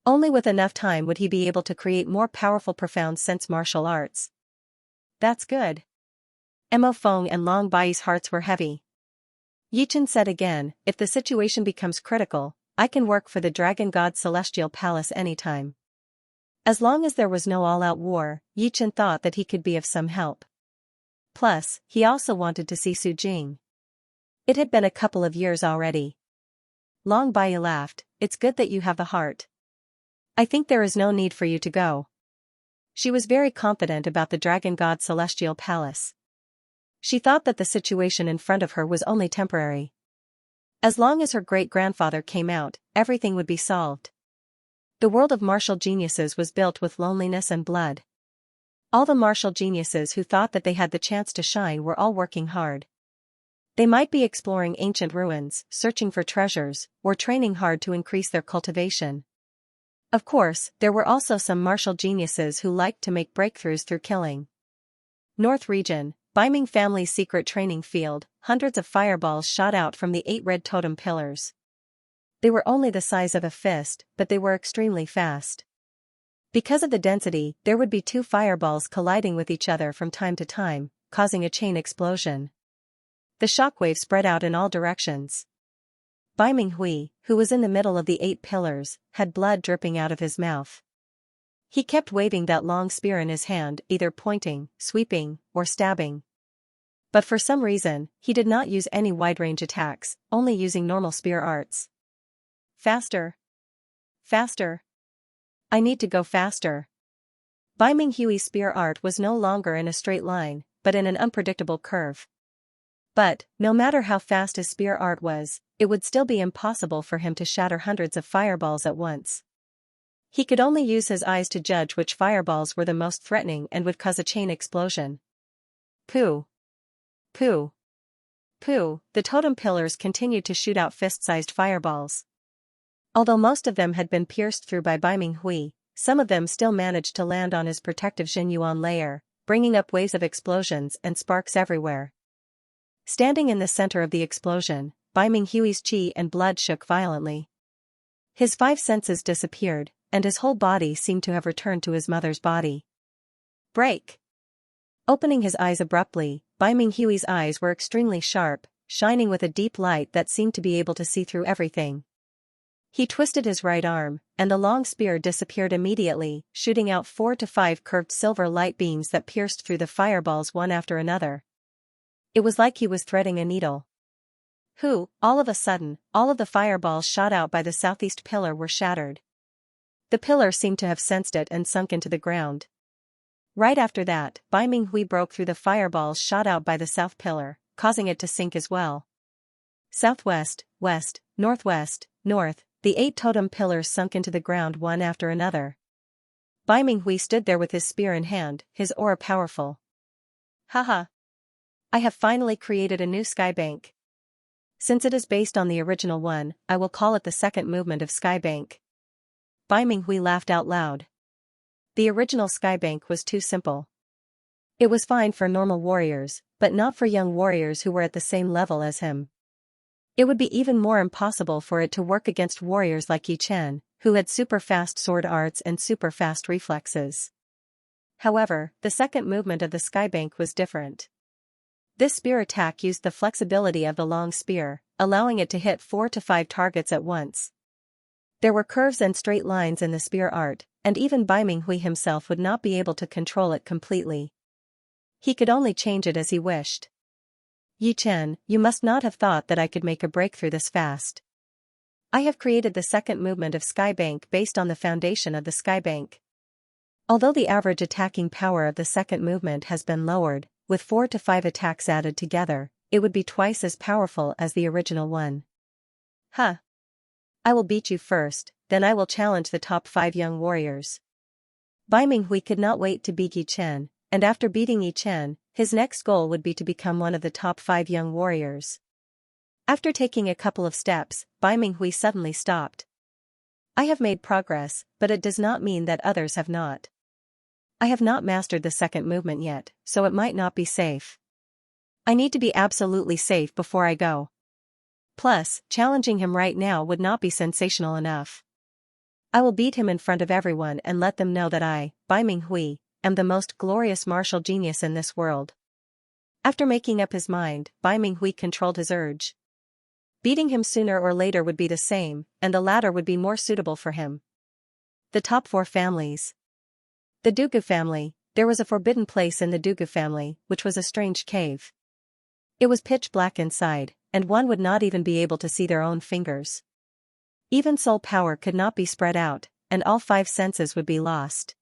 Speaker 1: Only with enough time would he be able to create more powerful profound sense martial arts. That's good. Mo Feng and Long Bai's hearts were heavy. Yi Chen said again, if the situation becomes critical, I can work for the Dragon God Celestial Palace anytime. As long as there was no all-out war, Yi Chen thought that he could be of some help. Plus, he also wanted to see Su Jing. It had been a couple of years already. Long Bai laughed, it's good that you have the heart. I think there is no need for you to go. She was very confident about the Dragon God Celestial Palace. She thought that the situation in front of her was only temporary. As long as her great-grandfather came out, everything would be solved. The world of martial geniuses was built with loneliness and blood. All the martial geniuses who thought that they had the chance to shine were all working hard. They might be exploring ancient ruins, searching for treasures, or training hard to increase their cultivation. Of course, there were also some martial geniuses who liked to make breakthroughs through killing. North Region, Biming family's secret training field, hundreds of fireballs shot out from the 8 red totem pillars. They were only the size of a fist, but they were extremely fast. Because of the density, there would be 2 fireballs colliding with each other from time to time, causing a chain explosion. The shockwave spread out in all directions. Biming Hui, who was in the middle of the 8 pillars, had blood dripping out of his mouth. He kept waving that long spear in his hand, either pointing, sweeping, or stabbing. But for some reason, he did not use any wide-range attacks, only using normal spear arts. Faster! faster. I need to go faster. Bai Minghui's spear art was no longer in a straight line, but in an unpredictable curve. But, no matter how fast his spear art was, it would still be impossible for him to shatter hundreds of fireballs at once. He could only use his eyes to judge which fireballs were the most threatening and would cause a chain explosion. Pooh! Pooh! Pooh! The totem pillars continued to shoot out fist-sized fireballs. Although most of them had been pierced through by Bai Minghui, some of them still managed to land on his protective Xianyuan layer, bringing up waves of explosions and sparks everywhere. Standing in the center of the explosion, Bai Minghui's qi and blood shook violently. His 5 senses disappeared, and his whole body seemed to have returned to his mother's body. Break! Opening his eyes abruptly, Bai Minghui's eyes were extremely sharp, shining with a deep light that seemed to be able to see through everything. He twisted his right arm, and the long spear disappeared immediately, shooting out 4 to 5 curved silver light beams that pierced through the fireballs one after another. It was like he was threading a needle. All of a sudden, all of the fireballs shot out by the southeast pillar were shattered. The pillar seemed to have sensed it and sunk into the ground. Right after that, Bai Minghui broke through the fireballs shot out by the south pillar, causing it to sink as well. Southwest, west, northwest, north, the 8 totem pillars sunk into the ground one after another. Bai Minghui stood there with his spear in hand, his aura powerful. Haha! I have finally created a new skybank. Since it is based on the original one, I will call it the second movement of skybank. Bai Minghui laughed out loud. The original skybank was too simple. It was fine for normal warriors, but not for young warriors who were at the same level as him. It would be even more impossible for it to work against warriors like Yi Chen, who had super-fast sword arts and super-fast reflexes. However, the second movement of the skybank was different. This spear attack used the flexibility of the long spear, allowing it to hit 4 to 5 targets at once. There were curves and straight lines in the spear art, and even Bai Minghui himself would not be able to control it completely. He could only change it as he wished. Yi Chen, you must not have thought that I could make a breakthrough this fast. I have created the second movement of skybank based on the foundation of the skybank. Although the average attacking power of the second movement has been lowered, with 4 to 5 attacks added together, it would be twice as powerful as the original one. Huh! I will beat you first, then I will challenge the top 5 young warriors. Bai Minghui could not wait to beat Yi Chen, and after beating Yi Chen, his next goal would be to become one of the top 5 young warriors. After taking a couple of steps, Bai Minghui suddenly stopped. I have made progress, but it does not mean that others have not. I have not mastered the second movement yet, so it might not be safe. I need to be absolutely safe before I go. Plus, challenging him right now would not be sensational enough. I will beat him in front of everyone and let them know that I, Bai Minghui, am the most glorious martial genius in this world. After making up his mind, Bai Minghui controlled his urge. Beating him sooner or later would be the same, and the latter would be more suitable for him. The top 4 families. The Dugu family. There was a forbidden place in the Dugu family, which was a strange cave. It was pitch black inside, and one would not even be able to see their own fingers. Even soul power could not be spread out, and all 5 senses would be lost.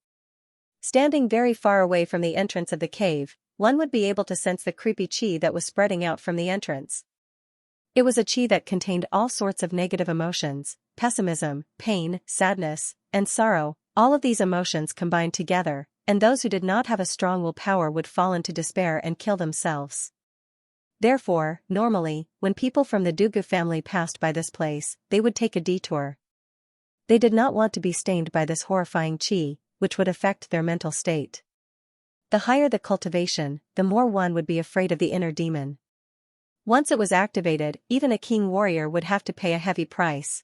Speaker 1: Standing very far away from the entrance of the cave, one would be able to sense the creepy qi that was spreading out from the entrance. It was a qi that contained all sorts of negative emotions, pessimism, pain, sadness, and sorrow, all of these emotions combined together, and those who did not have a strong willpower would fall into despair and kill themselves. Therefore, normally, when people from the Dugu family passed by this place, they would take a detour. They did not want to be stained by this horrifying qi, which would affect their mental state. The higher the cultivation, the more one would be afraid of the inner demon. Once it was activated, even a king warrior would have to pay a heavy price.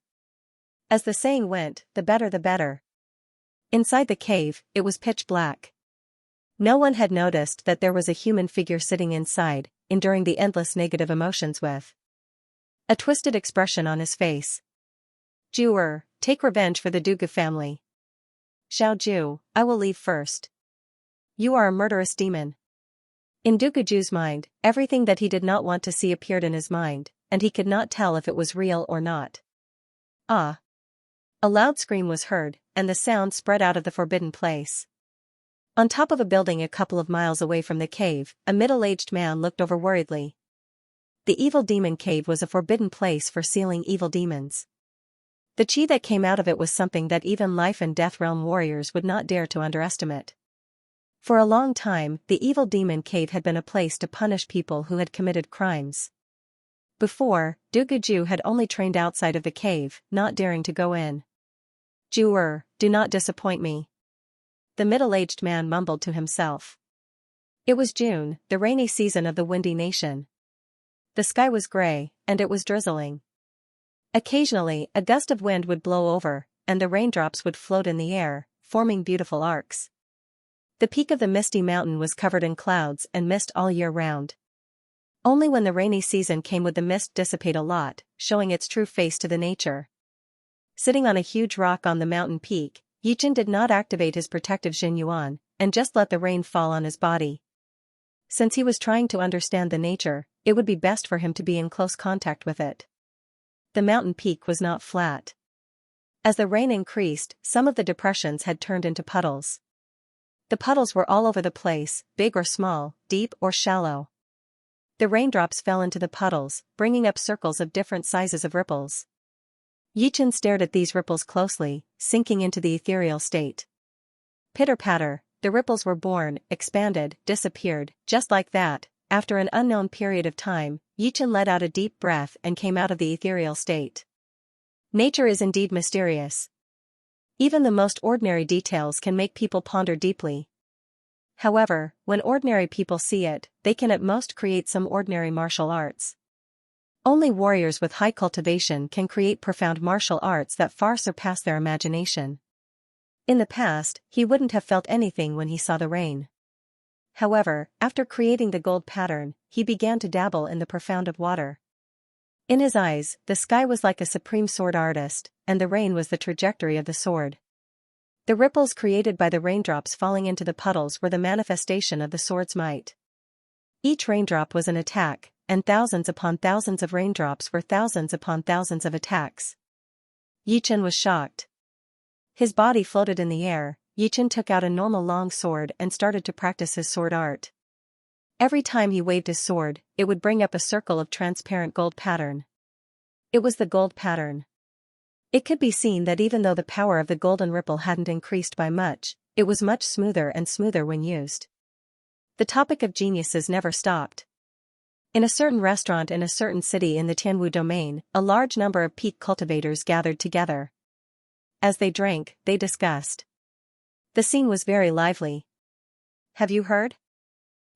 Speaker 1: As the saying went, the better the better. Inside the cave, it was pitch black. No one had noticed that there was a human figure sitting inside, enduring the endless negative emotions with a twisted expression on his face. Zhu, take revenge for the Dugu family. Xiao Zhu, I will leave first. You are a murderous demon. In Dugu Zhu's mind, everything that he did not want to see appeared in his mind, and he could not tell if it was real or not. Ah! A loud scream was heard, and the sound spread out of the forbidden place. On top of a building a couple of miles away from the cave, a middle-aged man looked over worriedly. The evil demon cave was a forbidden place for sealing evil demons. The chi that came out of it was something that even life and death realm warriors would not dare to underestimate. For a long time, the evil demon cave had been a place to punish people who had committed crimes. Before, Duguju had only trained outside of the cave, not daring to go in. "Juer, do not disappoint me," the middle-aged man mumbled to himself. It was June, the rainy season of the windy nation. The sky was gray, and it was drizzling. Occasionally, a gust of wind would blow over, and the raindrops would float in the air, forming beautiful arcs. The peak of the misty mountain was covered in clouds and mist all year round. Only when the rainy season came would the mist dissipate a lot, showing its true face to the nature. Sitting on a huge rock on the mountain peak, Yichen did not activate his protective Xinyuan, and just let the rain fall on his body. Since he was trying to understand the nature, it would be best for him to be in close contact with it. The mountain peak was not flat. As the rain increased, some of the depressions had turned into puddles. The puddles were all over the place, big or small, deep or shallow. The raindrops fell into the puddles, bringing up circles of different sizes of ripples. Yichen stared at these ripples closely, sinking into the ethereal state. Pitter-patter, the ripples were born, expanded, disappeared, just like that. After an unknown period of time, Yichen let out a deep breath and came out of the ethereal state. Nature is indeed mysterious. Even the most ordinary details can make people ponder deeply. However, when ordinary people see it, they can at most create some ordinary martial arts. Only warriors with high cultivation can create profound martial arts that far surpass their imagination. In the past, he wouldn't have felt anything when he saw the rain. However, after creating the gold pattern, he began to dabble in the profound of water. In his eyes, the sky was like a supreme sword artist, and the rain was the trajectory of the sword. The ripples created by the raindrops falling into the puddles were the manifestation of the sword's might. Each raindrop was an attack, and thousands upon thousands of raindrops were thousands upon thousands of attacks. Yichen was shocked. His body floated in the air. Yichen took out a normal long sword and started to practice his sword art. Every time he waved his sword, it would bring up a circle of transparent gold pattern. It was the gold pattern. It could be seen that even though the power of the golden ripple hadn't increased by much, it was much smoother and smoother when used. The topic of geniuses never stopped. In a certain restaurant in a certain city in the Tianwu domain, a large number of peak cultivators gathered together. As they drank, they discussed. The scene was very lively. Have you heard?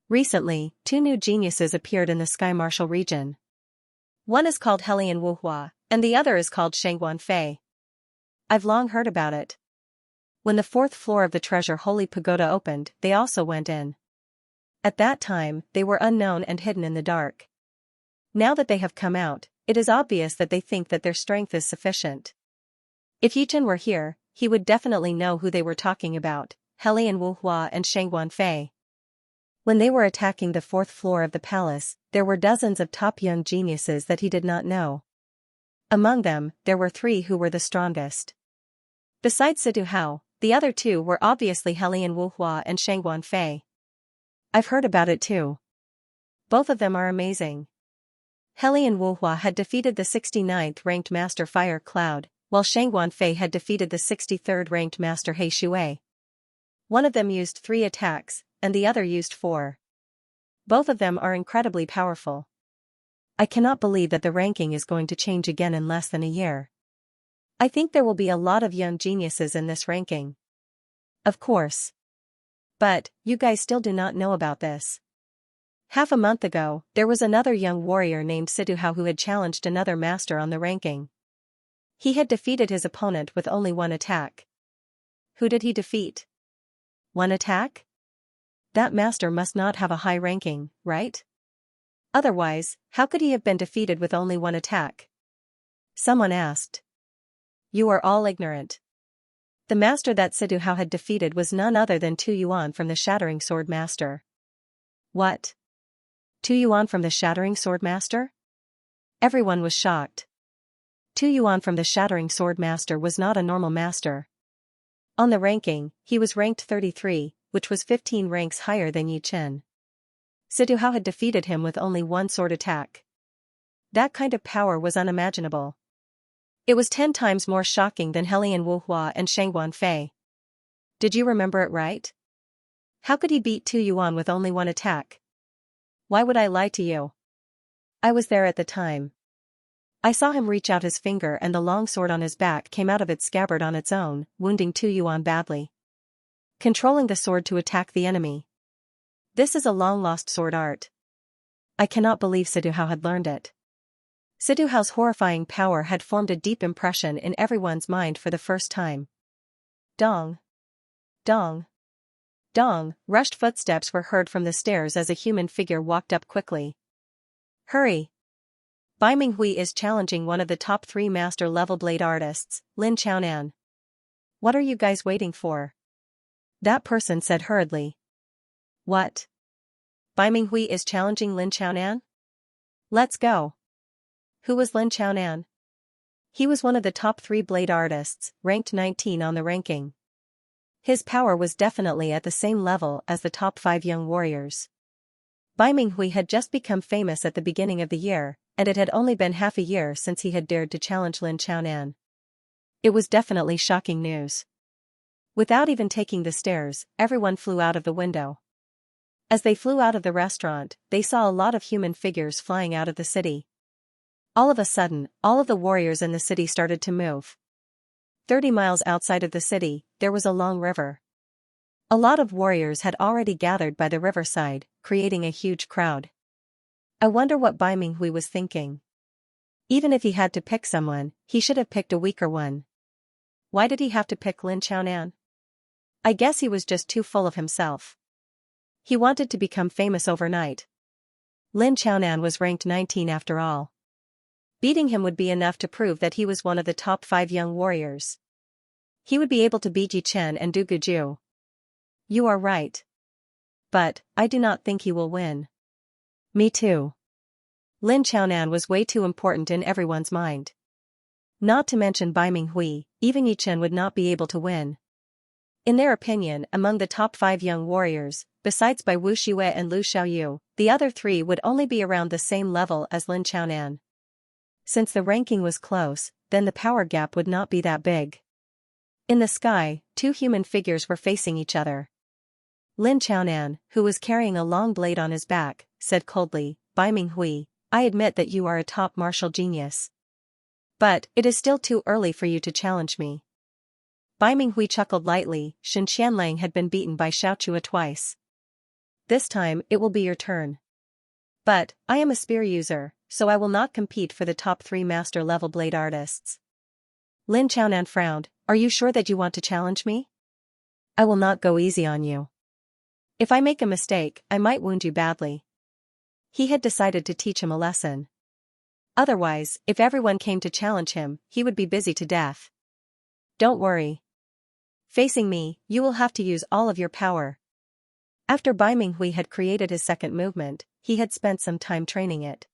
Speaker 1: Recently, 2 new geniuses appeared in the Sky Martial region. One is called Helian Wuhua, and the other is called Shangguan Fei. I've long heard about it. When the 4th floor of the Treasure Holy Pagoda opened, they also went in. At that time, they were unknown and hidden in the dark. Now that they have come out, it is obvious that they think that their strength is sufficient. If Yichen were here, he would definitely know who they were talking about, Helian Wuhua and Shangguan Fei. When they were attacking the 4th floor of the palace, there were dozens of top young geniuses that he did not know. Among them, there were 3 who were the strongest. Besides Sidu Hao, the other 2 were obviously Helian Wuhua and Shangguan Fei. I've heard about it too. Both of them are amazing. Helian Wuhua had defeated the 69th ranked Master Fire Cloud, while Shangguan Fei had defeated the 63rd ranked Master He Shui. One of them used 3 attacks, and the other used 4. Both of them are incredibly powerful. I cannot believe that the ranking is going to change again in less than a year. I think there will be a lot of young geniuses in this ranking. Of course. But, you guys still do not know about this. Half a month ago, there was another young warrior named Sidu Hao who had challenged another master on the ranking. He had defeated his opponent with only 1 attack. Who did he defeat? 1 attack? That master must not have a high ranking, right? Otherwise, how could he have been defeated with only 1 attack? Someone asked. You are all ignorant. The master that Sidu Hao had defeated was none other than Tu Yuan from the Shattering Sword Master. What? Tu Yuan from the Shattering Sword Master? Everyone was shocked. Tu Yuan from the Shattering Sword Master was not a normal master. On the ranking, he was ranked 33, which was 15 ranks higher than Yi Chen. Situ Hao had defeated him with only one sword attack. That kind of power was unimaginable. It was 10 times more shocking than Helian Wuhua and Shangguan Fei. Did you remember it right? How could he beat Tu Yuan with only one attack? Why would I lie to you? I was there at the time. I saw him reach out his finger and the long sword on his back came out of its scabbard on its own, wounding Tu Yuan badly. Controlling the sword to attack the enemy. This is a long-lost sword art. I cannot believe Situ Hao had learned it. Situ Hao's horrifying power had formed a deep impression in everyone's mind for the first time. Dong. Dong. Dong, rushed footsteps were heard from the stairs as a human figure walked up quickly. Hurry! Bai Minghui is challenging one of the top 3 master-level blade artists, Lin Chaonan. What are you guys waiting for? That person said hurriedly. What? Bai Minghui is challenging Lin Chaonan? Let's go. Who was Lin Chaonan? He was one of the top 3 blade artists, ranked 19 on the ranking. His power was definitely at the same level as the top 5 young warriors. Bai Minghui had just become famous at the beginning of the year, and it had only been half a year since he had dared to challenge Lin Chaonan. It was definitely shocking news. Without even taking the stairs, everyone flew out of the window. As they flew out of the restaurant, they saw a lot of human figures flying out of the city. All of a sudden, all of the warriors in the city started to move. 30 miles outside of the city, there was a long river. A lot of warriors had already gathered by the riverside, creating a huge crowd. I wonder what Bai Minghui was thinking. Even if he had to pick someone, he should have picked a weaker one. Why did he have to pick Lin Chaonan? I guess he was just too full of himself. He wanted to become famous overnight. Lin Chaonan was ranked 19 after all. Beating him would be enough to prove that he was one of the top 5 young warriors. He would be able to beat Yi Chen and Du Guju. You are right. But, I do not think he will win. Me too. Lin Chaonan was way too important in everyone's mind. Not to mention Bai Minghui, even Yi Chen would not be able to win. In their opinion, among the top 5 young warriors, besides Bai Wuxue and Lu Xiaoyu, the other 3 would only be around the same level as Lin Chaonan. Since the ranking was close, then the power gap would not be that big. In the sky, 2 human figures were facing each other. Lin Chaonan, who was carrying a long blade on his back, said coldly, Bai Minghui, I admit that you are a top martial genius. But, it is still too early for you to challenge me. Bai Minghui chuckled lightly. Shen Qianlang had been beaten by Xiaochua twice. This time, it will be your turn. But, I am a spear user, so I will not compete for the top 3 master-level blade artists. Lin Chaonan frowned, are you sure that you want to challenge me? I will not go easy on you. If I make a mistake, I might wound you badly. He had decided to teach him a lesson. Otherwise, if everyone came to challenge him, he would be busy to death. Don't worry. Facing me, you will have to use all of your power. After Bai Minghui had created his second movement, he had spent some time training it.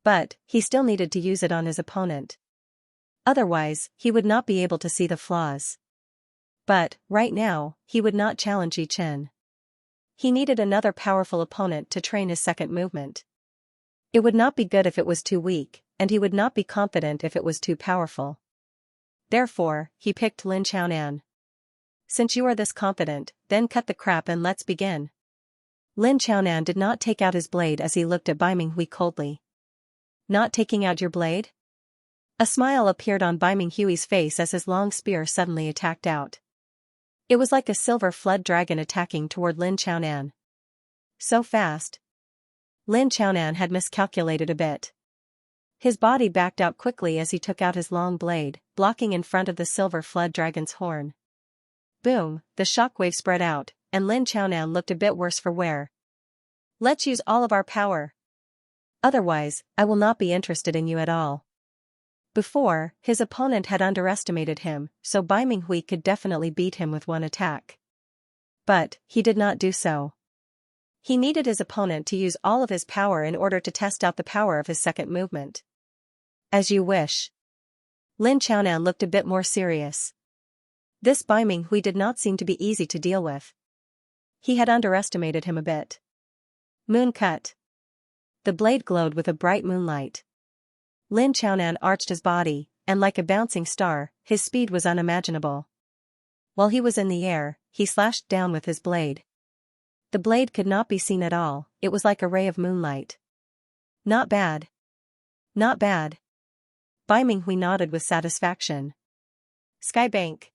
Speaker 1: But, he still needed to use it on his opponent. Otherwise, he would not be able to see the flaws. But, right now, he would not challenge Yi Chen. He needed another powerful opponent to train his second movement. It would not be good if it was too weak, and he would not be confident if it was too powerful. Therefore, he picked Lin Chaonan. Since you are this confident, then cut the crap and let's begin. Lin Chaonan did not take out his blade as he looked at Bai Minghui coldly. Not taking out your blade? A smile appeared on Bai Minghui's face as his long spear suddenly attacked out. It was like a silver flood dragon attacking toward Lin Chaonan. So fast. Lin Chaonan had miscalculated a bit. His body backed out quickly as he took out his long blade, blocking in front of the silver flood dragon's horn. Boom, the shockwave spread out, and Lin Chaonan looked a bit worse for wear. Let's use all of our power. Otherwise, I will not be interested in you at all. Before, his opponent had underestimated him, so Bai Minghui could definitely beat him with one attack. But, he did not do so. He needed his opponent to use all of his power in order to test out the power of his second movement. As you wish. Lin Chaonan looked a bit more serious. This Bai Minghui did not seem to be easy to deal with. He had underestimated him a bit. Moon cut. The blade glowed with a bright moonlight. Lin Chaonan arched his body, and like a bouncing star, his speed was unimaginable. While he was in the air, he slashed down with his blade. The blade could not be seen at all, it was like a ray of moonlight. Not bad. Not bad. Bai Minghui nodded with satisfaction. Skybank.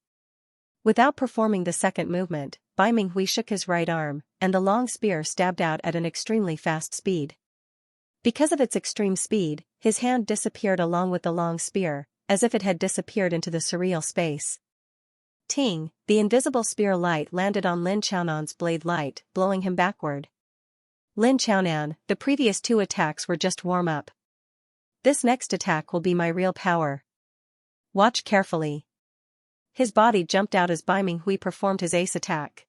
Speaker 1: Without performing the second movement, Bai Minghui shook his right arm, and the long spear stabbed out at an extremely fast speed. Because of its extreme speed, his hand disappeared along with the long spear, as if it had disappeared into the surreal space. Ting, the invisible spear light landed on Lin Chaonan's blade light, blowing him backward. Lin Chaonan, the previous two attacks were just warm-up. This next attack will be my real power. Watch carefully. His body jumped out as Bai Minghui performed his ace attack.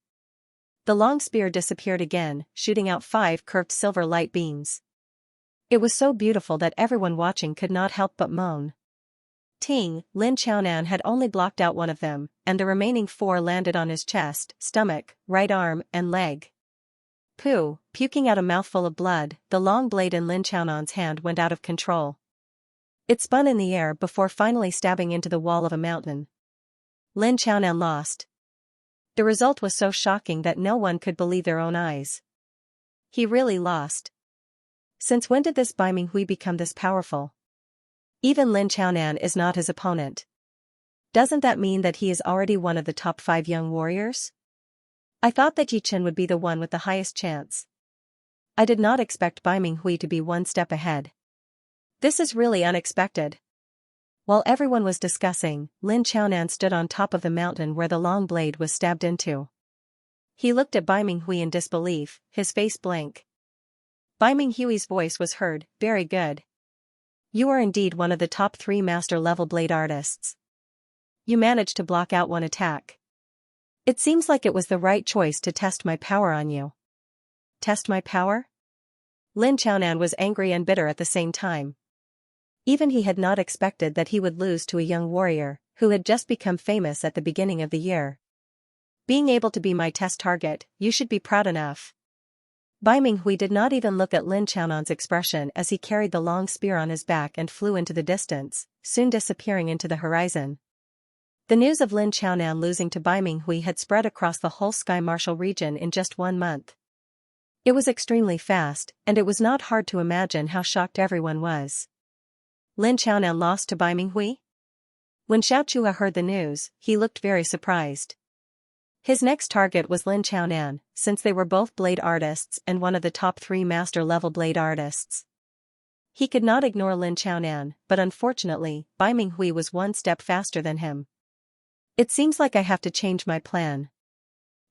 Speaker 1: The long spear disappeared again, shooting out 5 curved silver light beams. It was so beautiful that everyone watching could not help but moan. Ting, Lin Chaonan had only blocked out one of them, and the remaining 4 landed on his chest, stomach, right arm, and leg. Pooh, puking out a mouthful of blood, the long blade in Lin Chaonan's hand went out of control. It spun in the air before finally stabbing into the wall of a mountain. Lin Chaonan lost. The result was so shocking that no one could believe their own eyes. He really lost. Since when did this Bai Minghui become this powerful? Even Lin Chaonan is not his opponent. Doesn't that mean that he is already one of the top 5 young warriors? I thought that Yi Chen would be the one with the highest chance. I did not expect Bai Minghui to be one step ahead. This is really unexpected. While everyone was discussing, Lin Chaonan stood on top of the mountain where the long blade was stabbed into. He looked at Bai Minghui in disbelief, his face blank. Bai Minghui's voice was heard, "Very good. You are indeed one of the top 3 master-level blade artists. You managed to block out one attack. It seems like it was the right choice to test my power on you." Test my power? Lin Chaonan was angry and bitter at the same time. Even he had not expected that he would lose to a young warrior, who had just become famous at the beginning of the year. Being able to be my test target, you should be proud enough. Bai Minghui did not even look at Lin Chaonan's expression as he carried the long spear on his back and flew into the distance, soon disappearing into the horizon. The news of Lin Chaonan losing to Bai Minghui had spread across the whole Sky Martial region in just 1 month. It was extremely fast, and it was not hard to imagine how shocked everyone was. Lin Chaonan lost to Bai Minghui? When Xianxia heard the news, he looked very surprised. His next target was Lin Chaonan, since they were both blade artists and one of the top 3 master-level blade artists. He could not ignore Lin Chaonan, but unfortunately, Bai Minghui was 1 step faster than him. It seems like I have to change my plan.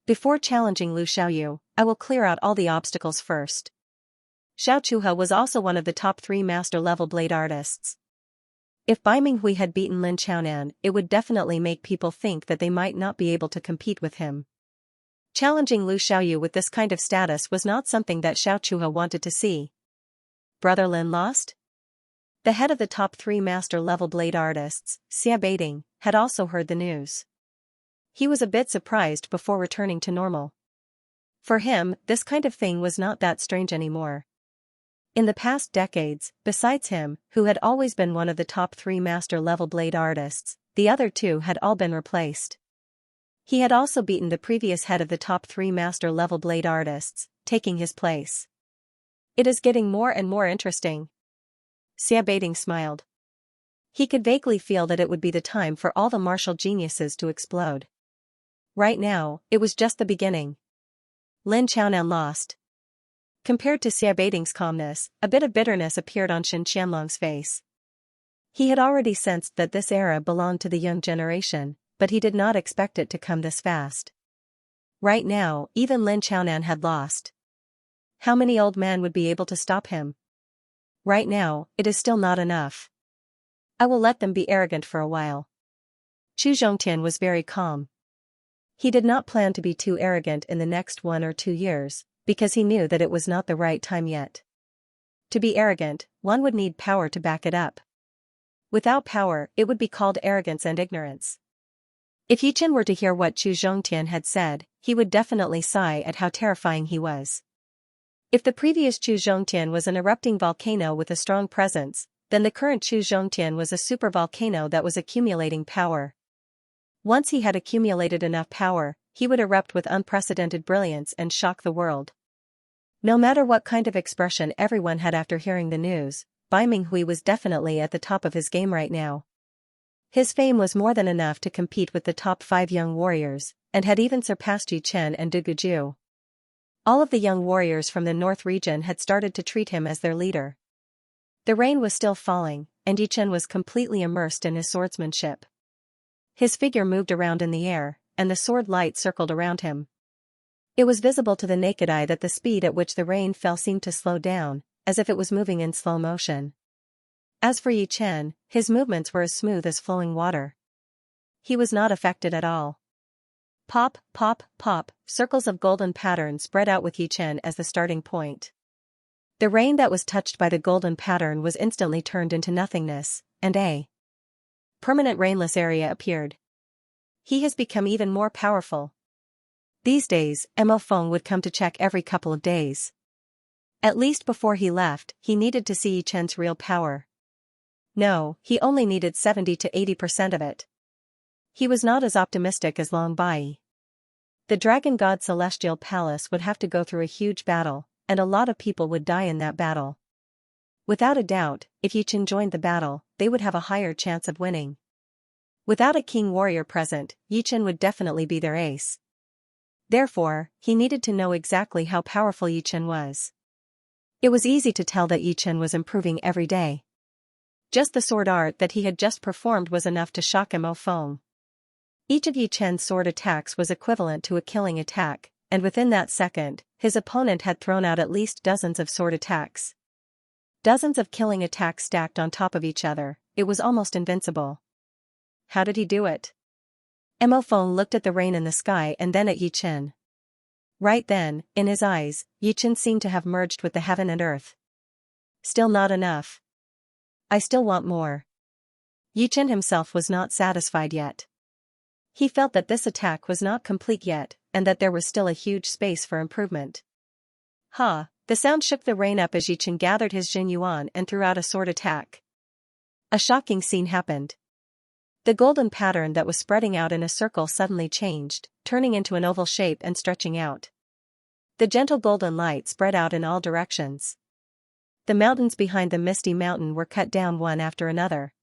Speaker 1: Before challenging Lu Xiaoyu, I will clear out all the obstacles first. Xiaochuhe was also one of the top 3 master-level blade artists. If Bai Minghui had beaten Lin Chaonan, it would definitely make people think that they might not be able to compete with him. Challenging Lu Xiaoyu with this kind of status was not something that Xiaochuhe wanted to see. Brother Lin lost? The head of the top 3 master-level blade artists, Xianxia, had also heard the news. He was a bit surprised before returning to normal. For him, this kind of thing was not that strange anymore. In the past decades, besides him, who had always been one of the top 3 master-level blade artists, the other 2 had all been replaced. He had also beaten the previous head of the top 3 master-level blade artists, taking his place. It is getting more and more interesting. Xianxia smiled. He could vaguely feel that it would be the time for all the martial geniuses to explode. Right now, it was just the beginning. Lin Chaonan lost. Compared to Xianxia's calmness, a bit of bitterness appeared on Shen Qianlong's face. He had already sensed that this era belonged to the young generation, but he did not expect it to come this fast. Right now, even Lin Chaonan had lost. How many old men would be able to stop him? Right now, it is still not enough. I will let them be arrogant for a while. Chu Zhongtian was very calm. He did not plan to be too arrogant in the next 1 or 2 years, because he knew that it was not the right time yet. To be arrogant, one would need power to back it up. Without power, it would be called arrogance and ignorance. If Yichen were to hear what Chu Zhongtian had said, he would definitely sigh at how terrifying he was. If the previous Chu Zhongtian was an erupting volcano with a strong presence, then the current Chu Zhongtian was a supervolcano that was accumulating power. Once he had accumulated enough power, he would erupt with unprecedented brilliance and shock the world. No matter what kind of expression everyone had after hearing the news, Bai Minghui was definitely at the top of his game right now. His fame was more than enough to compete with the top 5 young warriors, and had even surpassed Yi Chen and Du Guju. All of the young warriors from the north region had started to treat him as their leader. The rain was still falling, and Yi Chen was completely immersed in his swordsmanship. His figure moved around in the air, and the sword light circled around him. It was visible to the naked eye that the speed at which the rain fell seemed to slow down, as if it was moving in slow motion. As for Yi Chen, his movements were as smooth as flowing water. He was not affected at all. Pop, pop, pop, circles of golden pattern spread out with Yi Chen as the starting point. The rain that was touched by the golden pattern was instantly turned into nothingness, and a permanent rainless area appeared. He has become even more powerful. These days, Mo Feng would come to check every couple of days. At least before he left, he needed to see Yi Chen's real power. No, he only needed 70 to 80% of it. He was not as optimistic as Long Bai. The Dragon God Celestial Palace would have to go through a huge battle, and a lot of people would die in that battle. Without a doubt, if Yi Chen joined the battle, they would have a higher chance of winning. Without a king warrior present, Yi Chen would definitely be their ace. Therefore, he needed to know exactly how powerful Yi Chen was. It was easy to tell that Yi Chen was improving every day. Just the sword art that he had just performed was enough to shock Mo Feng. Each of Yi Chen's sword attacks was equivalent to a killing attack, and within that second, his opponent had thrown out at least dozens of sword attacks. Dozens of killing attacks stacked on top of each other, it was almost invincible. How did he do it? Mo Feng looked at the rain in the sky and then at Yi Chen. Right then, in his eyes, Yi Chen seemed to have merged with the heaven and earth. Still not enough. I still want more. Yi Chen himself was not satisfied yet. He felt that this attack was not complete yet, and that there was still a huge space for improvement. Ha! The sound shook the rain up as Yi Chen gathered his Jin Yuan and threw out a sword attack. A shocking scene happened. The golden pattern that was spreading out in a circle suddenly changed, turning into an oval shape and stretching out. The gentle golden light spread out in all directions. The mountains behind the misty mountain were cut down one after another.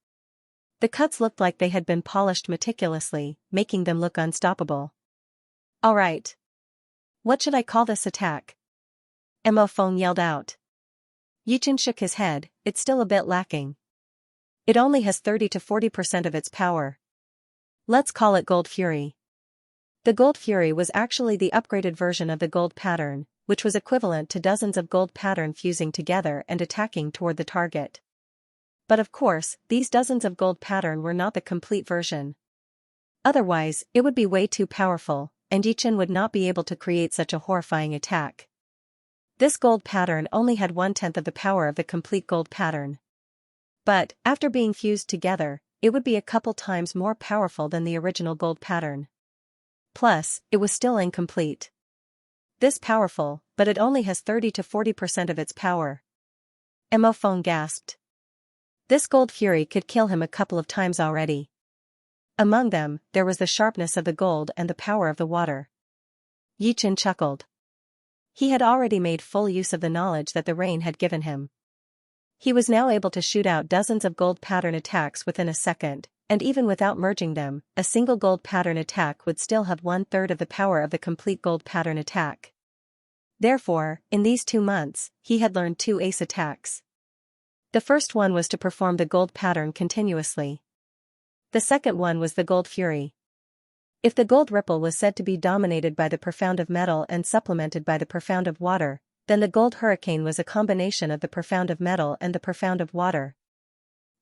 Speaker 1: The cuts looked like they had been polished meticulously, making them look unstoppable. All right. What should I call this attack? Mo Feng yelled out. Yi Chen shook his head, it's still a bit lacking. It only has 30 to 40% of its power. Let's call it Gold Fury. The Gold Fury was actually the upgraded version of the gold pattern, which was equivalent to dozens of gold pattern fusing together and attacking toward the target. But of course, these dozens of gold pattern were not the complete version. Otherwise, it would be way too powerful, and Yi Chen would not be able to create such a horrifying attack. This gold pattern only had 1/10 of the power of the complete gold pattern. But, after being fused together, it would be a couple times more powerful than the original gold pattern. Plus, it was still incomplete. This powerful, but it only has 30 to 40% of its power. Mo Feng gasped. This Gold Fury could kill him a couple of times already. Among them, there was the sharpness of the gold and the power of the water. Yi Chen chuckled. He had already made full use of the knowledge that the rain had given him. He was now able to shoot out dozens of gold pattern attacks within a second, and even without merging them, a single gold pattern attack would still have 1/3 of the power of the complete gold pattern attack. Therefore, in these 2 months, he had learned 2 ace attacks. The first one was to perform the gold pattern continuously. The second one was the Gold Fury. If the gold ripple was said to be dominated by the profound of metal and supplemented by the profound of water, then the gold hurricane was a combination of the profound of metal and the profound of water.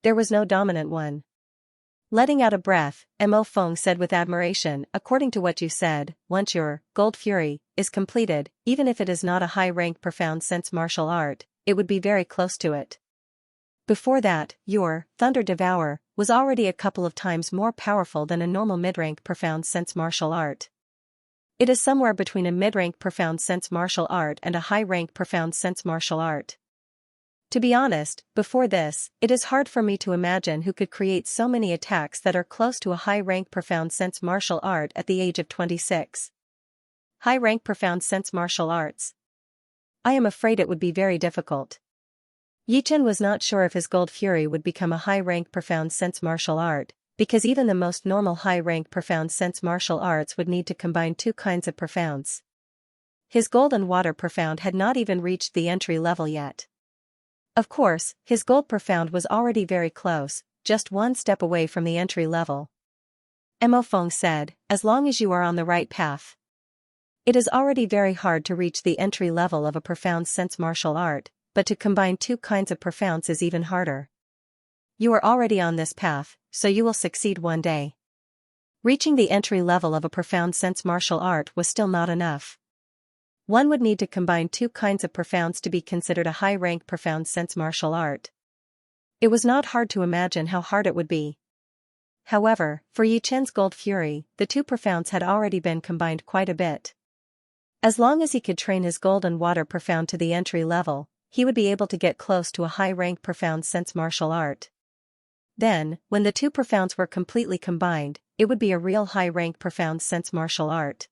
Speaker 1: There was no dominant one. Letting out a breath, Mo Feng said with admiration, according to what you said, once your Gold Fury is completed, even if it is not a high-rank profound sense martial art, it would be very close to it. Before that, your Thunder Devourer was already a couple of times more powerful than a normal mid-rank profound sense martial art. It is somewhere between a mid-rank profound sense martial art and a high-rank profound sense martial art. To be honest, before this, it is hard for me to imagine who could create so many attacks that are close to a high-rank profound sense martial art at the age of 26. High-rank profound sense martial arts. I am afraid it would be very difficult. Yichen was not sure if his Gold Fury would become a high-rank profound sense martial art, because even the most normal high-rank profound sense martial arts would need to combine two kinds of profounds. His Gold and Water profound had not even reached the entry level yet. Of course, his Gold profound was already very close, just one step away from the entry level. Mo Feng said, as long as you are on the right path. It is already very hard to reach the entry level of a profound sense martial art, but to combine two kinds of profounds is even harder. You are already on this path, so you will succeed one day. Reaching the entry level of a profound sense martial art was still not enough. One would need to combine two kinds of profounds to be considered a high-rank profound sense martial art. It was not hard to imagine how hard it would be. However, for Yichen's Gold Fury, the two profounds had already been combined quite a bit. As long as he could train his Gold and Water profound to the entry level, he would be able to get close to a high-rank profound sense martial art. Then, when the two profounds were completely combined, it would be a real high-rank profound sense martial art.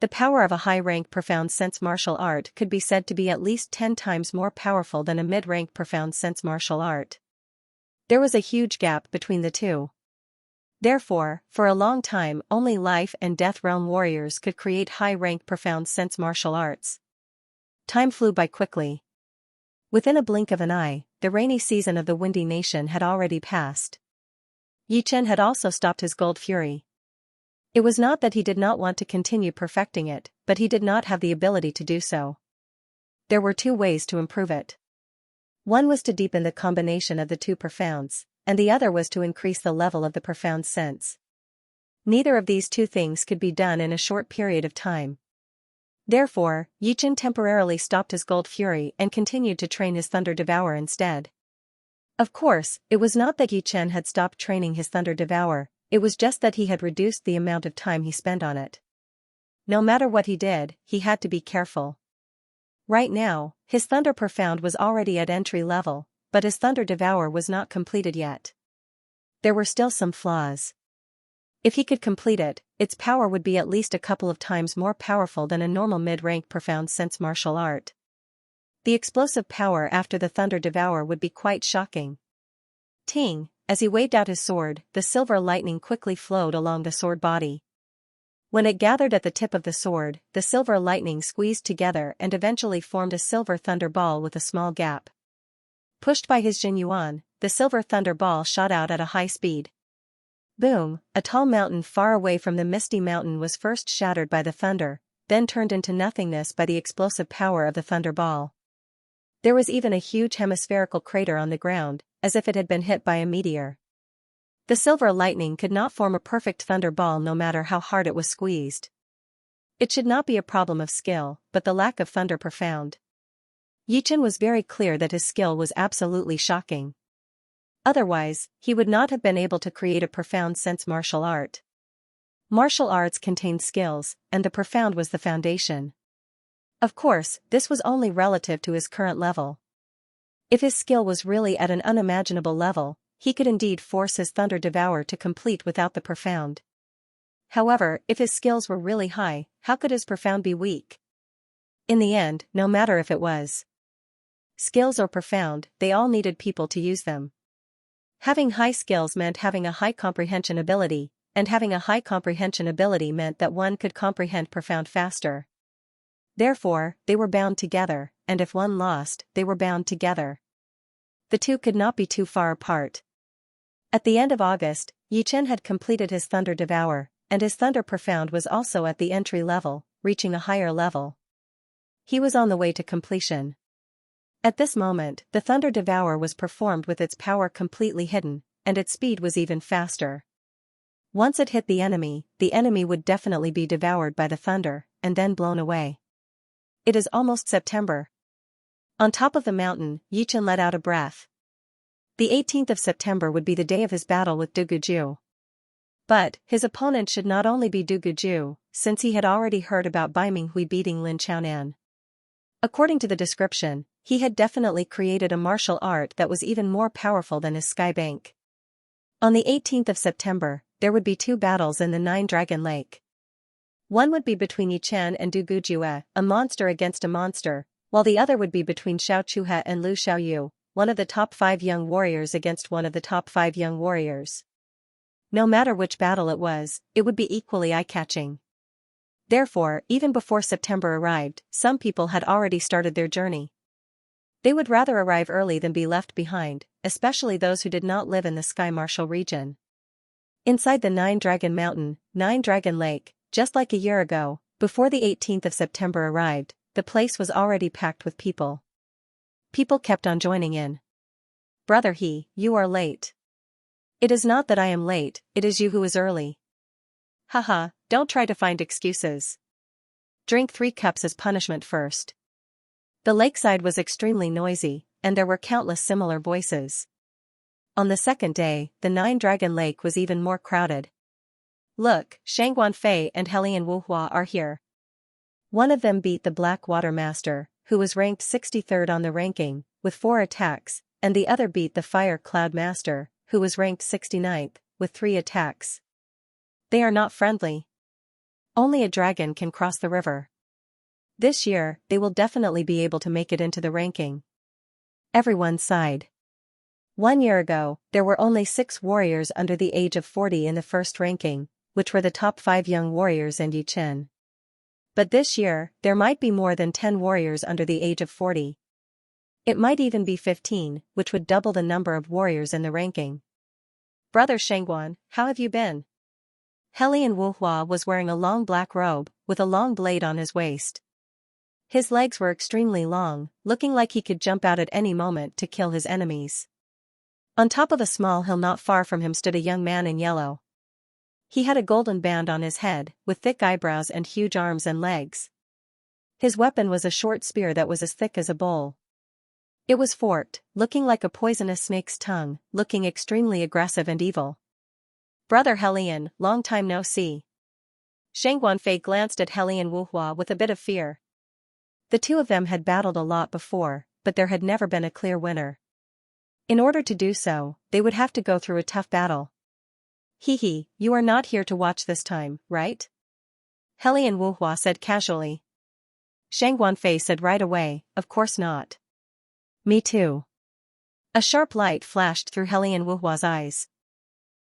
Speaker 1: The power of a high-rank profound sense martial art could be said to be at least 10 times more powerful than a mid-rank profound sense martial art. There was a huge gap between the two. Therefore, for a long time only Life and Death Realm warriors could create high-rank profound sense martial arts. Time flew by quickly. Within a blink of an eye, the rainy season of the Windy Nation had already passed. Yichen had also stopped his Gold Fury. It was not that he did not want to continue perfecting it, but he did not have the ability to do so. There were two ways to improve it. One was to deepen the combination of the two profounds, and the other was to increase the level of the profound sense. Neither of these two things could be done in a short period of time. Therefore, Yichen temporarily stopped his Gold Fury and continued to train his Thunder Devourer instead. Of course, it was not that Yichen had stopped training his Thunder Devourer, it was just that he had reduced the amount of time he spent on it. No matter what he did, he had to be careful. Right now, his Thunder Profound was already at entry level, but his Thunder Devourer was not completed yet. There were still some flaws. If he could complete it, its power would be at least a couple of times more powerful than a normal mid-rank profound sense martial art. The explosive power after the Thunder Devourer would be quite shocking. Ting, as he waved out his sword, the silver lightning quickly flowed along the sword body. When it gathered at the tip of the sword, the silver lightning squeezed together and eventually formed a silver thunder ball with a small gap. Pushed by his Jin Yuan, the silver thunder ball shot out at a high speed. Boom, a tall mountain far away from the misty mountain was first shattered by the thunder, then turned into nothingness by the explosive power of the thunder ball. There was even a huge hemispherical crater on the ground, as if it had been hit by a meteor. The silver lightning could not form a perfect thunder ball no matter how hard it was squeezed. It should not be a problem of skill, but the lack of thunder profound. Yichen was very clear that his skill was absolutely shocking. Otherwise, he would not have been able to create a profound sense martial art. Martial arts contained skills, and the profound was the foundation. Of course, this was only relative to his current level. If his skill was really at an unimaginable level, he could indeed force his Thunder Devourer to complete without the profound. However, if his skills were really high, how could his profound be weak? In the end, no matter if it was skills or profound, they all needed people to use them. Having high skills meant having a high comprehension ability, and having a high comprehension ability meant that one could comprehend profound faster. Therefore, they were bound together, and if one lost, they were bound together. The two could not be too far apart. At the end of August, Yichen had completed his Thunder Devourer, and his Thunder Profound was also at the entry level, reaching a higher level. He was on the way to completion. At this moment, the Thunder Devourer was performed with its power completely hidden, and its speed was even faster. Once it hit the enemy would definitely be devoured by the thunder, and then blown away. It is almost September. On top of the mountain, Yichen let out a breath. The 18th of September would be the day of his battle with Duguju. But, his opponent should not only be Duguju, since he had already heard about Bai Minghui beating Lin Chaonan. According to the description, he had definitely created a martial art that was even more powerful than his sky bank. On the 18th of September, there would be 2 battles in the Nine-Dragon Lake. One would be between Yichen and Du Gujue, a monster against a monster, while the other would be between Xiao Chuhe and Lu Xiaoyu, one of the top 5 young warriors against one of the top 5 young warriors. No matter which battle it would be equally eye-catching. Therefore, even before September arrived, some people had already started their journey. They would rather arrive early than be left behind, especially those who did not live in the Sky Martial region. Inside the Nine-Dragon Mountain, Nine-Dragon Lake, just like a year ago, before the 18th of September arrived, the place was already packed with people. People kept on joining in. "Brother you are late." "It is not that I am late, it is you who is early." "Haha, don't try to find excuses. Drink 3 cups as punishment first." The lakeside was extremely noisy, and there were countless similar voices. On the second day, the Nine-Dragon Lake was even more crowded. "Look, Shangguan Fei and Helian Wuhua are here." One of them beat the Black Water Master, who was ranked 63rd on the ranking, with 4 attacks, and the other beat the Fire Cloud Master, who was ranked 69th, with 3 attacks. They are not friendly. Only a dragon can cross the river. This year, they will definitely be able to make it into the ranking. Everyone sighed. 1 year ago, there were only 6 warriors under the age of 40 in the first ranking, which were the top 5 young warriors and Yichen. But this year, there might be more than 10 warriors under the age of 40. It might even be 15, which would double the number of warriors in the ranking. "Brother Shangguan, how have you been?" Helian Wuhua was wearing a long black robe, with a long blade on his waist. His legs were extremely long, looking like he could jump out at any moment to kill his enemies. On top of a small hill not far from him stood a young man in yellow. He had a golden band on his head, with thick eyebrows and huge arms and legs. His weapon was a short spear that was as thick as a bowl. It was forked, looking like a poisonous snake's tongue, looking extremely aggressive and evil. "Brother Helian, long time no see." Shangguan Fei glanced at Helian Wuhua with a bit of fear. The two of them had battled a lot before, but there had never been a clear winner. In order to do so, they would have to go through a tough battle. You are not here to watch this time, right?" Helian Wuhua said casually. Shangguan Fei said right away, "Of course not." "Me too." A sharp light flashed through Helian Wuhua's eyes.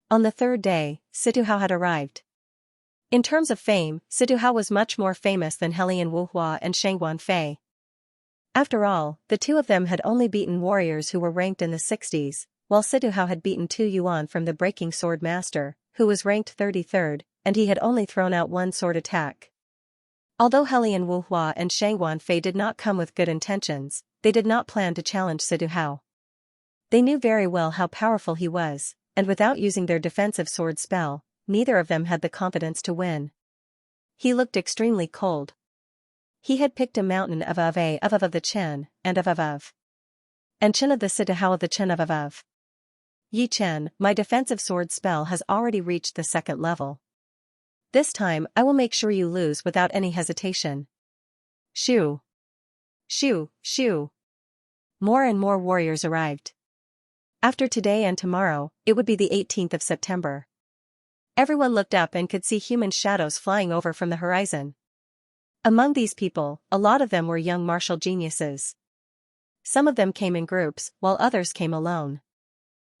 Speaker 1: On the 3rd day, Situhao had arrived. In terms of fame, Situhao was much more famous than Helian Wuhua and Shangguan Fei. After all, the two of them had only beaten warriors who were ranked in the 60s, while Situhao had beaten Tu Yuan from the Breaking Sword Master, who was ranked 33rd, and he had only thrown out 1 sword attack. Although Helian Wuhua and Shangguan Fei did not come with good intentions, they did not plan to challenge Situhao. They knew very well how powerful he was, and without using their defensive sword spell, neither of them had the confidence to win. He looked extremely cold. He had picked a mountain of the Chen, and of. And Chen of the Situhao of the Chen of. "Yi Chen, my defensive sword spell has already reached the 2nd level. This time I will make sure you lose without any hesitation." Shoo! Shoo! Shoo! More and more warriors arrived. After today and tomorrow, it would be the 18th of September. Everyone looked up and could see human shadows flying over from the horizon. Among these people, a lot of them were young martial geniuses. Some of them came in groups, while others came alone.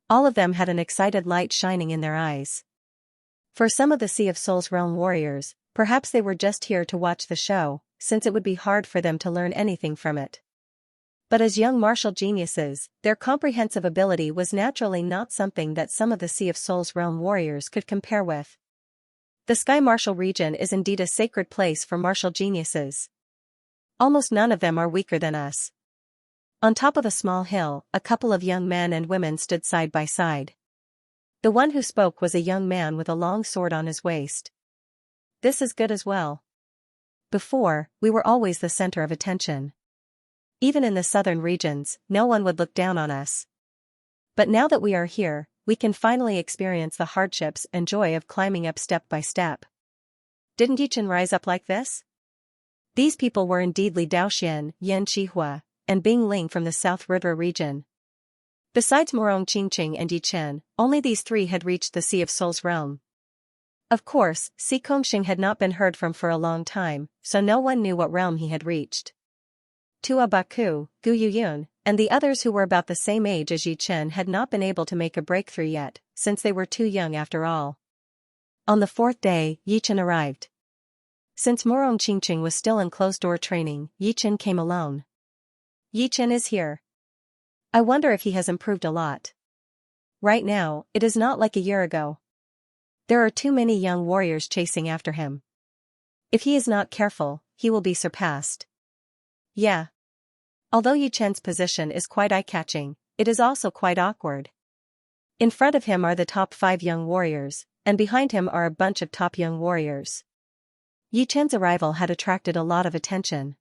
Speaker 1: All of them had an excited light shining in their eyes. For some of the Sea of Souls realm warriors, perhaps they were just here to watch the show, since it would be hard for them to learn anything from it. But as young martial geniuses, their comprehensive ability was naturally not something that some of the Sea of Souls realm warriors could compare with. The Sky Martial region is indeed a sacred place for martial geniuses. Almost none of them are weaker than us. On top of a small hill, a couple of young men and women stood side by side. The one who spoke was a young man with a long sword on his waist. "This is good as well. Before, we were always the center of attention. Even in the southern regions, no one would look down on us. But now that we are here, we can finally experience the hardships and joy of climbing up step by step. Didn't Yichen rise up like this? These people were indeed Li Daoxian, Yan Qihua, and Bing Ling from the South River region. Besides Morong Qingqing and Yichen, only these three had reached the Sea of Soul's realm. Of course, Si Kongxing had not been heard from for a long time, so no one knew what realm he had reached. Tua Baku, Gu Yuyun, and the others who were about the same age as Yichen had not been able to make a breakthrough yet, since they were too young after all. On the fourth day, Yichen arrived. Since Morong Qingqing was still in closed-door training, Yichen came alone. Yichen is here. I wonder if he has improved a lot. Right now, it is not like a year ago. There are too many young warriors chasing after him. If he is not careful, he will be surpassed. Yeah. Although Yichen's position is quite eye-catching, it is also quite awkward. In front of him are the top 5 young warriors, and behind him are a bunch of top young warriors. Yichen's arrival had attracted a lot of attention.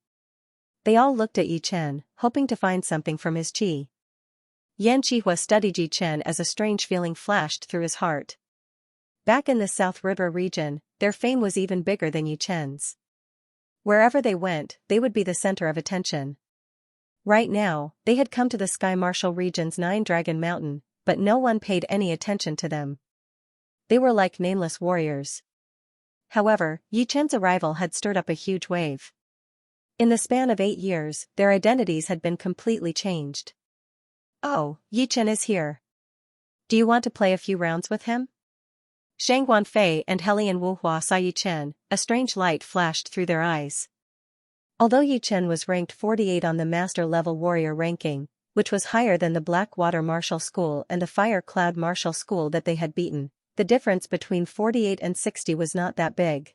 Speaker 1: They all looked at Yichen, hoping to find something from his qi. Yan Qihua studied Yichen as a strange feeling flashed through his heart. Back in the South River region, their fame was even bigger than Yichen's. Wherever they went, they would be the center of attention. Right now, they had come to the Sky Martial region's 9-Dragon Mountain, but no one paid any attention to them. They were like nameless warriors. However, Yichen's arrival had stirred up a huge wave. In the span of 8 years, their identities had been completely changed. Oh, Yichen is here. Do you want to play a few rounds with him? Shang Guanfei and Helian Wuhua saw Yichen, a strange light flashed through their eyes. Although Yichen was ranked 48 on the Master-level warrior ranking, which was higher than the Blackwater Martial School and the Fire Cloud Martial School that they had beaten, the difference between 48 and 60 was not that big.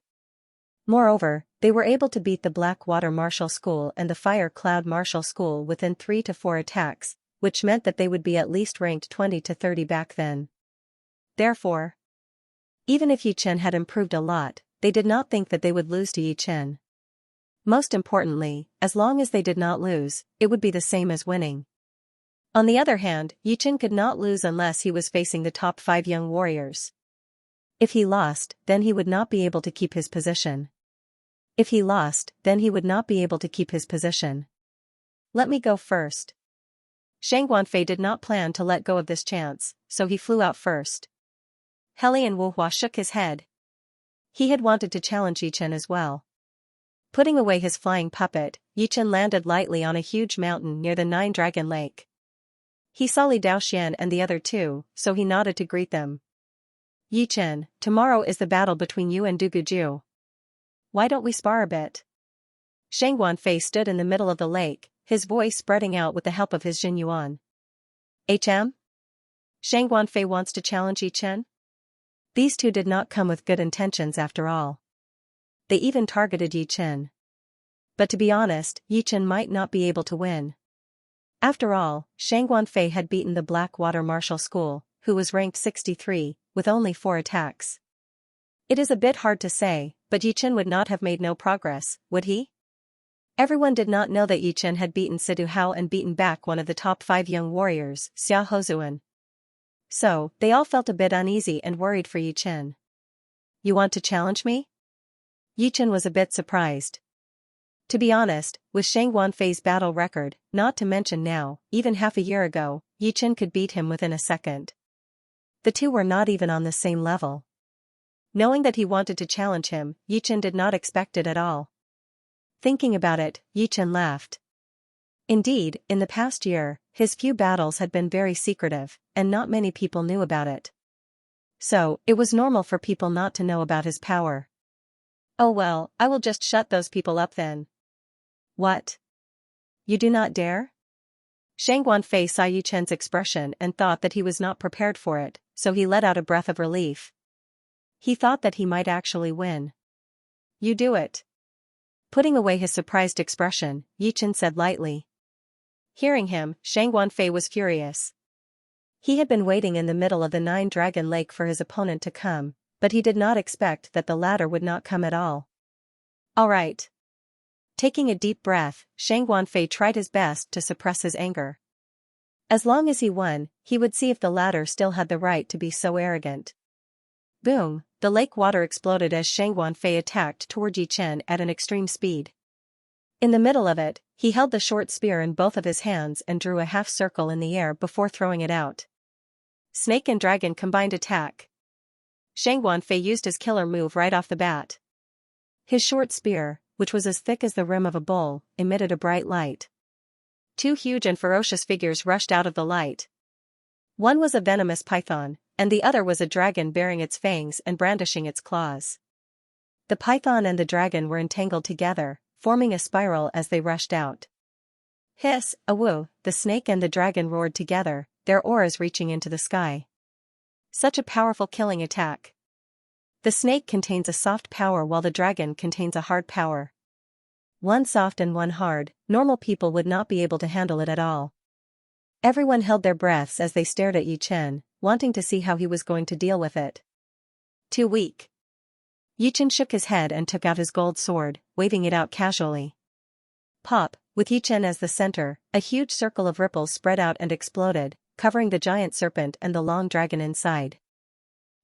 Speaker 1: Moreover, they were able to beat the Blackwater Martial School and the Fire Cloud Martial School within 3 to 4 attacks, which meant that they would be at least ranked 20 to 30 back then. Therefore, even if Yichen had improved a lot, they did not think that they would lose to Yichen. Most importantly, as long as they did not lose, it would be the same as winning. On the other hand, Yichen could not lose unless he was facing the top 5 young warriors. If he lost, then he would not be able to keep his position. If he lost, then he would not be able to keep his position. Let me go first. Shang Guanfei did not plan to let go of this chance, so he flew out first. Helian Wuhua shook his head. He had wanted to challenge Yichen as well. Putting away his flying puppet, Yichen landed lightly on a huge mountain near the 9-Dragon Lake. He saw Li Daoxian and the other two, so he nodded to greet them. Yichen, tomorrow is the battle between you and Duguju. Why don't we spar a bit? Shang Guanfei stood in the middle of the lake, his voice spreading out with the help of his Jin Yuan. Shang Guanfei wants to challenge Yichen? These two did not come with good intentions after all. They even targeted Yichen. But to be honest, Yichen might not be able to win. After all, Shang Guanfei had beaten the Blackwater Martial School, who was ranked 63, with only 4 attacks. It is a bit hard to say, but Yichen would not have made no progress, would he? Everyone did not know that Yichen had beaten Sidu Hao and beaten back one of the top 5 young warriors, Xia Hozuan. So, they all felt a bit uneasy and worried for Yichen. You want to challenge me? Yichen was a bit surprised. To be honest, with Shang Guanfei's battle record, not to mention now, even half a year ago, Yichen could beat him within a second. The two were not even on the same level. Knowing that he wanted to challenge him, Yichen did not expect it at all. Thinking about it, Yichen laughed. Indeed, in the past year, his few battles had been very secretive, and not many people knew about it. So, it was normal for people not to know about his power. Oh well, I will just shut those people up then. What? You do not dare? Shang Guanfei saw Yichen's expression and thought that he was not prepared for it, so he let out a breath of relief. He thought that he might actually win. You do it. Putting away his surprised expression, Yichen said lightly. Hearing him, Shang Guanfei was furious. He had been waiting in the middle of the 9-Dragon Lake for his opponent to come, but he did not expect that the latter would not come at all. All right. Taking a deep breath, Shang Guanfei tried his best to suppress his anger. As long as he won, he would see if the latter still had the right to be so arrogant. Boom, the lake water exploded as Shang Wanfei attacked toward Yi Chen at an extreme speed. In the middle of it, he held the short spear in both of his hands and drew a half circle in the air before throwing it out. Snake and Dragon combined attack. Shang Wanfei used his killer move right off the bat. His short spear, which was as thick as the rim of a bowl, emitted a bright light. Two huge and ferocious figures rushed out of the light. One was a venomous python, and the other was a dragon bearing its fangs and brandishing its claws. The python and the dragon were entangled together, forming a spiral as they rushed out. Hiss, awoo, the snake and the dragon roared together, their auras reaching into the sky. Such a powerful killing attack. The snake contains a soft power while the dragon contains a hard power. One soft and one hard, normal people would not be able to handle it at all. Everyone held their breaths as they stared at Yi Chen, wanting to see how he was going to deal with it. Too weak. Yi Chen shook his head and took out his gold sword, waving it out casually. Pop, with Yi Chen as the center, a huge circle of ripples spread out and exploded, covering the giant serpent and the long dragon inside.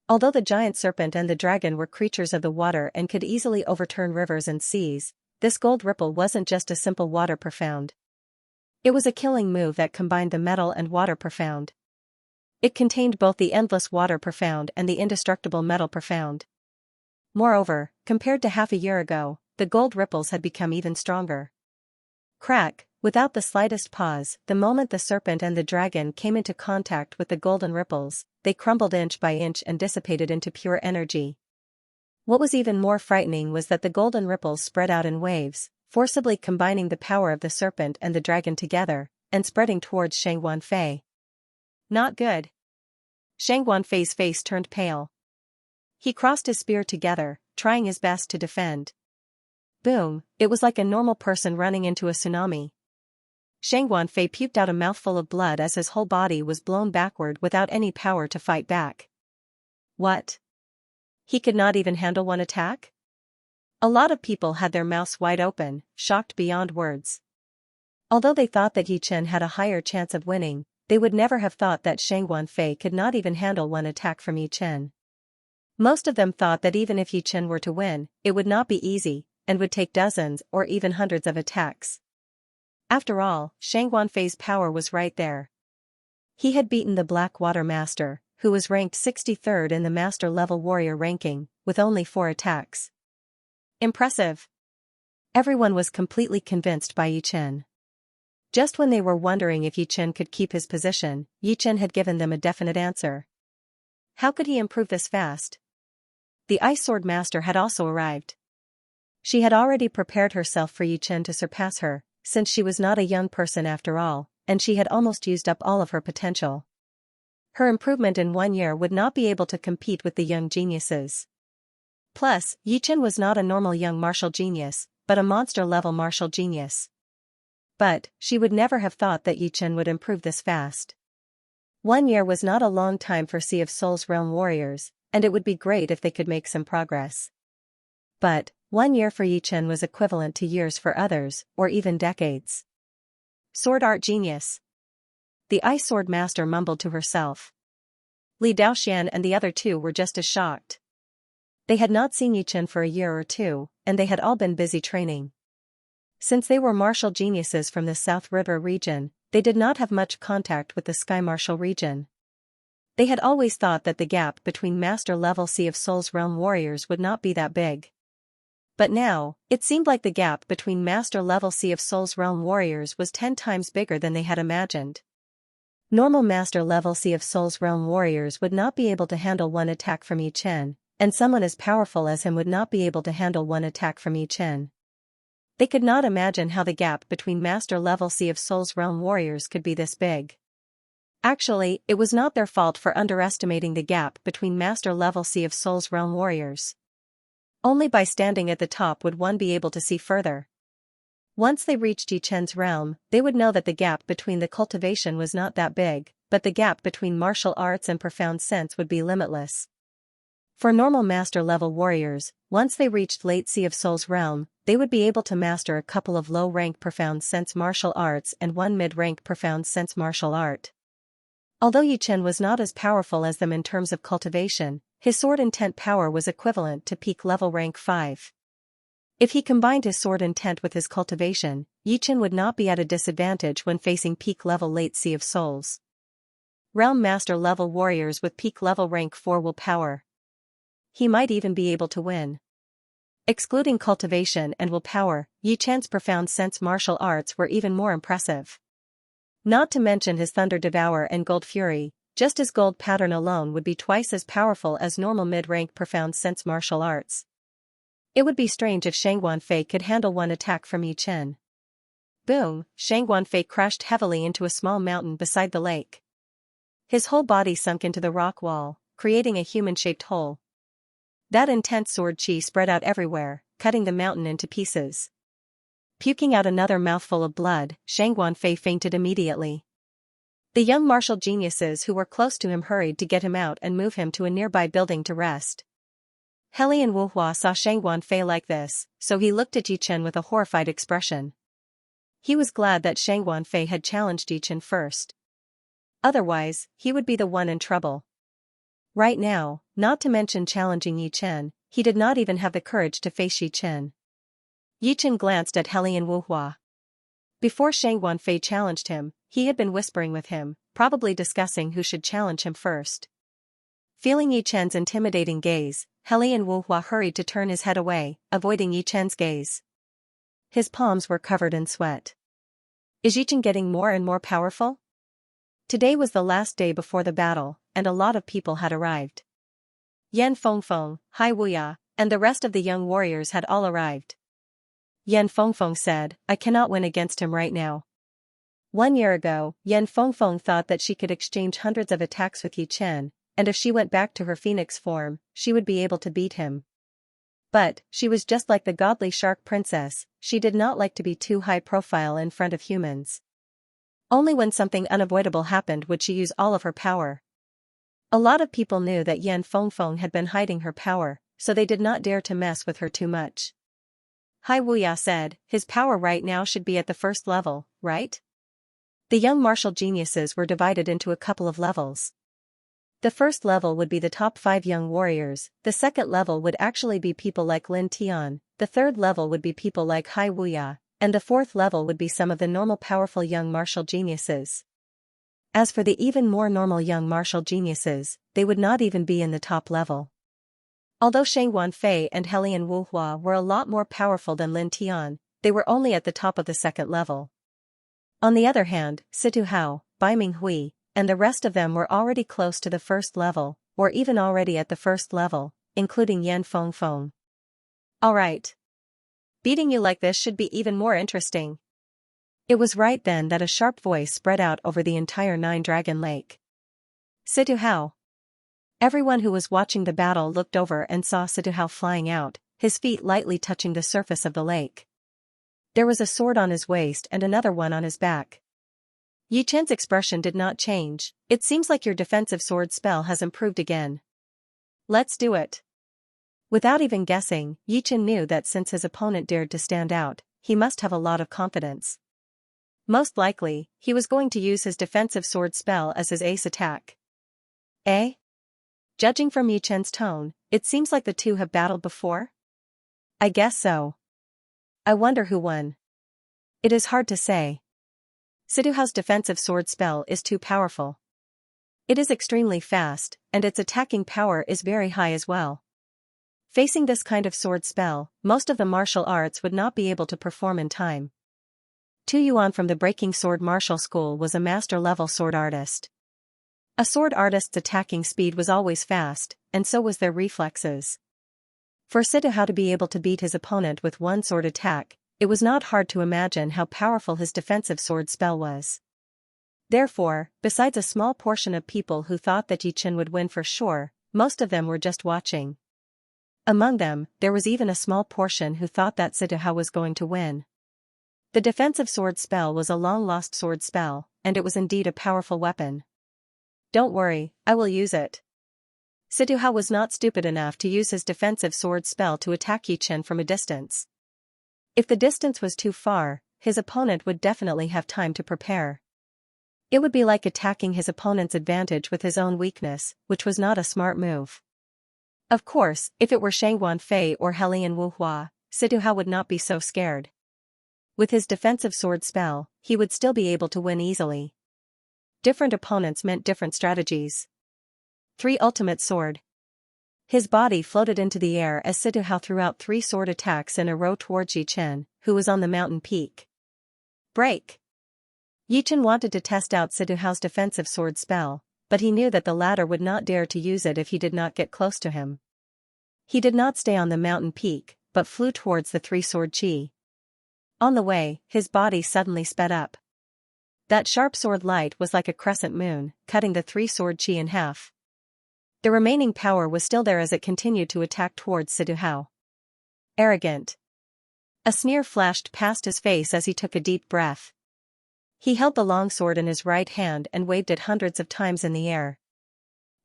Speaker 1: Although the giant serpent and the dragon were creatures of the water and could easily overturn rivers and seas, this gold ripple wasn't just a simple water profound. It was a killing move that combined the metal and water profound. It contained both the endless water profound and the indestructible metal profound. Moreover, compared to half a year ago, the gold ripples had become even stronger. Crack, without the slightest pause, the moment the serpent and the dragon came into contact with the golden ripples, they crumbled inch by inch and dissipated into pure energy. What was even more frightening was that the golden ripples spread out in waves, forcibly combining the power of the serpent and the dragon together, and spreading towards Shang Wanfei. Not good. Shang Wanfei's face turned pale. He crossed his spear together, trying his best to defend. Boom, it was like a normal person running into a tsunami. Shang Wanfei puked out a mouthful of blood as his whole body was blown backward without any power to fight back. What? He could not even handle one attack? A lot of people had their mouths wide open, shocked beyond words. Although they thought that Yi Chen had a higher chance of winning, they would never have thought that Shang Wanfei could not even handle one attack from Yi Chen. Most of them thought that even if Yi Chen were to win, it would not be easy, and would take dozens or even hundreds of attacks. After all, Shang Wanfei's power was right there. He had beaten the Black Water Master, who was ranked 63rd in the Master-level warrior ranking, with only 4 attacks. Impressive. Everyone was completely convinced by Yi Chen. Just when they were wondering if Yi Chen could keep his position, Yi Chen had given them a definite answer. How could he improve this fast? The Ice Sword Master had also arrived. She had already prepared herself for Yi Chen to surpass her, since she was not a young person after all, and she had almost used up all of her potential. Her improvement in 1 year would not be able to compete with the young geniuses. Plus, Yi Chen was not a normal young martial genius, but a monster-level martial genius. But, she would never have thought that Yi Chen would improve this fast. 1 year was not a long time for Sea of Souls realm warriors, and it would be great if they could make some progress. But, 1 year for Yi Chen was equivalent to years for others, or even decades. Sword art genius. The Ice Sword Master mumbled to herself. Li Daoxian and the other 2 were just as shocked. They had not seen Yi Chen for a year or 2, and they had all been busy training. Since they were martial geniuses from the South River region, they did not have much contact with the Sky Martial region. They had always thought that the gap between master-level Sea of Souls realm warriors would not be that big. But now, it seemed like the gap between master-level Sea of Souls realm warriors was 10 times bigger than they had imagined. Normal master-level Sea of Souls realm warriors would not be able to handle one attack from Yi Chen, and someone as powerful as him would not be able to handle one attack from Yi Chen. They could not imagine how the gap between master-level Sea of Souls realm warriors could be this big. Actually, it was not their fault for underestimating the gap between master-level Sea of Souls realm warriors. Only by standing at the top would one be able to see further. Once they reached Yi Chen's realm, they would know that the gap between the cultivation was not that big, but the gap between martial arts and profound sense would be limitless. For normal master-level warriors, once they reached late Sea of Souls realm, they would be able to master a couple of low-rank profound sense martial arts and one mid-rank profound sense martial art. Although Yi Chen was not as powerful as them in terms of cultivation, his sword intent power was equivalent to peak level rank 5. If he combined his sword intent with his cultivation, Yi Chen would not be at a disadvantage when facing peak level late Sea of Souls. Realm master level warriors with peak level rank 4 willpower. He might even be able to win. Excluding cultivation and willpower, Yi Chen's profound sense martial arts were even more impressive. Not to mention his Thunder Devour and Gold Fury, just his gold pattern alone would be twice as powerful as normal mid-rank profound sense martial arts. It would be strange if Shang Guanfei could handle one attack from Yi Chen. Boom, Shang Guanfei crashed heavily into a small mountain beside the lake. His whole body sunk into the rock wall, creating a human-shaped hole. That intense sword chi spread out everywhere, cutting the mountain into pieces. Puking out another mouthful of blood, Shang Guanfei fainted immediately. The young martial geniuses who were close to him hurried to get him out and move him to a nearby building to rest. Helian Wuhua saw Shang Guanfei like this, so he looked at Yi Chen with a horrified expression. He was glad that Shang Guanfei had challenged Yi Chen first. Otherwise, he would be the one in trouble. Right now, not to mention challenging Yi Chen, he did not even have the courage to face Yi Chen. Yi Chen glanced at Helian Wuhua. Before Shang Guanfei challenged him, he had been whispering with him, probably discussing who should challenge him first. Feeling Yi Chen's intimidating gaze, Helian Wuhua hurried to turn his head away, avoiding Yi Chen's gaze. His palms were covered in sweat. Is Yi Chen getting more and more powerful? Today was the last day before the battle, and a lot of people had arrived. Yan Fengfeng, Hai Wuya, and the rest of the young warriors had all arrived. Yan Fengfeng said, I cannot win against him right now. 1 year ago, Yan Fengfeng thought that she could exchange hundreds of attacks with Yi Chen, and if she went back to her phoenix form, she would be able to beat him. But, she was just like the godly shark princess, she did not like to be too high profile in front of humans. Only when something unavoidable happened would she use all of her power. A lot of people knew that Yan Fengfeng had been hiding her power, so they did not dare to mess with her too much. Hai Wuya said, his power right now should be at the first level, right? The young martial geniuses were divided into a couple of levels. The first level would be the top 5 young warriors, the second level would actually be people like Lin Tian, the third level would be people like Hai Wuya, and the fourth level would be some of the normal powerful young martial geniuses. As for the even more normal young martial geniuses, they would not even be in the top level. Although Shang Guanfei and Helian Wuhua were a lot more powerful than Lin Tian, they were only at the top of the second level. On the other hand, Situ Hao, Bai Minghui, and the rest of them were already close to the first level, or even already at the first level, including Yan Fengfeng. Alright. Beating you like this should be even more interesting. It was right then that a sharp voice spread out over the entire Nine-Dragon Lake. Situ Hao. Everyone who was watching the battle looked over and saw Situ Hao flying out, his feet lightly touching the surface of the lake. There was a sword on his waist and another one on his back. Yi Chen's expression did not change. It seems like your defensive sword spell has improved again. Let's do it. Without even guessing, Yi Chen knew that since his opponent dared to stand out, he must have a lot of confidence. Most likely, he was going to use his defensive sword spell as his ace attack. Eh? Judging from Yi Chen's tone, it seems like the two have battled before? I guess so. I wonder who won. It is hard to say. Situ Hao's defensive sword spell is too powerful. It is extremely fast, and its attacking power is very high as well. Facing this kind of sword spell, most of the martial arts would not be able to perform in time. Tu Yuan from the Breaking Sword Martial School was a master-level sword artist. A sword artist's attacking speed was always fast, and so was their reflexes. For Situ Hao to be able to beat his opponent with one sword attack, it was not hard to imagine how powerful his defensive sword spell was. Therefore, besides a small portion of people who thought that Yi Chen would win for sure, most of them were just watching. Among them, there was even a small portion who thought that Situ Hao was going to win. The defensive sword spell was a long-lost sword spell, and it was indeed a powerful weapon. Don't worry, I will use it. Siduhao was not stupid enough to use his defensive sword spell to attack Yi Chen from a distance. If the distance was too far, his opponent would definitely have time to prepare. It would be like attacking his opponent's advantage with his own weakness, which was not a smart move. Of course, if it were Shangguan Fei or Helian Wuhua, Siduhao would not be so scared. With his defensive sword spell, he would still be able to win easily. Different opponents meant different strategies. 3 Ultimate Sword. His body floated into the air as Siduhao threw out 3 sword attacks in a row towards Yi Chen, who was on the mountain peak. Break! Yi Chen wanted to test out Siduhao's defensive sword spell, but he knew that the latter would not dare to use it if he did not get close to him. He did not stay on the mountain peak, but flew towards the 3-sword chi. On the way, his body suddenly sped up. That sharp sword light was like a crescent moon, cutting the 3-sword chi in half. The remaining power was still there as it continued to attack towards Siduhao. Arrogant. A sneer flashed past his face as he took a deep breath. He held the long sword in his right hand and waved it hundreds of times in the air.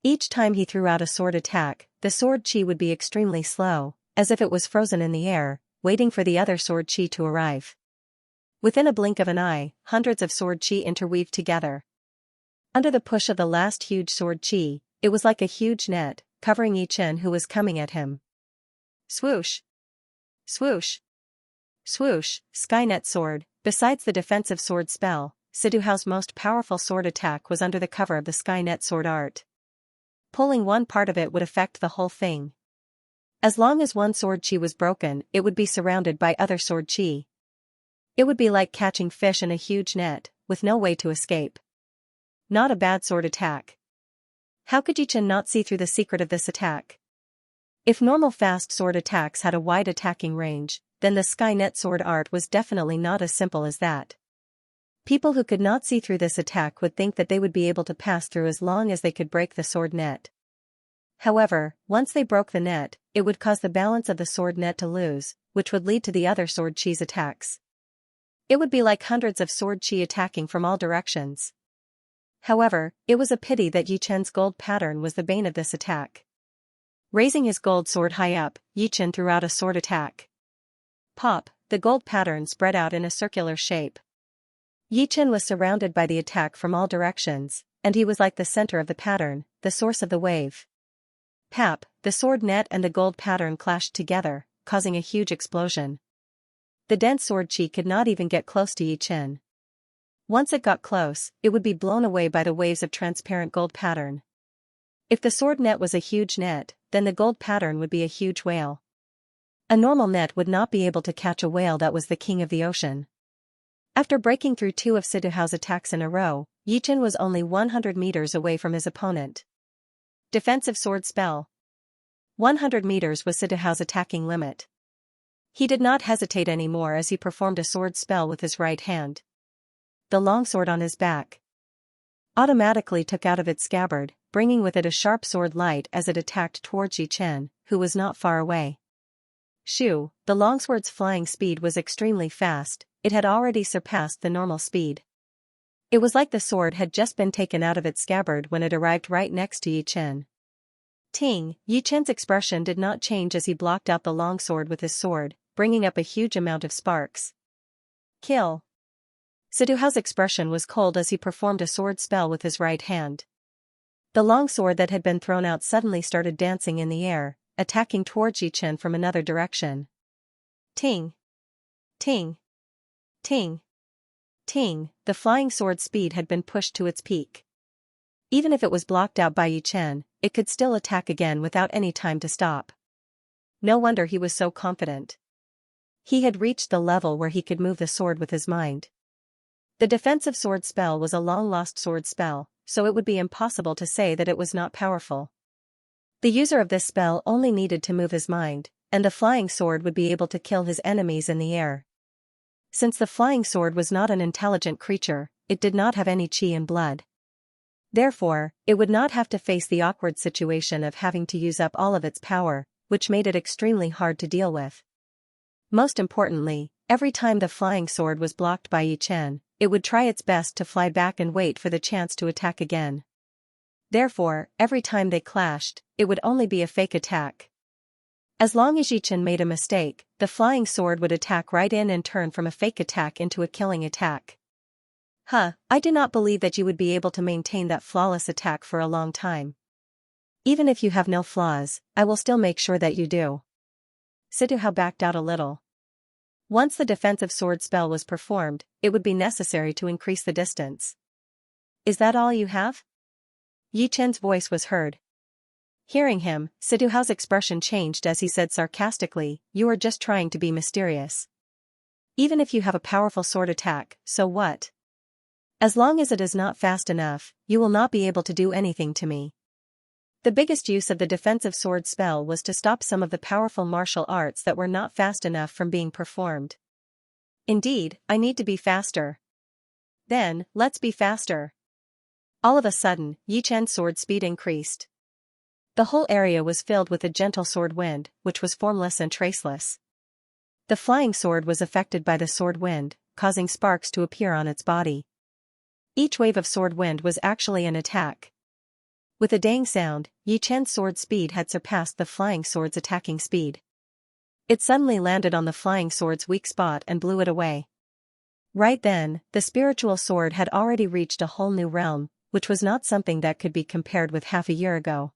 Speaker 1: Each time he threw out a sword attack, the sword chi would be extremely slow, as if it was frozen in the air, waiting for the other sword chi to arrive. Within a blink of an eye, hundreds of sword chi interweaved together. Under the push of the last huge sword chi, it was like a huge net, covering Yi Chen who was coming at him. Swoosh! Swoosh! Swoosh! Skynet sword. Besides the defensive sword spell, Siduhao's most powerful sword attack was under the cover of the Skynet sword art. Pulling one part of it would affect the whole thing. As long as one sword chi was broken, it would be surrounded by other sword chi. It would be like catching fish in a huge net, with no way to escape. Not a bad sword attack. How could Yi Chen not see through the secret of this attack? If normal fast sword attacks had a wide attacking range, then the Skynet sword art was definitely not as simple as that. People who could not see through this attack would think that they would be able to pass through as long as they could break the sword net. However, once they broke the net, it would cause the balance of the sword net to lose, which would lead to the other sword chi's attacks. It would be like hundreds of sword chi attacking from all directions. However, it was a pity that Yi Chen's gold pattern was the bane of this attack. Raising his gold sword high up, Yi Chen threw out a sword attack. Pop! The gold pattern spread out in a circular shape. Yi Chen was surrounded by the attack from all directions, and he was like the center of the pattern, the source of the wave. Pap! The sword net and the gold pattern clashed together, causing a huge explosion. The dense sword chi could not even get close to Yi Chen. Once it got close, it would be blown away by the waves of transparent gold pattern. If the sword net was a huge net, then the gold pattern would be a huge whale. A normal net would not be able to catch a whale that was the king of the ocean. After breaking through 2 of Siduhao's attacks in a row, Yi Chen was only 100 meters away from his opponent. Defensive sword spell. 100 meters was Siduhao's attacking limit. He did not hesitate anymore as he performed a sword spell with his right hand. The longsword on his back automatically took out of its scabbard, bringing with it a sharp sword light as it attacked towards Yi Chen, who was not far away. Shoo! The longsword's flying speed was extremely fast, it had already surpassed the normal speed. It was like the sword had just been taken out of its scabbard when it arrived right next to Yi Chen. Ting! Yi Chen's expression did not change as he blocked out the longsword with his sword, bringing up a huge amount of sparks. Kill! Siduhao's expression was cold as he performed a sword spell with his right hand. The longsword that had been thrown out suddenly started dancing in the air, attacking towards Yi Chen from another direction. Ting! Ting! Ting! Ting! The flying sword speed had been pushed to its peak. Even if it was blocked out by Yi Chen, it could still attack again without any time to stop. No wonder he was so confident. He had reached the level where he could move the sword with his mind. The defensive sword spell was a long-lost sword spell, so it would be impossible to say that it was not powerful. The user of this spell only needed to move his mind, and the flying sword would be able to kill his enemies in the air. Since the flying sword was not an intelligent creature, it did not have any chi and blood. Therefore, it would not have to face the awkward situation of having to use up all of its power, which made it extremely hard to deal with. Most importantly, every time the flying sword was blocked by Yi Chen, it would try its best to fly back and wait for the chance to attack again. Therefore, every time they clashed, it would only be a fake attack. As long as Yichen made a mistake, the flying sword would attack right in and turn from a fake attack into a killing attack. I do not believe that you would be able to maintain that flawless attack for a long time. Even if you have no flaws, I will still make sure that you do. Situhao backed out a little. Once the defensive sword spell was performed, it would be necessary to increase the distance. Is that all you have? Yi Chen's voice was heard. Hearing him, Situhao's expression changed as he said sarcastically, "You are just trying to be mysterious. Even if you have a powerful sword attack, so what? As long as it is not fast enough, you will not be able to do anything to me." The biggest use of the defensive sword spell was to stop some of the powerful martial arts that were not fast enough from being performed. Indeed, I need to be faster. Then, let's be faster. All of a sudden, Yi Chen's sword speed increased. The whole area was filled with a gentle sword wind, which was formless and traceless. The flying sword was affected by the sword wind, causing sparks to appear on its body. Each wave of sword wind was actually an attack. With a dang sound, Yi Chen's sword speed had surpassed the flying sword's attacking speed. It suddenly landed on the flying sword's weak spot and blew it away. Right then, the spiritual sword had already reached a whole new realm, which was not something that could be compared with half a year ago.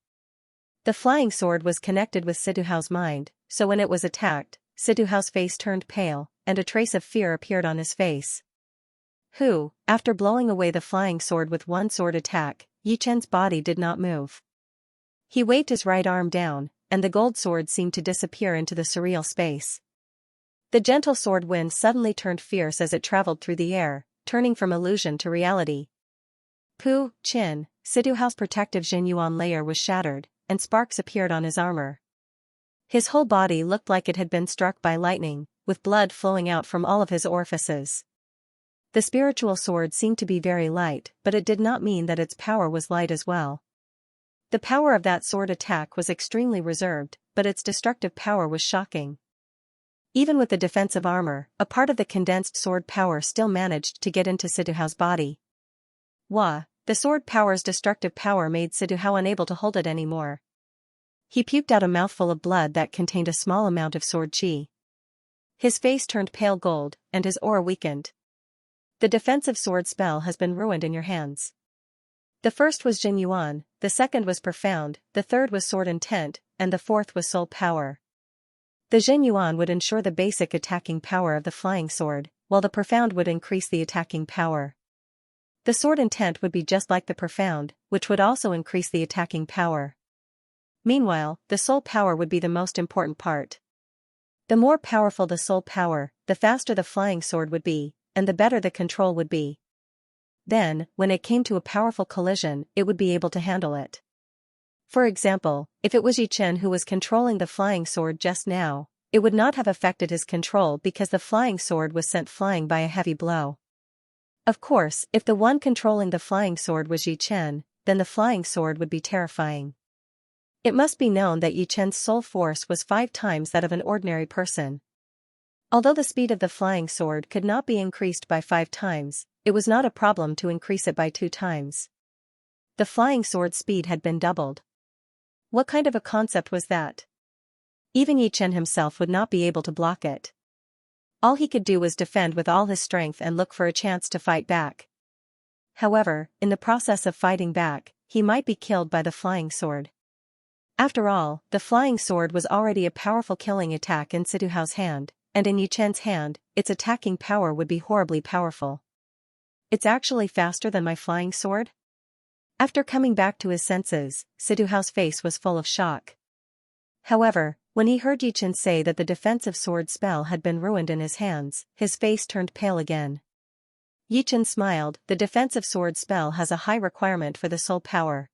Speaker 1: The flying sword was connected with Situhao's mind, so when it was attacked, Situhao's face turned pale, and a trace of fear appeared on his face. After blowing away the flying sword with one sword attack, Yi Chen's body did not move. He waved his right arm down, and the gold sword seemed to disappear into the surreal space. The gentle sword wind suddenly turned fierce as it traveled through the air, turning from illusion to reality. Chin, Situhao's protective Jinyuan layer was shattered, and sparks appeared on his armor. His whole body looked like it had been struck by lightning, with blood flowing out from all of his orifices. The spiritual sword seemed to be very light, but it did not mean that its power was light as well. The power of that sword attack was extremely reserved, but its destructive power was shocking. Even with the defensive armor, a part of the condensed sword power still managed to get into Situhao's body. The sword power's destructive power made Situhao unable to hold it anymore. He puked out a mouthful of blood that contained a small amount of sword qi. His face turned pale gold, and his aura weakened. The defensive sword spell has been ruined in your hands. The first was Jinyuan, the second was Profound, the third was Sword Intent, and the fourth was Soul Power. The Jinyuan would ensure the basic attacking power of the flying sword, while the Profound would increase the attacking power. The Sword Intent would be just like the Profound, which would also increase the attacking power. Meanwhile, the Soul Power would be the most important part. The more powerful the Soul Power, the faster the flying sword would be, and the better the control would be. Then, when it came to a powerful collision, it would be able to handle it. For example, if it was Yi Chen who was controlling the flying sword just now, it would not have affected his control because the flying sword was sent flying by a heavy blow. Of course, if the one controlling the flying sword was Yi Chen, then the flying sword would be terrifying. It must be known that Yi Chen's soul force was 5 times that of an ordinary person. Although the speed of the flying sword could not be increased by 5 times, it was not a problem to increase it by 2 times. The flying sword's speed had been doubled. What kind of a concept was that? Even Yi Chen himself would not be able to block it. All he could do was defend with all his strength and look for a chance to fight back. However, in the process of fighting back, he might be killed by the flying sword. After all, the flying sword was already a powerful killing attack in Situhao's hand, and in Yi Chen's hand, its attacking power would be horribly powerful. It's actually faster than my flying sword? After coming back to his senses, Situhao's face was full of shock. However, when he heard Yi Chen say that the defensive sword spell had been ruined in his hands, his face turned pale again. Yi Chen smiled. The defensive sword spell has a high requirement for the soul power.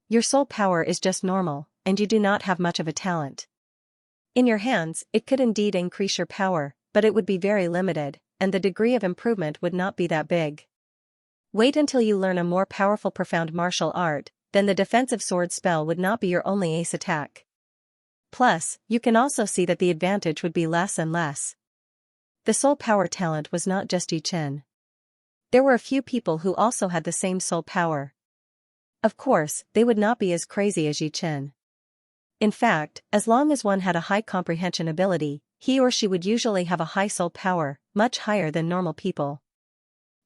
Speaker 1: Your soul power is just normal, and you do not have much of a talent. In your hands, it could indeed increase your power, but it would be very limited, and the degree of improvement would not be that big. Wait until you learn a more powerful profound martial art, then the defensive sword spell would not be your only ace attack. Plus, you can also see that the advantage would be less and less. The soul power talent was not just Yi Chen. There were a few people who also had the same soul power. Of course, they would not be as crazy as Yi Chen. In fact, as long as one had a high comprehension ability, he or she would usually have a high soul power, much higher than normal people.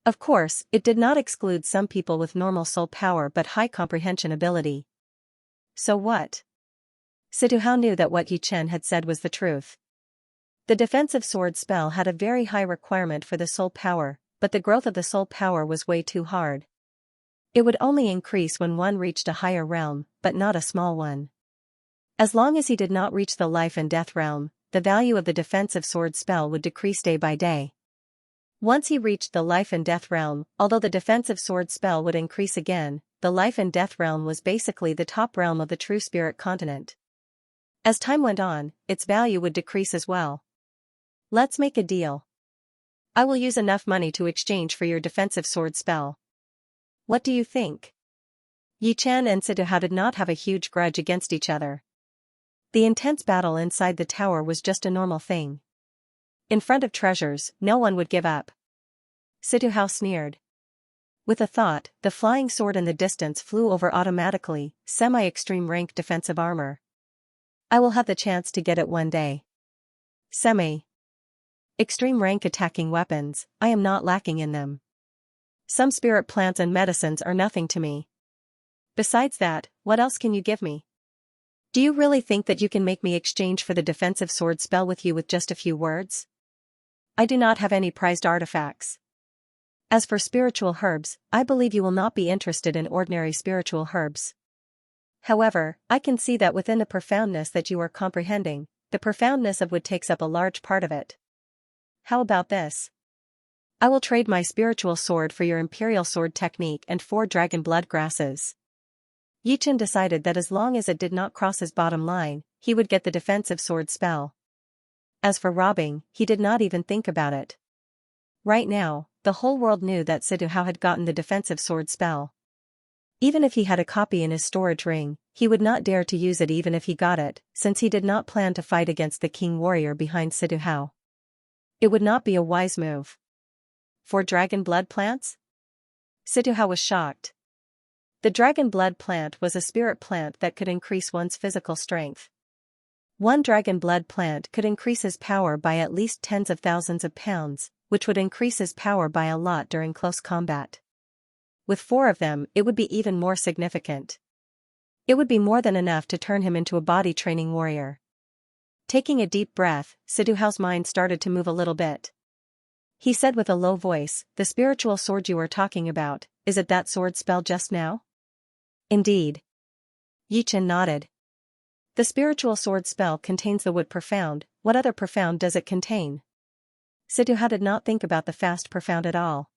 Speaker 1: Of course, it did not exclude some people with normal soul power but high comprehension ability. So what? Situhao knew that what Yi Chen had said was the truth. The defensive sword spell had a very high requirement for the soul power, but the growth of the soul power was way too hard. It would only increase when one reached a higher realm, but not a small one. As long as he did not reach the life and death realm, the value of the defensive sword spell would decrease day by day. Once he reached the life and death realm, although the defensive sword spell would increase again, the life and death realm was basically the top realm of the true spirit continent. As time went on, its value would decrease as well. Let's make a deal. I will use enough money to exchange for your defensive sword spell. What do you think? Yi Chen and Situhao did not have a huge grudge against each other. The intense battle inside the tower was just a normal thing. In front of treasures, no one would give up. Situhao sneered. With a thought, the flying sword in the distance flew over automatically, semi-extreme rank defensive armor. I will have the chance to get it one day. Extreme rank attacking weapons, I am not lacking in them. Some spirit plants and medicines are nothing to me. Besides that, what else can you give me? Do you really think that you can make me exchange for the defensive sword spell with you with just a few words? I do not have any prized artifacts. As for spiritual herbs, I believe you will not be interested in ordinary spiritual herbs. However, I can see that within the profoundness that you are comprehending, the profoundness of wood takes up a large part of it. How about this? I will trade my spiritual sword for your imperial sword technique and 4 dragon blood grasses. Yi Chen decided that as long as it did not cross his bottom line, he would get the defensive sword spell. As for robbing, he did not even think about it. Right now, the whole world knew that Situhao had gotten the defensive sword spell. Even if he had a copy in his storage ring, he would not dare to use it even if he got it, since he did not plan to fight against the king warrior behind Situhao. It would not be a wise move. 4 dragon blood plants? Situhao was shocked. The dragon blood plant was a spirit plant that could increase one's physical strength. 1 dragon blood plant could increase his power by at least tens of thousands of pounds, which would increase his power by a lot during close combat. With 4 of them, it would be even more significant. It would be more than enough to turn him into a body training warrior. Taking a deep breath, Situhao's mind started to move a little bit. He said with a low voice, "The spiritual sword you were talking about, is it that sword spell just now?" Indeed. Yi Chen nodded. The spiritual sword spell contains the wood profound. What other profound does it contain? Situhao did not think about the fast profound at all.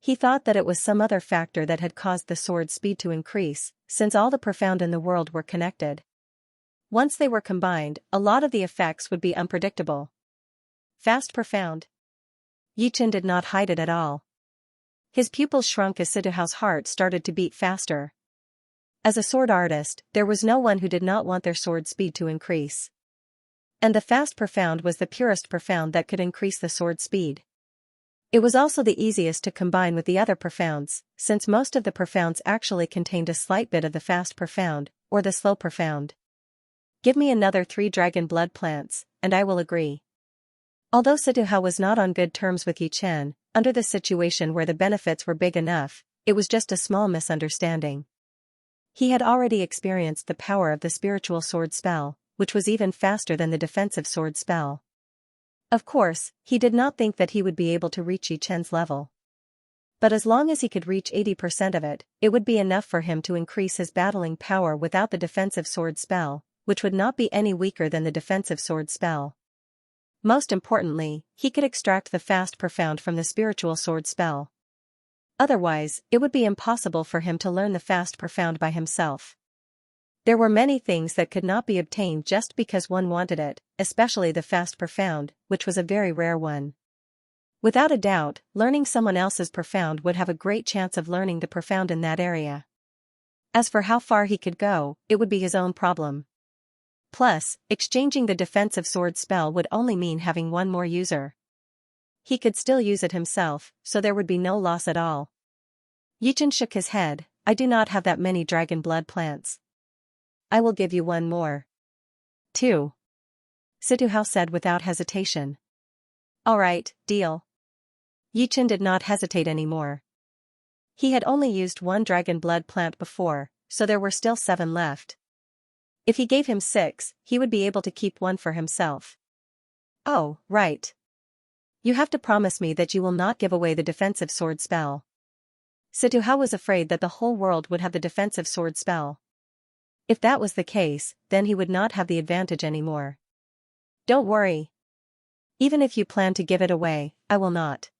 Speaker 1: He thought that it was some other factor that had caused the sword's speed to increase, since all the profound in the world were connected. Once they were combined, a lot of the effects would be unpredictable. Fast profound. Yi Chen did not hide it at all. His pupils shrunk as Situhao's heart started to beat faster. As a sword artist, there was no one who did not want their sword speed to increase. And the fast profound was the purest profound that could increase the sword speed. It was also the easiest to combine with the other profounds, since most of the profounds actually contained a slight bit of the fast profound, or the slow profound. Give me another 3 dragon blood plants, and I will agree. Although Situhao was not on good terms with Yi Chen, under the situation where the benefits were big enough, it was just a small misunderstanding. He had already experienced the power of the spiritual sword spell, which was even faster than the defensive sword spell. Of course, he did not think that he would be able to reach Yi Chen's level. But as long as he could reach 80% of it, it would be enough for him to increase his battling power without the defensive sword spell, which would not be any weaker than the defensive sword spell. Most importantly, he could extract the fast profound from the spiritual sword spell. Otherwise, it would be impossible for him to learn the fast profound by himself. There were many things that could not be obtained just because one wanted it, especially the fast profound, which was a very rare one. Without a doubt, learning someone else's profound would have a great chance of learning the profound in that area. As for how far he could go, it would be his own problem. Plus, exchanging the defensive sword spell would only mean having one more user. He could still use it himself, so there would be no loss at all. Yi Chen shook his head, I do not have that many dragon blood plants. I will give you one more. 2. Situhao said without hesitation. Alright, deal. Yichen did not hesitate anymore. He had only used one dragon blood plant before, so there were still 7 left. If he gave him 6, he would be able to keep one for himself. Oh, right. You have to promise me that you will not give away the defensive sword spell. Situhao was afraid that the whole world would have the defensive sword spell. If that was the case, then he would not have the advantage anymore. Don't worry. Even if you plan to give it away, I will not.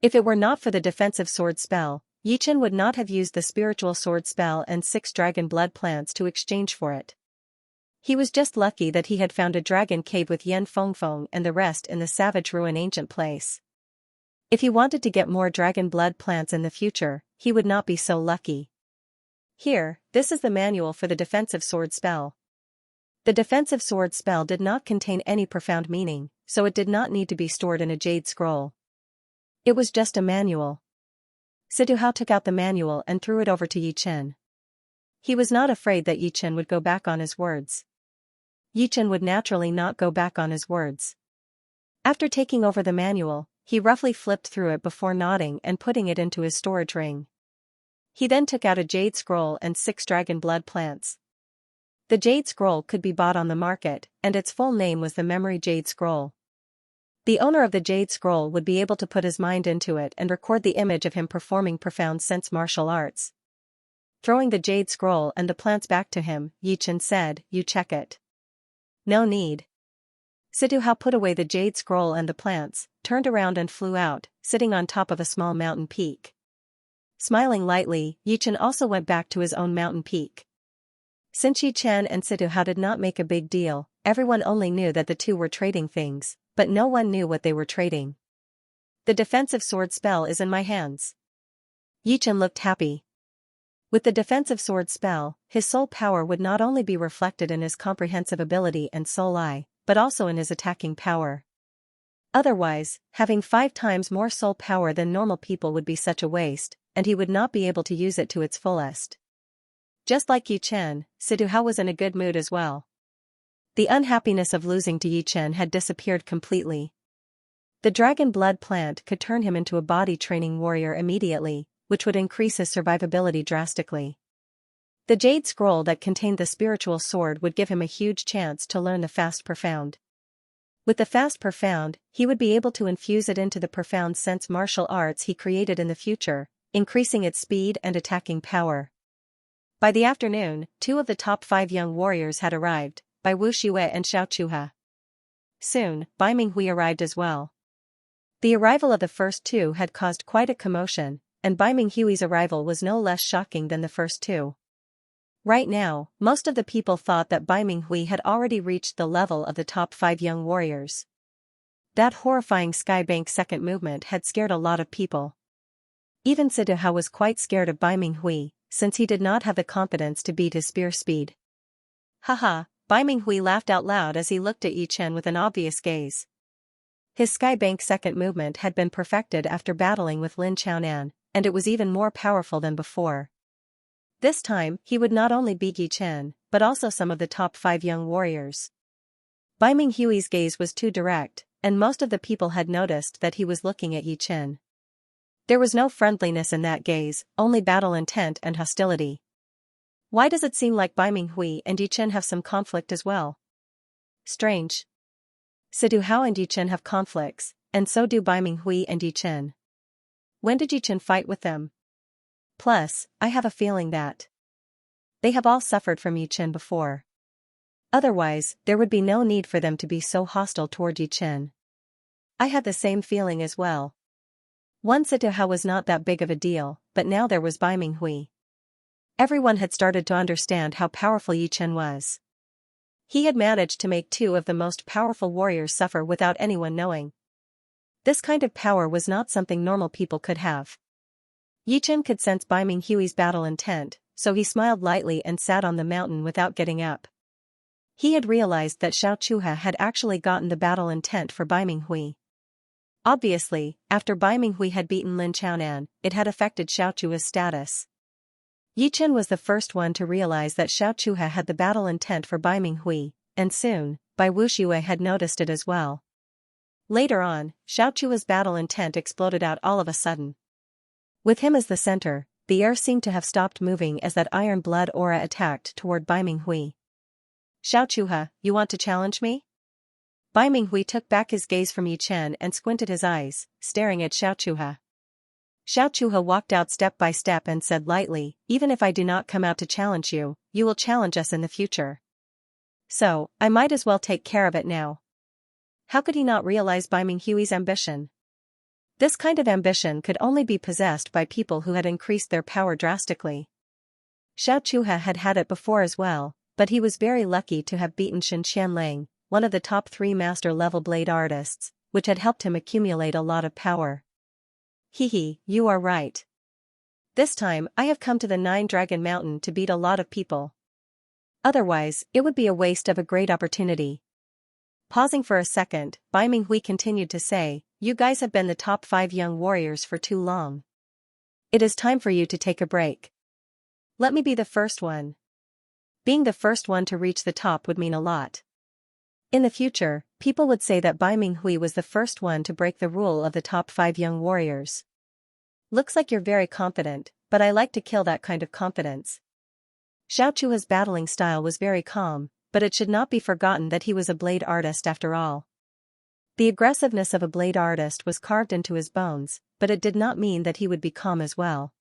Speaker 1: If it were not for the defensive sword spell, Yichen would not have used the spiritual sword spell and 6 dragon blood plants to exchange for it. He was just lucky that he had found a dragon cave with Yen Fengfeng and the rest in the savage ruin ancient place. If he wanted to get more dragon blood plants in the future, he would not be so lucky. Here, this is the manual for the defensive sword spell. The defensive sword spell did not contain any profound meaning, so it did not need to be stored in a jade scroll. It was just a manual. Situhao took out the manual and threw it over to Yichen. He was not afraid that Yichen would go back on his words. Yichen would naturally not go back on his words. After taking over the manual, he roughly flipped through it before nodding and putting it into his storage ring. He then took out a jade scroll and 6 dragon blood plants. The jade scroll could be bought on the market, and its full name was the Memory Jade Scroll. The owner of the jade scroll would be able to put his mind into it and record the image of him performing profound sense martial arts. Throwing the jade scroll and the plants back to him, Yichen said, "You check it." No need. Situhao put away the jade scroll and the plants, turned around and flew out, sitting on top of a small mountain peak. Smiling lightly, Yichen also went back to his own mountain peak. Since Yichen and Situhao did not make a big deal, everyone only knew that the two were trading things, but no one knew what they were trading. The defensive sword spell is in my hands. Yichen looked happy. With the defensive sword spell, his soul power would not only be reflected in his comprehensive ability and soul eye, but also in his attacking power. Otherwise, having 5 times more soul power than normal people would be such a waste, and he would not be able to use it to its fullest. Just like Yichen, Situhao was in a good mood as well. The unhappiness of losing to Yichen had disappeared completely. The dragon blood plant could turn him into a body training warrior immediately, which would increase his survivability drastically. The jade scroll that contained the spiritual sword would give him a huge chance to learn the fast profound. With the fast profound, he would be able to infuse it into the profound sense martial arts he created in the future, increasing its speed and attacking power. By the afternoon, 2 of the top 5 young warriors had arrived, by Wu Xue and Xiaochuha. Soon, Bai Minghui arrived as well. The arrival of the first 2 had caused quite a commotion, and Bai Minghui's arrival was no less shocking than the first 2. Right now, most of the people thought that Bai Minghui had already reached the level of the top 5 young warriors. That horrifying skybank second movement had scared a lot of people. Even Situhao was quite scared of Bai Minghui, since he did not have the confidence to beat his spear speed. Haha, Bai Minghui laughed out loud as he looked at Yichen with an obvious gaze. His skybank second movement had been perfected after battling with Lin Chaonan, and it was even more powerful than before. This time, he would not only beat Yichen, but also some of the top 5 young warriors. Bai Minghui's gaze was too direct, and most of the people had noticed that he was looking at Yichen. There was no friendliness in that gaze, only battle intent and hostility. Why does it seem like Bai Minghui and Yichen have some conflict as well? Strange. Situhao and Yichen have conflicts, and so do Bai Minghui and Yichen. When did Yichen fight with them? Plus, I have a feeling that they have all suffered from Yichen before. Otherwise, there would be no need for them to be so hostile toward Yichen. I had the same feeling as well. One Situhao was not that big of a deal, but now there was Bai Minghui. Everyone had started to understand how powerful Yichen was. He had managed to make 2 of the most powerful warriors suffer without anyone knowing. This kind of power was not something normal people could have. Yichen could sense Bai Minghui's battle intent, so he smiled lightly and sat on the mountain without getting up. He had realized that Xiaochuha had actually gotten the battle intent for Bai Minghui. Obviously, after Bai Minghui had beaten Lin Chaonan, it had affected Xiaochuha's status. Yi Chen was the first one to realize that Xiaochuhe had the battle intent for Bai Minghui, and soon, Bai Wuxiwei had noticed it as well. Later on, Xiaochuhe's battle intent exploded out all of a sudden. With him as the center, the air seemed to have stopped moving as that iron blood aura attacked toward Bai Minghui. Xiaochuhe, you want to challenge me? Bai Minghui took back his gaze from Yi Chen and squinted his eyes, staring at Xiaochuhe. Xiaochuhe walked out step by step and said lightly, even if I do not come out to challenge you, you will challenge us in the future. So, I might as well take care of it now. How could he not realize Bai Minghui's ambition? This kind of ambition could only be possessed by people who had increased their power drastically. Xiaochuhe had had it before as well, but he was very lucky to have beaten Xianxia, one of the top 3 master-level blade artists, which had helped him accumulate a lot of power. You are right. This time, I have come to the 9-Dragon Mountain to beat a lot of people. Otherwise, it would be a waste of a great opportunity. Pausing for a second, Bai Minghui continued to say, you guys have been the top 5 young warriors for too long. It is time for you to take a break. Let me be the first one. Being the first one to reach the top would mean a lot. In the future, people would say that Bai Minghui was the first one to break the rule of the top 5 young warriors. Looks like you're very confident, but I like to kill that kind of confidence. Xiaochuhe's battling style was very calm, but it should not be forgotten that he was a blade artist after all. The aggressiveness of a blade artist was carved into his bones, but it did not mean that he would be calm as well.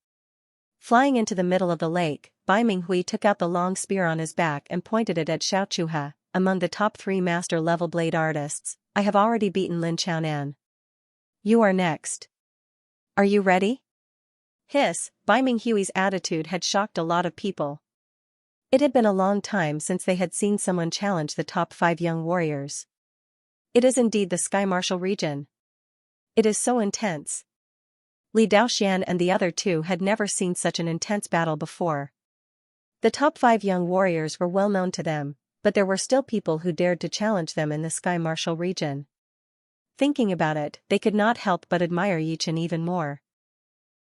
Speaker 1: Flying into the middle of the lake, Bai Minghui took out the long spear on his back and pointed it at Xiaochuhe. Among the top 3 master-level blade artists, I have already beaten Lin Chaonan. You are next. Are you ready? Hiss, Bai Minghui's attitude had shocked a lot of people. It had been a long time since they had seen someone challenge the top 5 young warriors. It is indeed the Sky Martial region. It is so intense. Li Daoxian and the other 2 had never seen such an intense battle before. The top 5 young warriors were well known to them, but there were still people who dared to challenge them in the Sky Martial region. Thinking about it, they could not help but admire Yi Chen even more.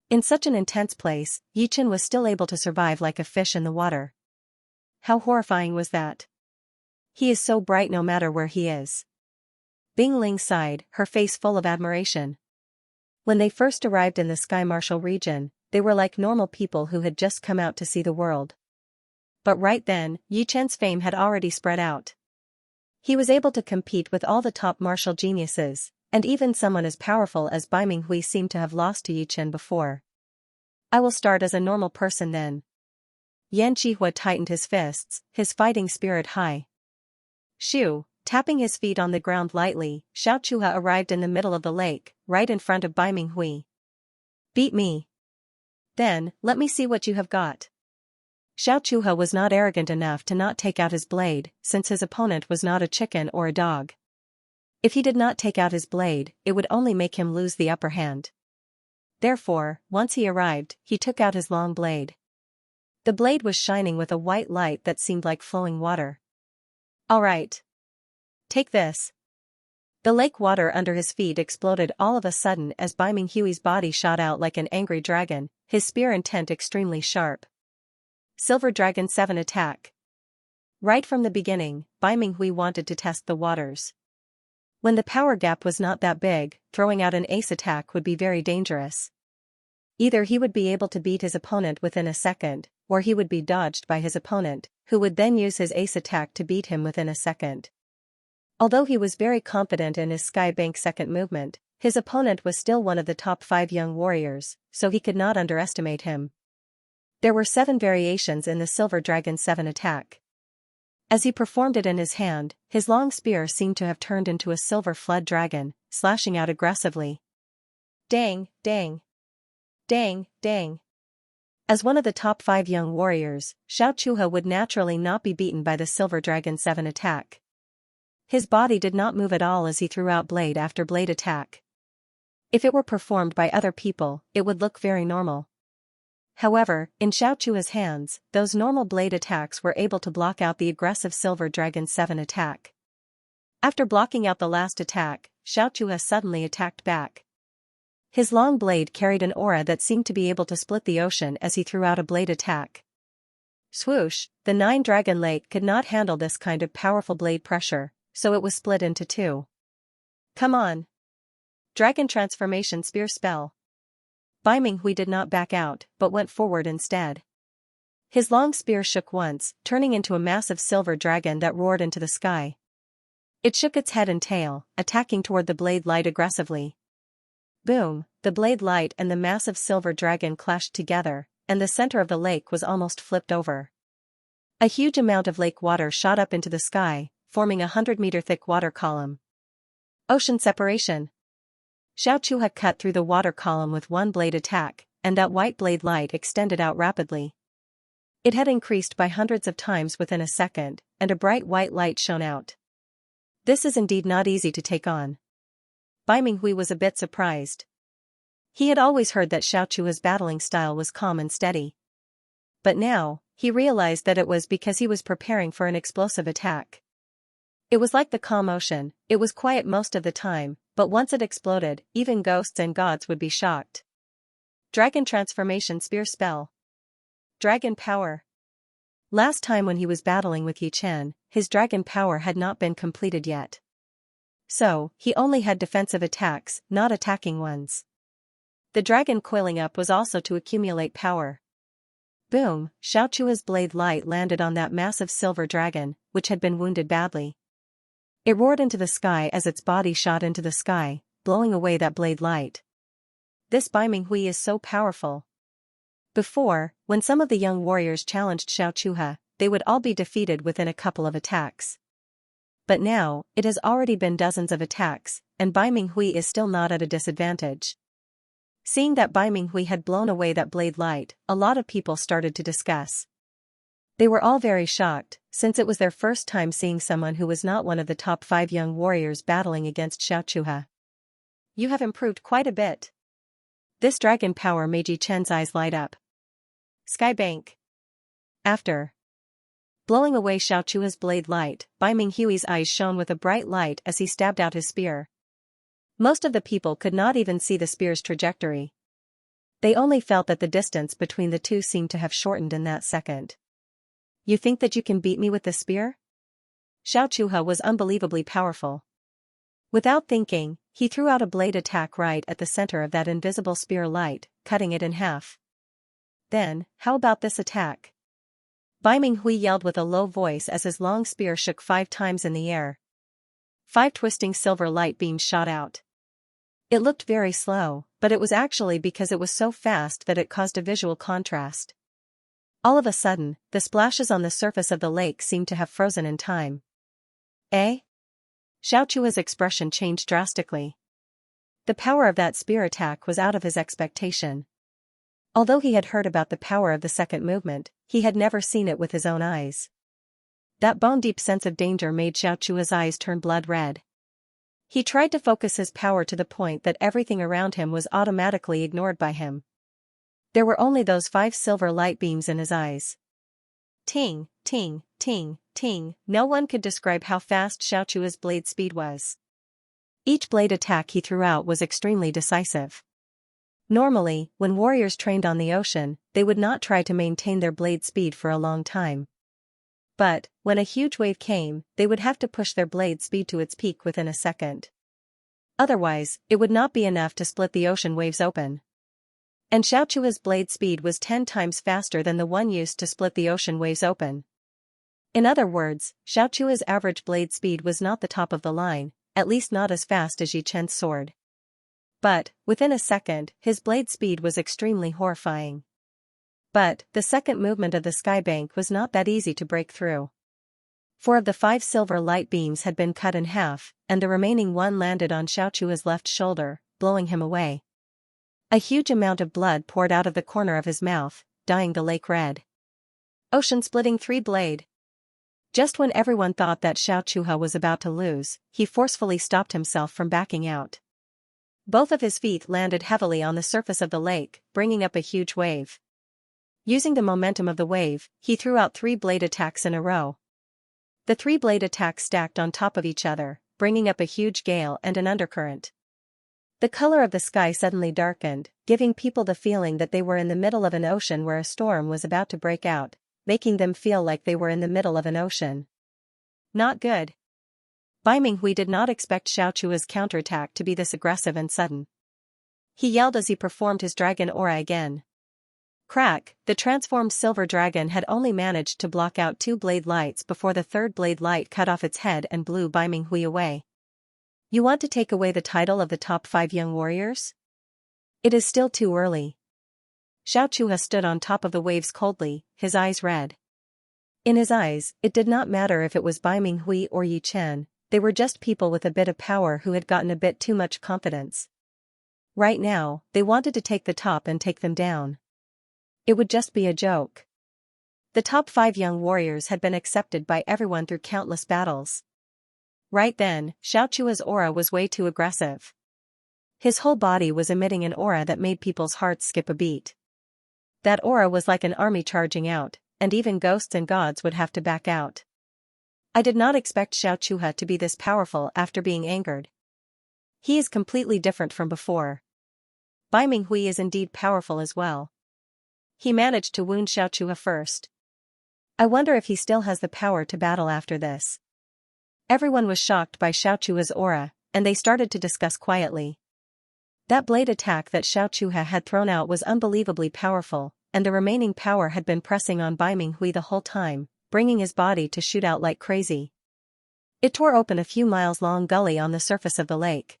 Speaker 1: In such an intense place, Yi Chen was still able to survive like a fish in the water. How horrifying was that? He is so bright no matter where he is. Bing Ling sighed, her face full of admiration. When they first arrived in the Sky Martial region, they were like normal people who had just come out to see the world. But right then, Yi Chen's fame had already spread out. He was able to compete with all the top martial geniuses, and even someone as powerful as Bai Minghui seemed to have lost to Yi Chen before. I will start as a normal person then. Yan Qihua tightened his fists, his fighting spirit high. Shoo, tapping his feet on the ground lightly, Xiaochuhe arrived in the middle of the lake, right in front of Bai Minghui. Beat me. Then, let me see what you have got. Xiaochuhe was not arrogant enough to not take out his blade, since his opponent was not a chicken or a dog. If he did not take out his blade, it would only make him lose the upper hand. Therefore, once he arrived, he took out his long blade. The blade was shining with a white light that seemed like flowing water. All right. Take this. The lake water under his feet exploded all of a sudden as Bai Minghui's body shot out like an angry dragon, his spear intent extremely sharp. Silver Dragon 7 attack. Right from the beginning, Bai Minghui wanted to test the waters. When the power gap was not that big, throwing out an ace attack would be very dangerous. Either he would be able to beat his opponent within a second, or he would be dodged by his opponent, who would then use his ace attack to beat him within a second. Although he was very confident in his Sky Bank second movement, his opponent was still one of the top 5 young warriors, so he could not underestimate him. There were 7 variations in the Silver Dragon 7 attack. As he performed it in his hand, his long spear seemed to have turned into a silver flood dragon, slashing out aggressively. Dang, dang. Dang, dang. As one of the top 5 young warriors, Xiaochuhe would naturally not be beaten by the Silver Dragon 7 attack. His body did not move at all as he threw out blade after blade attack. If it were performed by other people, it would look very normal. However, in Xiaochuhe's hands, those normal blade attacks were able to block out the aggressive Silver Dragon 7 attack. After blocking out the last attack, Xiaochuhe suddenly attacked back. His long blade carried an aura that seemed to be able to split the ocean as he threw out a blade attack. Swoosh, the nine-dragon lake could not handle this kind of powerful blade pressure, so it was split into two. Come on! Dragon transformation spear spell. Bai Minghui did not back out, but went forward instead. His long spear shook once, turning into a massive silver dragon that roared into the sky. It shook its head and tail, attacking toward the blade light aggressively. Boom, the blade light and the massive silver dragon clashed together, and the center of the lake was almost flipped over. A huge amount of lake water shot up into the sky, forming a 100-meter thick water column. Ocean separation. Xianxia had cut through the water column with one blade attack, and that white blade light extended out rapidly. It had increased by hundreds of times within a second, and a bright white light shone out. This is indeed not easy to take on. Bai Minghui was a bit surprised. He had always heard that Xiaochua's battling style was calm and steady. But now, he realized that it was because he was preparing for an explosive attack. It was like the calm ocean, it was quiet most of the time, but once it exploded, even ghosts and gods would be shocked. Dragon transformation spear spell. Dragon power. Last time when he was battling with Yi Chen, his dragon power had not been completed yet. So, he only had defensive attacks, not attacking ones. The dragon coiling up was also to accumulate power. Boom, Xiaochua's blade light landed on that massive silver dragon, which had been wounded badly. It roared into the sky as its body shot into the sky, blowing away that blade light. This Bai Minghui is so powerful. Before, when some of the young warriors challenged Xiaochua, they would all be defeated within a couple of attacks. But now, it has already been dozens of attacks, and Bai Minghui is still not at a disadvantage. Seeing that Bai Minghui had blown away that blade light, a lot of people started to discuss. They were all very shocked, since it was their first time seeing someone who was not one of the top 5 young warriors battling against Xiaochua. You have improved quite a bit. This dragon power made Yi Chen's eyes light up. Skybank. After blowing away Xiaochua's blade light, Bai Minghui's eyes shone with a bright light as he stabbed out his spear. Most of the people could not even see the spear's trajectory. They only felt that the distance between the two seemed to have shortened in that second. You think that you can beat me with the spear? Xiaochua was unbelievably powerful. Without thinking, he threw out a blade attack right at the center of that invisible spear light, cutting it in half. Then, how about this attack? Bai Minghui yelled with a low voice as his long spear shook 5 times in the air. 5 twisting silver light beams shot out. It looked very slow, but it was actually because it was so fast that it caused a visual contrast. All of a sudden, the splashes on the surface of the lake seemed to have frozen in time. Eh? Xiaochua's expression changed drastically. The power of that spear attack was out of his expectation. Although he had heard about the power of the second movement, he had never seen it with his own eyes. That bone-deep sense of danger made Xiaochua's eyes turn blood red. He tried to focus his power to the point that everything around him was automatically ignored by him. There were only those 5 silver light beams in his eyes. Ting, ting, ting, ting, no one could describe how fast Xiaochua's blade speed was. Each blade attack he threw out was extremely decisive. Normally, when warriors trained on the ocean, they would not try to maintain their blade speed for a long time. But, when a huge wave came, they would have to push their blade speed to its peak within a second. Otherwise, it would not be enough to split the ocean waves open. And Xiaochua's blade speed was 10 times faster than the one used to split the ocean waves open. In other words, Xiaochua's average blade speed was not the top of the line, at least not as fast as Yi Chen's sword. But, within a second, his blade speed was extremely horrifying. But, the second movement of the skybank was not that easy to break through. 4 of the 5 silver light beams had been cut in half, and the remaining one landed on Xiaochua's left shoulder, blowing him away. A huge amount of blood poured out of the corner of his mouth, dyeing the lake red. Ocean-splitting 3-blade. Just when everyone thought that Xiaochua was about to lose, he forcefully stopped himself from backing out. Both of his feet landed heavily on the surface of the lake, bringing up a huge wave. Using the momentum of the wave, he threw out 3 blade attacks in a row. The 3 blade attacks stacked on top of each other, bringing up a huge gale and an undercurrent. The color of the sky suddenly darkened, giving people the feeling that they were in the middle of an ocean where a storm was about to break out, making them feel like they were in the middle of an ocean. Not good. Bai Minghui did not expect Xiaochua's counterattack to be this aggressive and sudden. He yelled as he performed his dragon aura again. Crack, the transformed silver dragon had only managed to block out 2 blade lights before the third blade light cut off its head and blew Bai Minghui away. You want to take away the title of the top 5 young warriors? It is still too early. Xiaochua stood on top of the waves coldly, his eyes red. In his eyes, it did not matter if it was Bai Minghui or Yi Chen, they were just people with a bit of power who had gotten a bit too much confidence. Right now, they wanted to take the top and take them down. It would just be a joke. The top 5 young warriors had been accepted by everyone through countless battles. Right then, Xiaochua's aura was way too aggressive. His whole body was emitting an aura that made people's hearts skip a beat. That aura was like an army charging out, and even ghosts and gods would have to back out. I did not expect Xiaochua to be this powerful after being angered. He is completely different from before. Bai Minghui is indeed powerful as well. He managed to wound Xiaochua first. I wonder if he still has the power to battle after this. Everyone was shocked by Xiaochua's aura, and they started to discuss quietly. That blade attack that Xiaochua had thrown out was unbelievably powerful, and the remaining power had been pressing on Bai Minghui the whole time, bringing his body to shoot out like crazy. It tore open a few miles-long gully on the surface of the lake.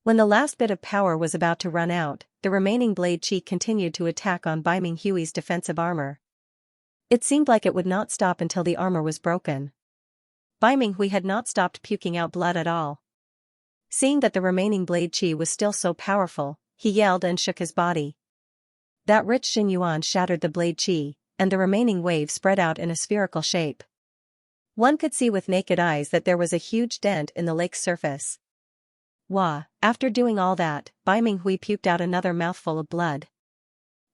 Speaker 1: When the last bit of power was about to run out, the remaining blade chi continued to attack on Bai Minghui's defensive armor. It seemed like it would not stop until the armor was broken. Bai Minghui had not stopped puking out blood at all. Seeing that the remaining blade chi was still so powerful, he yelled and shook his body. That rich Xinyuan shattered the blade chi, and the remaining wave spread out in a spherical shape. One could see with naked eyes that there was a huge dent in the lake's surface. Wah, after doing all that, Bai Minghui puked out another mouthful of blood.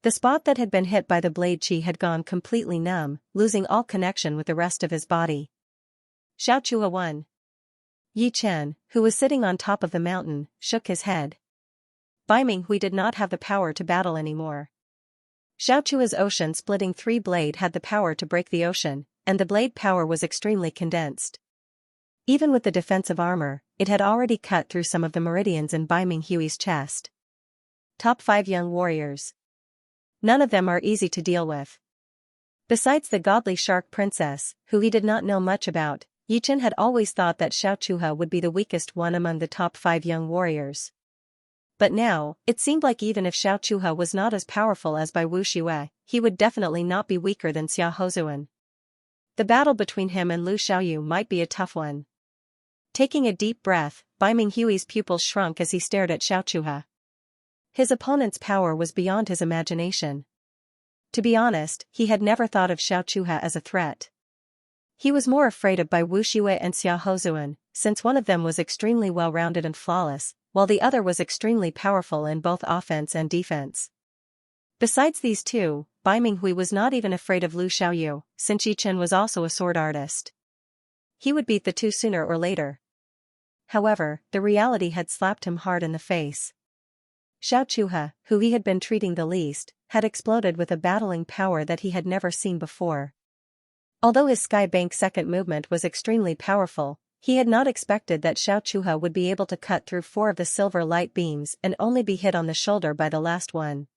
Speaker 1: The spot that had been hit by the blade chi had gone completely numb, losing all connection with the rest of his body. Xiaochua won. Yi Chen, who was sitting on top of the mountain, shook his head. Bai Minghui did not have the power to battle anymore. Xiaochua's ocean-splitting 3-blade had the power to break the ocean, and the blade power was extremely condensed. Even with the defensive armor, it had already cut through some of the meridians in Bai Minghui's chest. Top 5 young warriors. None of them are easy to deal with. Besides the godly shark princess, who he did not know much about, Yi Chen had always thought that Xiaochua would be the weakest one among the top 5 young warriors. But now, it seemed like even if Xiaochua was not as powerful as Bai Wuxue, he would definitely not be weaker than Xia Hozuan. The battle between him and Lu Xiaoyu might be a tough one. Taking a deep breath, Bai Minghui's pupils shrunk as he stared at Xiaochua. His opponent's power was beyond his imagination. To be honest, he had never thought of Xiaochua as a threat. He was more afraid of Bai Wuxue and Xia Hozuan, since one of them was extremely well-rounded and flawless, while the other was extremely powerful in both offense and defense. Besides these two, Bai Minghui was not even afraid of Lu Xiaoyu, since Yi Chen was also a sword artist. He would beat the two sooner or later. However, the reality had slapped him hard in the face. Xiaochua, who he had been treating the least, had exploded with a battling power that he had never seen before. Although his Sky Bank second movement was extremely powerful, he had not expected that Xiaochua would be able to cut through 4 of the silver light beams and only be hit on the shoulder by the last one.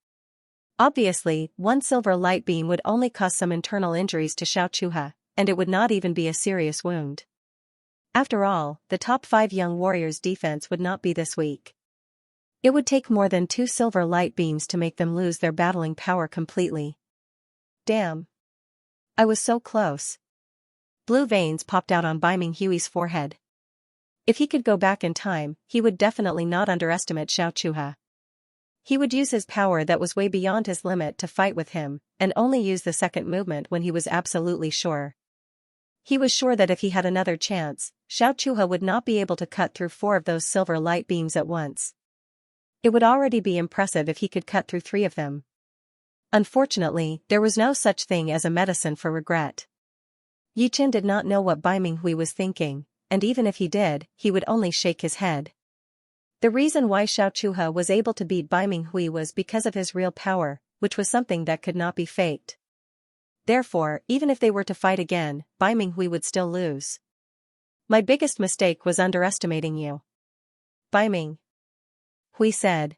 Speaker 1: Obviously, one silver light beam would only cause some internal injuries to Xiaochua, and it would not even be a serious wound. After all, the top 5 young warriors' defense would not be this weak. It would take more than 2 silver light beams to make them lose their battling power completely. Damn. I was so close. Blue veins popped out on Bai Minghui's forehead. If he could go back in time, he would definitely not underestimate Xiaochua. He would use his power that was way beyond his limit to fight with him, and only use the second movement when he was absolutely sure. He was sure that if he had another chance, Xiaochua would not be able to cut through 4 of those silver light beams at once. It would already be impressive if he could cut through 3 of them. Unfortunately, there was no such thing as a medicine for regret. Yi Chen did not know what Bai Minghui was thinking, and even if he did, he would only shake his head. The reason why Xiaochuhe was able to beat Bai Minghui was because of his real power, which was something that could not be faked. Therefore, even if they were to fight again, Bai Minghui would still lose. My biggest mistake was underestimating you. Bai Minghui said.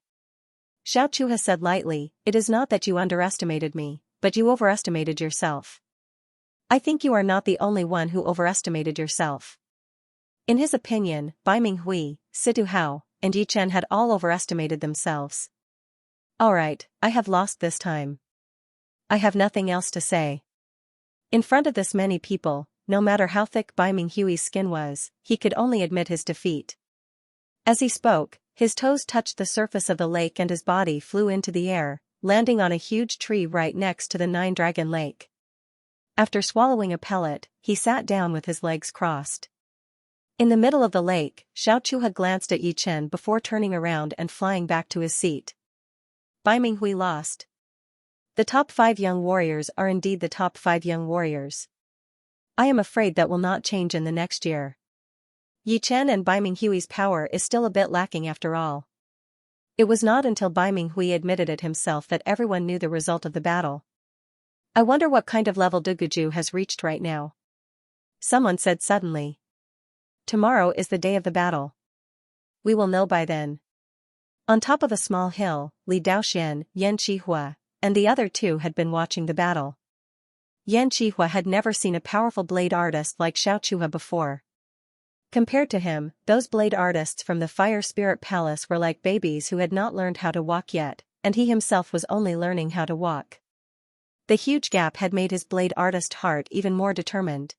Speaker 1: Xiaochuhe said lightly, it is not that you underestimated me, but you overestimated yourself. I think you are not the only one who overestimated yourself. In his opinion, Bai Minghui, Situ Hao, and Yi Chen had all overestimated themselves. Alright, I have lost this time. I have nothing else to say. In front of this many people, no matter how thick Bai Minghui's skin was, he could only admit his defeat. As he spoke, his toes touched the surface of the lake and his body flew into the air, landing on a huge tree right next to the Nine-Dragon Lake. After swallowing a pellet, he sat down with his legs crossed. In the middle of the lake, Xiaochuhe glanced at Yi Chen before turning around and flying back to his seat. Bai Minghui lost. The top 5 young warriors are indeed the top 5 young warriors. I am afraid that will not change in the next year. Yi Chen and Bai Minghui's power is still a bit lacking after all. It was not until Bai Minghui admitted it himself that everyone knew the result of the battle. I wonder what kind of level Duguju has reached right now. Someone said suddenly. Tomorrow is the day of the battle. We will know by then. On top of a small hill, Li Daoxian, Yan Qihua, and the other two had been watching the battle. Yan Qihua had never seen a powerful blade artist like Xiaochuhe before. Compared to him, those blade artists from the Fire Spirit Palace were like babies who had not learned how to walk yet, and he himself was only learning how to walk. The huge gap had made his blade artist heart even more determined.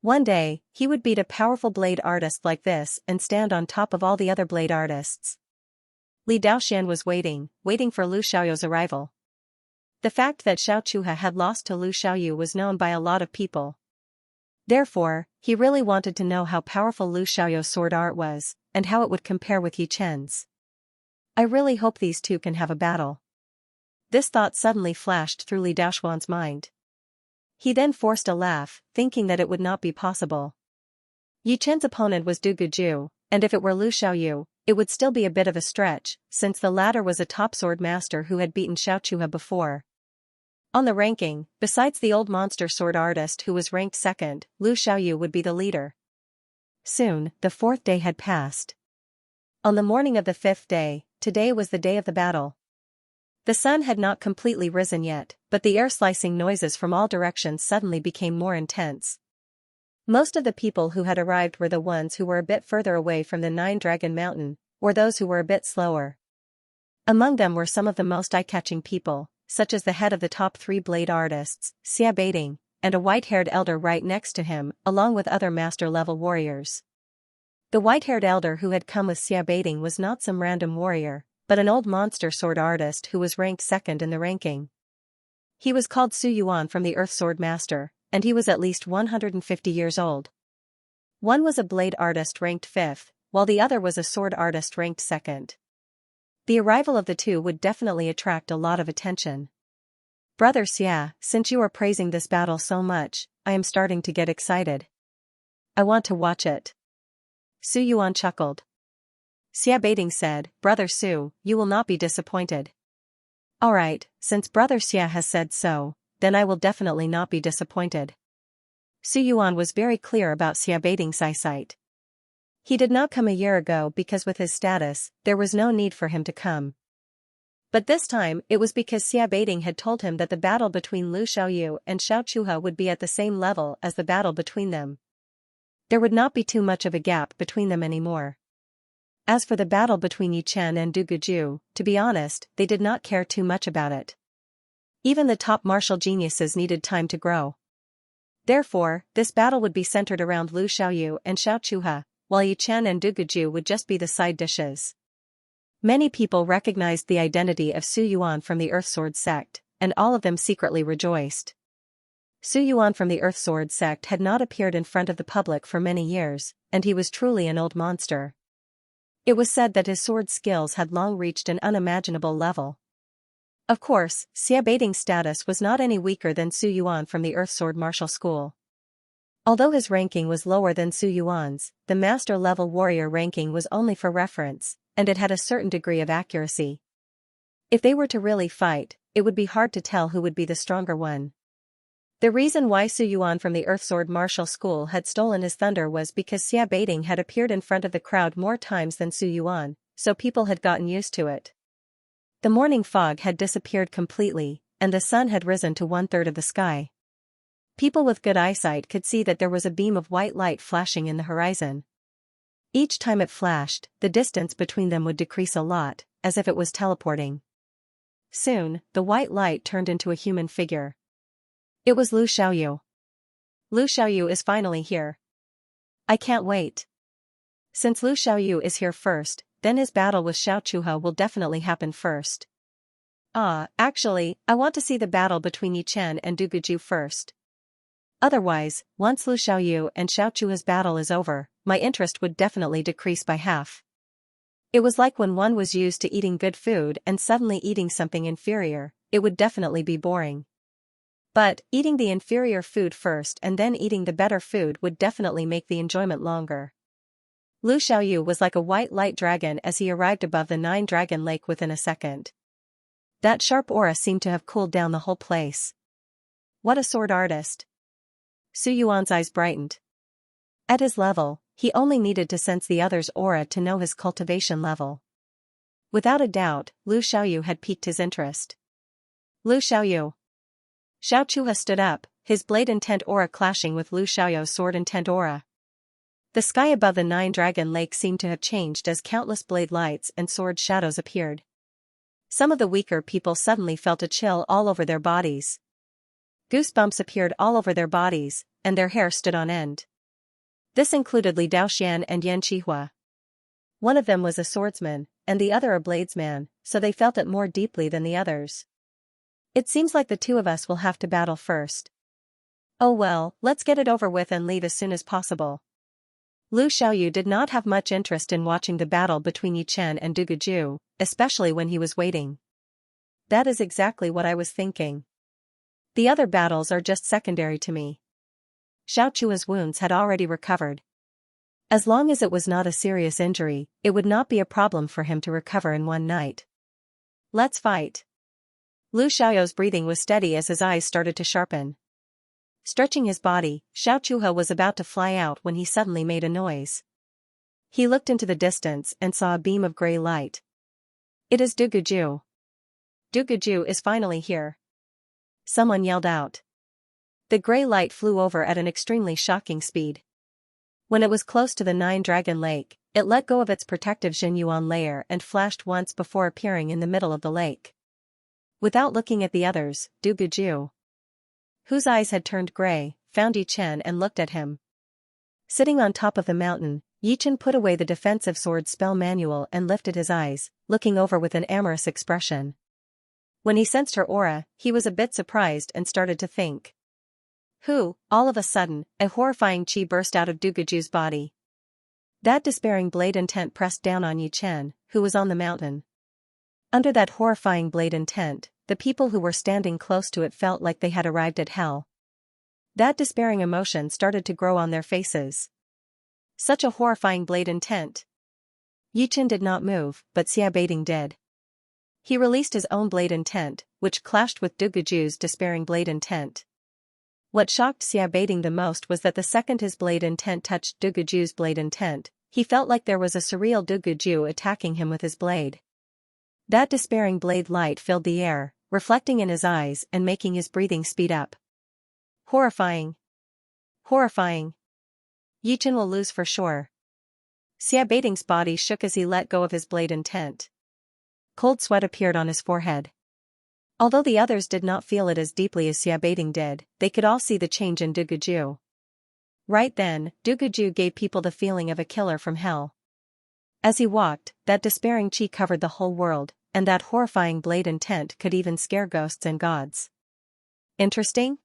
Speaker 1: One day, he would beat a powerful blade artist like this and stand on top of all the other blade artists. Li Daoxian was waiting for Lu Xiaoyu's arrival. The fact that Xiaochuhe had lost to Lu Xiaoyu was known by a lot of people. Therefore, he really wanted to know how powerful Lu Xiaoyu's sword art was, and how it would compare with Yi Chen's. I really hope these two can have a battle. This thought suddenly flashed through Li Daoxian's mind. He then forced a laugh, thinking that it would not be possible. Yi Chen's opponent was Du Guju, and if it were Lu Xiaoyu, it would still be a bit of a stretch, since the latter was a top sword master who had beaten Xiaochuhe before. On the ranking, besides the old monster sword artist who was ranked second, Lu Xiaoyu would be the leader. Soon, the 4th day had passed. On the morning of the 5th day, today was the day of the battle. The sun had not completely risen yet, but the air-slicing noises from all directions suddenly became more intense. Most of the people who had arrived were the ones who were a bit further away from the Nine-Dragon Mountain, or those who were a bit slower. Among them were some of the most eye-catching people, such as the head of the top 3 blade artists, Xia Baiting, and a white-haired elder right next to him, along with other master-level warriors. The white-haired elder who had come with Xia Baiting was not some random warrior, but an old monster sword artist who was ranked second in the ranking. He was called Su Yuan from the Earth Sword Master, and he was at least 150 years old. One was a blade artist ranked 5th, while the other was a sword artist ranked 2nd. The arrival of the two would definitely attract a lot of attention. Brother Xia, since you are praising this battle so much, I am starting to get excited. I want to watch it. Su Yuan chuckled. Xia Baiting said, Brother Su, you will not be disappointed. Alright, since Brother Xia has said so, then I will definitely not be disappointed. Su Yuan was very clear about Xia Baiting's eyesight. He did not come a year ago because with his status, there was no need for him to come. But this time, it was because Xia Baiting had told him that the battle between Lu Xiaoyu and Xiaochuhe would be at the same level as the battle between them. There would not be too much of a gap between them anymore. As for the battle between Yi Chen and Du Guju, to be honest, they did not care too much about it. Even the top martial geniuses needed time to grow. Therefore, this battle would be centered around Lu Xiaoyu and Xiaochuhe, while Yi Chen and Du Guju would just be the side dishes. Many people recognized the identity of Su Yuan from the Earth Sword sect, and all of them secretly rejoiced. Su Yuan from the Earth Sword sect had not appeared in front of the public for many years, and he was truly an old monster. It was said that his sword skills had long reached an unimaginable level. Of course, Xia Baiting's status was not any weaker than Su Yuan from the Earth Sword Martial School. Although his ranking was lower than Su Yuan's, the Master-level warrior ranking was only for reference, and it had a certain degree of accuracy. If they were to really fight, it would be hard to tell who would be the stronger one. The reason why Su Yuan from the Earthsword Martial School had stolen his thunder was because Xia Baiting had appeared in front of the crowd more times than Su Yuan, so people had gotten used to it. The morning fog had disappeared completely, and the sun had risen to 1/3 of the sky. People with good eyesight could see that there was a beam of white light flashing in the horizon. Each time it flashed, the distance between them would decrease a lot, as if it was teleporting. Soon, the white light turned into a human figure. It was Lu Xiaoyu. Lu Xiaoyu is finally here. I can't wait. Since Lu Xiaoyu is here first, then his battle with Xiao Chuhe will definitely happen first. Actually, I want to see the battle between Yi Chen and Du Guju first. Otherwise, once Lu Xiaoyu and Xiao Chuhe's battle is over, my interest would definitely decrease by half. It was like when one was used to eating good food and suddenly eating something inferior, it would definitely be boring. But, eating the inferior food first and then eating the better food would definitely make the enjoyment longer. Lu Xiaoyu was like a white light dragon as he arrived above the 9-dragon lake within a second. That sharp aura seemed to have cooled down the whole place. What a sword artist. Su Yuan's eyes brightened. At his level, he only needed to sense the other's aura to know his cultivation level. Without a doubt, Lu Xiaoyu had piqued his interest. Lu Xiaoyu. Xiao Chuhe stood up, his blade intent aura clashing with Lu Xiaoyu's sword intent aura. The sky above the 9-dragon lake seemed to have changed as countless blade lights and sword shadows appeared. Some of the weaker people suddenly felt a chill all over their bodies. Goosebumps appeared all over their bodies, and their hair stood on end. This included Li Daoxian and Yan Qihua. One of them was a swordsman, and the other a bladesman, so they felt it more deeply than the others. It seems like the two of us will have to battle first. Oh well, let's get it over with and leave as soon as possible. Lu Xiaoyu did not have much interest in watching the battle between Yi Chen and Du Guju, especially when he was waiting. That is exactly what I was thinking. The other battles are just secondary to me. Xiao Chue's wounds had already recovered. As long as it was not a serious injury, it would not be a problem for him to recover in one night. Let's fight. Lu Xiaoyu's breathing was steady as his eyes started to sharpen. Stretching his body, Xiao Chuhe was about to fly out when he suddenly made a noise. He looked into the distance and saw a beam of gray light. It is Du Guju. Du Guju is finally here. Someone yelled out. The gray light flew over at an extremely shocking speed. When it was close to the 9-dragon lake, it let go of its protective Xinyuan layer and flashed once before appearing in the middle of the lake. Without looking at the others, Du Guju, whose eyes had turned gray, found Yi Chen and looked at him. Sitting on top of the mountain, Yi Chen put away the defensive sword spell manual and lifted his eyes, looking over with an amorous expression. When he sensed her aura, he was a bit surprised and started to think. All of a sudden, a horrifying chi burst out of Du Guju's body. That despairing blade intent pressed down on Yi Chen, who was on the mountain. Under that horrifying blade intent, the people who were standing close to it felt like they had arrived at hell. That despairing emotion started to grow on their faces. Such a horrifying blade intent. Yi Chen did not move, but Xia Baiting did. He released his own blade intent, which clashed with Du Guju's despairing blade intent. What shocked Xia Baiting the most was that the second his blade intent touched Du Guju's blade intent, he felt like there was a surreal Du Guju attacking him with his blade. That despairing blade light filled the air, reflecting in his eyes and making his breathing speed up. Horrifying. Horrifying. Yi Chen will lose for sure. Xia Baiting's body shook as he let go of his blade intent. Cold sweat appeared on his forehead. Although the others did not feel it as deeply as Xia Baiting did, they could all see the change in Du Guju. Right then, Du Guju gave people the feeling of a killer from hell. As he walked, that despairing chi covered the whole world, and that horrifying blade intent could even scare ghosts and gods. Interesting?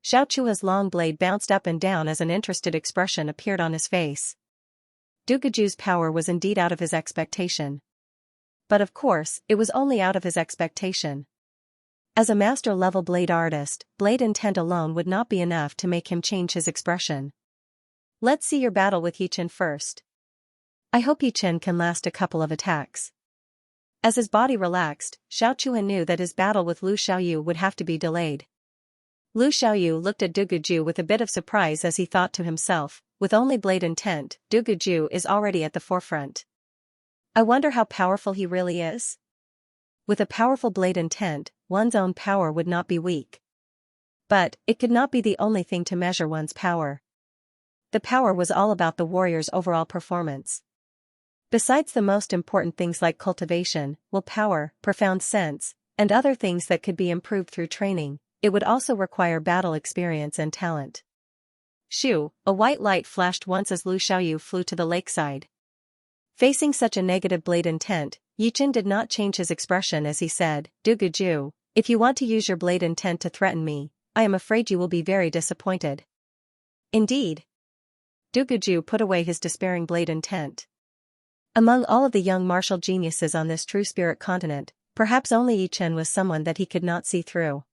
Speaker 1: Xiao Chuhe's long blade bounced up and down as an interested expression appeared on his face. Du Guju's power was indeed out of his expectation. But of course, it was only out of his expectation. As a master-level blade artist, blade intent alone would not be enough to make him change his expression. Let's see your battle with Yi Chen first. I hope Yi Chen can last a couple of attacks. As his body relaxed, Xiaochuha knew that his battle with Lu Xiaoyu would have to be delayed. Lu Xiaoyu looked at Duguju with a bit of surprise as he thought to himself, with only blade intent, Duguju is already at the forefront. I wonder how powerful he really is? With a powerful blade intent, one's own power would not be weak. But, it could not be the only thing to measure one's power. The power was all about the warrior's overall performance. Besides the most important things like cultivation, willpower, profound sense, and other things that could be improved through training, it would also require battle experience and talent. Shoo, a white light flashed once as Lu Xiaoyu flew to the lakeside. Facing such a negative blade intent, Yi Chen did not change his expression as he said, Duguju, if you want to use your blade intent to threaten me, I am afraid you will be very disappointed. Indeed. Duguju put away his despairing blade intent. Among all of the young martial geniuses on this true spirit continent, perhaps only Yi Chen was someone that he could not see through.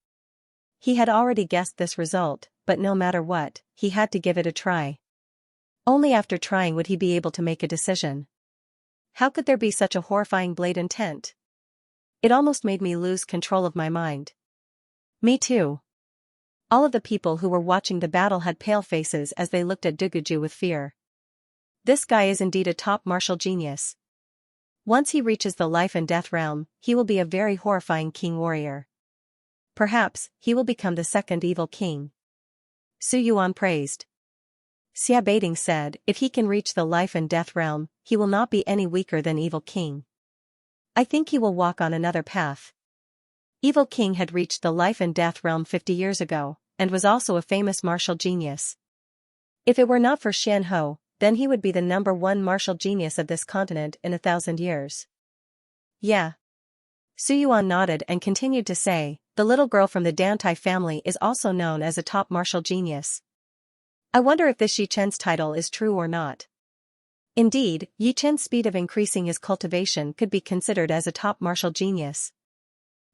Speaker 1: He had already guessed this result, but no matter what, he had to give it a try. Only after trying would he be able to make a decision. How could there be such a horrifying blade intent? It almost made me lose control of my mind. Me too. All of the people who were watching the battle had pale faces as they looked at Duguju with fear. This guy is indeed a top martial genius. Once he reaches the life and death realm, he will be a very horrifying king warrior. Perhaps, he will become the second evil king. Su Yuan praised. Xia Baiting said, if he can reach the life and death realm, he will not be any weaker than evil king. I think he will walk on another path. Evil king had reached the life and death realm 50 years ago, and was also a famous martial genius. If it were not for Xian Ho, then he would be the #1 martial genius of this continent in 1,000 years. Yeah. Su Yuan nodded and continued to say, the little girl from the Dantai family is also known as a top martial genius. I wonder if this Yi Chen's title is true or not. Indeed, Yi Chen's speed of increasing his cultivation could be considered as a top martial genius.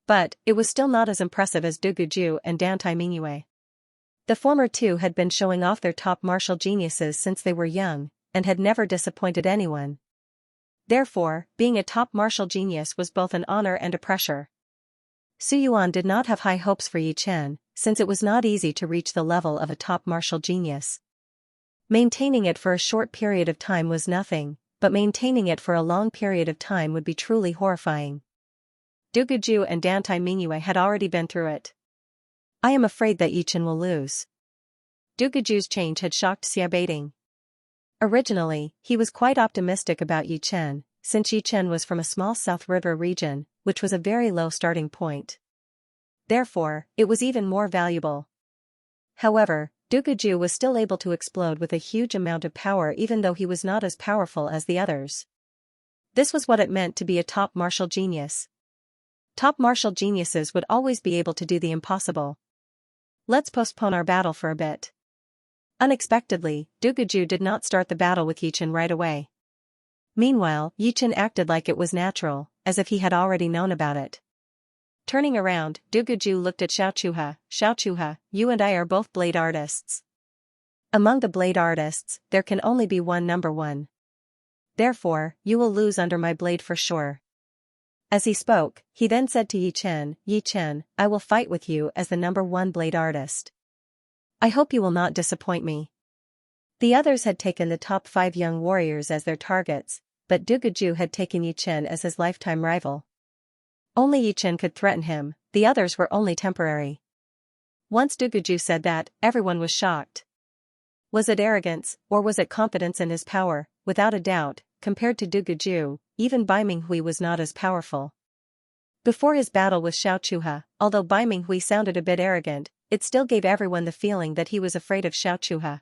Speaker 1: But, it was still not as impressive as Duguju and Dantai Mingyue. The former two had been showing off their top martial geniuses since they were young, and had never disappointed anyone. Therefore, being a top martial genius was both an honor and a pressure. Su Yuan did not have high hopes for Yi Chen, since it was not easy to reach the level of a top martial genius. Maintaining it for a short period of time was nothing, but maintaining it for a long period of time would be truly horrifying. Duguju and Dantai Mingyue had already been through it. I am afraid that Yi Chen will lose. Duguju's change had shocked Xia Baiting. Originally, he was quite optimistic about Yi Chen, since Yi Chen was from a small South River region, which was a very low starting point. Therefore, it was even more valuable. However, Duguju was still able to explode with a huge amount of power even though he was not as powerful as the others. This was what it meant to be a top martial genius. Top martial geniuses would always be able to do the impossible. Let's postpone our battle for a bit. Unexpectedly, Duguju did not start the battle with Yi Chen right away. Meanwhile, Yi Chen acted like it was natural, as if he had already known about it. Turning around, Duguju looked at Xiaochuha. Xiaochuha, you and I are both blade artists. Among the blade artists, there can only be one #1. Therefore, you will lose under my blade for sure. As he spoke, he then said to Yi Chen, I will fight with you as the #1 blade artist. I hope you will not disappoint me. The others had taken the top 5 young warriors as their targets, but Duguju had taken Yi Chen as his lifetime rival. Only Yi Chen could threaten him, the others were only temporary. Once Duguju said that, everyone was shocked. Was it arrogance, or was it confidence in his power? Without a doubt, compared to Duguju, even Bai Minghui was not as powerful. Before his battle with Xiaochuha, although Bai Minghui sounded a bit arrogant, it still gave everyone the feeling that he was afraid of Xiaochuha.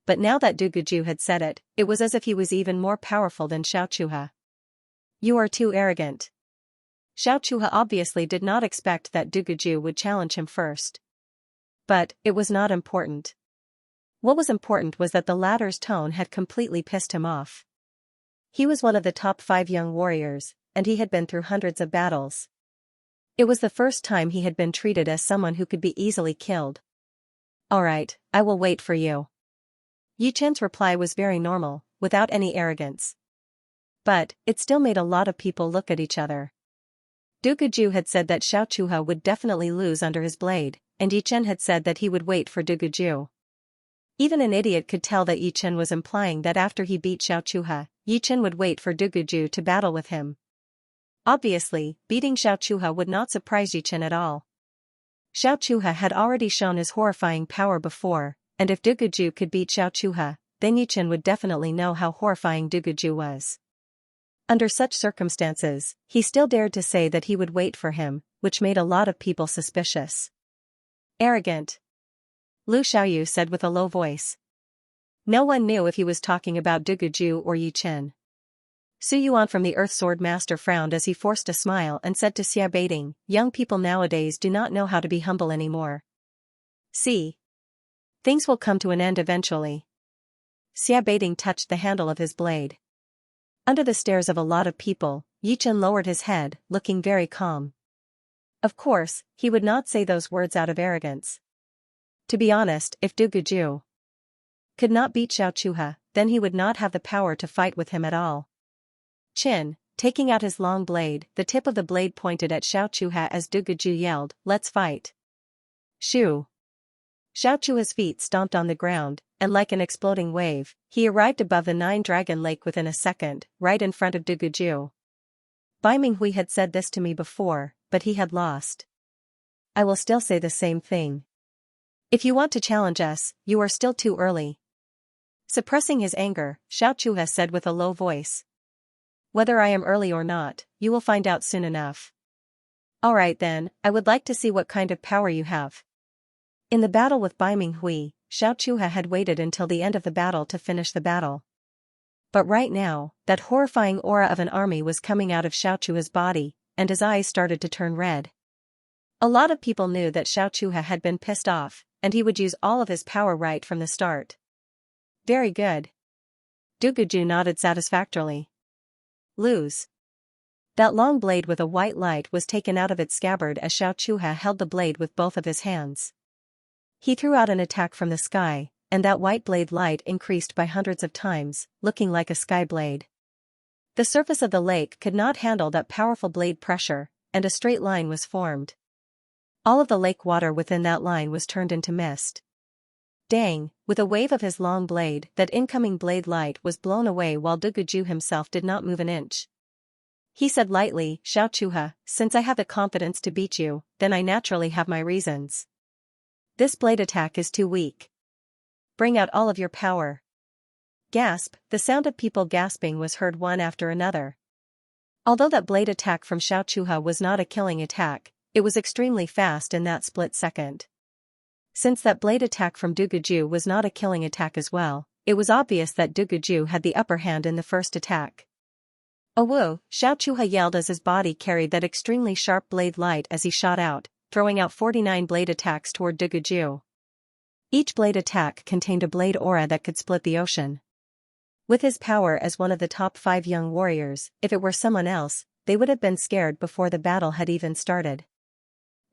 Speaker 1: But now that Duguju had said it, it was as if he was even more powerful than Xiaochuha. You are too arrogant. Xiaochuha obviously did not expect that Duguju would challenge him first. But, it was not important. What was important was that the latter's tone had completely pissed him off. He was one of the top 5 young warriors, and he had been through hundreds of battles. It was the first time he had been treated as someone who could be easily killed. Alright, I will wait for you. Yi Chen's reply was very normal, without any arrogance. But, it still made a lot of people look at each other. Duguju had said that Xiaochuha would definitely lose under his blade, and Yichen had said that he would wait for Duguju. Even an idiot could tell that Yichen was implying that after he beat Xiaochuha, Yichen would wait for Duguju to battle with him. Obviously, beating Xiaochuha would not surprise Yichen at all. Xiaochuha had already shown his horrifying power before, and if Duguju could beat Xiaochuha, then Yichen would definitely know how horrifying Duguju was. Under such circumstances, he still dared to say that he would wait for him, which made a lot of people suspicious. Arrogant. Lu Xiaoyu said with a low voice. No one knew if he was talking about Duguju or Yichen. Su Yuan from the Earth Sword Master frowned as he forced a smile and said to Xia Baiting, young people nowadays do not know how to be humble anymore. See. Things will come to an end eventually. Xia Baiting touched the handle of his blade. Under the stares of a lot of people, Yichen lowered his head, looking very calm. Of course, he would not say those words out of arrogance. To be honest, if Duguju could not beat Xiaochuha, then he would not have the power to fight with him at all. Qin, taking out his long blade, the tip of the blade pointed at Xiaochuha as Duguju yelled, "Let's fight." Shoo! Xiaochuha's feet stomped on the ground, and like an exploding wave, he arrived above the Nine-Dragon Lake within a second, right in front of Duguju. Bai Minghui had said this to me before, but he had lost. I will still say the same thing. If you want to challenge us, you are still too early. Suppressing his anger, Xiaochuha said with a low voice. Whether I am early or not, you will find out soon enough. Alright then, I would like to see what kind of power you have. In the battle with Bai Minghui, Xiaochuha had waited until the end of the battle to finish the battle. But right now, that horrifying aura of an army was coming out of Xiaochuha's body, and his eyes started to turn red. A lot of people knew that Xiaochuha had been pissed off, and he would use all of his power right from the start. Very good. Duguju nodded satisfactorily. Lose. That long blade with a white light was taken out of its scabbard as Xiaochuha held the blade with both of his hands. He threw out an attack from the sky, and that white blade light increased by hundreds of times, looking like a sky blade. The surface of the lake could not handle that powerful blade pressure, and a straight line was formed. All of the lake water within that line was turned into mist. Dang, with a wave of his long blade, that incoming blade light was blown away while Duguju himself did not move an inch. He said lightly, Xiaochuha, since I have the confidence to beat you, then I naturally have my reasons. This blade attack is too weak. Bring out all of your power. Gasp, the sound of people gasping was heard one after another. Although that blade attack from Xiaochuha was not a killing attack, it was extremely fast in that split second. Since that blade attack from Duguju was not a killing attack as well, it was obvious that Duguju had the upper hand in the first attack. Oh whoa, Xiaochuha yelled as his body carried that extremely sharp blade light as he shot out, throwing out 49 blade attacks toward Duguju. Each blade attack contained a blade aura that could split the ocean. With his power as one of the top 5 young warriors, if it were someone else, they would have been scared before the battle had even started.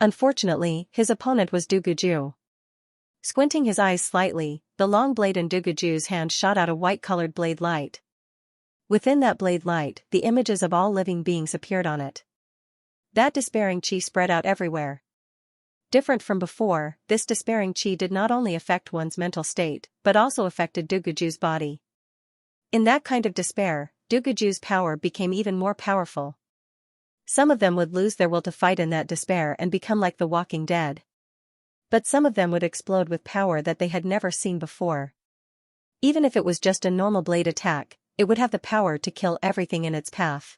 Speaker 1: Unfortunately, his opponent was Duguju. Squinting his eyes slightly, the long blade in Duguju's hand shot out a white-colored blade light. Within that blade light, the images of all living beings appeared on it. That despairing chi spread out everywhere. Different from before, this despairing chi did not only affect one's mental state, but also affected Duguju's body. In that kind of despair, Duguju's power became even more powerful. Some of them would lose their will to fight in that despair and become like the Walking Dead. But some of them would explode with power that they had never seen before. Even if it was just a normal blade attack, it would have the power to kill everything in its path.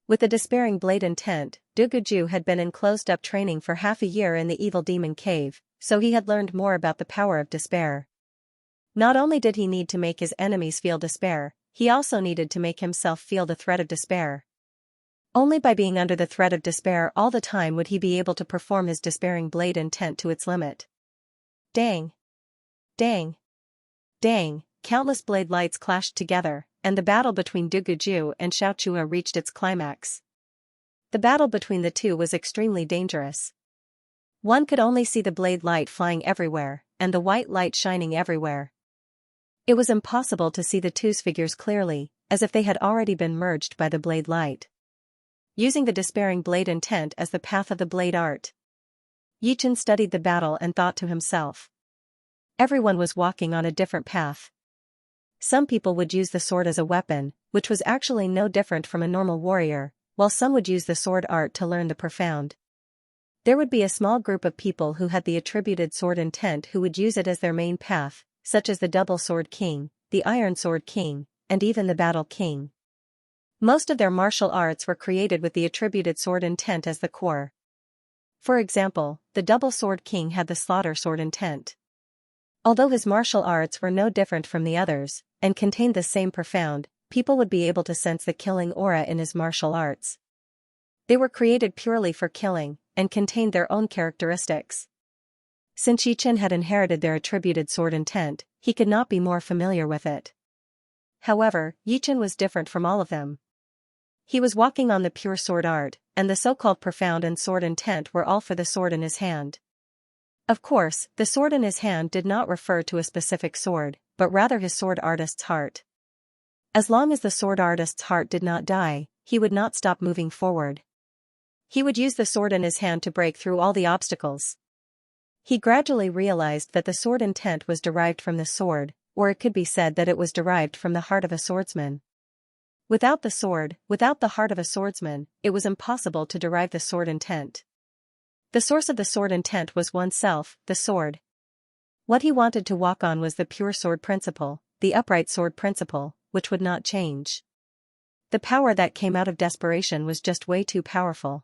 Speaker 1: With the despairing blade intent, Duguju had been in closed-up training for half a year in the Evil Demon Cave, so he had learned more about the power of despair. Not only did he need to make his enemies feel despair, he also needed to make himself feel the threat of despair. Only by being under the threat of despair all the time would he be able to perform his despairing blade intent to its limit. Dang! Dang! Dang! Countless blade lights clashed together, and the battle between Duguju and Xiaochuha reached its climax. The battle between the two was extremely dangerous. One could only see the blade light flying everywhere, and the white light shining everywhere. It was impossible to see the two's figures clearly, as if they had already been merged by the blade light. Using the despairing blade intent as the path of the blade art, Yichen studied the battle and thought to himself. Everyone was walking on a different path. Some people would use the sword as a weapon, which was actually no different from a normal warrior, while some would use the sword art to learn the profound. There would be a small group of people who had the attributed sword intent who would use it as their main path, such as the double sword king, the iron sword king, and even the battle king. Most of their martial arts were created with the attributed sword intent as the core. For example, the double sword king had the slaughter sword intent. Although his martial arts were no different from the others, and contained the same profound, people would be able to sense the killing aura in his martial arts. They were created purely for killing, and contained their own characteristics. Since Yichen had inherited their attributed sword intent, he could not be more familiar with it. However, Yichen was different from all of them. He was walking on the pure sword art, and the so-called profound and sword intent were all for the sword in his hand. Of course, the sword in his hand did not refer to a specific sword, but rather his sword artist's heart. As long as the sword artist's heart did not die, he would not stop moving forward. He would use the sword in his hand to break through all the obstacles. He gradually realized that the sword intent was derived from the sword, or it could be said that it was derived from the heart of a swordsman. Without the sword, without the heart of a swordsman, it was impossible to derive the sword intent. The source of the sword intent was oneself, the sword. What he wanted to walk on was the pure sword principle, the upright sword principle, which would not change. The power that came out of desperation was just way too powerful.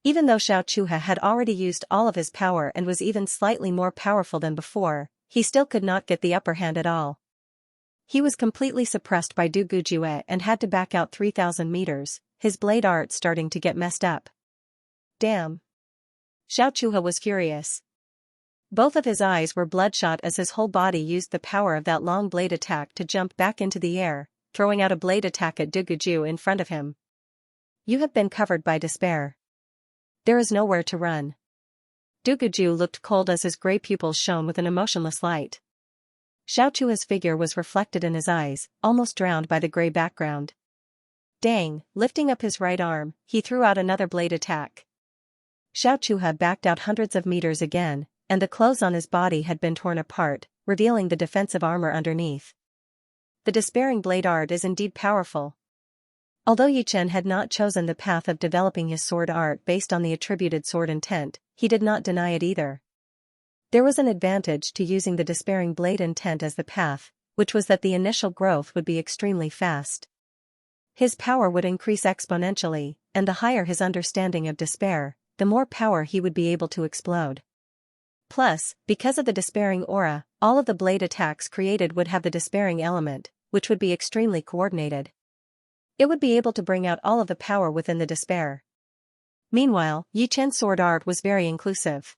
Speaker 1: Even though Xianxia had already used all of his power and was even slightly more powerful than before, he still could not get the upper hand at all. He was completely suppressed by Du Gujue and had to back out 3,000 meters, his blade art starting to get messed up. Damn! Xianxia was furious. Both of his eyes were bloodshot as his whole body used the power of that long blade attack to jump back into the air, throwing out a blade attack at Du Gujue in front of him. You have been covered by despair. There is nowhere to run. Du Gujue looked cold as his gray pupils shone with an emotionless light. Xianxia's figure was reflected in his eyes, almost drowned by the gray background. Dang! Lifting up his right arm, he threw out another blade attack. Xianxia backed out hundreds of meters again, and the clothes on his body had been torn apart, revealing the defensive armor underneath. The despairing blade art is indeed powerful. Although Yichen had not chosen the path of developing his sword art based on the attributed sword intent, he did not deny it either. There was an advantage to using the despairing blade intent as the path, which was that the initial growth would be extremely fast. His power would increase exponentially, and the higher his understanding of despair, the more power he would be able to explode. Plus, because of the despairing aura, all of the blade attacks created would have the despairing element, which would be extremely coordinated. It would be able to bring out all of the power within the despair. Meanwhile, Yichen's sword art was very inclusive.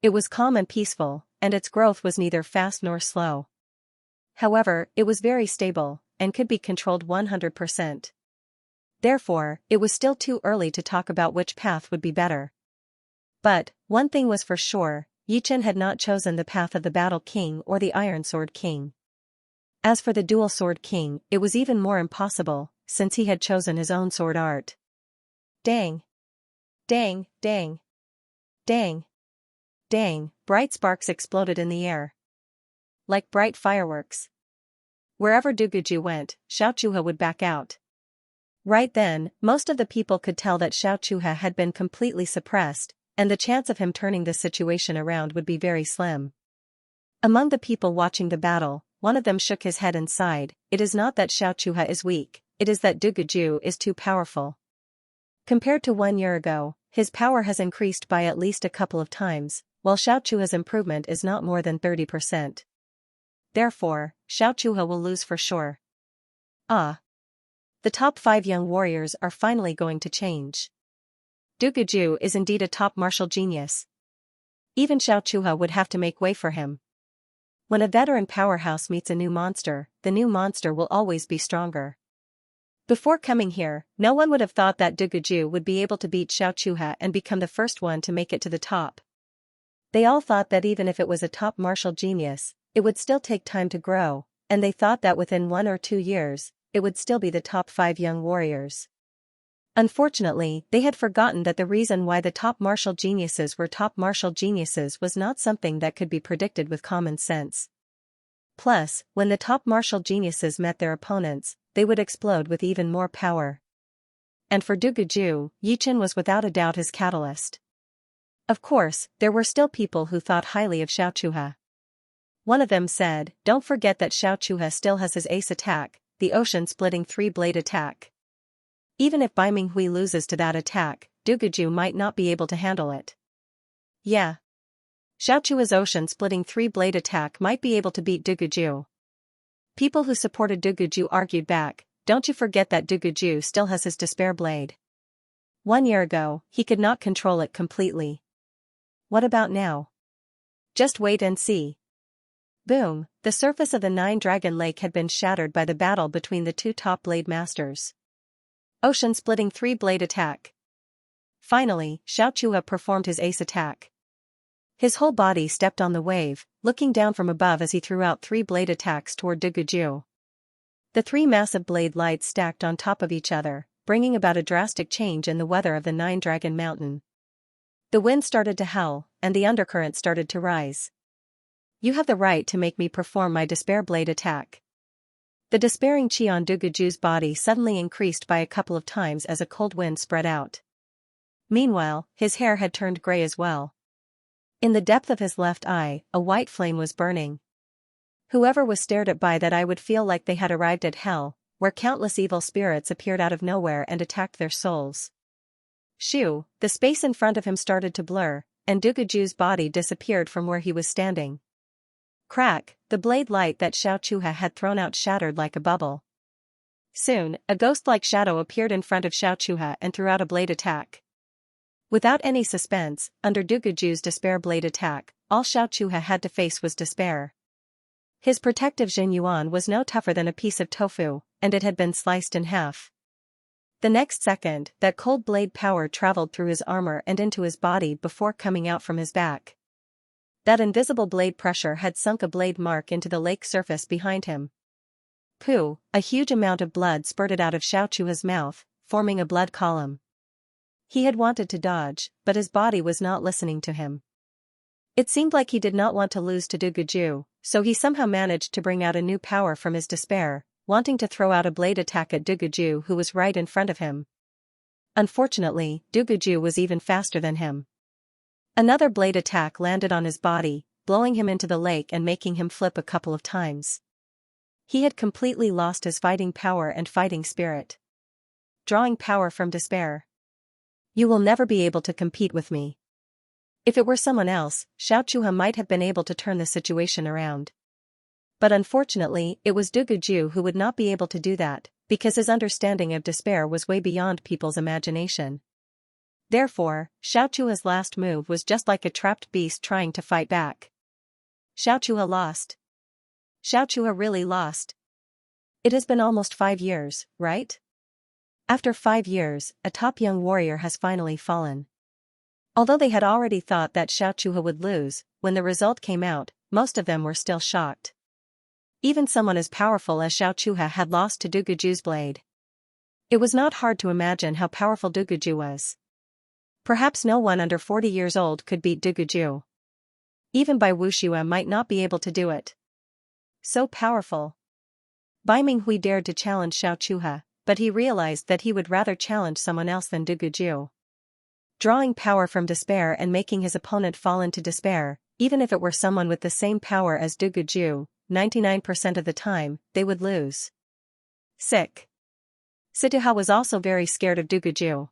Speaker 1: It was calm and peaceful, and its growth was neither fast nor slow. However, it was very stable, and could be controlled 100%. Therefore, it was still too early to talk about which path would be better. But, one thing was for sure, Yichen had not chosen the path of the Battle King or the Iron Sword King. As for the Dual Sword King, it was even more impossible, since he had chosen his own sword art. Dang! Dang, dang! Dang! Dang! Bright sparks exploded in the air. Like bright fireworks. Wherever Du Gujue went, Xianxia would back out. Right then, most of the people could tell that Xianxia had been completely suppressed, and the chance of him turning the situation around would be very slim. Among the people watching the battle, one of them shook his head and sighed. It is not that Xianxia is weak, it is that Du Gujue is too powerful. Compared to 1 year ago, his power has increased by at least a couple of times, while Xianxia's improvement is not more than 30%. Therefore, Xianxia will lose for sure. Ah! The top 5 young warriors are finally going to change. Du Gujue is indeed a top martial genius. Even Xianxia would have to make way for him. When a veteran powerhouse meets a new monster, the new monster will always be stronger. Before coming here, no one would have thought that Du Gujue would be able to beat Xianxia and become the first one to make it to the top. They all thought that even if it was a top martial genius, it would still take time to grow, and they thought that within 1 or 2 years, it would still be the top 5 young warriors. Unfortunately, they had forgotten that the reason why the top martial geniuses were top martial geniuses was not something that could be predicted with common sense. Plus, when the top martial geniuses met their opponents, they would explode with even more power. And for Duguju, Yichen was without a doubt his catalyst. Of course, there were still people who thought highly of Xiaochuhe. One of them said, "Don't forget that Xiaochuhe still has his ace attack, the ocean-splitting 3-blade attack. Even if Bai Minghui loses to that attack, Duguju might not be able to handle it." Yeah. Xiaochuhe's ocean-splitting 3-blade attack might be able to beat Duguju. People who supported Duguju argued back, "Don't you forget that Duguju still has his despair blade. 1 year ago, he could not control it completely. What about now? Just wait and see." Boom, the surface of the 9-Dragon Lake had been shattered by the battle between the 2 top blade masters. Ocean-splitting 3-blade attack. Finally, Xiaochuhe performed his ace attack. His whole body stepped on the wave, looking down from above as he threw out 3-blade attacks toward Duguju. The 3 massive blade lights stacked on top of each other, bringing about a drastic change in the weather of the 9-Dragon Mountain. The wind started to howl, and the undercurrent started to rise. "You have the right to make me perform my despair blade attack." The despairing chi on Duguju's body suddenly increased by a couple of times as a cold wind spread out. Meanwhile, his hair had turned gray as well. In the depth of his left eye, a white flame was burning. Whoever was stared at by that eye would feel like they had arrived at hell, where countless evil spirits appeared out of nowhere and attacked their souls. Shoo, the space in front of him started to blur, and Duguju's body disappeared from where he was standing. Crack, the blade light that Xiaochuhe had thrown out shattered like a bubble. Soon, a ghost-like shadow appeared in front of Xiaochuhe and threw out a blade attack. Without any suspense, under Duguju's despair blade attack, all Xiaochuhe had to face was despair. His protective Jinyuan was no tougher than a piece of tofu, and it had been sliced in half. The next second, that cold blade power traveled through his armor and into his body before coming out from his back. That invisible blade pressure had sunk a blade mark into the lake surface behind him. Pooh, a huge amount of blood spurted out of Xiaochuhe's mouth, forming a blood column. He had wanted to dodge, but his body was not listening to him. It seemed like he did not want to lose to Duguju, so he somehow managed to bring out a new power from his despair, wanting to throw out a blade attack at Duguju who was right in front of him. Unfortunately, Duguju was even faster than him. Another blade attack landed on his body, blowing him into the lake and making him flip a couple of times. He had completely lost his fighting power and fighting spirit. Drawing power from despair. You will never be able to compete with me. If it were someone else, Xiaochuhe might have been able to turn the situation around. But unfortunately, it was Duguju who would not be able to do that, because his understanding of despair was way beyond people's imagination. Therefore, Xiaochuhe's last move was just like a trapped beast trying to fight back. Xiaochuhe lost. Xiaochuhe really lost. It has been almost 5 years, right? After 5 years, a top young warrior has finally fallen. Although they had already thought that Xiaochuhe would lose, when the result came out, most of them were still shocked. Even someone as powerful as Xiaochuhe had lost to Duguju's blade. It was not hard to imagine how powerful Duguju was. Perhaps no one under 40 years old could beat Duguju. Even Bai Wuxue might not be able to do it. So powerful. Bai Minghui dared to challenge Xiaochuhe, but he realized that he would rather challenge someone else than Duguju. Drawing power from despair and making his opponent fall into despair, even if it were someone with the same power as Duguju, 99% of the time, they would lose. Sick. Situha was also very scared of Duguju.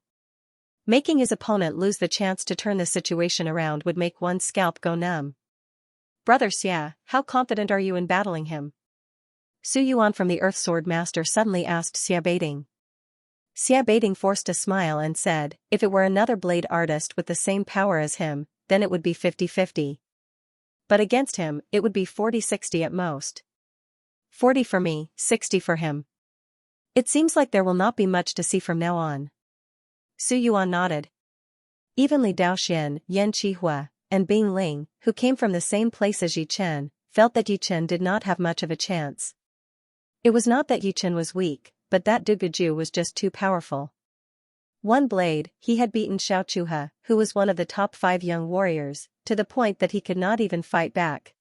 Speaker 1: Making his opponent lose the chance to turn the situation around would make one's scalp go numb. Brother Xia, how confident are you in battling him? Su Yuan from the Earth Sword Master suddenly asked Xia Baiting. Xia Baiting forced a smile and said, if it were another blade artist with the same power as him, then it would be 50-50. But against him, it would be 40-60 at most. 40 for me, 60 for him. It seems like there will not be much to see from now on. Su Yuan nodded. Even Li Daoxian, Yan Qihua, and Bing Ling, who came from the same place as Yi Chen, felt that Yi Chen did not have much of a chance. It was not that Yichen was weak, but that Duguju was just too powerful. One blade, he had beaten Xianxia, who was one of the top 5 young warriors, to the point that he could not even fight back.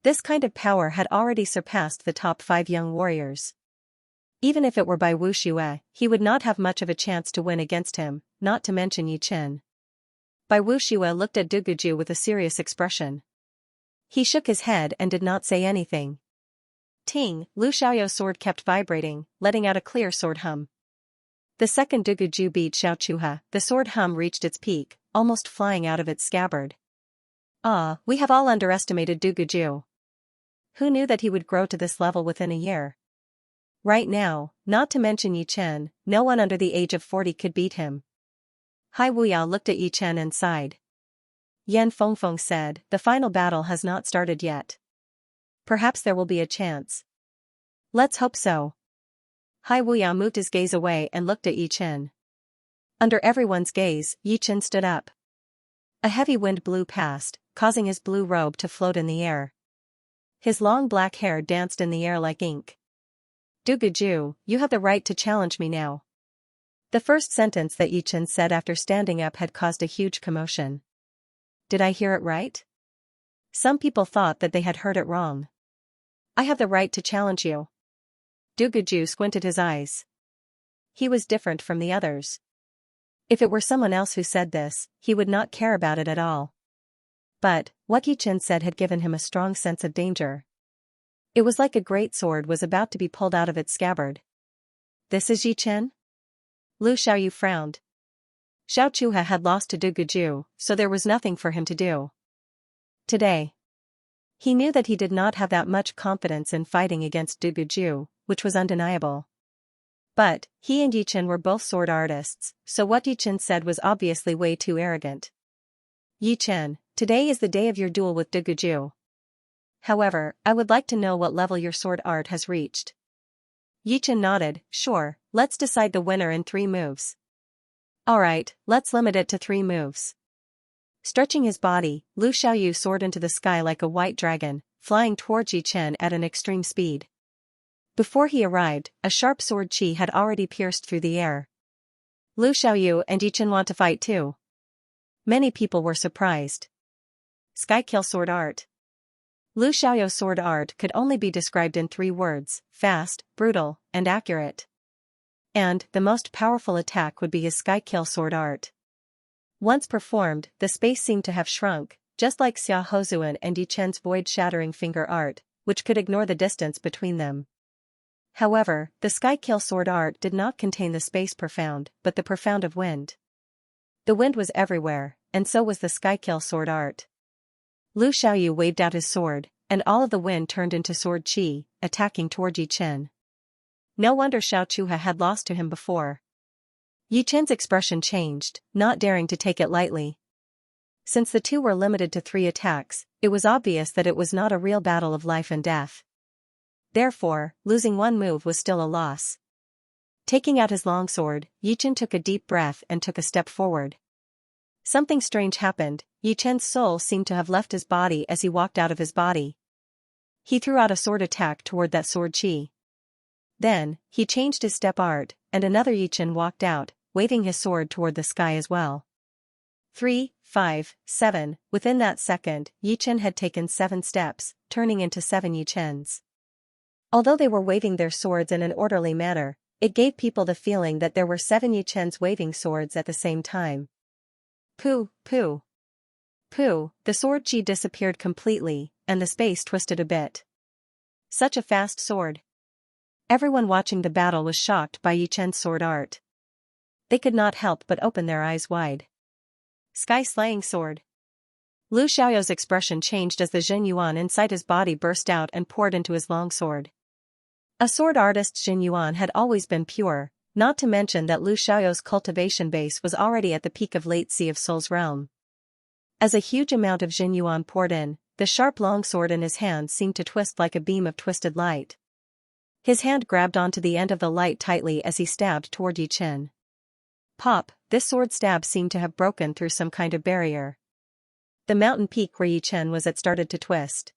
Speaker 1: This kind of power had already surpassed the top 5 young warriors. Even if it were by Wu Xue, he would not have much of a chance to win against him, not to mention Yichen. Bai Wu Xue looked at Duguju with a serious expression. He shook his head and did not say anything. Ting, Lu Xiaoyou's sword kept vibrating, letting out a clear sword hum. The second Duguju beat Xianxia, the sword hum reached its peak, almost flying out of its scabbard. Ah, we have all underestimated Duguju. Who knew that he would grow to this level within a year? Right now, not to mention Yichen, no one under the age of 40 could beat him. Hai Wuyao looked at Yichen and sighed. Yan Fengfeng said, the final battle has not started yet. Perhaps there will be a chance. Let's hope so. Hai Wuyao moved his gaze away and looked at Yichen. Under everyone's gaze, Yichen stood up. A heavy wind blew past, causing his blue robe to float in the air. His long black hair danced in the air like ink. Duguju, you have the right to challenge me now. The first sentence that Yichen said after standing up had caused a huge commotion. Did I hear it right? Some people thought that they had heard it wrong. I have the right to challenge you. Duguju squinted his eyes. He was different from the others. If it were someone else who said this, he would not care about it at all. But, what Yichen said had given him a strong sense of danger. It was like a great sword was about to be pulled out of its scabbard. This is Yichen? Lu Xiaoyu frowned. Xianxia had lost to Duguju, so there was nothing for him to do. Today. He knew that he did not have that much confidence in fighting against Duguju, which was undeniable. But, he and Yichen were both sword artists, so what Yichen said was obviously way too arrogant. Yichen, today is the day of your duel with Duguju. However, I would like to know what level your sword art has reached. Yichen nodded, sure, let's decide the winner in 3 moves. Alright, let's limit it to 3 moves. Stretching his body, Lu Xiaoyu soared into the sky like a white dragon, flying towards Yichen at an extreme speed. Before he arrived, a sharp sword qi had already pierced through the air. Lu Xiaoyu and Yichen want to fight too. Many people were surprised. Skykill sword art. Lu Xiaoyou's sword art could only be described in 3 words, fast, brutal, and accurate. And, the most powerful attack would be his Skykill sword art. Once performed, the space seemed to have shrunk, just like Xia Hozuan and Yichen's void-shattering finger art, which could ignore the distance between them. However, the Skykill sword art did not contain the space profound, but the profound of wind. The wind was everywhere, and so was the Skykill sword art. Lu Xiaoyu waved out his sword, and all of the wind turned into sword qi, attacking toward Yichen. No wonder Xianxia had lost to him before. Yichen's expression changed, not daring to take it lightly. Since the two were limited to 3 attacks, it was obvious that it was not a real battle of life and death. Therefore, losing 1 move was still a loss. Taking out his longsword, Yichen took a deep breath and took a step forward. Something strange happened. Yichen's soul seemed to have left his body as he walked out of his body. He threw out a sword attack toward that sword qi. Then, he changed his step art, and another Yichen walked out, waving his sword toward the sky as well. 3, 5, 7, within that second, Yichen had taken 7 steps, turning into 7 Yichens. Although they were waving their swords in an orderly manner, it gave people the feeling that there were 7 Yichens waving swords at the same time. Pooh, pooh. Pooh, the sword qi disappeared completely, and the space twisted a bit. Such a fast sword. Everyone watching the battle was shocked by Yichen's sword art. They could not help but open their eyes wide. Sky-slaying sword. Lu Xiaoyou's expression changed as the Jin Yuan inside his body burst out and poured into his longsword. A sword artist's Jin Yuan had always been pure, not to mention that Lu Xiaoyou's cultivation base was already at the peak of late Sea of Soul's realm. As a huge amount of Jin Yuan poured in, the sharp longsword in his hand seemed to twist like a beam of twisted light. His hand grabbed onto the end of the light tightly as he stabbed toward Yichen. Pop, this sword stab seemed to have broken through some kind of barrier. The mountain peak where Yichen was at started to twist.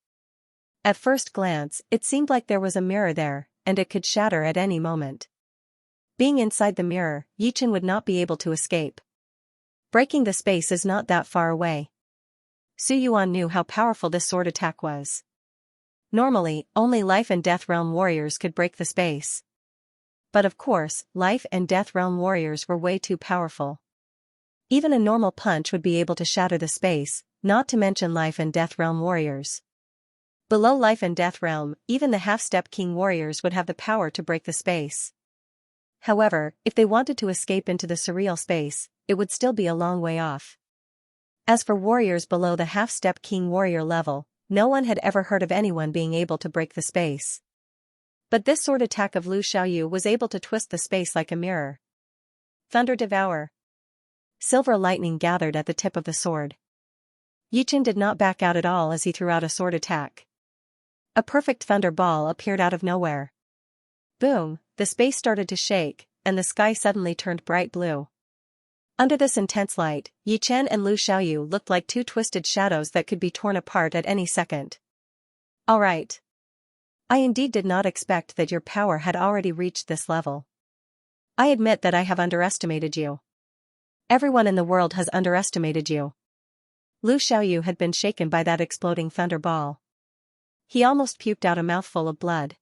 Speaker 1: At first glance, it seemed like there was a mirror there, and it could shatter at any moment. Being inside the mirror, Yichen would not be able to escape. Breaking the space is not that far away. Su Yuan knew how powerful this sword attack was. Normally, only Life and Death Realm warriors could break the space. But of course, Life and Death Realm warriors were way too powerful. Even a normal punch would be able to shatter the space, not to mention Life and Death Realm warriors. Below Life and Death Realm, even the Half-Step King warriors would have the power to break the space. However, if they wanted to escape into the surreal space, it would still be a long way off. As for warriors below the Half-Step King warrior level, no one had ever heard of anyone being able to break the space. But this sword attack of Lu Xiaoyu was able to twist the space like a mirror. Thunder Devour. Silver lightning gathered at the tip of the sword. Yichen did not back out at all as he threw out a sword attack. A perfect thunder ball appeared out of nowhere. Boom, the space started to shake, and the sky suddenly turned bright blue. Under this intense light, Yichen and Lu Xiaoyu looked like two twisted shadows that could be torn apart at any second. All right. I indeed did not expect that your power had already reached this level. I admit that I have underestimated you. Everyone in the world has underestimated you. Lu Xiaoyu had been shaken by that exploding thunder ball. He almost puked out a mouthful of blood.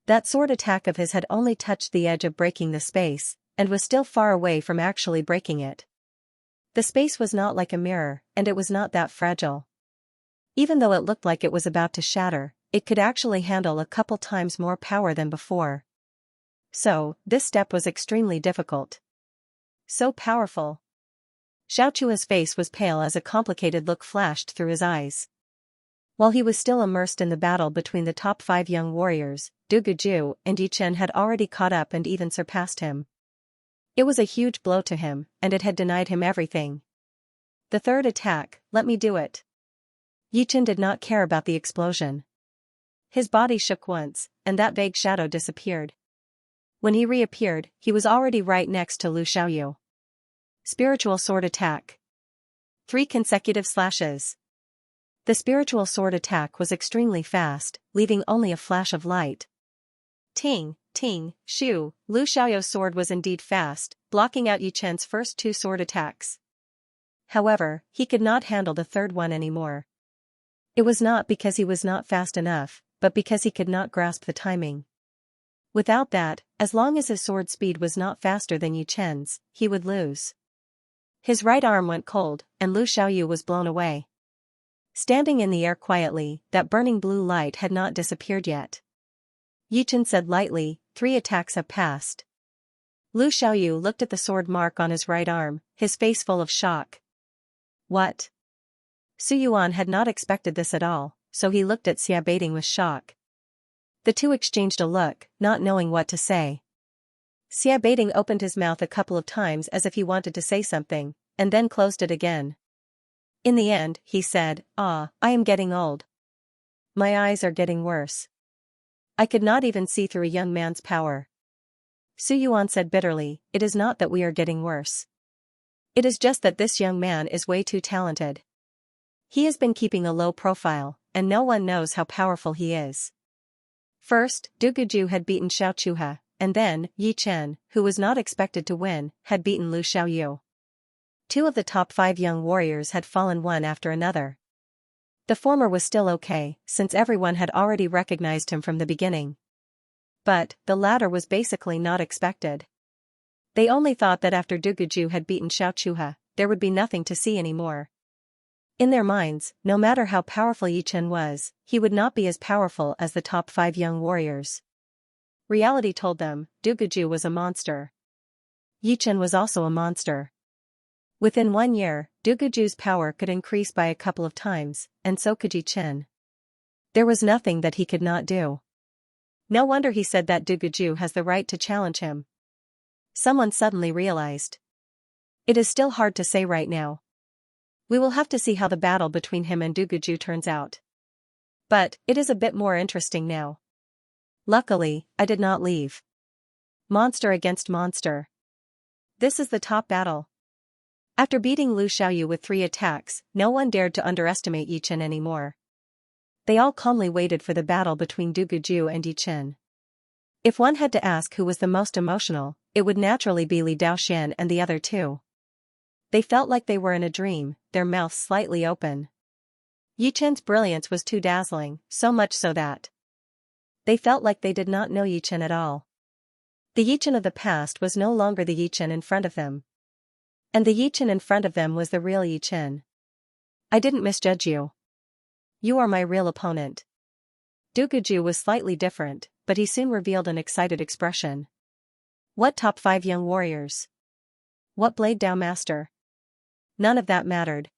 Speaker 1: That sword attack of his had only touched the edge of breaking the space, and was still far away from actually breaking it. The space was not like a mirror, and it was not that fragile. Even though it looked like it was about to shatter, it could actually handle a couple times more power than before. So, this step was extremely difficult. So powerful. Xiaochua's face was pale as a complicated look flashed through his eyes. While he was still immersed in the battle between the top 5 young warriors, Du Guju and Yichen had already caught up and even surpassed him. It was a huge blow to him, and it had denied him everything. The third attack, let me do it. Yichen did not care about the explosion. His body shook once, and that vague shadow disappeared. When he reappeared, he was already right next to Lu Xiaoyu. Spiritual sword attack. 3 consecutive slashes. The spiritual sword attack was extremely fast, leaving only a flash of light. Ting, ting, shoo, Lu Xiaoyu's sword was indeed fast, blocking out Yichen's first 2 sword attacks. However, he could not handle the third one anymore. It was not because he was not fast enough, but because he could not grasp the timing. Without that, as long as his sword speed was not faster than Yichen's, he would lose. His right arm went cold, and Lu Xiaoyu was blown away. Standing in the air quietly, that burning blue light had not disappeared yet. Yichen said lightly, 3 attacks have passed. Lu Xiaoyu looked at the sword mark on his right arm, his face full of shock. What? Su Yuan had not expected this at all, so he looked at Xia Baiting with shock. The two exchanged a look, not knowing what to say. Xia Baiting opened his mouth a couple of times as if he wanted to say something, and then closed it again. In the end, he said, I am getting old. My eyes are getting worse. I could not even see through a young man's power. Su Yuan said bitterly, it is not that we are getting worse. It is just that this young man is way too talented. He has been keeping a low profile, and no one knows how powerful he is. First, Du Guju had beaten Xiaochuha, and then, Yichen, who was not expected to win, had beaten Lu Xiaoyu. 2 of the top 5 young warriors had fallen one after another. The former was still okay, since everyone had already recognized him from the beginning. But, the latter was basically not expected. They only thought that after Du Guju had beaten Xiaochuha, there would be nothing to see anymore. In their minds, no matter how powerful Yichen was, he would not be as powerful as the top 5 young warriors. Reality told them, Du Guju was a monster. Yichen was also a monster. Within 1 year, Du Guju's power could increase by a couple of times, and so could Yichen. There was nothing that he could not do. No wonder he said that Du Guju has the right to challenge him. Someone suddenly realized. It is still hard to say right now. We will have to see how the battle between him and Du Guju turns out. But, it is a bit more interesting now. Luckily, I did not leave. Monster against monster. This is the top battle. After beating Lu Xiaoyu with 3 attacks, no one dared to underestimate Yichen anymore. They all calmly waited for the battle between Du Guju and Yichen. If one had to ask who was the most emotional, it would naturally be Li Daoxian and the other two. They felt like they were in a dream, their mouths slightly open. Yi Chen's brilliance was too dazzling, so much so that they felt like they did not know Yi Chen at all. The Yi Chen of the past was no longer the Yi Chen in front of them. And the Yi Chen in front of them was the real Yi Chen. I didn't misjudge you. You are my real opponent. Du Guju was slightly different, but he soon revealed an excited expression. What top 5 young warriors? What Blade Dao master? None of that mattered.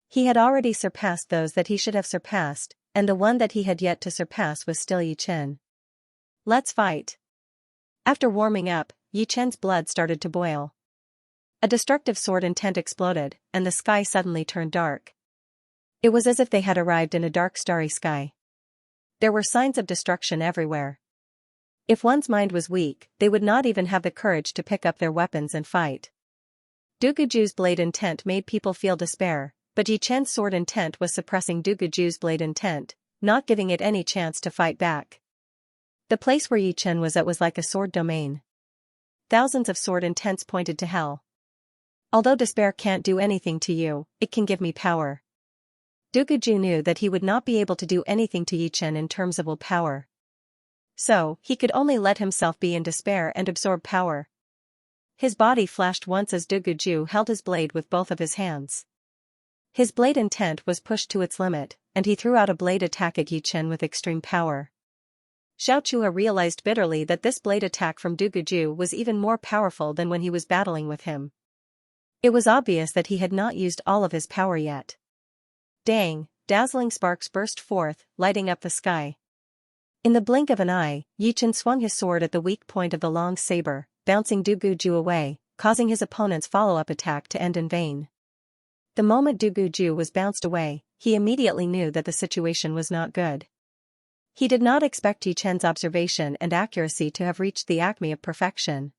Speaker 1: He had already surpassed those that he should have surpassed, and the one that he had yet to surpass was still Yi Chen. Let's fight. After warming up, Yi Chen's blood started to boil. A destructive sword intent exploded, and the sky suddenly turned dark. It was as if they had arrived in a dark starry sky. There were signs of destruction everywhere. If one's mind was weak, they would not even have the courage to pick up their weapons and fight. Du Guju's blade intent made people feel despair, but Yi Chen's sword intent was suppressing Du Guju's blade intent, not giving it any chance to fight back. The place where Yi Chen was at was like a sword domain. Thousands of sword intents pointed to hell. Although despair can't do anything to you, it can give me power. Du Guju knew that he would not be able to do anything to Yi Chen in terms of willpower. So, he could only let himself be in despair and absorb power. His body flashed once as Du Guju held his blade with both of his hands. His blade intent was pushed to its limit, and he threw out a blade attack at Yi Chen with extreme power. Xiaochua realized bitterly that this blade attack from Du Guju was even more powerful than when he was battling with him. It was obvious that he had not used all of his power yet. Dang, dazzling sparks burst forth, lighting up the sky. In the blink of an eye, Yi Chen swung his sword at the weak point of the long saber, bouncing Du Guju away, causing his opponent's follow-up attack to end in vain. The moment Du Guju was bounced away, he immediately knew that the situation was not good. He did not expect Yi Chen's observation and accuracy to have reached the acme of perfection.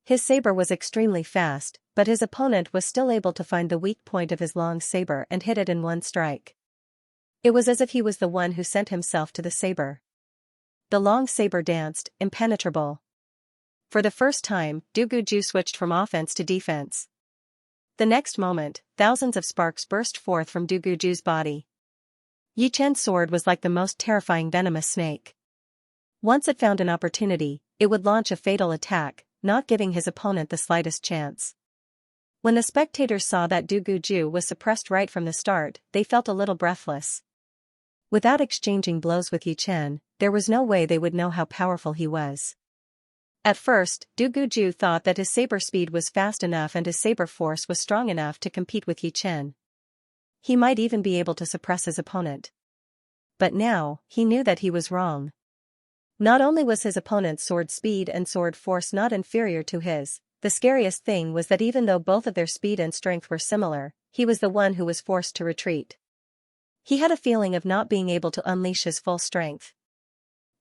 Speaker 1: His saber was extremely fast, but his opponent was still able to find the weak point of his long saber and hit it in one strike. It was as if he was the one who sent himself to the saber. The long saber danced, impenetrable. For the first time, Du Guju switched from offense to defense. The next moment, thousands of sparks burst forth from Du Guju's body. Yi Chen's sword was like the most terrifying venomous snake. Once it found an opportunity, it would launch a fatal attack, not giving his opponent the slightest chance. When the spectators saw that Du Guju was suppressed right from the start, they felt a little breathless. Without exchanging blows with Yi Chen, there was no way they would know how powerful he was. At first, Du Guju thought that his saber speed was fast enough and his saber force was strong enough to compete with Yi Chen. He might even be able to suppress his opponent. But now, he knew that he was wrong. Not only was his opponent's sword speed and sword force not inferior to his, the scariest thing was that even though both of their speed and strength were similar, he was the one who was forced to retreat. He had a feeling of not being able to unleash his full strength.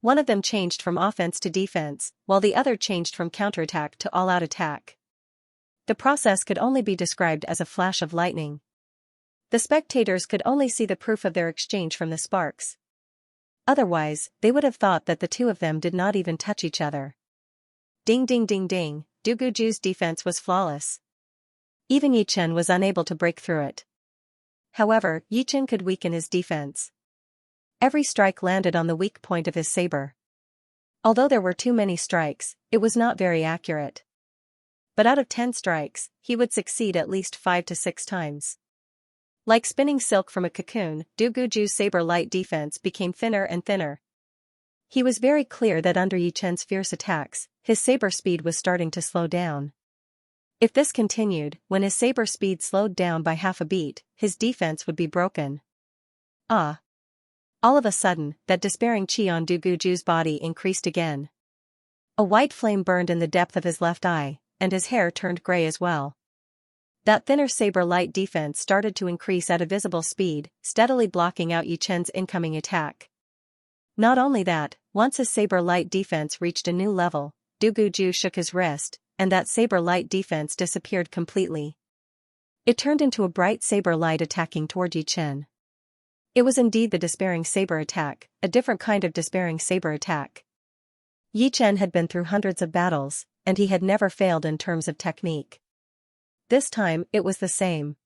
Speaker 1: One of them changed from offense to defense, while the other changed from counterattack to all-out attack. The process could only be described as a flash of lightning. The spectators could only see the proof of their exchange from the sparks. Otherwise, they would have thought that the two of them did not even touch each other. Ding ding ding ding, Du Guju's defense was flawless. Even Yi Chen was unable to break through it. However, Yi Chen could weaken his defense. Every strike landed on the weak point of his saber. Although there were too many strikes, it was not very accurate. But out of 10 strikes, he would succeed at least 5 to 6 times. Like spinning silk from a cocoon, Du Guju's saber-light defense became thinner and thinner. He was very clear that under Yi Chen's fierce attacks, his saber speed was starting to slow down. If this continued, when his saber speed slowed down by half a beat, his defense would be broken. Ah! All of a sudden, that despairing chi on Du Guju's body increased again. A white flame burned in the depth of his left eye, and his hair turned gray as well. That thinner saber-light defense started to increase at a visible speed, steadily blocking out Yi Chen's incoming attack. Not only that, once his saber-light defense reached a new level, Du Guju shook his wrist, and that saber-light defense disappeared completely. It turned into a bright saber-light attacking toward Yi Chen. It was indeed the despairing saber attack, a different kind of despairing saber attack. Yi Chen had been through hundreds of battles, and he had never failed in terms of technique. This time, it was the same.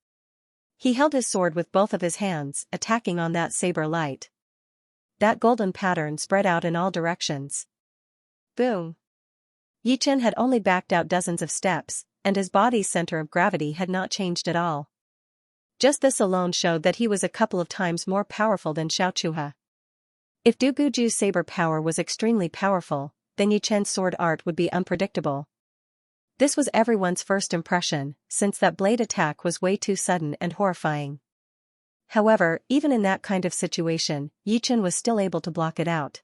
Speaker 1: He held his sword with both of his hands, attacking on that saber light. That golden pattern spread out in all directions. Boom! Yi Chen had only backed out dozens of steps, and his body's center of gravity had not changed at all. Just this alone showed that he was a couple of times more powerful than Xianxia. If Du Guju's saber power was extremely powerful, then Yi Chen's sword art would be unpredictable. This was everyone's first impression, since that blade attack was way too sudden and horrifying. However, even in that kind of situation, Yi Chen was still able to block it out.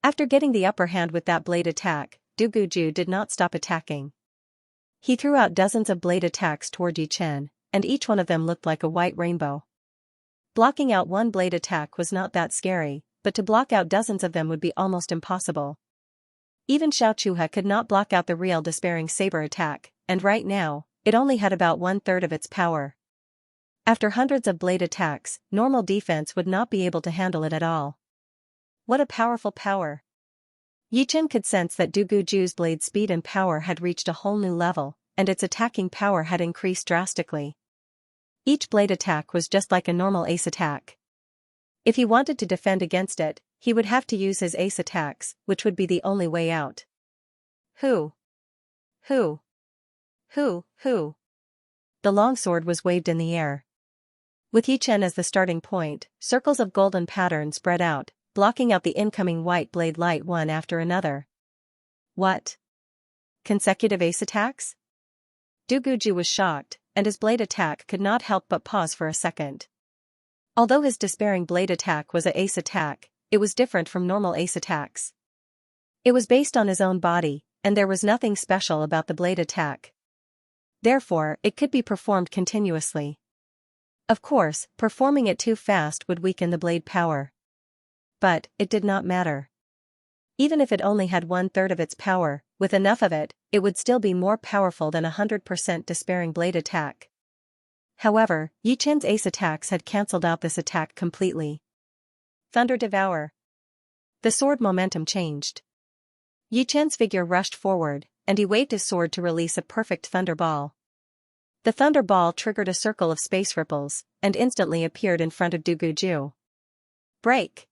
Speaker 1: After getting the upper hand with that blade attack, Du Guju did not stop attacking. He threw out dozens of blade attacks toward Yi Chen, and each one of them looked like a white rainbow. Blocking out one blade attack was not that scary, but to block out dozens of them would be almost impossible. Even Xianxia could not block out the real despairing saber attack, and right now, it only had about 1/3 of its power. After hundreds of blade attacks, normal defense would not be able to handle it at all. What a powerful power! Yi Chen could sense that Du Guju's blade speed and power had reached a whole new level, and its attacking power had increased drastically. Each blade attack was just like a normal ace attack. If he wanted to defend against it, he would have to use his ace attacks, which would be the only way out. Who? Who? Who? Who? The longsword was waved in the air. With Yi Chen as the starting point, circles of golden pattern spread out, blocking out the incoming white blade light one after another. What? Consecutive ace attacks? Du Guju was shocked, and his blade attack could not help but pause for a second. Although his despairing blade attack was a ace attack, it was different from normal ace attacks. It was based on his own body, and there was nothing special about the blade attack. Therefore, it could be performed continuously. Of course, performing it too fast would weaken the blade power. But, it did not matter. Even if it only had 1/3 of its power, with enough of it, it would still be more powerful than 100% despairing blade attack. However, Yi Chen's ace attacks had cancelled out this attack completely. Thunder Devour. The sword momentum changed. Yi Chen's figure rushed forward, and he waved his sword to release a perfect thunder ball. The thunder ball triggered a circle of space ripples, and instantly appeared in front of Du Guju. Break!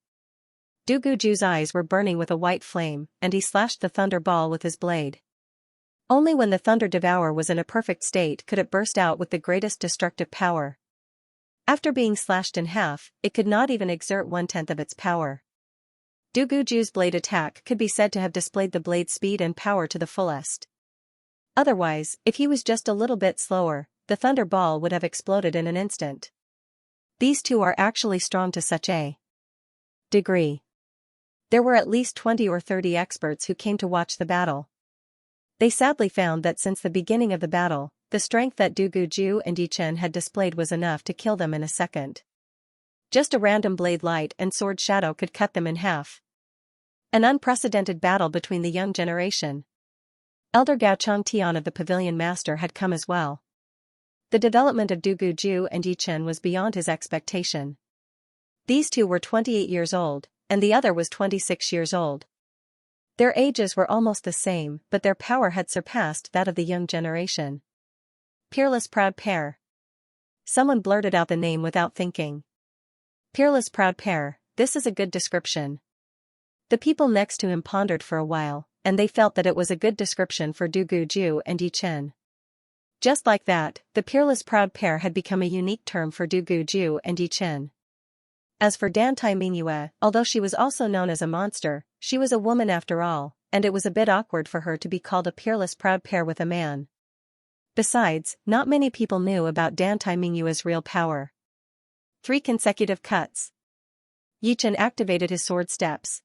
Speaker 1: Du Guju's eyes were burning with a white flame, and he slashed the thunder ball with his blade. Only when the Thunder Devour was in a perfect state could it burst out with the greatest destructive power. After being slashed in half, it could not even exert 1/10 of its power. Du Guju's blade attack could be said to have displayed the blade's speed and power to the fullest. Otherwise, if he was just a little bit slower, the thunder ball would have exploded in an instant. These two are actually strong to such a degree. There were at least 20 or 30 experts who came to watch the battle. They sadly found that since the beginning of the battle, the strength that Du Guju and Yi Chen had displayed was enough to kill them in a second. Just a random blade light and sword shadow could cut them in half. An unprecedented battle between the young generation. Elder Gao Changtian of the Pavilion Master had come as well. The development of Du Guju and Yi Chen was beyond his expectation. These two were 28 years old, and the other was 26 years old. Their ages were almost the same, but their power had surpassed that of the young generation. Peerless Proud Pair. Someone blurted out the name without thinking. Peerless Proud Pair, this is a good description. The people next to him pondered for a while, and they felt that it was a good description for Du Guju and Yi Chen. Just like that, the Peerless Proud Pair had become a unique term for Du Guju and Yi Chen. As for Dan Tai Mingyue, although she was also known as a monster, she was a woman after all, and it was a bit awkward for her to be called a Peerless Proud Pair with a man. Besides, not many people knew about Dan Tai Mingyue's real power. 3 consecutive cuts. Yi Chen activated his sword steps.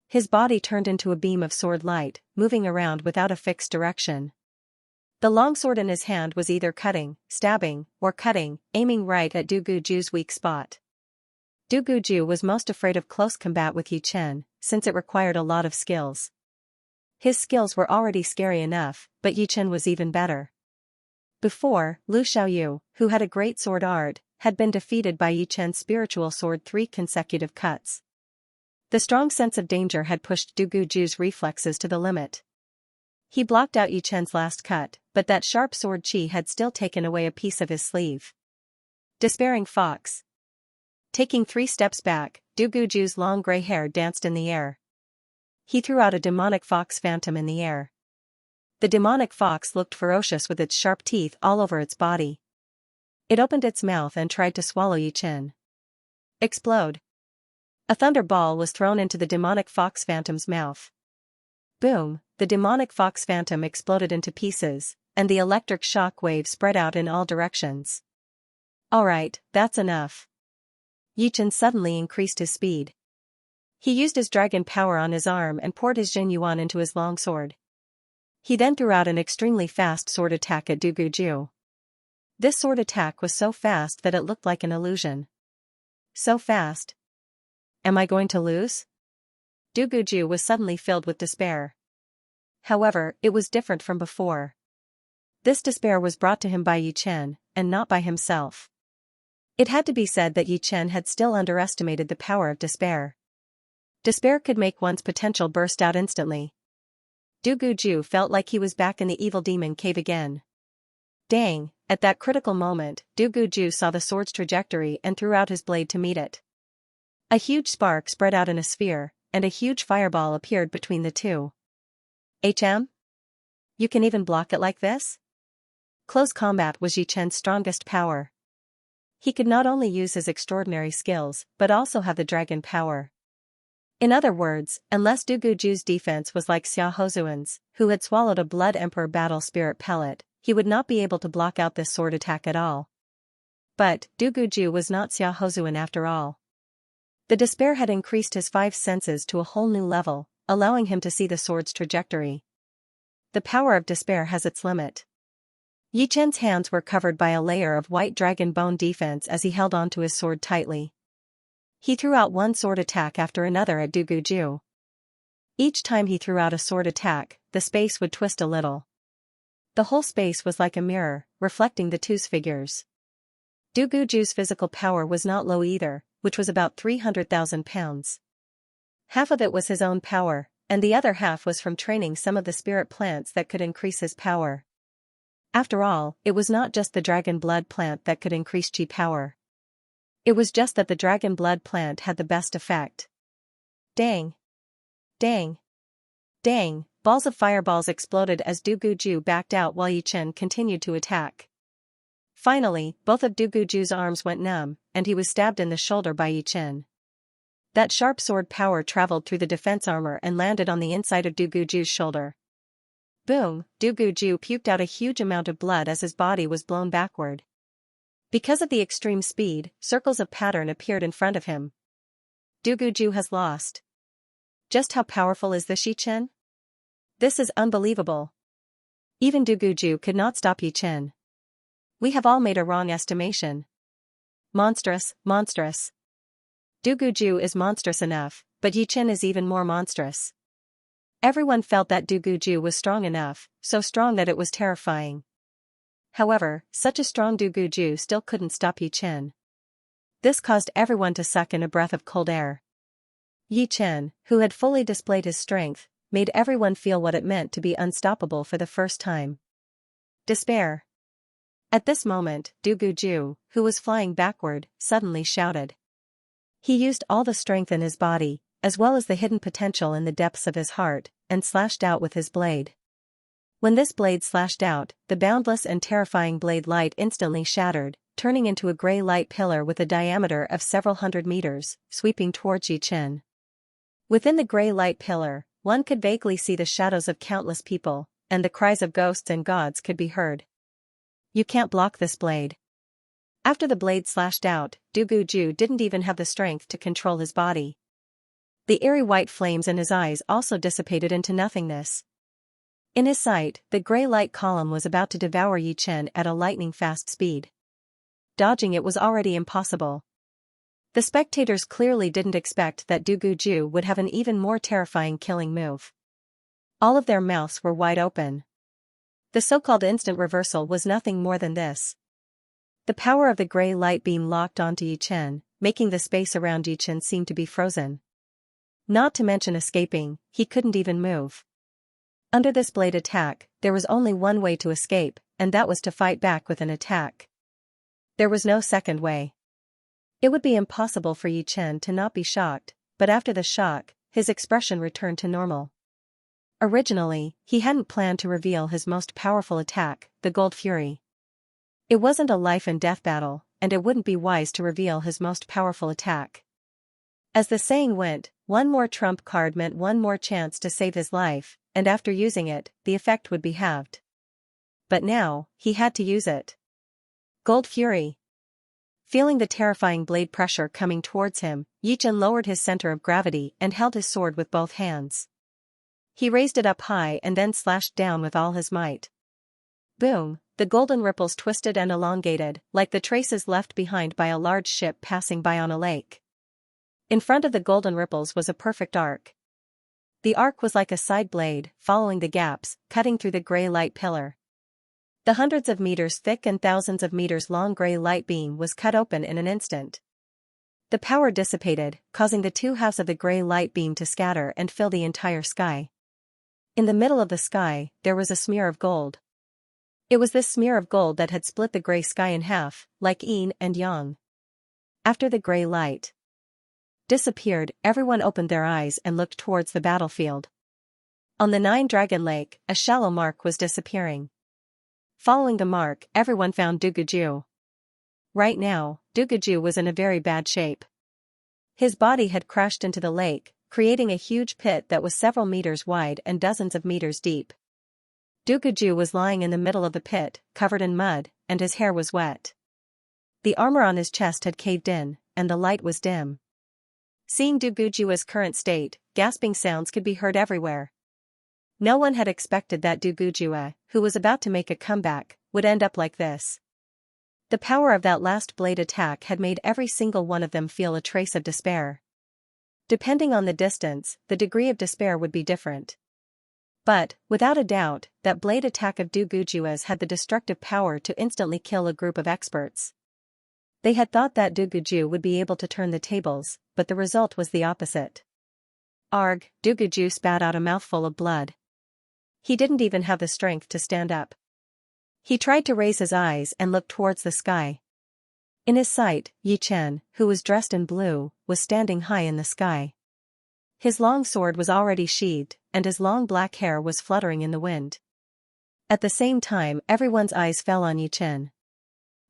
Speaker 1: His body turned into a beam of sword light, moving around without a fixed direction. The longsword in his hand was either cutting, stabbing, or cutting, aiming right at Du Guju's weak spot. Du Guju was most afraid of close combat with Yi Chen, since it required a lot of skills. His skills were already scary enough, but Yi Chen was even better. Before, Lu Xiaoyu, who had a great sword art, had been defeated by Yi Chen's spiritual sword 3 consecutive cuts. The strong sense of danger had pushed Du Guju's reflexes to the limit. He blocked out Yi Chen's last cut, but that sharp sword chi had still taken away a piece of his sleeve. Despairing fox. Taking 3 steps back, Du Guju's long gray hair danced in the air. He threw out a demonic fox phantom in the air. The demonic fox looked ferocious with its sharp teeth all over its body. It opened its mouth and tried to swallow Yi Chen. Explode. A thunder ball was thrown into the demonic fox phantom's mouth. Boom, the demonic fox phantom exploded into pieces, and the electric shock wave spread out in all directions. Alright, that's enough. Yi Chen suddenly increased his speed. He used his dragon power on his arm and poured his Jin Yuan into his long sword. He then threw out an extremely fast sword attack at Du Guju. This sword attack was so fast that it looked like an illusion. So fast. Am I going to lose? Du Guju was suddenly filled with despair. However, it was different from before. This despair was brought to him by Yi Chen, and not by himself. It had to be said that Yi Chen had still underestimated the power of despair. Despair could make one's potential burst out instantly. Du Guju felt like he was back in the evil demon cave again. Dang, at that critical moment, Du Guju saw the sword's trajectory and threw out his blade to meet it. A huge spark spread out in a sphere, and a huge fireball appeared between the two. HM? You can even block it like this? Close combat was Yi Chen's strongest power. He could not only use his extraordinary skills, but also have the dragon power. In other words, unless Du Guju's defense was like Xia Hozuan's, who had swallowed a Blood Emperor battle spirit pellet, he would not be able to block out this sword attack at all. But, Du Guju was not Xia Hozuan after all. The despair had increased his 5 senses to a whole new level, allowing him to see the sword's trajectory. The power of despair has its limit. Yi Chen's hands were covered by a layer of white dragon bone defense as he held onto his sword tightly. He threw out one sword attack after another at Du Guju. Each time he threw out a sword attack, the space would twist a little. The whole space was like a mirror, reflecting the two's figures. Du Guju's physical power was not low either, which was about 300,000 pounds. Half of it was his own power, and the other half was from training some of the spirit plants that could increase his power. After all, it was not just the dragon blood plant that could increase chi power. It was just that the dragon blood plant had the best effect. Dang! Dang! Dang! Balls of fireballs exploded as Du Guju backed out while Yi Chen continued to attack. Finally, both of Du Guju's arms went numb, and he was stabbed in the shoulder by Yi Chen. That sharp sword power traveled through the defense armor and landed on the inside of Du Guju's shoulder. Boom! Du Guju puked out a huge amount of blood as his body was blown backward. Because of the extreme speed, circles of pattern appeared in front of him. Du Guju has lost. Just how powerful is this Yi Chen? This is unbelievable. Even Du Guju could not stop Yi Chen. We have all made a wrong estimation. Monstrous, monstrous. Du Guju is monstrous enough, but Yi Chen is even more monstrous. Everyone felt that Du Guju was strong enough, so strong that it was terrifying. However, such a strong Du Guju still couldn't stop Yi Chen. This caused everyone to suck in a breath of cold air. Yi Chen, who had fully displayed his strength, made everyone feel what it meant to be unstoppable for the first time. Despair. At this moment, Du Guju, who was flying backward, suddenly shouted. He used all the strength in his body, as well as the hidden potential in the depths of his heart, and slashed out with his blade. When this blade slashed out, the boundless and terrifying blade light instantly shattered, turning into a gray light pillar with a diameter of several hundred meters, sweeping towards Yi Chen. Within the gray light pillar, one could vaguely see the shadows of countless people, and the cries of ghosts and gods could be heard. You can't block this blade. After the blade slashed out, Du Guju didn't even have the strength to control his body. The eerie white flames in his eyes also dissipated into nothingness. In his sight, the gray light column was about to devour Yi Chen at a lightning-fast speed. Dodging it was already impossible. The spectators clearly didn't expect that Du Guju would have an even more terrifying killing move. All of their mouths were wide open. The so-called instant reversal was nothing more than this. The power of the gray light beam locked onto Yi Chen, making the space around Yi Chen seem to be frozen. Not to mention escaping, he couldn't even move. Under this blade attack, there was only one way to escape, and that was to fight back with an attack. There was no second way. It would be impossible for Yi Chen to not be shocked, but after the shock, his expression returned to normal. Originally, he hadn't planned to reveal his most powerful attack, the Gold Fury. It wasn't a life and death battle, and it wouldn't be wise to reveal his most powerful attack. As the saying went, one more trump card meant one more chance to save his life, and after using it, the effect would be halved. But now, he had to use it. Gold Fury. Feeling the terrifying blade pressure coming towards him, Yi Chen lowered his center of gravity and held his sword with both hands. He raised it up high and then slashed down with all his might. Boom, the golden ripples twisted and elongated, like the traces left behind by a large ship passing by on a lake. In front of the golden ripples was a perfect arc. The arc was like a side blade, following the gaps, cutting through the gray light pillar. The hundreds of meters thick and thousands of meters long gray light beam was cut open in an instant. The power dissipated, causing the two halves of the gray light beam to scatter and fill the entire sky. In the middle of the sky, there was a smear of gold. It was this smear of gold that had split the gray sky in half, like yin and yang. After the gray light disappeared, everyone opened their eyes and looked towards the battlefield. On the Nine-Dragon Lake, a shallow mark was disappearing. Following the mark, everyone found Duguju. Right now, Duguju was in a very bad shape. His body had crashed into the lake, creating a huge pit that was several meters wide and dozens of meters deep. Duguju was lying in the middle of the pit, covered in mud, and his hair was wet. The armor on his chest had caved in, and the light was dim. Seeing Duguju's current state, gasping sounds could be heard everywhere. No one had expected that Duguju, who was about to make a comeback, would end up like this. The power of that last blade attack had made every single one of them feel a trace of despair. Depending on the distance, the degree of despair would be different. But, without a doubt, that blade attack of Duguju's had the destructive power to instantly kill a group of experts. They had thought that Duguju would be able to turn the tables, but the result was the opposite. Arg, Duguju spat out a mouthful of blood. He didn't even have the strength to stand up. He tried to raise his eyes and look towards the sky. In his sight, Yi Chen, who was dressed in blue, was standing high in the sky. His long sword was already sheathed, and his long black hair was fluttering in the wind. At the same time, everyone's eyes fell on Yi Chen.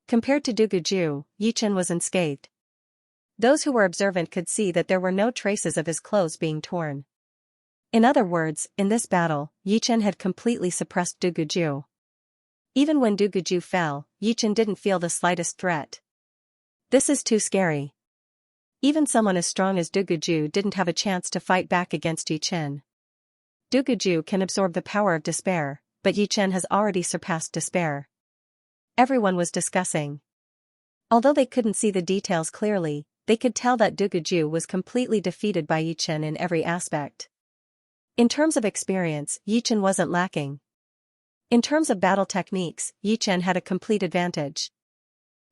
Speaker 1: Compared to Duguju, Yi Chen was unscathed. Those who were observant could see that there were no traces of his clothes being torn. In other words, in this battle, Yi Chen had completely suppressed Duguju. Even when Duguju fell, Yi Chen didn't feel the slightest threat. This is too scary. Even someone as strong as Duguju didn't have a chance to fight back against Yi Chen. Duguju can absorb the power of despair, but Yi Chen has already surpassed despair. Everyone was discussing. Although they couldn't see the details clearly, they could tell that Duguju was completely defeated by Yi Chen in every aspect. In terms of experience, Yi Chen wasn't lacking. In terms of battle techniques, Yi Chen had a complete advantage.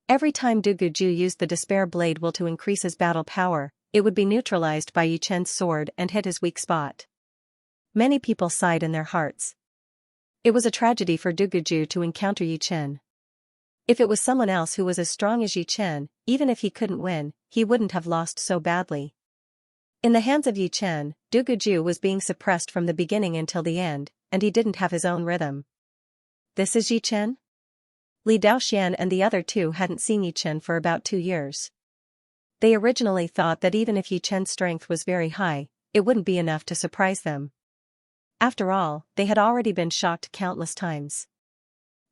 Speaker 1: Every time Duguju used the Despair Blade will to increase his battle power, it would be neutralized by Yi Chen's sword and hit his weak spot. Many people sighed in their hearts. It was a tragedy for Duguju to encounter Yi Chen. If it was someone else who was as strong as Yi Chen, even if he couldn't win, he wouldn't have lost so badly. In the hands of Yi Chen, Duguju was being suppressed from the beginning until the end, and he didn't have his own rhythm. This is Yi Chen? Li Daoxian and the other two hadn't seen Yi Chen for about 2 years. They originally thought that even if Yi Chen's strength was very high, it wouldn't be enough to surprise them. After all, they had already been shocked countless times.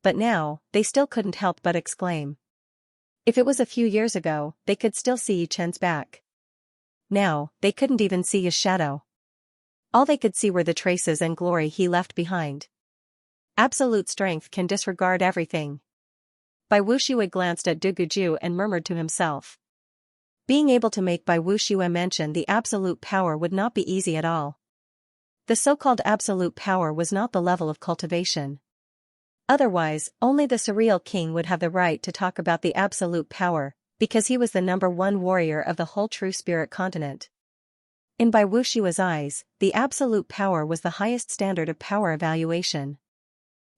Speaker 1: But now, they still couldn't help but exclaim. If it was a few years ago, they could still see Yi Chen's back. Now, they couldn't even see his shadow. All they could see were the traces and glory he left behind. Absolute strength can disregard everything. Bai Wuxiue glanced at Duguju and murmured to himself. Being able to make Bai Wuxiue mention the absolute power would not be easy at all. The so-called absolute power was not the level of cultivation. Otherwise, only the Surreal King would have the right to talk about the absolute power, because he was the #1 warrior of the whole True Spirit continent. In Bai Wushua's eyes, the absolute power was the highest standard of power evaluation.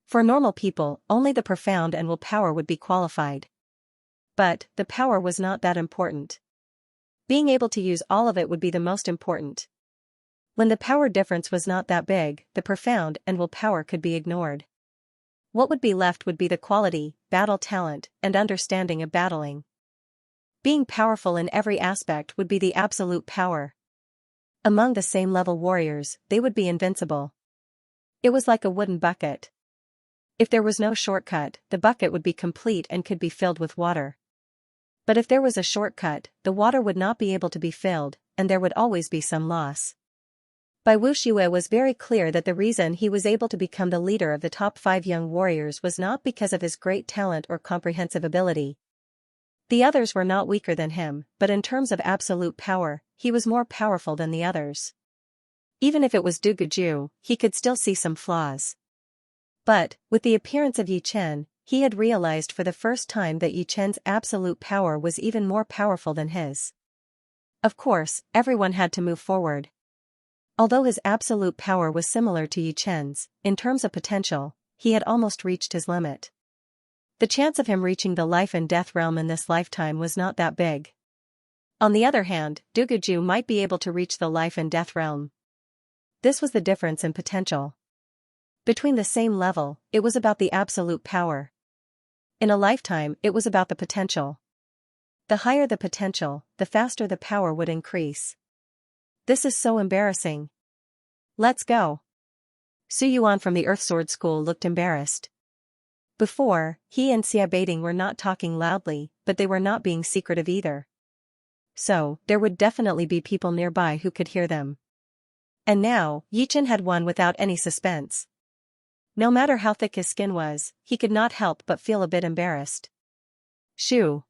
Speaker 1: For normal people, only the profound and will power would be qualified. But, the power was not that important. Being able to use all of it would be the most important. When the power difference was not that big, the profound and will power could be ignored. What would be left would be the quality, battle talent, and understanding of battling. Being powerful in every aspect would be the absolute power. Among the same level warriors, they would be invincible. It was like a wooden bucket. If there was no shortcut, the bucket would be complete and could be filled with water. But if there was a shortcut, the water would not be able to be filled, and there would always be some loss. Bai Wuxue was very clear that the reason he was able to become the leader of the top 5 young warriors was not because of his great talent or comprehensive ability. The others were not weaker than him, but in terms of absolute power, he was more powerful than the others. Even if it was Du Guju, he could still see some flaws. But, with the appearance of Yi Chen, he had realized for the first time that Yi Chen's absolute power was even more powerful than his. Of course, everyone had to move forward. Although his absolute power was similar to Yi Chen's, in terms of potential, he had almost reached his limit. The chance of him reaching the life and death realm in this lifetime was not that big. On the other hand, Du Guju might be able to reach the life and death realm. This was the difference in potential. Between the same level, it was about the absolute power. In a lifetime, it was about the potential. The higher the potential, the faster the power would increase. This is so embarrassing. Let's go. Su Yuan from the Earthsword School looked embarrassed. Before, he and Xia Baiting were not talking loudly, but they were not being secretive either. So, there would definitely be people nearby who could hear them. And now, Yi Chen had won without any suspense. No matter how thick his skin was, he could not help but feel a bit embarrassed. Shoo!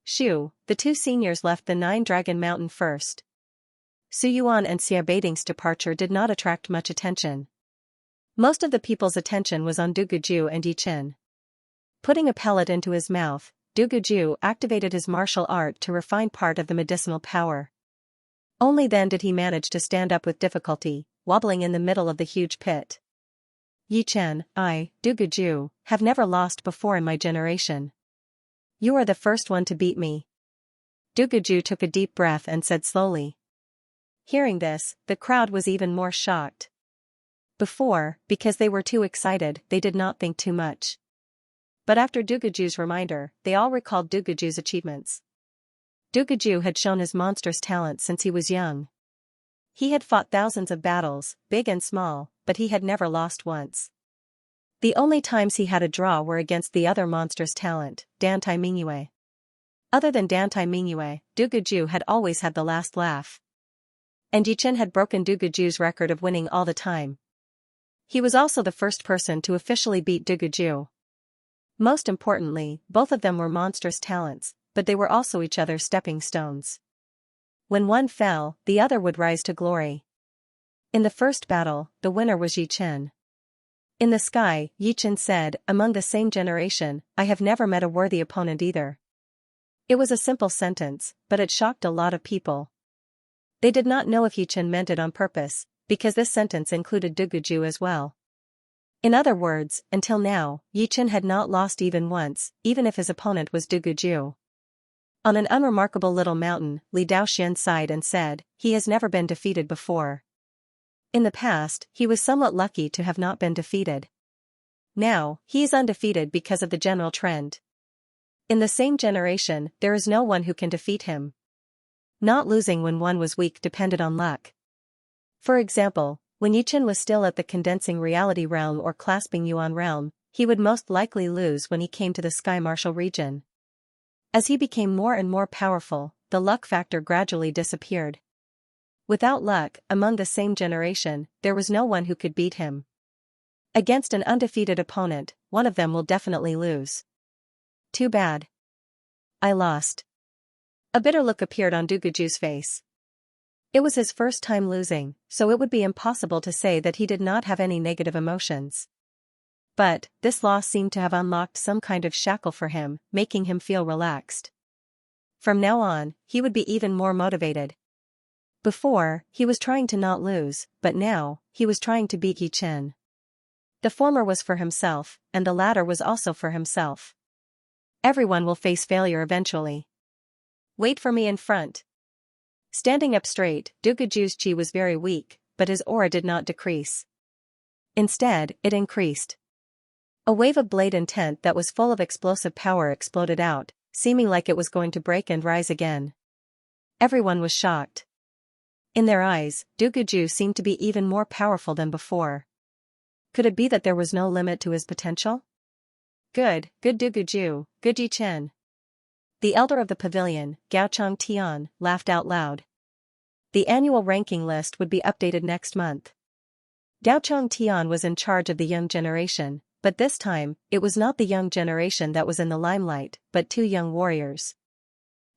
Speaker 1: The 2 seniors left the 9-Dragon Mountain first. Su Yuan and Xia Baiting's departure did not attract much attention. Most of the people's attention was on Du Guju and Yi Chen. Putting a pellet into his mouth, Du Guju activated his martial art to refine part of the medicinal power. Only then did he manage to stand up with difficulty, wobbling in the middle of the huge pit. Yi Chen, Du Guju, have never lost before in my generation. You are the first one to beat me. Du Guju took a deep breath and said slowly. Hearing this, the crowd was even more shocked. Before, because they were too excited, they did not think too much. But after Du Guju's reminder, they all recalled Du Guju's achievements. Du Guju had shown his monstrous talent since he was young. He had fought thousands of battles, big and small, but he had never lost once. The only times he had a draw were against the other monstrous talent, Dantai Mingyue. Other than Dantai Mingyue, Du Guju had always had the last laugh. And Yi Chen had broken Du Guju's record of winning all the time. He was also the first person to officially beat Du Guju. Most importantly, both of them were monstrous talents, but they were also each other's stepping stones. When one fell, the other would rise to glory. In the first battle, the winner was Yi Chen. In the sky, Yi Chen said, among the same generation, I have never met a worthy opponent either. It was a simple sentence, but it shocked a lot of people. They did not know if Yi Chen meant it on purpose, because this sentence included Du Guju as well. In other words, until now, Yi Chen had not lost even once, even if his opponent was Du Guju. On an unremarkable little mountain, Li Daoxian sighed and said, he has never been defeated before. In the past, he was somewhat lucky to have not been defeated. Now, he is undefeated because of the general trend. In the same generation, there is no one who can defeat him. Not losing when one was weak depended on luck. For example, when Yi Chen was still at the condensing reality realm or clasping yuan realm, he would most likely lose when he came to the sky martial region. As he became more and more powerful, the luck factor gradually disappeared. Without luck, among the same generation, there was no one who could beat him. Against an undefeated opponent, one of them will definitely lose. Too bad. I lost. A bitter look appeared on Du Guju's face. It was his first time losing, so it would be impossible to say that he did not have any negative emotions. But, this loss seemed to have unlocked some kind of shackle for him, making him feel relaxed. From now on, he would be even more motivated. Before, he was trying to not lose, but now, he was trying to beat Yi Chen. The former was for himself, and the latter was also for himself. Everyone will face failure eventually. Wait for me in front. Standing up straight, Duguju's chi was very weak, but his aura did not decrease. Instead, it increased. A wave of blade intent that was full of explosive power exploded out, seeming like it was going to break and rise again. Everyone was shocked. In their eyes, Duguju seemed to be even more powerful than before. Could it be that there was no limit to his potential? Good Duguju, good Yi Chen. The elder of the pavilion, Gaochang Tian, laughed out loud. The annual ranking list would be updated next month. Gaochang Tian was in charge of the young generation, but this time, it was not the young generation that was in the limelight, but two young warriors.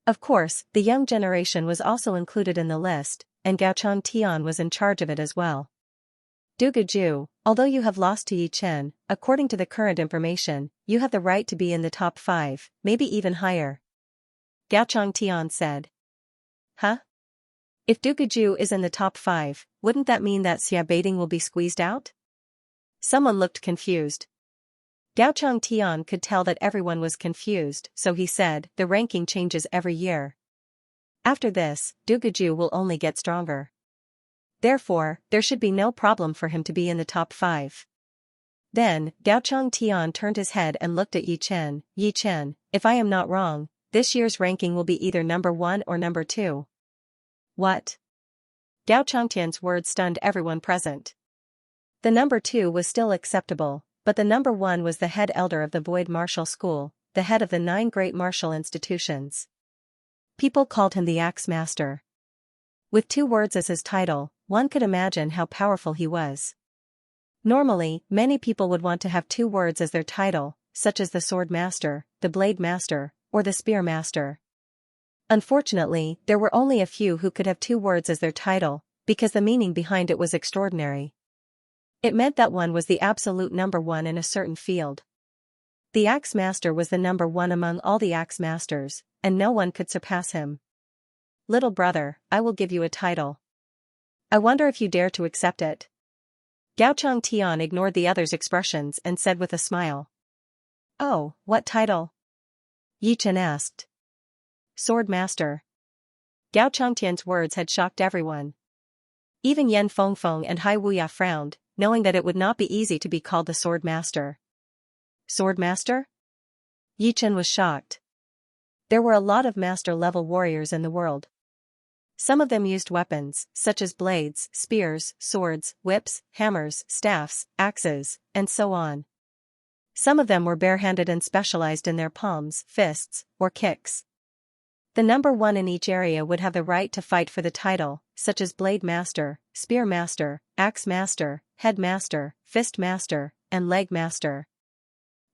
Speaker 1: Of course, the young generation was also included in the list, and Gaochang Tian was in charge of it as well. Duguju, although you have lost to Yi Chen, according to the current information, you have the right to be in the top 5, maybe even higher. Gaochang Tian said. Huh? If Duguju is in the top 5, wouldn't that mean that Xia Baiting will be squeezed out? Someone looked confused. Gaochang Tian could tell that everyone was confused, so he said, the ranking changes every year. After this, Duguju will only get stronger. Therefore, there should be no problem for him to be in the top 5. Then, Gaochang Tian turned his head and looked at Yi Chen. Yi Chen, if I am not wrong, this year's ranking will be either number 1 or number 2. What? Gaochang Tian's words stunned everyone present. The number 2 was still acceptable, but the number 1 was the head elder of the Void Martial School, the head of the 9 great martial institutions. People called him the Axe Master. With 2 words as his title, one could imagine how powerful he was. Normally, many people would want to have 2 words as their title, such as the Sword Master, the Blade Master, or the Spear Master. Unfortunately, there were only a few who could have 2 words as their title, because the meaning behind it was extraordinary. It meant that one was the absolute number 1 in a certain field. The Axe Master was the number 1 among all the Axe Masters, and no one could surpass him. Little brother, I will give you a title. I wonder if you dare to accept it. Gaochang Tian ignored the other's expressions and said with a smile. Oh, what title? Yi Chen asked. Sword Master. Gaochang Tian's words had shocked everyone. Even Yan Fengfeng and Hai Wuya frowned, knowing that it would not be easy to be called the Sword Master. Sword Master? Yi Chen was shocked. There were a lot of master-level warriors in the world. Some of them used weapons, such as blades, spears, swords, whips, hammers, staffs, axes, and so on. Some of them were barehanded and specialized in their palms, fists, or kicks. The number 1 in each area would have the right to fight for the title, such as Blade Master, Spear Master, Axe Master, Head Master, Fist Master, and Leg Master.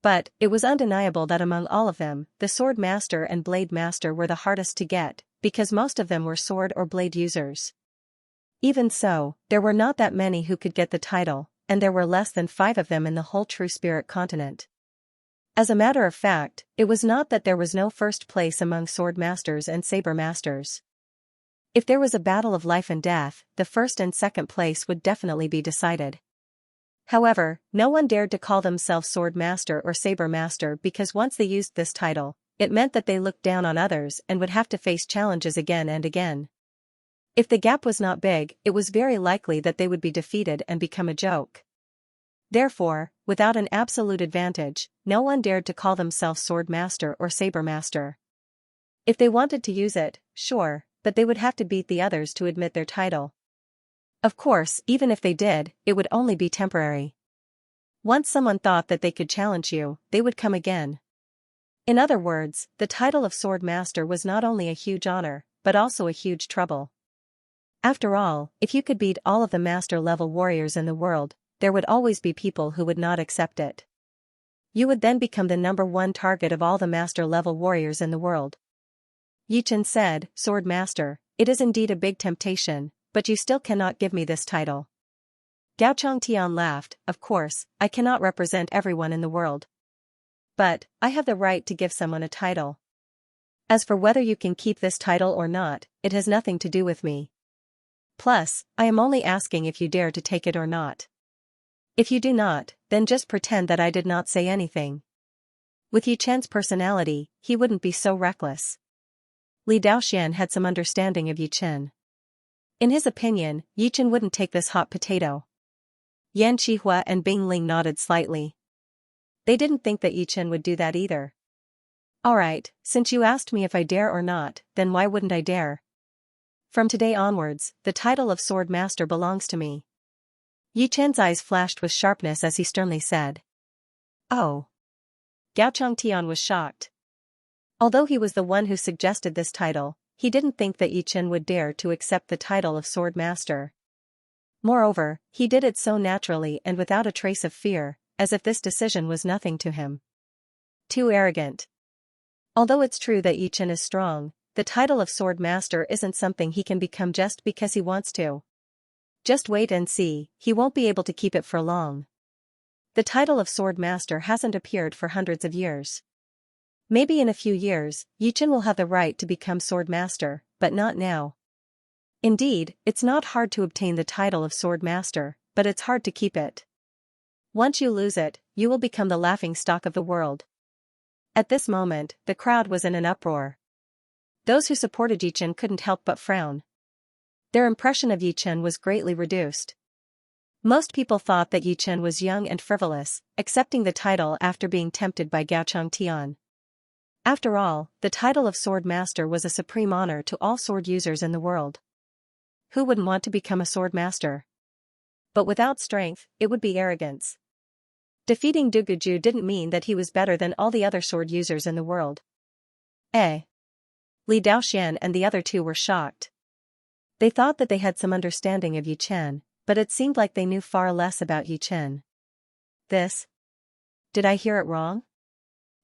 Speaker 1: But, it was undeniable that among all of them, the Sword Master and Blade Master were the hardest to get, because most of them were sword or blade users. Even so, there were not that many who could get the title, and there were less than 5 of them in the whole True Spirit continent. As a matter of fact, it was not that there was no first place among Sword Masters and Saber Masters. If there was a battle of life and death, the first and second place would definitely be decided. However, no one dared to call themselves Sword Master or Saber Master because once they used this title, it meant that they looked down on others and would have to face challenges again and again. If the gap was not big, it was very likely that they would be defeated and become a joke. Therefore, without an absolute advantage, no one dared to call themselves Sword Master or Saber Master. If they wanted to use it, sure, but they would have to beat the others to admit their title. Of course, even if they did, it would only be temporary. Once someone thought that they could challenge you, they would come again. In other words, the title of Sword Master was not only a huge honor, but also a huge trouble. After all, if you could beat all of the master-level warriors in the world, there would always be people who would not accept it. You would then become the number 1 target of all the master-level warriors in the world. Yi Chen said, Sword Master, it is indeed a big temptation, but you still cannot give me this title. Gaochang Tian laughed, of course, I cannot represent everyone in the world. But, I have the right to give someone a title. As for whether you can keep this title or not, it has nothing to do with me. Plus, I am only asking if you dare to take it or not. If you do not, then just pretend that I did not say anything. With Yi Chen's personality, he wouldn't be so reckless. Li Daoxian had some understanding of Yi Chen. In his opinion, Yi Chen wouldn't take this hot potato. Yan Qihua and Bing Ling nodded slightly. They didn't think that Yi Chen would do that either. Alright, since you asked me if I dare or not, then why wouldn't I dare? From today onwards, the title of Sword Master belongs to me. Yi Chen's eyes flashed with sharpness as he sternly said. Oh. Gao Changtian was shocked. Although he was the one who suggested this title, he didn't think that Yi Chen would dare to accept the title of Sword Master. Moreover, he did it so naturally and without a trace of fear, as if this decision was nothing to him. Too arrogant. Although it's true that Yi Chen is strong, the title of Sword Master isn't something he can become just because he wants to. Just wait and see, he won't be able to keep it for long. The title of Sword Master hasn't appeared for hundreds of years. Maybe in a few years, Yi Chen will have the right to become Sword Master, but not now. Indeed, it's not hard to obtain the title of Sword Master, but it's hard to keep it. Once you lose it, you will become the laughingstock of the world. At this moment, the crowd was in an uproar. Those who supported Yi Chen couldn't help but frown. Their impression of Yi Chen was greatly reduced. Most people thought that Yi Chen was young and frivolous, accepting the title after being tempted by Gao Changtian. After all, the title of Sword Master was a supreme honor to all sword users in the world. Who wouldn't want to become a Sword Master? But without strength, it would be arrogance. Defeating Du Guju didn't mean that he was better than all the other sword users in the world. Li Daoxian and the other two were shocked. They thought that they had some understanding of Yi Chen, but it seemed like they knew far less about Yi Chen. Did I hear it wrong?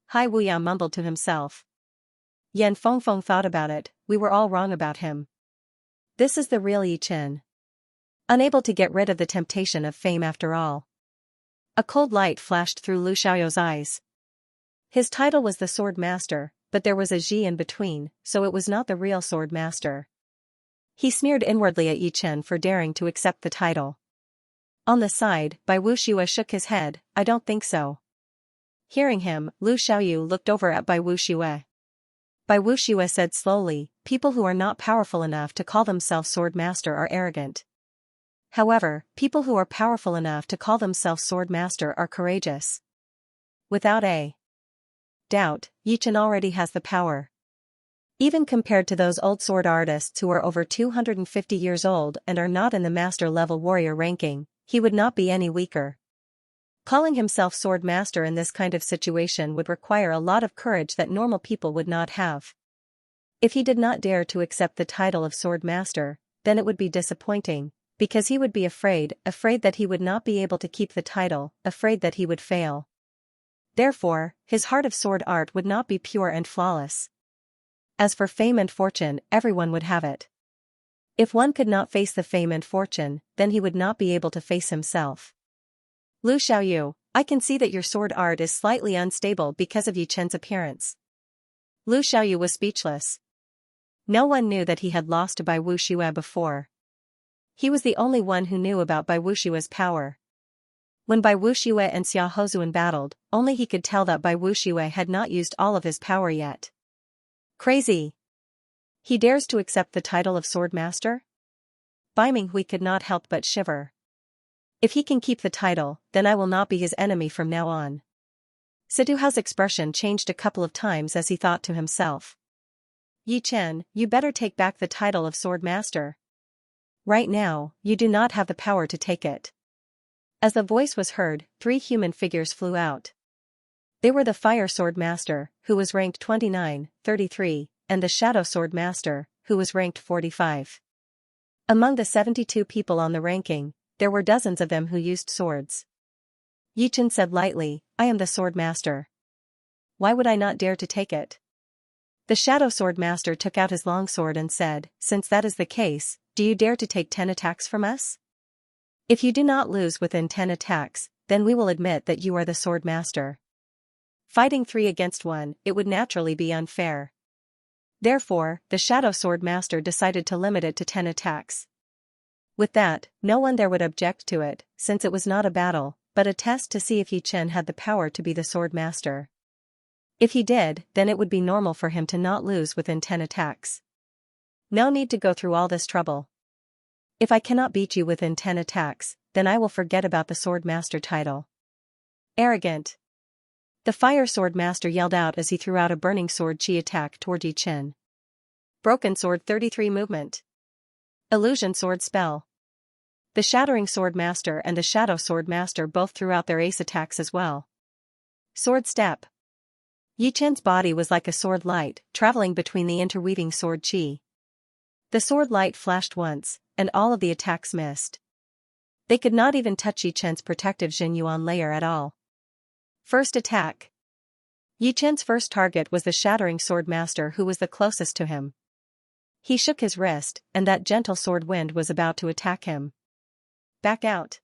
Speaker 1: Hai Wuyao mumbled to himself. Yan Fengfeng thought about it, we were all wrong about him. This is the real Yi Chen. Unable to get rid of the temptation of fame after all. A cold light flashed through Lu Xiaoyou's eyes. His title was the Sword Master, but there was a Ji in between, so it was not the real Sword Master. He sneered inwardly at Yi Chen for daring to accept the title. On the side, Bai Wuxue shook his head, I don't think so. Hearing him, Lu Xiaoyu looked over at Bai Wuxue. Bai Wuxue said slowly, people who are not powerful enough to call themselves Sword Master are arrogant. However, people who are powerful enough to call themselves Sword Master are courageous. Without a doubt, Yi Chen already has the power. Even compared to those old sword artists who are over 250 years old and are not in the master-level warrior ranking, he would not be any weaker. Calling himself Sword Master in this kind of situation would require a lot of courage that normal people would not have. If he did not dare to accept the title of Sword Master, then it would be disappointing, because he would be afraid that he would not be able to keep the title, afraid that he would fail. Therefore, his heart of sword art would not be pure and flawless. As for fame and fortune, everyone would have it. If one could not face the fame and fortune, then he would not be able to face himself. Lu Xiaoyu, I can see that your sword art is slightly unstable because of Yi Chen's appearance. Lu Xiaoyu was speechless. No one knew that he had lost to Bai Wuxue before. He was the only one who knew about Bai Wuxue's power. When Bai Wuxue and Xia Hozuan battled, only he could tell that Bai Wuxue had not used all of his power yet. Crazy! He dares to accept the title of Sword Master? Bai Minghui could not help but shiver. If he can keep the title, then I will not be his enemy from now on. Situhao's expression changed a couple of times as he thought to himself. Yi Chen, you better take back the title of Sword Master. Right now, you do not have the power to take it. As the voice was heard, 3 human figures flew out. They were the Fire Sword Master, who was ranked 29, 33, and the Shadow Sword Master, who was ranked 45. Among the 72 people on the ranking, there were dozens of them who used swords. Yi Chen said lightly, I am the Sword Master. Why would I not dare to take it? The Shadow Sword Master took out his long sword and said, since that is the case, do you dare to take 10 attacks from us? If you do not lose within 10 attacks, then we will admit that you are the Sword Master. Fighting 3 against 1, it would naturally be unfair. Therefore, the Shadow Sword Master decided to limit it to 10 attacks. With that, no one there would object to it, since it was not a battle, but a test to see if Yi Chen had the power to be the sword master. If he did, then it would be normal for him to not lose within 10 attacks. No need to go through all this trouble. If I cannot beat you within 10 attacks, then I will forget about the sword master title. Arrogant. The fire sword master yelled out as he threw out a burning sword chi attack toward Yi Chen. Broken sword 33 movement. Illusion sword spell. The shattering sword master and the shadow sword master both threw out their ace attacks as well. Sword step. Yi Chen's body was like a sword light, traveling between the interweaving sword chi. The sword light flashed once, and all of the attacks missed. They could not even touch Yi Chen's protective Jin Yuan layer at all. First attack. Yi Chen's first target was the shattering sword master who was the closest to him. He shook his wrist, and that gentle sword wind was about to attack him. Back out.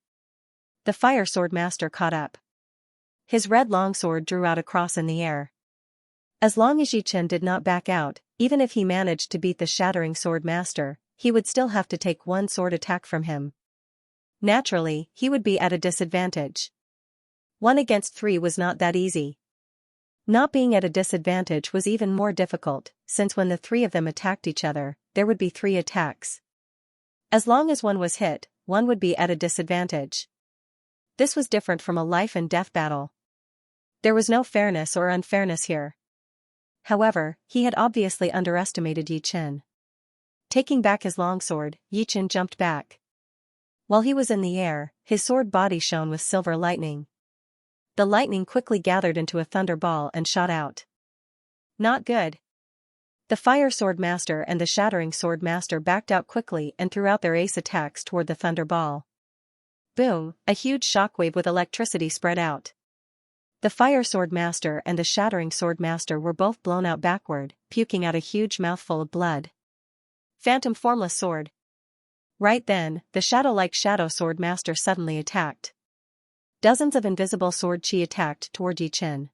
Speaker 1: The fire sword master caught up. His red longsword drew out a cross in the air. As long as Yi Chen did not back out, even if he managed to beat the shattering sword master, he would still have to take one sword attack from him. Naturally, he would be at a disadvantage. 1 against 3 was not that easy. Not being at a disadvantage was even more difficult, since when the 3 of them attacked each other, there would be 3 attacks. As long as one was hit, one would be at a disadvantage. This was different from a life and death battle. There was no fairness or unfairness here. However, he had obviously underestimated Yi Chen. Taking back his longsword, Yi Chen jumped back. While he was in the air, his sword body shone with silver lightning. The lightning quickly gathered into a thunderball and shot out. Not good. The fire sword master and the shattering sword master backed out quickly and threw out their ace attacks toward the thunderball. Boom, a huge shockwave with electricity spread out. The fire sword master and the shattering sword master were both blown out backward, puking out a huge mouthful of blood. Phantom formless sword. Right then, the shadow-like shadow sword master suddenly attacked. Dozens of invisible sword chi attacked toward Yi Chen.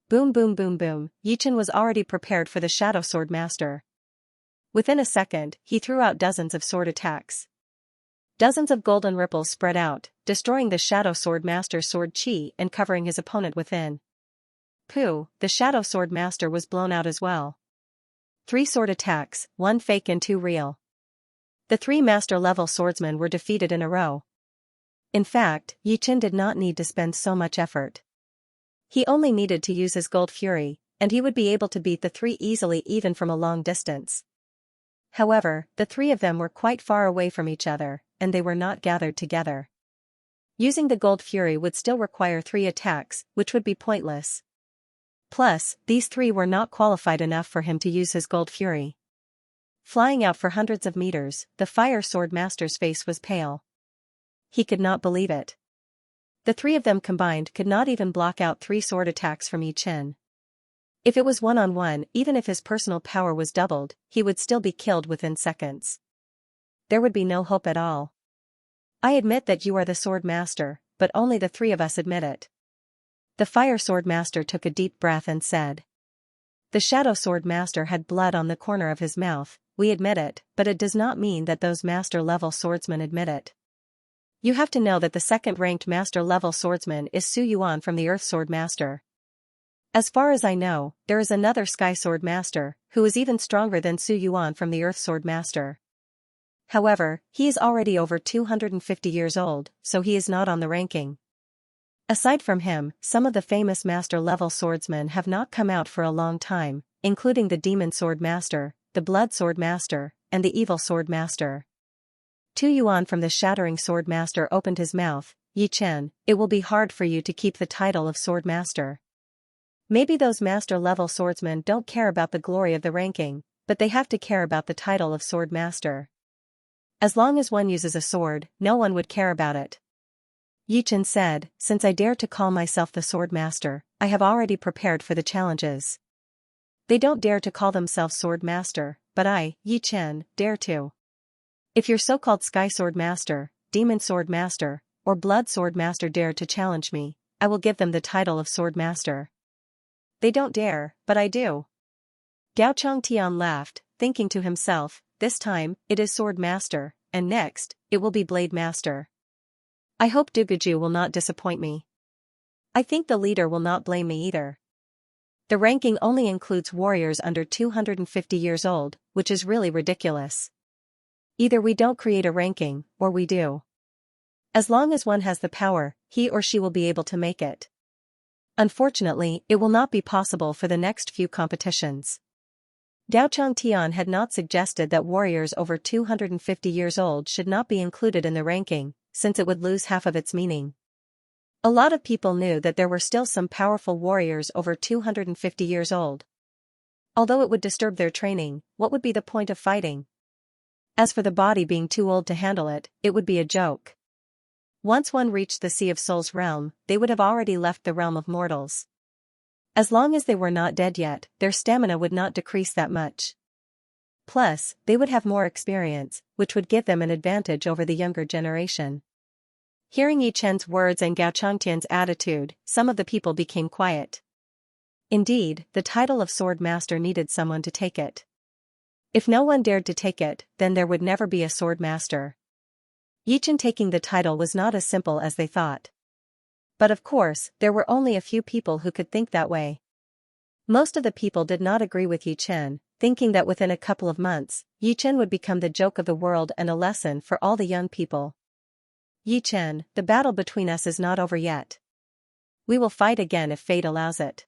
Speaker 1: Boom boom boom boom, Yi Chen was already prepared for the shadow sword master. Within a second, he threw out dozens of sword attacks. Dozens of golden ripples spread out, destroying the shadow sword master's sword chi and covering his opponent within. Pooh, the shadow sword master was blown out as well. 3 sword attacks, 1 fake and 2 real. The 3 master-level swordsmen were defeated in a row. In fact, Yi Chen did not need to spend so much effort. He only needed to use his Gold Fury, and he would be able to beat the 3 easily even from a long distance. However, the 3 of them were quite far away from each other, and they were not gathered together. Using the Gold Fury would still require 3 attacks, which would be pointless. Plus, these 3 were not qualified enough for him to use his Gold Fury. Flying out for hundreds of meters, the fire sword master's face was pale. He could not believe it. The 3 of them combined could not even block out 3 sword attacks from Yi Chen. If it was one-on-one, even if his personal power was doubled, he would still be killed within seconds. There would be no hope at all. I admit that you are the sword master, but only the 3 of us admit it. The fire sword master took a deep breath and said. The shadow sword master had blood on the corner of his mouth. We admit it, but it does not mean that those master-level swordsmen admit it. You have to know that the second-ranked master-level swordsman is Su Yuan from the Earth Sword Master. As far as I know, there is another Sky Sword Master, who is even stronger than Su Yuan from the Earth Sword Master. However, he is already over 250 years old, so he is not on the ranking. Aside from him, some of the famous master-level swordsmen have not come out for a long time, including the Demon Sword Master, the Blood Sword Master, and the Evil Sword Master. Tu Yuan from the Shattering Sword Master opened his mouth. Yi Chen, it will be hard for you to keep the title of Sword Master. Maybe those master-level swordsmen don't care about the glory of the ranking, but they have to care about the title of Sword Master. As long as one uses a sword, no one would care about it. Yi Chen said, since I dare to call myself the Sword Master, I have already prepared for the challenges. They don't dare to call themselves Sword Master, but I, Yi Chen, dare to. If your so-called Sky Sword Master, Demon Sword Master, or Blood Sword Master dare to challenge me, I will give them the title of Sword Master. They don't dare, but I do. Gao Chongtian laughed, thinking to himself, this time, it is Sword Master, and next, it will be Blade Master. I hope Duguju will not disappoint me. I think the leader will not blame me either. The ranking only includes warriors under 250 years old, which is really ridiculous. Either we don't create a ranking, or we do. As long as one has the power, he or she will be able to make it. Unfortunately, it will not be possible for the next few competitions. Daochang Tian had not suggested that warriors over 250 years old should not be included in the ranking, since it would lose half of its meaning. A lot of people knew that there were still some powerful warriors over 250 years old. Although it would disturb their training, what would be the point of fighting? As for the body being too old to handle it, it would be a joke. Once one reached the Sea of Souls realm, they would have already left the realm of mortals. As long as they were not dead yet, their stamina would not decrease that much. Plus, they would have more experience, which would give them an advantage over the younger generation. Hearing Yi Chen's words and Gao Changtian's attitude, some of the people became quiet. Indeed, the title of Sword Master needed someone to take it. If no one dared to take it, then there would never be a Sword Master. Yi Chen taking the title was not as simple as they thought. But of course, there were only a few people who could think that way. Most of the people did not agree with Yi Chen, thinking that within a couple of months, Yi Chen would become the joke of the world and a lesson for all the young people. Yi Chen, the battle between us is not over yet. We will fight again if fate allows it.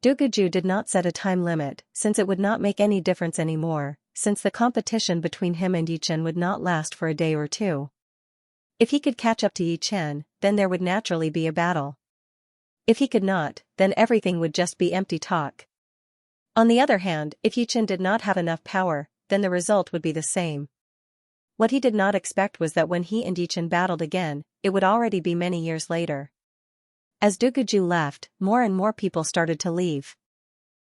Speaker 1: Duguju did not set a time limit, since it would not make any difference anymore, since the competition between him and Yi Chen would not last for a day or two. If he could catch up to Yi Chen, then there would naturally be a battle. If he could not, then everything would just be empty talk. On the other hand, if Yi Chen did not have enough power, then the result would be the same. What he did not expect was that when he and Yi Chen battled again, it would already be many years later. As Duguju left, more and more people started to leave.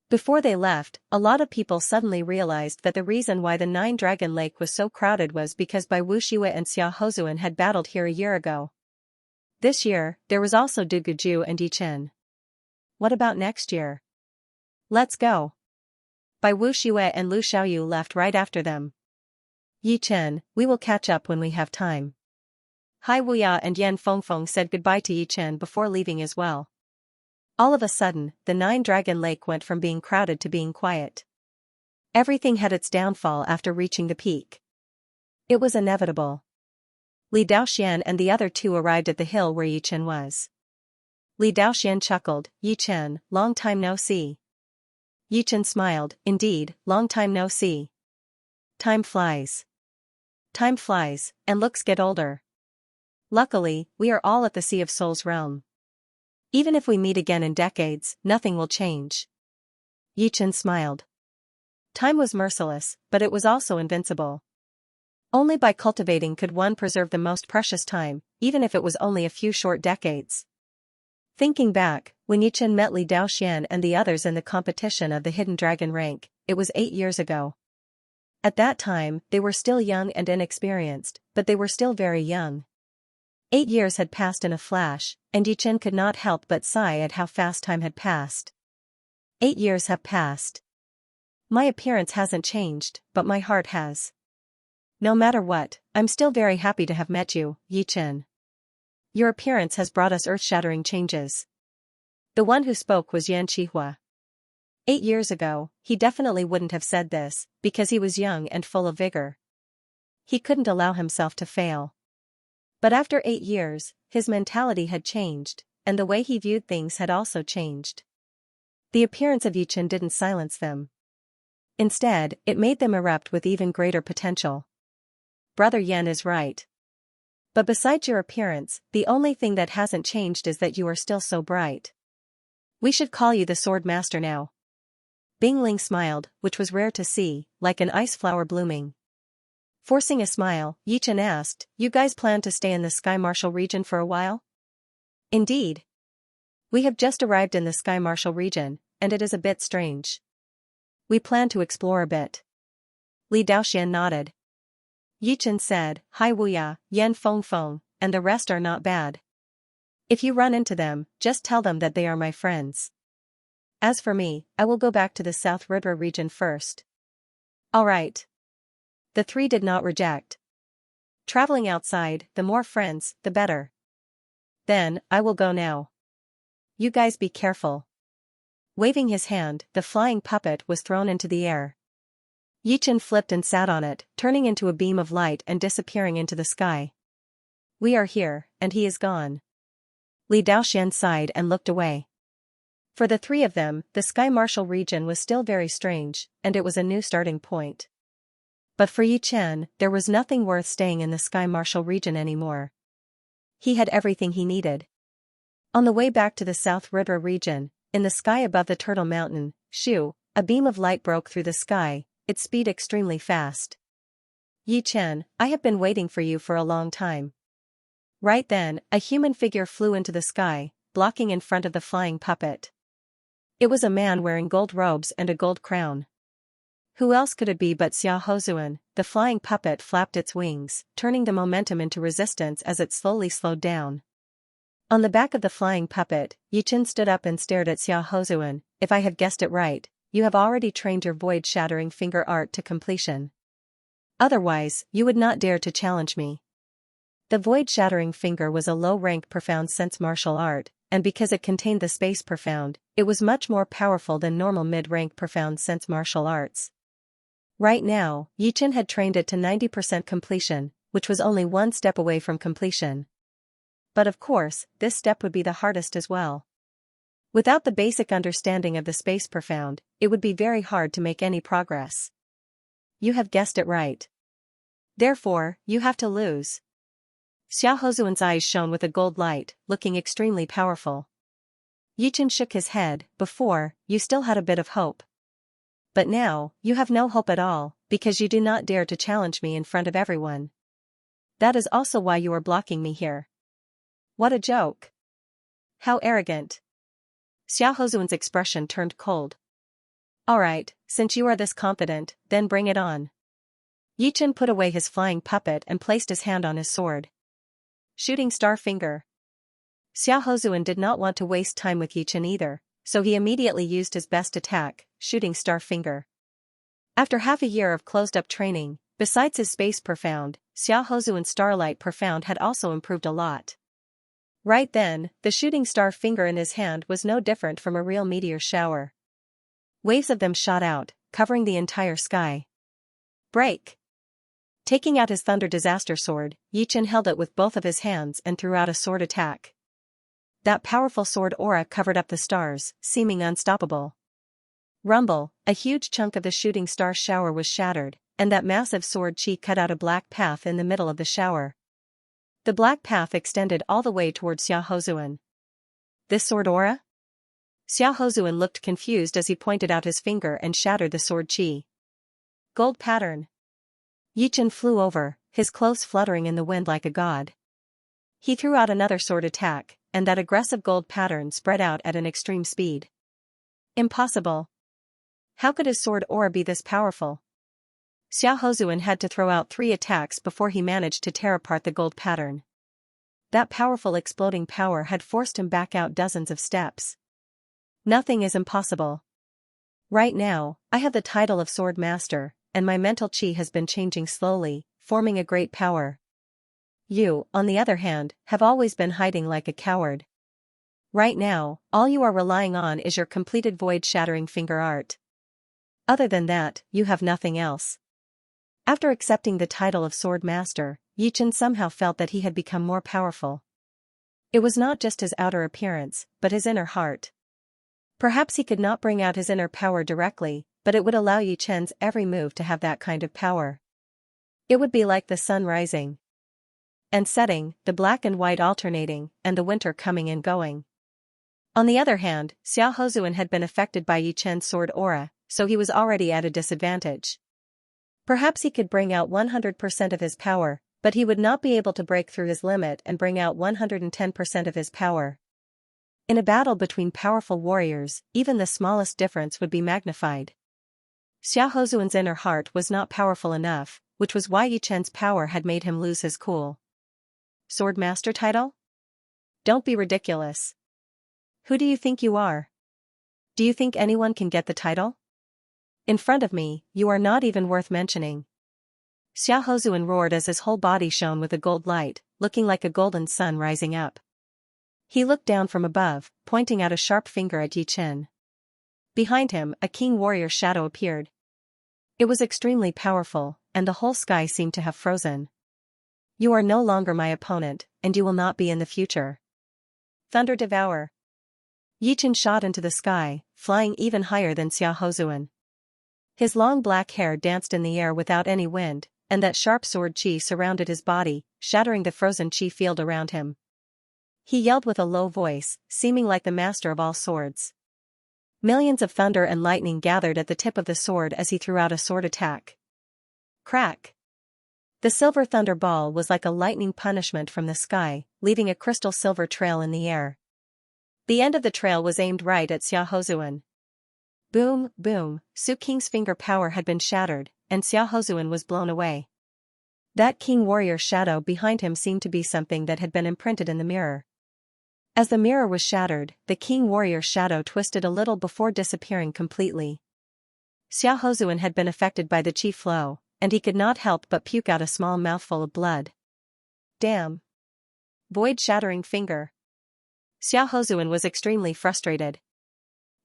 Speaker 1: Before they left, a lot of people suddenly realized that the reason why the Nine-Dragon Lake was so crowded was because Bai Wuxiwe and Xia Hozuan had battled here a year ago. This year, there was also Duguju and Yi Chen. What about next year? Let's go. Bai Wuxiwe and Lu Xiaoyu left right after them. Yi Chen, we will catch up when we have time. Hai Wuya and Yan Fengfeng said goodbye to Yi Chen before leaving as well. All of a sudden, the Nine-Dragon Lake went from being crowded to being quiet. Everything had its downfall after reaching the peak. It was inevitable. Li Daoxian and the other two arrived at the hill where Yi Chen was. Li Daoxian chuckled, Yi Chen, long time no see. Yi Chen smiled, indeed, long time no see. Time flies. Time flies, and looks get older. Luckily, we are all at the Sea of Souls realm. Even if we meet again in decades, nothing will change. Yi Chen smiled. Time was merciless, but it was also invincible. Only by cultivating could one preserve the most precious time, even if it was only a few short decades. Thinking back, when Yi Chen met Li Daoxian and the others in the competition of the Hidden Dragon rank, it was 8 years ago. At that time, they were still young and inexperienced, but they were still very young. 8 years had passed in a flash, and Yi Chen could not help but sigh at how fast time had passed. 8 years have passed. My appearance hasn't changed, but my heart has. No matter what, I'm still very happy to have met you, Yi Chen. Your appearance has brought us earth-shattering changes. The one who spoke was Yan Qihua. 8 years ago, he definitely wouldn't have said this, because he was young and full of vigor. He couldn't allow himself to fail. But after 8 years, his mentality had changed, and the way he viewed things had also changed. The appearance of Yi Chen didn't silence them. Instead, it made them erupt with even greater potential. Brother Yan is right. But besides your appearance, the only thing that hasn't changed is that you are still so bright. We should call you the Sword Master now. Bing Ling smiled, which was rare to see, like an ice flower blooming. Forcing a smile, Yi Chen asked, you guys plan to stay in the Sky Martial region for a while? Indeed. We have just arrived in the Sky Martial region, and it is a bit strange. We plan to explore a bit. Li Daoxian nodded. Yi Chen said, Hai Wuya, Yan Fengfeng, and the rest are not bad. If you run into them, just tell them that they are my friends. As for me, I will go back to the South River region first. All right. The three did not reject. Traveling outside, the more friends, the better. Then, I will go now. You guys be careful. Waving his hand, the flying puppet was thrown into the air. Yichen flipped and sat on it, turning into a beam of light and disappearing into the sky. We are here, and he is gone. Li Daoxian sighed and looked away. For the three of them, the Sky Martial region was still very strange, and it was a new starting point. But for Yi Chen, there was nothing worth staying in the Sky Martial region anymore. He had everything he needed. On the way back to the South Ridra region, in the sky above the Turtle Mountain, a beam of light broke through the sky, its speed extremely fast. Yi Chen, I have been waiting for you for a long time. Right then, a human figure flew into the sky, blocking in front of the flying puppet. It was a man wearing gold robes and a gold crown. Who else could it be but Xia Hozuan? The flying puppet flapped its wings, turning the momentum into resistance as it slowly slowed down. On the back of the flying puppet, Yi Chen stood up and stared at Xia Hozuan. If I have guessed it right, you have already trained your void-shattering finger art to completion. Otherwise, you would not dare to challenge me. The void-shattering finger was a low-rank profound sense martial art, and because it contained the space profound, it was much more powerful than normal mid-rank profound sense martial arts. Right now, Yi Chen had trained it to 90% completion, which was only one step away from completion. But of course, this step would be the hardest as well. Without the basic understanding of the space profound, it would be very hard to make any progress. You have guessed it right. Therefore, you have to lose. Xia Hozuan's eyes shone with a gold light, looking extremely powerful. Yi Chen shook his head. Before, you still had a bit of hope. But now, you have no hope at all, because you do not dare to challenge me in front of everyone. That is also why you are blocking me here. What a joke. How arrogant. Xia Hozuan's expression turned cold. Alright, since you are this confident, then bring it on. Yi Chen put away his flying puppet and placed his hand on his sword. Shooting Star Finger. Xia Hozuan did not want to waste time with Yi Chen either, so he immediately used his best attack, Shooting Star Finger. After half a year of closed-up training, besides his space profound, Xia Hozuan's Starlight Profound had also improved a lot. Right then, the Shooting Star Finger in his hand was no different from a real meteor shower. Waves of them shot out, covering the entire sky. Break! Taking out his Thunder Disaster Sword, Yi Chen held it with both of his hands and threw out a sword attack. That powerful sword aura covered up the stars, seeming unstoppable. Rumble, a huge chunk of the shooting star shower was shattered, and that massive sword chi cut out a black path in the middle of the shower. The black path extended all the way towards Xia Hozuan. This sword aura? Xia Hozuan looked confused as he pointed out his finger and shattered the sword chi. Gold pattern. Yi Chen flew over, his clothes fluttering in the wind like a god. He threw out another sword attack, and that aggressive gold pattern spread out at an extreme speed. Impossible. How could his sword aura be this powerful? Xia Hozuan had to throw out 3 attacks before he managed to tear apart the gold pattern. That powerful exploding power had forced him back out dozens of steps. Nothing is impossible. Right now, I have the title of Sword Master, and my mental chi has been changing slowly, forming a great power. You, on the other hand, have always been hiding like a coward. Right now, all you are relying on is your completed void-shattering finger art. Other than that, you have nothing else. After accepting the title of Sword Master, Yi Chen somehow felt that he had become more powerful. It was not just his outer appearance, but his inner heart. Perhaps he could not bring out his inner power directly, but it would allow Yi Chen's every move to have that kind of power. It would be like the sun rising and setting, the black and white alternating, and the winter coming and going. On the other hand, Xia Hozuan had been affected by Yi Chen's sword aura, so he was already at a disadvantage. Perhaps he could bring out 100% of his power, but he would not be able to break through his limit and bring out 110% of his power. In a battle between powerful warriors, even the smallest difference would be magnified. Xia Hozuan's inner heart was not powerful enough, which was why Yi Chen's power had made him lose his cool. Sword Master title? Don't be ridiculous. Who do you think you are? Do you think anyone can get the title? In front of me, you are not even worth mentioning. Xiaohozuan roared as his whole body shone with a gold light, looking like a golden sun rising up. He looked down from above, pointing out a sharp finger at Yi Chen. Behind him, a king warrior shadow appeared. It was extremely powerful, and the whole sky seemed to have frozen. You are no longer my opponent, and you will not be in the future. Thunder Devour. Yi Chen shot into the sky, flying even higher than Xiaohozuan. His long black hair danced in the air without any wind, and that sharp sword chi surrounded his body, shattering the frozen chi field around him. He yelled with a low voice, seeming like the master of all swords. Millions of thunder and lightning gathered at the tip of the sword as he threw out a sword attack. Crack! The silver thunder ball was like a lightning punishment from the sky, leaving a crystal silver trail in the air. The end of the trail was aimed right at Xiaohozuan. Boom, boom, Su King's finger power had been shattered, and Xiaohozuan was blown away. That king warrior shadow behind him seemed to be something that had been imprinted in the mirror. As the mirror was shattered, the king warrior shadow twisted a little before disappearing completely. Xiaohozuan had been affected by the chi flow, and he could not help but puke out a small mouthful of blood. Damn! Void-shattering finger. Xiaohozuan was extremely frustrated.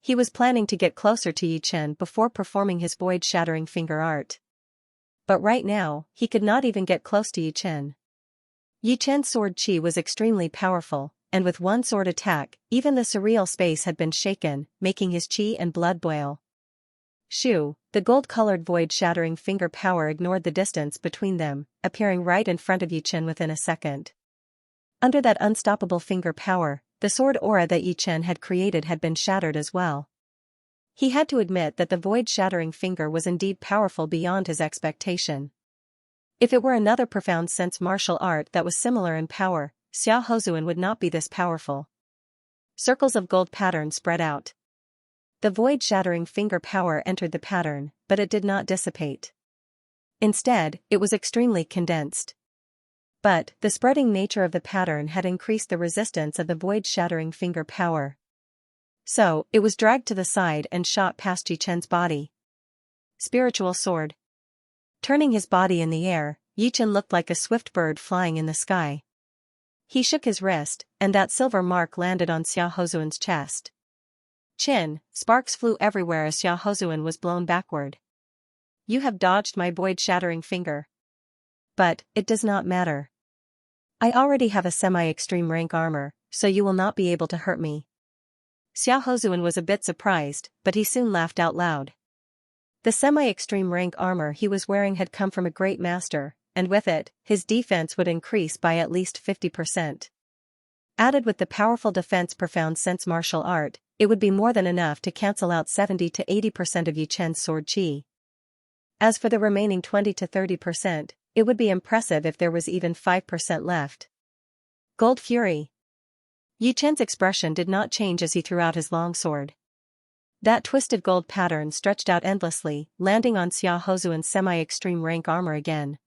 Speaker 1: He was planning to get closer to Yi Chen before performing his void-shattering finger art. But right now, he could not even get close to Yi Chen. Yi Chen's sword chi was extremely powerful, and with one sword attack, even the surreal space had been shaken, making his chi and blood boil. Shoo, the gold-colored void-shattering finger power ignored the distance between them, appearing right in front of Yi Chen within a second. Under that unstoppable finger power, the sword aura that Yi Chen had created had been shattered as well. He had to admit that the void-shattering finger was indeed powerful beyond his expectation. If it were another profound sense martial art that was similar in power, Xiaohozuan would not be this powerful. Circles of gold pattern spread out. The void-shattering finger power entered the pattern, but it did not dissipate. Instead, it was extremely condensed. But, the spreading nature of the pattern had increased the resistance of the void-shattering finger power. So, it was dragged to the side and shot past Yi Chen's body. Spiritual sword. Turning his body in the air, Yi Chen looked like a swift bird flying in the sky. He shook his wrist, and that silver mark landed on Xiaohozuan's chest. Chin, sparks flew everywhere as Xiaohozuan was blown backward. You have dodged my void-shattering finger. But, it does not matter. I already have a semi-extreme rank armor, so you will not be able to hurt me. Xiaohozuan was a bit surprised, but he soon laughed out loud. The semi-extreme rank armor he was wearing had come from a great master, and with it, his defense would increase by at least 50%. Added with the powerful defense profound sense martial art, it would be more than enough to cancel out 70 to 80% of Yi Chen's sword chi. As for the remaining 20 to 30%, it would be impressive if there was even 5% left. Gold Fury. Yi Chen's expression did not change as he threw out his long sword. That twisted gold pattern stretched out endlessly, landing on Xiaohozuan's semi-extreme rank armor again.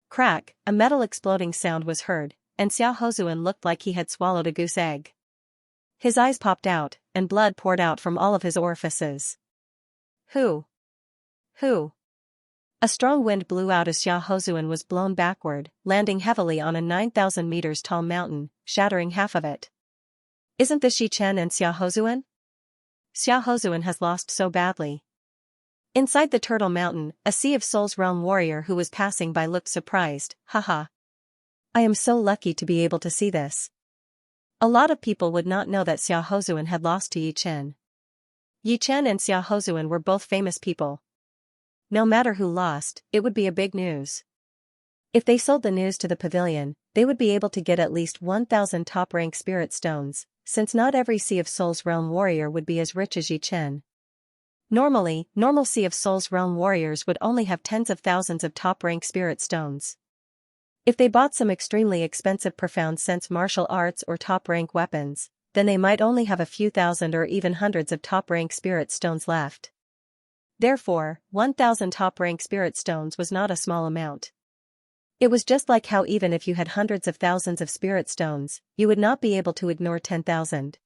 Speaker 1: Crack, a metal exploding sound was heard, and Xiaohozuan looked like he had swallowed a goose egg. His eyes popped out, and blood poured out from all of his orifices. Who? A strong wind blew out as Xiaohozuan was blown backward, landing heavily on a 9,000 meters tall mountain, shattering half of it. Isn't this Yi Chen and Xiaohozuan? Xiaohozuan has lost so badly. Inside the Turtle Mountain, a Sea of Souls realm warrior who was passing by looked surprised. Haha. I am so lucky to be able to see this. A lot of people would not know that Xiaohozuan had lost to Yi Chen. Yi Chen and Xiaohozuan were both famous people. No matter who lost, it would be a big news. If they sold the news to the pavilion, they would be able to get at least 1,000 top-rank spirit stones, since not every Sea of Souls realm warrior would be as rich as Yi Chen. Normally, normal Sea of Souls realm warriors would only have tens of thousands of top-rank spirit stones. If they bought some extremely expensive profound sense martial arts or top-rank weapons, then they might only have a few thousand or even hundreds of top-rank spirit stones left. Therefore, 1,000 top-rank spirit stones was not a small amount. It was just like how even if you had hundreds of thousands of spirit stones, you would not be able to ignore 10,000.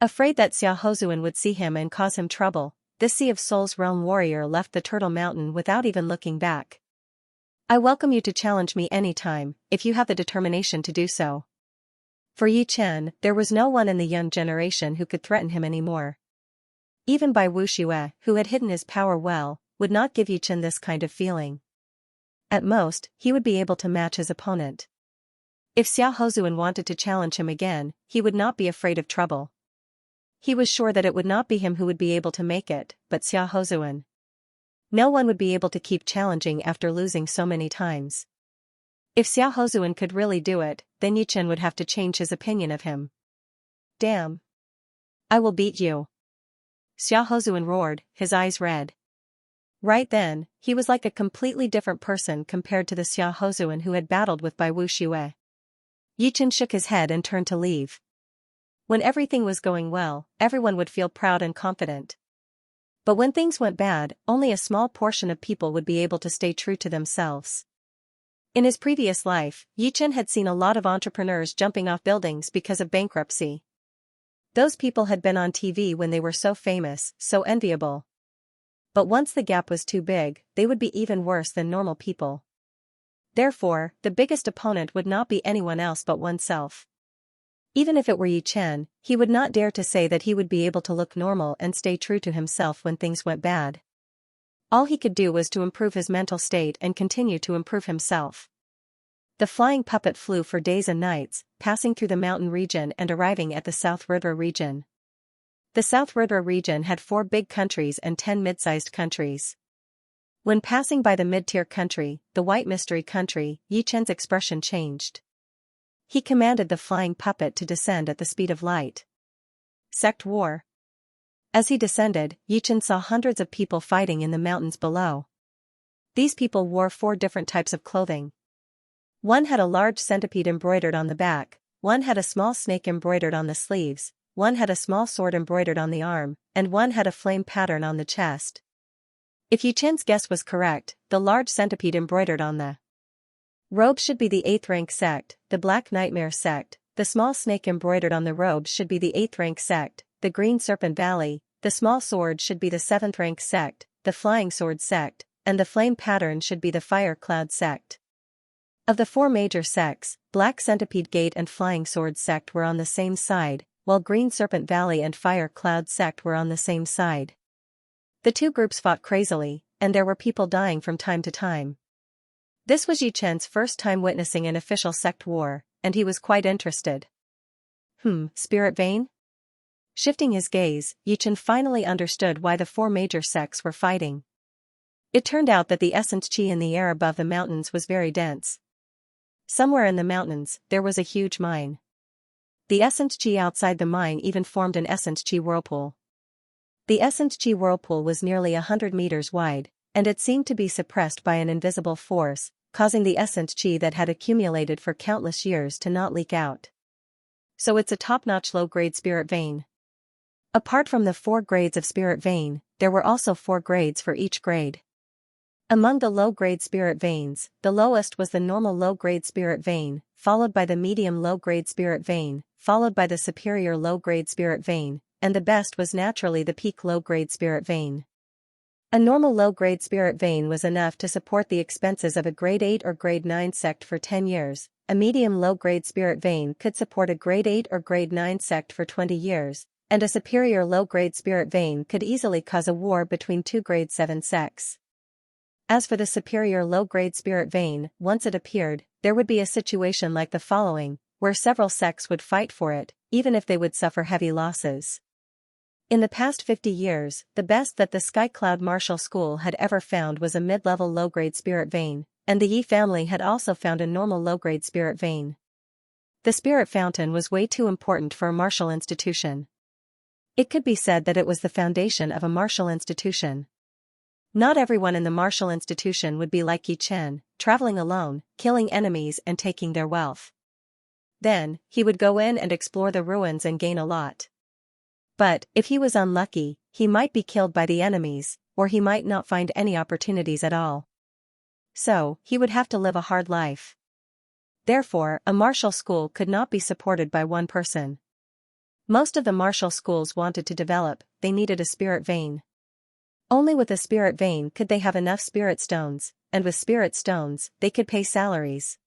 Speaker 1: Afraid that Xiaohozuan would see him and cause him trouble, this Sea of Souls realm warrior left the Turtle Mountain without even looking back. I welcome you to challenge me anytime, if you have the determination to do so. For Yi Chen, there was no one in the young generation who could threaten him anymore. Even Bai Wuxue, who had hidden his power well, would not give Yi Chen this kind of feeling. At most, he would be able to match his opponent. If Xiao Hozuan wanted to challenge him again, he would not be afraid of trouble. He was sure that it would not be him who would be able to make it, but Xiao Hozuan. No one would be able to keep challenging after losing so many times. If Xiao Hozuan could really do it, then Yi Chen would have to change his opinion of him. Damn. I will beat you. Xiao Hozuan roared, his eyes red. Right then, he was like a completely different person compared to the Xiao Hozuan who had battled with Bai Wuxue. Yi Chen shook his head and turned to leave. When everything was going well, everyone would feel proud and confident. But when things went bad, only a small portion of people would be able to stay true to themselves. In his previous life, Yi Chen had seen a lot of entrepreneurs jumping off buildings because of bankruptcy. Those people had been on TV when they were so famous, so enviable. But once the gap was too big, they would be even worse than normal people. Therefore, the biggest opponent would not be anyone else but oneself. Even if it were Yi Chen, he would not dare to say that he would be able to look normal and stay true to himself when things went bad. All he could do was to improve his mental state and continue to improve himself. The flying puppet flew for days and nights, passing through the mountain region and arriving at the South Rudra region. The South Rudra region had 4 big countries and 10 mid-sized countries. When passing by the mid-tier country, the White Mystery Country, Yi Chen's expression changed. He commanded the flying puppet to descend at the speed of light. Sect War. As he descended, Yi Chen saw hundreds of people fighting in the mountains below. These people wore 4 different types of clothing. One had a large centipede embroidered on the back, one had a small snake embroidered on the sleeves, one had a small sword embroidered on the arm, and one had a flame pattern on the chest. If Yi Chen's guess was correct, the large centipede embroidered on the robe should be the 8th rank sect, the Black Nightmare sect, the small snake embroidered on the robe should be the 8th rank sect, the Green Serpent Valley, the small sword should be the 7th rank sect, the Flying Sword sect, and the flame pattern should be the Fire Cloud sect. Of the 4 major sects, Black Centipede Gate and Flying Sword sect were on the same side, while Green Serpent Valley and Fire Cloud sect were on the same side. The 2 groups fought crazily, and there were people dying from time to time. This was Yi Chen's first time witnessing an official sect war, and he was quite interested. Spirit vein? Shifting his gaze, Yi Chen finally understood why the 4 major sects were fighting. It turned out that the essence chi in the air above the mountains was very dense. Somewhere in the mountains, there was a huge mine. The essence chi outside the mine even formed an essence chi whirlpool. The essence chi whirlpool was nearly 100 meters wide, and it seemed to be suppressed by an invisible force, causing the essence chi that had accumulated for countless years to not leak out. So it's a top-notch low-grade spirit vein. Apart from the 4 grades of spirit vein, there were also 4 grades for each grade. Among the low-grade spirit veins, the lowest was the normal low-grade spirit vein, followed by the medium low-grade spirit vein, followed by the superior low-grade spirit vein, and the best was naturally the peak low-grade spirit vein. A normal low-grade spirit vein was enough to support the expenses of a grade 8 or grade 9 sect for 10 years, a medium low-grade spirit vein could support a grade 8 or grade 9 sect for 20 years, and a superior low-grade spirit vein could easily cause a war between 2 grade 7 sects. As for the superior low-grade spirit vein, once it appeared, there would be a situation like the following, where several sects would fight for it, even if they would suffer heavy losses. In the past 50 years, the best that the Sky Cloud Martial School had ever found was a mid-level low-grade spirit vein, and the Yi family had also found a normal low-grade spirit vein. The spirit fountain was way too important for a martial institution. It could be said that it was the foundation of a martial institution. Not everyone in the martial institution would be like Yi Chen, traveling alone, killing enemies and taking their wealth. Then, he would go in and explore the ruins and gain a lot. But, if he was unlucky, he might be killed by the enemies, or he might not find any opportunities at all. So, he would have to live a hard life. Therefore, a martial school could not be supported by one person. Most of the martial schools wanted to develop, they needed a spirit vein. Only with a spirit vein could they have enough spirit stones, and with spirit stones, they could pay salaries.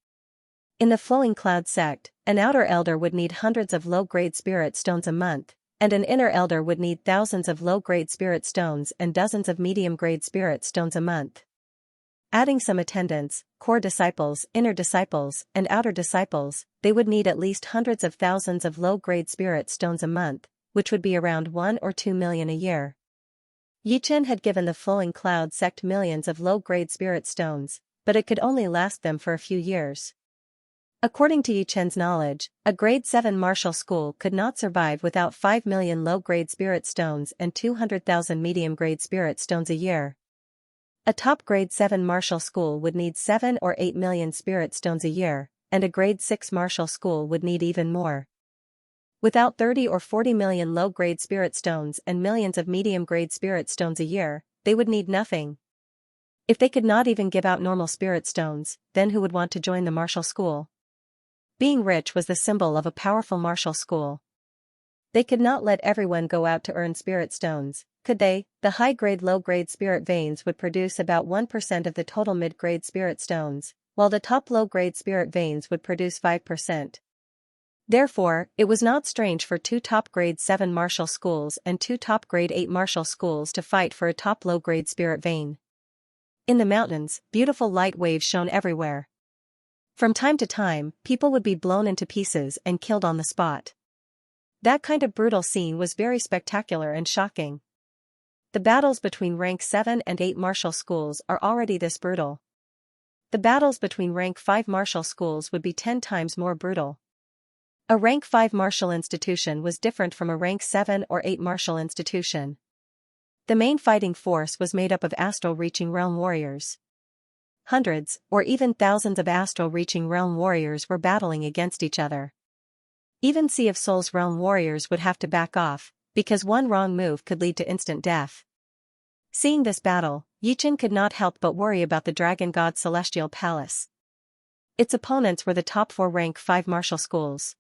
Speaker 1: In the Flowing Cloud sect, an outer elder would need hundreds of low-grade spirit stones a month, and an inner elder would need thousands of low-grade spirit stones and dozens of medium-grade spirit stones a month. Adding some attendants, core disciples, inner disciples, and outer disciples, they would need at least hundreds of thousands of low-grade spirit stones a month, which would be around 1 or 2 million a year. Yichen had given the Flowing Cloud sect millions of low-grade spirit stones, but it could only last them for a few years. According to Yichen's knowledge, a grade 7 martial school could not survive without 5 million low-grade spirit stones and 200,000 medium-grade spirit stones a year. A top grade 7 martial school would need 7 or 8 million spirit stones a year, and a grade 6 martial school would need even more. Without 30 or 40 million low-grade spirit stones and millions of medium-grade spirit stones a year, they would need nothing. If they could not even give out normal spirit stones, then who would want to join the martial school? Being rich was the symbol of a powerful martial school. They could not let everyone go out to earn spirit stones, could they? The high-grade low-grade spirit veins would produce about 1% of the total mid-grade spirit stones, while the top low-grade spirit veins would produce 5%. Therefore, it was not strange for 2 top grade 7 martial schools and 2 top grade 8 martial schools to fight for a top low-grade spirit vein. In the mountains, beautiful light waves shone everywhere. From time to time, people would be blown into pieces and killed on the spot. That kind of brutal scene was very spectacular and shocking. The battles between rank 7 and 8 martial schools are already this brutal. The battles between rank 5 martial schools would be 10 times more brutal. A rank 5 martial institution was different from a rank 7 or 8 martial institution. The main fighting force was made up of astral-reaching realm warriors. Hundreds, or even thousands of astral-reaching realm warriors were battling against each other. Even Sea of Souls realm warriors would have to back off, because one wrong move could lead to instant death. Seeing this battle, Yichen could not help but worry about the Dragon God's Celestial Palace. Its opponents were the top 4 rank 5 martial schools.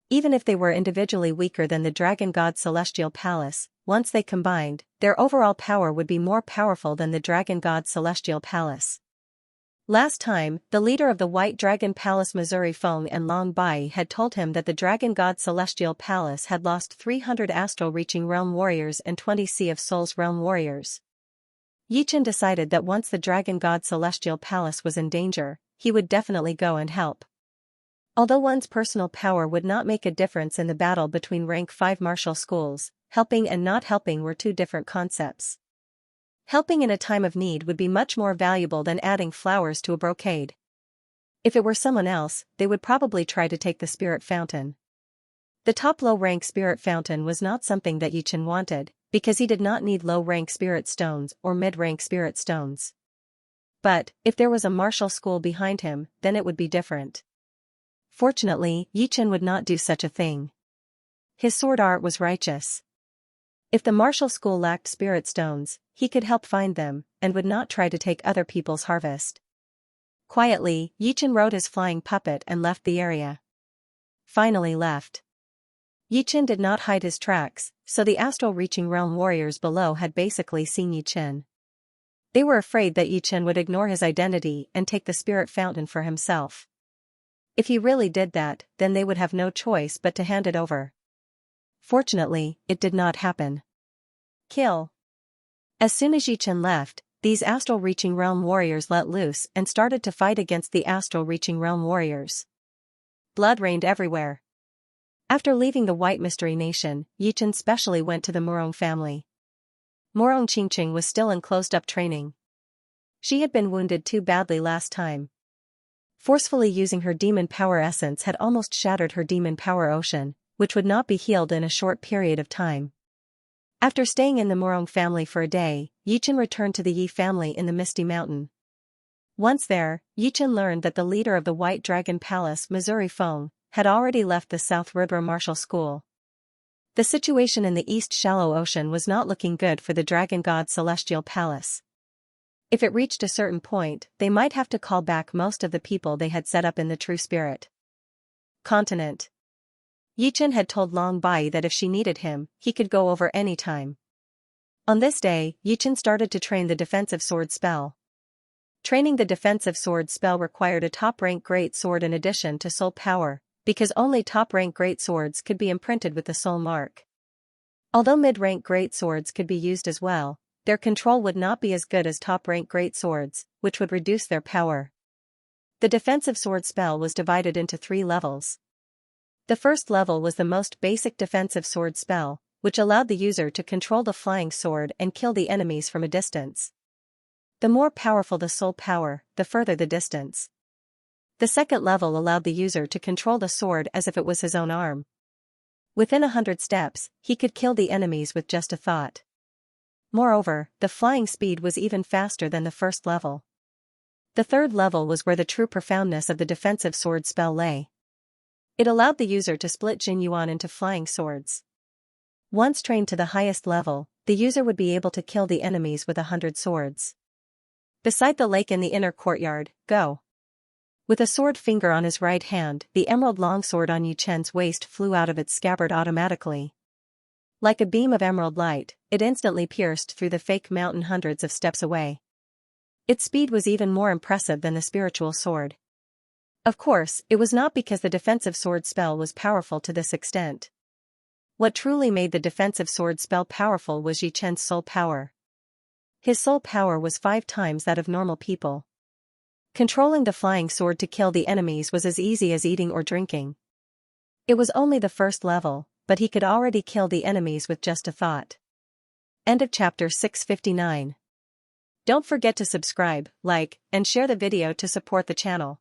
Speaker 1: Even if they were individually weaker than the Dragon God's Celestial Palace, once they combined, their overall power would be more powerful than the Dragon God's Celestial Palace. Last time, the leader of the White Dragon Palace Missouri Feng and Long Bai had told him that the Dragon God's Celestial Palace had lost 300 astral-reaching realm warriors and 20 Sea of Souls realm warriors. Yichen decided that once the Dragon God's Celestial Palace was in danger, he would definitely go and help. Although one's personal power would not make a difference in the battle between rank 5 martial schools, helping and not helping were 2 different concepts. Helping in a time of need would be much more valuable than adding flowers to a brocade. If it were someone else, they would probably try to take the spirit fountain. The top low-rank spirit fountain was not something that Yichen wanted, because he did not need low-rank spirit stones or mid-rank spirit stones. But, if there was a martial school behind him, then it would be different. Fortunately, Yichen would not do such a thing. His sword art was righteous. If the martial school lacked spirit stones, he could help find them, and would not try to take other people's harvest. Quietly, Yichen rode his flying puppet and left the area. Finally left. Yichen did not hide his tracks, so the astral-reaching realm warriors below had basically seen Yichen. They were afraid that Yichen would ignore his identity and take the spirit fountain for himself. If he really did that, then they would have no choice but to hand it over. Fortunately, it did not happen. Kill. As soon as Yichen left, these astral-reaching realm warriors let loose and started to fight against the astral-reaching realm warriors. Blood rained everywhere. After leaving the White Mystery Nation, Yichen specially went to the Murong family. Murong Qingqing was still in closed-up training. She had been wounded too badly last time. Forcefully using her demon power essence had almost shattered her demon power ocean, which would not be healed in a short period of time. After staying in the Murong family for a day, Yichen returned to the Yi family in the Misty Mountain. Once there, Yichen learned that the leader of the White Dragon Palace, Missouri Feng, had already left the South River Martial School. The situation in the East Shallow Ocean was not looking good for the Dragon God's Celestial Palace. If it reached a certain point, they might have to call back most of the people they had set up in the True Spirit Continent. Yichen had told Long Bai that if she needed him, he could go over any time. On this day, Yichen started to train the defensive sword spell. Training the defensive sword spell required a top-rank great sword in addition to soul power, because only top-rank great swords could be imprinted with the soul mark. Although mid-rank great swords could be used as well, their control would not be as good as top-rank great swords, which would reduce their power. The defensive sword spell was divided into 3 levels. The first level was the most basic defensive sword spell, which allowed the user to control the flying sword and kill the enemies from a distance. The more powerful the soul power, the further the distance. The second level allowed the user to control the sword as if it was his own arm. Within 100 steps, he could kill the enemies with just a thought. Moreover, the flying speed was even faster than the first level. The third level was where the true profoundness of the defensive sword spell lay. It allowed the user to split Jin Yuan into flying swords. Once trained to the highest level, the user would be able to kill the enemies with 100 swords. Beside the lake in the inner courtyard, go. With a sword finger on his right hand, the emerald longsword on Yu Chen's waist flew out of its scabbard automatically. Like a beam of emerald light, it instantly pierced through the fake mountain hundreds of steps away. Its speed was even more impressive than the spiritual sword. Of course, it was not because the defensive sword spell was powerful to this extent. What truly made the defensive sword spell powerful was Yu Chen's soul power. His soul power was 5 times that of normal people. Controlling the flying sword to kill the enemies was as easy as eating or drinking. It was only the first level, but he could already kill the enemies with just a thought. End of chapter 659. Don't forget to subscribe, like, and share the video to support the channel.